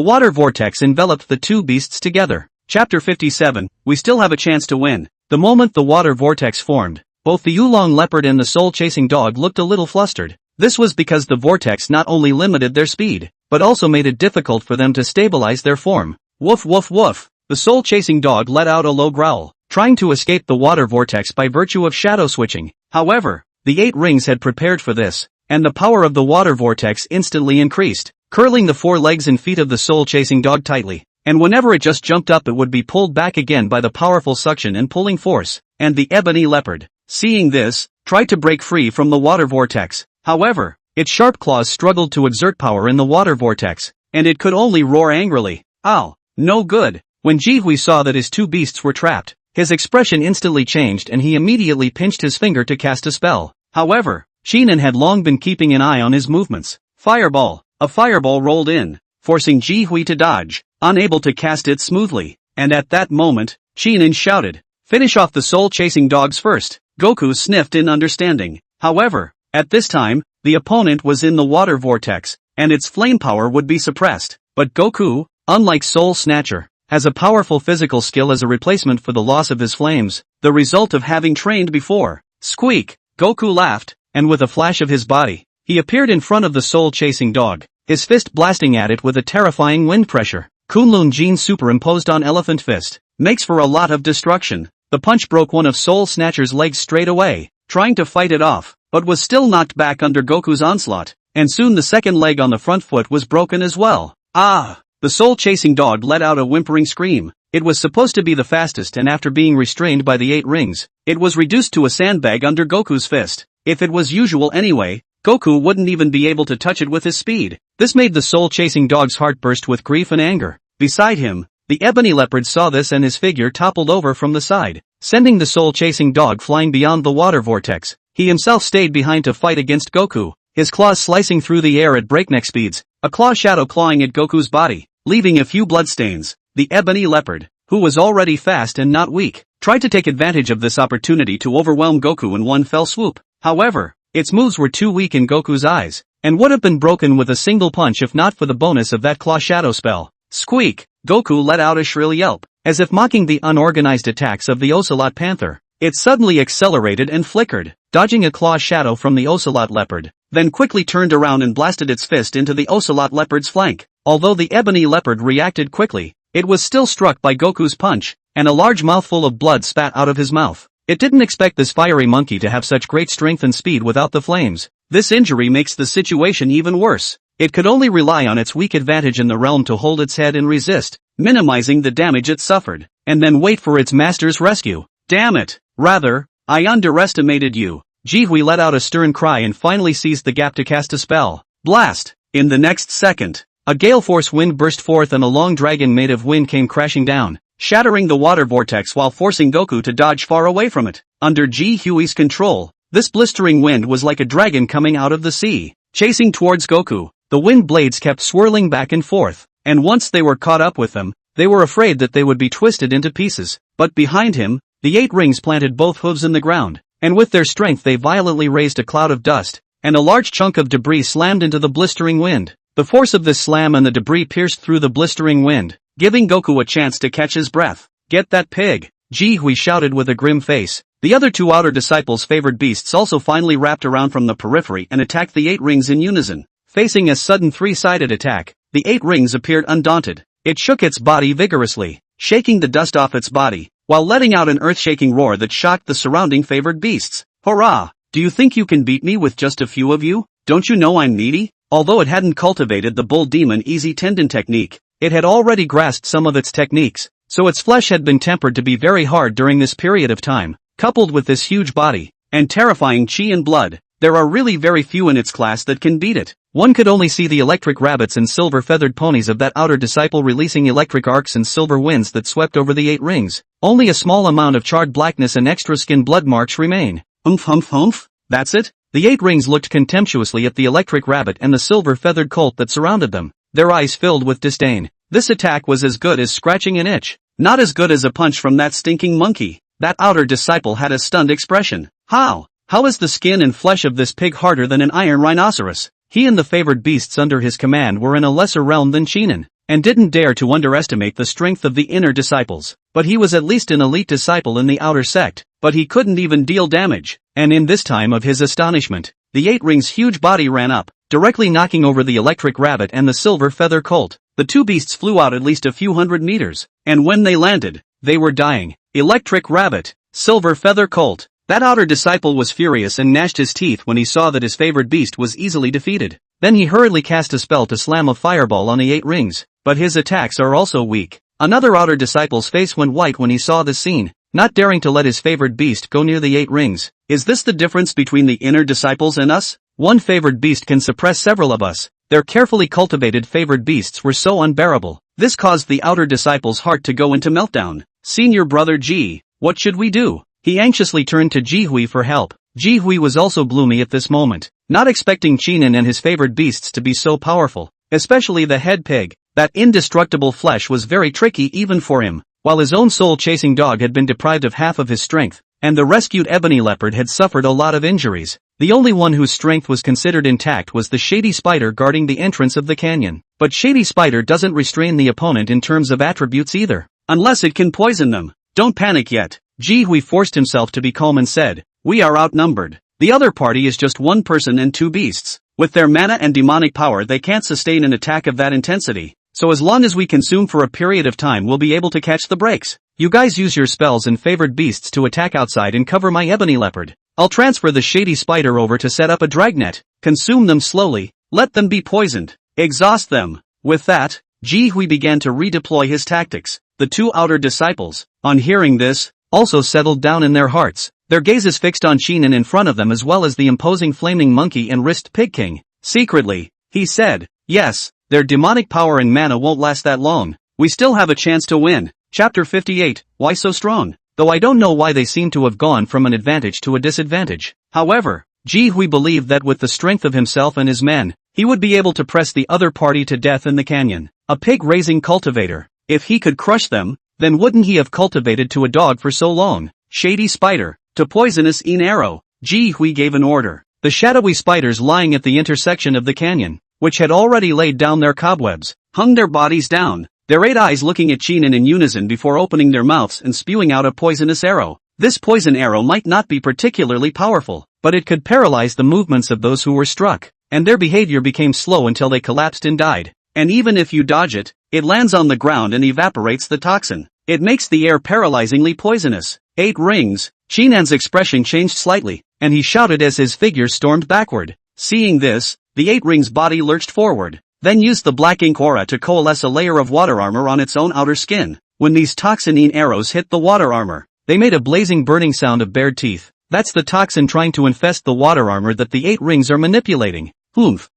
water vortex enveloped the 2 beasts together. Chapter 57, we still have a chance to win. The moment the water vortex formed, both the oolong leopard and the soul-chasing dog looked a little flustered. This was because the vortex not only limited their speed, but also made it difficult for them to stabilize their form. Woof woof woof! The soul-chasing dog let out a low growl, trying to escape the water vortex by virtue of shadow switching. However, the 8 rings had prepared for this, and the power of the water vortex instantly increased, curling the 4 legs and feet of the soul-chasing dog tightly, and whenever it just jumped up it would be pulled back again by the powerful suction and pulling force, and the ebony leopard, seeing this, tried to break free from the water vortex. However, its sharp claws struggled to exert power in the water vortex, and it could only roar angrily. Ow! No good! When Jihui saw that his 2 beasts were trapped, his expression instantly changed and he immediately pinched his finger to cast a spell. However, Sheenan had long been keeping an eye on his movements. Fireball! A fireball rolled in, forcing Jihui to dodge, unable to cast it smoothly, and at that moment, Sheenan shouted, "Finish off the soul-chasing dogs first." Goku sniffed in understanding. However, at this time, the opponent was in the water vortex, and its flame power would be suppressed. But Goku, unlike Soul Snatcher, has a powerful physical skill as a replacement for the loss of his flames, the result of having trained before. Squeak! Goku laughed, and with a flash of his body, he appeared in front of the soul-chasing dog, his fist blasting at it with a terrifying wind pressure. Kunlun Jin superimposed on Elephant Fist, makes for a lot of destruction. The punch broke one of Soul Snatcher's legs straight away, trying to fight it off, but was still knocked back under Goku's onslaught, and soon the second leg on the front foot was broken as well. Ah! The soul-chasing dog let out a whimpering scream. It was supposed to be the fastest, and after being restrained by the 8 rings, it was reduced to a sandbag under Goku's fist. If it was usual anyway, Goku wouldn't even be able to touch it with his speed. This made the soul-chasing dog's heart burst with grief and anger. Beside him, the ebony leopard saw this and his figure toppled over from the side, sending the soul-chasing dog flying beyond the water vortex. He himself stayed behind to fight against Goku, his claws slicing through the air at breakneck speeds, a claw shadow clawing at Goku's body, leaving a few bloodstains. The ebony leopard, who was already fast and not weak, tried to take advantage of this opportunity to overwhelm Goku in one fell swoop. However, its moves were too weak in Goku's eyes, and would have been broken with a single punch if not for the bonus of that claw shadow spell. Squeak! Goku let out a shrill yelp, as if mocking the unorganized attacks of the Ocelot Panther. It suddenly accelerated and flickered, dodging a claw shadow from the Ocelot Leopard, then quickly turned around and blasted its fist into the Ocelot Leopard's flank. Although the ebony leopard reacted quickly, it was still struck by Goku's punch, and a large mouthful of blood spat out of his mouth. It didn't expect this fiery monkey to have such great strength and speed without the flames. This injury makes the situation even worse. It could only rely on its weak advantage in the realm to hold its head and resist, minimizing the damage it suffered, and then wait for its master's rescue. Damn it! Rather, I underestimated you. Jihui let out a stern cry and finally seized the gap to cast a spell. Blast! In the next second, a gale force wind burst forth and a long dragon made of wind came crashing down, shattering the water vortex while forcing Goku to dodge far away from it. Under Jihui's control, this blistering wind was like a dragon coming out of the sea, chasing towards Goku. The wind blades kept swirling back and forth, and once they were caught up with them, they were afraid that they would be twisted into pieces. But behind him, the 8 rings planted both hooves in the ground, and with their strength they violently raised a cloud of dust, and a large chunk of debris slammed into the blistering wind. The force of this slam and the debris pierced through the blistering wind, giving Goku a chance to catch his breath. Get that pig! Jihui shouted with a grim face. The other 2 outer disciples' favored beasts also finally wrapped around from the periphery and attacked the 8 rings in unison. Facing a sudden 3-sided attack, the 8 rings appeared undaunted. It shook its body vigorously, shaking the dust off its body, while letting out an earth-shaking roar that shocked the surrounding favored beasts. Hurrah! Do you think you can beat me with just a few of you? Don't you know I'm needy? Although it hadn't cultivated the bull demon easy tendon technique, it had already grasped some of its techniques, so its flesh had been tempered to be very hard during this period of time. Coupled with this huge body, and terrifying chi and blood, there are really very few in its class that can beat it. One could only see the electric rabbits and silver-feathered ponies of that outer disciple releasing electric arcs and silver winds that swept over the 8 rings. Only a small amount of charred blackness and extra skin blood marks remain. Humph. That's it? The 8 rings looked contemptuously at the electric rabbit and the silver-feathered colt that surrounded them. Their eyes filled with disdain. This attack was as good as scratching an itch. Not as good as a punch from that stinking monkey. That outer disciple had a stunned expression. How is the skin and flesh of this pig harder than an iron rhinoceros? He and the favored beasts under his command were in a lesser realm than Chinan, and didn't dare to underestimate the strength of the inner disciples. But he was at least an elite disciple in the outer sect, but he couldn't even deal damage, and in this time of his astonishment, the 8 rings' huge body ran up, directly knocking over the electric rabbit and the silver feather colt. The 2 beasts flew out at least a few hundred meters, and when they landed, they were dying. Electric rabbit, silver feather colt. That outer disciple was furious and gnashed his teeth when he saw that his favored beast was easily defeated. Then he hurriedly cast a spell to slam a fireball on the 8 rings, but his attacks are also weak. Another outer disciple's face went white when he saw this scene, not daring to let his favored beast go near the 8 rings. Is this the difference between the inner disciples and us? One favored beast can suppress several of us. Their carefully cultivated favored beasts were so unbearable. This caused the outer disciple's heart to go into meltdown. Senior brother Ji, what should we do? He anxiously turned to Ji Hui for help. Ji Hui was also gloomy at this moment, not expecting Chinan and his favored beasts to be so powerful, especially the head pig. That indestructible flesh was very tricky even for him, while his own soul-chasing dog had been deprived of half of his strength, and the rescued ebony leopard had suffered a lot of injuries. The only one whose strength was considered intact was the shady spider guarding the entrance of the canyon. But shady spider doesn't restrain the opponent in terms of attributes either, unless it can poison them. Don't panic yet. Ji Hui forced himself to be calm and said, we are outnumbered. The other party is just 1 person and 2 beasts. With their mana and demonic power they can't sustain an attack of that intensity. So as long as we consume for a period of time we'll be able to catch the breaks. You guys use your spells and favored beasts to attack outside and cover my ebony leopard. I'll transfer the shady spider over to set up a dragnet. Consume them slowly, let them be poisoned. Exhaust them. With that, Ji Hui began to redeploy his tactics. The 2 outer disciples, on hearing this, also settled down in their hearts, their gazes fixed on Chinan in front of them as well as the imposing flaming monkey and wrist pig king. Secretly, he said, yes, their demonic power and mana won't last that long. We still have a chance to win. Chapter 58, Why So Strong? Though I don't know why they seem to have gone from an advantage to a disadvantage. However, Ji Hui believed that with the strength of himself and his men, he would be able to press the other party to death in the canyon. A pig-raising cultivator. If he could crush them, then wouldn't he have cultivated to a dog for so long? Shady spider, to poisonous in arrow. Ji Hui gave an order. The shadowy spiders lying at the intersection of the canyon, which had already laid down their cobwebs, hung their bodies down, their 8 eyes looking at Chinan in unison before opening their mouths and spewing out a poisonous arrow. This poison arrow might not be particularly powerful, but it could paralyze the movements of those who were struck, and their behavior became slow until they collapsed and died. And even if you dodge it, it lands on the ground and evaporates the toxin. It makes the air paralyzingly poisonous. 8 rings. Chinan's expression changed slightly, and he shouted as his figure stormed backward. Seeing this, the 8 rings body lurched forward, then used the black ink aura to coalesce a layer of water armor on its own outer skin. When these toxinine arrows hit the water armor, they made a blazing burning sound of bared teeth. That's the toxin trying to infest the water armor that the 8 rings are manipulating.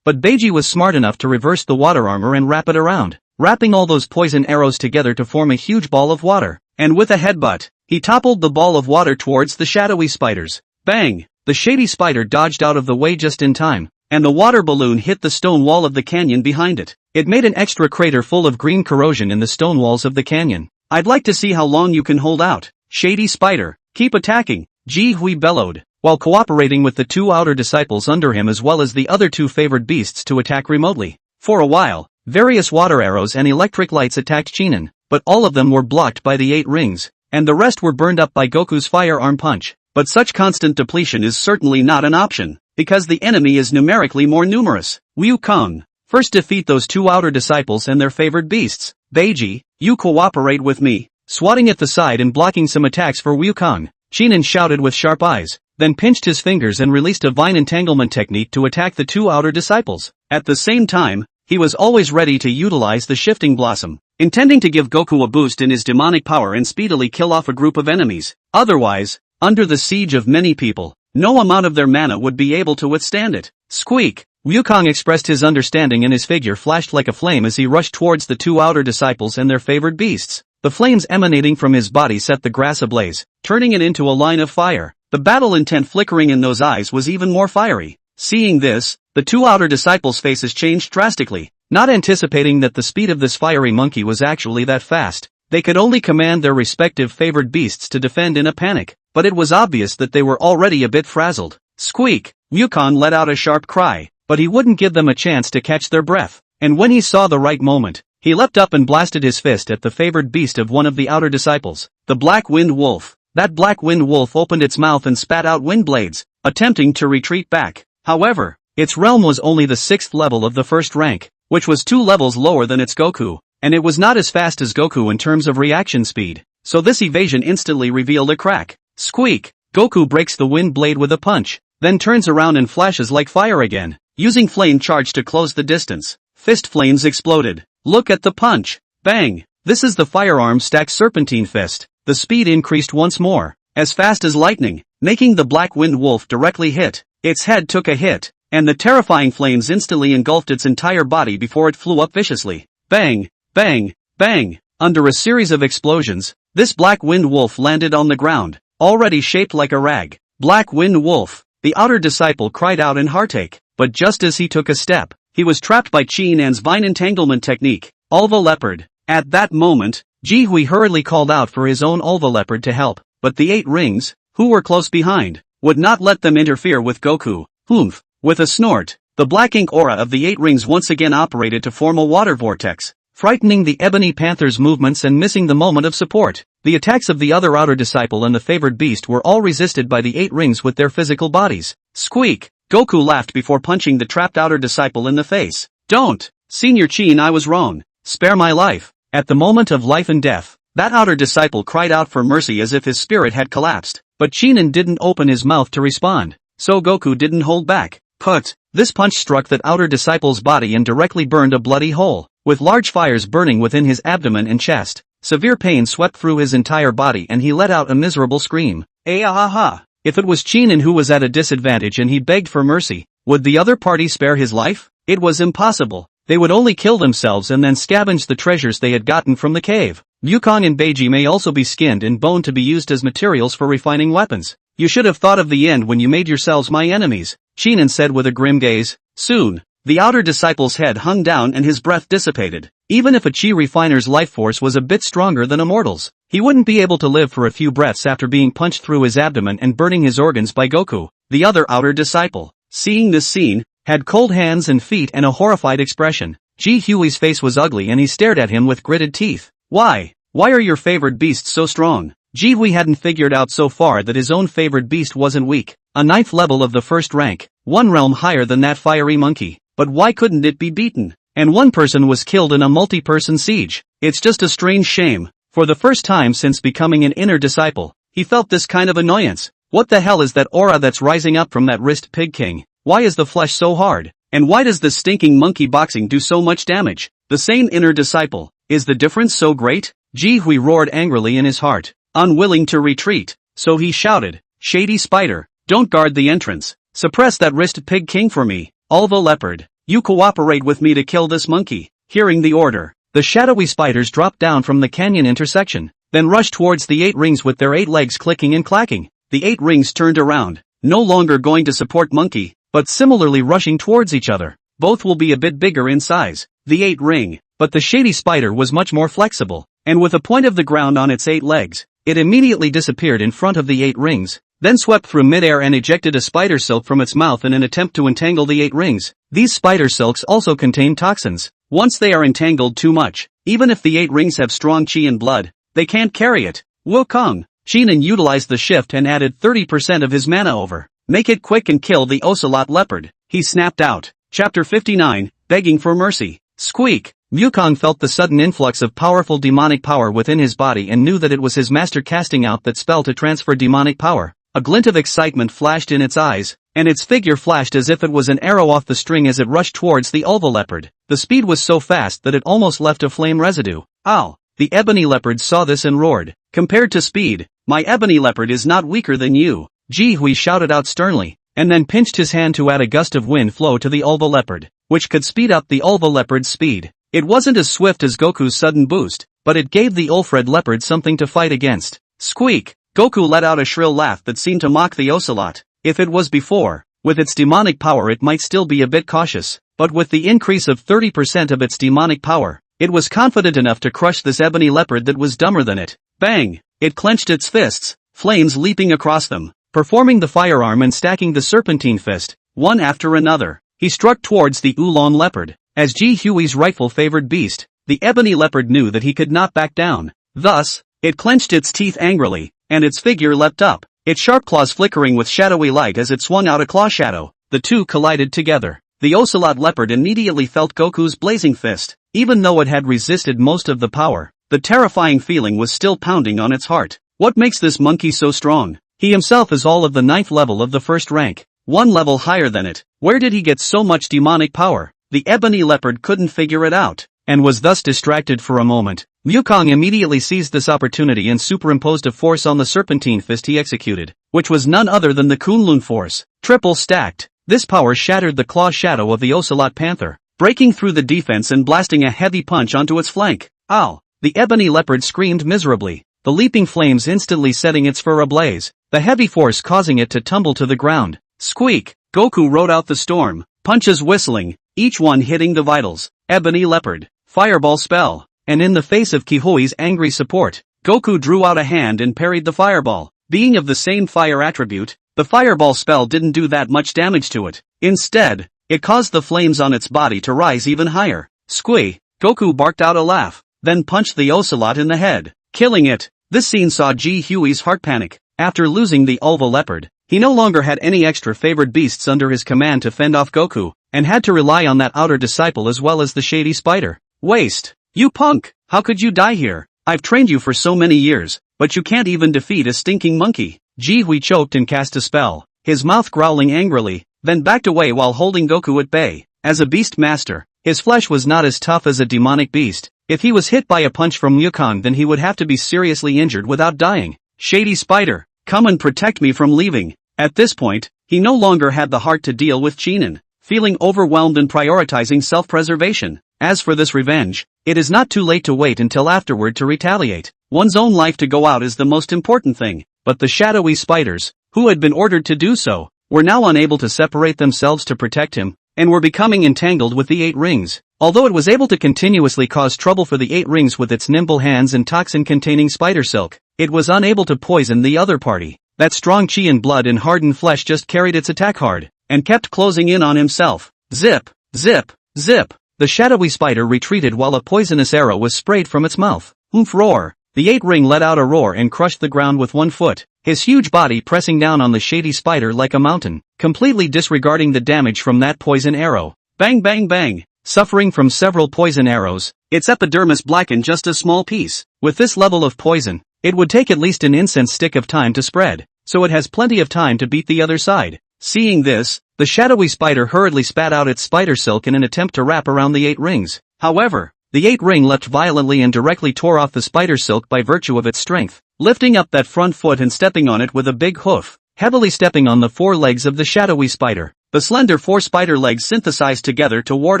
But Beiji was smart enough to reverse the water armor and wrap it around, wrapping all those poison arrows together to form a huge ball of water. And with a headbutt, he toppled the ball of water towards the shadowy spiders. Bang! The shady spider dodged out of the way just in time, and the water balloon hit the stone wall of the canyon behind it. It made an extra crater full of green corrosion in the stone walls of the canyon. I'd like to see how long you can hold out, shady spider. Keep attacking, Ji Hui bellowed, while cooperating with the 2 outer disciples under him as well as the other 2 favored beasts to attack remotely. For a while, various water arrows and electric lights attacked Chinan, but all of them were blocked by the 8 rings, and the rest were burned up by Goku's firearm punch. But such constant depletion is certainly not an option, because the enemy is numerically more numerous. Wukong, first defeat those 2 outer disciples and their favored beasts. Beiji, you cooperate with me. Swatting at the side and blocking some attacks for Wukong, Chinan shouted with sharp eyes, then pinched his fingers and released a vine entanglement technique to attack the 2 outer disciples. At the same time, he was always ready to utilize the shifting blossom, intending to give Goku a boost in his demonic power and speedily kill off a group of enemies. Otherwise, under the siege of many people, no amount of their mana would be able to withstand it. Squeak! Wukong expressed his understanding and his figure flashed like a flame as he rushed towards the two outer disciples and their favored beasts. The flames emanating from his body set the grass ablaze, turning it into a line of fire. The battle intent flickering in those eyes was even more fiery. Seeing this, the two outer disciples' faces changed drastically, not anticipating that the speed of this fiery monkey was actually that fast. They could only command their respective favored beasts to defend in a panic, but it was obvious that they were already a bit frazzled. Squeak! Wukong let out a sharp cry, but he wouldn't give them a chance to catch their breath, and when he saw the right moment, he leapt up and blasted his fist at the favored beast of one of the outer disciples, the Black Wind Wolf. That Black Wind Wolf opened its mouth and spat out wind blades, attempting to retreat back. However, its realm was only the 6th level of the first rank, which was 2 levels lower than its Goku, and it was not as fast as Goku in terms of reaction speed, so this evasion instantly revealed a crack. Squeak! Goku breaks the wind blade with a punch, then turns around and flashes like fire again, using flame charge to close the distance. Fist flames exploded. Look at the punch! Bang! This is the firearm stacked serpentine fist. The speed increased once more, as fast as lightning, making the Black Wind Wolf directly hit. Its head took a hit, and the terrifying flames instantly engulfed its entire body before it flew up viciously. Bang! Bang! Bang! Under a series of explosions, this Black Wind Wolf landed on the ground, already shaped like a rag. Black Wind Wolf! The outer disciple cried out in heartache, but just as he took a step, he was trapped by Qi Nan's vine entanglement technique, Ulva Leopard. At that moment, Ji Hui hurriedly called out for his own Ulva Leopard to help, but the 8 rings, who were close behind, would not let them interfere with Goku. Oomph! With a snort, the black ink aura of the 8 rings once again operated to form a water vortex, frightening the Ebony Panther's movements and missing the moment of support. The attacks of the other outer disciple and the favored beast were all resisted by the 8 rings with their physical bodies. Squeak! Goku laughed before punching the trapped outer disciple in the face. Don't! Senior Qin, I was wrong. Spare my life. At the moment of life and death, that outer disciple cried out for mercy as if his spirit had collapsed, but Qin didn't open his mouth to respond, so Goku didn't hold back. Put! This punch struck that outer disciple's body and directly burned a bloody hole, with large fires burning within his abdomen and chest. Severe pain swept through his entire body and he let out a miserable scream. Ah-ha-ha! If it was Qin who was at a disadvantage and he begged for mercy, would the other party spare his life? It was impossible. They would only kill themselves and then scavenge the treasures they had gotten from the cave. Wukong and Beiji may also be skinned and boned to be used as materials for refining weapons. You should have thought of the end when you made yourselves my enemies, Qin said with a grim gaze. Soon, the outer disciple's head hung down and his breath dissipated. Even if a Qi refiner's life force was a bit stronger than a mortal's, he wouldn't be able to live for a few breaths after being punched through his abdomen and burning his organs by Goku. The other outer disciple, seeing this scene, had cold hands and feet and a horrified expression. Ji Hui's face was ugly and he stared at him with gritted teeth. Why? Why are your favored beasts so strong? Ji Hui hadn't figured out so far that his own favored beast wasn't weak. A 9th level of the first rank, 1 realm higher than that fiery monkey. But why couldn't it be beaten? And 1 person was killed in a multi-person siege. It's just a strange shame. For the first time since becoming an inner disciple, he felt this kind of annoyance. What the hell is that aura that's rising up from that wrist pig king? Why is the flesh so hard? And why does this stinking monkey boxing do so much damage? The same inner disciple. Is the difference so great? Ji Hui roared angrily in his heart, unwilling to retreat. So he shouted, Shady Spider, don't guard the entrance. Suppress that wrist pig king for me. Ulva Leopard, you cooperate with me to kill this monkey. Hearing the order, the shadowy spiders dropped down from the canyon intersection, then rushed towards the 8 rings with their 8 legs clicking and clacking. The 8 rings turned around, no longer going to support monkey, but similarly rushing towards each other. Both will be a bit bigger in size. The 8 ring, but the shady spider was much more flexible, and with a point of the ground on its 8 legs, it immediately disappeared in front of the 8 rings, then swept through midair and ejected a spider silk from its mouth in an attempt to entangle the 8 rings. These spider silks also contain toxins. Once they are entangled too much, even if the 8 rings have strong chi and blood, they can't carry it. Wukong, Qin utilized the shift and added 30% of his mana over. Make it quick and kill the Ocelot Leopard, he snapped out. Chapter 59, Begging for Mercy. Squeak! Wukong felt the sudden influx of powerful demonic power within his body and knew that it was his master casting out that spell to transfer demonic power. A glint of excitement flashed in its eyes, and its figure flashed as if it was an arrow off the string as it rushed towards the Ulva Leopard. The speed was so fast that it almost left a flame residue. Ow! The Ebony Leopard saw this and roared. Compared to speed, my Ebony Leopard is not weaker than you. Ji Hui shouted out sternly. and then pinched his hand to add a gust of wind flow to the ulva leopard, which could speed up the ulva leopard's speed. It wasn't as swift as Goku's sudden boost, but it gave the Ulfred leopard something to fight against. Squeak! Goku let out a shrill laugh that seemed to mock the ocelot. If it was before, with its demonic power it might still be a bit cautious, but with the increase of 30% of its demonic power, it was confident enough to crush this ebony leopard that was dumber than it. Bang! It clenched its fists, flames leaping across them, performing the firearm and stacking the serpentine fist, one after another. He struck towards the Ulan leopard. As Ji Hui's rightful favored beast, the ebony leopard knew that he could not back down. Thus, it clenched its teeth angrily, and its figure leapt up, its sharp claws flickering with shadowy light as it swung out a claw shadow. The two collided together. The ocelot leopard immediately felt Goku's blazing fist. Even though it had resisted most of the power, the terrifying feeling was still pounding on its heart. What makes this monkey so strong? He himself is all of the 9th level of the first rank, one level higher than it. Where did he get so much demonic power? The ebony leopard couldn't figure it out, and was thus distracted for a moment. Wukong immediately seized this opportunity and superimposed a force on the serpentine fist he executed, which was none other than the Kunlun force, triple stacked. This power shattered the claw shadow of the ocelot panther, breaking through the defense and blasting a heavy punch onto its flank. Ow! The ebony leopard screamed miserably, the leaping flames instantly setting its fur ablaze, the heavy force causing it to tumble to the ground. Squeak! Goku rode out the storm, punches whistling, each one hitting the vitals. Ebony leopard, fireball spell, and in the face of Kihoi's angry support, Goku drew out a hand and parried the fireball. Being of the same fire attribute, the fireball spell didn't do that much damage to it. Instead, it caused the flames on its body to rise even higher. Squee! Goku barked out a laugh, then punched the ocelot in the head, killing it. This scene saw Ji Hui's heart panic. After losing the ulva leopard, he no longer had any extra favored beasts under his command to fend off Goku, and had to rely on that outer disciple as well as the shady spider. Waste! You punk! How could you die here? I've trained you for so many years, but you can't even defeat a stinking monkey. Ji Hui choked and cast a spell, his mouth growling angrily, then backed away while holding Goku at bay. As a beast master, his flesh was not as tough as a demonic beast. If he was hit by a punch from Wukong, then he would have to be seriously injured without dying. Shady spider, come and protect me from leaving. At this point, he no longer had the heart to deal with Chunin, feeling overwhelmed and prioritizing self-preservation. As for this revenge, it is not too late to wait until afterward to retaliate. One's own life to go out is the most important thing, but the shadowy spiders, who had been ordered to do so, were now unable to separate themselves to protect him, and were becoming entangled with the 8 rings. Although it was able to continuously cause trouble for the 8 rings with its nimble hands and toxin-containing spider silk, it was unable to poison the other party. That strong chi and blood and hardened flesh just carried its attack hard, and kept closing in on himself. Zip! Zip! Zip! The shadowy spider retreated while a poisonous arrow was sprayed from its mouth. Oomph! Roar! The 8 ring let out a roar and crushed the ground with 1 foot, his huge body pressing down on the shady spider like a mountain, completely disregarding the damage from that poison arrow. Bang bang bang! Suffering from several poison arrows, its epidermis blackened just a small piece. With this level of poison, it would take at least an incense stick of time to spread, so it has plenty of time to beat the other side. Seeing this, the shadowy spider hurriedly spat out its spider silk in an attempt to wrap around the 8 rings. However, the 8 ring leapt violently and directly tore off the spider silk by virtue of its strength, lifting up that front foot and stepping on it with a big hoof, heavily stepping on the 4 legs of the shadowy spider. The slender 4 spider legs synthesized together to ward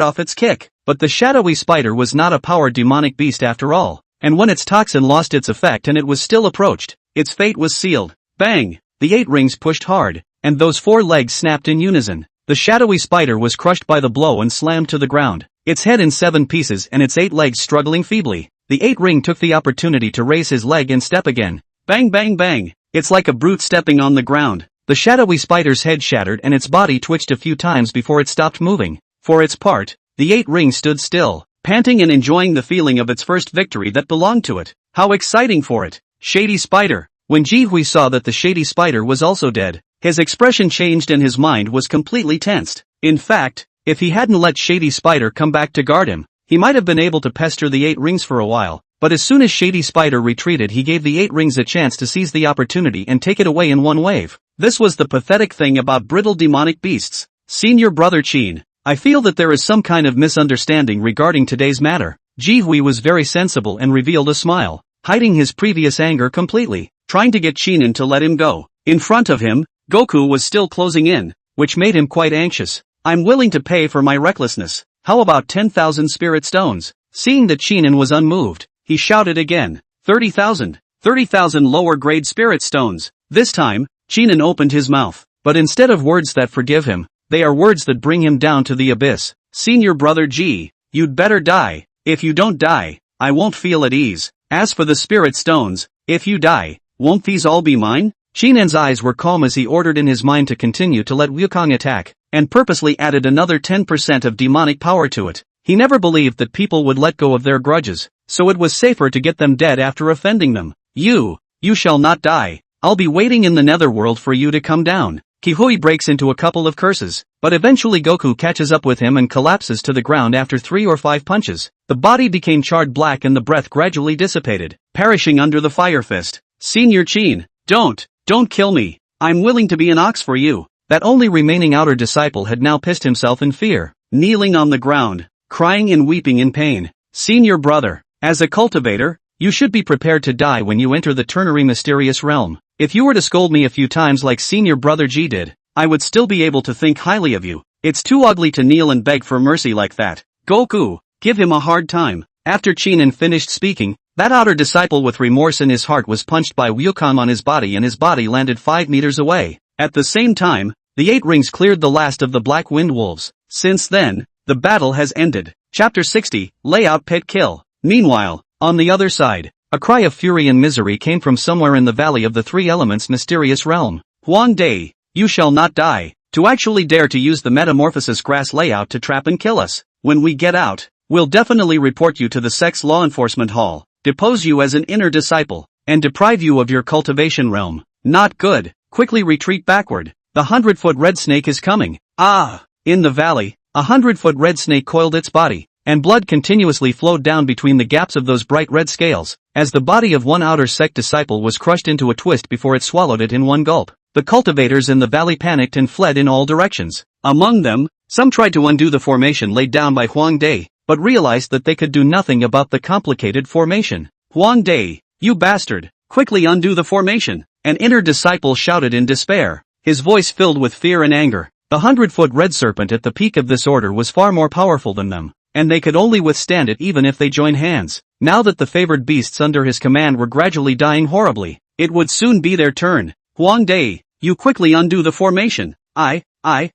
off its kick. But the shadowy spider was not a powered demonic beast after all, and when its toxin lost its effect and it was still approached, its fate was sealed. Bang! The 8 rings pushed hard, and those 4 legs snapped in unison. The shadowy spider was crushed by the blow and slammed to the ground, its head in 7 pieces and its 8 legs struggling feebly. The 8 ring took the opportunity to raise his leg and step again. Bang bang bang! It's like a brute stepping on the ground. The shadowy spider's head shattered and its body twitched a few times before it stopped moving. For its part, the 8 ring stood still, panting and enjoying the feeling of its first victory that belonged to it. How exciting for it! Shady spider! When Ji Hui saw that the shady spider was also dead, his expression changed and his mind was completely tensed. In fact, if he hadn't let Shady Spider come back to guard him, he might have been able to pester the 8 rings for a while, but as soon as Shady Spider retreated he gave the 8 rings a chance to seize the opportunity and take it away in one wave. This was the pathetic thing about brittle demonic beasts. Senior Brother Chin, I feel that there is some kind of misunderstanding regarding today's matter. Ji Hui was very sensible and revealed a smile, hiding his previous anger completely, trying to get Chunin to let him go. In front of him, Goku was still closing in. which made him quite anxious. I'm willing to pay for my recklessness. How about 10,000 spirit stones? Seeing that Chinan was unmoved, he shouted again. 30,000. 30,000 lower grade spirit stones. This time, Chinan opened his mouth. But instead of words that forgive him, they are words that bring him down to the abyss. Senior brother G, you'd better die. If you don't die, I won't feel at ease. As for the spirit stones, if you die, won't these all be mine? Chinan's eyes were calm as he ordered in his mind to continue to let Wukong attack, and purposely added another 10% of demonic power to it. He never believed that people would let go of their grudges, so it was safer to get them dead after offending them. You shall not die. I'll be waiting in the netherworld for you to come down. Kihui breaks into a couple of curses, but eventually Goku catches up with him and collapses to the ground after 3 or 5 punches. The body became charred black and the breath gradually dissipated, perishing under the fire fist. Senior Chin, don't kill me. I'm willing to be an ox for you. That only remaining outer disciple had now pissed himself in fear, kneeling on the ground, crying and weeping in pain. Senior brother, as a cultivator, you should be prepared to die when you enter the ternary mysterious realm. If you were to scold me a few times like senior brother G did, I would still be able to think highly of you. It's too ugly to kneel and beg for mercy like that. Goku, give him a hard time. After Chinan finished speaking, that outer disciple with remorse in his heart was punched by Wukong on his body and his body landed 5 meters away. At the same time, the 8 rings cleared the last of the Black Wind Wolves. Since then, the battle has ended. Chapter 60, Layout Pit Kill. Meanwhile, on the other side, a cry of fury and misery came from somewhere in the Valley of the Three Elements mysterious realm. Huang Dai, you shall not die. To actually dare to use the metamorphosis grass layout to trap and kill us. When we get out, we'll definitely report you to the Sex Law Enforcement Hall, depose you as an inner disciple, and deprive you of your cultivation realm. Not good. Quickly retreat backward. The 100-foot red snake is coming. Ah! In the valley, a 100-foot red snake coiled its body, and blood continuously flowed down between the gaps of those bright red scales, as the body of one outer sect disciple was crushed into a twist before it swallowed it in one gulp. The cultivators in the valley panicked and fled in all directions. Among them, some tried to undo the formation laid down by Huang Dai, but realized that they could do nothing about the complicated formation. Huang Dai, you bastard, quickly undo the formation. An inner disciple shouted in despair, his voice filled with fear and anger. The 100-foot red serpent at the peak of this order was far more powerful than them, and they could only withstand it even if they joined hands. Now that the favored beasts under his command were gradually dying horribly, it would soon be their turn. Huang Dai, you quickly undo the formation. I'll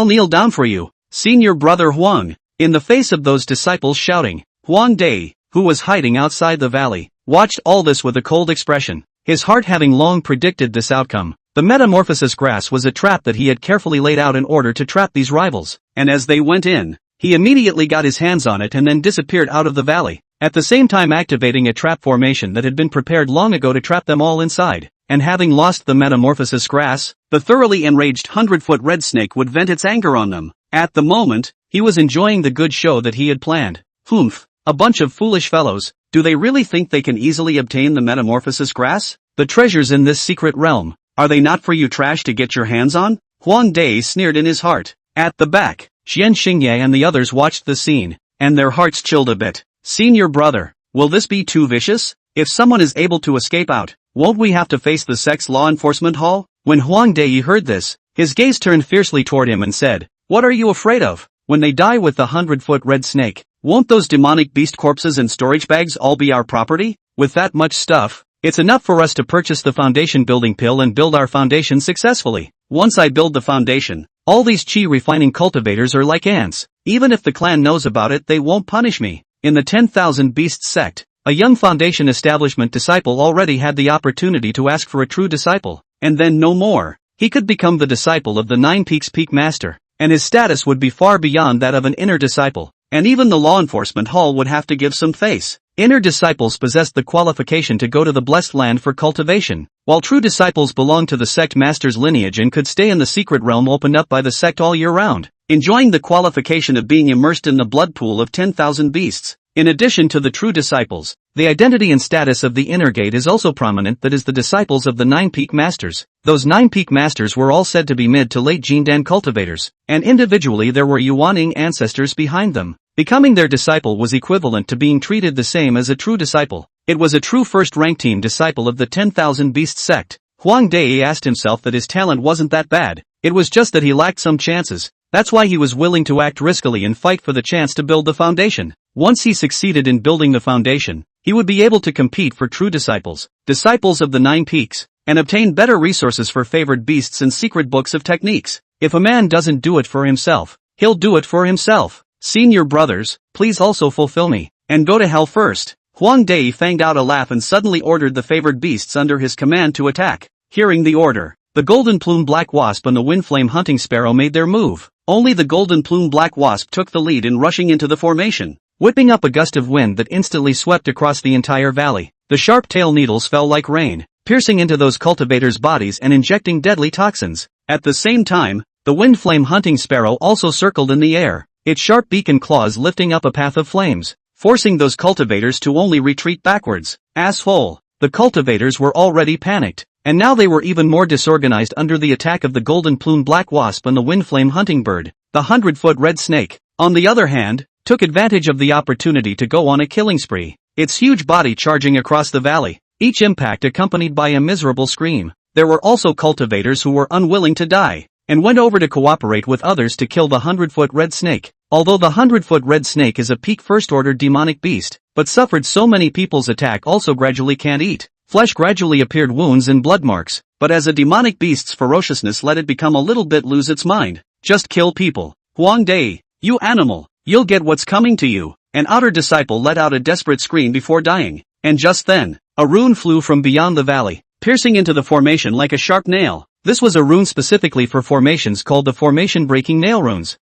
kneel down for you. Senior brother Huang. In the face of those disciples shouting, Huang Dai, who was hiding outside the valley, watched all this with a cold expression, his heart having long predicted this outcome. The metamorphosis grass was a trap that he had carefully laid out in order to trap these rivals, and as they went in, he immediately got his hands on it and then disappeared out of the valley, at the same time activating a trap formation that had been prepared long ago to trap them all inside. And having lost the metamorphosis grass, the thoroughly enraged 100-foot red snake would vent its anger on them. At the moment, he was enjoying the good show that he had planned. Humph, a bunch of foolish fellows, do they really think they can easily obtain the metamorphosis grass? The treasures in this secret realm, are they not for you trash to get your hands on? Huang Dai sneered in his heart. At the back, Xian Xingye and the others watched the scene, and their hearts chilled a bit. Senior brother, will this be too vicious? If someone is able to escape out, won't we have to face the Sex Law Enforcement Hall? When Huang Dai heard this, his gaze turned fiercely toward him and said, what are you afraid of? When they die with the 100-foot red snake, won't those demonic beast corpses and storage bags all be our property? With that much stuff, it's enough for us to purchase the foundation building pill and build our foundation successfully. Once I build the foundation, all these chi refining cultivators are like ants. Even if the clan knows about it, they won't punish me. In the 10,000 Beasts sect, a young foundation establishment disciple already had the opportunity to ask for a true disciple, and then no more. He could become the disciple of the 9 Peaks Peak Master, and his status would be far beyond that of an inner disciple, and even the law enforcement hall would have to give some face. Inner disciples possessed the qualification to go to the blessed land for cultivation, while true disciples belonged to the sect master's lineage and could stay in the secret realm opened up by the sect all year round, enjoying the qualification of being immersed in the blood pool of 10,000 beasts. In addition to the true disciples, the identity and status of the inner gate is also prominent, that is the disciples of the 9 Peak Masters. Those 9 Peak Masters were all said to be mid to late Jindan cultivators, and individually there were Yuaning ancestors behind them. Becoming their disciple was equivalent to being treated the same as a true disciple. It was a true first-rank team disciple of the 10,000 Beast sect. Huang Dai asked himself that his talent wasn't that bad, it was just that he lacked some chances. That's why he was willing to act riskily and fight for the chance to build the foundation. Once he succeeded in building the foundation, he would be able to compete for true disciples, disciples of the 9 peaks, and obtain better resources for favored beasts and secret books of techniques. If a man doesn't do it for himself, he'll do it for himself. Senior brothers, please also fulfill me, and go to hell first. Huang Dai fanged out a laugh and suddenly ordered the favored beasts under his command to attack. Hearing the order, the golden plume black wasp and the windflame hunting sparrow made their move. Only the golden plume black wasp took the lead in rushing into the formation, whipping up a gust of wind that instantly swept across the entire valley. The sharp tail needles fell like rain, piercing into those cultivators' bodies and injecting deadly toxins. At the same time, the windflame hunting sparrow also circled in the air, its sharp beak and claws lifting up a path of flames, forcing those cultivators to only retreat backwards. Asshole! The cultivators were already panicked, and now they were even more disorganized under the attack of the golden plume black wasp and the windflame hunting bird. The 100-foot red snake, on the other hand, took advantage of the opportunity to go on a killing spree, its huge body charging across the valley, each impact accompanied by a miserable scream. There were also cultivators who were unwilling to die, and went over to cooperate with others to kill the 100-foot red snake. Although the 100-foot red snake is a peak first-order demonic beast, but suffered so many people's attack also gradually can't eat. Flesh gradually appeared wounds and blood marks, but as a demonic beast's ferociousness let it become a little bit lose its mind. Just kill people. Huang Dai, you animal, you'll get what's coming to you. An outer disciple let out a desperate scream before dying, and just then, a rune flew from beyond the valley, piercing into the formation like a sharp nail. This was a rune specifically for formations called the formation-breaking nail runes.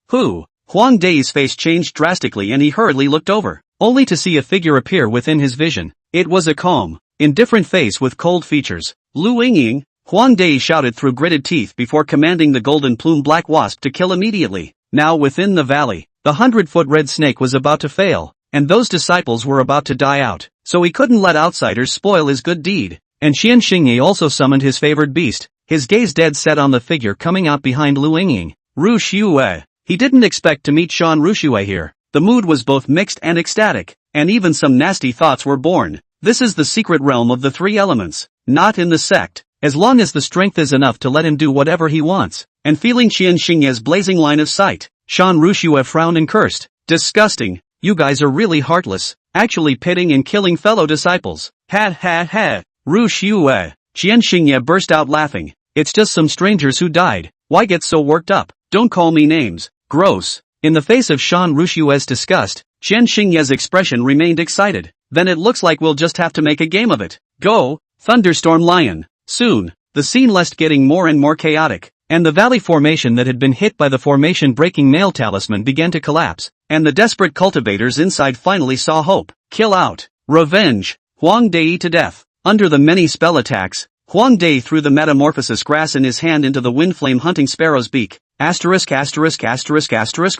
Huang Dai's face changed drastically and he hurriedly looked over, only to see a figure appear within his vision. It was a calm, indifferent face with cold features. Lu Yingying, Huang Dai shouted through gritted teeth before commanding the golden plume black wasp to kill immediately. Now within the valley, the 100-foot red snake was about to fail, and those disciples were about to die out, so he couldn't let outsiders spoil his good deed. And Qian Xingye also summoned his favored beast, his gaze dead set on the figure coming out behind Lu Yingying. Ru Xue. He didn't expect to meet Shan Ruxue here. The mood was both mixed and ecstatic, and even some nasty thoughts were born. This is the secret realm of the 3 elements, not in the sect. As long as the strength is enough to let him do whatever he wants. And feeling Qian Xingye's blazing line of sight, Shan Ruxue frowned and cursed. Disgusting, you guys are really heartless, actually pitting and killing fellow disciples. Ha. Ru Xue. Qian Xingye burst out laughing. It's just some strangers who died. Why get so worked up? Don't call me names. Gross. In the face of Shan Ruxue's disgust, Qian Xingye's expression remained excited. Then it looks like we'll just have to make a game of it. Go, Thunderstorm Lion. Soon, the scene left getting more and more chaotic, and the valley formation that had been hit by the formation-breaking nail talisman began to collapse, and the desperate cultivators inside finally saw hope. Kill out. Revenge. Huang Dai to death. Under the many spell attacks, Huang Dai threw the metamorphosis grass in his hand into the windflame hunting sparrow's beak. Asterisk.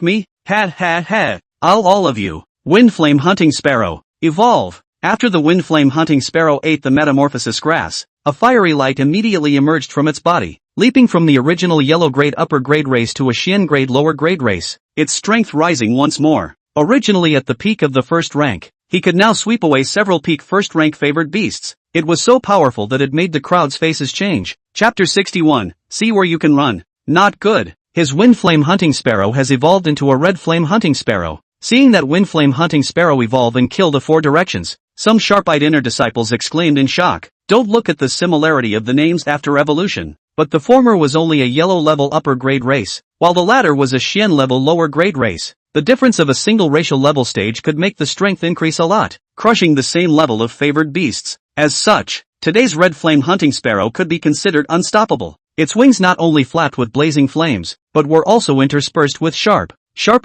Me? Ha. All of you. Windflame hunting sparrow. Evolve. After the windflame hunting sparrow ate the metamorphosis grass, a fiery light immediately emerged from its body, leaping from the original yellow grade upper grade race to a Xian grade lower grade race, its strength rising once more. Originally at the peak of the first rank, he could now sweep away several peak first rank favored beasts. It was so powerful that it made the crowd's faces change. Chapter 61, See Where You Can Run. Not good. His windflame hunting sparrow has evolved into a red flame hunting sparrow. Seeing that windflame hunting sparrow evolve and kill the 4 directions, some sharp-eyed inner disciples exclaimed in shock. Don't look at the similarity of the names after evolution. But the former was only a yellow level upper grade race, while the latter was a Xian level lower grade race. The difference of a single racial level stage could make the strength increase a lot, crushing the same level of favored beasts. As such, today's red flame hunting sparrow could be considered unstoppable. Its wings not only flapped with blazing flames, but were also interspersed with sharp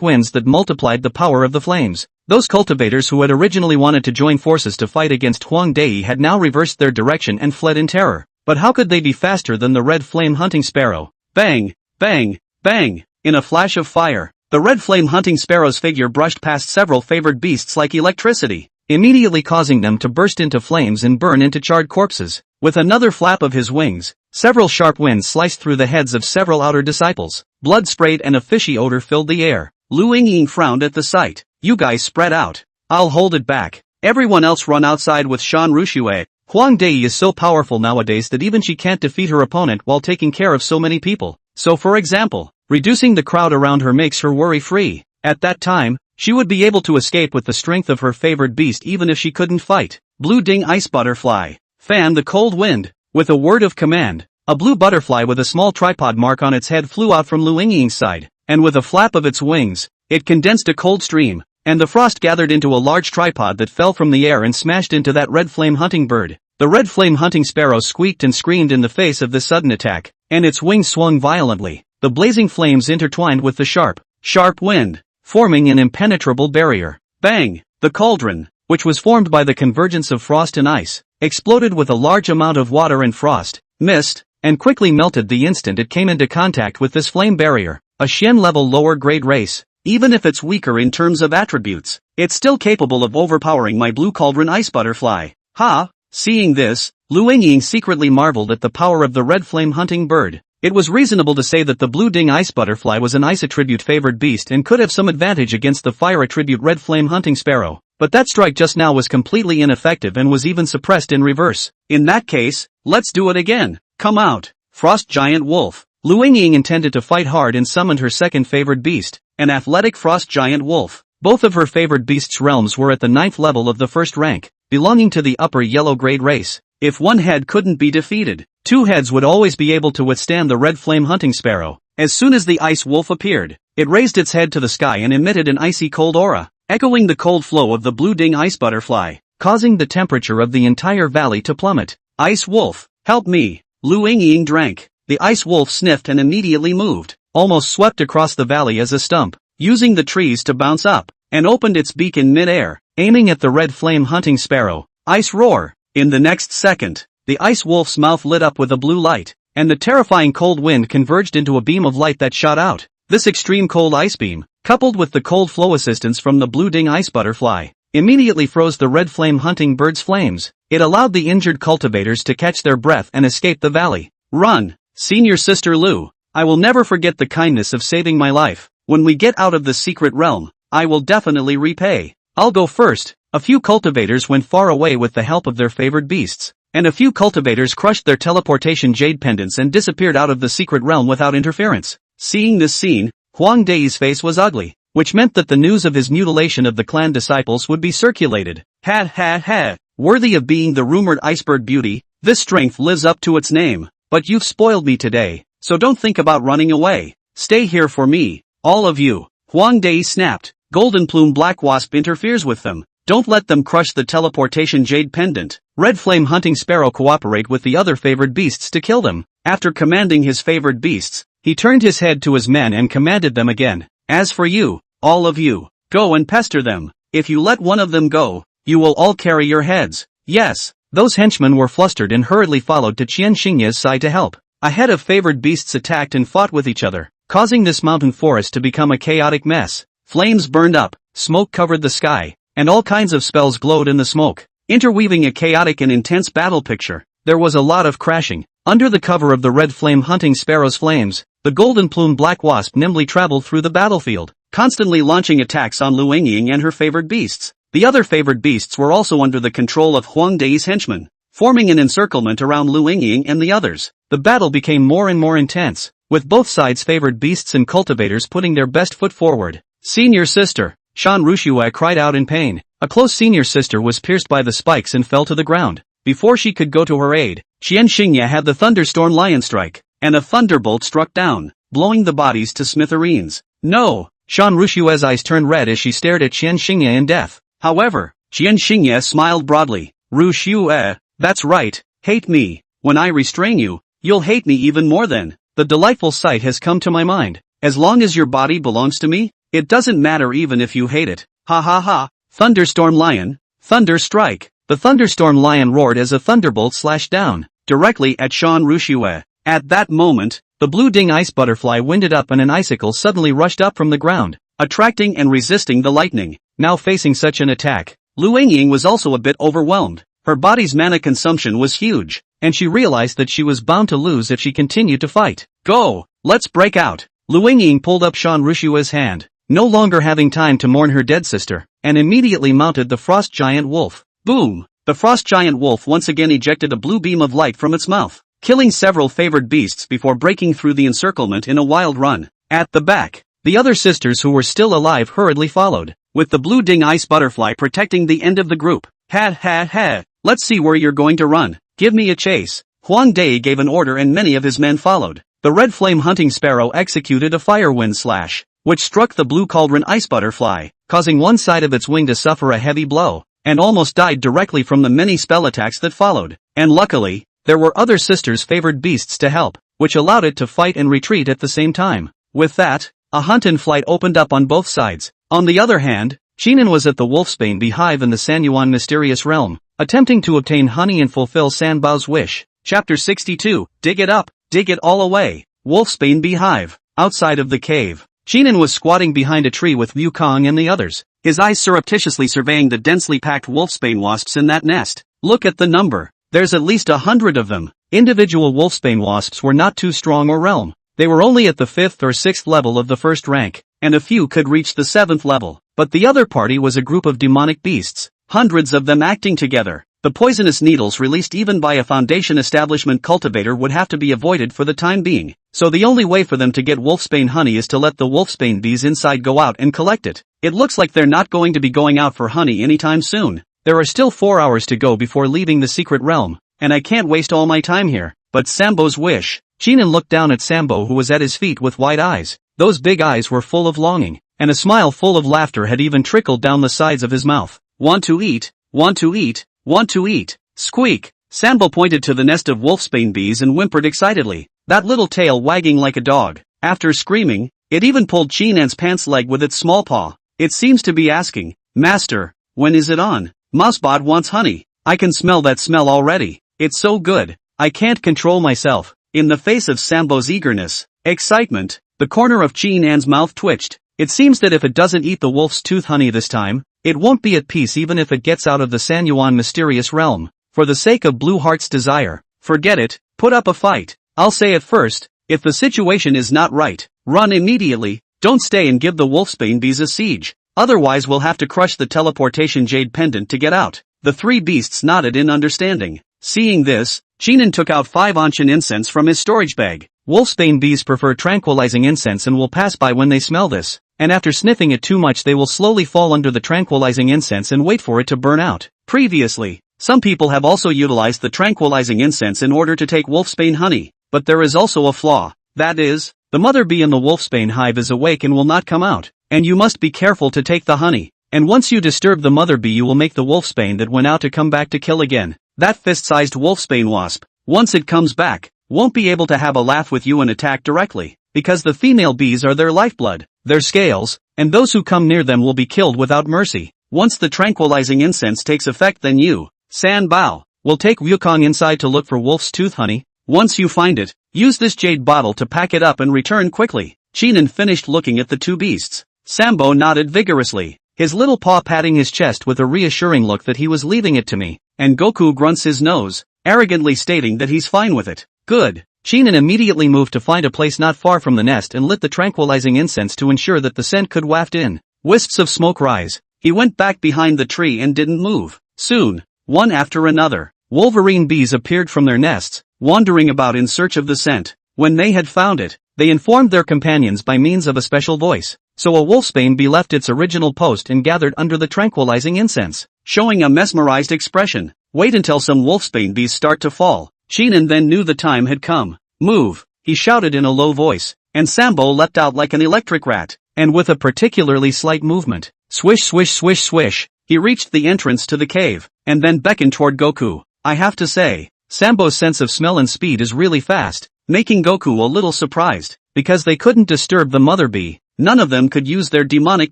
winds that multiplied the power of the flames. Those cultivators who had originally wanted to join forces to fight against Huang Dai had now reversed their direction and fled in terror. But how could they be faster than the red flame hunting sparrow? Bang! Bang! Bang! In a flash of fire, the red flame hunting sparrow's figure brushed past several favored beasts like electricity, immediately causing them to burst into flames and burn into charred corpses. With another flap of his wings, several sharp winds sliced through the heads of several outer disciples. Blood sprayed and a fishy odor filled the air. Lu Yingying frowned at the sight. You guys spread out. I'll hold it back. Everyone else run outside with Shan Ruxue. Huang Dai is so powerful nowadays that even she can't defeat her opponent while taking care of so many people. So for example, reducing the crowd around her makes her worry-free. At that time, she would be able to escape with the strength of her favored beast even if she couldn't fight. Blue Ding Ice Butterfly. Fan the cold wind. With a word of command, a blue butterfly with a small tripod mark on its head flew out from Lu Yingying's side, and with a flap of its wings, it condensed a cold stream, and the frost gathered into a large tripod that fell from the air and smashed into that red flame hunting bird. The red flame hunting sparrow squeaked and screamed in the face of this sudden attack, and its wings swung violently. The blazing flames intertwined with the sharp wind, forming an impenetrable barrier. Bang! The cauldron, which was formed by the convergence of frost and ice, exploded with a large amount of water and frost, mist, and quickly melted the instant it came into contact with this flame barrier. A Xian-level lower-grade race, even if it's weaker in terms of attributes, it's still capable of overpowering my blue cauldron ice butterfly. Ha! Seeing this, Lu Yingying secretly marveled at the power of the red flame hunting bird. It was reasonable to say that the blue ding ice butterfly was an ice attribute favored beast and could have some advantage against the fire attribute red flame hunting sparrow. But that strike just now was completely ineffective and was even suppressed in reverse. In that case, let's do it again. Come out, Frost Giant Wolf. Lu Yingying intended to fight hard and summoned her second favored beast, an athletic Frost Giant Wolf. Both of her favored beasts' realms were at the 9th level of the first rank, belonging to the upper yellow grade race. If one head couldn't be defeated, two heads would always be able to withstand the red flame hunting sparrow. As soon as the ice wolf appeared, it raised its head to the sky and emitted an icy cold aura, echoing the cold flow of the blue ding ice butterfly, causing the temperature of the entire valley to plummet. Ice wolf, help me! Lu Yingying drank. The ice wolf sniffed and immediately moved, almost swept across the valley as a stump, using the trees to bounce up, and opened its beak in mid-air, aiming at the red flame hunting sparrow. Ice roar! In the next second, the ice wolf's mouth lit up with a blue light, and the terrifying cold wind converged into a beam of light that shot out. This extreme cold ice beam, coupled with the cold flow assistance from the blue ding ice butterfly, immediately froze the red flame hunting bird's flames. It allowed the injured cultivators to catch their breath and escape the valley. Run, senior sister Lu. I will never forget the kindness of saving my life. When we get out of the secret realm, I will definitely repay. I'll go first. A few cultivators went far away with the help of their favored beasts, and a few cultivators crushed their teleportation jade pendants and disappeared out of the secret realm without interference. Seeing this scene, Huang Dai's face was ugly, which meant that the news of his mutilation of the clan disciples would be circulated. Ha ha ha! Worthy of being the rumored iceberg beauty, this strength lives up to its name. But you've spoiled me today, so don't think about running away. Stay here for me, all of you. Huang Dai snapped. Golden Plume Black Wasp interferes with them. Don't let them crush the teleportation jade pendant. Red Flame Hunting Sparrow cooperate with the other favored beasts to kill them. After commanding his favored beasts, he turned his head to his men and commanded them again. As for you, all of you, go and pester them. If you let one of them go, you will all carry your heads. Yes. Those henchmen were flustered and hurriedly followed to Qian Xingye's side to help. A head of favored beasts attacked and fought with each other, causing this mountain forest to become a chaotic mess. Flames burned up, smoke covered the sky, and all kinds of spells glowed in the smoke, interweaving a chaotic and intense battle picture. There was a lot of crashing. Under the cover of the red flame hunting sparrow's flames, the golden plume black wasp nimbly traveled through the battlefield, constantly launching attacks on Lu Yingying and her favored beasts. The other favored beasts were also under the control of Huang Dai's henchmen, forming an encirclement around Lu Yingying and the others. The battle became more and more intense, with both sides' favored beasts and cultivators putting their best foot forward. Senior sister, Shan Rushue cried out in pain. A close senior sister was pierced by the spikes and fell to the ground. Before she could go to her aid, Qian Xingye had the thunderstorm lion strike, and a thunderbolt struck down, blowing the bodies to smithereens. No! Shan Rushue's eyes turned red as she stared at Qian Xingye in death. However, Qian Xingye smiled broadly. Rushue, that's right, hate me. When I restrain you, you'll hate me even more then. The delightful sight has come to my mind. As long as your body belongs to me, it doesn't matter even if you hate it. Ha ha ha. Thunderstorm lion, thunder strike. The thunderstorm lion roared as a thunderbolt slashed down, directly at Shan Rushue. At that moment, the blue ding ice butterfly winded up and an icicle suddenly rushed up from the ground, attracting and resisting the lightning. Now facing such an attack, Lu Yingying was also a bit overwhelmed. Her body's mana consumption was huge, and she realized that she was bound to lose if she continued to fight. Go! Let's break out! Lu Yingying pulled up Shan Rushue's hand, no longer having time to mourn her dead sister, and immediately mounted the frost giant wolf. Boom! The frost giant wolf once again ejected a blue beam of light from its mouth, killing several favored beasts before breaking through the encirclement in a wild run. At the back, the other sisters who were still alive hurriedly followed, with the blue ding ice butterfly protecting the end of the group. Ha ha ha, let's see where you're going to run. Give me a chase. Huang Dai gave an order and many of his men followed. The red flame hunting sparrow executed a fire wind slash, which struck the blue cauldron ice butterfly, causing one side of its wing to suffer a heavy blow, and almost died directly from the many spell attacks that followed. And luckily, there were other sisters' favored beasts to help, which allowed it to fight and retreat at the same time. With that, a hunt and flight opened up on both sides. On the other hand, Qinan was at the wolfsbane beehive in the Sanyuan mysterious realm, attempting to obtain honey and fulfill Sanbao's wish. Chapter 62, Dig it up, dig it all away. Wolfsbane beehive. Outside of the cave, Qinan was squatting behind a tree with Wukong and the others, his eyes surreptitiously surveying the densely packed wolfsbane wasps in that nest. Look at the number. There's at least 100 of them. Individual wolfsbane wasps were not too strong or realm. They were only at the 5th or 6th level of the first rank, and a few could reach the 7th level. But the other party was a group of demonic beasts, hundreds of them acting together. The poisonous needles released even by a Foundation establishment cultivator would have to be avoided for the time being, so the only way for them to get wolfsbane honey is to let the wolfsbane bees inside go out and collect it. It looks like they're not going to be going out for honey anytime soon. There are still 4 hours to go before leaving the secret realm, and I can't waste all my time here. But Sambo's wish. Qinan looked down at Sambo, who was at his feet with wide eyes. Those big eyes were full of longing, and a smile full of laughter had even trickled down the sides of his mouth. Want to eat, want to eat, want to eat. Squeak! Sambo pointed to the nest of wolfsbane bees and whimpered excitedly, that little tail wagging like a dog. After screaming, it even pulled Qinan's pants leg with its small paw. It seems to be asking, Master, when is it on? Mousebot wants honey. I can smell that smell already. It's so good. I can't control myself. In the face of Sambo's eagerness, excitement, the corner of Qinan's mouth twitched. It seems that if it doesn't eat the wolf's tooth honey this time, it won't be at peace even if it gets out of the Sanyuan mysterious realm. For the sake of Blue Heart's desire, forget it, put up a fight. I'll say it first, if the situation is not right, run immediately, don't stay and give the wolfsbane bees a siege. Otherwise we'll have to crush the teleportation jade pendant to get out. The 3 beasts nodded in understanding. Seeing this, Qinan took out 5 ancient incense from his storage bag. Wolfsbane bees prefer tranquilizing incense and will pass by when they smell this, and after sniffing it too much they will slowly fall under the tranquilizing incense and wait for it to burn out. Previously, some people have also utilized the tranquilizing incense in order to take wolfsbane honey, but there is also a flaw. That is, the mother bee in the wolfsbane hive is awake and will not come out, and you must be careful to take the honey. And once you disturb the mother bee you will make the wolfsbane that went out to come back to kill again. That fist-sized wolfsbane wasp, once it comes back, won't be able to have a laugh with you and attack directly, because the female bees are their lifeblood, their scales, and those who come near them will be killed without mercy. Once the tranquilizing incense takes effect then you, San Bao, will take Wukong inside to look for wolf's tooth honey. Once you find it, use this jade bottle to pack it up and return quickly. Qinan finished looking at the 2 beasts. Sambo nodded vigorously, his little paw patting his chest with a reassuring look that he was leaving it to me, and Goku grunts his nose, arrogantly stating that he's fine with it. Good. Qinan immediately moved to find a place not far from the nest and lit the tranquilizing incense to ensure that the scent could waft in. Wisps of smoke rise. He went back behind the tree and didn't move. Soon, one after another, wolverine bees appeared from their nests, wandering about in search of the scent. When they had found it, they informed their companions by means of a special voice. So a wolfsbane bee left its original post and gathered under the tranquilizing incense, showing a mesmerized expression. Wait until some wolfsbane bees start to fall. Qinan then knew the time had come. Move, he shouted in a low voice, and Sambo leapt out like an electric rat, and with a particularly slight movement, swish swish swish swish, he reached the entrance to the cave, and then beckoned toward Goku. I have to say, Sambo's sense of smell and speed is really fast, making Goku a little surprised, because they couldn't disturb the mother bee. None of them could use their demonic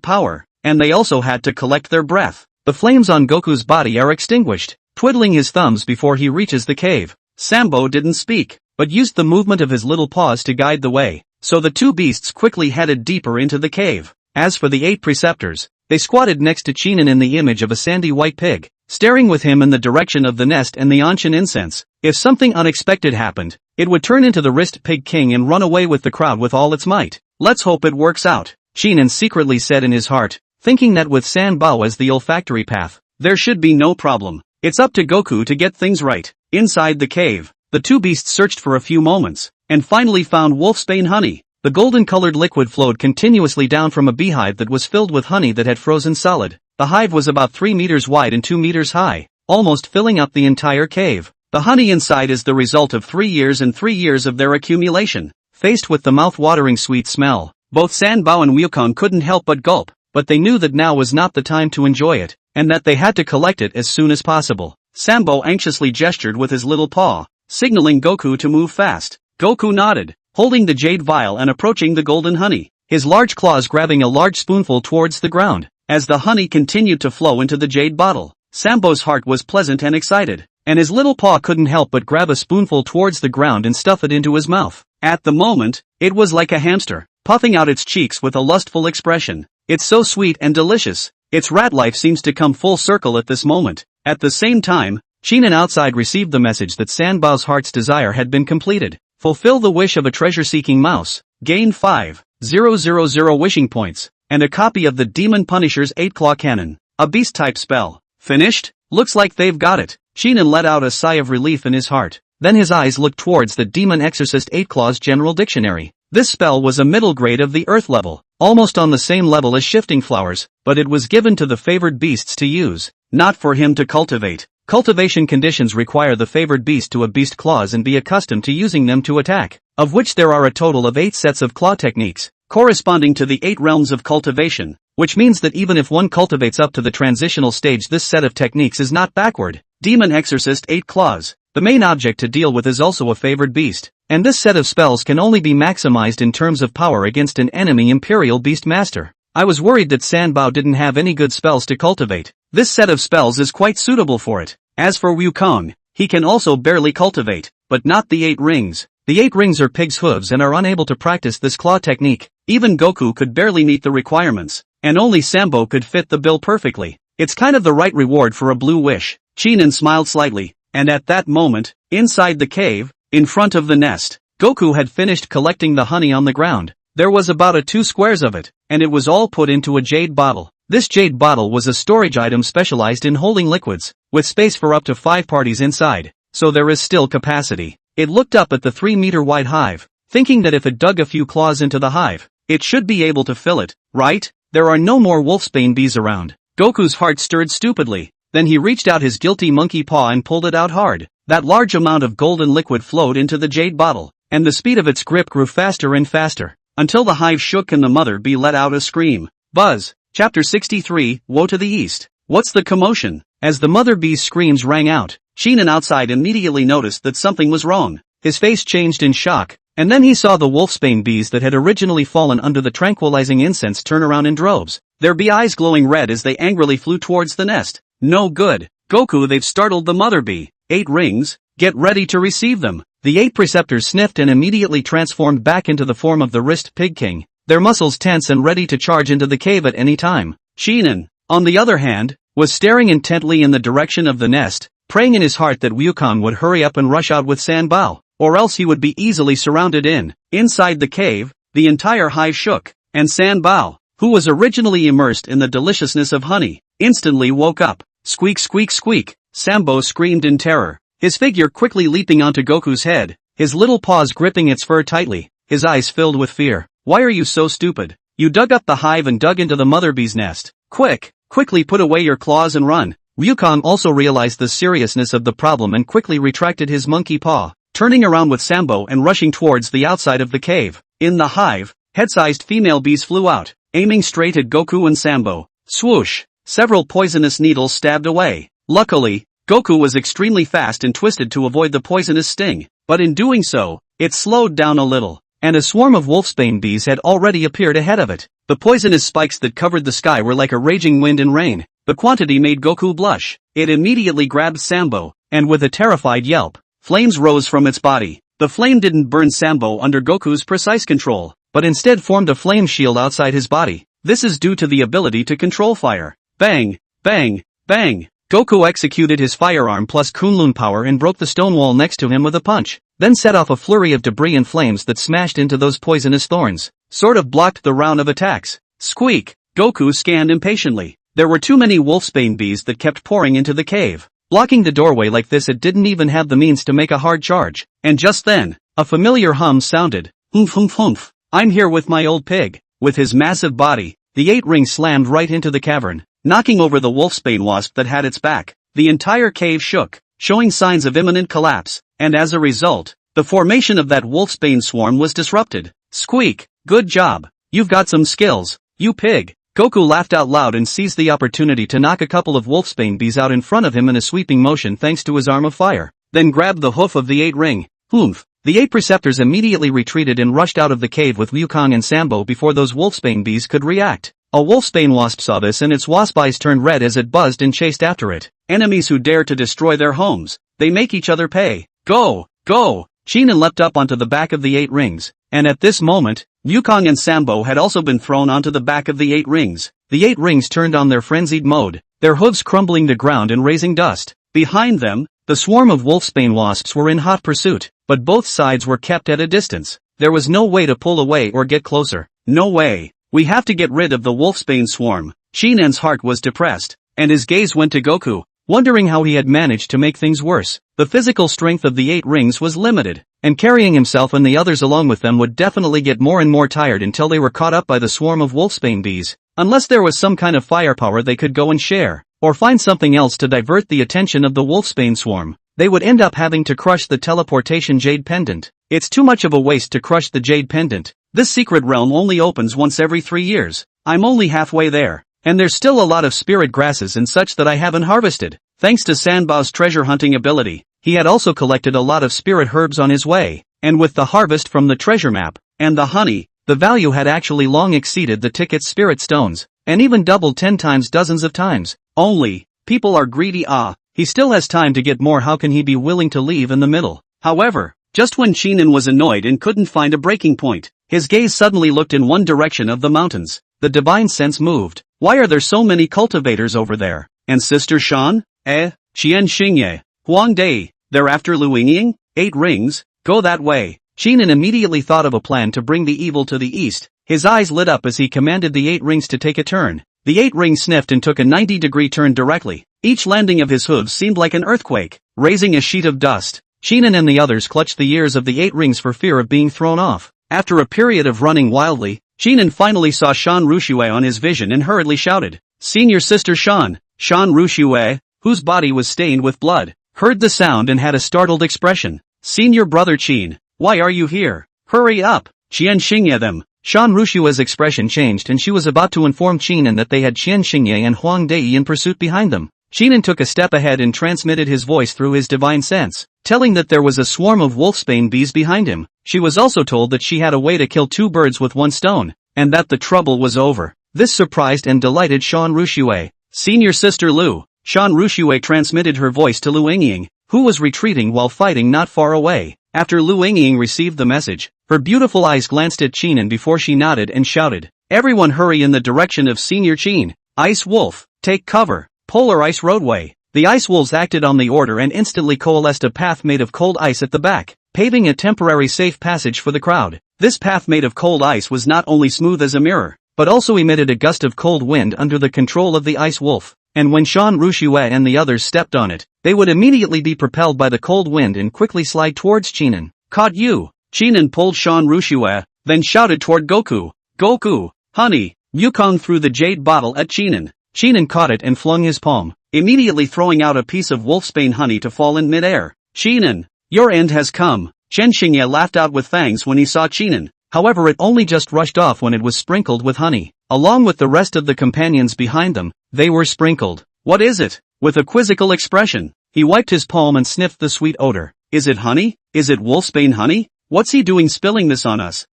power, and they also had to collect their breath. The flames on Goku's body are extinguished, twiddling his thumbs before he reaches the cave. Sambo didn't speak, but used the movement of his little paws to guide the way, so the 2 beasts quickly headed deeper into the cave. As for the 8 preceptors, they squatted next to Qinan in the image of a sandy white pig, staring with him in the direction of the nest and the ancient incense. If something unexpected happened, it would turn into the wrist pig king and run away with the crowd with all its might. Let's hope it works out, Qinan secretly said in his heart, thinking that with San Bao as the olfactory path, there should be no problem. It's up to Goku to get things right. Inside the cave, the two beasts searched for a few moments, and finally found wolfsbane honey. The golden-colored liquid flowed continuously down from a beehive that was filled with honey that had frozen solid. The hive was about 3 meters wide and 2 meters high, almost filling up the entire cave. The honey inside is the result of 3 years and 3 years of their accumulation. Faced with the mouth-watering sweet smell, both Sanbao and Wukong couldn't help but gulp, but they knew that now was not the time to enjoy it, and that they had to collect it as soon as possible. Sanbao anxiously gestured with his little paw, signaling Goku to move fast. Goku nodded, holding the jade vial and approaching the golden honey, his large claws grabbing a large spoonful towards the ground. As the honey continued to flow into the jade bottle, Sanbao's heart was pleasant and excited, and his little paw couldn't help but grab a spoonful towards the ground and stuff it into his mouth. At the moment, it was like a hamster, puffing out its cheeks with a lustful expression. It's so sweet and delicious. Its rat life seems to come full circle at this moment. At the same time, Chinan outside received the message that Sanbao's heart's desire had been completed. Fulfill the wish of a treasure-seeking mouse. Gain 5,000 wishing points, and a copy of the Demon Punisher's 8-Claw Cannon. A beast-type spell. Finished? Looks like they've got it. Chinan let out a sigh of relief in his heart. Then his eyes looked towards the Demon Exorcist 8-Claw's General Dictionary. This spell was a middle grade of the Earth level, almost on the same level as Shifting Flowers, but it was given to the favored beasts to use, not for him to cultivate. Cultivation conditions require the favored beast to have beast claws and be accustomed to using them to attack, of which there are a total of 8 sets of claw techniques, corresponding to the 8 realms of cultivation, which means that even if one cultivates up to the transitional stage, this set of techniques is not backward. Demon Exorcist 8 Claws. The main object to deal with is also a favored beast, and this set of spells can only be maximized in terms of power against an enemy Imperial Beast Master. I was worried that Sanbao didn't have any good spells to cultivate. This set of spells is quite suitable for it. As for Wukong, he can also barely cultivate, but not the 8 rings. The 8 rings are pig's hooves and are unable to practice this claw technique. Even Goku could barely meet the requirements, and only Sanbao could fit the bill perfectly. It's kind of the right reward for a blue wish. Chinan smiled slightly, and at that moment, inside the cave, in front of the nest, Goku had finished collecting the honey on the ground. There was about 2 squares of it, and it was all put into a jade bottle. This jade bottle was a storage item specialized in holding liquids, with space for up to 5 parties inside, so there is still capacity. It looked up at the 3-meter-wide hive, thinking that if it dug a few claws into the hive, it should be able to fill it, right? There are no more wolfsbane bees around. Goku's heart stirred stupidly. Then he reached out his guilty monkey paw and pulled it out hard. That large amount of golden liquid flowed into the jade bottle, and the speed of its grip grew faster and faster, until the hive shook and the mother bee let out a scream. Buzz. Chapter 63, Woe to the East. What's the commotion? As the mother bee's screams rang out, Chinan outside immediately noticed that something was wrong. His face changed in shock, and then he saw the wolfsbane bees that had originally fallen under the tranquilizing incense turn around in droves, their bee eyes glowing red as they angrily flew towards the nest. No good. Goku, they've startled the mother bee. 8 rings? Get ready to receive them. The 8 preceptors sniffed and immediately transformed back into the form of the wrist pig king, their muscles tense and ready to charge into the cave at any time. Chinan, on the other hand, was staring intently in the direction of the nest, praying in his heart that Wukong would hurry up and rush out with Sanbao, or else he would be easily surrounded inside the cave. The entire hive shook, and Sanbao, who was originally immersed in the deliciousness of honey, instantly woke up. Squeak squeak squeak, Sanbao screamed in terror, his figure quickly leaping onto Goku's head, his little paws gripping its fur tightly, his eyes filled with fear. Why are you so stupid? You dug up the hive and dug into the mother bee's nest. Quickly put away your claws and run. Wukong also realized the seriousness of the problem and quickly retracted his monkey paw, turning around with Sanbao and rushing towards the outside of the cave. In the hive, head-sized female bees flew out, aiming straight at Goku and Sanbao. Swoosh! Several poisonous needles stabbed away. Luckily, Goku was extremely fast and twisted to avoid the poisonous sting, but in doing so, it slowed down a little, and a swarm of wolfsbane bees had already appeared ahead of it. The poisonous spikes that covered the sky were like a raging wind and rain. The quantity made Goku blush. It immediately grabbed Sanbao, and with a terrified yelp, flames rose from its body. The flame didn't burn Sanbao under Goku's precise control, but instead formed a flame shield outside his body. This is due to the ability to control fire. Bang! Bang! Bang! Goku executed his firearm plus Kunlun power and broke the stone wall next to him with a punch, then set off a flurry of debris and flames that smashed into those poisonous thorns, sort of blocked the round of attacks. Squeak! Goku scanned impatiently. There were too many wolfsbane bees that kept pouring into the cave. Blocking the doorway like this, it didn't even have the means to make a hard charge. And just then, a familiar hum sounded. Humph humph humph. I'm here with my old pig. With his massive body, the 8 ring slammed right into the cavern, knocking over the wolfsbane wasp that had its back. The entire cave shook, showing signs of imminent collapse, and as a result, the formation of that wolfsbane swarm was disrupted. Squeak, good job. You've got some skills, you pig. Goku laughed out loud and seized the opportunity to knock a couple of wolfsbane bees out in front of him in a sweeping motion thanks to his arm of fire, then grabbed the hoof of the 8 ring. Humph. The 8 preceptors immediately retreated and rushed out of the cave with Wukong and Sambo before those wolfsbane bees could react. A wolfsbane wasp saw this and its wasp eyes turned red as it buzzed and chased after it. Enemies who dare to destroy their homes, they make each other pay. Go! Go! Sheenan leapt up onto the back of the 8 rings, and at this moment, Wukong and Sambo had also been thrown onto the back of the 8 rings. The 8 rings turned on their frenzied mode, their hooves crumbling the ground and raising dust. Behind them, the swarm of wolfsbane wasps were in hot pursuit, but both sides were kept at a distance. There was no way to pull away or get closer. No way. We have to get rid of the wolfsbane swarm. Shinan's heart was depressed, and his gaze went to Goku, wondering how he had managed to make things worse. The physical strength of the 8 rings was limited, and carrying himself and the others along with them would definitely get more and more tired until they were caught up by the swarm of wolfsbane bees, unless there was some kind of firepower they could go and share, or find something else to divert the attention of the wolfsbane swarm. They would end up having to crush the teleportation jade pendant. It's too much of a waste to crush the jade pendant. This secret realm only opens once every 3 years. I'm only halfway there. And there's still a lot of spirit grasses and such that I haven't harvested. Thanks to Sanbao's treasure hunting ability, he had also collected a lot of spirit herbs on his way, and with the harvest from the treasure map, and the honey, the value had actually long exceeded the ticket's spirit stones, and even doubled 10 times dozens of times. Only, people are greedy. He still has time to get more. How can he be willing to leave in the middle? However, just when Sheenan was annoyed and couldn't find a breaking point, his gaze suddenly looked in one direction of the mountains. The divine sense moved. Why are there so many cultivators over there? And Sister Shan? Qian Xingye, Huang Dai, they're after Lu Yingying? 8 rings? Go that way. Sheenan immediately thought of a plan to bring the evil to the east. His eyes lit up as he commanded the 8 rings to take a turn. The 8 rings sniffed and took a 90-degree turn directly. Each landing of his hooves seemed like an earthquake, raising a sheet of dust. Sheenan and the others clutched the ears of the 8 rings for fear of being thrown off. After a period of running wildly, Sheenan finally saw Shan Rushue on his vision and hurriedly shouted, "Senior Sister Shan!" Shan Rushue, whose body was stained with blood, heard the sound and had a startled expression. "Senior Brother Qin, why are you here? Hurry up! Qian Xingye them!" Shan Rushue's expression changed and she was about to inform Qin that they had Qian Xingye and Huang Dai in pursuit behind them. Sheenan took a step ahead and transmitted his voice through his divine sense, telling that there was a swarm of wolfsbane bees behind him. She was also told that she had a way to kill 2 birds with 1 stone, and that the trouble was over. This surprised and delighted Shan Rushue. "Senior Sister Lu." Shan Rushue transmitted her voice to Lu Yingying, who was retreating while fighting not far away. After Lu Yingying received the message, her beautiful eyes glanced at Qin before she nodded and shouted, "Everyone hurry in the direction of Senior Qin. Ice Wolf, take cover. Polar Ice Roadway." The Ice Wolves acted on the order and instantly coalesced a path made of cold ice at the back, paving a temporary safe passage for the crowd. This path made of cold ice was not only smooth as a mirror, but also emitted a gust of cold wind under the control of the Ice Wolf, and when Shan Rushue and the others stepped on it, they would immediately be propelled by the cold wind and quickly slide towards Qin. "Caught you!" Qin pulled Shan Rushue, then shouted toward Goku, "Goku, honey!" Wukong threw the jade bottle at Qin. Qin caught it and flung his palm, immediately throwing out a piece of wolfsbane honey to fall in midair. "Qin, your end has come." Chen Xingye laughed out with fangs when he saw Qin. However, it only just rushed off when it was sprinkled with honey. Along with the rest of the companions behind them, they were sprinkled. "What is it?" With a quizzical expression, he wiped his palm and sniffed the sweet odor. "Is it honey? Is it wolfsbane honey? What's he doing spilling this on us?"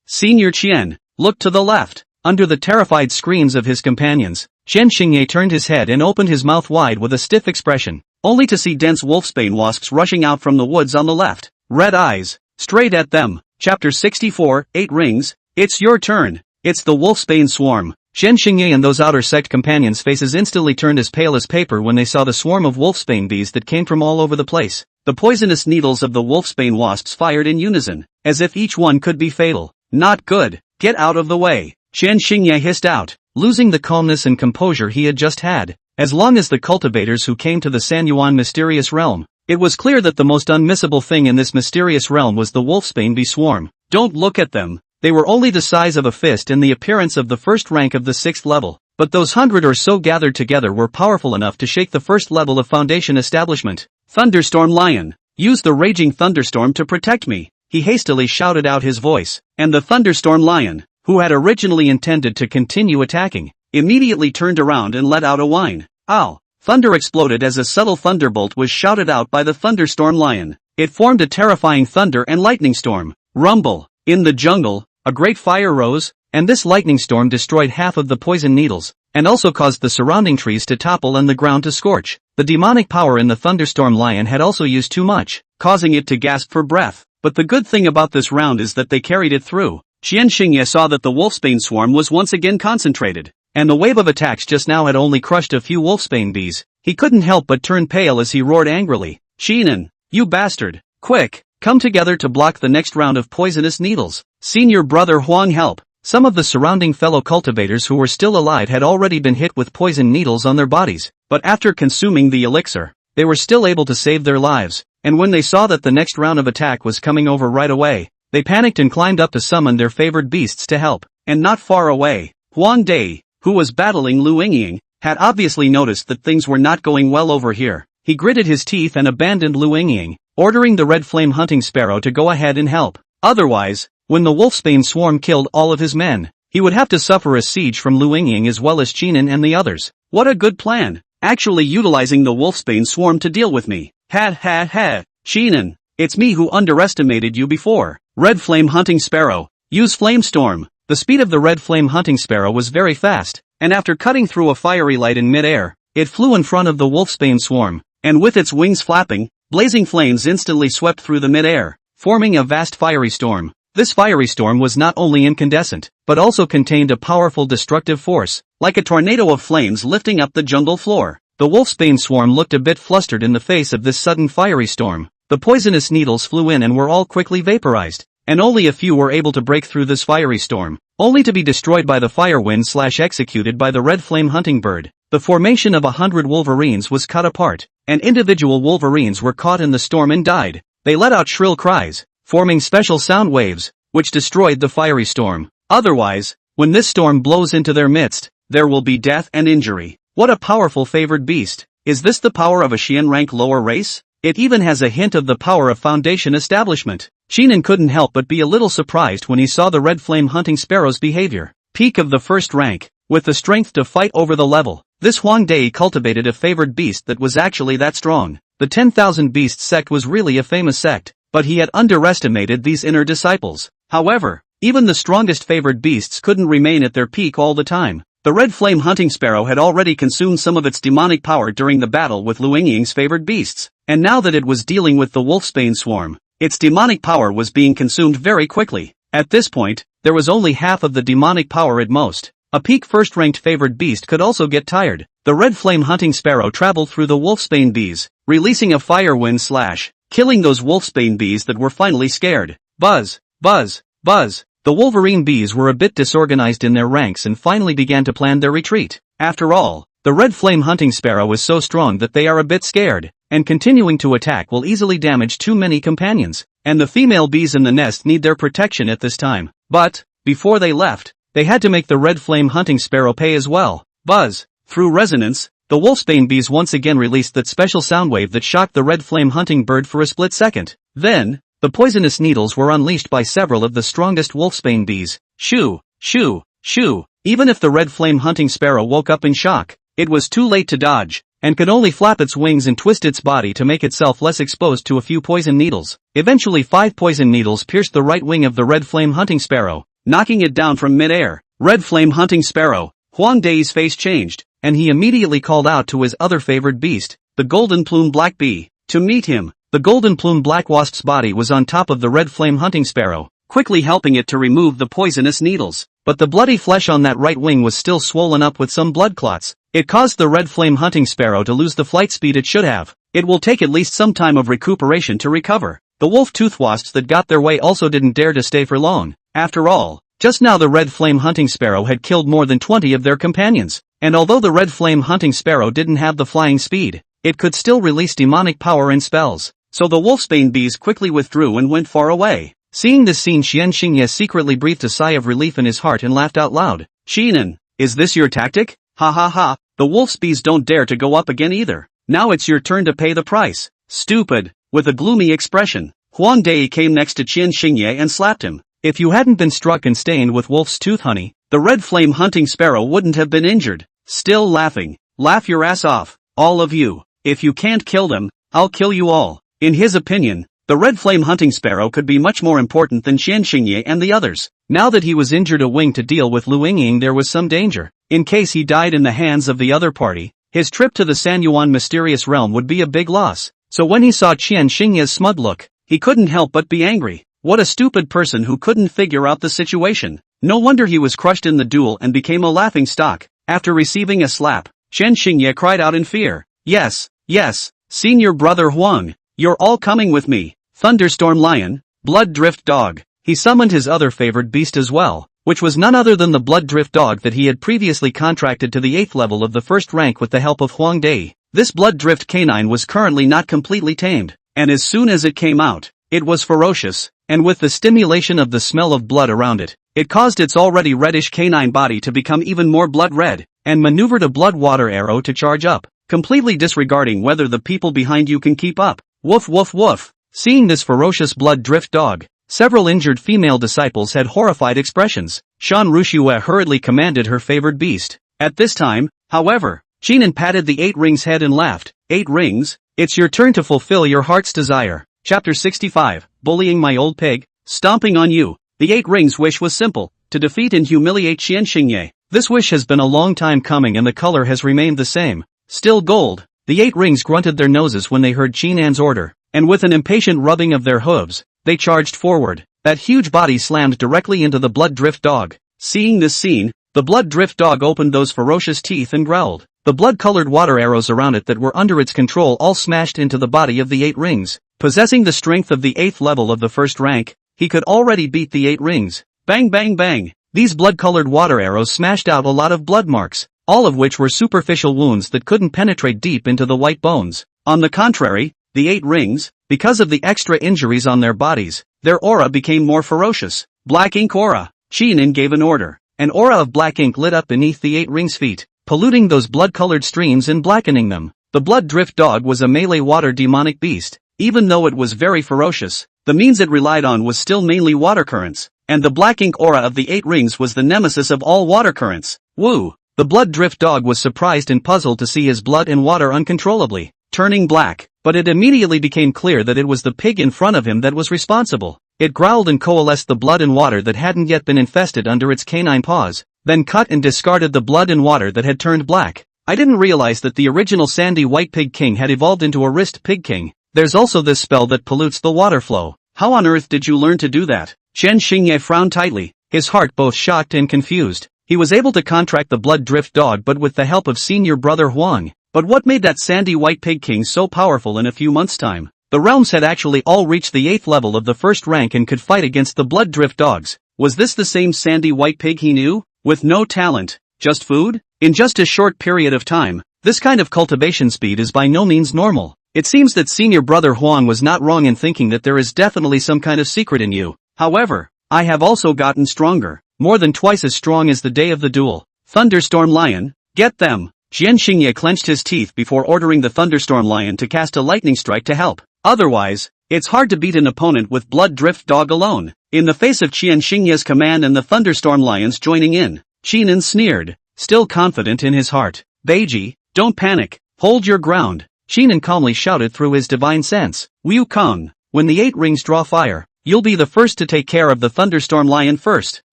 Senior Qian, look to the left. Under the terrified screams of his companions, Chen Xingye turned his head and opened his mouth wide with a stiff expression, only to see dense wolfsbane wasps rushing out from the woods on the left. Red eyes, straight at them. Chapter 64, 8 Rings, it's your turn. It's the wolfsbane swarm. Chen Xingye and those outer sect companions' faces instantly turned as pale as paper when they saw the swarm of wolfsbane bees that came from all over the place. The poisonous needles of the wolfsbane wasps fired in unison, as if each one could be fatal. "Not good. Get out of the way." Chen Xingye hissed out, losing the calmness and composure he had just had. as long as the cultivators who came to the San Yuan mysterious realm. It was clear that the most unmissable thing in this mysterious realm was the wolfsbane bee swarm. Don't look at them. They were only the size of a fist and the appearance of the first rank of the 6th level. But those 100 or so gathered together were powerful enough to shake the first level of Foundation establishment. Thunderstorm Lion. Use the raging thunderstorm to protect me. He hastily shouted out his voice. And the Thunderstorm Lion, who had originally intended to continue attacking, immediately turned around and let out a whine. Ow! Thunder exploded as a subtle thunderbolt was shouted out by the Thunderstorm Lion. It formed a terrifying thunder and lightning storm. Rumble. In the jungle, a great fire rose, and this lightning storm destroyed half of the poison needles, and also caused the surrounding trees to topple and the ground to scorch. The demonic power in the Thunderstorm Lion had also used too much, causing it to gasp for breath. But the good thing about this round is that they carried it through. Qian Xingye saw that the wolfsbane swarm was once again concentrated, and the wave of attacks just now had only crushed a few wolfsbane bees. He couldn't help but turn pale as he roared angrily. Xinan, you bastard! Quick, come together to block the next round of poisonous needles. Senior brother Huang help! Some of the surrounding fellow cultivators who were still alive had already been hit with poison needles on their bodies, but after consuming the elixir, they were still able to save their lives, and when they saw that the next round of attack was coming over right away, they panicked and climbed up to summon their favored beasts to help. And not far away, Huang Dai, who was battling Lu Yingying, had obviously noticed that things were not going well over here. He gritted his teeth and abandoned Lu Yingying, ordering the red flame hunting sparrow to go ahead and help. Otherwise, when the wolfsbane swarm killed all of his men, he would have to suffer a siege from Lu Yingying as well as Qinan and the others. What a good plan! Actually utilizing the wolfsbane swarm to deal with me. Ha ha ha! Qinan, it's me who underestimated you before. Red flame hunting sparrow, use flame storm. The speed of the red flame hunting sparrow was very fast, and after cutting through a fiery light in mid-air, it flew in front of the wolfsbane swarm, and with its wings flapping, blazing flames instantly swept through the mid-air, forming a vast fiery storm. This fiery storm was not only incandescent, but also contained a powerful destructive force, like a tornado of flames lifting up the jungle floor. The wolfsbane swarm looked a bit flustered in the face of this sudden fiery storm. The poisonous needles flew in and were all quickly vaporized, and only a few were able to break through this fiery storm, only to be destroyed by the fire wind/executed by the red flame hunting bird. The formation of 100 wolverines was cut apart, and individual wolverines were caught in the storm and died. They let out shrill cries, forming special sound waves, which destroyed the fiery storm. Otherwise, when this storm blows into their midst, there will be death and injury. What a powerful favored beast! Is this the power of a Xian rank lower race? It even has a hint of the power of Foundation establishment. Qinan couldn't help but be a little surprised when he saw the red flame hunting sparrow's behavior. Peak of the first rank, with the strength to fight over the level. This Huang Dai cultivated a favored beast that was actually that strong. The 10,000 Beasts sect was really a famous sect, but he had underestimated these inner disciples. However, even the strongest favored beasts couldn't remain at their peak all the time. The red flame hunting sparrow had already consumed some of its demonic power during the battle with Lu Yingying's favored beasts, and now that it was dealing with the wolfsbane swarm, its demonic power was being consumed very quickly. At this point, there was only half of the demonic power at most. A peak first-ranked favored beast could also get tired. The red flame hunting sparrow traveled through the wolfsbane bees, releasing a fire wind slash, killing those wolfsbane bees that were finally scared. Buzz, buzz, buzz. The wolverine bees were a bit disorganized in their ranks and finally began to plan their retreat. After all, the red flame hunting sparrow is so strong that they are a bit scared, and continuing to attack will easily damage too many companions, and the female bees in the nest need their protection at this time. But, before they left, they had to make the red flame hunting sparrow pay as well. Buzz. Through resonance, the wolfsbane bees once again released that special sound wave that shocked the red flame hunting bird for a split second. Then, the poisonous needles were unleashed by several of the strongest wolfsbane bees. Shoo, shoo, shoo. Even if the red flame hunting sparrow woke up in shock, it was too late to dodge, and could only flap its wings and twist its body to make itself less exposed to a few poison needles. Eventually 5 poison needles pierced the right wing of the red flame hunting sparrow, knocking it down from mid-air. Red flame hunting sparrow. Huang Dai's face changed, and he immediately called out to his other favored beast, the golden plume black bee, to meet him. The golden plume black wasp's body was on top of the red flame hunting sparrow, quickly helping it to remove the poisonous needles. But the bloody flesh on that right wing was still swollen up with some blood clots. It caused the red flame hunting sparrow to lose the flight speed it should have. It will take at least some time of recuperation to recover. The wolf-tooth wasps that got their way also didn't dare to stay for long. After all, just now the red flame hunting sparrow had killed more than 20 of their companions. And although the red flame hunting sparrow didn't have the flying speed, it could still release demonic power and spells. So the wolfsbane bees quickly withdrew and went far away. Seeing this scene, Qian Xingye secretly breathed a sigh of relief in his heart and laughed out loud. Qinan, is this your tactic? Ha ha ha, the wolf's bees don't dare to go up again either. Now it's your turn to pay the price. Stupid. With a gloomy expression, Huang Dei came next to Qian Xingye and slapped him. If you hadn't been struck and stained with wolf's tooth honey, the red flame hunting sparrow wouldn't have been injured. Still laughing. Laugh your ass off, all of you. If you can't kill them, I'll kill you all. In his opinion, the red flame hunting sparrow could be much more important than Qian Xingye and the others. Now that he was injured a wing to deal with Lu Yingying, there was some danger. In case he died in the hands of the other party, his trip to the Sanyuan mysterious realm would be a big loss. So when he saw Qian Xingye's smug look, he couldn't help but be angry. What a stupid person who couldn't figure out the situation. No wonder he was crushed in the duel and became a laughing stock. After receiving a slap, Qian Xingye cried out in fear. Yes, yes, senior brother Huang, you're all coming with me. Thunderstorm Lion, Blood Drift Dog. He summoned his other favored beast as well, which was none other than the Blood Drift Dog that he had previously contracted to the 8th level of the first rank with the help of Huang Dei. This Blood Drift canine was currently not completely tamed, and as soon as it came out, it was ferocious, and with the stimulation of the smell of blood around it, it caused its already reddish canine body to become even more blood red, and maneuvered a blood water arrow to charge up, completely disregarding whether the people behind you can keep up. Woof woof woof. Seeing this ferocious Blood Drift Dog, several injured female disciples had horrified expressions. Shan Rushue hurriedly commanded her favored beast. At this time, however, Qinan patted the 8 rings head and laughed. 8 rings? It's your turn to fulfill your heart's desire. Chapter 65, Bullying My Old Pig. Stomping on you. The 8 rings wish was simple, to defeat and humiliate Qian Xingye. This wish has been a long time coming and the color has remained the same. Still gold. The 8 rings grunted their noses when they heard Qinan's order, and with an impatient rubbing of their hooves, they charged forward. That huge body slammed directly into the Blood Drift Dog. Seeing this scene, the Blood Drift Dog opened those ferocious teeth and growled. The blood-colored water arrows around it that were under its control all smashed into the body of the 8 rings. Possessing the strength of the 8th level of the first rank, he could already beat the 8 rings. Bang bang bang! These blood-colored water arrows smashed out a lot of blood marks, all of which were superficial wounds that couldn't penetrate deep into the white bones. On the contrary, the 8 rings, because of the extra injuries on their bodies, their aura became more ferocious. Black ink aura. Qinan gave an order. An aura of black ink lit up beneath the 8 rings' feet, polluting those blood-colored streams and blackening them. The Blood Drift Dog was a melee water demonic beast. Even though it was very ferocious, the means it relied on was still mainly water currents, and the black ink aura of the 8 rings was the nemesis of all water currents. Woo! The Blood Drift Dog was surprised and puzzled to see his blood and water uncontrollably turning black, but it immediately became clear that it was the pig in front of him that was responsible. It growled and coalesced the blood and water that hadn't yet been infested under its canine paws, then cut and discarded the blood and water that had turned black. I didn't realize that the original sandy white pig king had evolved into a wrist pig king. There's also this spell that pollutes the water flow. How on earth did you learn to do that? Qian Xingye frowned tightly, his heart both shocked and confused. He was able to contract the Blood Drift Dog but with the help of senior brother Huang. But what made that sandy white pig king so powerful in a few months' time? The realms had actually all reached the 8th level of the first rank and could fight against the Blood Drift Dogs. Was this the same sandy white pig he knew? With no talent, just food? In just a short period of time, this kind of cultivation speed is by no means normal. It seems that senior brother Huang was not wrong in thinking that there is definitely some kind of secret in you. However, I have also gotten stronger, more than twice as strong as the day of the duel. Thunderstorm Lion, get them! Qian Xingye clenched his teeth before ordering the Thunderstorm Lion to cast a lightning strike to help. Otherwise, it's hard to beat an opponent with Blood Drift Dog alone. In the face of Qian Xingye's command and the Thunderstorm Lions joining in, Qinan sneered, still confident in his heart. Beiji, don't panic, hold your ground. Qinan calmly shouted through his divine sense. Wu Kong, when the 8 rings draw fire, you'll be the first to take care of the Thunderstorm Lion first.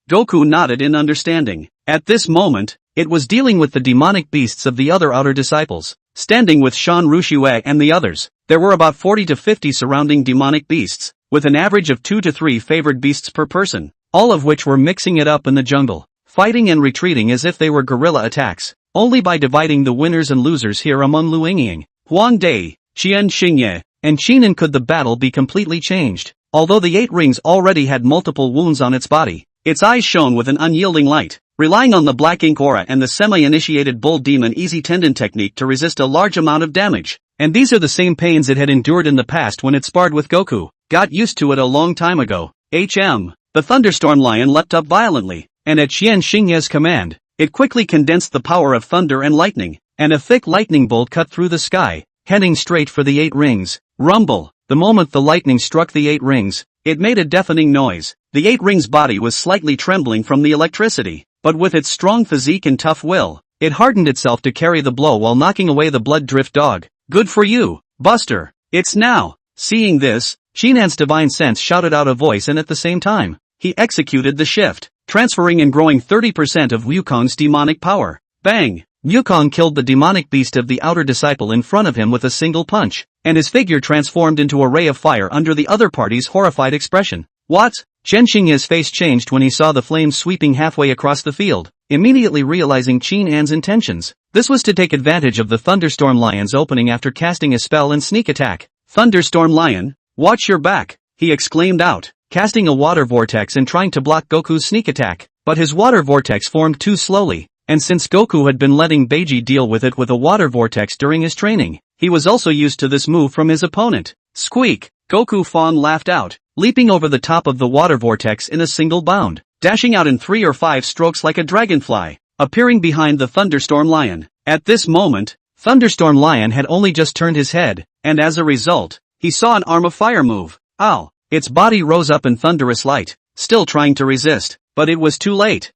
Goku nodded in understanding. At this moment, it was dealing with the demonic beasts of the other outer disciples. Standing with Shan Rushue and the others, there were about 40 to 50 surrounding demonic beasts, with an average of 2 to 3 favored beasts per person, all of which were mixing it up in the jungle, fighting and retreating as if they were guerrilla attacks, only by dividing the winners and losers here among Lu Yingying, Huang Dei, Qian Xingye, and Qinan could the battle be completely changed. Although the 8 rings already had multiple wounds on its body, its eyes shone with an unyielding light. relying on the black ink aura and the semi-initiated bull demon easy tendon technique to resist a large amount of damage. And these are the same pains it had endured in the past when it sparred with Goku. Got used to it a long time ago. The thunderstorm lion leapt up violently, and at Qian Xingye's command, it quickly condensed the power of thunder and lightning, and a thick lightning bolt cut through the sky, heading straight for the 8 rings. Rumble! The moment the lightning struck the 8 rings, it made a deafening noise. The 8 rings' body was slightly trembling from the electricity, but with its strong physique and tough will, it hardened itself to carry the blow while knocking away the blood drift dog. Good for you, Buster! It's now! Seeing this, Shinan's divine sense shouted out a voice, and at the same time, he executed the shift, transferring and growing 30% of Wukong's demonic power. Bang! Wukong killed the demonic beast of the outer disciple in front of him with a single punch, and his figure transformed into a ray of fire under the other party's horrified expression. What? Chen Xingye's face changed when he saw the flames sweeping halfway across the field, immediately realizing Qin An's intentions. This was to take advantage of the Thunderstorm Lion's opening after casting a spell and sneak attack. Thunderstorm Lion, watch your back, he exclaimed out, casting a water vortex and trying to block Goku's sneak attack. But his water vortex formed too slowly, and since Goku had been letting Beiji deal with it with a water vortex during his training, he was also used to this move from his opponent. Squeak! Goku Fawn laughed out, leaping over the top of the water vortex in a single bound, dashing out in 3 or 5 strokes like a dragonfly, appearing behind the Thunderstorm Lion. At this moment, Thunderstorm Lion had only just turned his head, and as a result, he saw an arm of fire move. Ow! Its body rose up in thunderous light, still trying to resist, but it was too late.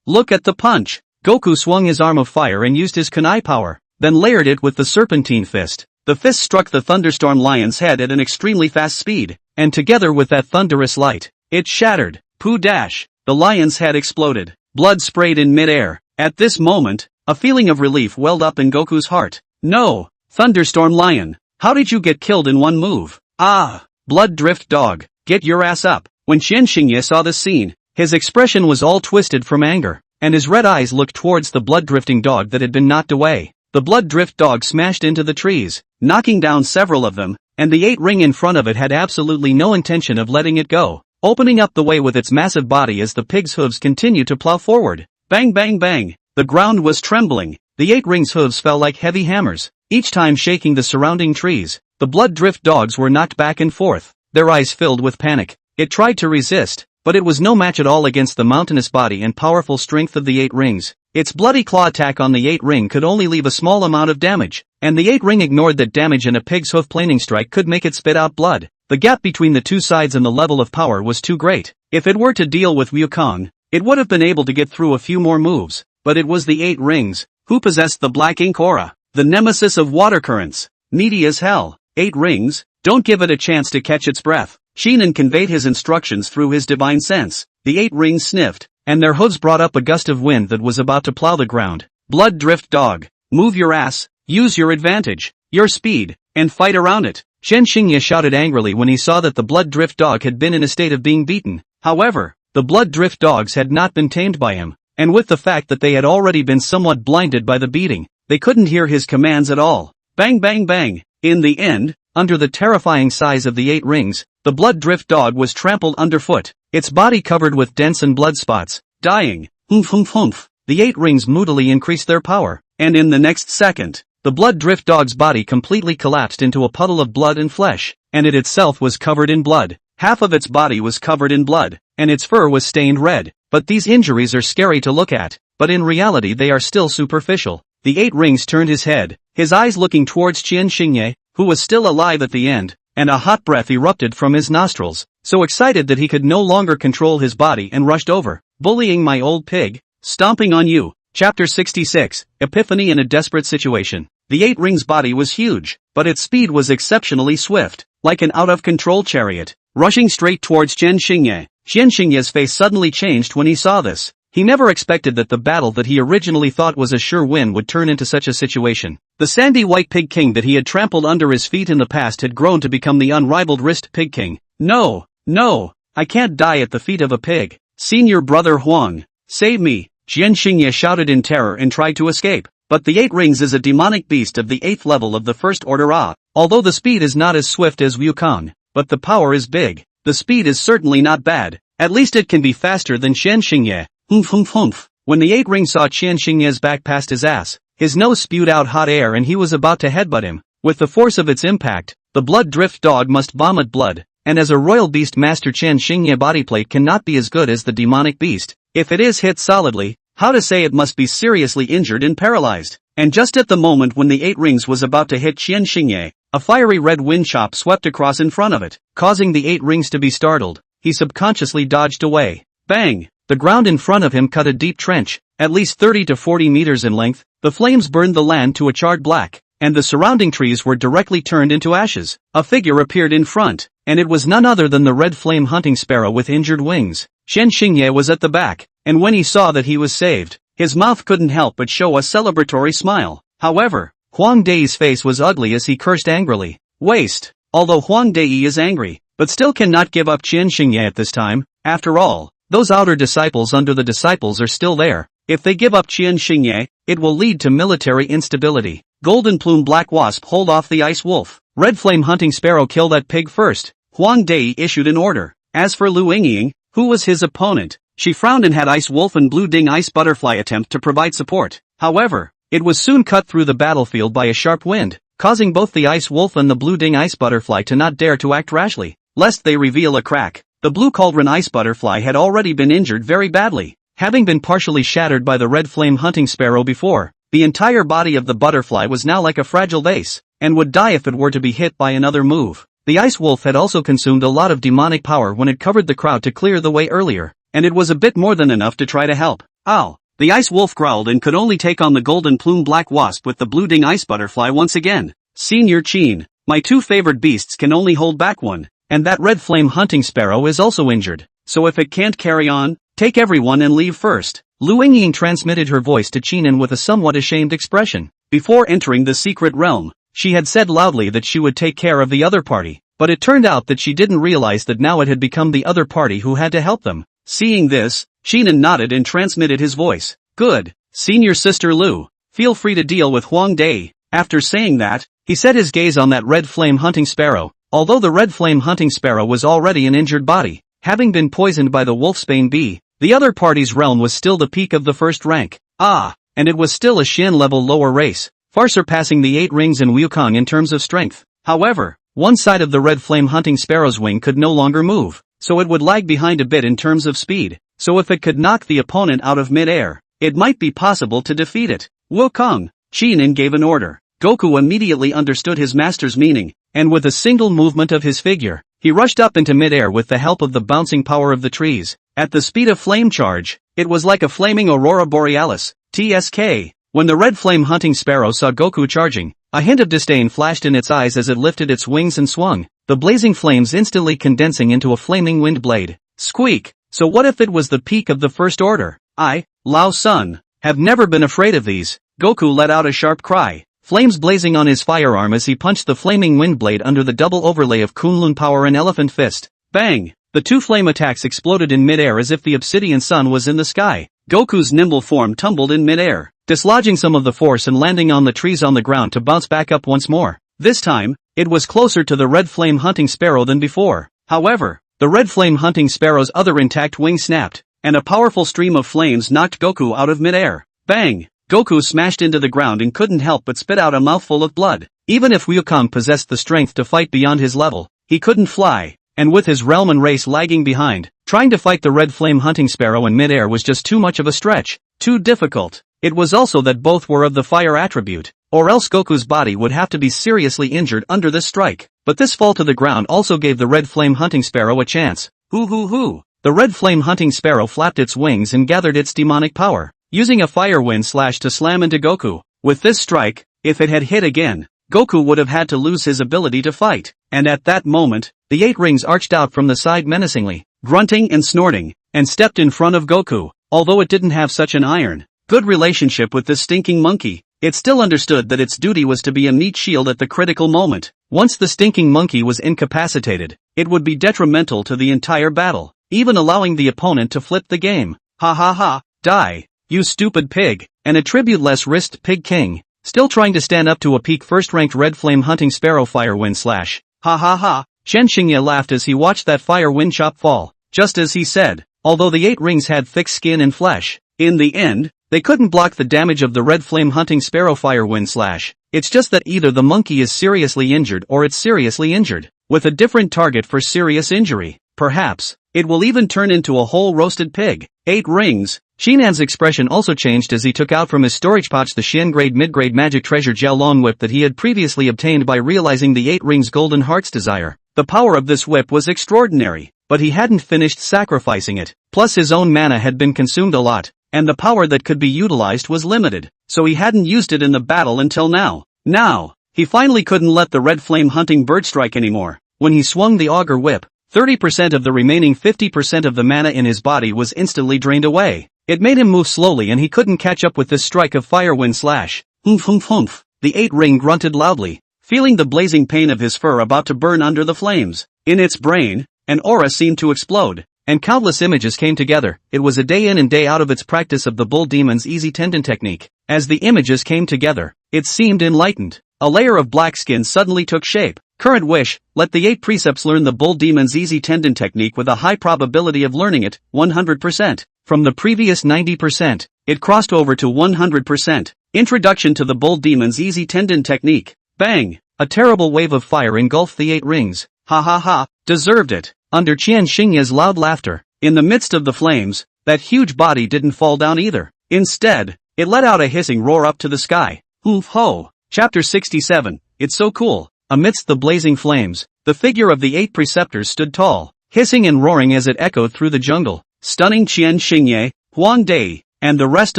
Look at the punch! Goku swung his arm of fire and used his kunai power, then layered it with the serpentine fist. The fist struck the Thunderstorm Lion's head at an extremely fast speed, and together with that thunderous light, it shattered. Pooh dash! The lion's head exploded. Blood sprayed in midair. At this moment, a feeling of relief welled up in Goku's heart. No! Thunderstorm Lion! How did you get killed in one move? Ah! Blood drift dog! Get your ass up! When Qian Xingye saw this scene, his expression was all twisted from anger, and his red eyes looked towards the blood-drifting dog that had been knocked away. The blood drift dog smashed into the trees, knocking down several of them, and the 8 ring in front of it had absolutely no intention of letting it go, opening up the way with its massive body as the pig's hooves continued to plow forward. Bang bang bang! The ground was trembling. The 8 rings' hooves fell like heavy hammers, each time shaking the surrounding trees. The blood drift dogs were knocked back and forth, their eyes filled with panic. It tried to resist, but it was no match at all against the mountainous body and powerful strength of the 8 rings. Its bloody claw attack on the 8 ring could only leave a small amount of damage, and the 8 ring ignored that damage, and a pig's hoof planing strike could make it spit out blood. The gap between the two sides and the level of power was too great. If it were to deal with Wukong, it would have been able to get through a few more moves, but it was the 8 rings, who possessed the black ink aura, the nemesis of water currents. Needy as hell. 8 rings, don't give it a chance to catch its breath. Shinan conveyed his instructions through his divine sense. The 8 rings sniffed, and their hooves brought up a gust of wind that was about to plow the ground. Blood drift dog, move your ass, use your advantage, your speed, and fight around it. Chen Xingye shouted angrily when he saw that the blood drift dog had been in a state of being beaten. However, the blood drift dogs had not been tamed by him, and with the fact that they had already been somewhat blinded by the beating, they couldn't hear his commands at all. Bang bang bang! In the end, under the terrifying size of the 8 rings, the blood drift dog was trampled underfoot, its body covered with dents and blood spots, dying. Humph humph humph. The 8 rings moodily increased their power, and in the next second, the blood drift dog's body completely collapsed into a puddle of blood and flesh, and it itself was covered in blood. Half of its body was covered in blood, and its fur was stained red. But these injuries are scary to look at, but in reality they are still superficial. The 8 rings turned his head, his eyes looking towards Qian Xingye, who was still alive at the end, and a hot breath erupted from his nostrils, so excited that he could no longer control his body and rushed over. Bullying my old pig? Stomping on you. Chapter 66, Epiphany in a desperate situation. The 8 rings' body was huge, but its speed was exceptionally swift, like an out-of-control chariot, rushing straight towards Qian Xingye. Qian Xingye's face suddenly changed when he saw this. He never expected that the battle that he originally thought was a sure win would turn into such a situation. The sandy white pig king that he had trampled under his feet in the past had grown to become the unrivaled wrist pig king. No, no, I can't die at the feet of a pig. Senior brother Huang, save me! Qian Xingye shouted in terror and tried to escape. But the 8 rings is a demonic beast of the 8th level of the first order although the speed is not as swift as Wukong, but the power is big. The speed is certainly not bad, at least it can be faster than Qian Xingye. Humph humph humph. When the 8 ring saw Qian Xingye's back past his ass, his nose spewed out hot air and he was about to headbutt him. With the force of its impact, the blood drift dog must vomit blood, and as a royal beast master Qian Xingye bodyplate cannot be as good as the demonic beast. If it is hit solidly, how to say it must be seriously injured and paralyzed. And just at the moment when the 8 rings was about to hit Qian Xingye, a fiery red wind chop swept across in front of it, causing the 8 rings to be startled. He subconsciously dodged away. Bang! The ground in front of him cut a deep trench, at least 30 to 40 meters in length. The flames burned the land to a charred black, and the surrounding trees were directly turned into ashes. A figure appeared in front, and it was none other than the red flame hunting sparrow with injured wings. Qian Xingye was at the back, and when he saw that he was saved, his mouth couldn't help but show a celebratory smile. However, Huang Dai's face was ugly as he cursed angrily. Waste. Although Huang Dai is angry, but still cannot give up Qian Xingye at this time. After all, those outer disciples under the disciples are still there. If they give up Qian Xingye, it will lead to military instability. Golden Plume Black Wasp hold off the Ice Wolf. Red Flame Hunting Sparrow kill that pig first. Huang Dai issued an order. As for Lu Yingying, who was his opponent, she frowned and had Ice Wolf and Blue Ding Ice Butterfly attempt to provide support. However, it was soon cut through the battlefield by a sharp wind, causing both the Ice Wolf and the Blue Ding Ice Butterfly to not dare to act rashly, lest they reveal a crack. The Blue Cauldron Ice Butterfly had already been injured very badly, having been partially shattered by the Red Flame Hunting Sparrow before. The entire body of the butterfly was now like a fragile vase, and would die if it were to be hit by another move. The Ice Wolf had also consumed a lot of demonic power when it covered the crowd to clear the way earlier, and it was a bit more than enough to try to help. Ow! The Ice Wolf growled and could only take on the Golden Plume Black Wasp with the Blue Ding Ice Butterfly once again. Senior Qin, my 2 favored beasts can only hold back one, and that Red Flame Hunting Sparrow is also injured, so if it can't carry on, take everyone and leave first. Lu Yingying transmitted her voice to Qinan with a somewhat ashamed expression. Before entering the secret realm, she had said loudly that she would take care of the other party, but it turned out that she didn't realize that now it had become the other party who had to help them. Seeing this, Qinan nodded and transmitted his voice. Good, Senior Sister Lu, feel free to deal with Huang Dai. After saying that, he set his gaze on that Red Flame Hunting Sparrow. Although the Red Flame Hunting Sparrow was already an injured body, having been poisoned by the Wolfsbane bee, the other party's realm was still the peak of the first rank. And it was still a Shen-level lower race, far surpassing the 8 rings and Wukong in terms of strength. However, one side of the Red Flame Hunting Sparrow's wing could no longer move, so it would lag behind a bit in terms of speed. So if it could knock the opponent out of mid-air, it might be possible to defeat it. Wukong, Qinan gave an order. Goku immediately understood his master's meaning, and with a single movement of his figure, he rushed up into mid-air with the help of the bouncing power of the trees. At the speed of flame charge, it was like a flaming aurora borealis, TSK. When the Red Flame Hunting Sparrow saw Goku charging, a hint of disdain flashed in its eyes as it lifted its wings and swung, the blazing flames instantly condensing into a flaming wind blade. Squeak! So what if it was the peak of the First Order? I, Lao Sun, have never been afraid of these. Goku let out a sharp cry, flames blazing on his firearm as he punched the flaming wind blade under the double overlay of Kunlun power and Elephant Fist. Bang! The 2 flame attacks exploded in mid-air as if the obsidian sun was in the sky. Goku's nimble form tumbled in mid-air, dislodging some of the force and landing on the trees on the ground to bounce back up once more. This time, it was closer to the Red Flame Hunting Sparrow than before. However, the Red Flame Hunting Sparrow's other intact wing snapped, and a powerful stream of flames knocked Goku out of mid-air. Bang! Goku smashed into the ground and couldn't help but spit out a mouthful of blood. Even if Wukong possessed the strength to fight beyond his level, he couldn't fly, and with his realm and race lagging behind, trying to fight the Red Flame Hunting Sparrow in mid-air was just too much of a stretch, too difficult. It was also that both were of the fire attribute, or else Goku's body would have to be seriously injured under this strike. But this fall to the ground also gave the Red Flame Hunting Sparrow a chance. Hoo! The Red Flame Hunting Sparrow flapped its wings and gathered its demonic power, using a fire wind slash to slam into Goku. With this strike, if it had hit again, Goku would have had to lose his ability to fight. And at that moment, the 8 rings arched out from the side menacingly, grunting and snorting, and stepped in front of Goku. Although it didn't have such an good relationship with this stinking monkey, it still understood that its duty was to be a meat shield at the critical moment. Once the stinking monkey was incapacitated, it would be detrimental to the entire battle, even allowing the opponent to flip the game. Ha! Die, you stupid pig, and attribute less wrist pig king, still trying to stand up to a peak first-ranked Red Flame Hunting Sparrow fire wind slash. Ha! Qian Xingye laughed as he watched that fire wind chop fall. Just as he said, although the 8 rings had thick skin and flesh, In the end, they couldn't block the damage of the red flame hunting sparrow fire wind slash. It's just that either the monkey is seriously injured or it's seriously injured, with a different target for serious injury. Perhaps, it will even turn into a whole roasted pig. 8 rings. Shinan's expression also changed as he took out from his storage pouch the Xian grade mid-grade magic treasure Jiao Long whip that he had previously obtained by realizing the 8 rings golden heart's desire. The power of this whip was extraordinary, but he hadn't finished sacrificing it. Plus his own mana had been consumed a lot, and the power that could be utilized was limited, so he hadn't used it in the battle until now. Now, he finally couldn't let the red flame hunting bird strike anymore. When he swung the auger whip, 30% of the remaining 50% of the mana in his body was instantly drained away. It made him move slowly and he couldn't catch up with this strike of fire wind slash. Humph humph humph. The 8 ring grunted loudly, feeling the blazing pain of his fur about to burn under the flames. In its brain, an aura seemed to explode, and countless images came together. It was a day in and day out of its practice of the bull demon's easy tendon technique. As the images came together, it seemed enlightened. A layer of black skin suddenly took shape. Current wish, let the 8 precepts learn the bull demon's easy tendon technique with a high probability of learning it, 100%. From the previous 90%, it crossed over to 100%. Introduction to the bull demon's easy tendon technique. Bang! A terrible wave of fire engulfed the 8 rings. Ha ha ha, deserved it. Under Qian Xingye's loud laughter, in the midst of the flames, that huge body didn't fall down either. Instead, it let out a hissing roar up to the sky. Oof ho! Chapter 67, It's so cool. Amidst the blazing flames, the figure of the 8 preceptors stood tall, hissing and roaring as it echoed through the jungle, stunning Qian Xingye, Huang Dei, and the rest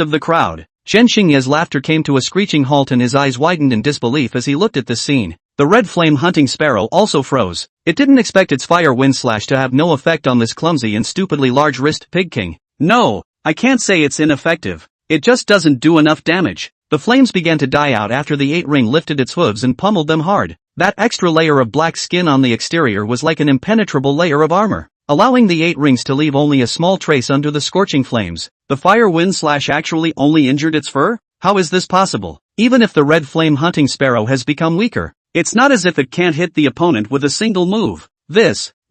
of the crowd. Qian Xingye's laughter came to a screeching halt and his eyes widened in disbelief as he looked at this scene. The red flame hunting sparrow also froze. It didn't expect its fire wind slash to have no effect on this clumsy and stupidly large wrist pig king. No, I can't say it's ineffective. It just doesn't do enough damage. The flames began to die out after the 8 ring lifted its hooves and pummeled them hard. That extra layer of black skin on the exterior was like an impenetrable layer of armor, allowing the 8 rings to leave only a small trace under the scorching flames. The fire wind slash actually only injured its fur? How is this possible? Even if the red flame hunting sparrow has become weaker, it's not as if it can't hit the opponent with a single move.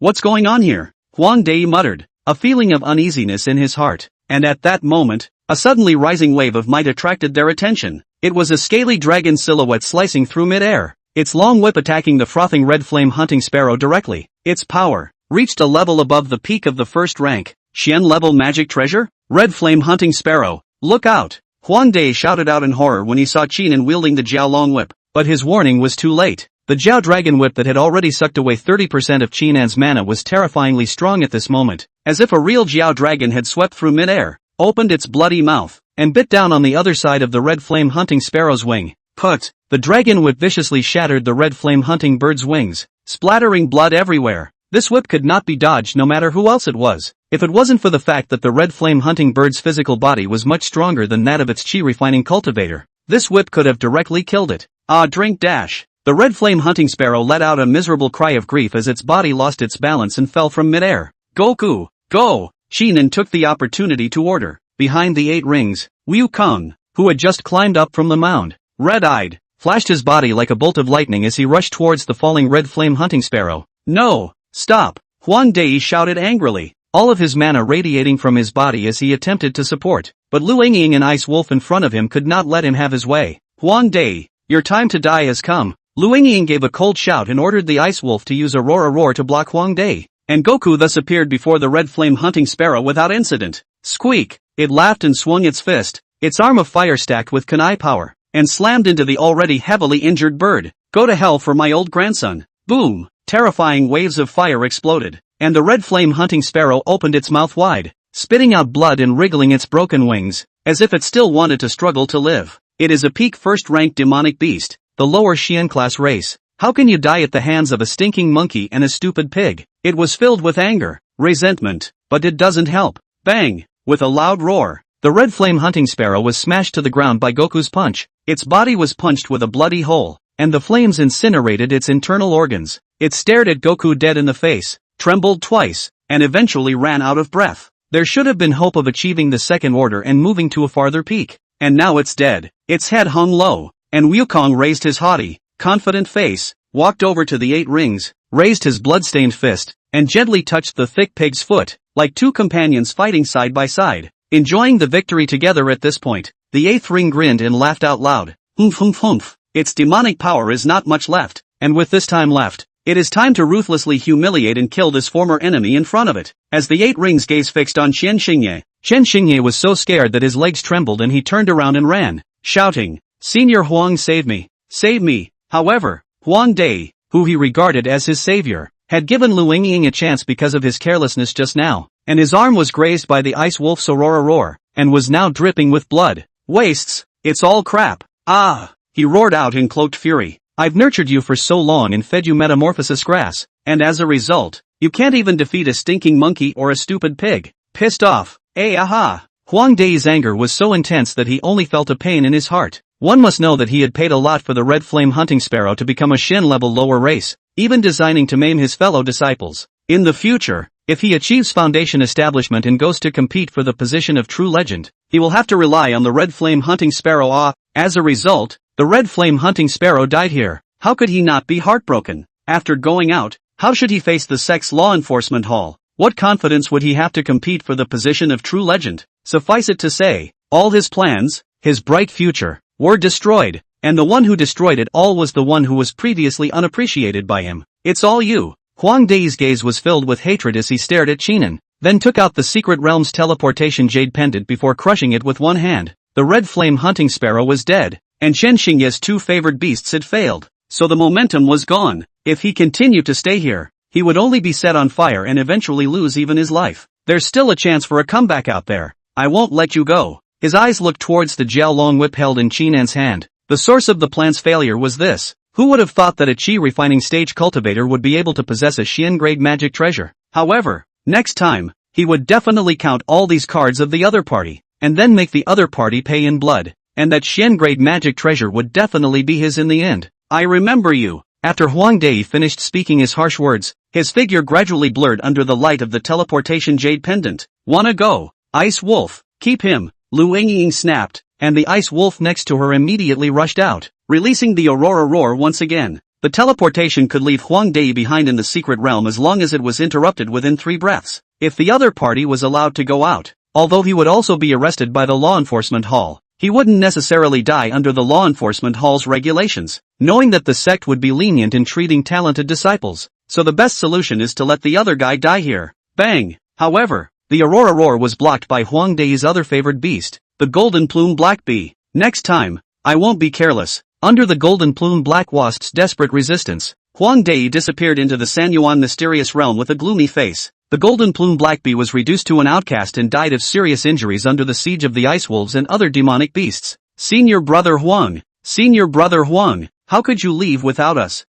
What's going on here? Huang Dei muttered, a feeling of uneasiness in his heart, and at that moment, a suddenly rising wave of might attracted their attention. It was a scaly dragon silhouette slicing through mid-air, its long whip attacking the frothing red flame hunting sparrow directly. Its power reached a level above the peak of the first rank. Xian level magic treasure? Red flame hunting sparrow, look out! Huang Dei shouted out in horror when he saw Qinan wielding the Jiao Long whip, but his warning was too late. The Jiao dragon whip that had already sucked away 30% of Qinan's mana was terrifyingly strong at this moment, as if a real Jiao dragon had swept through mid-air, opened its bloody mouth, and bit down on the other side of the red flame hunting sparrow's wing. Put! The dragon whip viciously shattered the red flame hunting bird's wings, splattering blood everywhere. This whip could not be dodged no matter who else it was. If it wasn't for the fact that the red flame hunting bird's physical body was much stronger than that of its chi refining cultivator, this whip could have directly killed it. Ah, drink dash! The red flame hunting sparrow let out a miserable cry of grief as its body lost its balance and fell from midair. Goku, go! Qinan took the opportunity to order. Behind the 8 rings, Wu Kong, who had just climbed up from the mound, red-eyed, flashed his body like a bolt of lightning as he rushed towards the falling red flame hunting sparrow. No! Stop! Huang Dei shouted angrily, all of his mana radiating from his body as he attempted to support, but Lu Yingying and Ice Wolf in front of him could not let him have his way. Huang Dei, your time to die has come. Lu Yingying gave a cold shout and ordered the Ice Wolf to use Aurora Roar to block Huang Dei, and Goku thus appeared before the red flame hunting sparrow without incident. Squeak! It laughed and swung its fist, its arm of fire stacked with kunai power, and slammed into the already heavily injured bird. Go to hell for my old grandson. Boom! Terrifying waves of fire exploded, and the red flame hunting sparrow opened its mouth wide, spitting out blood and wriggling its broken wings, as if it still wanted to struggle to live. It is a peak first-ranked demonic beast, the lower Xian class race. How can you die at the hands of a stinking monkey and a stupid pig? It was filled with anger, resentment, but it doesn't help. Bang! With a loud roar, the red flame hunting sparrow was smashed to the ground by Goku's punch. Its body was punched with a bloody hole, and the flames incinerated its internal organs. It stared at Goku dead in the face, trembled twice, and eventually ran out of breath. There should have been hope of achieving the second order and moving to a farther peak. And now it's dead. Its head hung low, and Wukong raised his haughty, confident face, walked over to the 8 rings, raised his blood-stained fist, and gently touched the thick pig's foot, like two companions fighting side by side. enjoying the victory together at this point. The eighth ring grinned and laughed out loud. Humph humph humph. Its demonic power is not much left, and with this time left, it is time to ruthlessly humiliate and kill this former enemy in front of it. As the eight rings gaze fixed on Chen Xingye was so scared that his legs trembled and he turned around and ran, shouting, "Senior Huang, save me! Save me!" However, Huang Dai, who he regarded as his savior, had given Lu Yingying a chance because of his carelessness just now, and his arm was grazed by the ice wolf's aurora roar, and was now dripping with blood. "Wastes, it's all crap. Ah!" he roared out in cloaked fury. "I've nurtured you for so long and fed you metamorphosis grass, and as a result, you can't even defeat a stinking monkey or a stupid pig." Pissed off. Aha! Huang Dai's anger was so intense that he only felt a pain in his heart. One must know that he had paid a lot for the red flame hunting sparrow to become a Shen level lower race, even designing to maim his fellow disciples. In the future, if he achieves foundation establishment and goes to compete for the position of true legend, he will have to rely on the red flame hunting sparrow. As a result, the red flame hunting sparrow died here. How could he not be heartbroken? After going out, how should he face the sex law enforcement hall? What confidence would he have to compete for the position of true legend? Suffice it to say, all his plans, his bright future, were destroyed, and the one who destroyed it all was the one who was previously unappreciated by him. "It's all you." Huang Dai's gaze was filled with hatred as he stared at Qinan, then took out the Secret Realm's teleportation jade pendant before crushing it with one hand. The red flame hunting sparrow was dead, and Chen Xingye's two favored beasts had failed, so the momentum was gone. If he continued to stay here, he would only be set on fire and eventually lose even his life. There's still a chance for a comeback out there. I won't let you go. His eyes looked towards the Jiaolong whip held in Qinan's hand. The source of the plan's failure was this. Who would have thought that a Qi refining stage cultivator would be able to possess a Xian grade magic treasure? However, next time, he would definitely count all these cards of the other party, and then make the other party pay in blood, and that Xian grade magic treasure would definitely be his in the end. "I remember you." After Huang Dai finished speaking his harsh words, his figure gradually blurred under the light of the teleportation jade pendant. "Wanna go? Ice Wolf, keep him." Lu Yingying snapped, and the ice wolf next to her immediately rushed out, releasing the aurora roar once again. The teleportation could leave Huang Dai behind in the secret realm as long as it was interrupted within 3 breaths. If the other party was allowed to go out, although he would also be arrested by the law enforcement hall, he wouldn't necessarily die under the law enforcement hall's regulations, knowing that the sect would be lenient in treating talented disciples, so the best solution is to let the other guy die here. Bang! However, the aurora roar was blocked by Huang Dai's other favored beast, the golden plume black bee. "Next time, I won't be careless." Under the golden plume black wasp's desperate resistance, Huang Dai disappeared into the Sanyuan mysterious realm with a gloomy face. The golden plume black bee was reduced to an outcast and died of serious injuries under the siege of the ice wolves and other demonic beasts. "Senior brother Huang, Senior brother Huang, how could you leave without us?"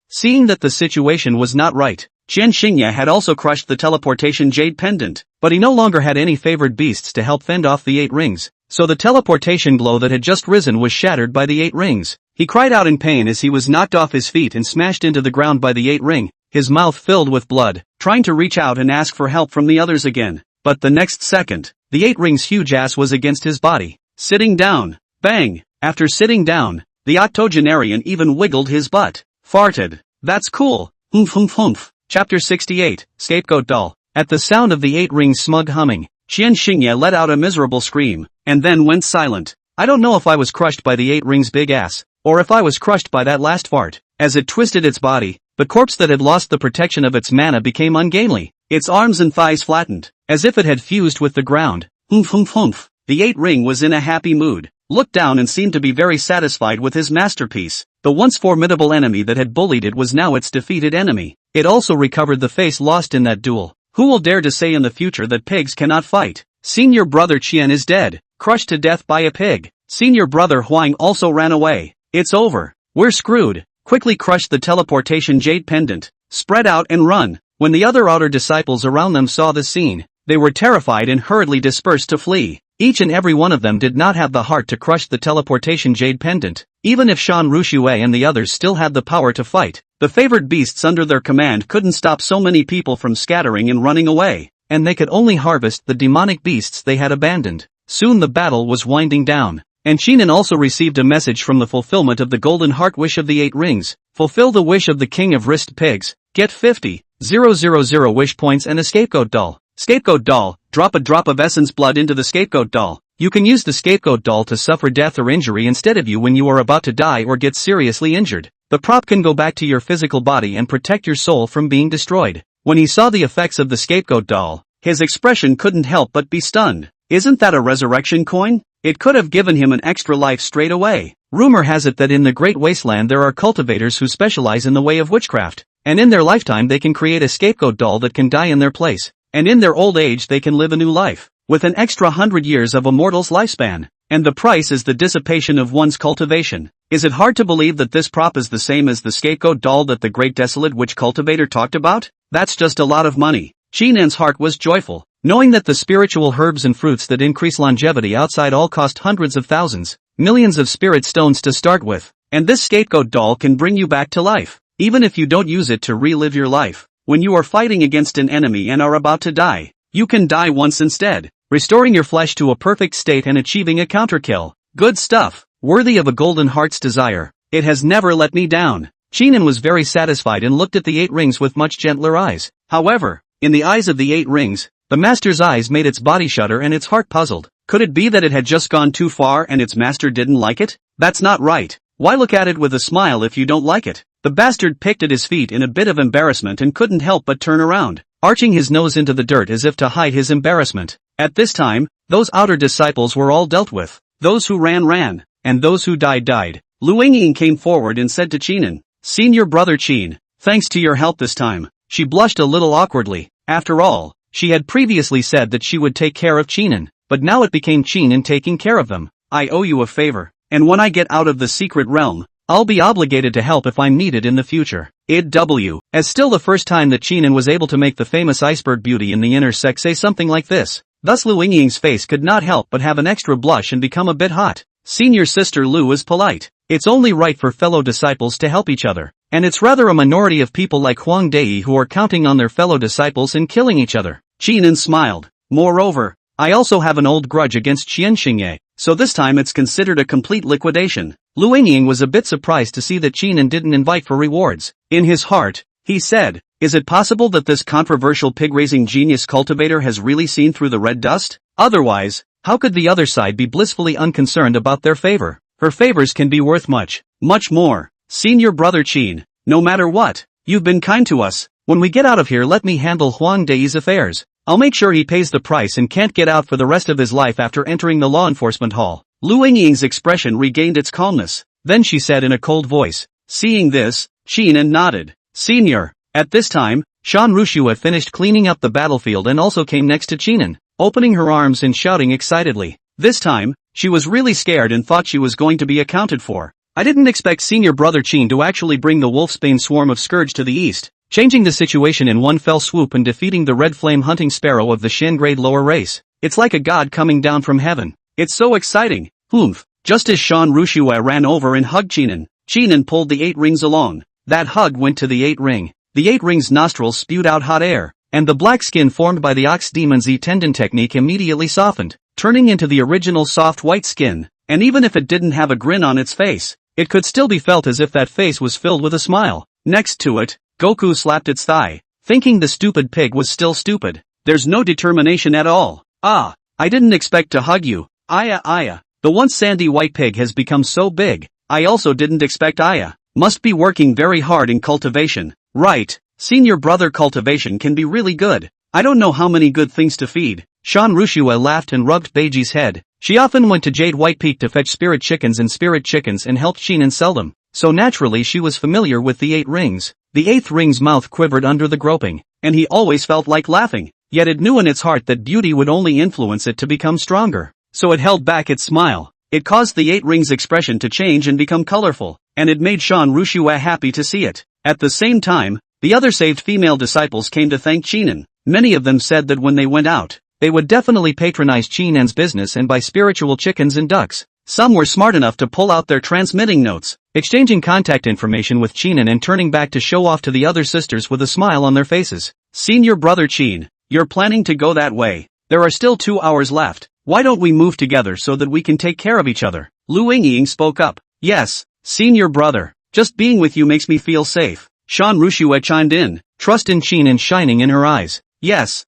Seeing that the situation was not right, Chen Xingye had also crushed the teleportation jade pendant, but he no longer had any favored beasts to help fend off the 8 rings, so the teleportation glow that had just risen was shattered by the 8 rings. He cried out in pain as he was knocked off his feet and smashed into the ground by the 8 ring, his mouth filled with blood, trying to reach out and ask for help from the others again. But the next second, the 8 ring's huge ass was against his body. Sitting down. Bang! After sitting down, the octogenarian even wiggled his butt. Farted. "That's cool. Humph humph humph." Chapter 68, Scapegoat Doll. At the sound of the 8 rings' smug humming, Chen Xingye let out a miserable scream, and then went silent. I don't know if I was crushed by the 8 rings' big ass, or if I was crushed by that last fart. As it twisted its body, the corpse that had lost the protection of its mana became ungainly. Its arms and thighs flattened, as if it had fused with the ground. Humph humph humph. The 8 ring was in a happy mood, looked down and seemed to be very satisfied with his masterpiece. The once formidable enemy that had bullied it was now its defeated enemy. It also recovered the face lost in that duel. Who will dare to say in the future that pigs cannot fight? Senior brother Qian is dead, crushed to death by a pig. Senior brother Huang also ran away. It's over. We're screwed. Quickly crush the teleportation jade pendant. Spread out and run. When the other outer disciples around them saw the scene, they were terrified and hurriedly dispersed to flee. Each and every one of them did not have the heart to crush the teleportation jade pendant. Even if Shan Ruxue and the others still had the power to fight, the favored beasts under their command couldn't stop so many people from scattering and running away, and they could only harvest the demonic beasts they had abandoned. Soon the battle was winding down, and Qinan also received a message from the fulfillment of the golden heart wish of the 8 rings. Fulfill the wish of the king of wrist pigs. Get 50,000 wish points and a scapegoat doll. Scapegoat doll, Drop a drop of essence blood into the scapegoat doll. You can use the scapegoat doll to suffer death or injury instead of you when you are about to die or get seriously injured. The prop can go back to your physical body and protect your soul from being destroyed. When he saw the effects of the scapegoat doll, his expression couldn't help but be stunned. Isn't that a resurrection coin? It could have given him an extra life straight away. Rumor has it that in the Great Wasteland there are cultivators who specialize in the way of witchcraft, and in their lifetime they can create a scapegoat doll that can die in their place, and in their old age they can live a new life, with an extra 100 years of a mortal's lifespan, and the price is the dissipation of one's cultivation. Is it hard to believe that this prop is the same as the scapegoat doll that the great desolate witch cultivator talked about? That's just a lot of money. Chinan's heart was joyful, knowing that the spiritual herbs and fruits that increase longevity outside all cost hundreds of thousands, millions of spirit stones to start with, and this scapegoat doll can bring you back to life, even if you don't use it to relive your life. When you are fighting against an enemy and are about to die, you can die once instead, restoring your flesh to a perfect state and achieving a counterkill. Good stuff, worthy of a golden heart's desire. It has never let me down. Chinan was very satisfied and looked at the 8 rings with much gentler eyes. However, in the eyes of the 8 rings, the master's eyes made its body shudder and its heart puzzled. Could it be that it had just gone too far and its master didn't like it? That's not right. Why look at it with a smile if you don't like it? The bastard picked at his feet in a bit of embarrassment and couldn't help but turn around, arching his nose into the dirt as if to hide his embarrassment. At this time, those outer disciples were all dealt with. Those who ran, and those who died. Lu Yingying came forward and said to Chinan, "Senior brother Chin, thanks to your help this time." She blushed a little awkwardly. After all, she had previously said that she would take care of Chinan, but now it became Chinan taking care of them. "I owe you a favor, and when I get out of the secret realm, I'll be obligated to help if I'm needed in the future." As still the first time that Chinan was able to make the famous iceberg beauty in the inner sect say something like this. Thus Lu Yingying's face could not help but have an extra blush and become a bit hot. Senior sister Lu is polite. It's only right for fellow disciples to help each other, and it's rather a minority of people like Huang Dei who are counting on their fellow disciples and killing each other. Chinan smiled. Moreover, I also have an old grudge against Qian Xingye, so this time it's considered a complete liquidation. Lu Yingying was a bit surprised to see that Chinan didn't invite for rewards. In his heart, he said, "Is it possible that this controversial pig-raising genius cultivator has really seen through the red dust? Otherwise, how could the other side be blissfully unconcerned about their favor? Her favors can be worth much more. Senior brother Chin, no matter what, you've been kind to us. When we get out of here, let me handle Huang Dei's affairs. I'll make sure he pays the price and can't get out for the rest of his life after entering the law enforcement hall." Lu Yingying's expression regained its calmness. Then she said in a cold voice. Seeing this, Chinan nodded. "Senior." At this time, Shan Rushua finished cleaning up the battlefield and also came next to Chinan, opening her arms and shouting excitedly. This time, she was really scared and thought she was going to be accounted for. "I didn't expect senior brother Chin to actually bring the wolfsbane swarm of Scourge to the east, changing the situation in one fell swoop and defeating the red flame hunting sparrow of the Shen grade lower race. It's like a god coming down from heaven. It's so exciting." Humph. Just as Shan Rushua ran over and hugged Chinan, Chinan pulled the 8 rings along. That hug went to the 8 ring. The 8 rings' nostrils spewed out hot air, and the black skin formed by the ox demon's tendon technique immediately softened, turning into the original soft white skin, and even if it didn't have a grin on its face, it could still be felt as if that face was filled with a smile. Next to it, Goku slapped its thigh, thinking the stupid pig was still stupid. "There's no determination at all. Ah, I didn't expect to hug you. Aya. The once sandy white pig has become so big. I also didn't expect Aya. Must be working very hard in cultivation." "Right, senior brother, cultivation can be really good. I don't know how many good things to feed." Shan Rushua laughed and rubbed Beiji's head. She often went to Jade White Peak to fetch spirit chickens and helped Chinan sell them, so naturally she was familiar with the 8 rings. The 8th ring's mouth quivered under the groping, and he always felt like laughing, yet it knew in its heart that beauty would only influence it to become stronger. So it held back its smile. It caused the 8 rings' expression to change and become colorful, and it made Shan Rushua happy to see it. At the same time, the other saved female disciples came to thank Chinan. Many of them said that when they went out, they would definitely patronize Chinan's business and buy spiritual chickens and ducks. Some were smart enough to pull out their transmitting notes, exchanging contact information with Chinan and turning back to show off to the other sisters with a smile on their faces. "Senior brother Chin, you're planning to go that way? There are still 2 hours left. Why don't we move together so that we can take care of each other?" Lu Yingying spoke up. "Yes, senior brother. Just being with you makes me feel safe." Shan Rushua chimed in, trust in Chinan shining in her eyes. Yes,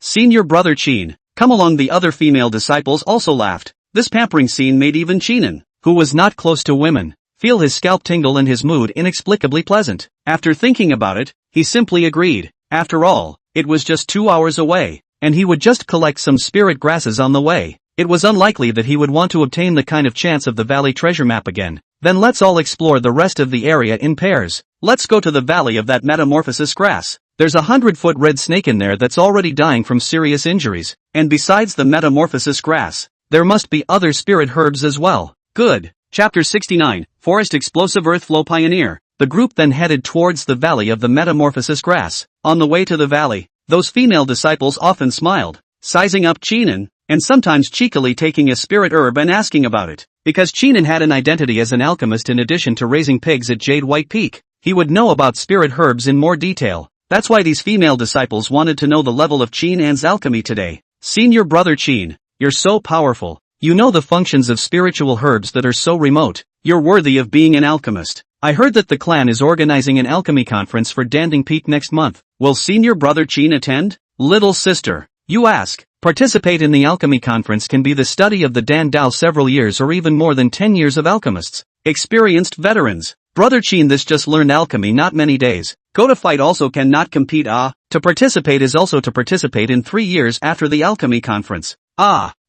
Senior brother Qin, come along. The other female disciples also laughed. This pampering scene made even Qinan, who was not close to women, feel his scalp tingle and his mood inexplicably pleasant. After thinking about it, he simply agreed. After all, it was just 2 hours away, and he would just collect some spirit grasses on the way. It was unlikely that he would want to obtain the kind of chance of the valley treasure map again. Then let's all explore the rest of the area in pairs. Let's go to the valley of that metamorphosis grass. There's a 100-foot red snake in there that's already dying from serious injuries. And besides the metamorphosis grass, there must be other spirit herbs as well. Good. Chapter 69, Forest Explosive Earth Flow Pioneer. The group then headed towards the valley of the metamorphosis grass. On the way to the valley, those female disciples often smiled, sizing up Qinan, and sometimes cheekily taking a spirit herb and asking about it. Because Qinan had an identity as an alchemist in addition to raising pigs at Jade White Peak, he would know about spirit herbs in more detail. That's why these female disciples wanted to know the level of Qinan's alchemy today. Senior brother Qin, you're so powerful. You know the functions of spiritual herbs that are so remote. You're worthy of being an alchemist. I heard that the clan is organizing an alchemy conference for Danding Peak next month. Will senior brother Qin attend? Little sister, you ask. Participate in the alchemy conference can be the study of the Dan Dao several years or even more than 10 years of alchemists. Experienced veterans. Brother Qin, this just learned alchemy not many days. Go to fight also cannot compete. To participate is also to participate in 3 years after the alchemy conference.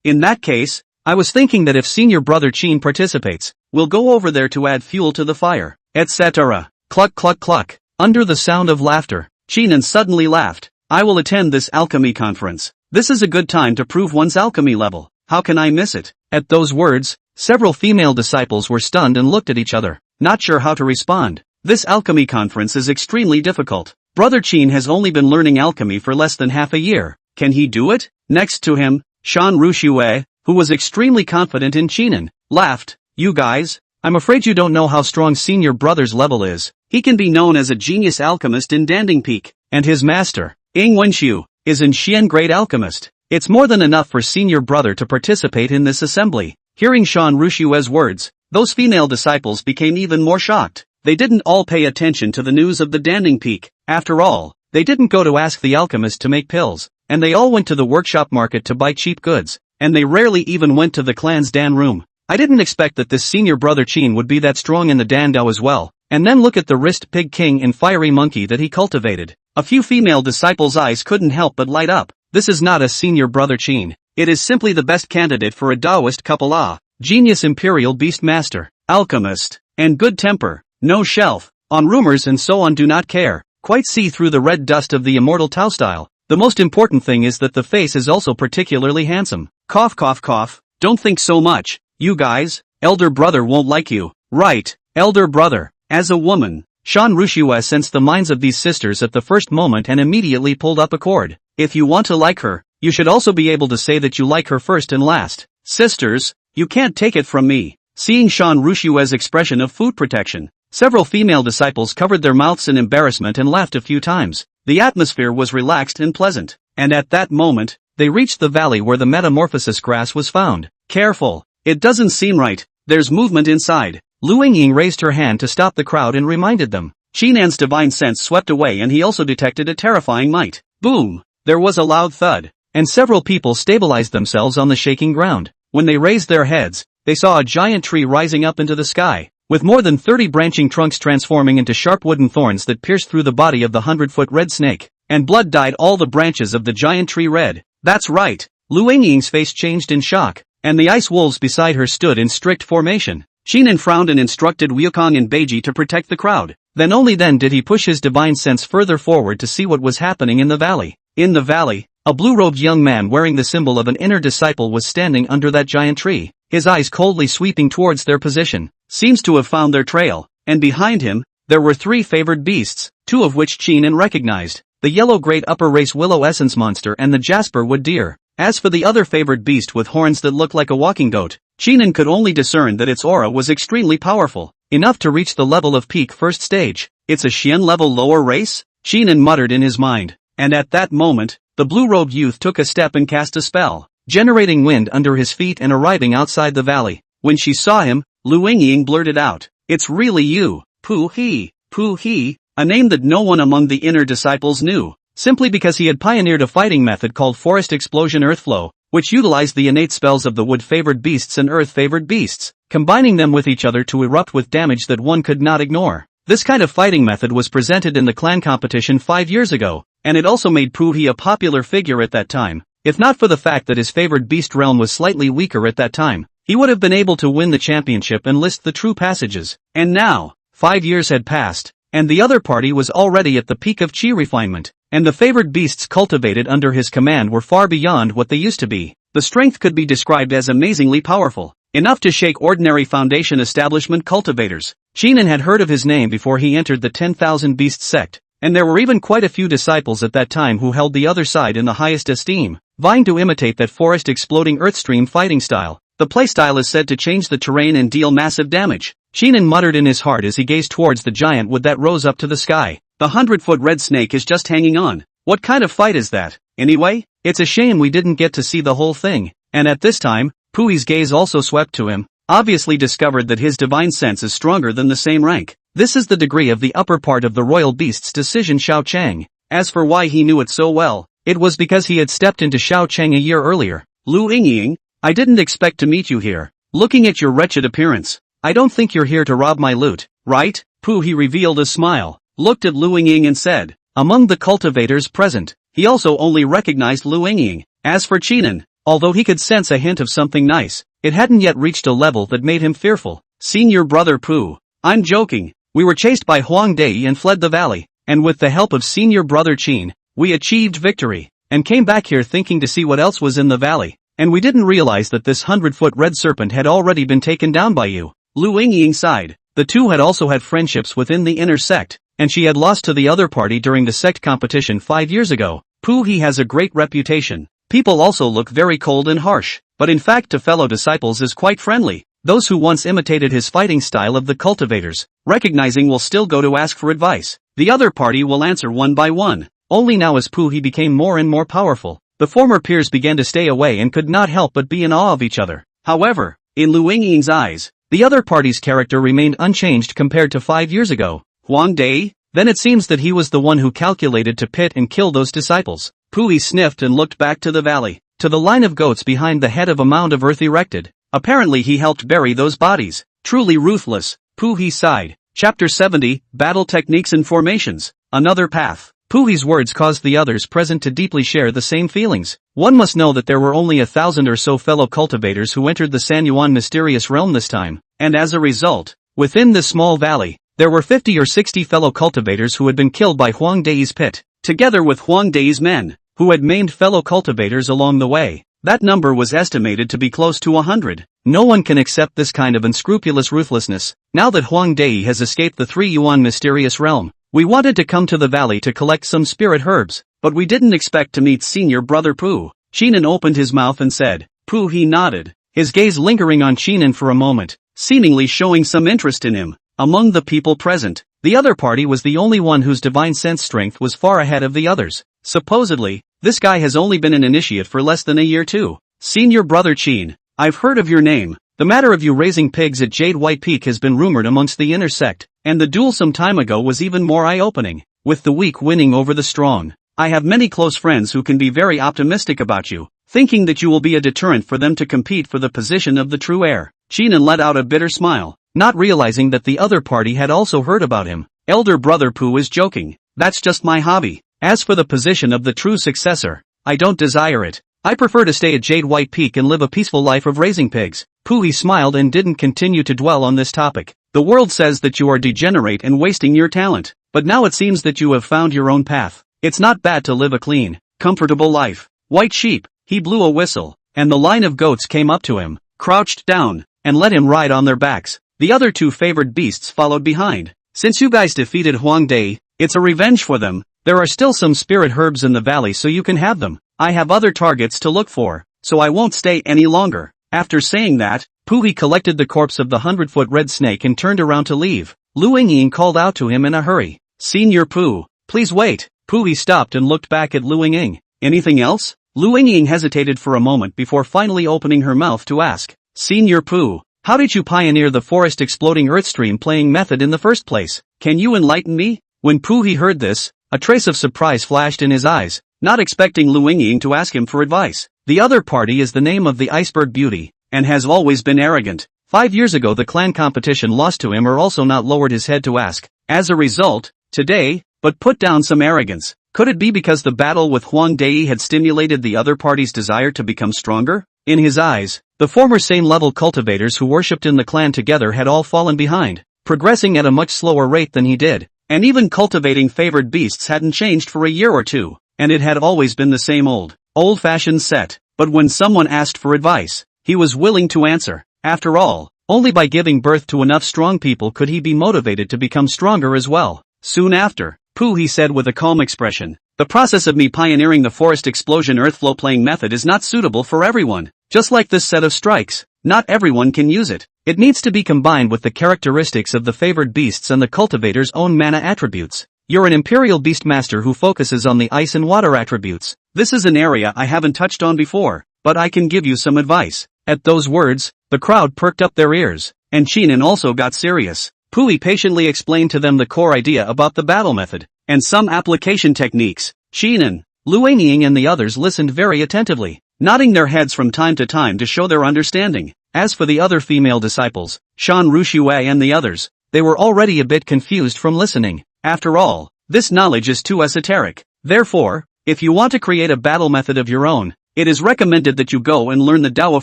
In that case, I was thinking that if senior brother Qin participates, we'll go over there to add fuel to the fire, etc. Cluck cluck cluck. Under the sound of laughter, Qinan suddenly laughed. I will attend this alchemy conference. This is a good time to prove one's alchemy level. How can I miss it? At those words, several female disciples were stunned and looked at each other, not sure how to respond. This alchemy conference is extremely difficult. Brother Qin has only been learning alchemy for less than half a year. Can he do it? Next to him, Shan Rushue, who was extremely confident in Qinan, laughed. You guys, I'm afraid you don't know how strong senior brother's level is. He can be known as a genius alchemist in Danding Peak, and his master, Ing Wenxiu, is an Xian great alchemist. It's more than enough for senior brother to participate in this assembly. Hearing Shan Rushue's words, those female disciples became even more shocked. They didn't all pay attention to the news of the Danding Peak. After all, they didn't go to ask the alchemist to make pills, and they all went to the workshop market to buy cheap goods, and they rarely even went to the clan's Dan room. I didn't expect that this senior brother Qin would be that strong in the Dan Dao as well. And then look at the wrist pig king and fiery monkey that he cultivated. A few female disciples' eyes couldn't help but light up. This is not a senior brother Qin. It is simply the best candidate for a Taoist couple. Genius imperial beast master, alchemist, and good temper. No shelf, on rumors and so on, do not care. Quite see through the red dust of the immortal Tao style. The most important thing is that the face is also particularly handsome. Cough cough cough. Don't think so much, you guys. Elder brother won't like you. Right, elder brother. As a woman, Shan Rushue sensed the minds of these sisters at the first moment and immediately pulled up a cord. If you want to like her, you should also be able to say that you like her first and last. Sisters, you can't take it from me. Seeing Shan Rushue's expression of food protection, several female disciples covered their mouths in embarrassment and laughed a few times. The atmosphere was relaxed and pleasant, and at that moment, they reached the valley where the metamorphosis grass was found. Careful, it doesn't seem right. There's movement inside. Lu Yingying raised her hand to stop the crowd and reminded them. Qinan's divine sense swept away and he also detected a terrifying might. Boom! There was a loud thud, and several people stabilized themselves on the shaking ground. When they raised their heads, they saw a giant tree rising up into the sky, with more than 30 branching trunks transforming into sharp wooden thorns that pierced through the body of the 100-foot red snake, and blood dyed all the branches of the giant tree red. That's right! Lu Yingying's face changed in shock, and the ice wolves beside her stood in strict formation. Qinan frowned and instructed Wukong and Beiji to protect the crowd. Then only then did he push his divine sense further forward to see what was happening in the valley. In the valley, a blue-robed young man wearing the symbol of an inner disciple was standing under that giant tree, his eyes coldly sweeping towards their position. Seems to have found their trail, and behind him, there were 3 favored beasts, 2 of which Qinan recognized, the yellow great upper race willow essence monster and the jasper wood deer. As for the other favored beast with horns that looked like a walking goat, Qinan could only discern that its aura was extremely powerful, enough to reach the level of peak first stage. It's a Xian level lower race? Qinan muttered in his mind, and at that moment, the blue-robed youth took a step and cast a spell, generating wind under his feet and arriving outside the valley. When she saw him, Lu Yingying blurted out, "It's really you, Pu He, a name that no one among the inner disciples knew. simply because he had pioneered a fighting method called Forest Explosion Earthflow, which utilized the innate spells of the wood-favored beasts and earth-favored beasts, combining them with each other to erupt with damage that one could not ignore. This kind of fighting method was presented in the clan competition 5 years ago, and it also made Poohee a popular figure at that time. If not for the fact that his favored beast realm was slightly weaker at that time, he would have been able to win the championship and list the true passages. And now, 5 years had passed, and the other party was already at the peak of chi refinement, and the favored beasts cultivated under his command were far beyond what they used to be. The strength could be described as amazingly powerful, enough to shake ordinary foundation establishment cultivators. Chenin had heard of his name before he entered the 10,000 Beasts sect, and there were even quite a few disciples at that time who held the other side in the highest esteem, vying to imitate that forest exploding earthstream fighting style. The playstyle is said to change the terrain and deal massive damage. Chenin muttered in his heart as he gazed towards the giant wood that rose up to the sky. The 100-foot red snake is just hanging on. What kind of fight is that, anyway? It's a shame we didn't get to see the whole thing. And at this time, Poohee's gaze also swept to him, obviously discovered that his divine sense is stronger than the same rank. This is the degree of the upper part of the royal beast's decision Xiao Chang. As for why he knew it so well, it was because he had stepped into Xiao Chang a year earlier. Lu Yingying, I didn't expect to meet you here. Looking at your wretched appearance, I don't think you're here to rob my loot, right? Poohee revealed a smile, looked at Lu Yingying and said, among the cultivators present, he also only recognized Lu Yingying. As for Chenin, although he could sense a hint of something nice, it hadn't yet reached a level that made him fearful. Senior brother Pooh, I'm joking. We were chased by Huang Dai and fled the valley, and with the help of senior brother Qin, we achieved victory, and came back here thinking to see what else was in the valley, and we didn't realize that this 100-foot red serpent had already been taken down by you. Lu Yingying sighed. The two had also had friendships within the inner sect, and she had lost to the other party during the sect competition 5 years ago. Poohee has a great reputation. People also look very cold and harsh, but in fact to fellow disciples is quite friendly. Those who once imitated his fighting style of the cultivators, recognizing will still go to ask for advice. The other party will answer one by one. Only now as Poohee became more and more powerful, the former peers began to stay away and could not help but be in awe of each other. However, in Lu Yingying's eyes, the other party's character remained unchanged compared to 5 years ago. Huang Dai? Then it seems that he was the one who calculated to pit and kill those disciples. Poohee sniffed and looked back to the valley, to the line of goats behind the head of a mound of earth erected. Apparently he helped bury those bodies. Truly ruthless. Poohee sighed. Chapter 70, Battle Techniques and Formations. Another path. Poohee's words caused the others present to deeply share the same feelings. One must know that there were only 1,000 or so fellow cultivators who entered the San Yuan mysterious realm this time, and as a result, within this small valley, there were 50 or 60 fellow cultivators who had been killed by Huang Dai's pit, together with Huang Dai's men, who had maimed fellow cultivators along the way. That number was estimated to be close to 100. No one can accept this kind of unscrupulous ruthlessness. Now that Huang Dai has escaped the 3 Yuan mysterious realm, we wanted to come to the valley to collect some spirit herbs, but we didn't expect to meet senior brother Pooh. Chenin opened his mouth and said, Poohee nodded, his gaze lingering on Chenin for a moment, seemingly showing some interest in him. Among the people present, the other party was the only one whose divine sense strength was far ahead of the others. Supposedly, this guy has only been an initiate for less than a year too. Senior brother Qin, I've heard of your name. The matter of you raising pigs at Jade White Peak has been rumored amongst the inner sect, and the duel some time ago was even more eye-opening, with the weak winning over the strong. I have many close friends who can be very optimistic about you, thinking that you will be a deterrent for them to compete for the position of the true heir. Chenin let out a bitter smile, not realizing that the other party had also heard about him. Elder brother Pooh is joking. That's just my hobby. As for the position of the true successor, I don't desire it. I prefer to stay at Jade White Peak and live a peaceful life of raising pigs. Poohee smiled and didn't continue to dwell on this topic. The world says that you are degenerate and wasting your talent, but now it seems that you have found your own path. It's not bad to live a clean, comfortable life. White sheep, he blew a whistle, and the line of goats came up to him, crouched down, and let him ride on their backs. The other 2 favored beasts followed behind. Since you guys defeated Huang Dai, it's a revenge for them. There are still some spirit herbs in the valley so you can have them. I have other targets to look for, so I won't stay any longer. After saying that, Poohee collected the corpse of the 100-foot red snake and turned around to leave. Lu Yingying called out to him in a hurry. Senior Pooh, please wait. Poohee stopped and looked back at Lu Yingying. Anything else? Lu Yingying hesitated for a moment before finally opening her mouth to ask. Senior Pooh, how did you pioneer the forest exploding earthstream playing method in the first place? Can you enlighten me? When Poohee heard this, A trace of surprise flashed in his eyes, not expecting Lu Yingying to ask him for advice. The other party is the name of the iceberg beauty, and has always been arrogant. 5 years ago the clan competition lost to him or also not lowered his head to ask. As a result, today, but put down some arrogance. Could it be because the battle with Huang Dai had stimulated the other party's desire to become stronger? In his eyes, the former same-level cultivators who worshipped in the clan together had all fallen behind, progressing at a much slower rate than he did. And even cultivating favored beasts hadn't changed for a year or two, and it had always been the same old-fashioned set. But when someone asked for advice, he was willing to answer. After all, only by giving birth to enough strong people could he be motivated to become stronger as well. Soon after, Pooh, he said with a calm expression, the process of me pioneering the forest explosion earth flow playing method is not suitable for everyone. Just like this set of strikes, not everyone can use it. It needs to be combined with the characteristics of the favored beasts and the cultivator's own mana attributes. You're an Imperial Beast Master who focuses on the ice and water attributes. This is an area I haven't touched on before, but I can give you some advice. At those words, the crowd perked up their ears, and Chinan also got serious. Pui patiently explained to them the core idea about the battle method, and some application techniques. Chinan, Lu Yingying and the others listened very attentively, nodding their heads from time to time to show their understanding. As for the other female disciples, Shan Ruxue and the others, they were already a bit confused from listening. After all, this knowledge is too esoteric. Therefore, if you want to create a battle method of your own, it is recommended that you go and learn the Dao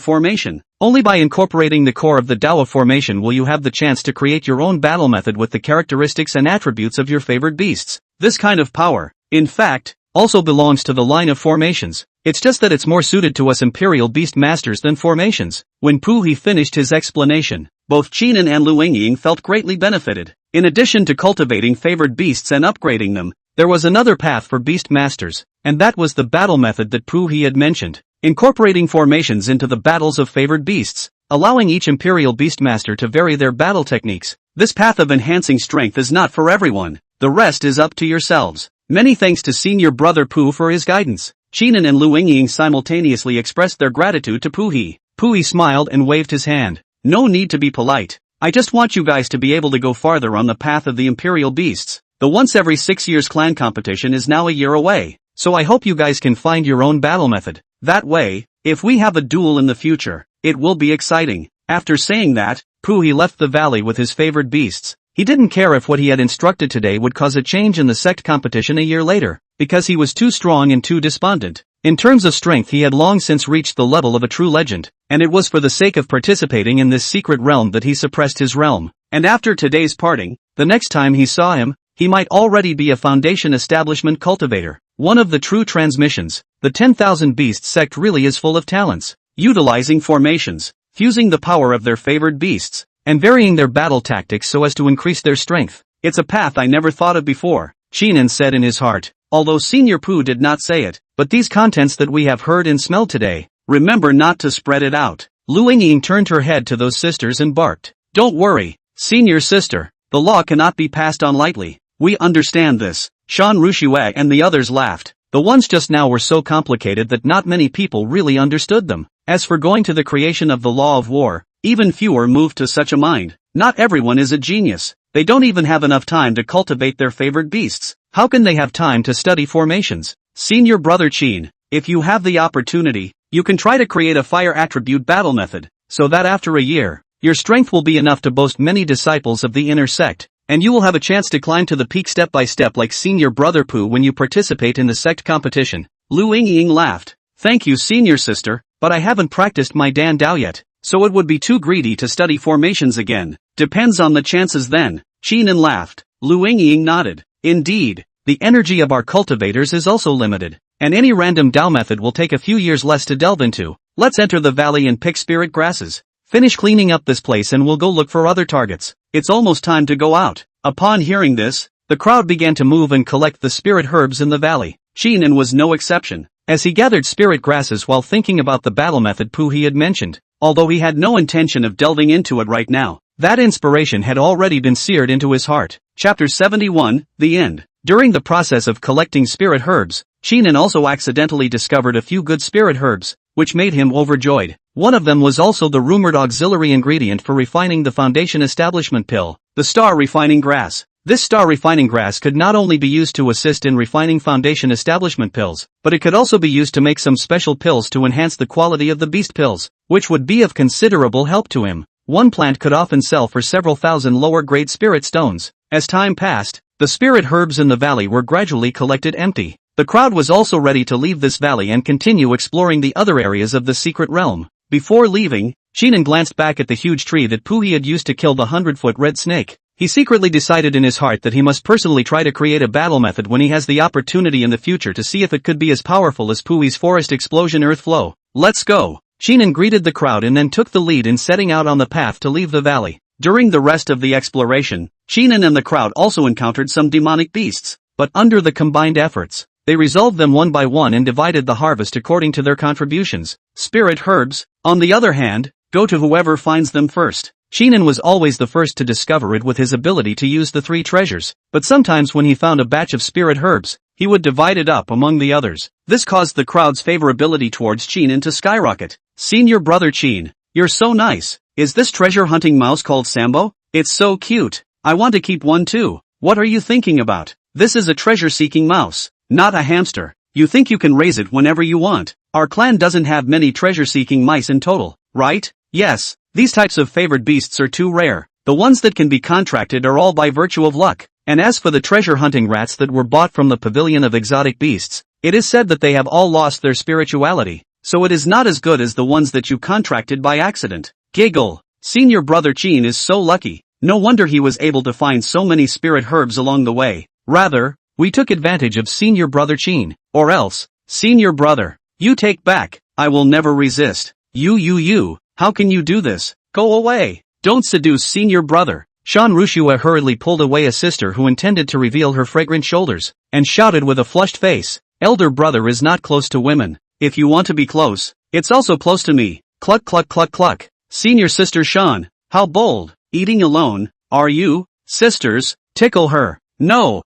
formation. Only by incorporating the core of the Dao formation will you have the chance to create your own battle method with the characteristics and attributes of your favored beasts. This kind of power, in fact, also belongs to the line of formations. It's just that it's more suited to us Imperial Beast Masters than formations. When Puhi finished his explanation, both Chinan and Lu Yingying felt greatly benefited. In addition to cultivating favored beasts and upgrading them, there was another path for Beast Masters, and that was the battle method that Puhi had mentioned, incorporating formations into the battles of favored beasts, allowing each Imperial Beastmaster to vary their battle techniques. This path of enhancing strength is not for everyone. The rest is up to yourselves. Many thanks to senior brother Pooh for his guidance. Chinan and Lu Yingying simultaneously expressed their gratitude to Puhi. Puhi smiled and waved his hand. No need to be polite. I just want you guys to be able to go farther on the path of the Imperial Beasts. The once every 6 years clan competition is now a year away, so I hope you guys can find your own battle method. That way, if we have a duel in the future, it will be exciting. After saying that, Puhi left the valley with his favored beasts. He didn't care if what he had instructed today would cause a change in the sect competition a year later, because he was too strong and too despondent. In terms of strength he had long since reached the level of a true legend, and it was for the sake of participating in this secret realm that he suppressed his realm. And after today's parting, the next time he saw him, he might already be a Foundation Establishment cultivator. One of the true transmissions. The 10,000 Beasts sect really is full of talents, utilizing formations, fusing the power of their favored beasts, and varying their battle tactics so as to increase their strength. It's a path I never thought of before, Chinan said in his heart, although Senior Pooh did not say it. But these contents that we have heard and smelled today, remember not to spread it out. Lu Yingying turned her head to those sisters and barked. Don't worry, senior sister, the law cannot be passed on lightly. We understand this. Shan Ruxue and the others laughed. The ones just now were so complicated that not many people really understood them. As for going to the creation of the law of war, even fewer moved to such a mind. Not everyone is a genius. They don't even have enough time to cultivate their favored beasts. How can they have time to study formations? Senior brother Chin, if you have the opportunity, you can try to create a fire attribute battle method, so that after a year, your strength will be enough to boast many disciples of the inner sect, and you will have a chance to climb to the peak step by step like senior brother Pooh when you participate in the sect competition. Lu Yingying laughed. Thank you senior sister, but I haven't practiced my Dan Dao yet, so it would be too greedy to study formations again. Depends on the chances then. Chinan laughed. Lu Yingying nodded. Indeed. The energy of our cultivators is also limited, and any random Dao method will take a few years less to delve into. Let's enter the valley and pick spirit grasses. Finish cleaning up this place and we'll go look for other targets. It's almost time to go out. Upon hearing this, the crowd began to move and collect the spirit herbs in the valley. Chinan was no exception, as he gathered spirit grasses while thinking about the battle method Puhi had mentioned, although he had no intention of delving into it right now. That inspiration had already been seared into his heart. Chapter 71, The End. During the process of collecting spirit herbs, Chinan also accidentally discovered a few good spirit herbs, which made him overjoyed. One of them was also the rumored auxiliary ingredient for refining the Foundation Establishment pill, the star refining grass. This star refining grass could not only be used to assist in refining foundation establishment pills, but it could also be used to make some special pills to enhance the quality of the beast pills, which would be of considerable help to him. One plant could often sell for several thousand lower-grade spirit stones. As time passed, the spirit herbs in the valley were gradually collected empty. The crowd was also ready to leave this valley and continue exploring the other areas of the secret realm. Before leaving, Sheenan glanced back at the huge tree that Puhi had used to kill the 100-foot red snake. He secretly decided in his heart that he must personally try to create a battle method when he has the opportunity in the future to see if it could be as powerful as Puhi's forest explosion earth flow. Let's go! Sheenan greeted the crowd and then took the lead in setting out on the path to leave the valley. During the rest of the exploration, Sheenan and the crowd also encountered some demonic beasts, but under the combined efforts, they resolved them one by one and divided the harvest according to their contributions. Spirit herbs, on the other hand, go to whoever finds them first. Sheenan was always the first to discover it with his ability to use the 3 treasures, but sometimes when he found a batch of spirit herbs, he would divide it up among the others. This caused the crowd's favorability towards Sheenan to skyrocket. Senior brother Sheen, you're so nice. Is this treasure hunting mouse called Sambo? It's so cute. I want to keep one too. What are you thinking about? This is a treasure-seeking mouse, not a hamster. You think you can raise it whenever you want. Our clan doesn't have many treasure-seeking mice in total, right? Yes, these types of favored beasts are too rare. The ones that can be contracted are all by virtue of luck. And as for the treasure-hunting rats that were bought from the pavilion of exotic beasts, it is said that they have all lost their spirituality, so it is not as good as the ones that you contracted by accident. Giggle. Senior brother Sheen is so lucky. No wonder he was able to find so many spirit herbs along the way. Rather, we took advantage of senior brother Sheen. Or else, senior brother, you take back. I will never resist. You. How can you do this? Go away. Don't seduce senior brother. Shan Rushua hurriedly pulled away a sister who intended to reveal her fragrant shoulders, and shouted with a flushed face, elder brother is not close to women. If you want to be close, it's also close to me. Cluck cluck cluck cluck. Senior sister Shan, how bold. Eating alone, are you? Sisters, tickle her. No,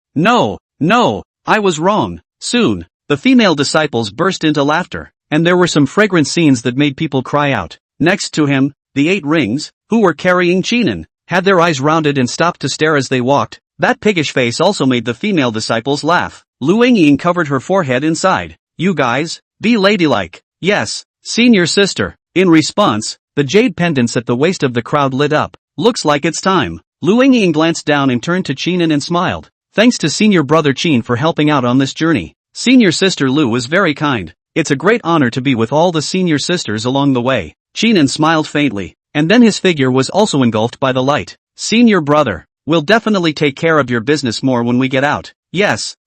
I was wrong. Soon, the female disciples burst into laughter, and there were some fragrant scenes that made people cry out. Next to him, the 8 rings, who were carrying Sheenan, had their eyes rounded and stopped to stare as they walked. That piggish face also made the female disciples laugh. Lu Ying covered her forehead inside. You guys, be ladylike. Yes, senior sister. In response, the jade pendants at the waist of the crowd lit up. Looks like it's time. Lu Ying glanced down and turned to Sheenan and smiled. Thanks to senior brother Sheen for helping out on this journey. Senior sister Lu was very kind. It's a great honor to be with all the senior sisters along the way. Sheenan smiled faintly, and then his figure was also engulfed by the light. Senior brother, we'll definitely take care of your business more when we get out. Yes.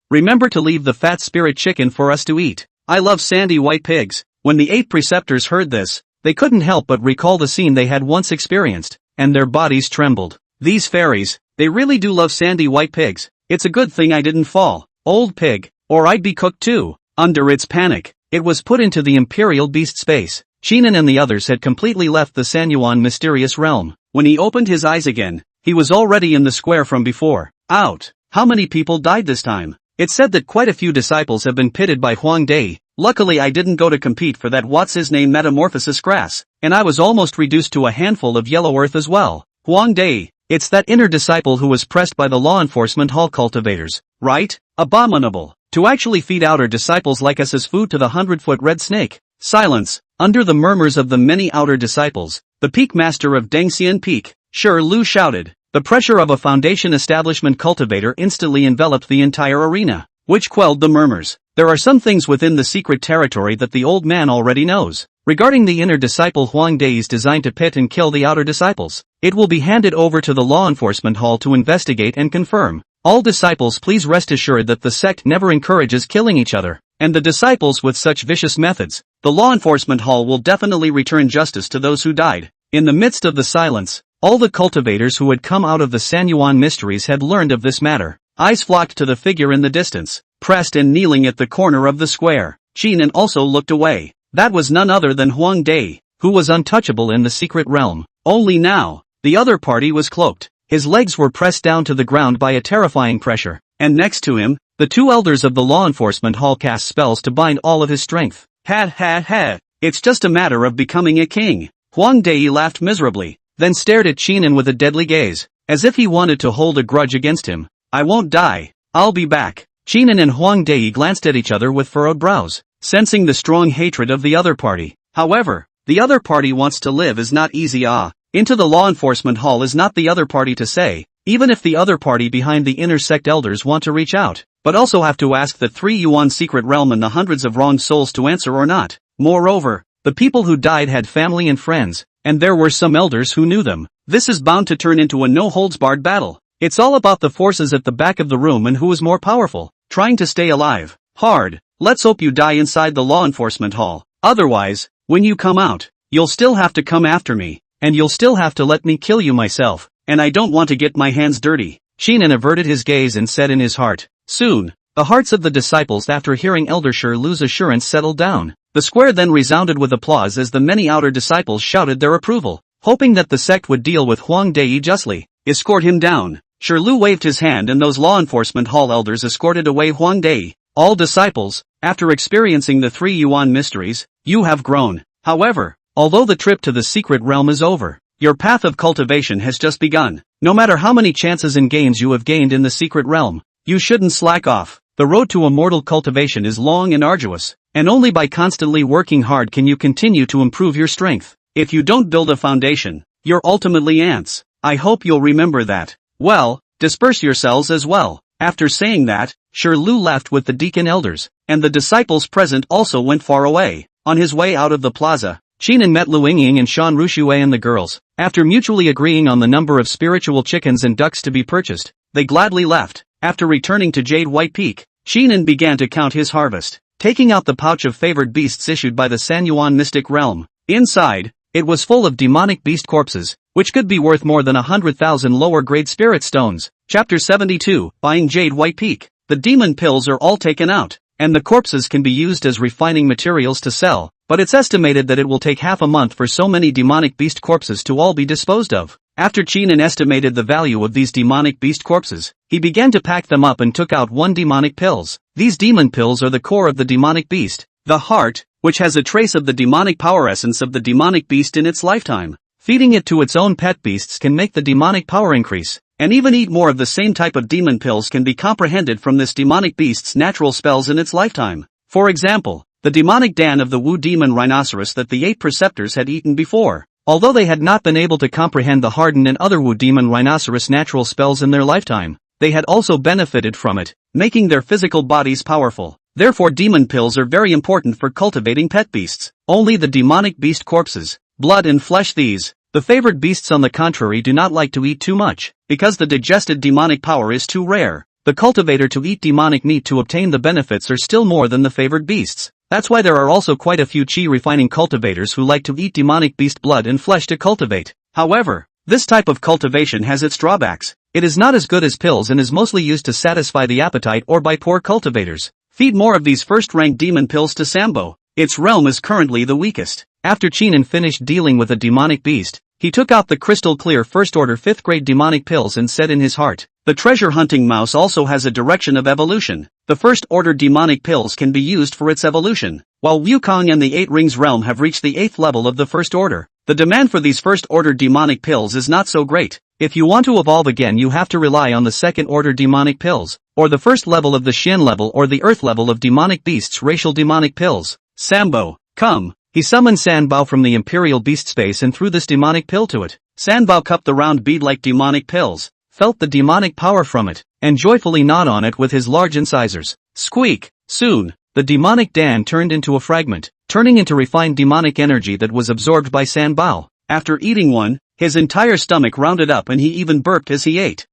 Remember to leave the fat spirit chicken for us to eat. I love sandy white pigs. When the 8 preceptors heard this, they couldn't help but recall the scene they had once experienced, and their bodies trembled. These fairies, they really do love sandy white pigs. It's a good thing I didn't fall, old pig, or I'd be cooked too. Under its panic, it was put into the Imperial Beast space. Sheenan and the others had completely left the Sanyuan mysterious realm. When he opened his eyes again, he was already in the square from before. Out! How many people died this time? It's said that quite a few disciples have been pitted by Huang Dai. Luckily I didn't go to compete for that what's-his-name metamorphosis grass, and I was almost reduced to a handful of yellow earth as well. Huang Dai, it's that inner disciple who was pressed by the law enforcement hall cultivators, right? Abominable. To actually feed outer disciples like us as food to the 100-foot red snake. Silence. Under the murmurs of the many outer disciples, the peak master of Dengxian Peak, Shi Lu shouted. The pressure of a foundation establishment cultivator instantly enveloped the entire arena, which quelled the murmurs. There are some things within the secret territory that the old man already knows. Regarding the inner disciple Huang Dai's design to pit and kill the outer disciples, it will be handed over to the law enforcement hall to investigate and confirm. All disciples, please rest assured that the sect never encourages killing each other, and the disciples with such vicious methods. The law enforcement hall will definitely return justice to those who died. In the midst of the silence, all the cultivators who had come out of the Sanyuan mysteries had learned of this matter. Eyes flocked to the figure in the distance, pressed and kneeling at the corner of the square. Sheenan also looked away. That was none other than Huang Dai, who was untouchable in the secret realm. Only now, the other party was cloaked. His legs were pressed down to the ground by a terrifying pressure, and next to him, the 2 elders of the law enforcement hall cast spells to bind all of his strength. Ha, it's just a matter of becoming a king. Huang Dai laughed miserably, then stared at Sheenan with a deadly gaze. as if he wanted to hold a grudge against him. I won't die. I'll be back. Chinan and Huang Dei glanced at each other with furrowed brows, sensing the strong hatred of the other party. However, the other party wants to live is not easy. Into the law enforcement hall is not the other party to say, even if the other party behind the inner sect elders want to reach out, but also have to ask the 3 Yuan secret realm and the hundreds of wronged souls to answer or not. Moreover, the people who died had family and friends, and there were some elders who knew them. This is bound to turn into a no-holds-barred battle. It's all about the forces at the back of the room and who is more powerful, trying to stay alive. Hard. Let's hope you die inside the law enforcement hall. Otherwise, when you come out, you'll still have to come after me, and you'll still have to let me kill you myself, and I don't want to get my hands dirty. Shinan averted his gaze and said in his heart. Soon, the hearts of the disciples after hearing Elder Shirlu's assurance settled down. The square then resounded with applause as the many outer disciples shouted their approval, hoping that the sect would deal with Huang Dei justly. Escort him down. Shirlu waved his hand and those law enforcement hall elders escorted away Huang Dei. All disciples, after experiencing the 3 Yuan mysteries, you have grown. However, although the trip to the secret realm is over, your path of cultivation has just begun. No matter how many chances and gains you have gained in the secret realm, you shouldn't slack off. The road to immortal cultivation is long and arduous, and only by constantly working hard can you continue to improve your strength. If you don't build a foundation, you're ultimately ants. I hope you'll remember that. Well, disperse yourselves as well. After saying that, Shirlu left with the deacon elders, and the disciples present also went far away. On his way out of the plaza, Chinan met Lu Yingying and Shan Ruxue and the girls. After mutually agreeing on the number of spiritual chickens and ducks to be purchased, they gladly left. After returning to Jade White Peak, Chinan began to count his harvest, taking out the pouch of favored beasts issued by the San Yuan mystic realm. Inside, it was full of demonic beast corpses, which could be worth more than 100,000 lower-grade spirit stones. Chapter 72, Buying Jade White Peak. The demon pills are all taken out, and the corpses can be used as refining materials to sell, but it's estimated that it will take half a month for so many demonic beast corpses to all be disposed of. After Chinan estimated the value of these demonic beast corpses, he began to pack them up and took out 1 demonic pills. These demon pills are the core of the demonic beast, the heart, which has a trace of the demonic power essence of the demonic beast in its lifetime. Feeding it to its own pet beasts can make the demonic power increase, and even eat more of the same type of demon pills can be comprehended from this demonic beast's natural spells in its lifetime. For example, the demonic Dan of the Wu demon rhinoceros that the 8 preceptors had eaten before. Although they had not been able to comprehend the hardened and other Wu demon rhinoceros natural spells in their lifetime, they had also benefited from it, making their physical bodies powerful. Therefore demon pills are very important for cultivating pet beasts. Only the demonic beast corpses, blood and flesh these. The favored beasts on the contrary do not like to eat too much, because the digested demonic power is too rare. The cultivator to eat demonic meat to obtain the benefits are still more than the favored beasts. That's why there are also quite a few chi refining cultivators who like to eat demonic beast blood and flesh to cultivate. However, this type of cultivation has its drawbacks. It is not as good as pills and is mostly used to satisfy the appetite or by poor cultivators. Feed more of these first-ranked demon pills to Sambo. Its realm is currently the weakest. After Chinan finished dealing with a demonic beast, he took out the crystal-clear first-order 5th-grade demonic pills and said in his heart, the treasure-hunting mouse also has a direction of evolution. The first-order demonic pills can be used for its evolution. While Wukong and the 8 Rings realm have reached the 8th level of the first order, the demand for these first-order demonic pills is not so great. If you want to evolve again you have to rely on the second-order demonic pills, or the first level of the Shin level or the Earth level of demonic beasts racial demonic pills. Sambo, come. He summoned Sanbao from the Imperial Beast Space and threw this demonic pill to it. Sanbao cupped the round bead-like demonic pills, felt the demonic power from it, and joyfully gnawed on it with his large incisors. Squeak! Soon, the demonic Dan turned into a fragment, turning into refined demonic energy that was absorbed by Sanbao. After eating one, his entire stomach rounded up and he even burped as he ate.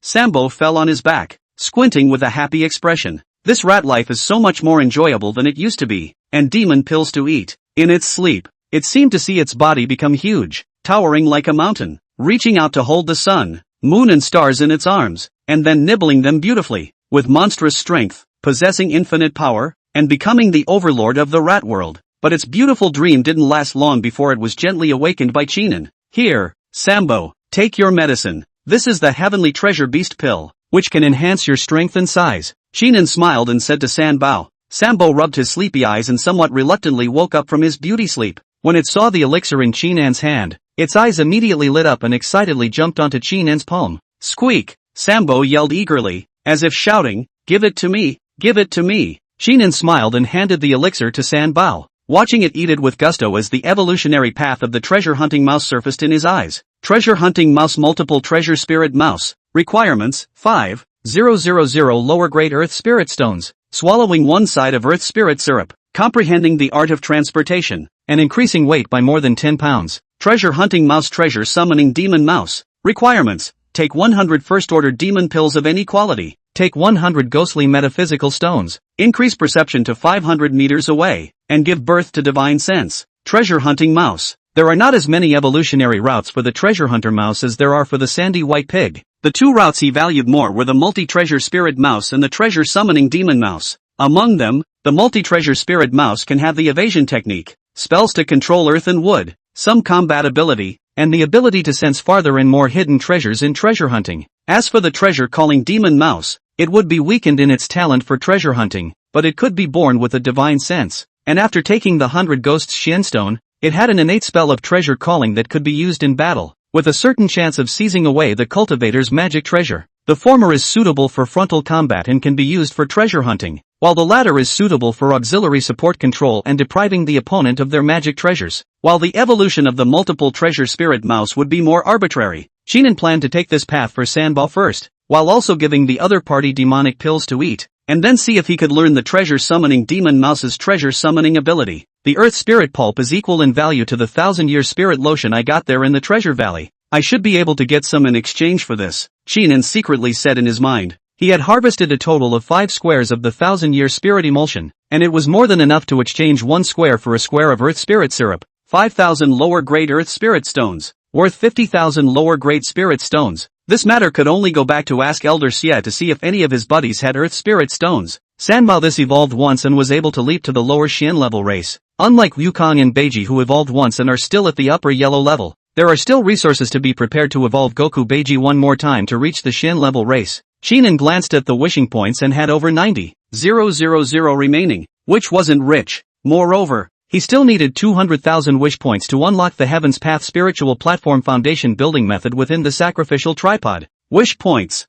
Sambo fell on his back, squinting with a happy expression. This rat life is so much more enjoyable than it used to be, and demon pills to eat. In its sleep, it seemed to see its body become huge, towering like a mountain, reaching out to hold the sun, moon and stars in its arms, and then nibbling them beautifully, with monstrous strength, possessing infinite power, and becoming the overlord of the rat world. But its beautiful dream didn't last long before it was gently awakened by Chinan. Here, Sambo, take your medicine. This is the heavenly treasure beast pill, which can enhance your strength and size. Chinan smiled and said to Sanbao. Sambo rubbed his sleepy eyes and somewhat reluctantly woke up from his beauty sleep. When it saw the elixir in Chinan's hand, Its eyes immediately lit up and excitedly jumped onto Chinen's palm. Squeak! Sambo yelled eagerly, as if shouting, "Give it to me, give it to me." Chinen smiled and handed the elixir to San Bao, watching it eat it with gusto as the evolutionary path of the treasure-hunting mouse surfaced in his eyes. Treasure hunting mouse, multiple treasure spirit mouse. Requirements: 5,000 lower grade earth spirit stones, swallowing one side of earth spirit syrup, comprehending the art of transportation, and increasing weight by more than 10 pounds. Treasure hunting mouse, treasure summoning demon mouse. Requirements: take 100 first order demon pills of any quality, take 100 ghostly metaphysical stones, increase perception to 500 meters away, and give birth to divine sense. Treasure hunting mouse. There are not as many evolutionary routes for the treasure hunter mouse as there are for the sandy white pig. The two routes he valued more were the multi-treasure spirit mouse and the treasure summoning demon mouse. Among them, the multi-treasure spirit mouse can have the evasion technique, spells to control earth and wood, some combat ability, and the ability to sense farther and more hidden treasures in treasure hunting. As for the treasure calling demon mouse, it would be weakened in its talent for treasure hunting, but it could be born with a divine sense, and after taking the 100 ghosts Shenstone, it had an innate spell of treasure calling that could be used in battle, with a certain chance of seizing away the cultivator's magic treasure. The former is suitable for frontal combat and can be used for treasure hunting, while the latter is suitable for auxiliary support control and depriving the opponent of their magic treasures. While the evolution of the multiple treasure spirit mouse would be more arbitrary, Chinen planned to take this path for Sanbao first, while also giving the other party demonic pills to eat, and then see if he could learn the treasure summoning demon mouse's treasure summoning ability. The earth spirit pulp is equal in value to the 1,000-year spirit lotion I got there in the treasure valley. I should be able to get some in exchange for this, Chinen secretly said in his mind. He had harvested a total of 5 squares of the 1,000-year spirit emulsion, and it was more than enough to exchange 1 square for a square of earth spirit syrup. 5,000 lower grade earth spirit stones, worth 50,000 lower grade spirit stones. This matter could only go back to ask Elder Xie to see if any of his buddies had earth spirit stones. Sanbao this evolved once and was able to leap to the lower Xian level race. Unlike Wukong and Beiji who evolved once and are still at the upper yellow level, there are still resources to be prepared to evolve Goku Beiji one more time to reach the Xian level race. Chinen glanced at the wishing points and had over 90,000 remaining, which wasn't rich. Moreover, he still needed 200,000 wish points to unlock the Heaven's Path spiritual platform foundation building method within the sacrificial tripod. Wish points.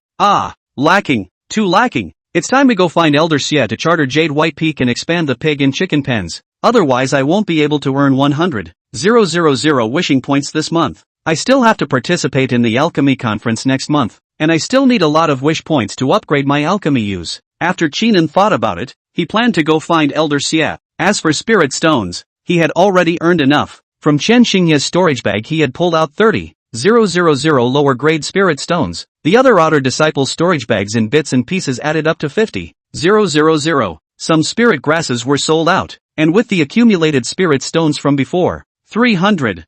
Lacking. Too lacking. It's time to go find Elder Xie to charter Jade White Peak and expand the pig and chicken pens. Otherwise I won't be able to earn 100,000 wishing points this month. I still have to participate in the alchemy conference next month, and I still need a lot of wish points to upgrade my alchemy use. After Chinen thought about it, he planned to go find Elder Xie. As for spirit stones, he had already earned enough. From Chen Xingye's storage bag he had pulled out 30,000 lower grade spirit stones. The other Otter disciples' storage bags in bits and pieces added up to 50,000. Some spirit grasses were sold out, and with the accumulated spirit stones from before, 300,000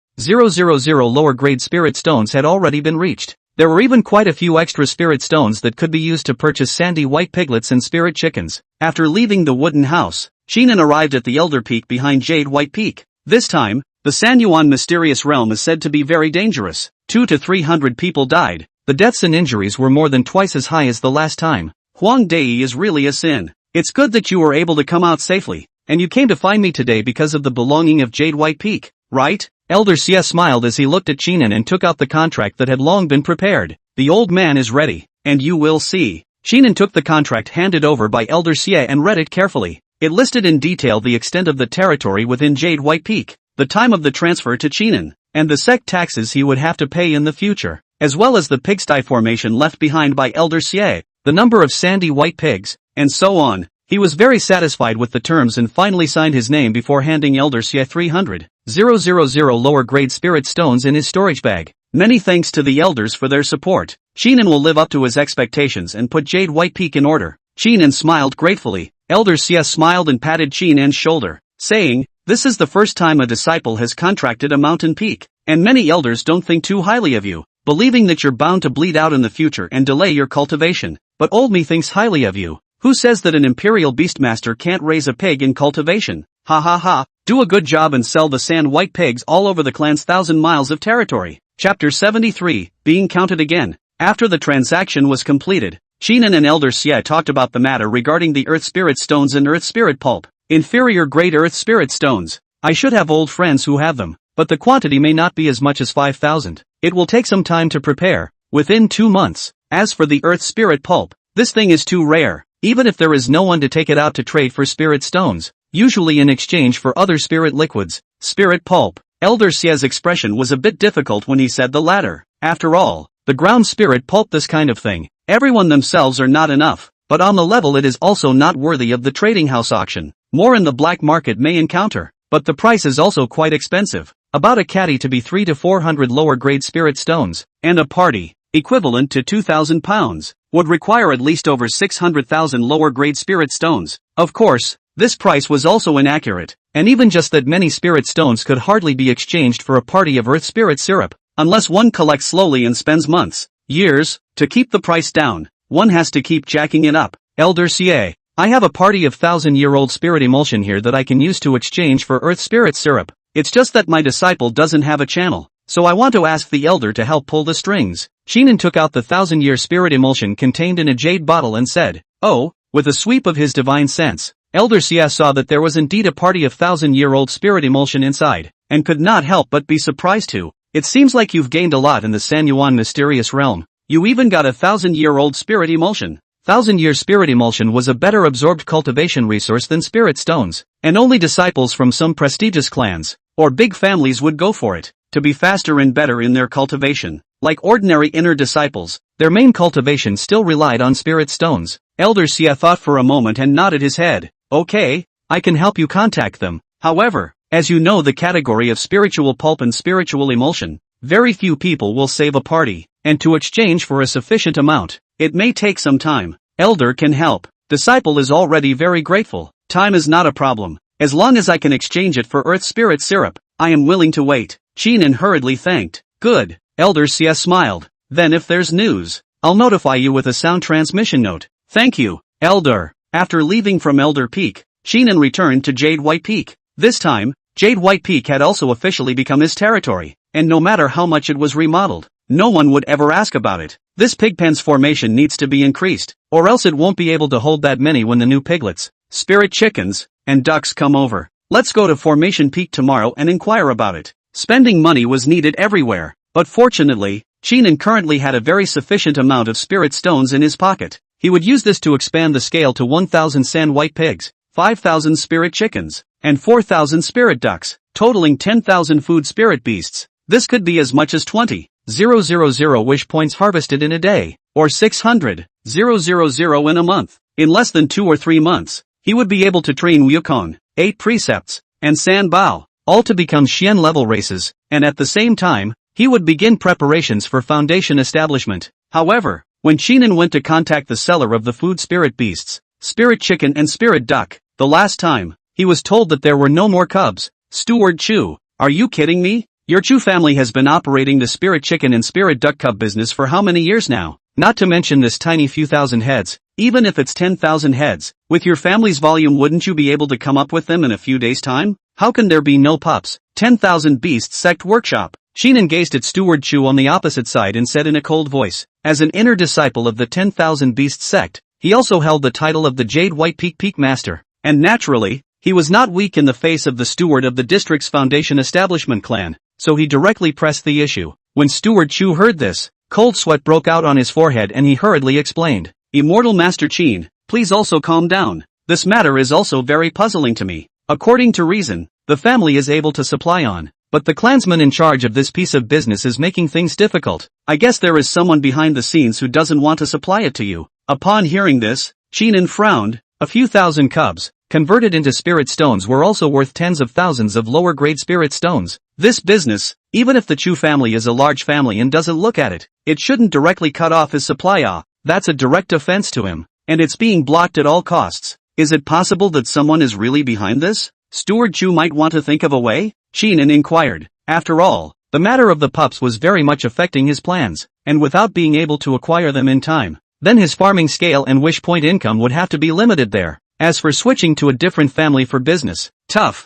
lower grade spirit stones had already been reached. There were even quite a few extra spirit stones that could be used to purchase sandy white piglets and spirit chickens. After leaving the wooden house, Chinen arrived at the Elder Peak behind Jade White Peak. This time, the Sanyuan mysterious realm is said to be very dangerous. 200 to 300 people died. The deaths and injuries were more than twice as high as the last time. Huang Dei is really a sin. It's good that you were able to come out safely, and you came to find me today because of the belonging of Jade White Peak, right? Elder Xie smiled as he looked at Chinen and took out the contract that had long been prepared. The old man is ready, and you will see. Chinen took the contract handed over by Elder Xie and read it carefully. It listed in detail the extent of the territory within Jade White Peak, the time of the transfer to Chinen, and the sect taxes he would have to pay in the future, as well as the pigsty formation left behind by Elder Xie, the number of sandy white pigs, and so on. He was very satisfied with the terms and finally signed his name before handing Elder Xie 300,000 lower grade spirit stones in his storage bag. Many thanks to the elders for their support. Chinen will live up to his expectations and put Jade White Peak in order. Chinen smiled gratefully. Elder Xie smiled and patted Chinen's shoulder, saying, "This is the first time a disciple has contracted a mountain peak, and many elders don't think too highly of you, believing that you're bound to bleed out in the future and delay your cultivation. But old me thinks highly of you. Who says that an imperial beastmaster can't raise a pig in cultivation? Ha ha ha, do a good job and sell the sand white pigs all over the clan's 1,000 miles of territory." Chapter 73, Being Counted Again. After the transaction was completed, Chinen and Elder Xie talked about the matter regarding the Earth Spirit Stones and Earth Spirit Pulp. Inferior grade Earth Spirit Stones. I should have old friends who have them. but the quantity may not be as much as 5,000. It will take some time to prepare, within 2 months. As for the earth spirit pulp, this thing is too rare, even if there is no one to take it out to trade for spirit stones, usually in exchange for other spirit liquids. Spirit pulp. Elder Xia's expression was a bit difficult when he said the latter. After all, the ground spirit pulp, this kind of thing, everyone themselves are not enough, but on the level it is also not worthy of the trading house auction. More in the black market may encounter, but the price is also quite expensive. About a caddy to be 300 to 400 lower grade spirit stones, and a party, equivalent to 2,000 pounds, would require at least over 600,000 lower grade spirit stones. Of course, this price was also inaccurate, and even just that many spirit stones could hardly be exchanged for a party of earth spirit syrup, unless one collects slowly and spends months, years, to keep the price down. One has to keep jacking it up. Elder Xie, I have a party of 1,000-year-old spirit emulsion here that I can use to exchange for earth spirit syrup. It's just that my disciple doesn't have a channel, so I want to ask the elder to help pull the strings. Shinan took out the 1,000-year spirit emulsion contained in a jade bottle and said, "Oh," with a sweep of his divine sense. Elder Xia saw that there was indeed a party of 1,000-year-old spirit emulsion inside, and could not help but be surprised too. It seems like you've gained a lot in the San Yuan mysterious realm. You even got a 1,000-year-old spirit emulsion. 1,000-year spirit emulsion was a better absorbed cultivation resource than spirit stones, and only disciples from some prestigious clans, or big families would go for it, to be faster and better in their cultivation. Like ordinary inner disciples, their main cultivation still relied on spirit stones. Elder Xia thought for a moment and nodded his head. Okay, I can help you contact them. However, as you know the category of spiritual pulp and spiritual emulsion, very few people will save a party, and to exchange for a sufficient amount, it may take some time. Elder can help. Disciple is already very grateful. Time is not a problem. As long as I can exchange it for earth spirit syrup, I am willing to wait. Shinan hurriedly thanked. Good. Elder Xia smiled. Then if there's news, I'll notify you with a sound transmission note. Thank you, Elder. After leaving from Elder Peak, Shinan returned to Jade White Peak. This time, Jade White Peak had also officially become his territory, and no matter how much it was remodeled, no one would ever ask about it. This pigpen's formation needs to be increased, or else it won't be able to hold that many when the new piglets, spirit chickens, and ducks come over. Let's go to Formation Peak tomorrow and inquire about it. Spending money was needed everywhere, but fortunately, Shinan currently had a very sufficient amount of spirit stones in his pocket. He would use this to expand the scale to 1,000 sand white pigs, 5,000 spirit chickens, and 4,000 spirit ducks, totaling 10,000 food spirit beasts. This could be as much as 20,000 wish points harvested in a day, or 600,000 in a month. In less than 2 or 3 months, he would be able to train Wukong, 8 precepts, and San Bao, all to become Xian level races, and at the same time, he would begin preparations for foundation establishment. However, when Shinan went to contact the seller of the food spirit beasts, spirit chicken and spirit duck, the last time, he was told that there were no more cubs. Steward Chu, are you kidding me? Your Chu family has been operating the spirit chicken and spirit duck cub business for how many years now? Not to mention this tiny few thousand heads. Even if it's 10,000 heads, with your family's volume wouldn't you be able to come up with them in a few days' time? How can there be no pups? 10,000 Beasts Sect Workshop. Shinan gazed at Steward Chu on the opposite side and said in a cold voice, as an inner disciple of the 10,000 Beasts Sect, he also held the title of the Jade White Peak Master, and naturally, he was not weak in the face of the steward of the district's foundation establishment clan, so he directly pressed the issue. When Steward Chu heard this, cold sweat broke out on his forehead and he hurriedly explained, Immortal Master Qin, please also calm down. This matter is also very puzzling to me. According to reason, the family is able to supply on, but the clansman in charge of this piece of business is making things difficult. I guess there is someone behind the scenes who doesn't want to supply it to you. Upon hearing this, Shinan frowned. A few thousand cubs, converted into spirit stones, were also worth tens of thousands of lower grade spirit stones. This business, even if the Chu family is a large family and doesn't look at it, it shouldn't directly cut off his supply. That's a direct offense to him, and it's being blocked at all costs. Is it possible that someone is really behind this? Steward Chu might want to think of a way? Shinan inquired. After all, the matter of the pups was very much affecting his plans, and without being able to acquire them in time, then his farming scale and wish point income would have to be limited there. As for switching to a different family for business, tough.